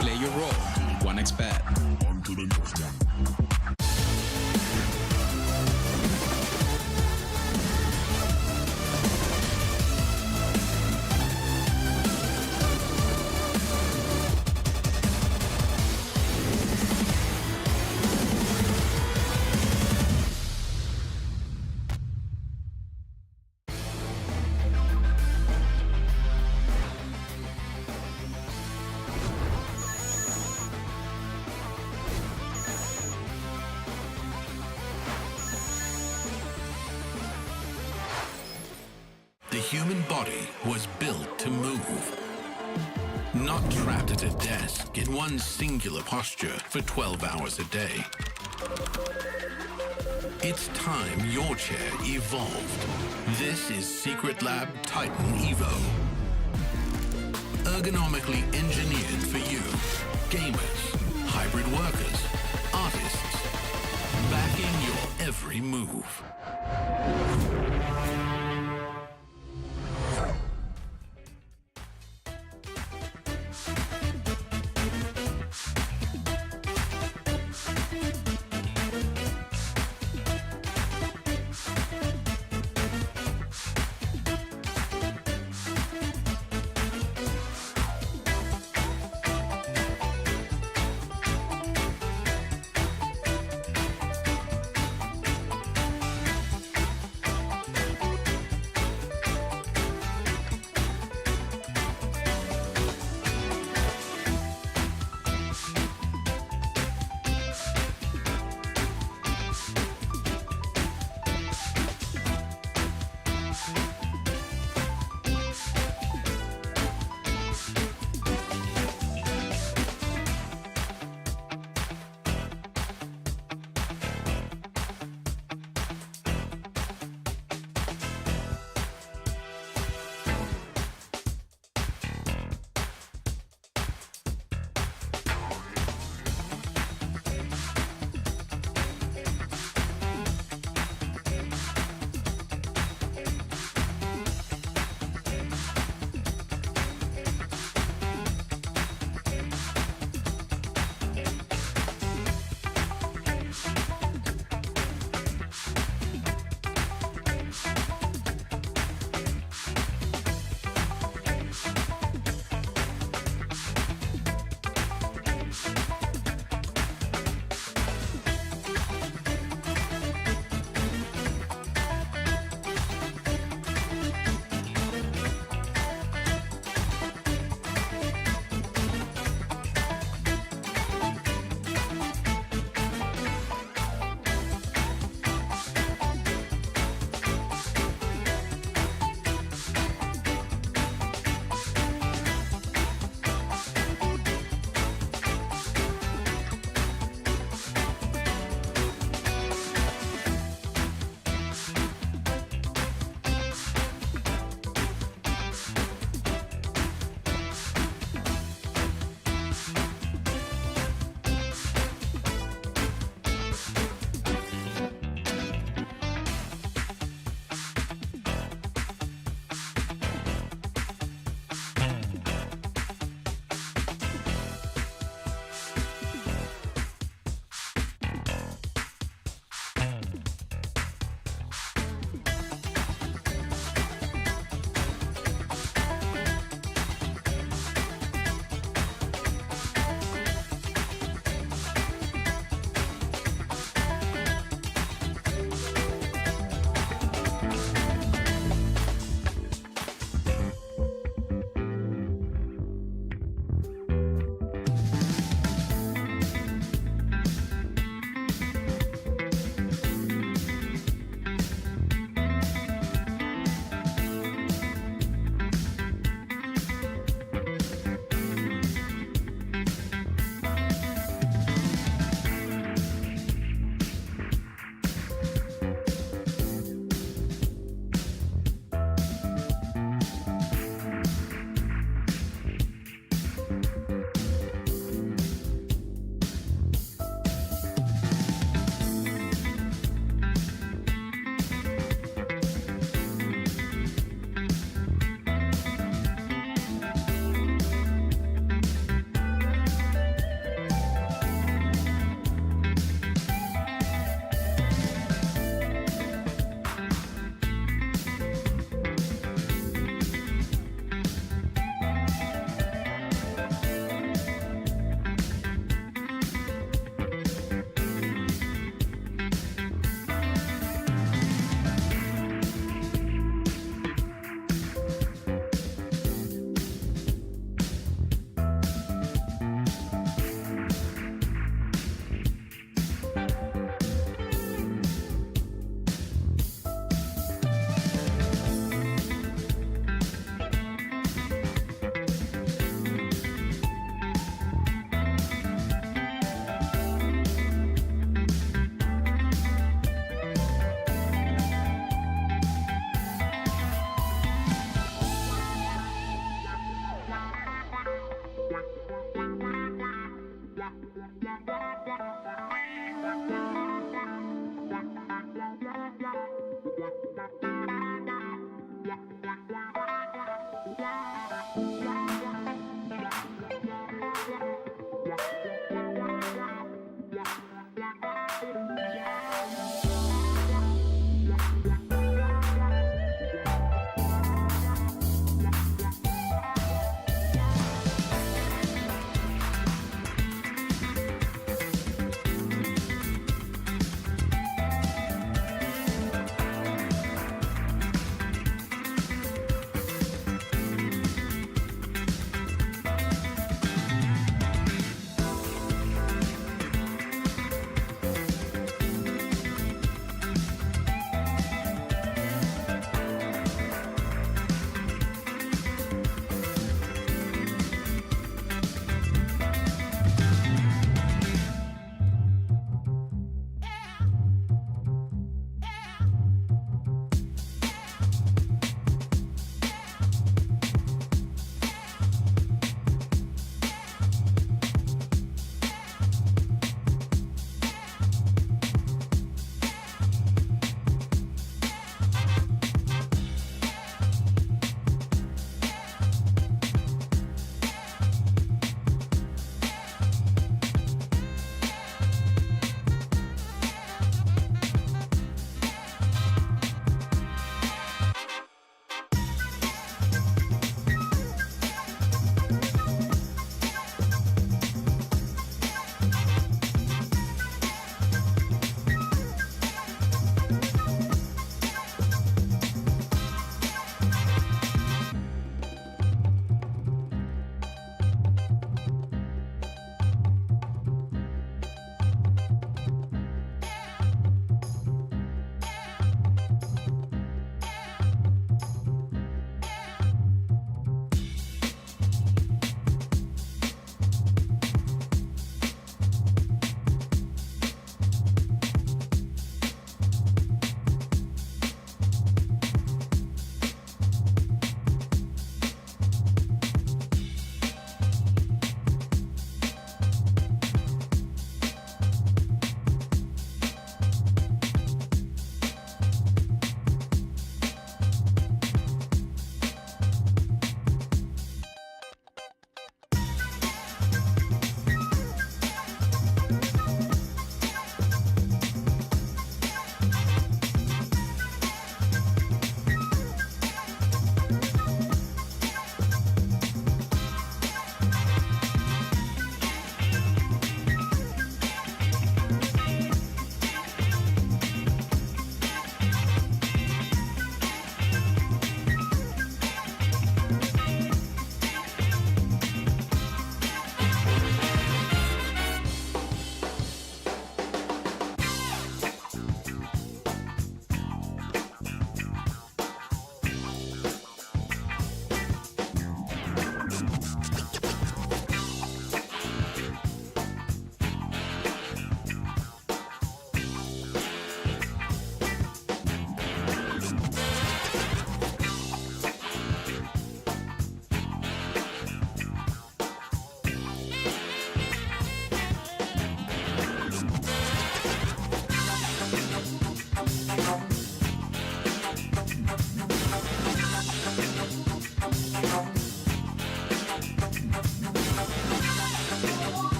Play your role. 1xbet. On to the next one. The human body was built to move. Not trapped at a desk in one singular posture for 12 hours a day. It's time your chair evolved. This is Secret Lab Titan Evo. Ergonomically engineered for you, gamers, hybrid workers, artists, backing your every move.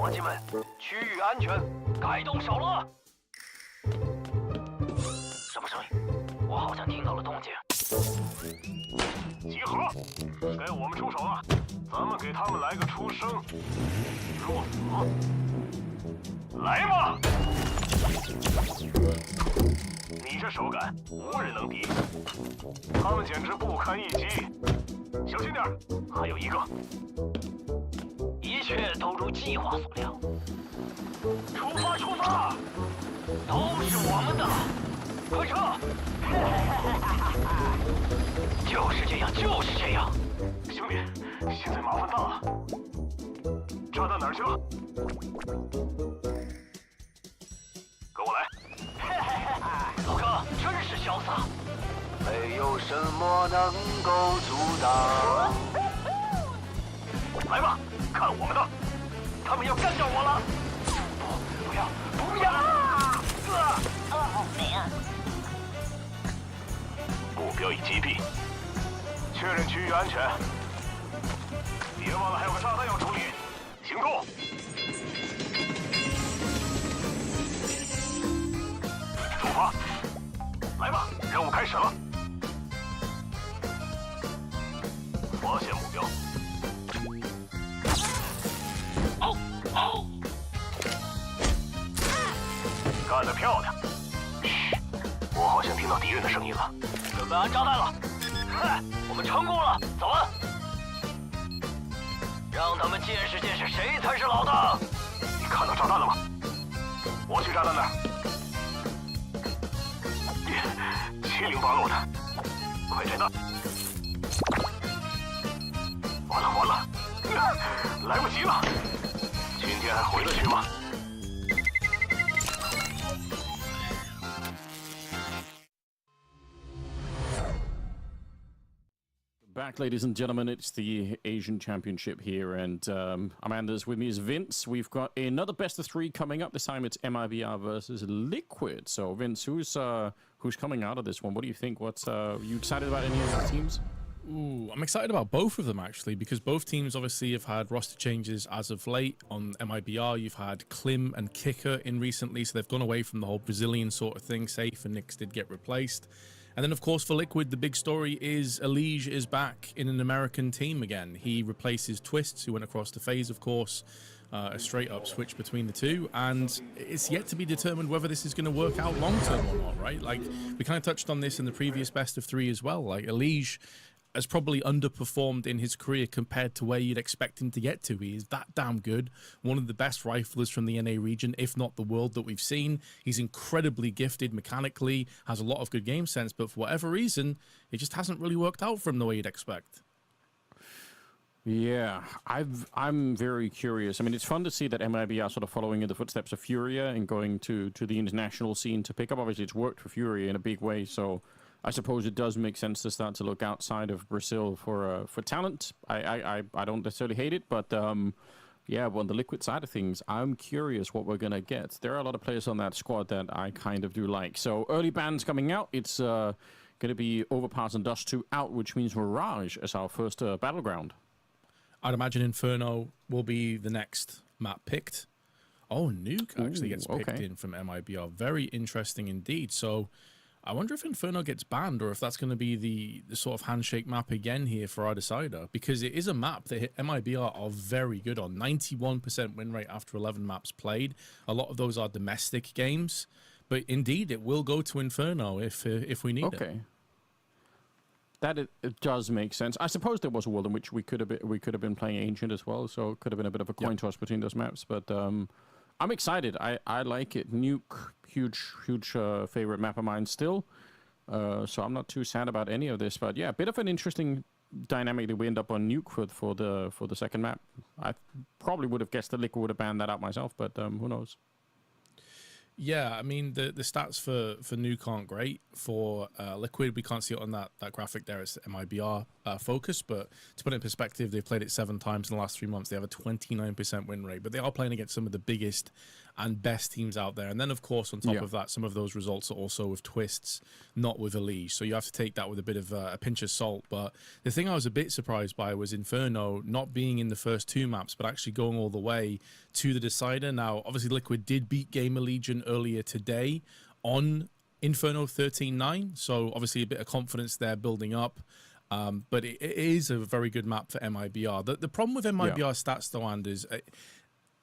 伙计们，区域安全，该动手了。什么声音？我好像听到了动静。集合，该我们出手了，咱们给他们来个出生入死。来吧！你这手感，无人能敌。他们简直不堪一击，小心点儿，还有一个。一切都如计划所料。出发，出发！都是我们的，快撤！就是这样，就是这样。兄弟，现在麻烦大了。炸弹哪儿去了？跟我来。老哥，真是潇洒。没有什么能够阻挡。来吧，看我们的！他们要干掉我了！不要，不要！好美啊！目标已击毙，确认区域安全。别忘了还有个炸弹要处理。行动！出发！来吧，任务开始了。发现目标。干得漂亮！嘘，我好像听到敌人的声音了。准备安炸弹了。嗨，我们成功了，走了。让他们见识见识谁才是老大。你看到炸弹了吗？我去炸弹那儿。别，7零八落的，快拆弹！完了完了，来不及了。今天还回得去吗？Back, ladies and gentlemen, it's the Asian Championship here, and Amanda's with me is Vince. We've got another best of 3 coming up. This time it's MIBR versus Liquid. So, Vince, who's coming out of this one? What do you think? Are you excited about any of the teams? Ooh, I'm excited about both of them, actually, because both teams obviously have had roster changes as of late. On MIBR, you've had Klim and Kicker in recently, so they've gone away from the whole Brazilian sort of thing. Safe and Nyx did get replaced. And then, of course, for Liquid, the big story is Elige is back in an American team again. He replaces Twists, who went across to FaZe, of course, a straight-up switch between the two. And it's yet to be determined whether this is going to work out long-term or not, right? Like, we kind of touched on this in the previous best of 3 as well. Like, Elige has probably underperformed in his career compared to where you'd expect him to get to. He is that damn good. One of the best riflers from the NA region, if not the world, that we've seen. He's incredibly gifted mechanically, has a lot of good game sense, but for whatever reason, it just hasn't really worked out for him the way you'd expect. Yeah, I'm very curious. I mean, it's fun to see that MIBR sort of following in the footsteps of Furia and going to the international scene to pick up. Obviously, it's worked for Furia in a big way, so I suppose it does make sense to start to look outside of Brazil for talent. I don't necessarily hate it, but yeah, on the Liquid side of things, I'm curious what we're gonna get. There are a lot of players on that squad that I kind of do like. So early bans coming out. It's gonna be Overpass and Dust 2 out, which means Mirage as our first battleground. I'd imagine Inferno will be the next map picked. Oh, Nuke actually gets picked in from MIBR. Very interesting indeed. So I wonder if Inferno gets banned or if that's going to be the sort of handshake map again here for our decider, because it is a map that MIBR are very good on. 91% win rate after 11 maps played. A lot of those are domestic games, but indeed it will go to Inferno if we need it. Okay. That it does make sense. I suppose there was a world in which we could have been playing Ancient as well, so it could have been a bit of a coin toss between those maps, but I'm excited. I like it. Nuke, huge favorite map of mine still. So I'm not too sad about any of this. But yeah, a bit of an interesting dynamic that we end up on Nuke for the second map. I probably would have guessed that Liquid would have banned that out myself, but who knows? Yeah, I mean, the stats for Nuke aren't great. For Liquid, we can't see it on that graphic there. It's MIBR focus, but to put it in perspective, they've played it 7 times in the last 3 months. They have a 29% win rate, but they are playing against some of the biggest and best teams out there. And then, of course, on top of that, some of those results are also with twists, not with Elige. So you have to take that with a bit of a pinch of salt. But the thing I was a bit surprised by was Inferno not being in the first 2 maps, but actually going all the way to the decider. Now, obviously, Liquid did beat GamerLegion earlier today on Inferno 13-9. So obviously a bit of confidence there building up. But it is a very good map for MIBR. The problem with MIBR stats, though, Anders,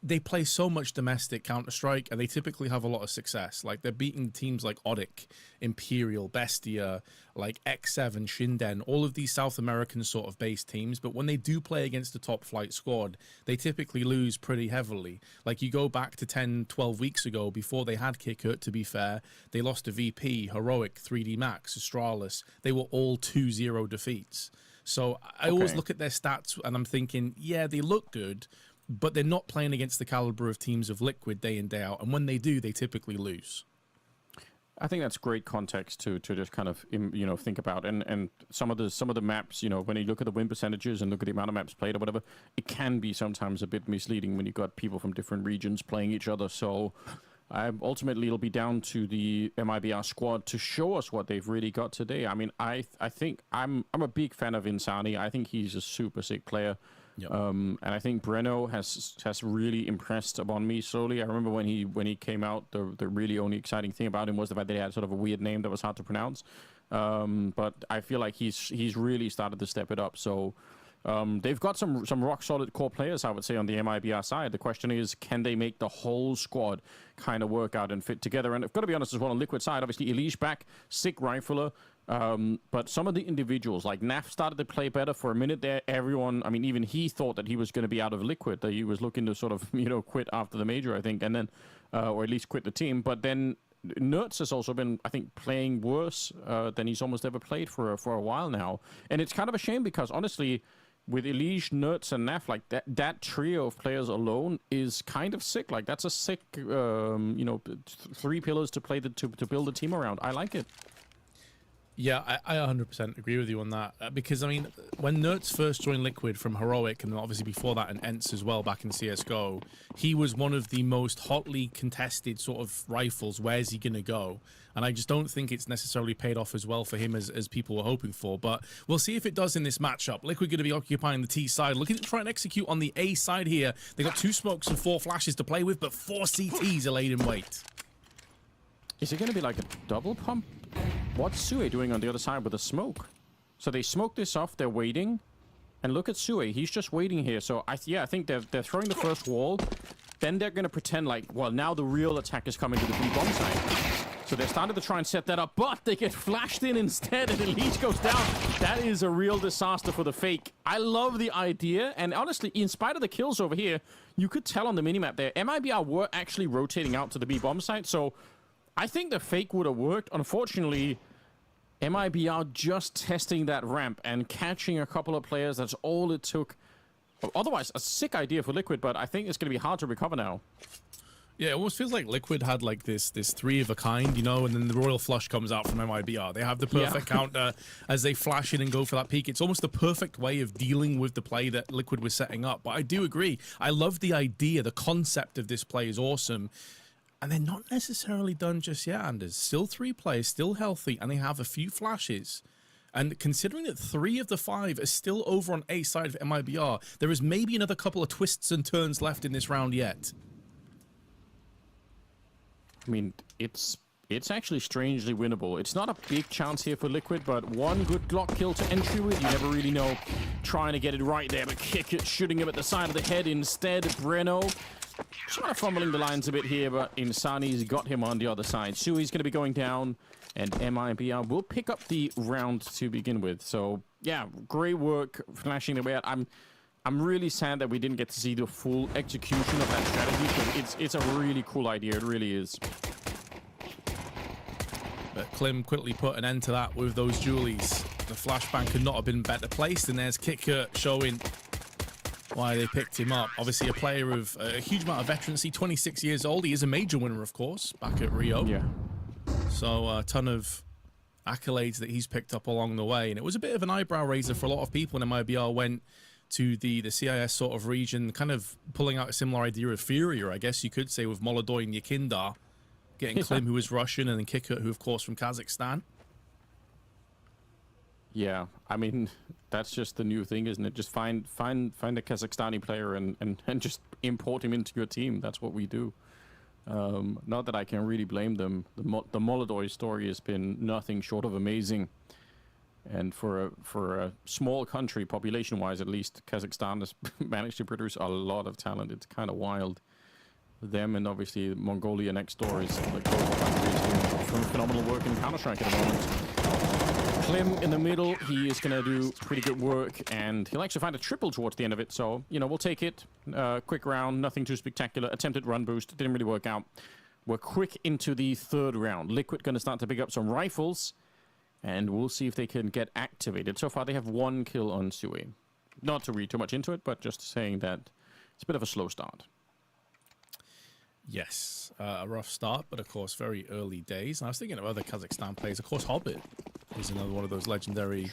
they play so much domestic Counter-Strike, and they typically have a lot of success. Like, they're beating teams like Odic, Imperial, Bestia, like X7, Shinden, all of these South American sort of based teams. But when they do play against the top flight squad, they typically lose pretty heavily. Like, you go back to 10, 12 weeks ago, before they had Kickert, to be fair, they lost to VP, Heroic, 3D Max, Astralis. They were all 2-0 defeats. So I always look at their stats, and I'm thinking, yeah, they look good, but they're not playing against the caliber of teams of Liquid day in, day out. And when they do, they typically lose. I think that's great context to just kind of, you know, think about. And some of the maps, you know, when you look at the win percentages and look at the amount of maps played or whatever, it can be sometimes a bit misleading when you've got people from different regions playing each other. So ultimately, it'll be down to the MIBR squad to show us what they've really got today. I mean, I think I'm a big fan of Insani. I think he's a super sick player. Yep. And I think Breno has really impressed upon me slowly. I remember when he came out, the really only exciting thing about him was the fact that he had sort of a weird name that was hard to pronounce. But I feel like he's really started to step it up. So they've got some rock solid core players, I would say, on the MIBR side. The question is, can they make the whole squad kind of work out and fit together? And I've got to be honest as well, on Liquid side, obviously Elige back, sick rifler. But some of the individuals, like Naf, started to play better for a minute there. Everyone, I mean, even he thought that he was going to be out of Liquid, that he was looking to sort of, you know, quit after the major, I think, and then, or at least quit the team. But then Nerds has also been, I think, playing worse than he's almost ever played for a while now. And it's kind of a shame because, honestly, with Elige, Nerds, and Naf, like that trio of players alone is kind of sick. Like, that's a sick, you know, 3 pillars to play to build a team around. I like it. Yeah, I 100% agree with you on that. Because, I mean, when Nerds first joined Liquid from Heroic, and obviously before that in Ents as well back in CSGO, he was one of the most hotly contested sort of rifles. Where's he going to go? And I just don't think it's necessarily paid off as well for him as people were hoping for. But we'll see if it does in this matchup. Liquid going to be occupying the T side, looking to try and execute on the A side here. They got 2 smokes and 4 flashes to play with, but 4 CTs are laid in wait. Is it going to be like a double pump? What's Sue doing on the other side with the smoke? So they smoke this off, they're waiting. And look at Sue, he's just waiting here. So I think they're throwing the first wall. Then they're going to pretend like, well, now the real attack is coming to the B-bomb side. So they're starting to try and set that up, but they get flashed in instead and Elige goes down. That is a real disaster for the fake. I love the idea. And honestly, in spite of the kills over here, you could tell on the minimap there, MIBR were actually rotating out to the B-bomb side. So I think the fake would have worked. Unfortunately, MIBR just testing that ramp and catching a couple of players. That's all it took. Otherwise, a sick idea for Liquid, but I think it's going to be hard to recover now. Yeah, it almost feels like Liquid had like this 3 of a kind, you know, and then the Royal Flush comes out from MIBR. They have the perfect counter as they flash in and go for that peak. It's almost the perfect way of dealing with the play that Liquid was setting up. But I do agree. I love the idea. The concept of this play is awesome. And they're not necessarily done just yet, Anders. Still 3 players, still healthy, and they have a few flashes. And considering that 3 of the 5 are still over on A side of MIBR, there is maybe another couple of twists and turns left in this round yet. I mean, it's actually strangely winnable. It's not a big chance here for Liquid, but one good Glock kill to entry with. You never really know. Trying to get it right there, but kick it, shooting him at the side of the head instead. Breno sort of fumbling the lines a bit here, but Insani's got him on the other side. Sui's going to be going down, and MIBR will pick up the round to begin with. So, yeah, great work flashing the way out. I'm really sad that we didn't get to see the full execution of that strategy, because it's a really cool idea. It really is. But Klim quickly put an end to that with those Julies. The flashbang could not have been better placed, and there's Kicker showing why they picked him up. Obviously, a player of a huge amount of veterancy, 26 years old. He is a major winner, of course, back at Rio. Yeah. So a ton of accolades that he's picked up along the way. And it was a bit of an eyebrow raiser for a lot of people when MIBR went to the CIS sort of region, kind of pulling out a similar idea of Furia, I guess you could say, with Molodoi and Yakindar, getting Klim, who is Russian, and then Kikut, who, of course, from Kazakhstan. Yeah, I mean, that's just the new thing, isn't it? Just find a Kazakhstani player and just import him into your team. That's what we do. Not that I can really blame them. The Molodoi story has been nothing short of amazing. And for a small country, population-wise at least, Kazakhstan has managed to produce a lot of talent. It's kind of wild. Them and obviously Mongolia next door is like both countries doing phenomenal work in Counter-Strike at the moment. Klim in the middle, he is going to do pretty good work, and he'll actually find a triple towards the end of it, so, you know, we'll take it. Quick round, nothing too spectacular. Attempted run boost, didn't really work out. We're quick into the third round. Liquid going to start to pick up some rifles, and we'll see if they can get activated. So far, they have 1 kill on Sui. Not to read too much into it, but just saying that it's a bit of a slow start. Yes, a rough start, but of course, very early days. And I was thinking of other Kazakhstan players. Of course, Hobbit is another one of those legendary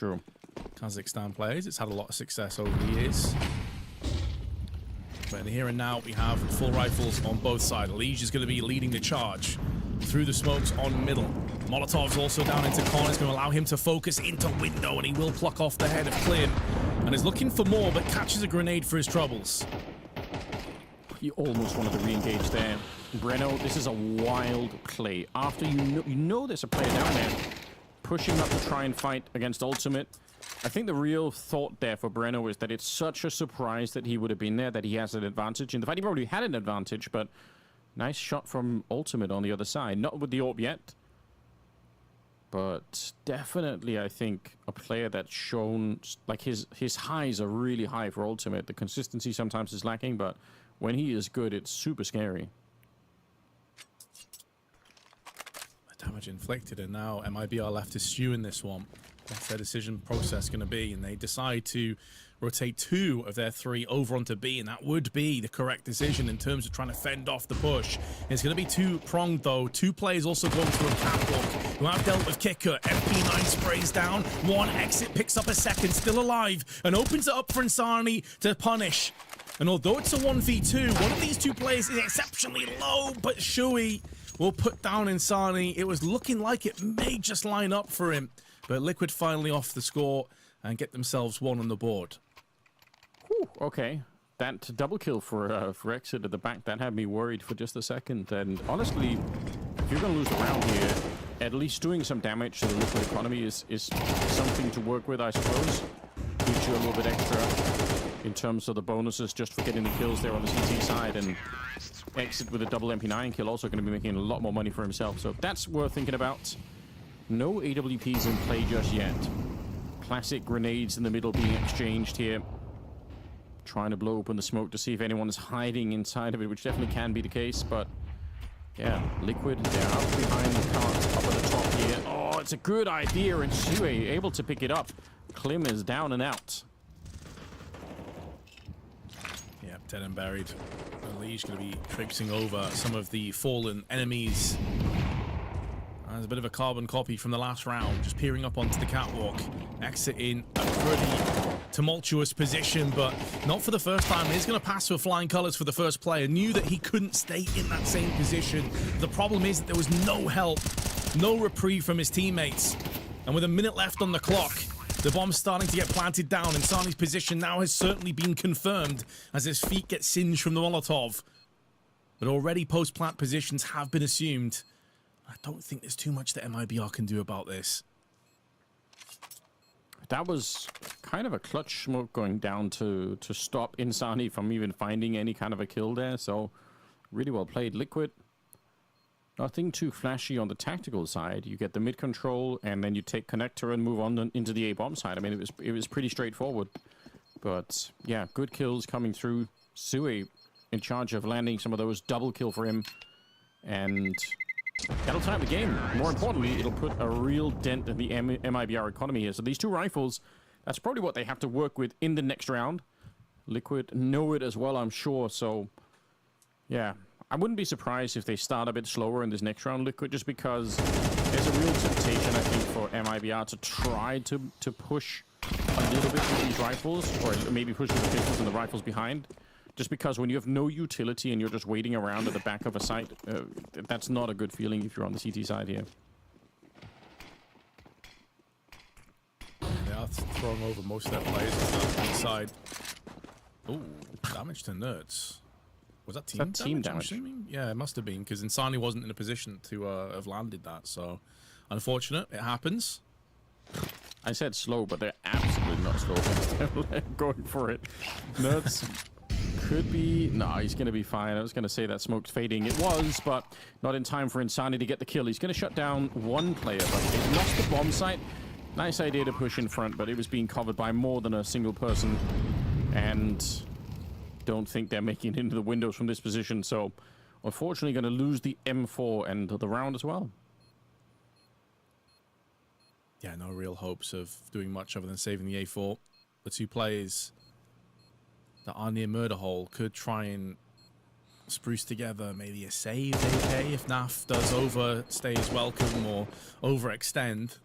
Kazakhstan players. It's had a lot of success over the years. But in the here and now, we have full rifles on both sides. Lige is going to be leading the charge through the smokes on middle. Molotov's also down into corner. It's going to allow him to focus into window, and he will pluck off the head of Klim. And is looking for more, but catches a grenade for his troubles. He almost wanted to re-engage there. Breno, this is a wild play. After you know there's a player down there, pushing up to try and fight against Ultimate. I think the real thought there for Breno is that it's such a surprise that he would have been there, that he has an advantage. In the fact, he probably had an advantage, but nice shot from Ultimate on the other side. Not with the AWP yet, but definitely, I think, a player that's shown, like, his highs are really high for Ultimate. The consistency sometimes is lacking, but when he is good, it's super scary. Damage inflicted, and now MIBR left to stew in this one. What's their decision process going to be? And they decide to rotate 2 of their 3 over onto B, and that would be the correct decision in terms of trying to fend off the push. It's going to be 2-pronged, though. 2 players also going through a catwalk who have dealt with Kikut. FP9 sprays down. 1 exit, picks up a second, still alive, and opens it up for Insani to punish. And although it's a 1v2, one of these 2 players is exceptionally low, but Shui will put down Insani. It was looking like it may just line up for him, but Liquid finally off the score and get themselves 1 on the board. Whew, okay. That double kill for Exit at the back, that had me worried for just a second. And honestly, if you're going to lose the round here, at least doing some damage to the Liquid economy is something to work with, I suppose. Gives you a little bit extra in terms of the bonuses just for getting the kills there on the CT side, and Exit with a double MP9 kill also going to be making a lot more money for himself, so that's worth thinking about. No AWPs in play just yet. Classic grenades in the middle being exchanged here. Trying to blow open the smoke to see if anyone is hiding inside of it, which definitely can be the case, but yeah, Liquid, they're up behind the cart up at the top here. Oh, it's a good idea, and Sue able to pick it up. Klim is down and out. Yeah, dead and buried. Lige going to be traipsing over some of the fallen enemies. There's a bit of a carbon copy from the last round, just peering up onto the catwalk. Exit in a pretty tumultuous position, but not for the first time. He's going to pass with flying colors for the first player. Knew that he couldn't stay in that same position. The problem is that there was no help, no reprieve from his teammates. And with a minute left on the clock, the bomb's starting to get planted down, and Sani's position now has certainly been confirmed as his feet get singed from the Molotov. But already post-plant positions have been assumed. I don't think there's too much that MIBR can do about this. That was kind of a clutch smoke going down to stop Insani from even finding any kind of a kill there, so really well played. Liquid, nothing too flashy on the tactical side. You get the mid control, and then you take connector and move on into the A-bomb side. I mean, it was pretty straightforward. But yeah, good kills coming through. Sui in charge of landing some of those, double kill for him. And that'll tie up the game. More importantly, it'll put a real dent in the MIBR economy here. So these 2 rifles, that's probably what they have to work with in the next round. Liquid know it as well, I'm sure. So, yeah, I wouldn't be surprised if they start a bit slower in this next round, Liquid, just because there's a real temptation, I think, for MIBR to try to push a little bit with these rifles, or maybe push with the pistols and the rifles behind. Just because when you have no utility and you're just waiting around at the back of a site, that's not a good feeling if you're on the CT side here. They are throwing over most of their players on the side. Ooh, damage to Nerds. Was that team damage? Yeah, it must have been, because Insani wasn't in a position to have landed that. So, unfortunate. It happens. I said slow, but they're absolutely not slow. They're going for it. Nerds could be... No, he's going to be fine. I was going to say that smoke's fading. It was, but not in time for Insani to get the kill. He's going to shut down one player, but they lost the bomb site. Nice idea to push in front, but it was being covered by more than a single person. And don't think they're making it into the windows from this position. So, unfortunately, going to lose the M4 end of the round as well. Yeah, no real hopes of doing much other than saving the A4. The two players that are near murder hole could try and spruce together maybe a save AK if NAF does overstay his welcome or overextend.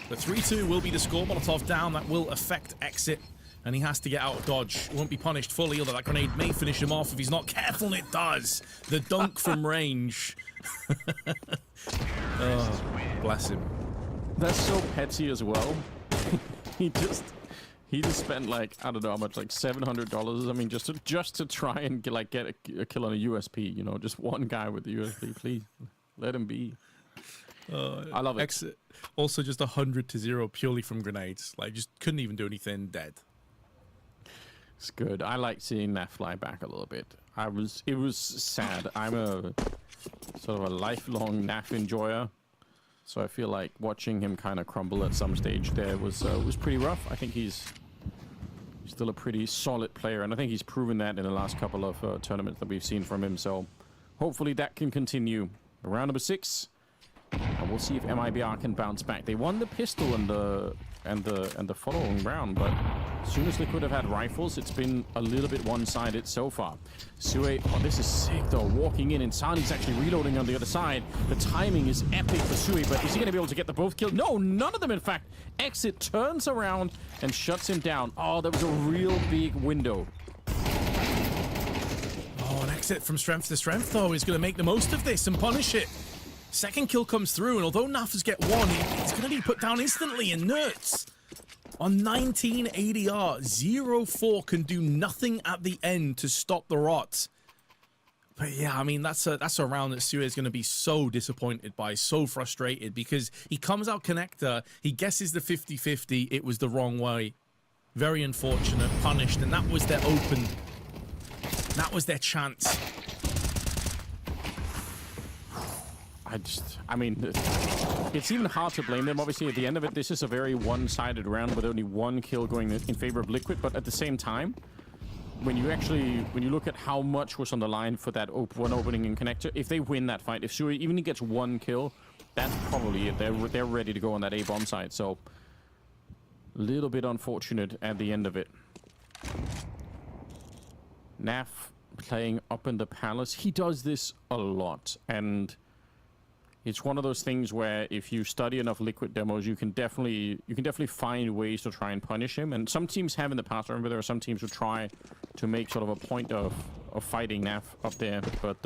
But 3-2 will be the score. Molotov down. That will affect Exit, and he has to get out of dodge. Won't be punished fully, although that grenade may finish him off if he's not careful, and it does. The dunk from range. Oh, bless him. That's so petty as well. he just spent like, I don't know how much, like $700. I mean, just to try and get a kill on a USP. You know, just one guy with the USP. Please let him be. I love it. Exit also just 100-0 purely from grenades. Like, just couldn't even do anything. Dead. It's good. I like seeing that fly back a little bit. It was sad. I'm a sort of a lifelong NAF enjoyer, so I feel like watching him kind of crumble at some stage there was pretty rough. I think he's still a pretty solid player, and I think he's proven that in the last couple of tournaments that we've seen from him. So hopefully that can continue. Round number 6. And we'll see if MIBR can bounce back. They won the pistol and the following round, but as soon as Liquid have had rifles, it's been a little bit one-sided so far. Sue, oh, this is sick though. Walking in, Insani's actually reloading on the other side. The timing is epic for Sui, but is he going to be able to get the both kills? No, none of them, in fact. Exit turns around and shuts him down. Oh, there was a real big window. Oh, an Exit from strength to strength, though, is going to make the most of this and punish it. Second kill comes through, and although Nafas get one, it's going to be put down instantly, and Nerds on 19 ADR. 0-4 can do nothing at the end to stop the rot. But yeah, I mean, that's a round that Sue is going to be so disappointed by, so frustrated, because he comes out connector, he guesses the 50-50, it was the wrong way. Very unfortunate, punished, and that was their open. That was their chance. I mean, it's even hard to blame them. Obviously, at the end of it, this is a very one-sided round with only one kill going in favor of Liquid. But at the same time, when you look at how much was on the line for that one opening in connector, if they win that fight, if Sui even gets one kill, that's probably it. They're ready to go on that A bomb side. So, a little bit unfortunate at the end of it. Naf playing up in the palace. He does this a lot, and it's one of those things where if you study enough Liquid demos, you can definitely find ways to try and punish him. And some teams have in the past. I remember there are some teams who try to make sort of a point of fighting Naf up there. But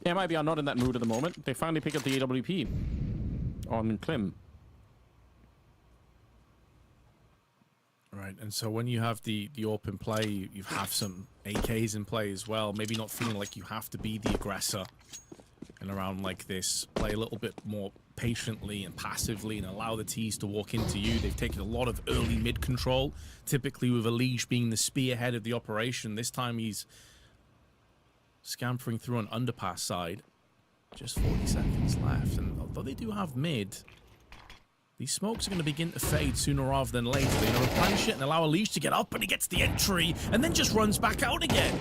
MIBR are not in that mood at the moment. They finally pick up the AWP on Klim. Right, and so when you have the open play, you have some AKs in play as well. Maybe not feeling like you have to be the aggressor in a round like this. Play a little bit more patiently and passively and allow the T's to walk into you. They've taken a lot of early mid control, typically with Elige being the spearhead of the operation. This time he's scampering through an underpass side. Just 40 seconds left, and although they do have mid, these smokes are going to begin to fade sooner rather than later. They're going to replenish it and allow Elige to get up, and he gets the entry and then just runs back out again.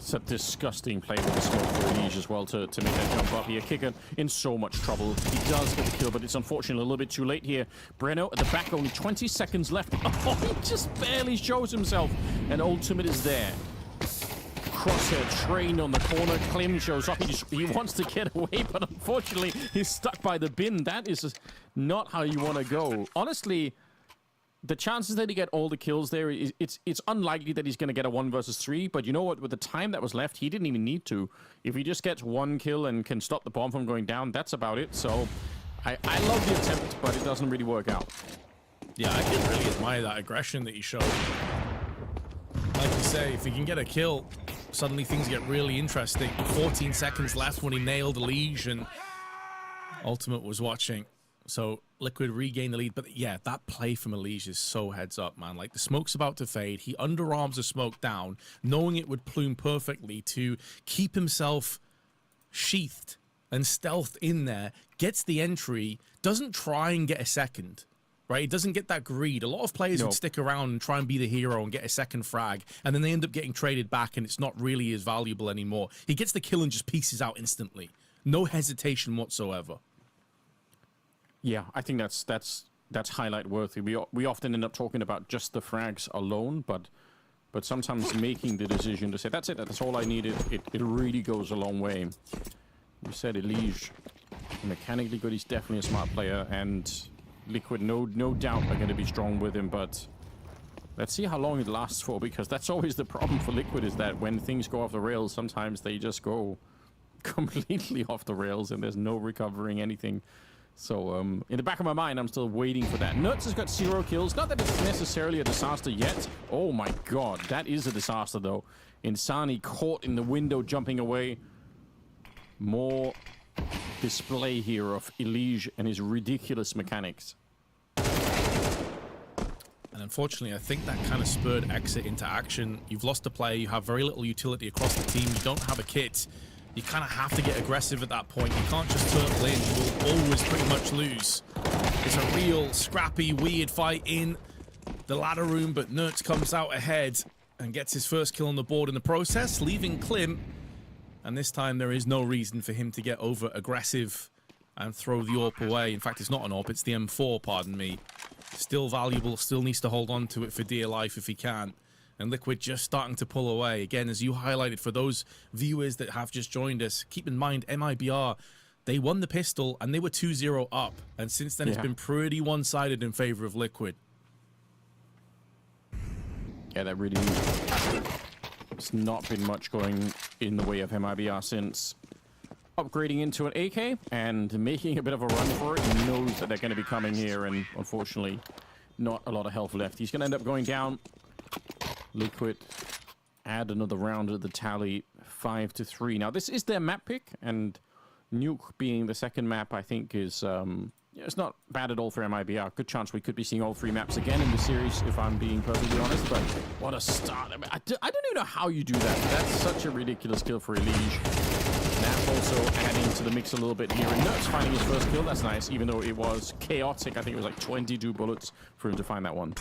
It's a disgusting play with the smoke for Elige as well to make that jump up here. Kicker in so much trouble. He does get the kill, but it's unfortunately a little bit too late here. Breno at the back, only 20 seconds left. Oh, he just barely shows himself. And ultimate is there. Crosshair trained on the corner. Klim shows up. He wants to get away, but unfortunately he's stuck by the bin. That is not how you want to go. Honestly, the chances that he get all the kills there, it's unlikely that he's going to get a 1 versus 3, but you know what? With the time that was left, he didn't even need to. If he just gets 1 kill and can stop the bomb from going down, that's about it. So I love the attempt, but it doesn't really work out. Yeah, I can really admire that aggression that he showed. Like you say, if he can get a kill, suddenly things get really interesting. 14 seconds left when he nailed Elige, and Ultimate was watching. So Liquid regained the lead, but yeah, that play from Elige is so heads up, man. Like, the smoke's about to fade. He underarms the smoke down, knowing it would plume perfectly to keep himself sheathed and stealthed in there, gets the entry, doesn't try and get a second, right? He doesn't get that greed. A lot of players would stick around and try and be the hero and get a second frag, and then they end up getting traded back, and it's not really as valuable anymore. He gets the kill and just pieces out instantly. No hesitation whatsoever. Yeah, I think that's highlight worthy. We often end up talking about just the frags alone, but sometimes making the decision to say that's it, that's all I needed, it really goes a long way. You said Elige, mechanically good. He's definitely a smart player, and Liquid no doubt are going to be strong with him. But let's see how long it lasts for, because that's always the problem for Liquid, is that when things go off the rails, sometimes they just go completely off the rails, and there's no recovering anything. So, in the back of my mind, I'm still waiting for that. Nuts has got 0 kills. Not that it's necessarily a disaster yet. Oh my god, that is a disaster, though. Insani caught in the window, jumping away. More display here of Elige and his ridiculous mechanics. And unfortunately, I think that kind of spurred Exit into action. You've lost a player, you have very little utility across the team, you don't have a kit. You kind of have to get aggressive at that point. You can't just turtle in. You will always pretty much lose. It's a real scrappy, weird fight in the ladder room, but Nertz comes out ahead and gets his first kill on the board in the process, leaving Klim. And this time there is no reason for him to get over aggressive and throw the AWP away. In fact, it's not an AWP, it's the M4, pardon me. Still valuable, still needs to hold on to it for dear life if he can. And Liquid just starting to pull away. Again, as you highlighted, for those viewers that have just joined us, keep in mind, MIBR, they won the pistol and they were 2-0 up. And since then, it's been pretty one-sided in favor of Liquid. Yeah, that really... It's not been much going in the way of MIBR since upgrading into an AK and making a bit of a run for it. He knows that they're going to be coming here, and unfortunately, not a lot of health left. He's going to end up going down. Liquid add another round to the tally, 5-3. Now, this is their map pick, and Nuke being the second map, I think, is it's not bad at all for MIBR. Good chance we could be seeing all 3 maps again in the series, if I'm being perfectly honest. But what a start! I mean, I don't even know how you do that. That's such a ridiculous kill for Elige. Nap also adding to the mix a little bit here, and Nertz finding his first kill. That's nice, even though it was chaotic. I think it was like 22 bullets for him to find that one.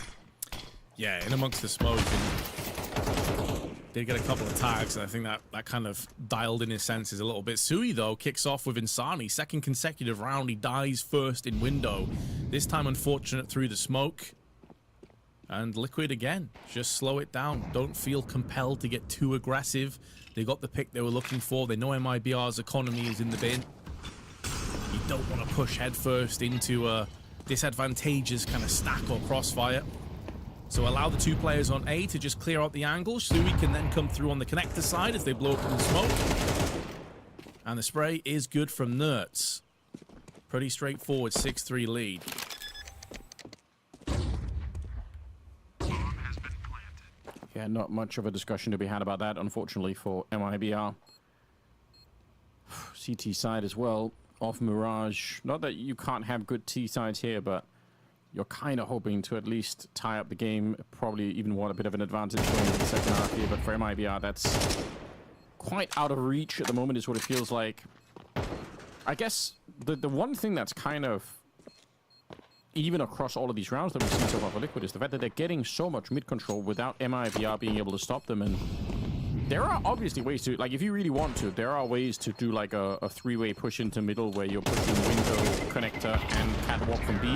Yeah, in amongst the smoke, and did get a couple of tags, and I think that kind of dialed in his senses a little bit. Sui, though, kicks off with Insani. Second consecutive round, he dies first in window. This time, unfortunate through the smoke. And Liquid, again, just slow it down. Don't feel compelled to get too aggressive. They got the pick they were looking for. They know MIBR's economy is in the bin. You don't want to push headfirst into a disadvantageous kind of stack or crossfire. So allow the 2 players on A to just clear out the angle. Sui can then come through on the connector side as they blow up in the smoke. And the spray is good from Nertz. Pretty straightforward 6-3 lead. Yeah, not much of a discussion to be had about that, unfortunately, for MIBR. CT side as well, off Mirage. Not that you can't have good T sides here, but you're kind of hoping to at least tie up the game. Probably even want a bit of an advantage going into the second half here, but for MIBR, that's quite out of reach at the moment, is what it feels like. I guess the one thing that's kind of even across all of these rounds that we've seen so far for Liquid is the fact that they're getting so much mid control without MIBR being able to stop them. And there are obviously ways to, like, if you really want to, there are ways to do like a three-way push into middle where you're pushing window, connector, and catwalk from B.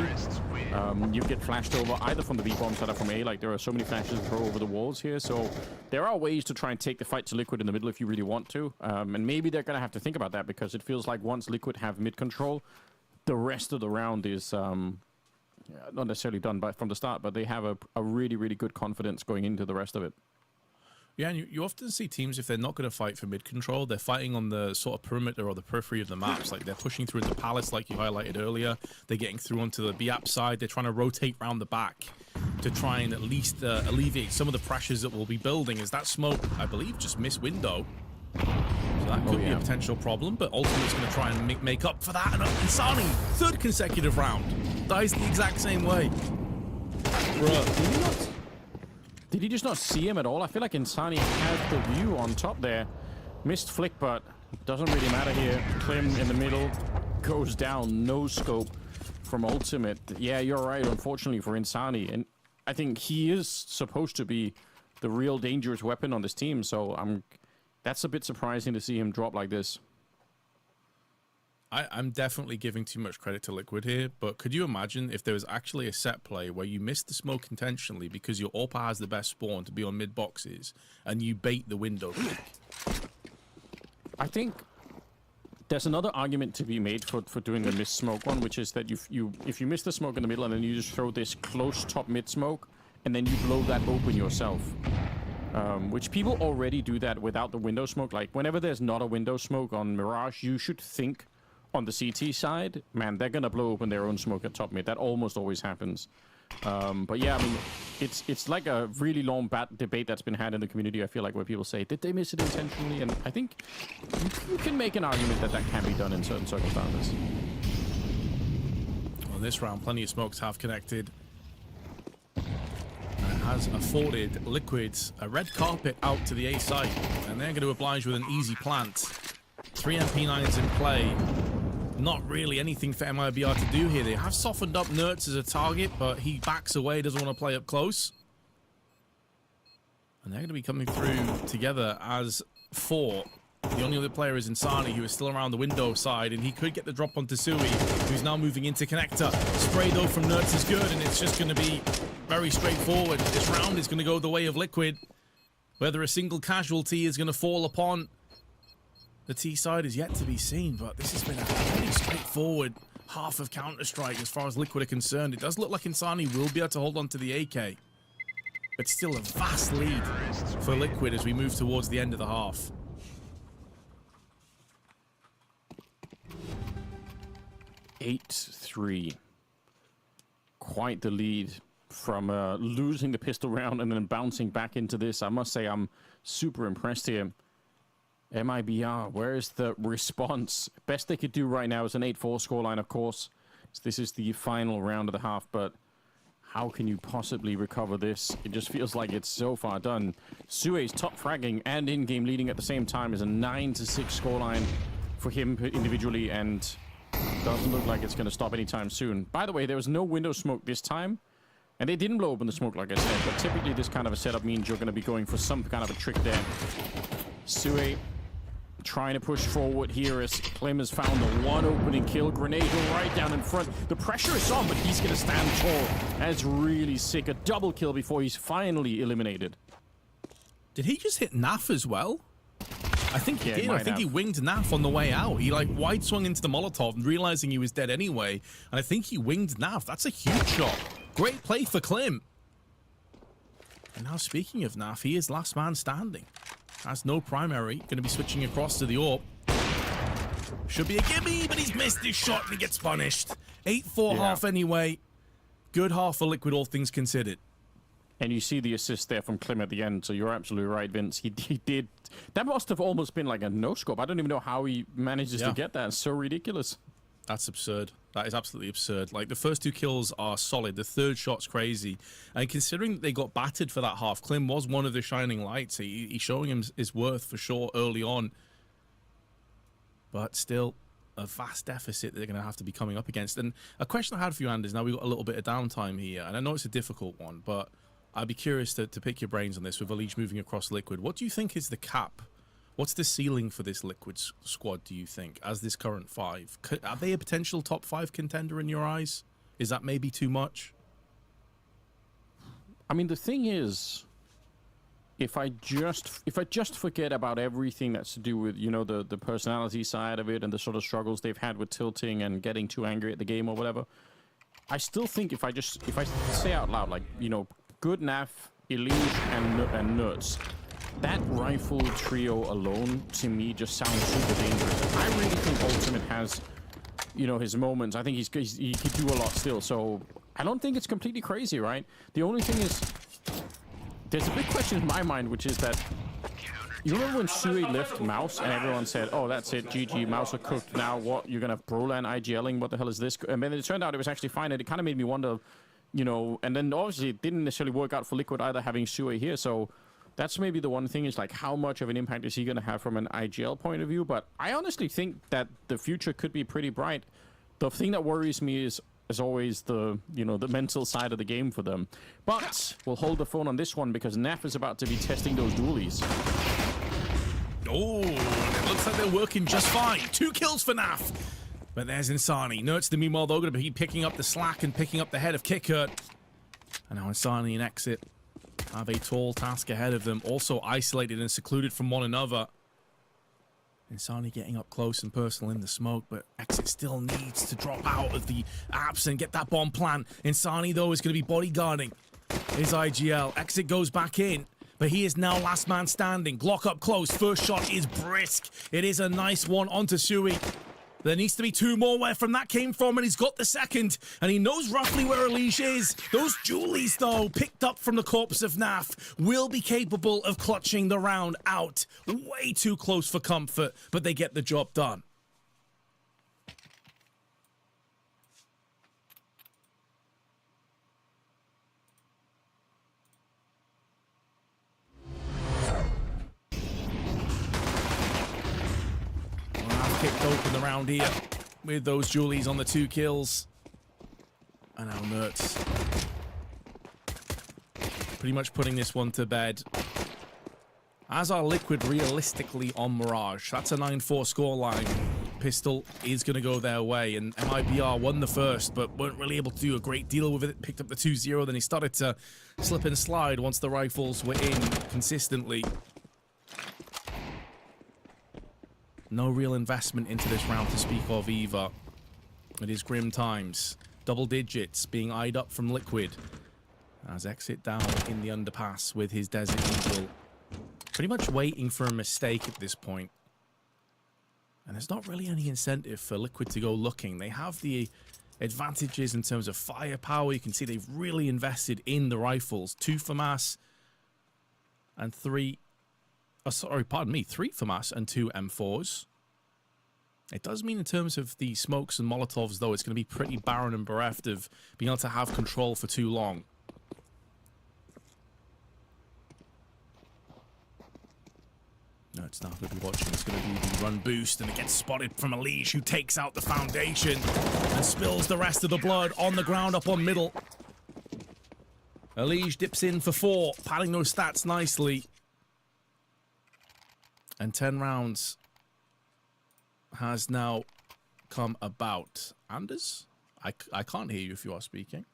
You get flashed over either from the B-bombs that are from A. Like, there are so many flashes to throw over the walls here. So there are ways to try and take the fight to Liquid in the middle if you really want to. And maybe they're going to have to think about that, because it feels like once Liquid have mid control, the rest of the round is not necessarily done from the start, but they have a really, really good confidence going into the rest of it. Yeah, and you often see teams, if they're not going to fight for mid control, they're fighting on the sort of perimeter or the periphery of the maps. Like, they're pushing through into Palace, like you highlighted earlier. They're getting through onto the B-App side. They're trying to rotate around the back to try and at least alleviate some of the pressures that will be building, as that smoke, I believe, just missed window. So that could be a potential problem, but ultimately it's going to try and make up for that. And Insani, third consecutive round, dies the exact same way. Bruh. Did he just not see him at all? I feel like Insani had the view on top there. Missed flick, but doesn't really matter here. Klim in the middle goes down. No scope from Ultimate. Yeah, you're right, unfortunately for Insani. And I think he is supposed to be the real dangerous weapon on this team. So that's a bit surprising to see him drop like this. I'm definitely giving too much credit to Liquid here, but could you imagine if there was actually a set play where you missed the smoke intentionally because your AWP has the best spawn to be on mid boxes and you bait the window pick? I think there's another argument to be made for doing the miss smoke one, which is that if you miss the smoke in the middle and then you just throw this close top mid smoke and then you blow that open yourself. Which people already do that without the window smoke. Like, whenever there's not a window smoke on Mirage, you should think on the CT side, man, they're gonna blow open their own smoke at top mid. That almost always happens. But yeah, I mean, it's like a really long debate that's been had in the community, I feel like, where people say, did they miss it intentionally? And I think you can make an argument that that can be done in certain circumstances. Well, this round, plenty of smokes have connected. And has afforded Liquids a red carpet out to the A site. And they're going to oblige with an easy plant. 3 MP9s in play. Not really anything for MIBR to do here. They have softened up Nertz as a target, but he backs away, doesn't want to play up close. And they're going to be coming through together as 4. The only other player is Insani, who is still around the window side, and he could get the drop onto Sui, who's now moving into connector. Spray, though, from Nertz is good, and it's just going to be very straightforward. This round is going to go the way of Liquid. Whether a single casualty is going to fall upon the T side is yet to be seen, but this has been a pretty straightforward half of Counter-Strike as far as Liquid are concerned. It does look like Insani will be able to hold on to the AK, but still a vast lead for Liquid as we move towards the end of the half. (8-3). Quite the lead from losing the pistol round and then bouncing back into this. I must say I'm super impressed here. MIBR, where is the response? Best they could do right now is an 8-4 scoreline, of course. So this is the final round of the half, but how can you possibly recover this? It just feels like it's so far done. Sue's top fragging and in-game leading at the same time is a 9-6 scoreline for him individually, and doesn't look like it's going to stop anytime soon. By the way, there was no window smoke this time, and they didn't blow open the smoke, like I said, but typically this kind of a setup means you're going to be going for some kind of a trick there. Sue trying to push forward here as Klim has found the one opening kill. Grenade right down in front. The pressure is on, but he's going to stand tall. That's really sick. A double kill before he's finally eliminated. Did he just hit Naf as well? I think he did. I think he winged Naf on the way out. He like wide swung into the Molotov, realizing he was dead anyway. And I think he winged Naf. That's a huge shot. Great play for Klim. And now speaking of Naf, he is last man standing. Has no primary. Going to be switching across to the AWP. Should be a gimme, but he's missed his shot and he gets punished. 8-4 half anyway. Good half for Liquid, all things considered. And you see the assist there from Klim at the end, so you're absolutely right, Vince. He did. That must have almost been like a no-scope. I don't even know how he manages to get that. It's so ridiculous. That's absurd. That is absolutely absurd. Like, the first 2 kills are solid. The third shot's crazy. And considering that they got battered for that half, Klim was one of the shining lights. He's showing him his worth for sure early on. But still, a vast deficit they're going to have to be coming up against. And a question I had for you, Anders, now we've got a little bit of downtime here, and I know it's a difficult one, but I'd be curious to pick your brains on this with Unleash moving across Liquid. What do you think is the cap? What's the ceiling for this Liquid squad, do you think, as this current 5? Are they a potential top 5 contender in your eyes? Is that maybe too much? I mean, the thing is, if I just forget about everything that's to do with, you know, the personality side of it and the sort of struggles they've had with tilting and getting too angry at the game or whatever, I still think if I say out loud, like, you know, good Naf, Elige, and Nerds, that rifle trio alone to me just sounds super dangerous. I really think Ultimate has, you know, his moments. I think he could do a lot still. So I don't think it's completely crazy, right? The only thing is, there's a big question in my mind, which is that, you remember when Sui left Mouse and everyone said, oh, that's it, GG, Mouse are cooked, now what? You're going to have Brolan IGLing, what the hell is this? And then it turned out it was actually fine, and it kind of made me wonder, you know, and then obviously it didn't necessarily work out for Liquid either, having Sui here, so that's maybe the one thing, is like, how much of an impact is he going to have from an IGL point of view? But I honestly think that the future could be pretty bright. The thing that worries me is, as always, the, you know, the mental side of the game for them. But we'll hold the phone on this one because Naf is about to be testing those dualies. Oh, it looks like they're working just fine. 2 kills for Naf. But there's Insani. Nerds, the meanwhile, though, going to be picking up the slack and picking up the head of Kickert. And now Insani and Exit have a tall task ahead of them, also isolated and secluded from one another. Insani getting up close and personal in the smoke, but Exit still needs to drop out of the apps and get that bomb plant. Insani, though, is going to be bodyguarding his IGL. Exit goes back in, but he is now last man standing. Glock up close. First shot is brisk. It is a nice one onto Sui. There needs to be 2 more where from that came from, and he's got the second, and he knows roughly where Elige is. Those Julies, though, picked up from the corpse of Naf, will be capable of clutching the round out. Way too close for comfort, but they get the job done. Kicked open the round here with those Julies on the 2 kills. And now Nerds pretty much putting this one to bed. As are Liquid realistically on Mirage. That's a 9-4 scoreline. Pistol is going to go their way, and MIBR won the first, but weren't really able to do a great deal with it. Picked up the 2-0, then he started to slip and slide once the rifles were in consistently. No real investment into this round to speak of either. It is grim times. Double digits being eyed up from Liquid. As Exit down in the underpass with his Desert Eagle. Pretty much waiting for a mistake at this point. And there's not really any incentive for Liquid to go looking. They have the advantages in terms of firepower. You can see they've really invested in the rifles. 2 FAMAS and 3... Oh, sorry, pardon me. 3 FAMAS and 2 M4s. It does mean in terms of the smokes and Molotovs, though, it's going to be pretty barren and bereft of being able to have control for too long. No, it's not going to be watching. It's going to be the run boost, and it gets spotted from Elige, who takes out the foundation and spills the rest of the blood on the ground up on middle. Elige dips in for 4, padding those stats nicely. And 10 rounds has now come about. Anders? I can't hear you if you are speaking.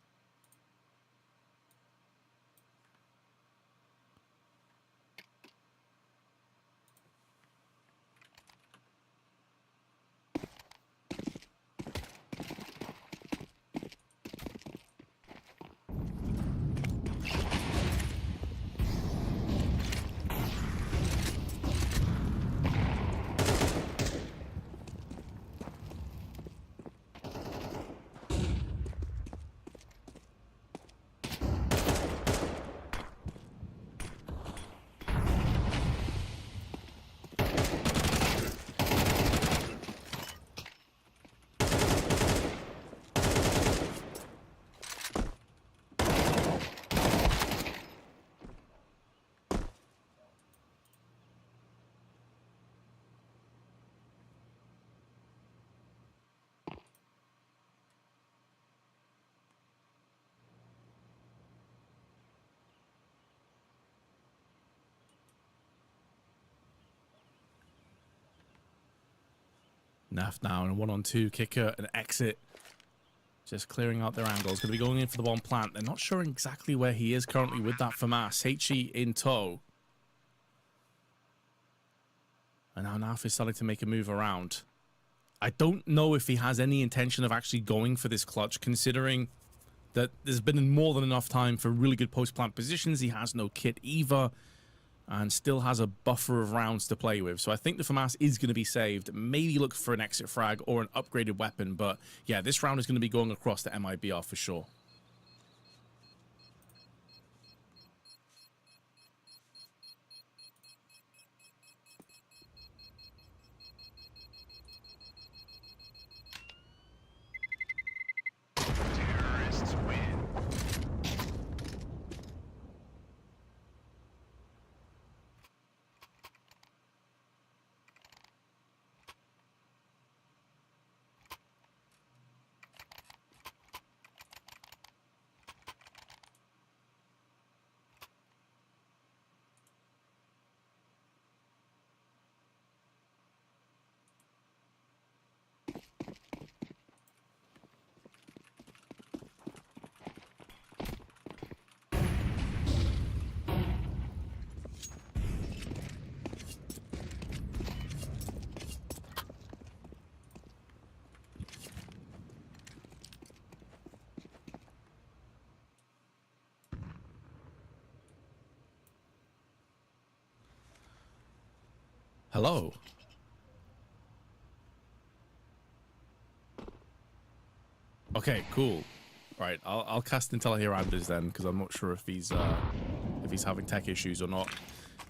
Naf now and a 1-on-2 kicker and exit. Just clearing out their angles. Going to be going in for the one plant. They're not sure exactly where he is currently with that FAMAS. HE in tow. And now Naf is starting to make a move around. I don't know if he has any intention of actually going for this clutch, considering that there's been more than enough time for really good post-plant positions. He has no kit either, and still has a buffer of rounds to play with. So I think the FAMAS is going to be saved. Maybe look for an exit frag or an upgraded weapon. But yeah, this round is going to be going across to MIBR for sure. Terrorists win. Hello. Okay, cool. Right, I'll cast until I hear Anders then, because I'm not sure if he's having tech issues or not.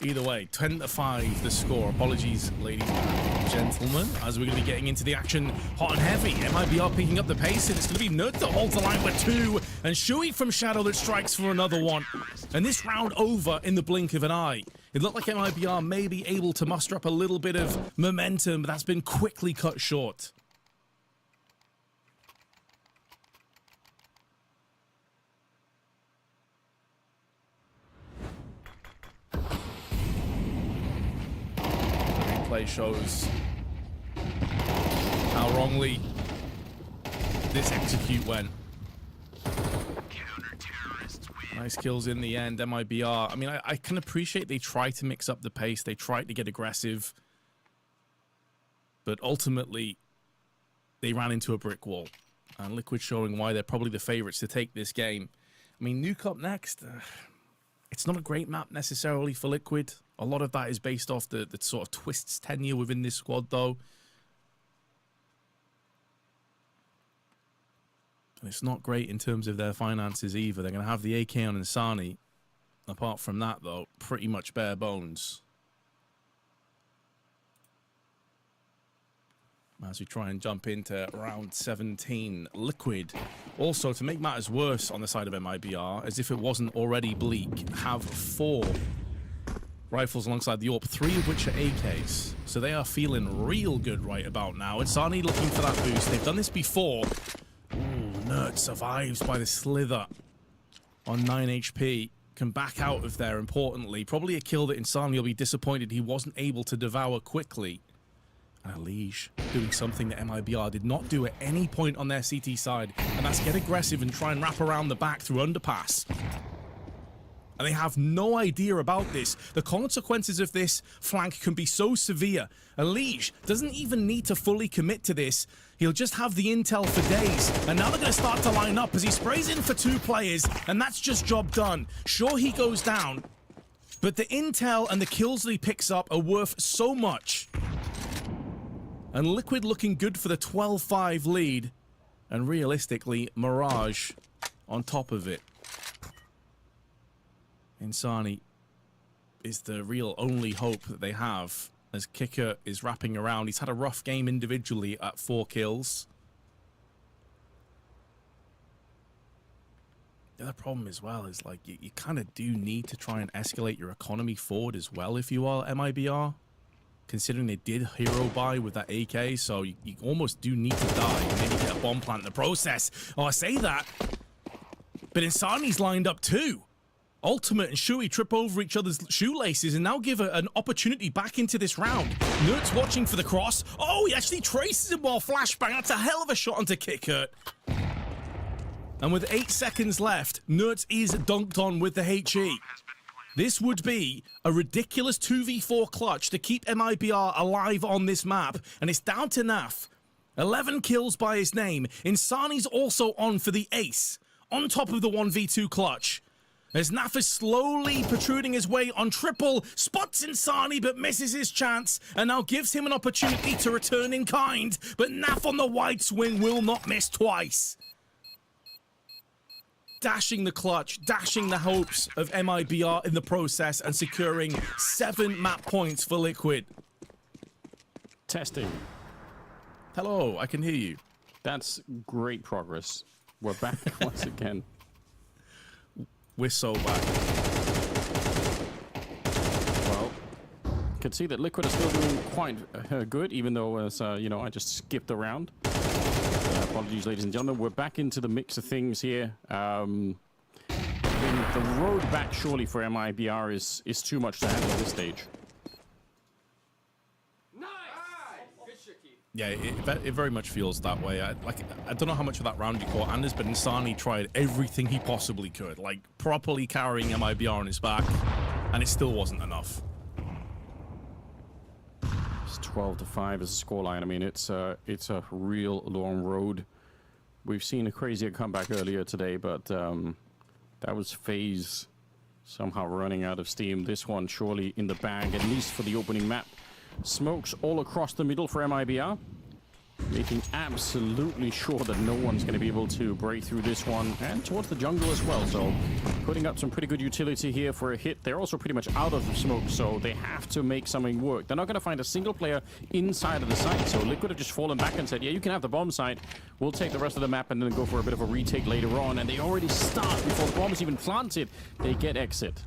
Either way, 10-5 the score. Apologies, ladies and gentlemen, as we're going to be getting into the action hot and heavy. MIBR picking up the pace, and it's going to be Nut that holds the line with 2, and Shui from Shadow that strikes for another one. And this round over in the blink of an eye. It looked like MIBR may be able to muster up a little bit of momentum, but that's been quickly cut short. Replay shows how wrongly this execute went. Nice kills in the end, MIBR. I mean, I can appreciate they try to mix up the pace. They try to get aggressive. But ultimately, they ran into a brick wall. And Liquid showing why they're probably the favorites to take this game. I mean, Nuke up next. It's not a great map necessarily for Liquid. A lot of that is based off the sort of Twists tenure within this squad, though. And it's not great in terms of their finances either. They're going to have the AK on Insani. Apart from that, though, pretty much bare bones. As we try and jump into round 17, Liquid. Also, to make matters worse on the side of MIBR, as if it wasn't already bleak, have 4 rifles alongside the AWP, 3 of which are AKs. So they are feeling real good right about now. Insani looking for that boost. They've done this before. Nerd survives by the slither on 9 HP. Can back out of there, importantly. Probably a kill that Insani will be disappointed he wasn't able to devour quickly. And Alige doing something that MIBR did not do at any point on their CT side. And that's get aggressive and try and wrap around the back through underpass. And they have no idea about this. The consequences of this flank can be so severe. Alige doesn't even need to fully commit to this. He'll just have the intel for days. And now they're going to start to line up as he sprays in for 2 players. And that's just job done. Sure, he goes down. But the intel and the kills that he picks up are worth so much. And Liquid looking good for the 12-5 lead. And realistically, Mirage on top of it. Insani is the real only hope that they have as Kicker is wrapping around. He's had a rough game individually at 4 kills. The other problem as well is like you kind of do need to try and escalate your economy forward as well if you are MIBR. Considering they did hero buy with that AK, so you almost do need to die and then you get a bomb plant in the process. Oh, I say that, but Insani's lined up too. Ultimate and Shui trip over each other's shoelaces and now give an opportunity back into this round. Nert's watching for the cross. Oh, he actually traces him while flashbang. That's a hell of a shot onto KitKat. And with 8 seconds left, Nertz is dunked on with the HE. This would be a ridiculous 2v4 clutch to keep MIBR alive on this map. And it's down to Naf. 11 kills by his name. Insani's also on for the ace, on top of the 1v2 clutch. As Naf is slowly protruding his way on triple, spots Insani but misses his chance, and now gives him an opportunity to return in kind, but Naf on the wide swing will not miss twice. Dashing the clutch, dashing the hopes of MIBR in the process, and securing 7 map points for Liquid. Testing. Hello, I can hear you. That's great progress. We're back once again. We're so back. Well, you can see that Liquid are still doing quite good, even though, as you know, I just skipped around. Apologies, ladies and gentlemen. We're back into the mix of things here. The road back, surely, for MIBR is too much to handle at this stage. Yeah, it very much feels that way. I don't know how much of that round you caught, Anders, but Insani tried everything he possibly could, like properly carrying MIBR on his back, and it still wasn't enough. It's 12-5 as a scoreline. I mean, it's a real long road. We've seen a crazier comeback earlier today, but that was FaZe somehow running out of steam. This one surely in the bag, at least for the opening map. Smokes all across the middle for MIBR, making absolutely sure that no one's going to be able to break through this one, and towards the jungle as well. So putting up some pretty good utility here for a hit. They're also pretty much out of the smoke, so they have to make something work. They're not going to find a single player inside of the site, so Liquid have just fallen back and said, yeah, you can have the bomb site. We'll take the rest of the map and then go for a bit of a retake later on. And they already start before the bomb's even planted. They get exit.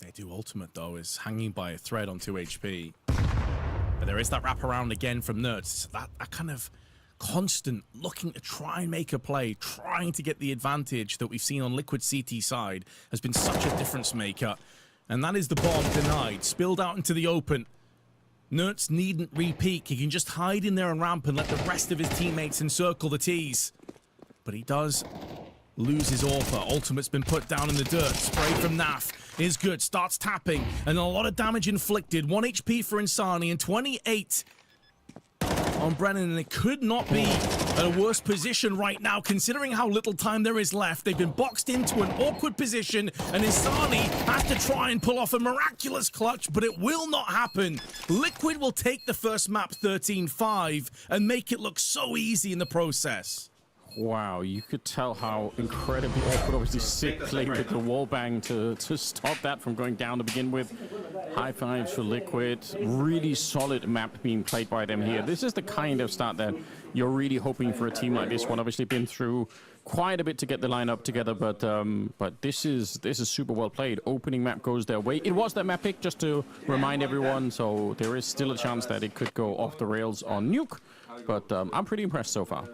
They do ultimate, though, is hanging by a thread on 2 HP. But there is that wraparound again from Nertz. That kind of constant looking to try and make a play, trying to get the advantage that we've seen on Liquid CT side has been such a difference maker. And that is the bomb denied, spilled out into the open. Nertz needn't re-peek. He can just hide in there and ramp and let the rest of his teammates encircle the T's. But he does lose his AWPer. Ultimate's been put down in the dirt. Spray from Naf is good. Starts tapping. And a lot of damage inflicted. 1 HP for Insani and 28 on Brennan. And it could not be at a worse position right now, considering how little time there is left. They've been boxed into an awkward position. And Insani has to try and pull off a miraculous clutch, but it will not happen. Liquid will take the first map 13-5 and make it look so easy in the process. Wow, you could tell how incredibly awkward, obviously sick play with the wallbang to stop that from going down to begin with. High fives for Liquid. Really solid map being played by them here. This is the kind of start that you're really hoping for a team like this one. Obviously been through quite a bit to get the lineup together, but this is super well played. Opening map goes their way. It was their map pick, just to remind everyone, so there is still a chance that it could go off the rails on Nuke, but I'm pretty impressed so far.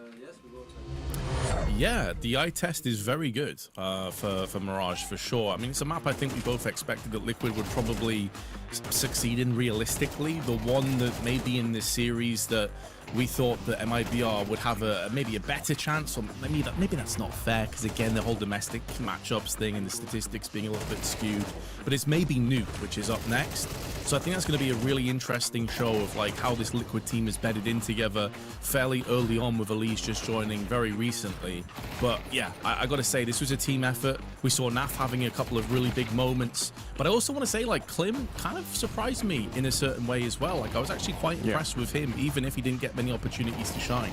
Yeah, the eye test is very good for Mirage, for sure. I mean, it's a map I think we both expected that Liquid would probably succeed in realistically. The one that maybe in this series that we thought that MIBR would have maybe a better chance, or maybe that's not fair, because again, the whole domestic matchups thing and the statistics being a little bit skewed. But it's maybe Nuke, which is up next. So I think that's going to be a really interesting show of like how this Liquid team is bedded in together fairly early on, with Elise just joining very recently. But yeah, I got to say, this was a team effort. We saw Naf having a couple of really big moments. But I also want to say, like, Klim kind of surprised me in a certain way as well. Like, I was actually quite impressed with him, even if he didn't get many opportunities to shine.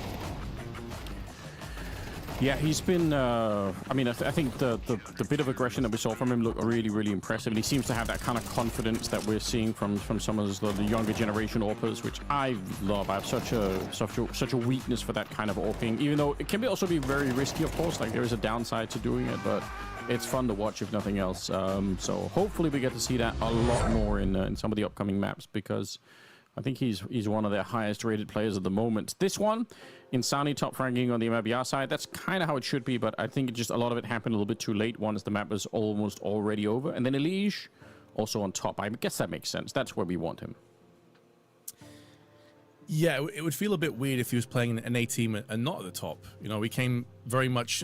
Yeah, he's been, I mean, I think the bit of aggression that we saw from him looked really, really impressive. And he seems to have that kind of confidence that we're seeing from some of the younger generation AWPers, which I love. I have such a weakness for that kind of AWPing, even though it can also be very risky, of course. Like, there is a downside to doing it, but it's fun to watch, if nothing else. So hopefully we get to see that a lot more in some of the upcoming maps, because I think he's one of their highest rated players at the moment. This one, Insani top ranking on the MIBR side. That's kind of how it should be, but I think just a lot of it happened a little bit too late once the map was almost already over. And then Elige also on top. I guess that makes sense. That's where we want him. Yeah, it would feel a bit weird if he was playing an A team and not at the top. You know, we came very much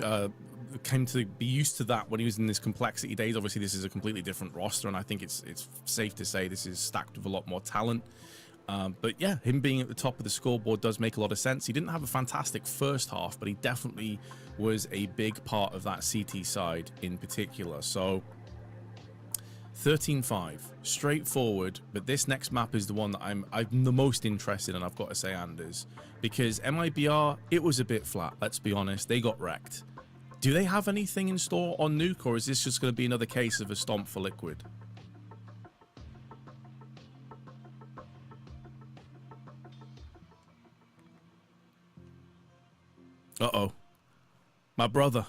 came to be used to that when he was in this complexity days. Obviously, this is a completely different roster, and I think it's safe to say this is stacked with a lot more talent. But yeah, him being at the top of the scoreboard does make a lot of sense. He didn't have a fantastic first half, but he definitely was a big part of that CT side in particular. So 13-5, straightforward, but this next map is the one that I'm the most interested in, I've got to say, Anders, because MIBR, it was a bit flat, let's be honest. They got wrecked. Do they have anything in store on Nuke, or is this just going to be another case of a stomp for Liquid? Uh-oh. My brother.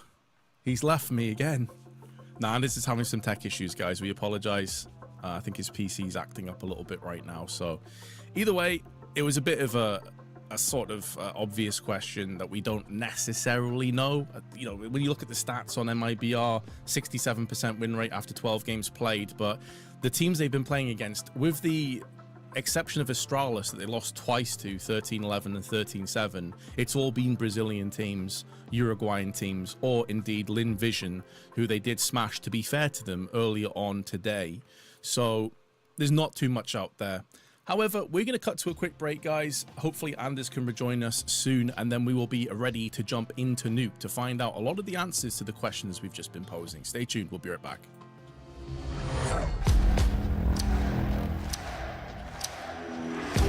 He's left me again. Nah, Anders is having some tech issues, guys. We apologize. I think his PC's acting up a little bit right now. So either way, it was a bit of a sort of obvious question that we don't necessarily know. You know, when you look at the stats on MIBR, 67% win rate after 12 games played. But the teams they've been playing against, with the exception of Astralis that they lost twice to, 13-11 and 13-7, it's all been Brazilian teams, Uruguayan teams, or indeed Lynn Vision, who they did smash, to be fair to them, earlier on today. So there's not too much out there. However, we're going to cut to a quick break, guys. Hopefully Anders can rejoin us soon, and then we will be ready to jump into Nuke to find out a lot of the answers to the questions we've just been posing. Stay tuned, we'll be right back.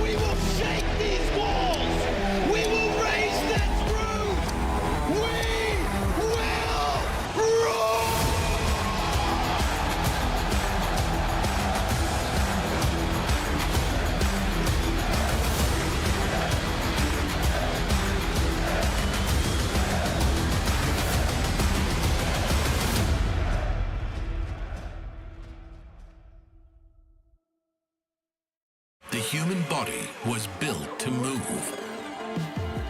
We will shake these walls! We will raise this roof! We will roar! The human body was built to move.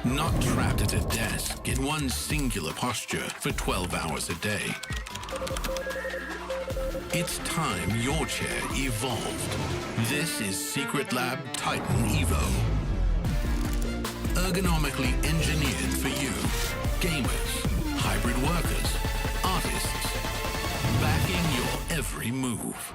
Not trapped at a desk in one singular posture for 12 hours a day. It's time your chair evolved. This is Secret Lab Titan Evo. Ergonomically engineered for you. Gamers, hybrid workers, artists. Backing your every move.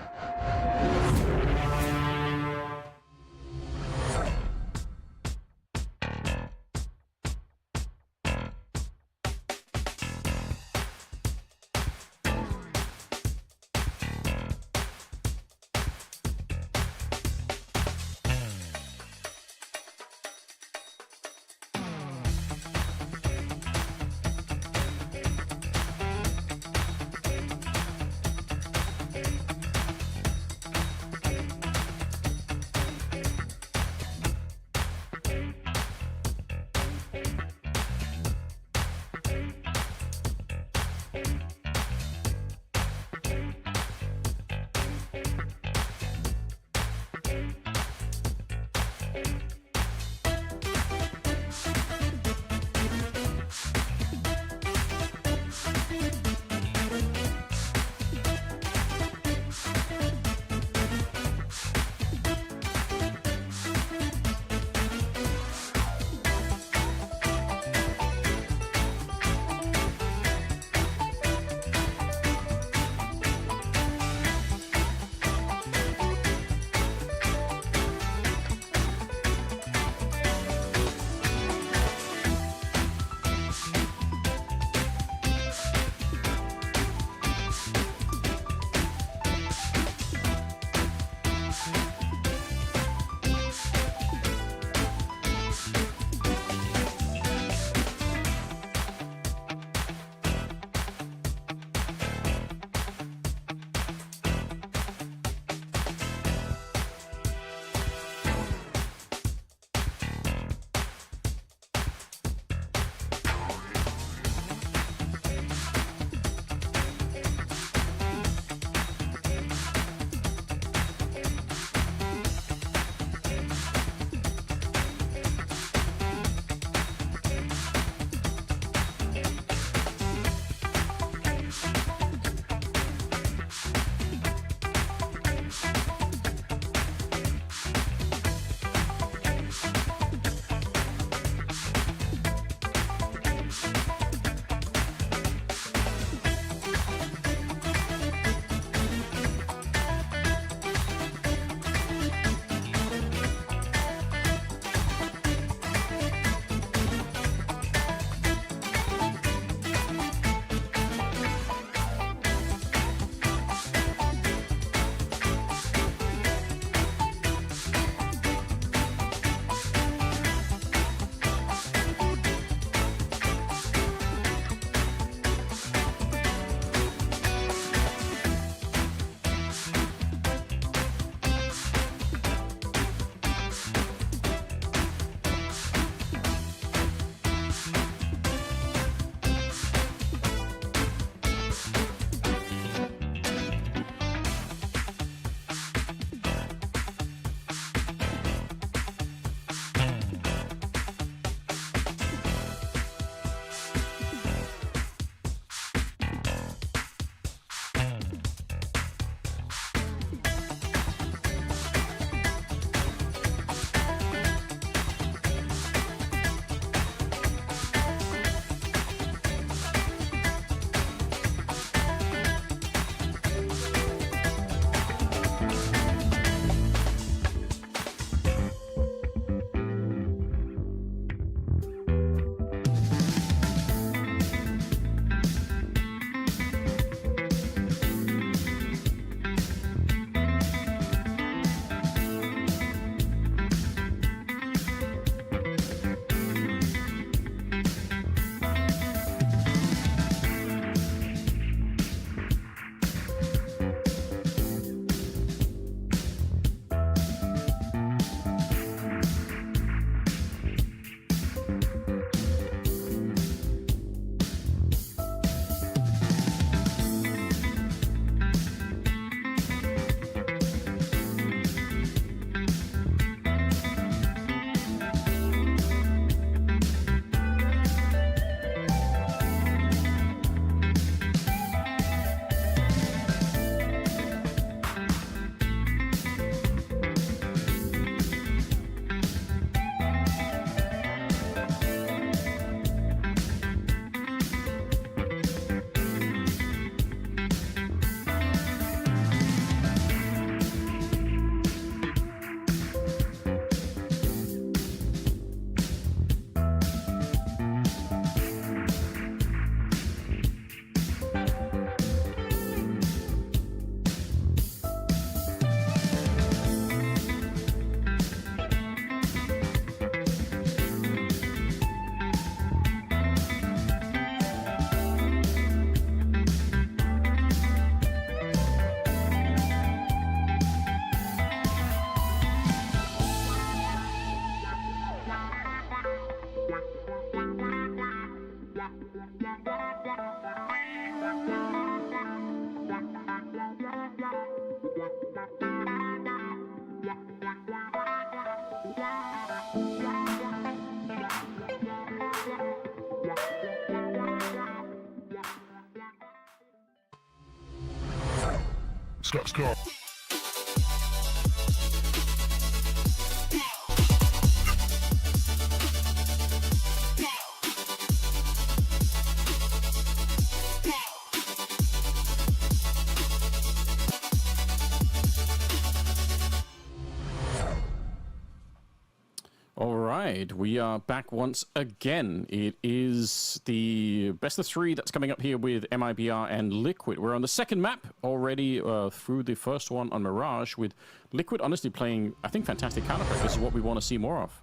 All right, we are back once again. It is the best of three that's coming up here with MIBR and Liquid. We're on the second map already through the first one on Mirage, with Liquid honestly playing, I think, fantastic counterplay. This is what we want to see more of.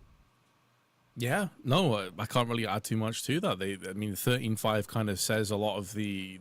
Yeah, no, I can't really add too much to that. I mean, 13-5 kind of says a lot of the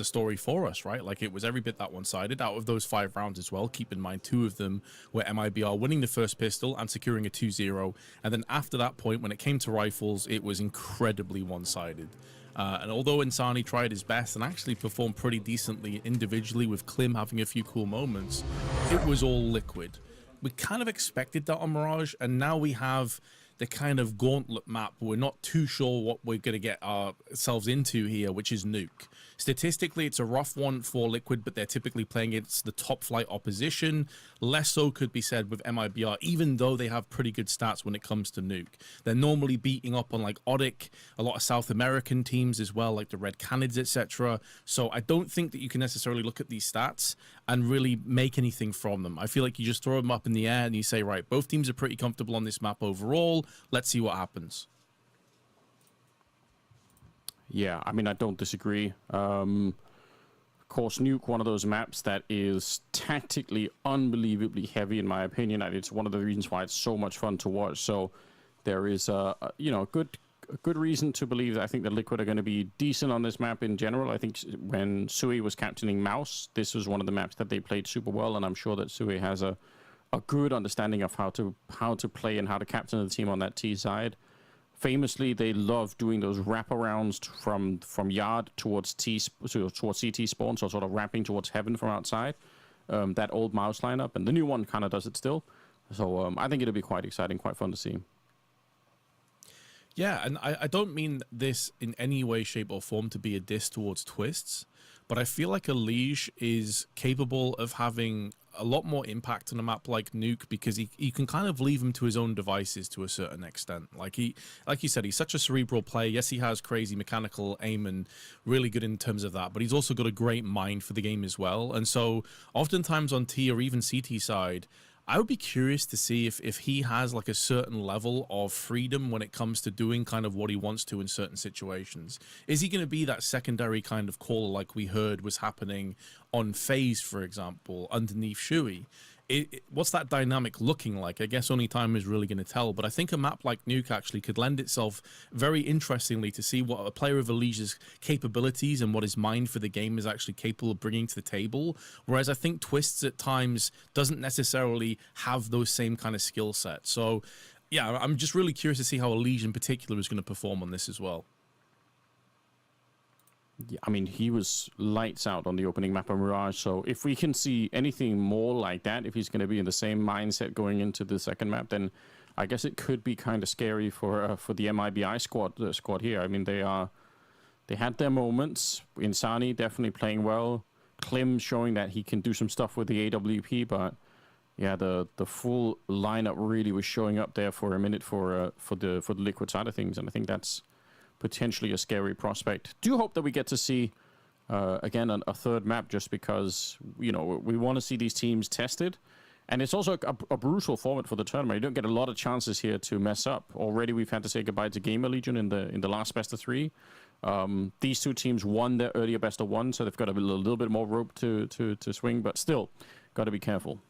story for us, right? Like, it was every bit that one-sided. Out of those 5 rounds as well, keep in mind 2 of them were MIBR winning the first pistol and securing a 2-0. And then after that point, when it came to rifles, it was incredibly one-sided. And although Insani tried his best and actually performed pretty decently individually, with Klim having a few cool moments, it was all Liquid. We kind of expected that on Mirage, and now we have the kind of gauntlet map. We're not too sure what we're going to get ourselves into here, which is Nuke. Statistically, it's a rough one for Liquid, but they're typically playing against the top flight opposition. Less so could be said with MIBR, even though they have pretty good stats when it comes to Nuke. They're normally beating up on like Odic, a lot of South American teams as well, like the Red Canids, etc. So I don't think that you can necessarily look at these stats and really make anything from them. I feel like you just throw them up in the air and you say, right, both teams are pretty comfortable on this map overall. Let's see what happens. Yeah, I mean, I don't disagree. Of course, Nuke, one of those maps that is tactically unbelievably heavy, in my opinion, and it's one of the reasons why it's so much fun to watch. So there is a good reason to believe that I think that Liquid are going to be decent on this map in general. I think when Sui was captaining Mouse, this was one of the maps that they played super well, and I'm sure that Sui has a good understanding of how to play and how to captain the team on that T side. Famously, they love doing those wraparounds from yard towards CT spawn, so sort of wrapping towards heaven from outside. That old Mouse lineup, and the new one kind of does it still. So I think it'll be quite exciting, quite fun to see. Yeah, and I don't mean this in any way, shape, or form to be a diss towards Twists, but I feel like Elige is capable of having a lot more impact on a map like Nuke, because he can kind of leave him to his own devices to a certain extent. Like you said, he's such a cerebral player. Yes, he has crazy mechanical aim and really good in terms of that, but he's also got a great mind for the game as well. And so oftentimes on T or even CT side, I would be curious to see if he has like a certain level of freedom when it comes to doing kind of what he wants to in certain situations. Is he going to be that secondary kind of caller like we heard was happening on FaZe, for example, underneath Shui? What's that dynamic looking like? I guess only time is really going to tell, but I think a map like Nuke actually could lend itself very interestingly to see what a player of Elige's capabilities and what his mind for the game is actually capable of bringing to the table, whereas I think Twists at times doesn't necessarily have those same kind of skill sets. So yeah, I'm just really curious to see how Elige in particular is going to perform on this as well. Yeah, I mean, he was lights out on the opening map of Mirage, so if we can see anything more like that, if he's going to be in the same mindset going into the second map, then I guess it could be kind of scary for the MIBI squad here. I mean, they had their moments. Insani definitely playing well. Klim showing that he can do some stuff with the AWP, but yeah, the full lineup really was showing up there for a minute for the Liquid side of things, and I think that's potentially a scary prospect. Do hope that we get to see again a third map, just because we want to see these teams tested, and it's also a brutal format for the tournament. You don't get a lot of chances here to mess up. Already we've had to say goodbye to GamerLegion in the last best of 3. These two teams won their earlier best of 1, so they've got a little bit more rope to swing, but still got to be careful.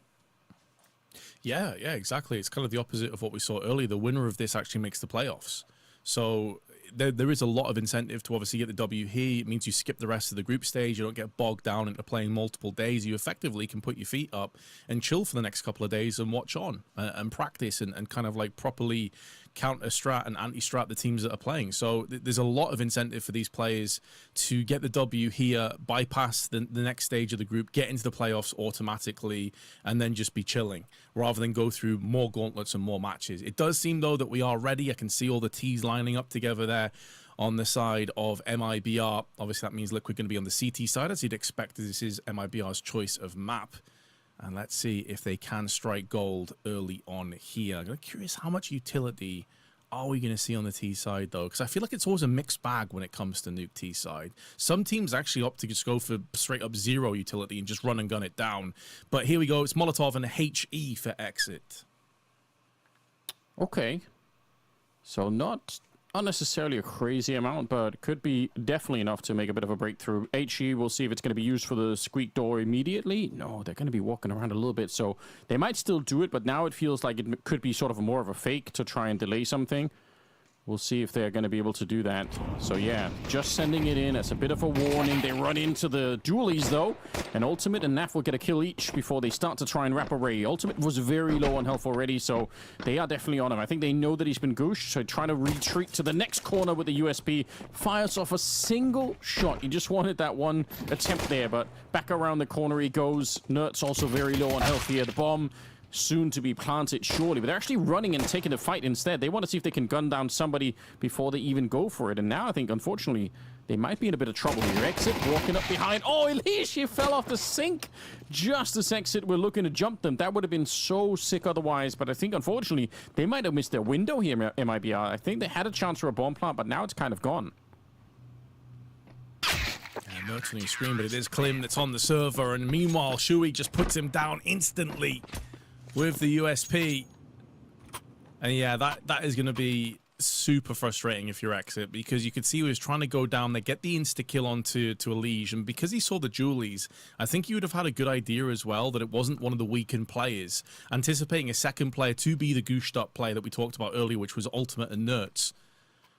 Yeah, exactly. It's kind of the opposite of what we saw earlier. The winner of this actually makes the playoffs. So there is a lot of incentive to obviously get the W here. It means you skip the rest of the group stage. You don't get bogged down into playing multiple days. You effectively can put your feet up and chill for the next couple of days and watch on and practice and kind of like properly counter-strat and anti-strat the teams that are playing. So there's a lot of incentive for these players to get the W here, bypass the next stage of the group, get into the playoffs automatically, and then just be chilling rather than go through more gauntlets and more matches. It does seem, though, that we are ready. I can see all the T's lining up together there on the side of MIBR. Obviously, that means Liquid going to be on the CT side, as you'd expect. This is MIBR's choice of map. And let's see if they can strike gold early on here. I'm curious how much utility are we going to see on the T side, though? Because I feel like it's always a mixed bag when it comes to nuke T side. Some teams actually opt to just go for straight up 0 utility and just run and gun it down. But here we go. It's Molotov and HE for exit. Okay. So not unnecessarily a crazy amount, but could be definitely enough to make a bit of a breakthrough. HE, we'll see if it's going to be used for the squeak door immediately. No, they're going to be walking around a little bit, so they might still do it, but now it feels like it could be sort of more of a fake to try and delay something. We'll see if they're going to be able to do that. So yeah, just sending it in as a bit of a warning. They run into the dualies though, and Ultimate and Naf will get a kill each before they start to try and wrap Array. Ultimate was very low on health already, so they are definitely on him. I think they know that he's been gooshed, so trying to retreat to the next corner with the USP. Fires off a single shot. He just wanted that one attempt there, but back around the corner he goes. Nert's also very low on health here. The bomb soon to be planted, surely, but they're actually running and taking the fight instead. They want to see if they can gun down somebody before they even go for it, and now I think, unfortunately, they might be in a bit of trouble here. Exit walking up behind. Oh, Elish, he fell off the sink just as Exit were looking to jump them. That would have been so sick otherwise, but I think, unfortunately, they might have missed their window here, MIBR. I think they had a chance for a bomb plant, but now it's kind of gone. Mertony scream, but it is Klim that's on the server, and meanwhile, Shui just puts him down instantly with the USP. And yeah, that is going to be super frustrating if you're Exit, because you could see he was trying to go down there, get the insta-kill onto Elige, and because he saw the Julies, I think he would have had a good idea as well that it wasn't one of the weakened players, anticipating a second player to be the gooshed up player that we talked about earlier, which was Ultimate and Nertz.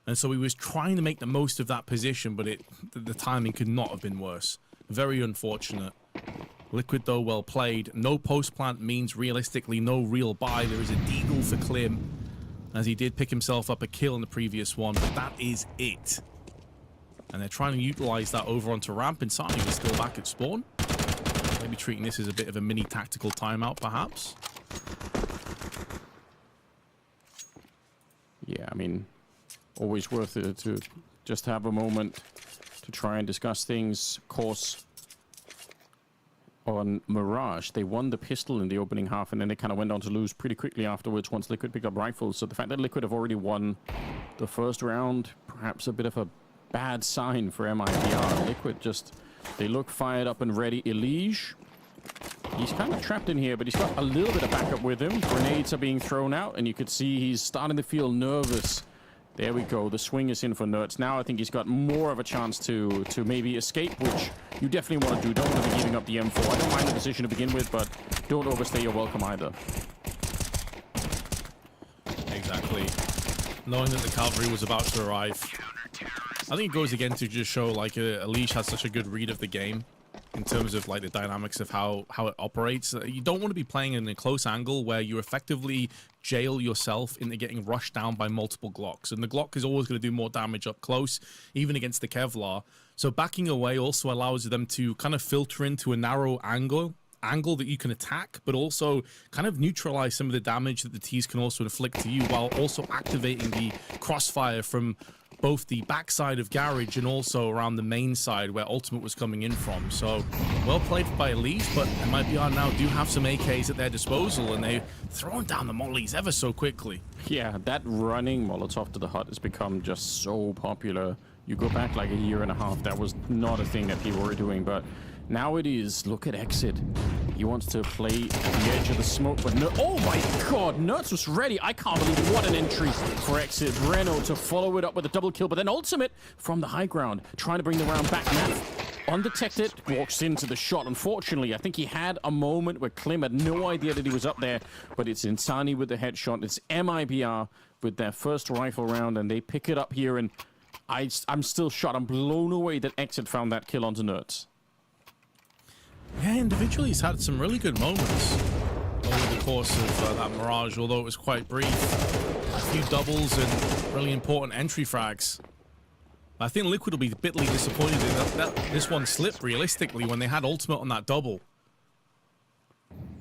And so he was trying to make the most of that position, but the timing could not have been worse. Very unfortunate. Liquid, though, well played. No post-plant means, realistically, no real buy. There is a deagle for Klim, as he did pick himself up a kill in the previous one, but that is it. And they're trying to utilize that over onto ramp, and Sani is still back at spawn. Maybe treating this as a bit of a mini tactical timeout, perhaps. Yeah, I mean, always worth it to just have a moment to try and discuss things. Of course, on Mirage, they won the pistol in the opening half, and then they kind of went on to lose pretty quickly afterwards once Liquid picked up rifles. So the fact that Liquid have already won the first round, perhaps a bit of a bad sign for MIBR. Liquid just, they look fired up and ready. Elige, he's kind of trapped in here, but he's got a little bit of backup with him. Grenades are being thrown out, and you could see he's starting to feel nervous. There we go. The swing is in for Nertz. Now I think he's got more of a chance to maybe escape, which you definitely want to do. Don't want to be giving up the M4. I don't mind the position to begin with, but don't overstay your welcome either. Exactly. Knowing that the cavalry was about to arrive. I think it goes again to just show, like, Elige has such a good read of the game in terms of, like, the dynamics of how it operates. You don't want to be playing in a close angle where you effectively jail yourself into getting rushed down by multiple Glocks. And the Glock is always going to do more damage up close, even against the Kevlar. So backing away also allows them to kind of filter into a narrow angle that you can attack, but also kind of neutralize some of the damage that the T's can also inflict to you, while also activating the crossfire from both the backside of Garage and also around the main side where Ultimate was coming in from. So, well played by Elise, but MIBR now do have some AKs at their disposal, and they're throwing down the mollies ever so quickly. Yeah, that running Molotov to the hut has become just so popular. You go back like a year and a half, that was not a thing that people were doing, but now it is. Look at Exit. He wants to play at the edge of the smoke, but no. Oh my god, Nertz was ready. I can't believe what an entry for Exit. Reno to follow it up with a double kill, but then Ultimate from the high ground, trying to bring the round back. Naf, undetected, walks into the shot. Unfortunately, I think he had a moment where Klim had no idea that he was up there, but it's Insani with the headshot. It's MIBR with their first rifle round, and they pick it up here, and I'm still shot. I'm blown away that Exit found that kill onto Nertz. Yeah, individually he's had some really good moments over the course of that Mirage, although it was quite brief. A few doubles and really important entry frags. I think Liquid will be bitterly disappointed that this one slipped realistically when they had Ultimate on that double.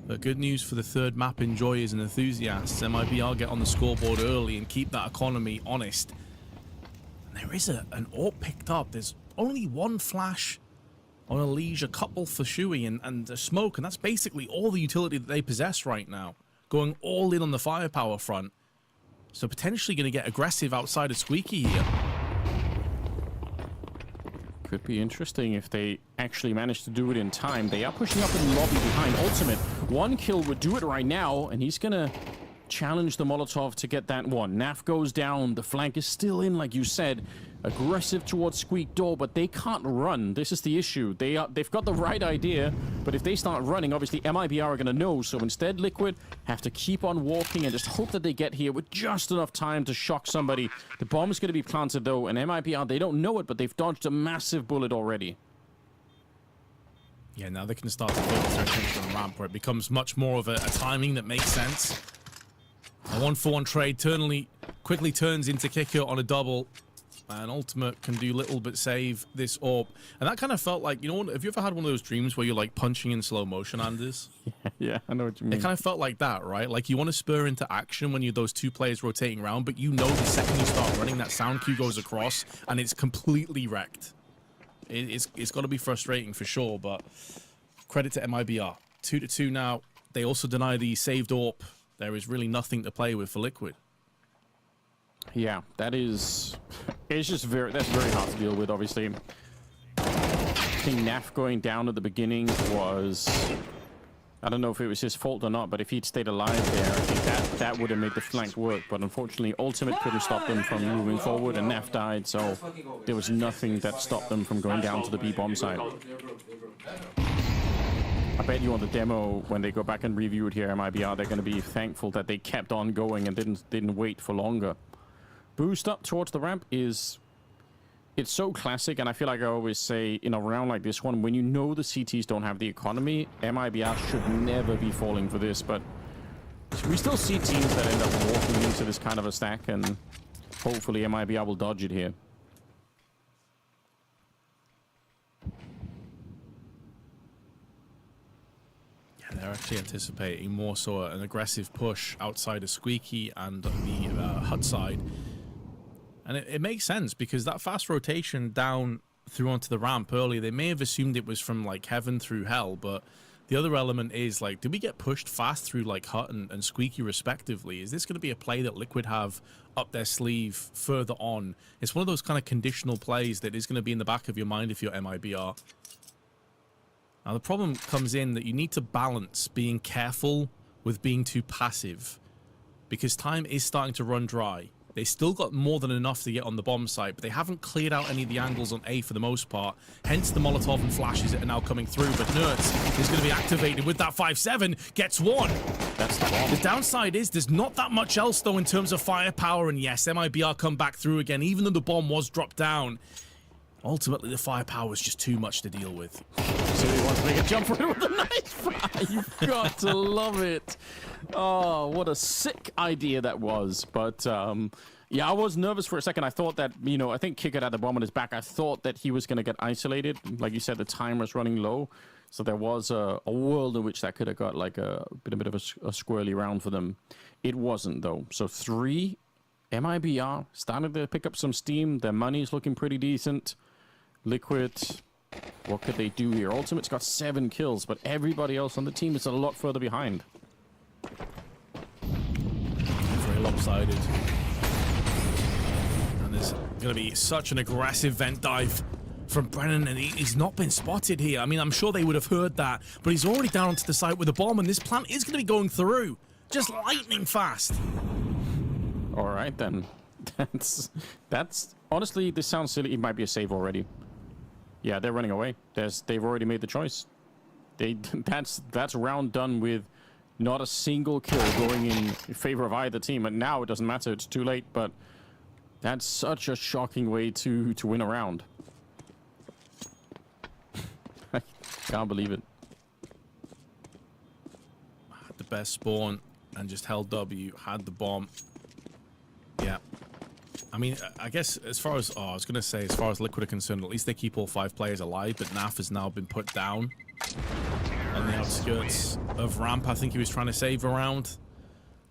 But good news for the third map enjoyers and enthusiasts. MIBR get on the scoreboard early and keep that economy honest. There is an AWP picked up. There's only one flash on a Liege, a couple for Shui, and a smoke, and that's basically all the utility that they possess right now. Going all in on the firepower front. So potentially going to get aggressive outside of Squeaky here. Could be interesting if they actually manage to do it in time. They are pushing up in the lobby behind Ultimate. One kill would do it right now, and he's going to challenge the Molotov to get that one. Naf goes down. The flank is still in, like you said. Aggressive towards Squeak Door, but they can't run. This is the issue. They've got the right idea, but if they start running, obviously MIBR are going to know. So instead, Liquid have to keep on walking and just hope that they get here with just enough time to shock somebody. The bomb is going to be planted, though, and MIBR, they don't know it, but they've dodged a massive bullet already. Yeah, now they can start to focus their attention on the ramp, where it becomes much more of a timing that makes sense. A 1-for-1 trade quickly turns into kicker on a double. And Ultimate can do little but save this AWP. And that kind of felt like, you know, have you ever had one of those dreams where you're like punching in slow motion, Anders? Yeah, I know what you mean. It kind of felt like that, right? Like you want to spur into action when you're those two players rotating around, but you know the second you start running, that sound cue goes across and it's completely wrecked. It's got to be frustrating for sure, but credit to MIBR. 2-2 now. They also deny the saved AWP. There is really nothing to play with for Liquid. Yeah, it's just that's very hard to deal with, obviously. I think Naf going down at the beginning was, I don't know if it was his fault or not, but if he'd stayed alive there, I think that would have made the flank work. But unfortunately, Ultimate couldn't stop them from moving forward, and Naf died, so there was nothing that stopped them from going down to the B-bomb side. I bet you on the demo, when they go back and review it here, MIBR, they're going to be thankful that they kept on going and didn't wait for longer. Boost up towards the ramp it's so classic, and I feel like I always say in a round like this one, when you know the CTs don't have the economy, MIBR should never be falling for this, but we still see teams that end up walking into this kind of a stack, and hopefully MIBR will dodge it here. Yeah, they're actually anticipating more so an aggressive push outside of Squeaky and the HUD side. And it makes sense because that fast rotation down through onto the ramp earlier, they may have assumed it was from like heaven through hell, but the other element is like, did we get pushed fast through like HUT and Squeaky respectively? Is this going to be a play that Liquid have up their sleeve further on? It's one of those kind of conditional plays that is going to be in the back of your mind if you're MIBR. Now the problem comes in that you need to balance being careful with being too passive, because time is starting to run dry. They still got more than enough to get on the bomb site, but they haven't cleared out any of the angles on A for the most part. Hence the Molotov and flashes that are now coming through, but Nerds is going to be activated with that 5-7, gets one. That's the bomb. The downside is there's not that much else, though, in terms of firepower, and yes, MIBR come back through again, even though the bomb was dropped down. Ultimately, the firepower was just too much to deal with. So he wants to make a jump for it with a nice fire. You've got to love it. Oh, what a sick idea that was. But, yeah, I was nervous for a second. I thought that, you know, I think Kicker had the bomb on his back. I thought that he was going to get isolated. Like you said, the time was running low. So there was a world in which that could have got like a bit of a squirrely round for them. It wasn't, though. So 3, MIBR started to pick up some steam. Their money's looking pretty decent. Liquid, what could they do here? Ultimate's got 7 kills, but everybody else on the team is a lot further behind. Very lopsided. And there's going to be such an aggressive vent dive from Brennan, and he's not been spotted here. I mean, I'm sure they would have heard that, but he's already down onto the site with a bomb, and this plant is going to be going through. Just lightning fast. All right, then. That's honestly, this sounds silly. It might be a save already. Yeah, they're running away. They've already made the choice. That's round done with not a single kill going in favor of either team. And now it doesn't matter. It's too late. But that's such a shocking way to win a round. I can't believe it. Had the best spawn and just held W. Had the bomb. Yeah. I mean, I guess as far as, I was going to say, as far as Liquid are concerned, at least they keep all 5 players alive, but Naf has now been put down on the outskirts of ramp. I think he was trying to save a round.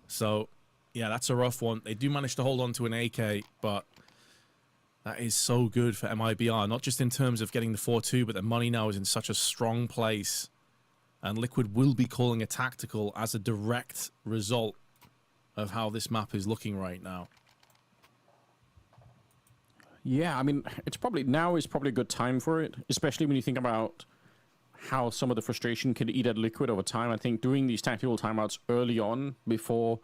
So, yeah, that's a rough one. They do manage to hold on to an AK, but That is so good for MIBR, not just in terms of getting the 4-2, but the money now is in such a strong place. And Liquid will be calling a tactical as a direct result of how this map is looking right now. Yeah, I mean, now is probably a good time for it, especially when you think about how some of the frustration can eat at Liquid over time. I think doing these tactical timeouts early on before,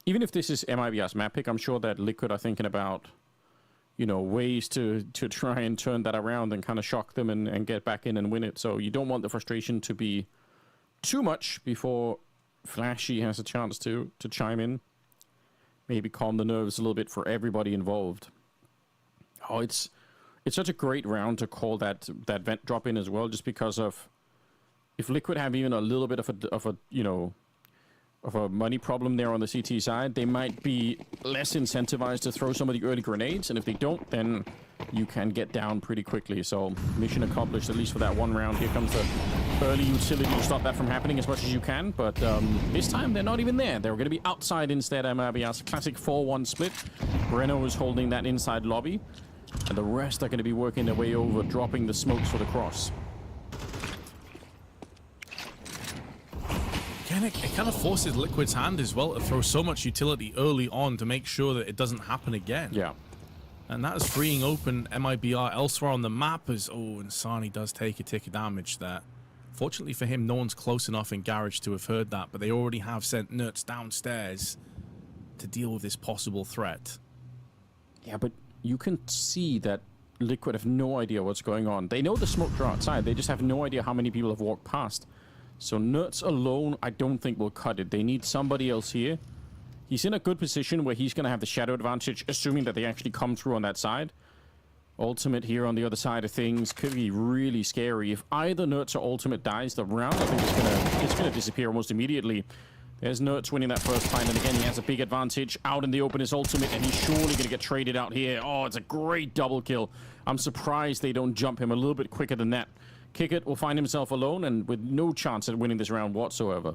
even if this is MIBR's map pick, I'm sure that Liquid are thinking about, you know, ways to try and turn that around and kind of shock them and get back in and win it. So you don't want the frustration to be too much before Flashy has a chance to chime in. Maybe calm the nerves a little bit for everybody involved. Oh, it's such a great round to call that vent drop in as well, just because of if Liquid have even a little bit of a money problem there on the CT side, they might be less incentivized to throw some of the early grenades, and if they don't, then you can get down pretty quickly. So mission accomplished, at least for that one round. Here comes the early utility to stop that from happening as much as you can, but this time they're not even there. They're going to be outside instead. MIBR's classic 4-1 split. Breno is holding that inside lobby, and the rest are going to be working their way over, dropping the smokes for the cross. It kind of forces Liquid's hand as well to throw so much utility early on to make sure that it doesn't happen again. Yeah. And that is freeing open MIBR elsewhere on the map as, oh, and Sani does take a tick of damage there. Fortunately for him, no one's close enough in Garage to have heard that, but they already have sent Nerds downstairs to deal with this possible threat. Yeah, but you can see that Liquid have no idea what's going on. They know the smokes are outside, they just have no idea how many people have walked past. So Nerds alone, I don't think will cut it. They need somebody else here. He's in a good position where he's going to have the shadow advantage, assuming that they actually come through on that side. Ultimate here on the other side of things could be really scary. If either Nerds or Ultimate dies, the round, I think it's gonna disappear almost immediately. There's Nerds winning that first fight, and again, he has a big advantage. Out in the open is Ultimate, and he's surely going to get traded out here. Oh, it's a great double kill. I'm surprised they don't jump him a little bit quicker than that. Kickit will find himself alone and with no chance at winning this round whatsoever.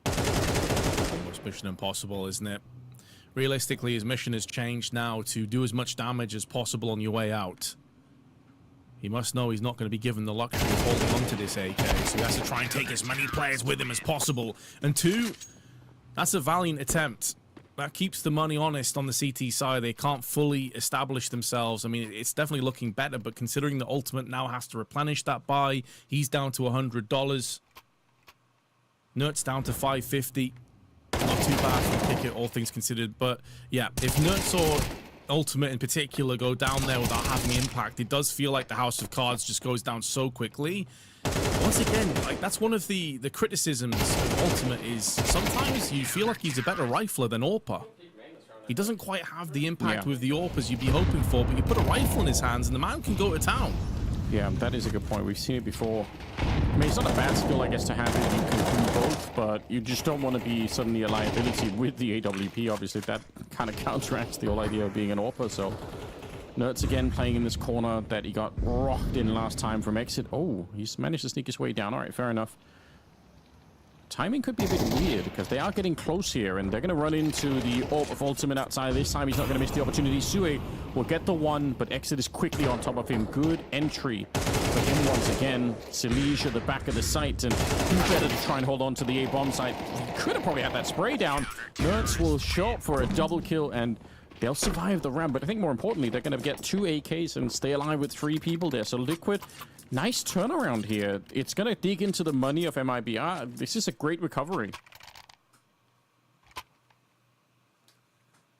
Almost mission impossible, isn't it? Realistically, his mission has changed now to do as much damage as possible on your way out. He must know he's not going to be given the luxury of holding onto this AK, so he has to try and take as many players with him as possible. And two, that's a valiant attempt. That keeps the money honest on the CT side. They can't fully establish themselves. I mean, it's definitely looking better, but considering the Ultimate now has to replenish that buy, he's down to $100. Nerds down to $550. Not too bad for the Kickit, all things considered. But yeah, if Nerds or Ultimate in particular go down there without having impact, it does feel like the House of Cards just goes down so quickly. Once again, like that's one of the criticisms of Ultimate is sometimes you feel like he's a better rifler than AWPer. He doesn't quite have the impact with the AWPers you'd be hoping for, but you put a rifle in his hands and the man can go to town. Yeah, that is a good point. We've seen it before. I mean, it's not a bad skill, I guess, to have if you can do both, but you just don't want to be suddenly a liability with the AWP. Obviously, that kind of counteracts the whole idea of being an AWPer, so... Nerds again playing in this corner that he got rocked in last time from exit. Oh, he's managed to sneak his way down. All right, fair enough. Timing could be a bit weird because they are getting close here and they're going to run into the AWP of Ultimate outside. This time he's not going to miss the opportunity. Sue will get the one, but exit is quickly on top of him. Good entry for him once again. Silige at the back of the site, and who better to try and hold on to the A-bomb site. He could have probably had that spray down. Nerds will show up for a double kill and they'll survive the round, but I think more importantly, they're going to get 2 AKs and stay alive with 3 people there. So Liquid, nice turnaround here. It's going to dig into the money of MIBR. This is a great recovery.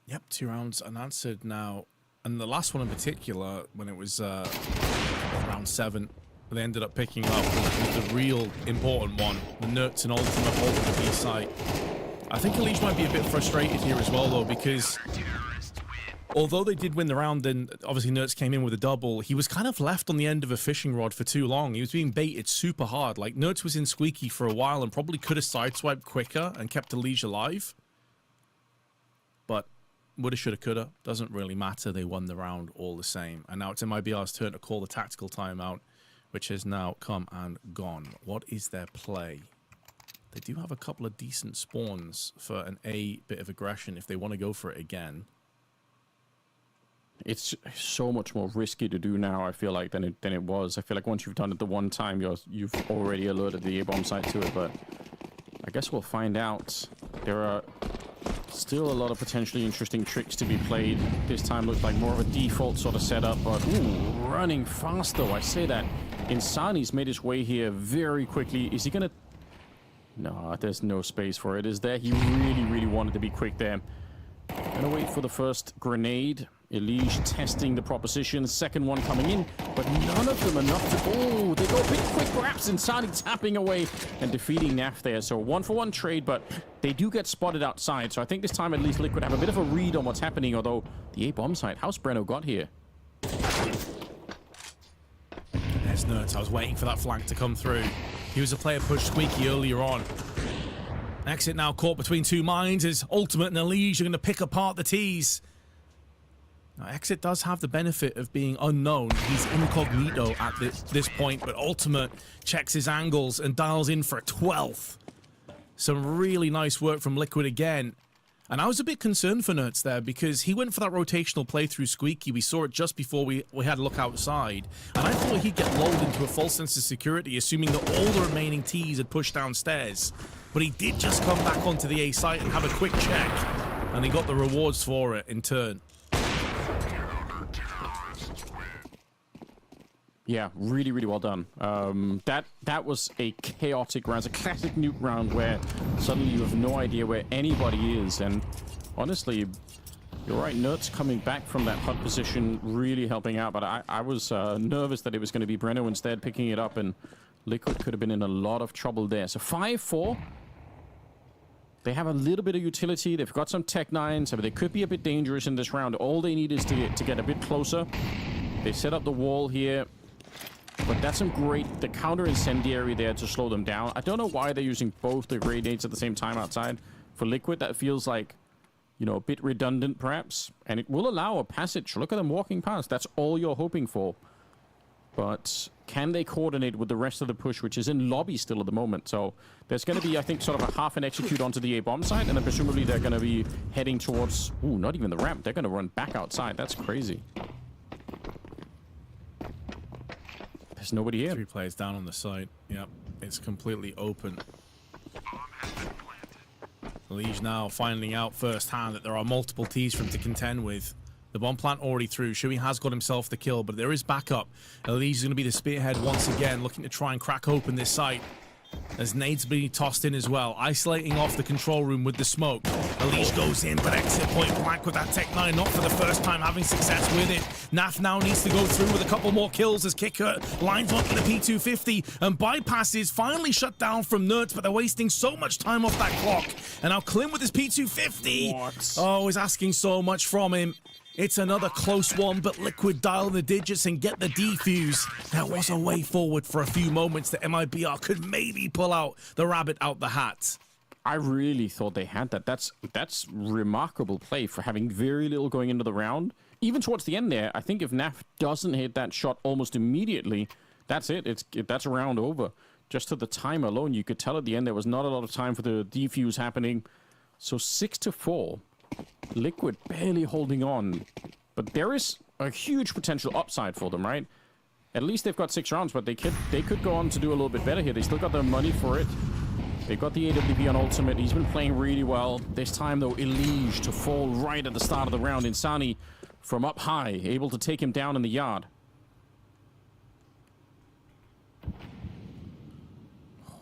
Yep, 2 rounds unanswered now. And the last one in particular, when it was round 7, they ended up picking up the real important one. The Nerds and Ultimate holding the B site. I think Elise might be a bit frustrated here as well, though, because... although they did win the round, and obviously Nerds came in with a double, he was kind of left on the end of a fishing rod for too long. He was being baited super hard. Like, Nerds was in squeaky for a while and probably could have sideswiped quicker and kept Elige alive. But woulda, shoulda, coulda. Doesn't really matter. They won the round all the same. And now it's MIBR's turn to call the tactical timeout, which has now come and gone. What is their play? They do have a couple of decent spawns for an A bit of aggression if they want to go for it again. It's so much more risky to do now, I feel like, than it was. I feel like once you've done it the one time, you've already alerted the A-bomb site to it, but I guess we'll find out. There are still a lot of potentially interesting tricks to be played. This time looks like more of a default sort of setup, but ooh, running fast though, I say that. Insani's made his way here very quickly. Is he gonna... No, there's no space for it, is there? He really, really wanted to be quick there. Gonna wait for the first grenade. Elige testing the proposition. Second one coming in, but none of them enough to... Oh, they go a bit quick perhaps. Insani tapping away and defeating Naf there. So 1-for-1 trade, but they do get spotted outside. So I think this time at least Liquid have a bit of a read on what's happening, although the A-bomb site, how's Breno got here? There's Nerds. I was waiting for that flank to come through. He was a player push Squeaky earlier on. Exit now caught between two minds as Ultimate and Elige are going to pick apart the T's. Now, Exit does have the benefit of being unknown. He's incognito at this point, but Ultimate checks his angles and dials in for a 12th. Some really nice work from Liquid again. And I was a bit concerned for Nerds there because he went for that rotational play through Squeaky. We saw it just before we had a look outside. And I thought he'd get lulled into a false sense of security, assuming that all the remaining T's had pushed downstairs. But he did just come back onto the A site and have a quick check. And he got the rewards for it in turn. Yeah, really, really well done. That was a chaotic round. It's a classic nuke round where suddenly you have no idea where anybody is. And honestly, you're right, Nerds coming back from that HUD position, really helping out. But I was nervous that it was going to be Breno instead picking it up, and Liquid could have been in a lot of trouble there. So 5-4. They have a little bit of utility. They've got some Tech 9s, but they could be a bit dangerous in this round. All they need is to get a bit closer. They set up the wall here. But that's some great, the counter incendiary there to slow them down. I don't know why they're using both the grenades at the same time outside. For Liquid, that feels like, you know, a bit redundant perhaps. And it will allow a passage. Look at them walking past. That's all you're hoping for. But can they coordinate with the rest of the push, which is in lobby still at the moment? So there's going to be, I think, sort of a half an execute onto the A-bomb site. And then presumably they're going to be heading towards, ooh, not even the ramp. They're going to run back outside. That's crazy. There's nobody here. 3 players down on the site. Yep, it's completely open. Elige now finding out firsthand that there are multiple T's for him to contend with. The bomb plant already through. Shui has got himself the kill, but there is backup. Elige is going to be the spearhead once again, looking to try and crack open this site. As nades being tossed in as well, isolating off the control room with the smoke. Elige goes in, but Exit point blank with that Tech 9, not for the first time having success with it. Naf now needs to go through with a couple more kills as Kicker lines up with the P250 and bypasses finally shut down from Nerds, but they're wasting so much time off that clock. And now Klim with his P250. What? Oh, he's asking so much from him. It's another close one, but Liquid dial the digits and get the defuse. There was a way forward for a few moments that MIBR could maybe pull out the rabbit out the hat. I really thought they had that. That's remarkable play for having very little going into the round. Even towards the end there, I think if Naf doesn't hit that shot almost immediately, that's it. That's a round over. Just to the time alone, you could tell at the end there was not a lot of time for the defuse happening. So 6-4. Liquid barely holding on, but there is a huge potential upside for them, right? At least they've got 6 rounds, but they could go on to do a little bit better here. They still got their money for it. They've got the AWP on Ultimate. He's been playing really well. This time, though, Elige to fall right at the start of the round. Insani from up high, able to take him down in the yard.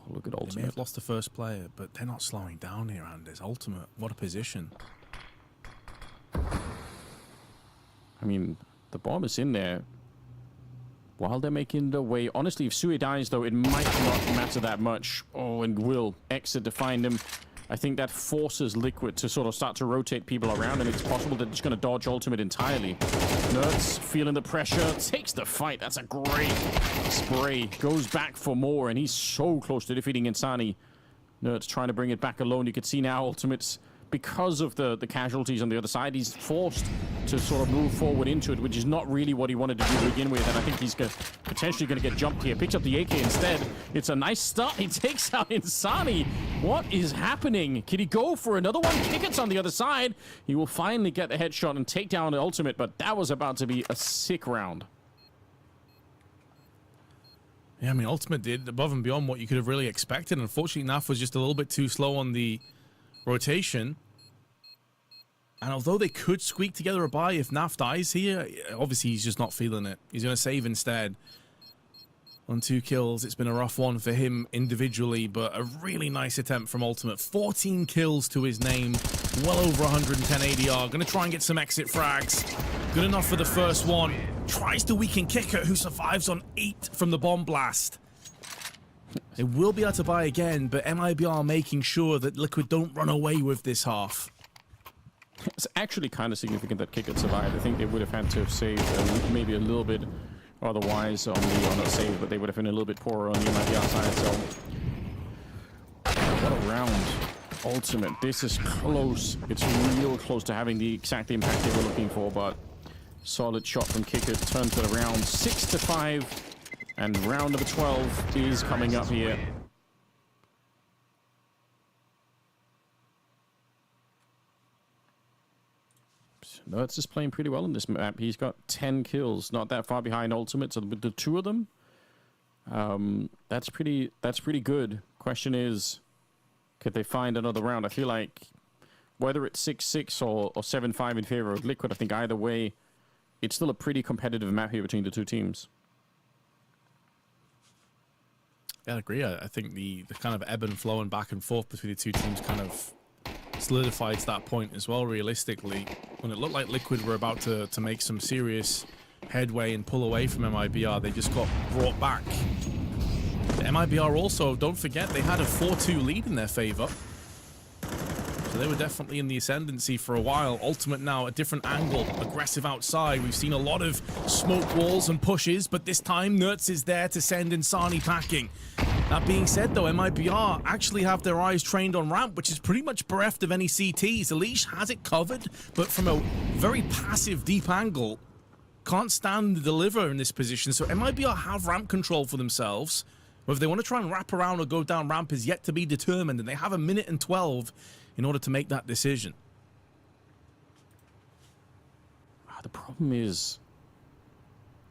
Look at Ultimate. They may have lost the first player, but they're not slowing down here, Anders. Ultimate, what a position. I mean, the bomb is in there while they're making their way. Honestly, if Sui dies, though, it might not matter that much. Oh, and will Exit to find him. I think that forces Liquid to sort of start to rotate people around, and it's possible that it's going to dodge Ultimate entirely. Nerds feeling the pressure, takes the fight. That's a great spray. Goes back for more, and he's so close to defeating Insani. Nerds trying to bring it back alone. You can see now Ultimate's, because of the casualties on the other side, he's forced to sort of move forward into it, which is not really what he wanted to do to begin with, and I think he's potentially going to get jumped here. Picks up the AK instead. It's a nice start. He takes out Insani. What is happening? Can he go for another one? Kickett's on the other side. He will finally get the headshot and take down the ultimate, but that was about to be a sick round. Yeah, I mean, Ultimate did above and beyond what you could have really expected. Unfortunately, Naf was just a little bit too slow on the rotation. And although they could squeak together a buy if Naf dies here, obviously he's just not feeling it. He's going to save instead. On 2 kills, it's been a rough one for him individually, but a really nice attempt from Ultimate. 14 kills to his name, well over 110 ADR. Going to try and get some exit frags. Good enough for the first one. Tries to weaken Kicker, who survives on 8 from the bomb blast. They will be able to buy again, but MIBR making sure that Liquid don't run away with this half. It's actually kind of significant that Kicker survived. I think they would have had to have saved maybe a little bit otherwise on the not save, but they would have been a little bit poorer on the MIBR side. So what a round. Ultimate. This is close. It's real close to having the exact impact they were looking for, but solid shot from Kicker turns it around 6-5, and round number 12 is coming up here. Nerds is playing pretty well in this map. He's got 10 kills, not that far behind Ultimate. So with the 2 of them, that's pretty good. Question is, could they find another round? I feel like whether it's 6-6 or 7-5 in favor of Liquid, I think either way, it's still a pretty competitive map here between the 2 teams. Yeah, I agree. I think the kind of ebb and flow and back and forth between the 2 teams kind of solidified to that point as well, realistically. When it looked like Liquid were about to make some serious headway and pull away from MIBR, they just got brought back. The MIBR also, don't forget, they had a 4-2 lead in their favor. So they were definitely in the ascendancy for a while. Ultimate now, a different angle, aggressive outside. We've seen a lot of smoke walls and pushes, but this time Nerds is there to send Insani packing. That being said, though, MIBR actually have their eyes trained on ramp, which is pretty much bereft of any CTs. Elish has it covered, but from a very passive, deep angle, can't stand to deliver in this position. So MIBR have ramp control for themselves. Whether they want to try and wrap around or go down ramp is yet to be determined, and they have 1 minute and 12 in order to make that decision. The problem is,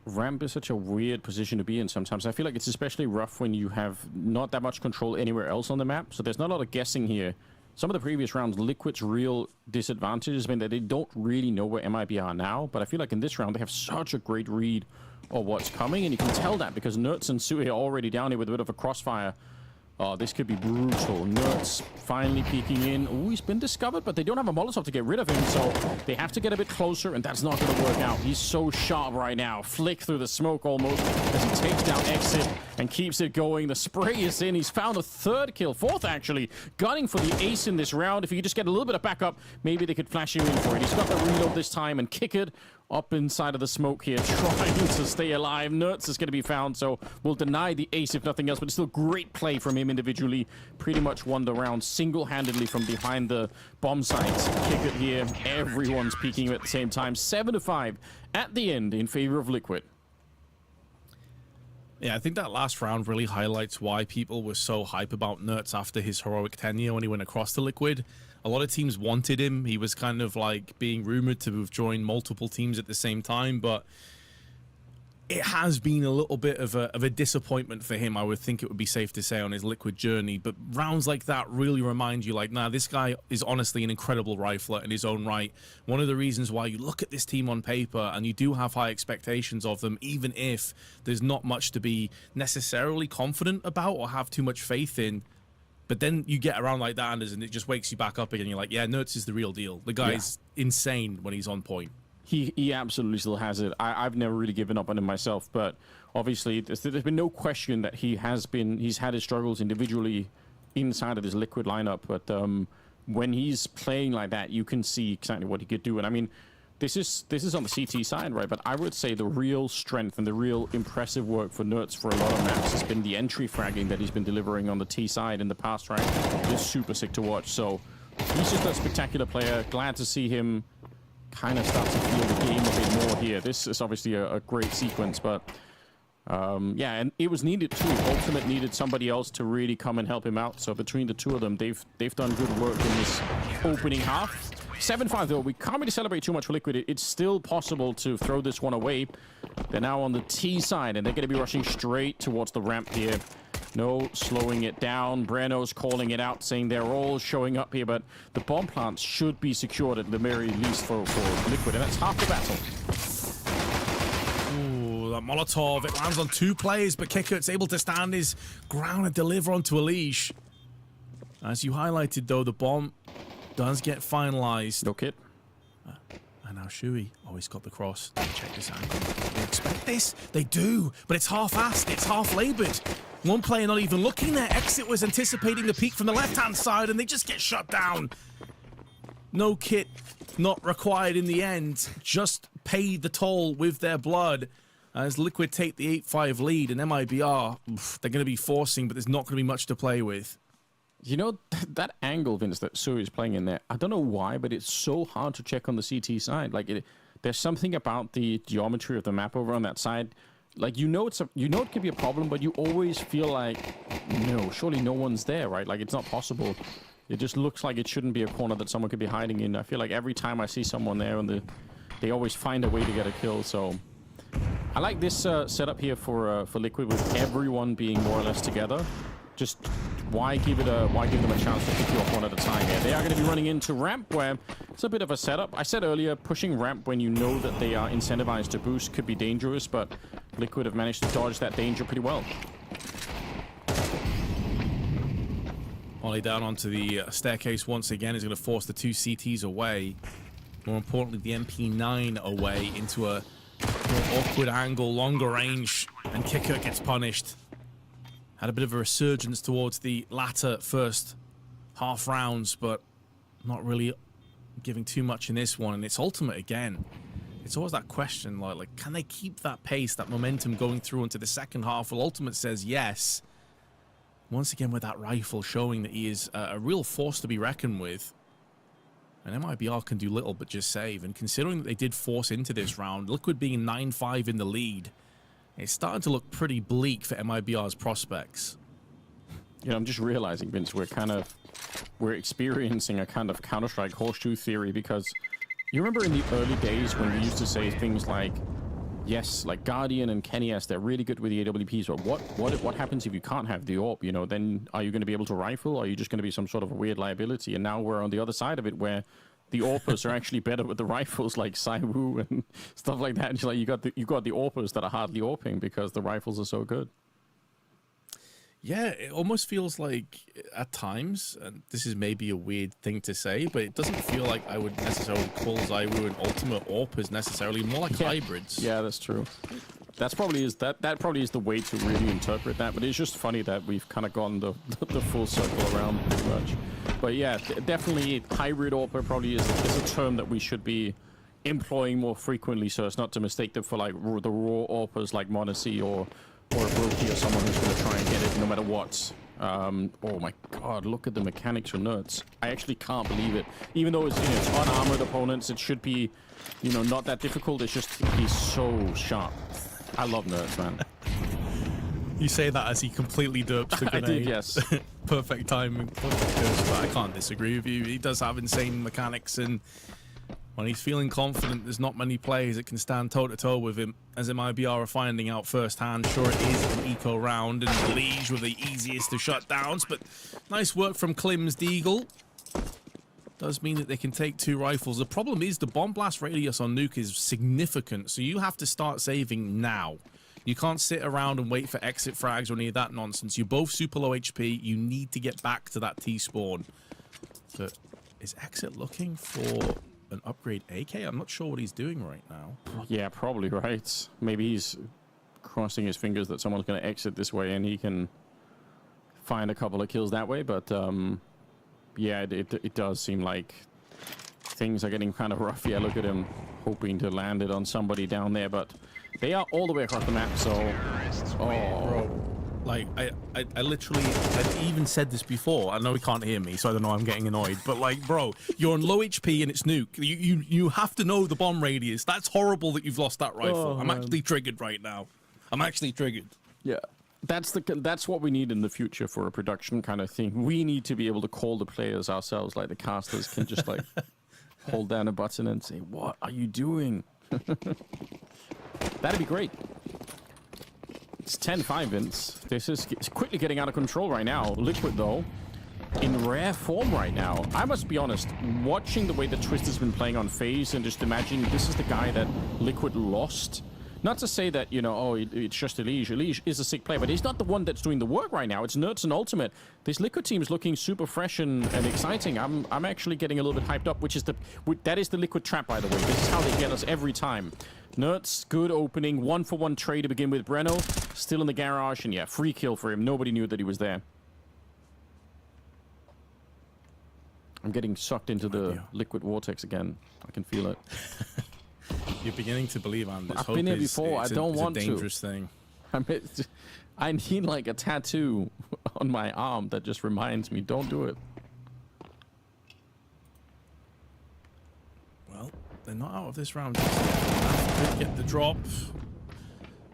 ramp is such a weird position to be in sometimes. I feel like it's especially rough when you have not that much control anywhere else on the map, so there's not a lot of guessing here. Some of the previous rounds, Liquid's real disadvantage has been that they don't really know where MIBR are now, but I feel like in this round they have such a great read of what's coming, and you can tell that because Nerds and Sui are already down here with a bit of a crossfire. Oh, this could be brutal. Nerds finally peeking in. Ooh, he's been discovered, but they don't have a Molotov to get rid of him, so they have to get a bit closer, and that's not going to work out. He's so sharp right now. Flick through the smoke almost as he takes down Exit and keeps it going. The spray is in. He's found a 3rd kill, 4th actually, gunning for the ace in this round. If he could just get a little bit of backup, maybe they could flash him in for it. He's got the reload this time, and Kicked up inside of the smoke here, trying to stay alive. Nerds is going to be found, so we'll deny the ace if nothing else, but it's still great play from him individually. Pretty much won the round single-handedly from behind the bomb sites. Kick it here. Everyone's peeking at the same time. 7-5 at the end in favor of Liquid. Yeah, I think that last round really highlights why people were so hype about Nerds after his heroic tenure when he went across to Liquid. A lot of teams wanted him. He was kind of like being rumored to have joined multiple teams at the same time, but it has been a little bit of a disappointment for him, I would think it would be safe to say, on his Liquid journey. But rounds like that really remind you, like, nah, this guy is honestly an incredible rifler in his own right. One of the reasons why you look at this team on paper and you do have high expectations of them, even if there's not much to be necessarily confident about or have too much faith in. But then you get around like that, and it just wakes you back up again. You're like, yeah, Nerds is the real deal. The guy's insane when he's on point. He absolutely still has it. I've never really given up on him myself, but obviously there's been no question that he's had his struggles individually inside of his Liquid lineup, but when he's playing like that, you can see exactly what he could do. And I mean, this is on the CT side, right? But I would say the real strength and the real impressive work for Nerds for a lot of maps has been the entry fragging that he's been delivering on the T side in the past, right? It's super sick to watch. So he's just a spectacular player. Glad to see him kind of start to feel the game a bit more here. This is obviously a great sequence, but Yeah, and it was needed too. Ultimate needed somebody else to really come and help him out. So between the two of them, they've done good work in this opening half. 7-5 though, we can't really celebrate too much for Liquid. It's still possible to throw this one away. They're now on the T side, and they're going to be rushing straight towards the ramp here. No slowing it down. Breno's calling it out, saying they're all showing up here, but the bomb plants should be secured at the very least for Liquid, and that's half the battle. Ooh, that Molotov, it lands on 2 players, but Kickert's able to stand his ground and deliver onto Elish. As you highlighted, though, the bomb does get finalized. No kit. And now Shui always got the cross. Check this angle. They expect this? They do, but it's half-assed. It's half-labored. One player not even looking there. Exit was anticipating the peek from the left-hand side, and they just get shut down. No kit not required in the end. Just pay the toll with their blood as Liquid take the 8-5 lead, and MIBR, they're going to be forcing, but there's not going to be much to play with. You know, that angle, Vince, that Sui is playing in there, I don't know why, but it's so hard to check on the CT side. Like, there's something about the geometry of the map over on that side. Like, you know it could be a problem, but you always feel like, no, surely no one's there, right? Like, it's not possible. It just looks like it shouldn't be a corner that someone could be hiding in. I feel like every time I see someone there, and they always find a way to get a kill, so... I like this setup here for Liquid, with everyone being more or less together. Just why give them a chance to pick you off one at a time here? They are going to be running into ramp, where it's a bit of a setup. I said earlier, pushing ramp when you know that they are incentivized to boost could be dangerous, but Liquid have managed to dodge that danger pretty well. Ollie down onto the staircase once again is going to force the 2 CTs away. More importantly, the MP9 away into a more awkward angle, longer range, and Kicker gets punished. Had a bit of a resurgence towards the latter first half rounds, but not really giving too much in this one. And it's ultimate again. It's always that question, like can they keep that pace, that momentum going through into the second half? Well, ultimate says yes. Once again with that rifle showing that he is a real force to be reckoned with. And MIBR can do little but just save. And considering that they did force into this round, Liquid being 9-5 in the lead, it's starting to look pretty bleak for MIBR's prospects. You know, I'm just realizing, Vince, we're experiencing a kind of Counter-Strike horseshoe theory, because you remember in the early days when we used to say things like, yes, like Guardian and Kenny-S, they're really good with the AWPs, but what happens if you can't have the AWP? You know, then are you going to be able to rifle, or are you just going to be some sort of a weird liability? And now we're on the other side of it, where the AWPers are actually better with the rifles, like Saiwu and stuff like that. And like, you got the AWPers that are hardly AWPing because the rifles are so good. Yeah, it almost feels like at times, and this is maybe a weird thing to say, but it doesn't feel like I would necessarily call Saiwu and Ultimate AWPers necessarily, more like hybrids. Yeah, that's true. That probably is the way to really interpret that, but it's just funny that we've kind of gone the full circle around pretty much. But yeah, definitely hybrid AWPer probably is a term that we should be employing more frequently, so as not to mistake them for like the raw AWPers like Monacy or a Brokey or someone who's going to try and get it no matter what. Oh my god, look at the mechanics for Nerds. I actually can't believe it. Even though it's, it's unarmored opponents, it should be, not that difficult. It's just, he's so sharp. I love Nerds, man. You say that as he completely derps the grenade. I did, yes. Perfect timing. But I can't disagree with you. He does have insane mechanics, and when he's feeling confident, there's not many players that can stand toe-to-toe with him, as MIBR are finding out firsthand. Sure, it is an eco round, and Liege were the easiest to shut downs, but nice work from Klim's Deagle. Does mean that they can take 2 rifles. The problem is the bomb blast radius on Nuke is significant, so you have to start saving now. You can't sit around and wait for exit frags or any of that nonsense. You're both super low HP. You need to get back to that T-spawn. But is Exit looking for an upgrade AK? I'm not sure what he's doing right now. Yeah, probably right. Maybe he's crossing his fingers that someone's going to exit this way and he can find a couple of kills that way. But yeah, it does seem like things are getting kind of rough. Yeah, look at him hoping to land it on somebody down there, but they are all the way across the map, so... Oh, bro. Like, I literally, I've even said this before. I know he can't hear me, so I don't know, I'm getting annoyed. But like, bro, you're on low HP and it's Nuke. You have to know the bomb radius. That's horrible that you've lost that rifle. I'm actually triggered right now. I'm actually triggered. Yeah. That's what we need in the future for a production kind of thing. We need to be able to call the players ourselves, like the casters can just like hold down a button and say, "What are you doing?" That'd be great. It's 10-5, Vince. This is quickly getting out of control right now. Liquid, though, in rare form right now. I must be honest, watching the way that Twist has been playing on FaZe and just imagining this is the guy that Liquid lost. Not to say that, you know, oh, it's just Elige. Elige is a sick player, but he's not the one that's doing the work right now. It's Nerds and Ultimate. This Liquid team is looking super fresh and exciting. I'm actually getting a little bit hyped up, that is the Liquid trap, by the way. This is how they get us every time. Nerds, good opening. 1-for-1 trade to begin with. Breno, still in the garage, and yeah, free kill for him. Nobody knew that he was there. I'm getting sucked into the Liquid vortex again. I can feel it. You're beginning to believe, Anders. I've been here before. I don't want to. It's a dangerous thing. I need like a tattoo on my arm that just reminds me, don't do it. Well, they're not out of this round just yet. Could get the drop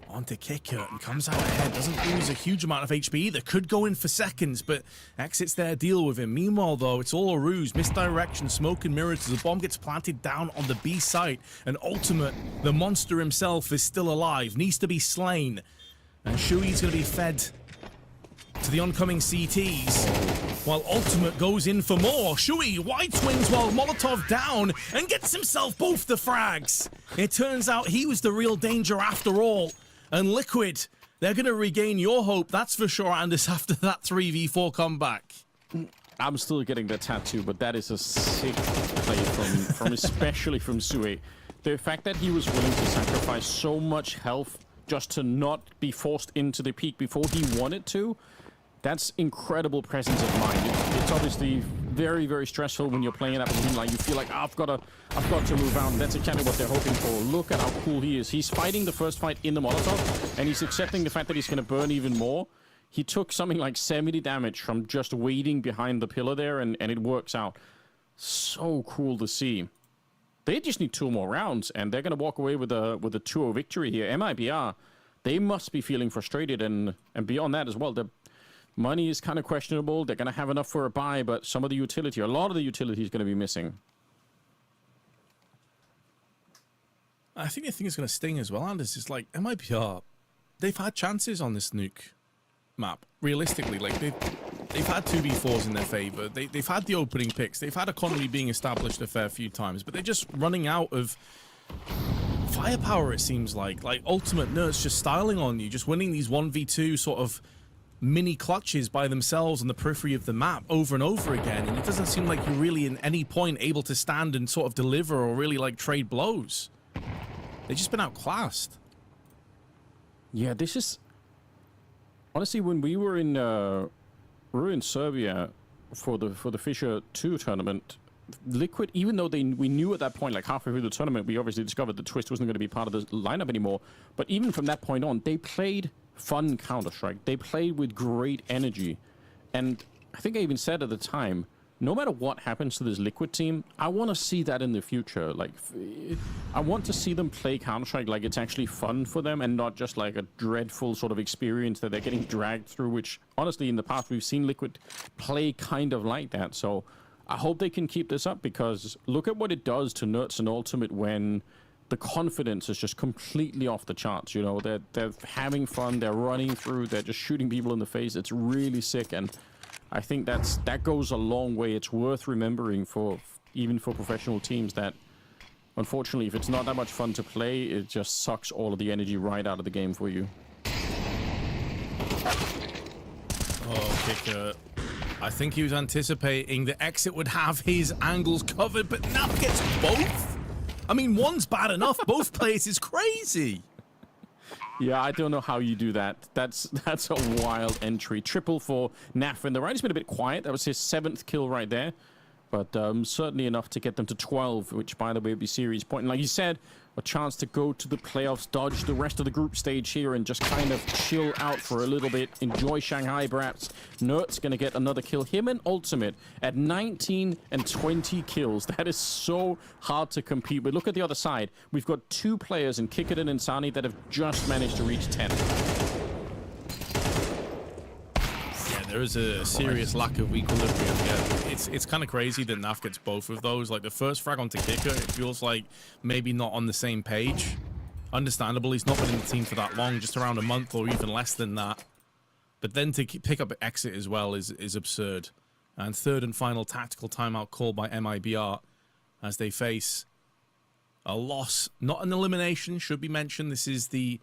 onto Kicker and comes out ahead. Doesn't lose a huge amount of HP either. Could go in for seconds, but exits their deal with him. Meanwhile, though, it's all a ruse. Misdirection, smoke and mirrors as the bomb gets planted down on the B site. And Ultimate, the monster himself, is still alive. Needs to be slain. And Shui's going to be fed to the oncoming CTs, while Ultimate goes in for more. Shui wide swings while Molotov down and gets himself both the frags. It turns out he was the real danger after all. And Liquid, they're going to regain your hope, that's for sure, Anders, after that 3v4 comeback. I'm still getting that tattoo, but that is a sick play from especially from Sui. The fact that he was willing to sacrifice so much health just to not be forced into the peak before he wanted to, that's incredible presence of mind. It's obviously very, very stressful when you're playing at a team like you feel like, oh, I've got to move out. And that's exactly what they're hoping for. Look at how cool he is. He's fighting the first fight in the Molotov, and he's accepting the fact that he's going to burn even more. He took something like 70 damage from just waiting behind the pillar there, and it works out. So cool to see. They just need 2 more rounds, and they're going to walk away with a 2-0 victory here. MIBR, they must be feeling frustrated, and beyond that as well, the money is kind of questionable. They're going to have enough for a buy, but some of the utility, a lot of the utility is going to be missing. I think the thing is going to sting as well, Anders, is like MIBR, they've had chances on this nuke map. Realistically, like they've had 2v4s in their favor. They've had the opening picks. They've had economy being established a fair few times, but they're just running out of firepower, it seems like. Like Ultimate Nerds just styling on you, just winning these 1v2 sort of mini clutches by themselves on the periphery of the map over and over again, and it doesn't seem like you're really in any point able to stand and sort of deliver or really like trade blows. They've just been outclassed. Yeah, this is honestly when we were in Serbia for the Fisher 2 tournament. Liquid, even though we knew at that point, like halfway through the tournament, we obviously discovered that Twist wasn't going to be part of the lineup anymore. But even from that point on, they played fun Counter-Strike. They played with great energy. And I think I even said at the time, no matter what happens to this Liquid team, I want to see that in the future. Like, I want to see them play Counter-Strike like it's actually fun for them and not just like a dreadful sort of experience that they're getting dragged through, which honestly in the past we've seen Liquid play kind of like that. So I hope they can keep this up, because look at what it does to Nerds and Ultimate when the confidence is just completely off the charts. You know, they're having fun, they're running through, they're just shooting people in the face. It's really sick, and I think that goes a long way. It's worth remembering even for professional teams that, unfortunately, if it's not that much fun to play, it just sucks all of the energy right out of the game for you. Oh, Kicker. I think he was anticipating that Exit would have his angles covered, but now gets both? I mean, one's bad enough. Both plays is crazy. Yeah, I don't know how you do that. That's a wild entry. Triple for Naf in the right. He's been a bit quiet. That was his 7th kill right there. but certainly enough to get them to 12, which, by the way, would be series point. And like you said, a chance to go to the playoffs, dodge the rest of the group stage here, and just kind of chill out for a little bit. Enjoy Shanghai, perhaps. Nert's going to get another kill. Him and Ultimate at 19 and 20 kills. That is so hard to compete with. Look at the other side. We've got 2 players in Kikiden and Sani that have just managed to reach 10. There is a serious lack of equilibrium. Yeah, it's kind of crazy that NAF gets both of those. Like the first frag onto Kicker, it feels like maybe not on the same page. Understandable, he's not been in the team for that long, just around a month or even less than that. But then to pick up Exit as well is absurd. And third and final tactical timeout called by MIBR as they face a loss, not an elimination, should be mentioned. This is the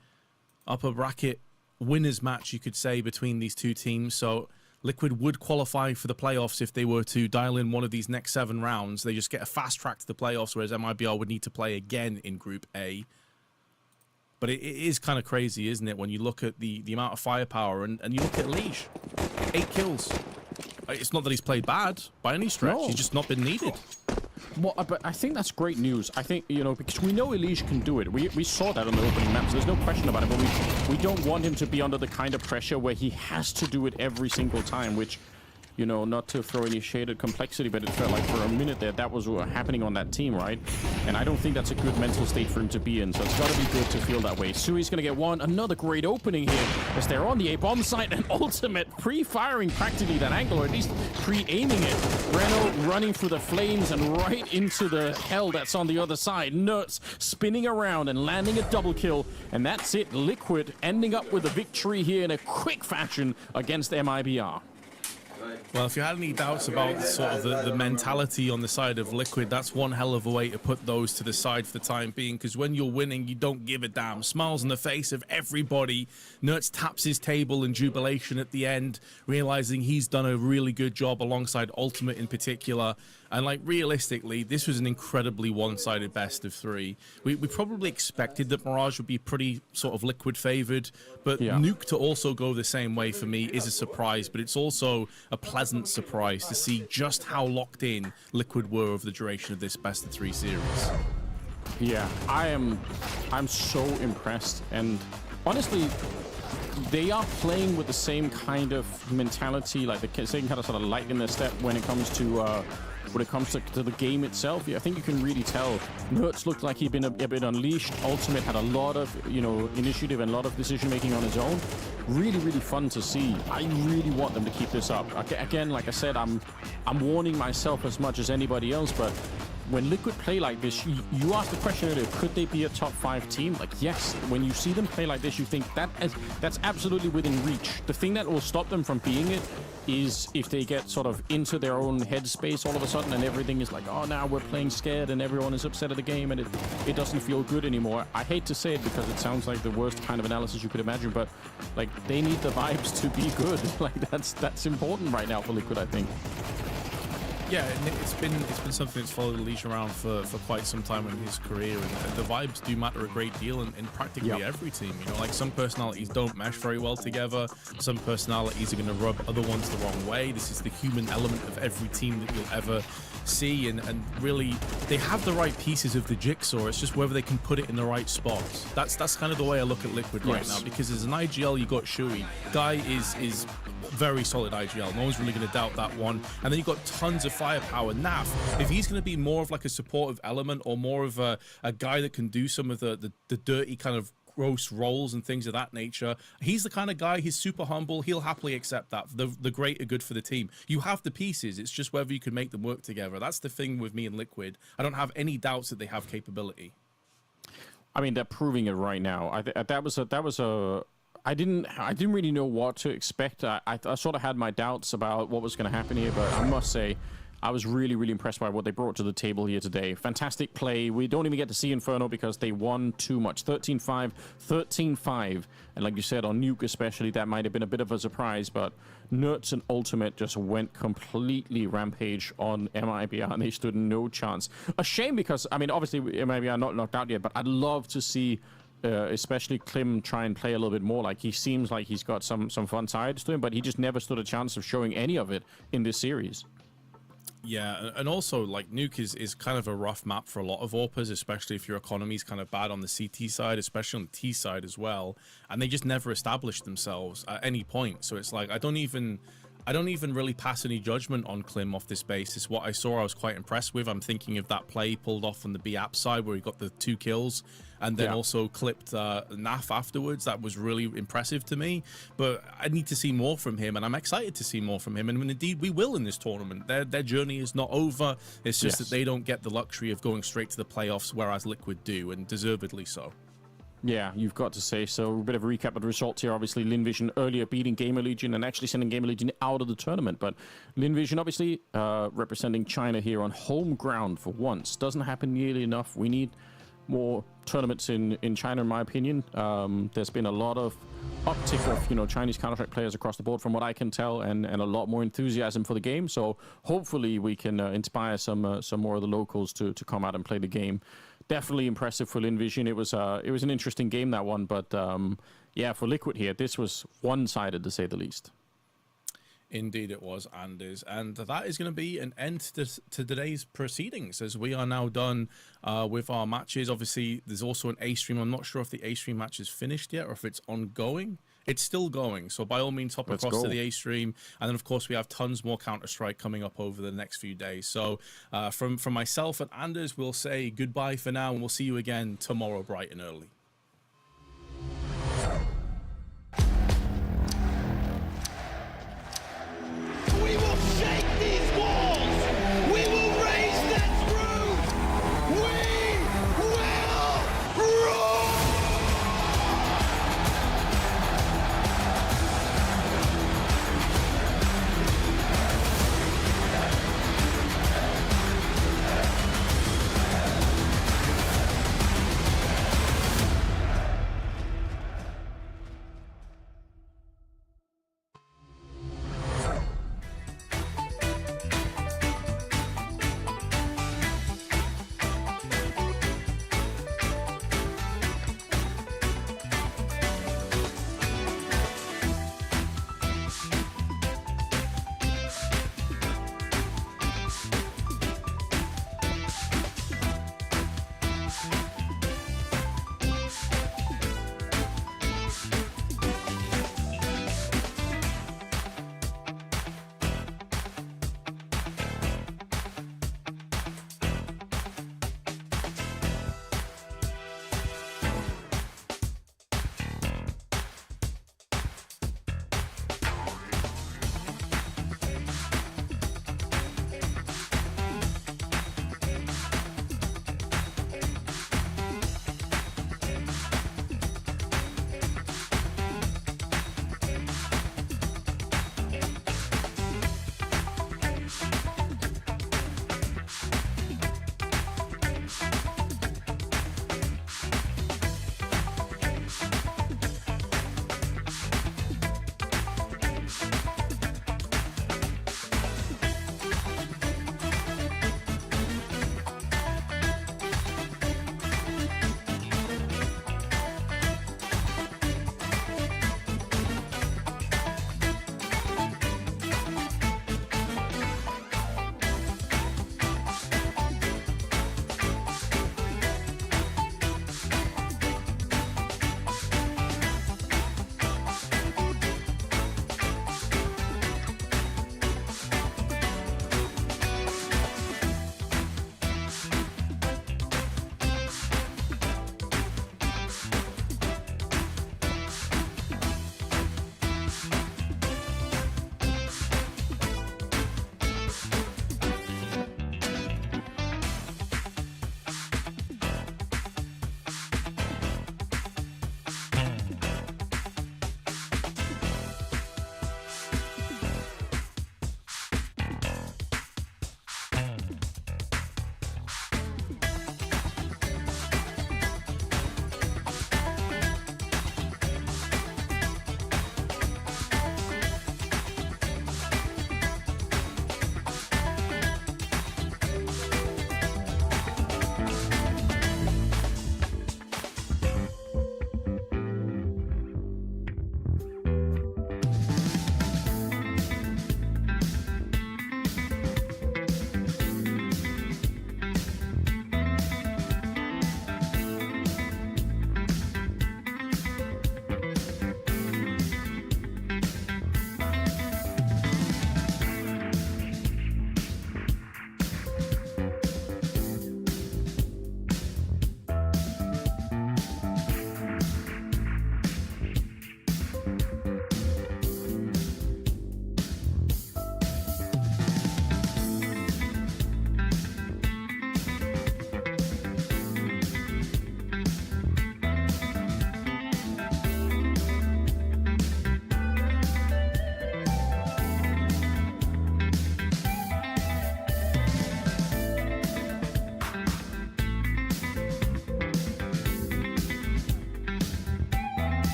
upper bracket winners match, you could say, between these two teams. So Liquid would qualify for the playoffs if they were to dial in one of these next 7 rounds. They just get a fast track to the playoffs, whereas MIBR would need to play again in Group A. But it is kind of crazy, isn't it, when you look at the amount of firepower and you look at Leash. 8 kills. It's not that he's played bad by any stretch. No. He's just not been needed. Well, but I think that's great news. I think, you know, because we know Elish can do it. We saw that on the opening map, so there's no question about it. But we don't want him to be under the kind of pressure where he has to do it every single time, which, you know, not to throw any shaded complexity, but it felt like for a minute there, that was happening on that team, right? And I don't think that's a good mental state for him to be in, so it's got to be good to feel that way. Sui's going to get one. Another great opening here as they're on the A-bomb site, and Ultimate pre-firing practically that angle, or at least pre-aiming it. Reno running through the flames and right into the hell that's on the other side. Nerds spinning around and landing a double kill, and that's it. Liquid ending up with a victory here in a quick fashion against MIBR. Well, if you had any doubts about sort of the mentality on the side of Liquid, that's one hell of a way to put those to the side for the time being, because when you're winning, you don't give a damn. Smiles on the face of everybody. Nertz taps his table in jubilation at the end, realizing he's done a really good job alongside Ultimate in particular. And, like, realistically, this was an incredibly one-sided best of 3. We probably expected that Mirage would be pretty sort of Liquid favored, but yeah. Nuke to also go the same way for me is a surprise, but it's also a pleasant surprise to see just how locked in Liquid were over the duration of this best of 3 series. Yeah, I'm so impressed, and honestly, they are playing with the same kind of mentality, like the same kind of sort of light in their step when it comes to the game itself. Yeah, I think you can really tell. Nertz looked like he'd been a bit unleashed. Ultimate had a lot of, you know, initiative and a lot of decision making on his own. Really, really fun to see. I really want them to keep this up. Again, like I said, I'm warning myself as much as anybody else, but when Liquid play like this, you asked the question earlier, could they be a top 5 team? Like, yes, when you see them play like this, you think that's absolutely within reach. The thing that will stop them from being it is if they get sort of into their own headspace all of a sudden and everything is like, oh, now we're playing scared and everyone is upset at the game and it doesn't feel good anymore. I hate to say it because it sounds like the worst kind of analysis you could imagine, but like they need the vibes to be good. Like that's important right now for Liquid, I think. Yeah, it's been something that's followed Leash around for quite some time in his career, and the vibes do matter a great deal in practically every team. You know, like some personalities don't mesh very well together. Some personalities are going to rub other ones the wrong way. This is the human element of every team that you'll ever see, and really they have the right pieces of the jigsaw. It's just whether they can put it in the right spots. That's kind of the way I look at Liquid right now, because as an IGL you got Shui. Guy is very solid IGL. No one's really going to doubt that one. And then you've got tons of firepower. Naf, if he's going to be more of like a supportive element or more of a guy that can do some of the dirty kind of gross roles and things of that nature, he's the kind of guy, he's super humble, he'll happily accept that. The great are good for the team. You have the pieces, it's just whether you can make them work together. That's the thing with me and Liquid. I don't have any doubts that they have capability. I mean, they're proving it right now. I didn't really know what to expect. I sort of had my doubts about what was going to happen here, but I must say I was really, really impressed by what they brought to the table here today. Fantastic play. We don't even get to see Inferno because they won too much. 13-5, 13-5. And like you said, on Nuke especially, that might have been a bit of a surprise, but Nertz and Ultimate just went completely rampage on MIBR, and they stood no chance. A shame because, I mean, obviously MIBR not knocked out yet, but I'd love to see especially Klim try and play a little bit more. Like, he seems like he's got some fun sides to him, but he just never stood a chance of showing any of it in this series. Yeah, and also like Nuke is kind of a rough map for a lot of AWPers, especially if your economy is kind of bad on the CT side, especially on the T side as well. And they just never established themselves at any point. So it's like I don't even really pass any judgment on Klim off this basis. What I saw, I was quite impressed with. I'm thinking of that play pulled off on the B app side where he got the 2 kills and then also clipped NAF afterwards. That was really impressive to me. But I need to see more from him, and I'm excited to see more from him. And indeed, we will in this tournament. Their journey is not over. It's just that they don't get the luxury of going straight to the playoffs, whereas Liquid do, and deservedly so. Yeah, you've got to say so. A bit of a recap of the results here. Obviously, LynVision earlier beating GamerLegion and actually sending GamerLegion out of the tournament. But LynVision obviously representing China here on home ground for once. Doesn't happen nearly enough. We need more tournaments in China, in my opinion. There's been a lot of uptick of Chinese Counter-Strike players across the board, from what I can tell, and a lot more enthusiasm for the game. So hopefully we can inspire some more of the locals to come out and play the game. Definitely impressive for LynVision. It was an interesting game, that one, but yeah, for Liquid here, this was one-sided to say the least. Indeed it was, Anders. And that is going to be an end to today's proceedings, as we are now done with our matches. Obviously, there's also an A-stream. I'm not sure if the A-stream match is finished yet or if it's ongoing. It's still going, so by all means hop across to the A-stream. And then, of course, we have tons more Counter-Strike coming up over the next few days. So from myself and Anders, we'll say goodbye for now, and we'll see you again tomorrow bright and early.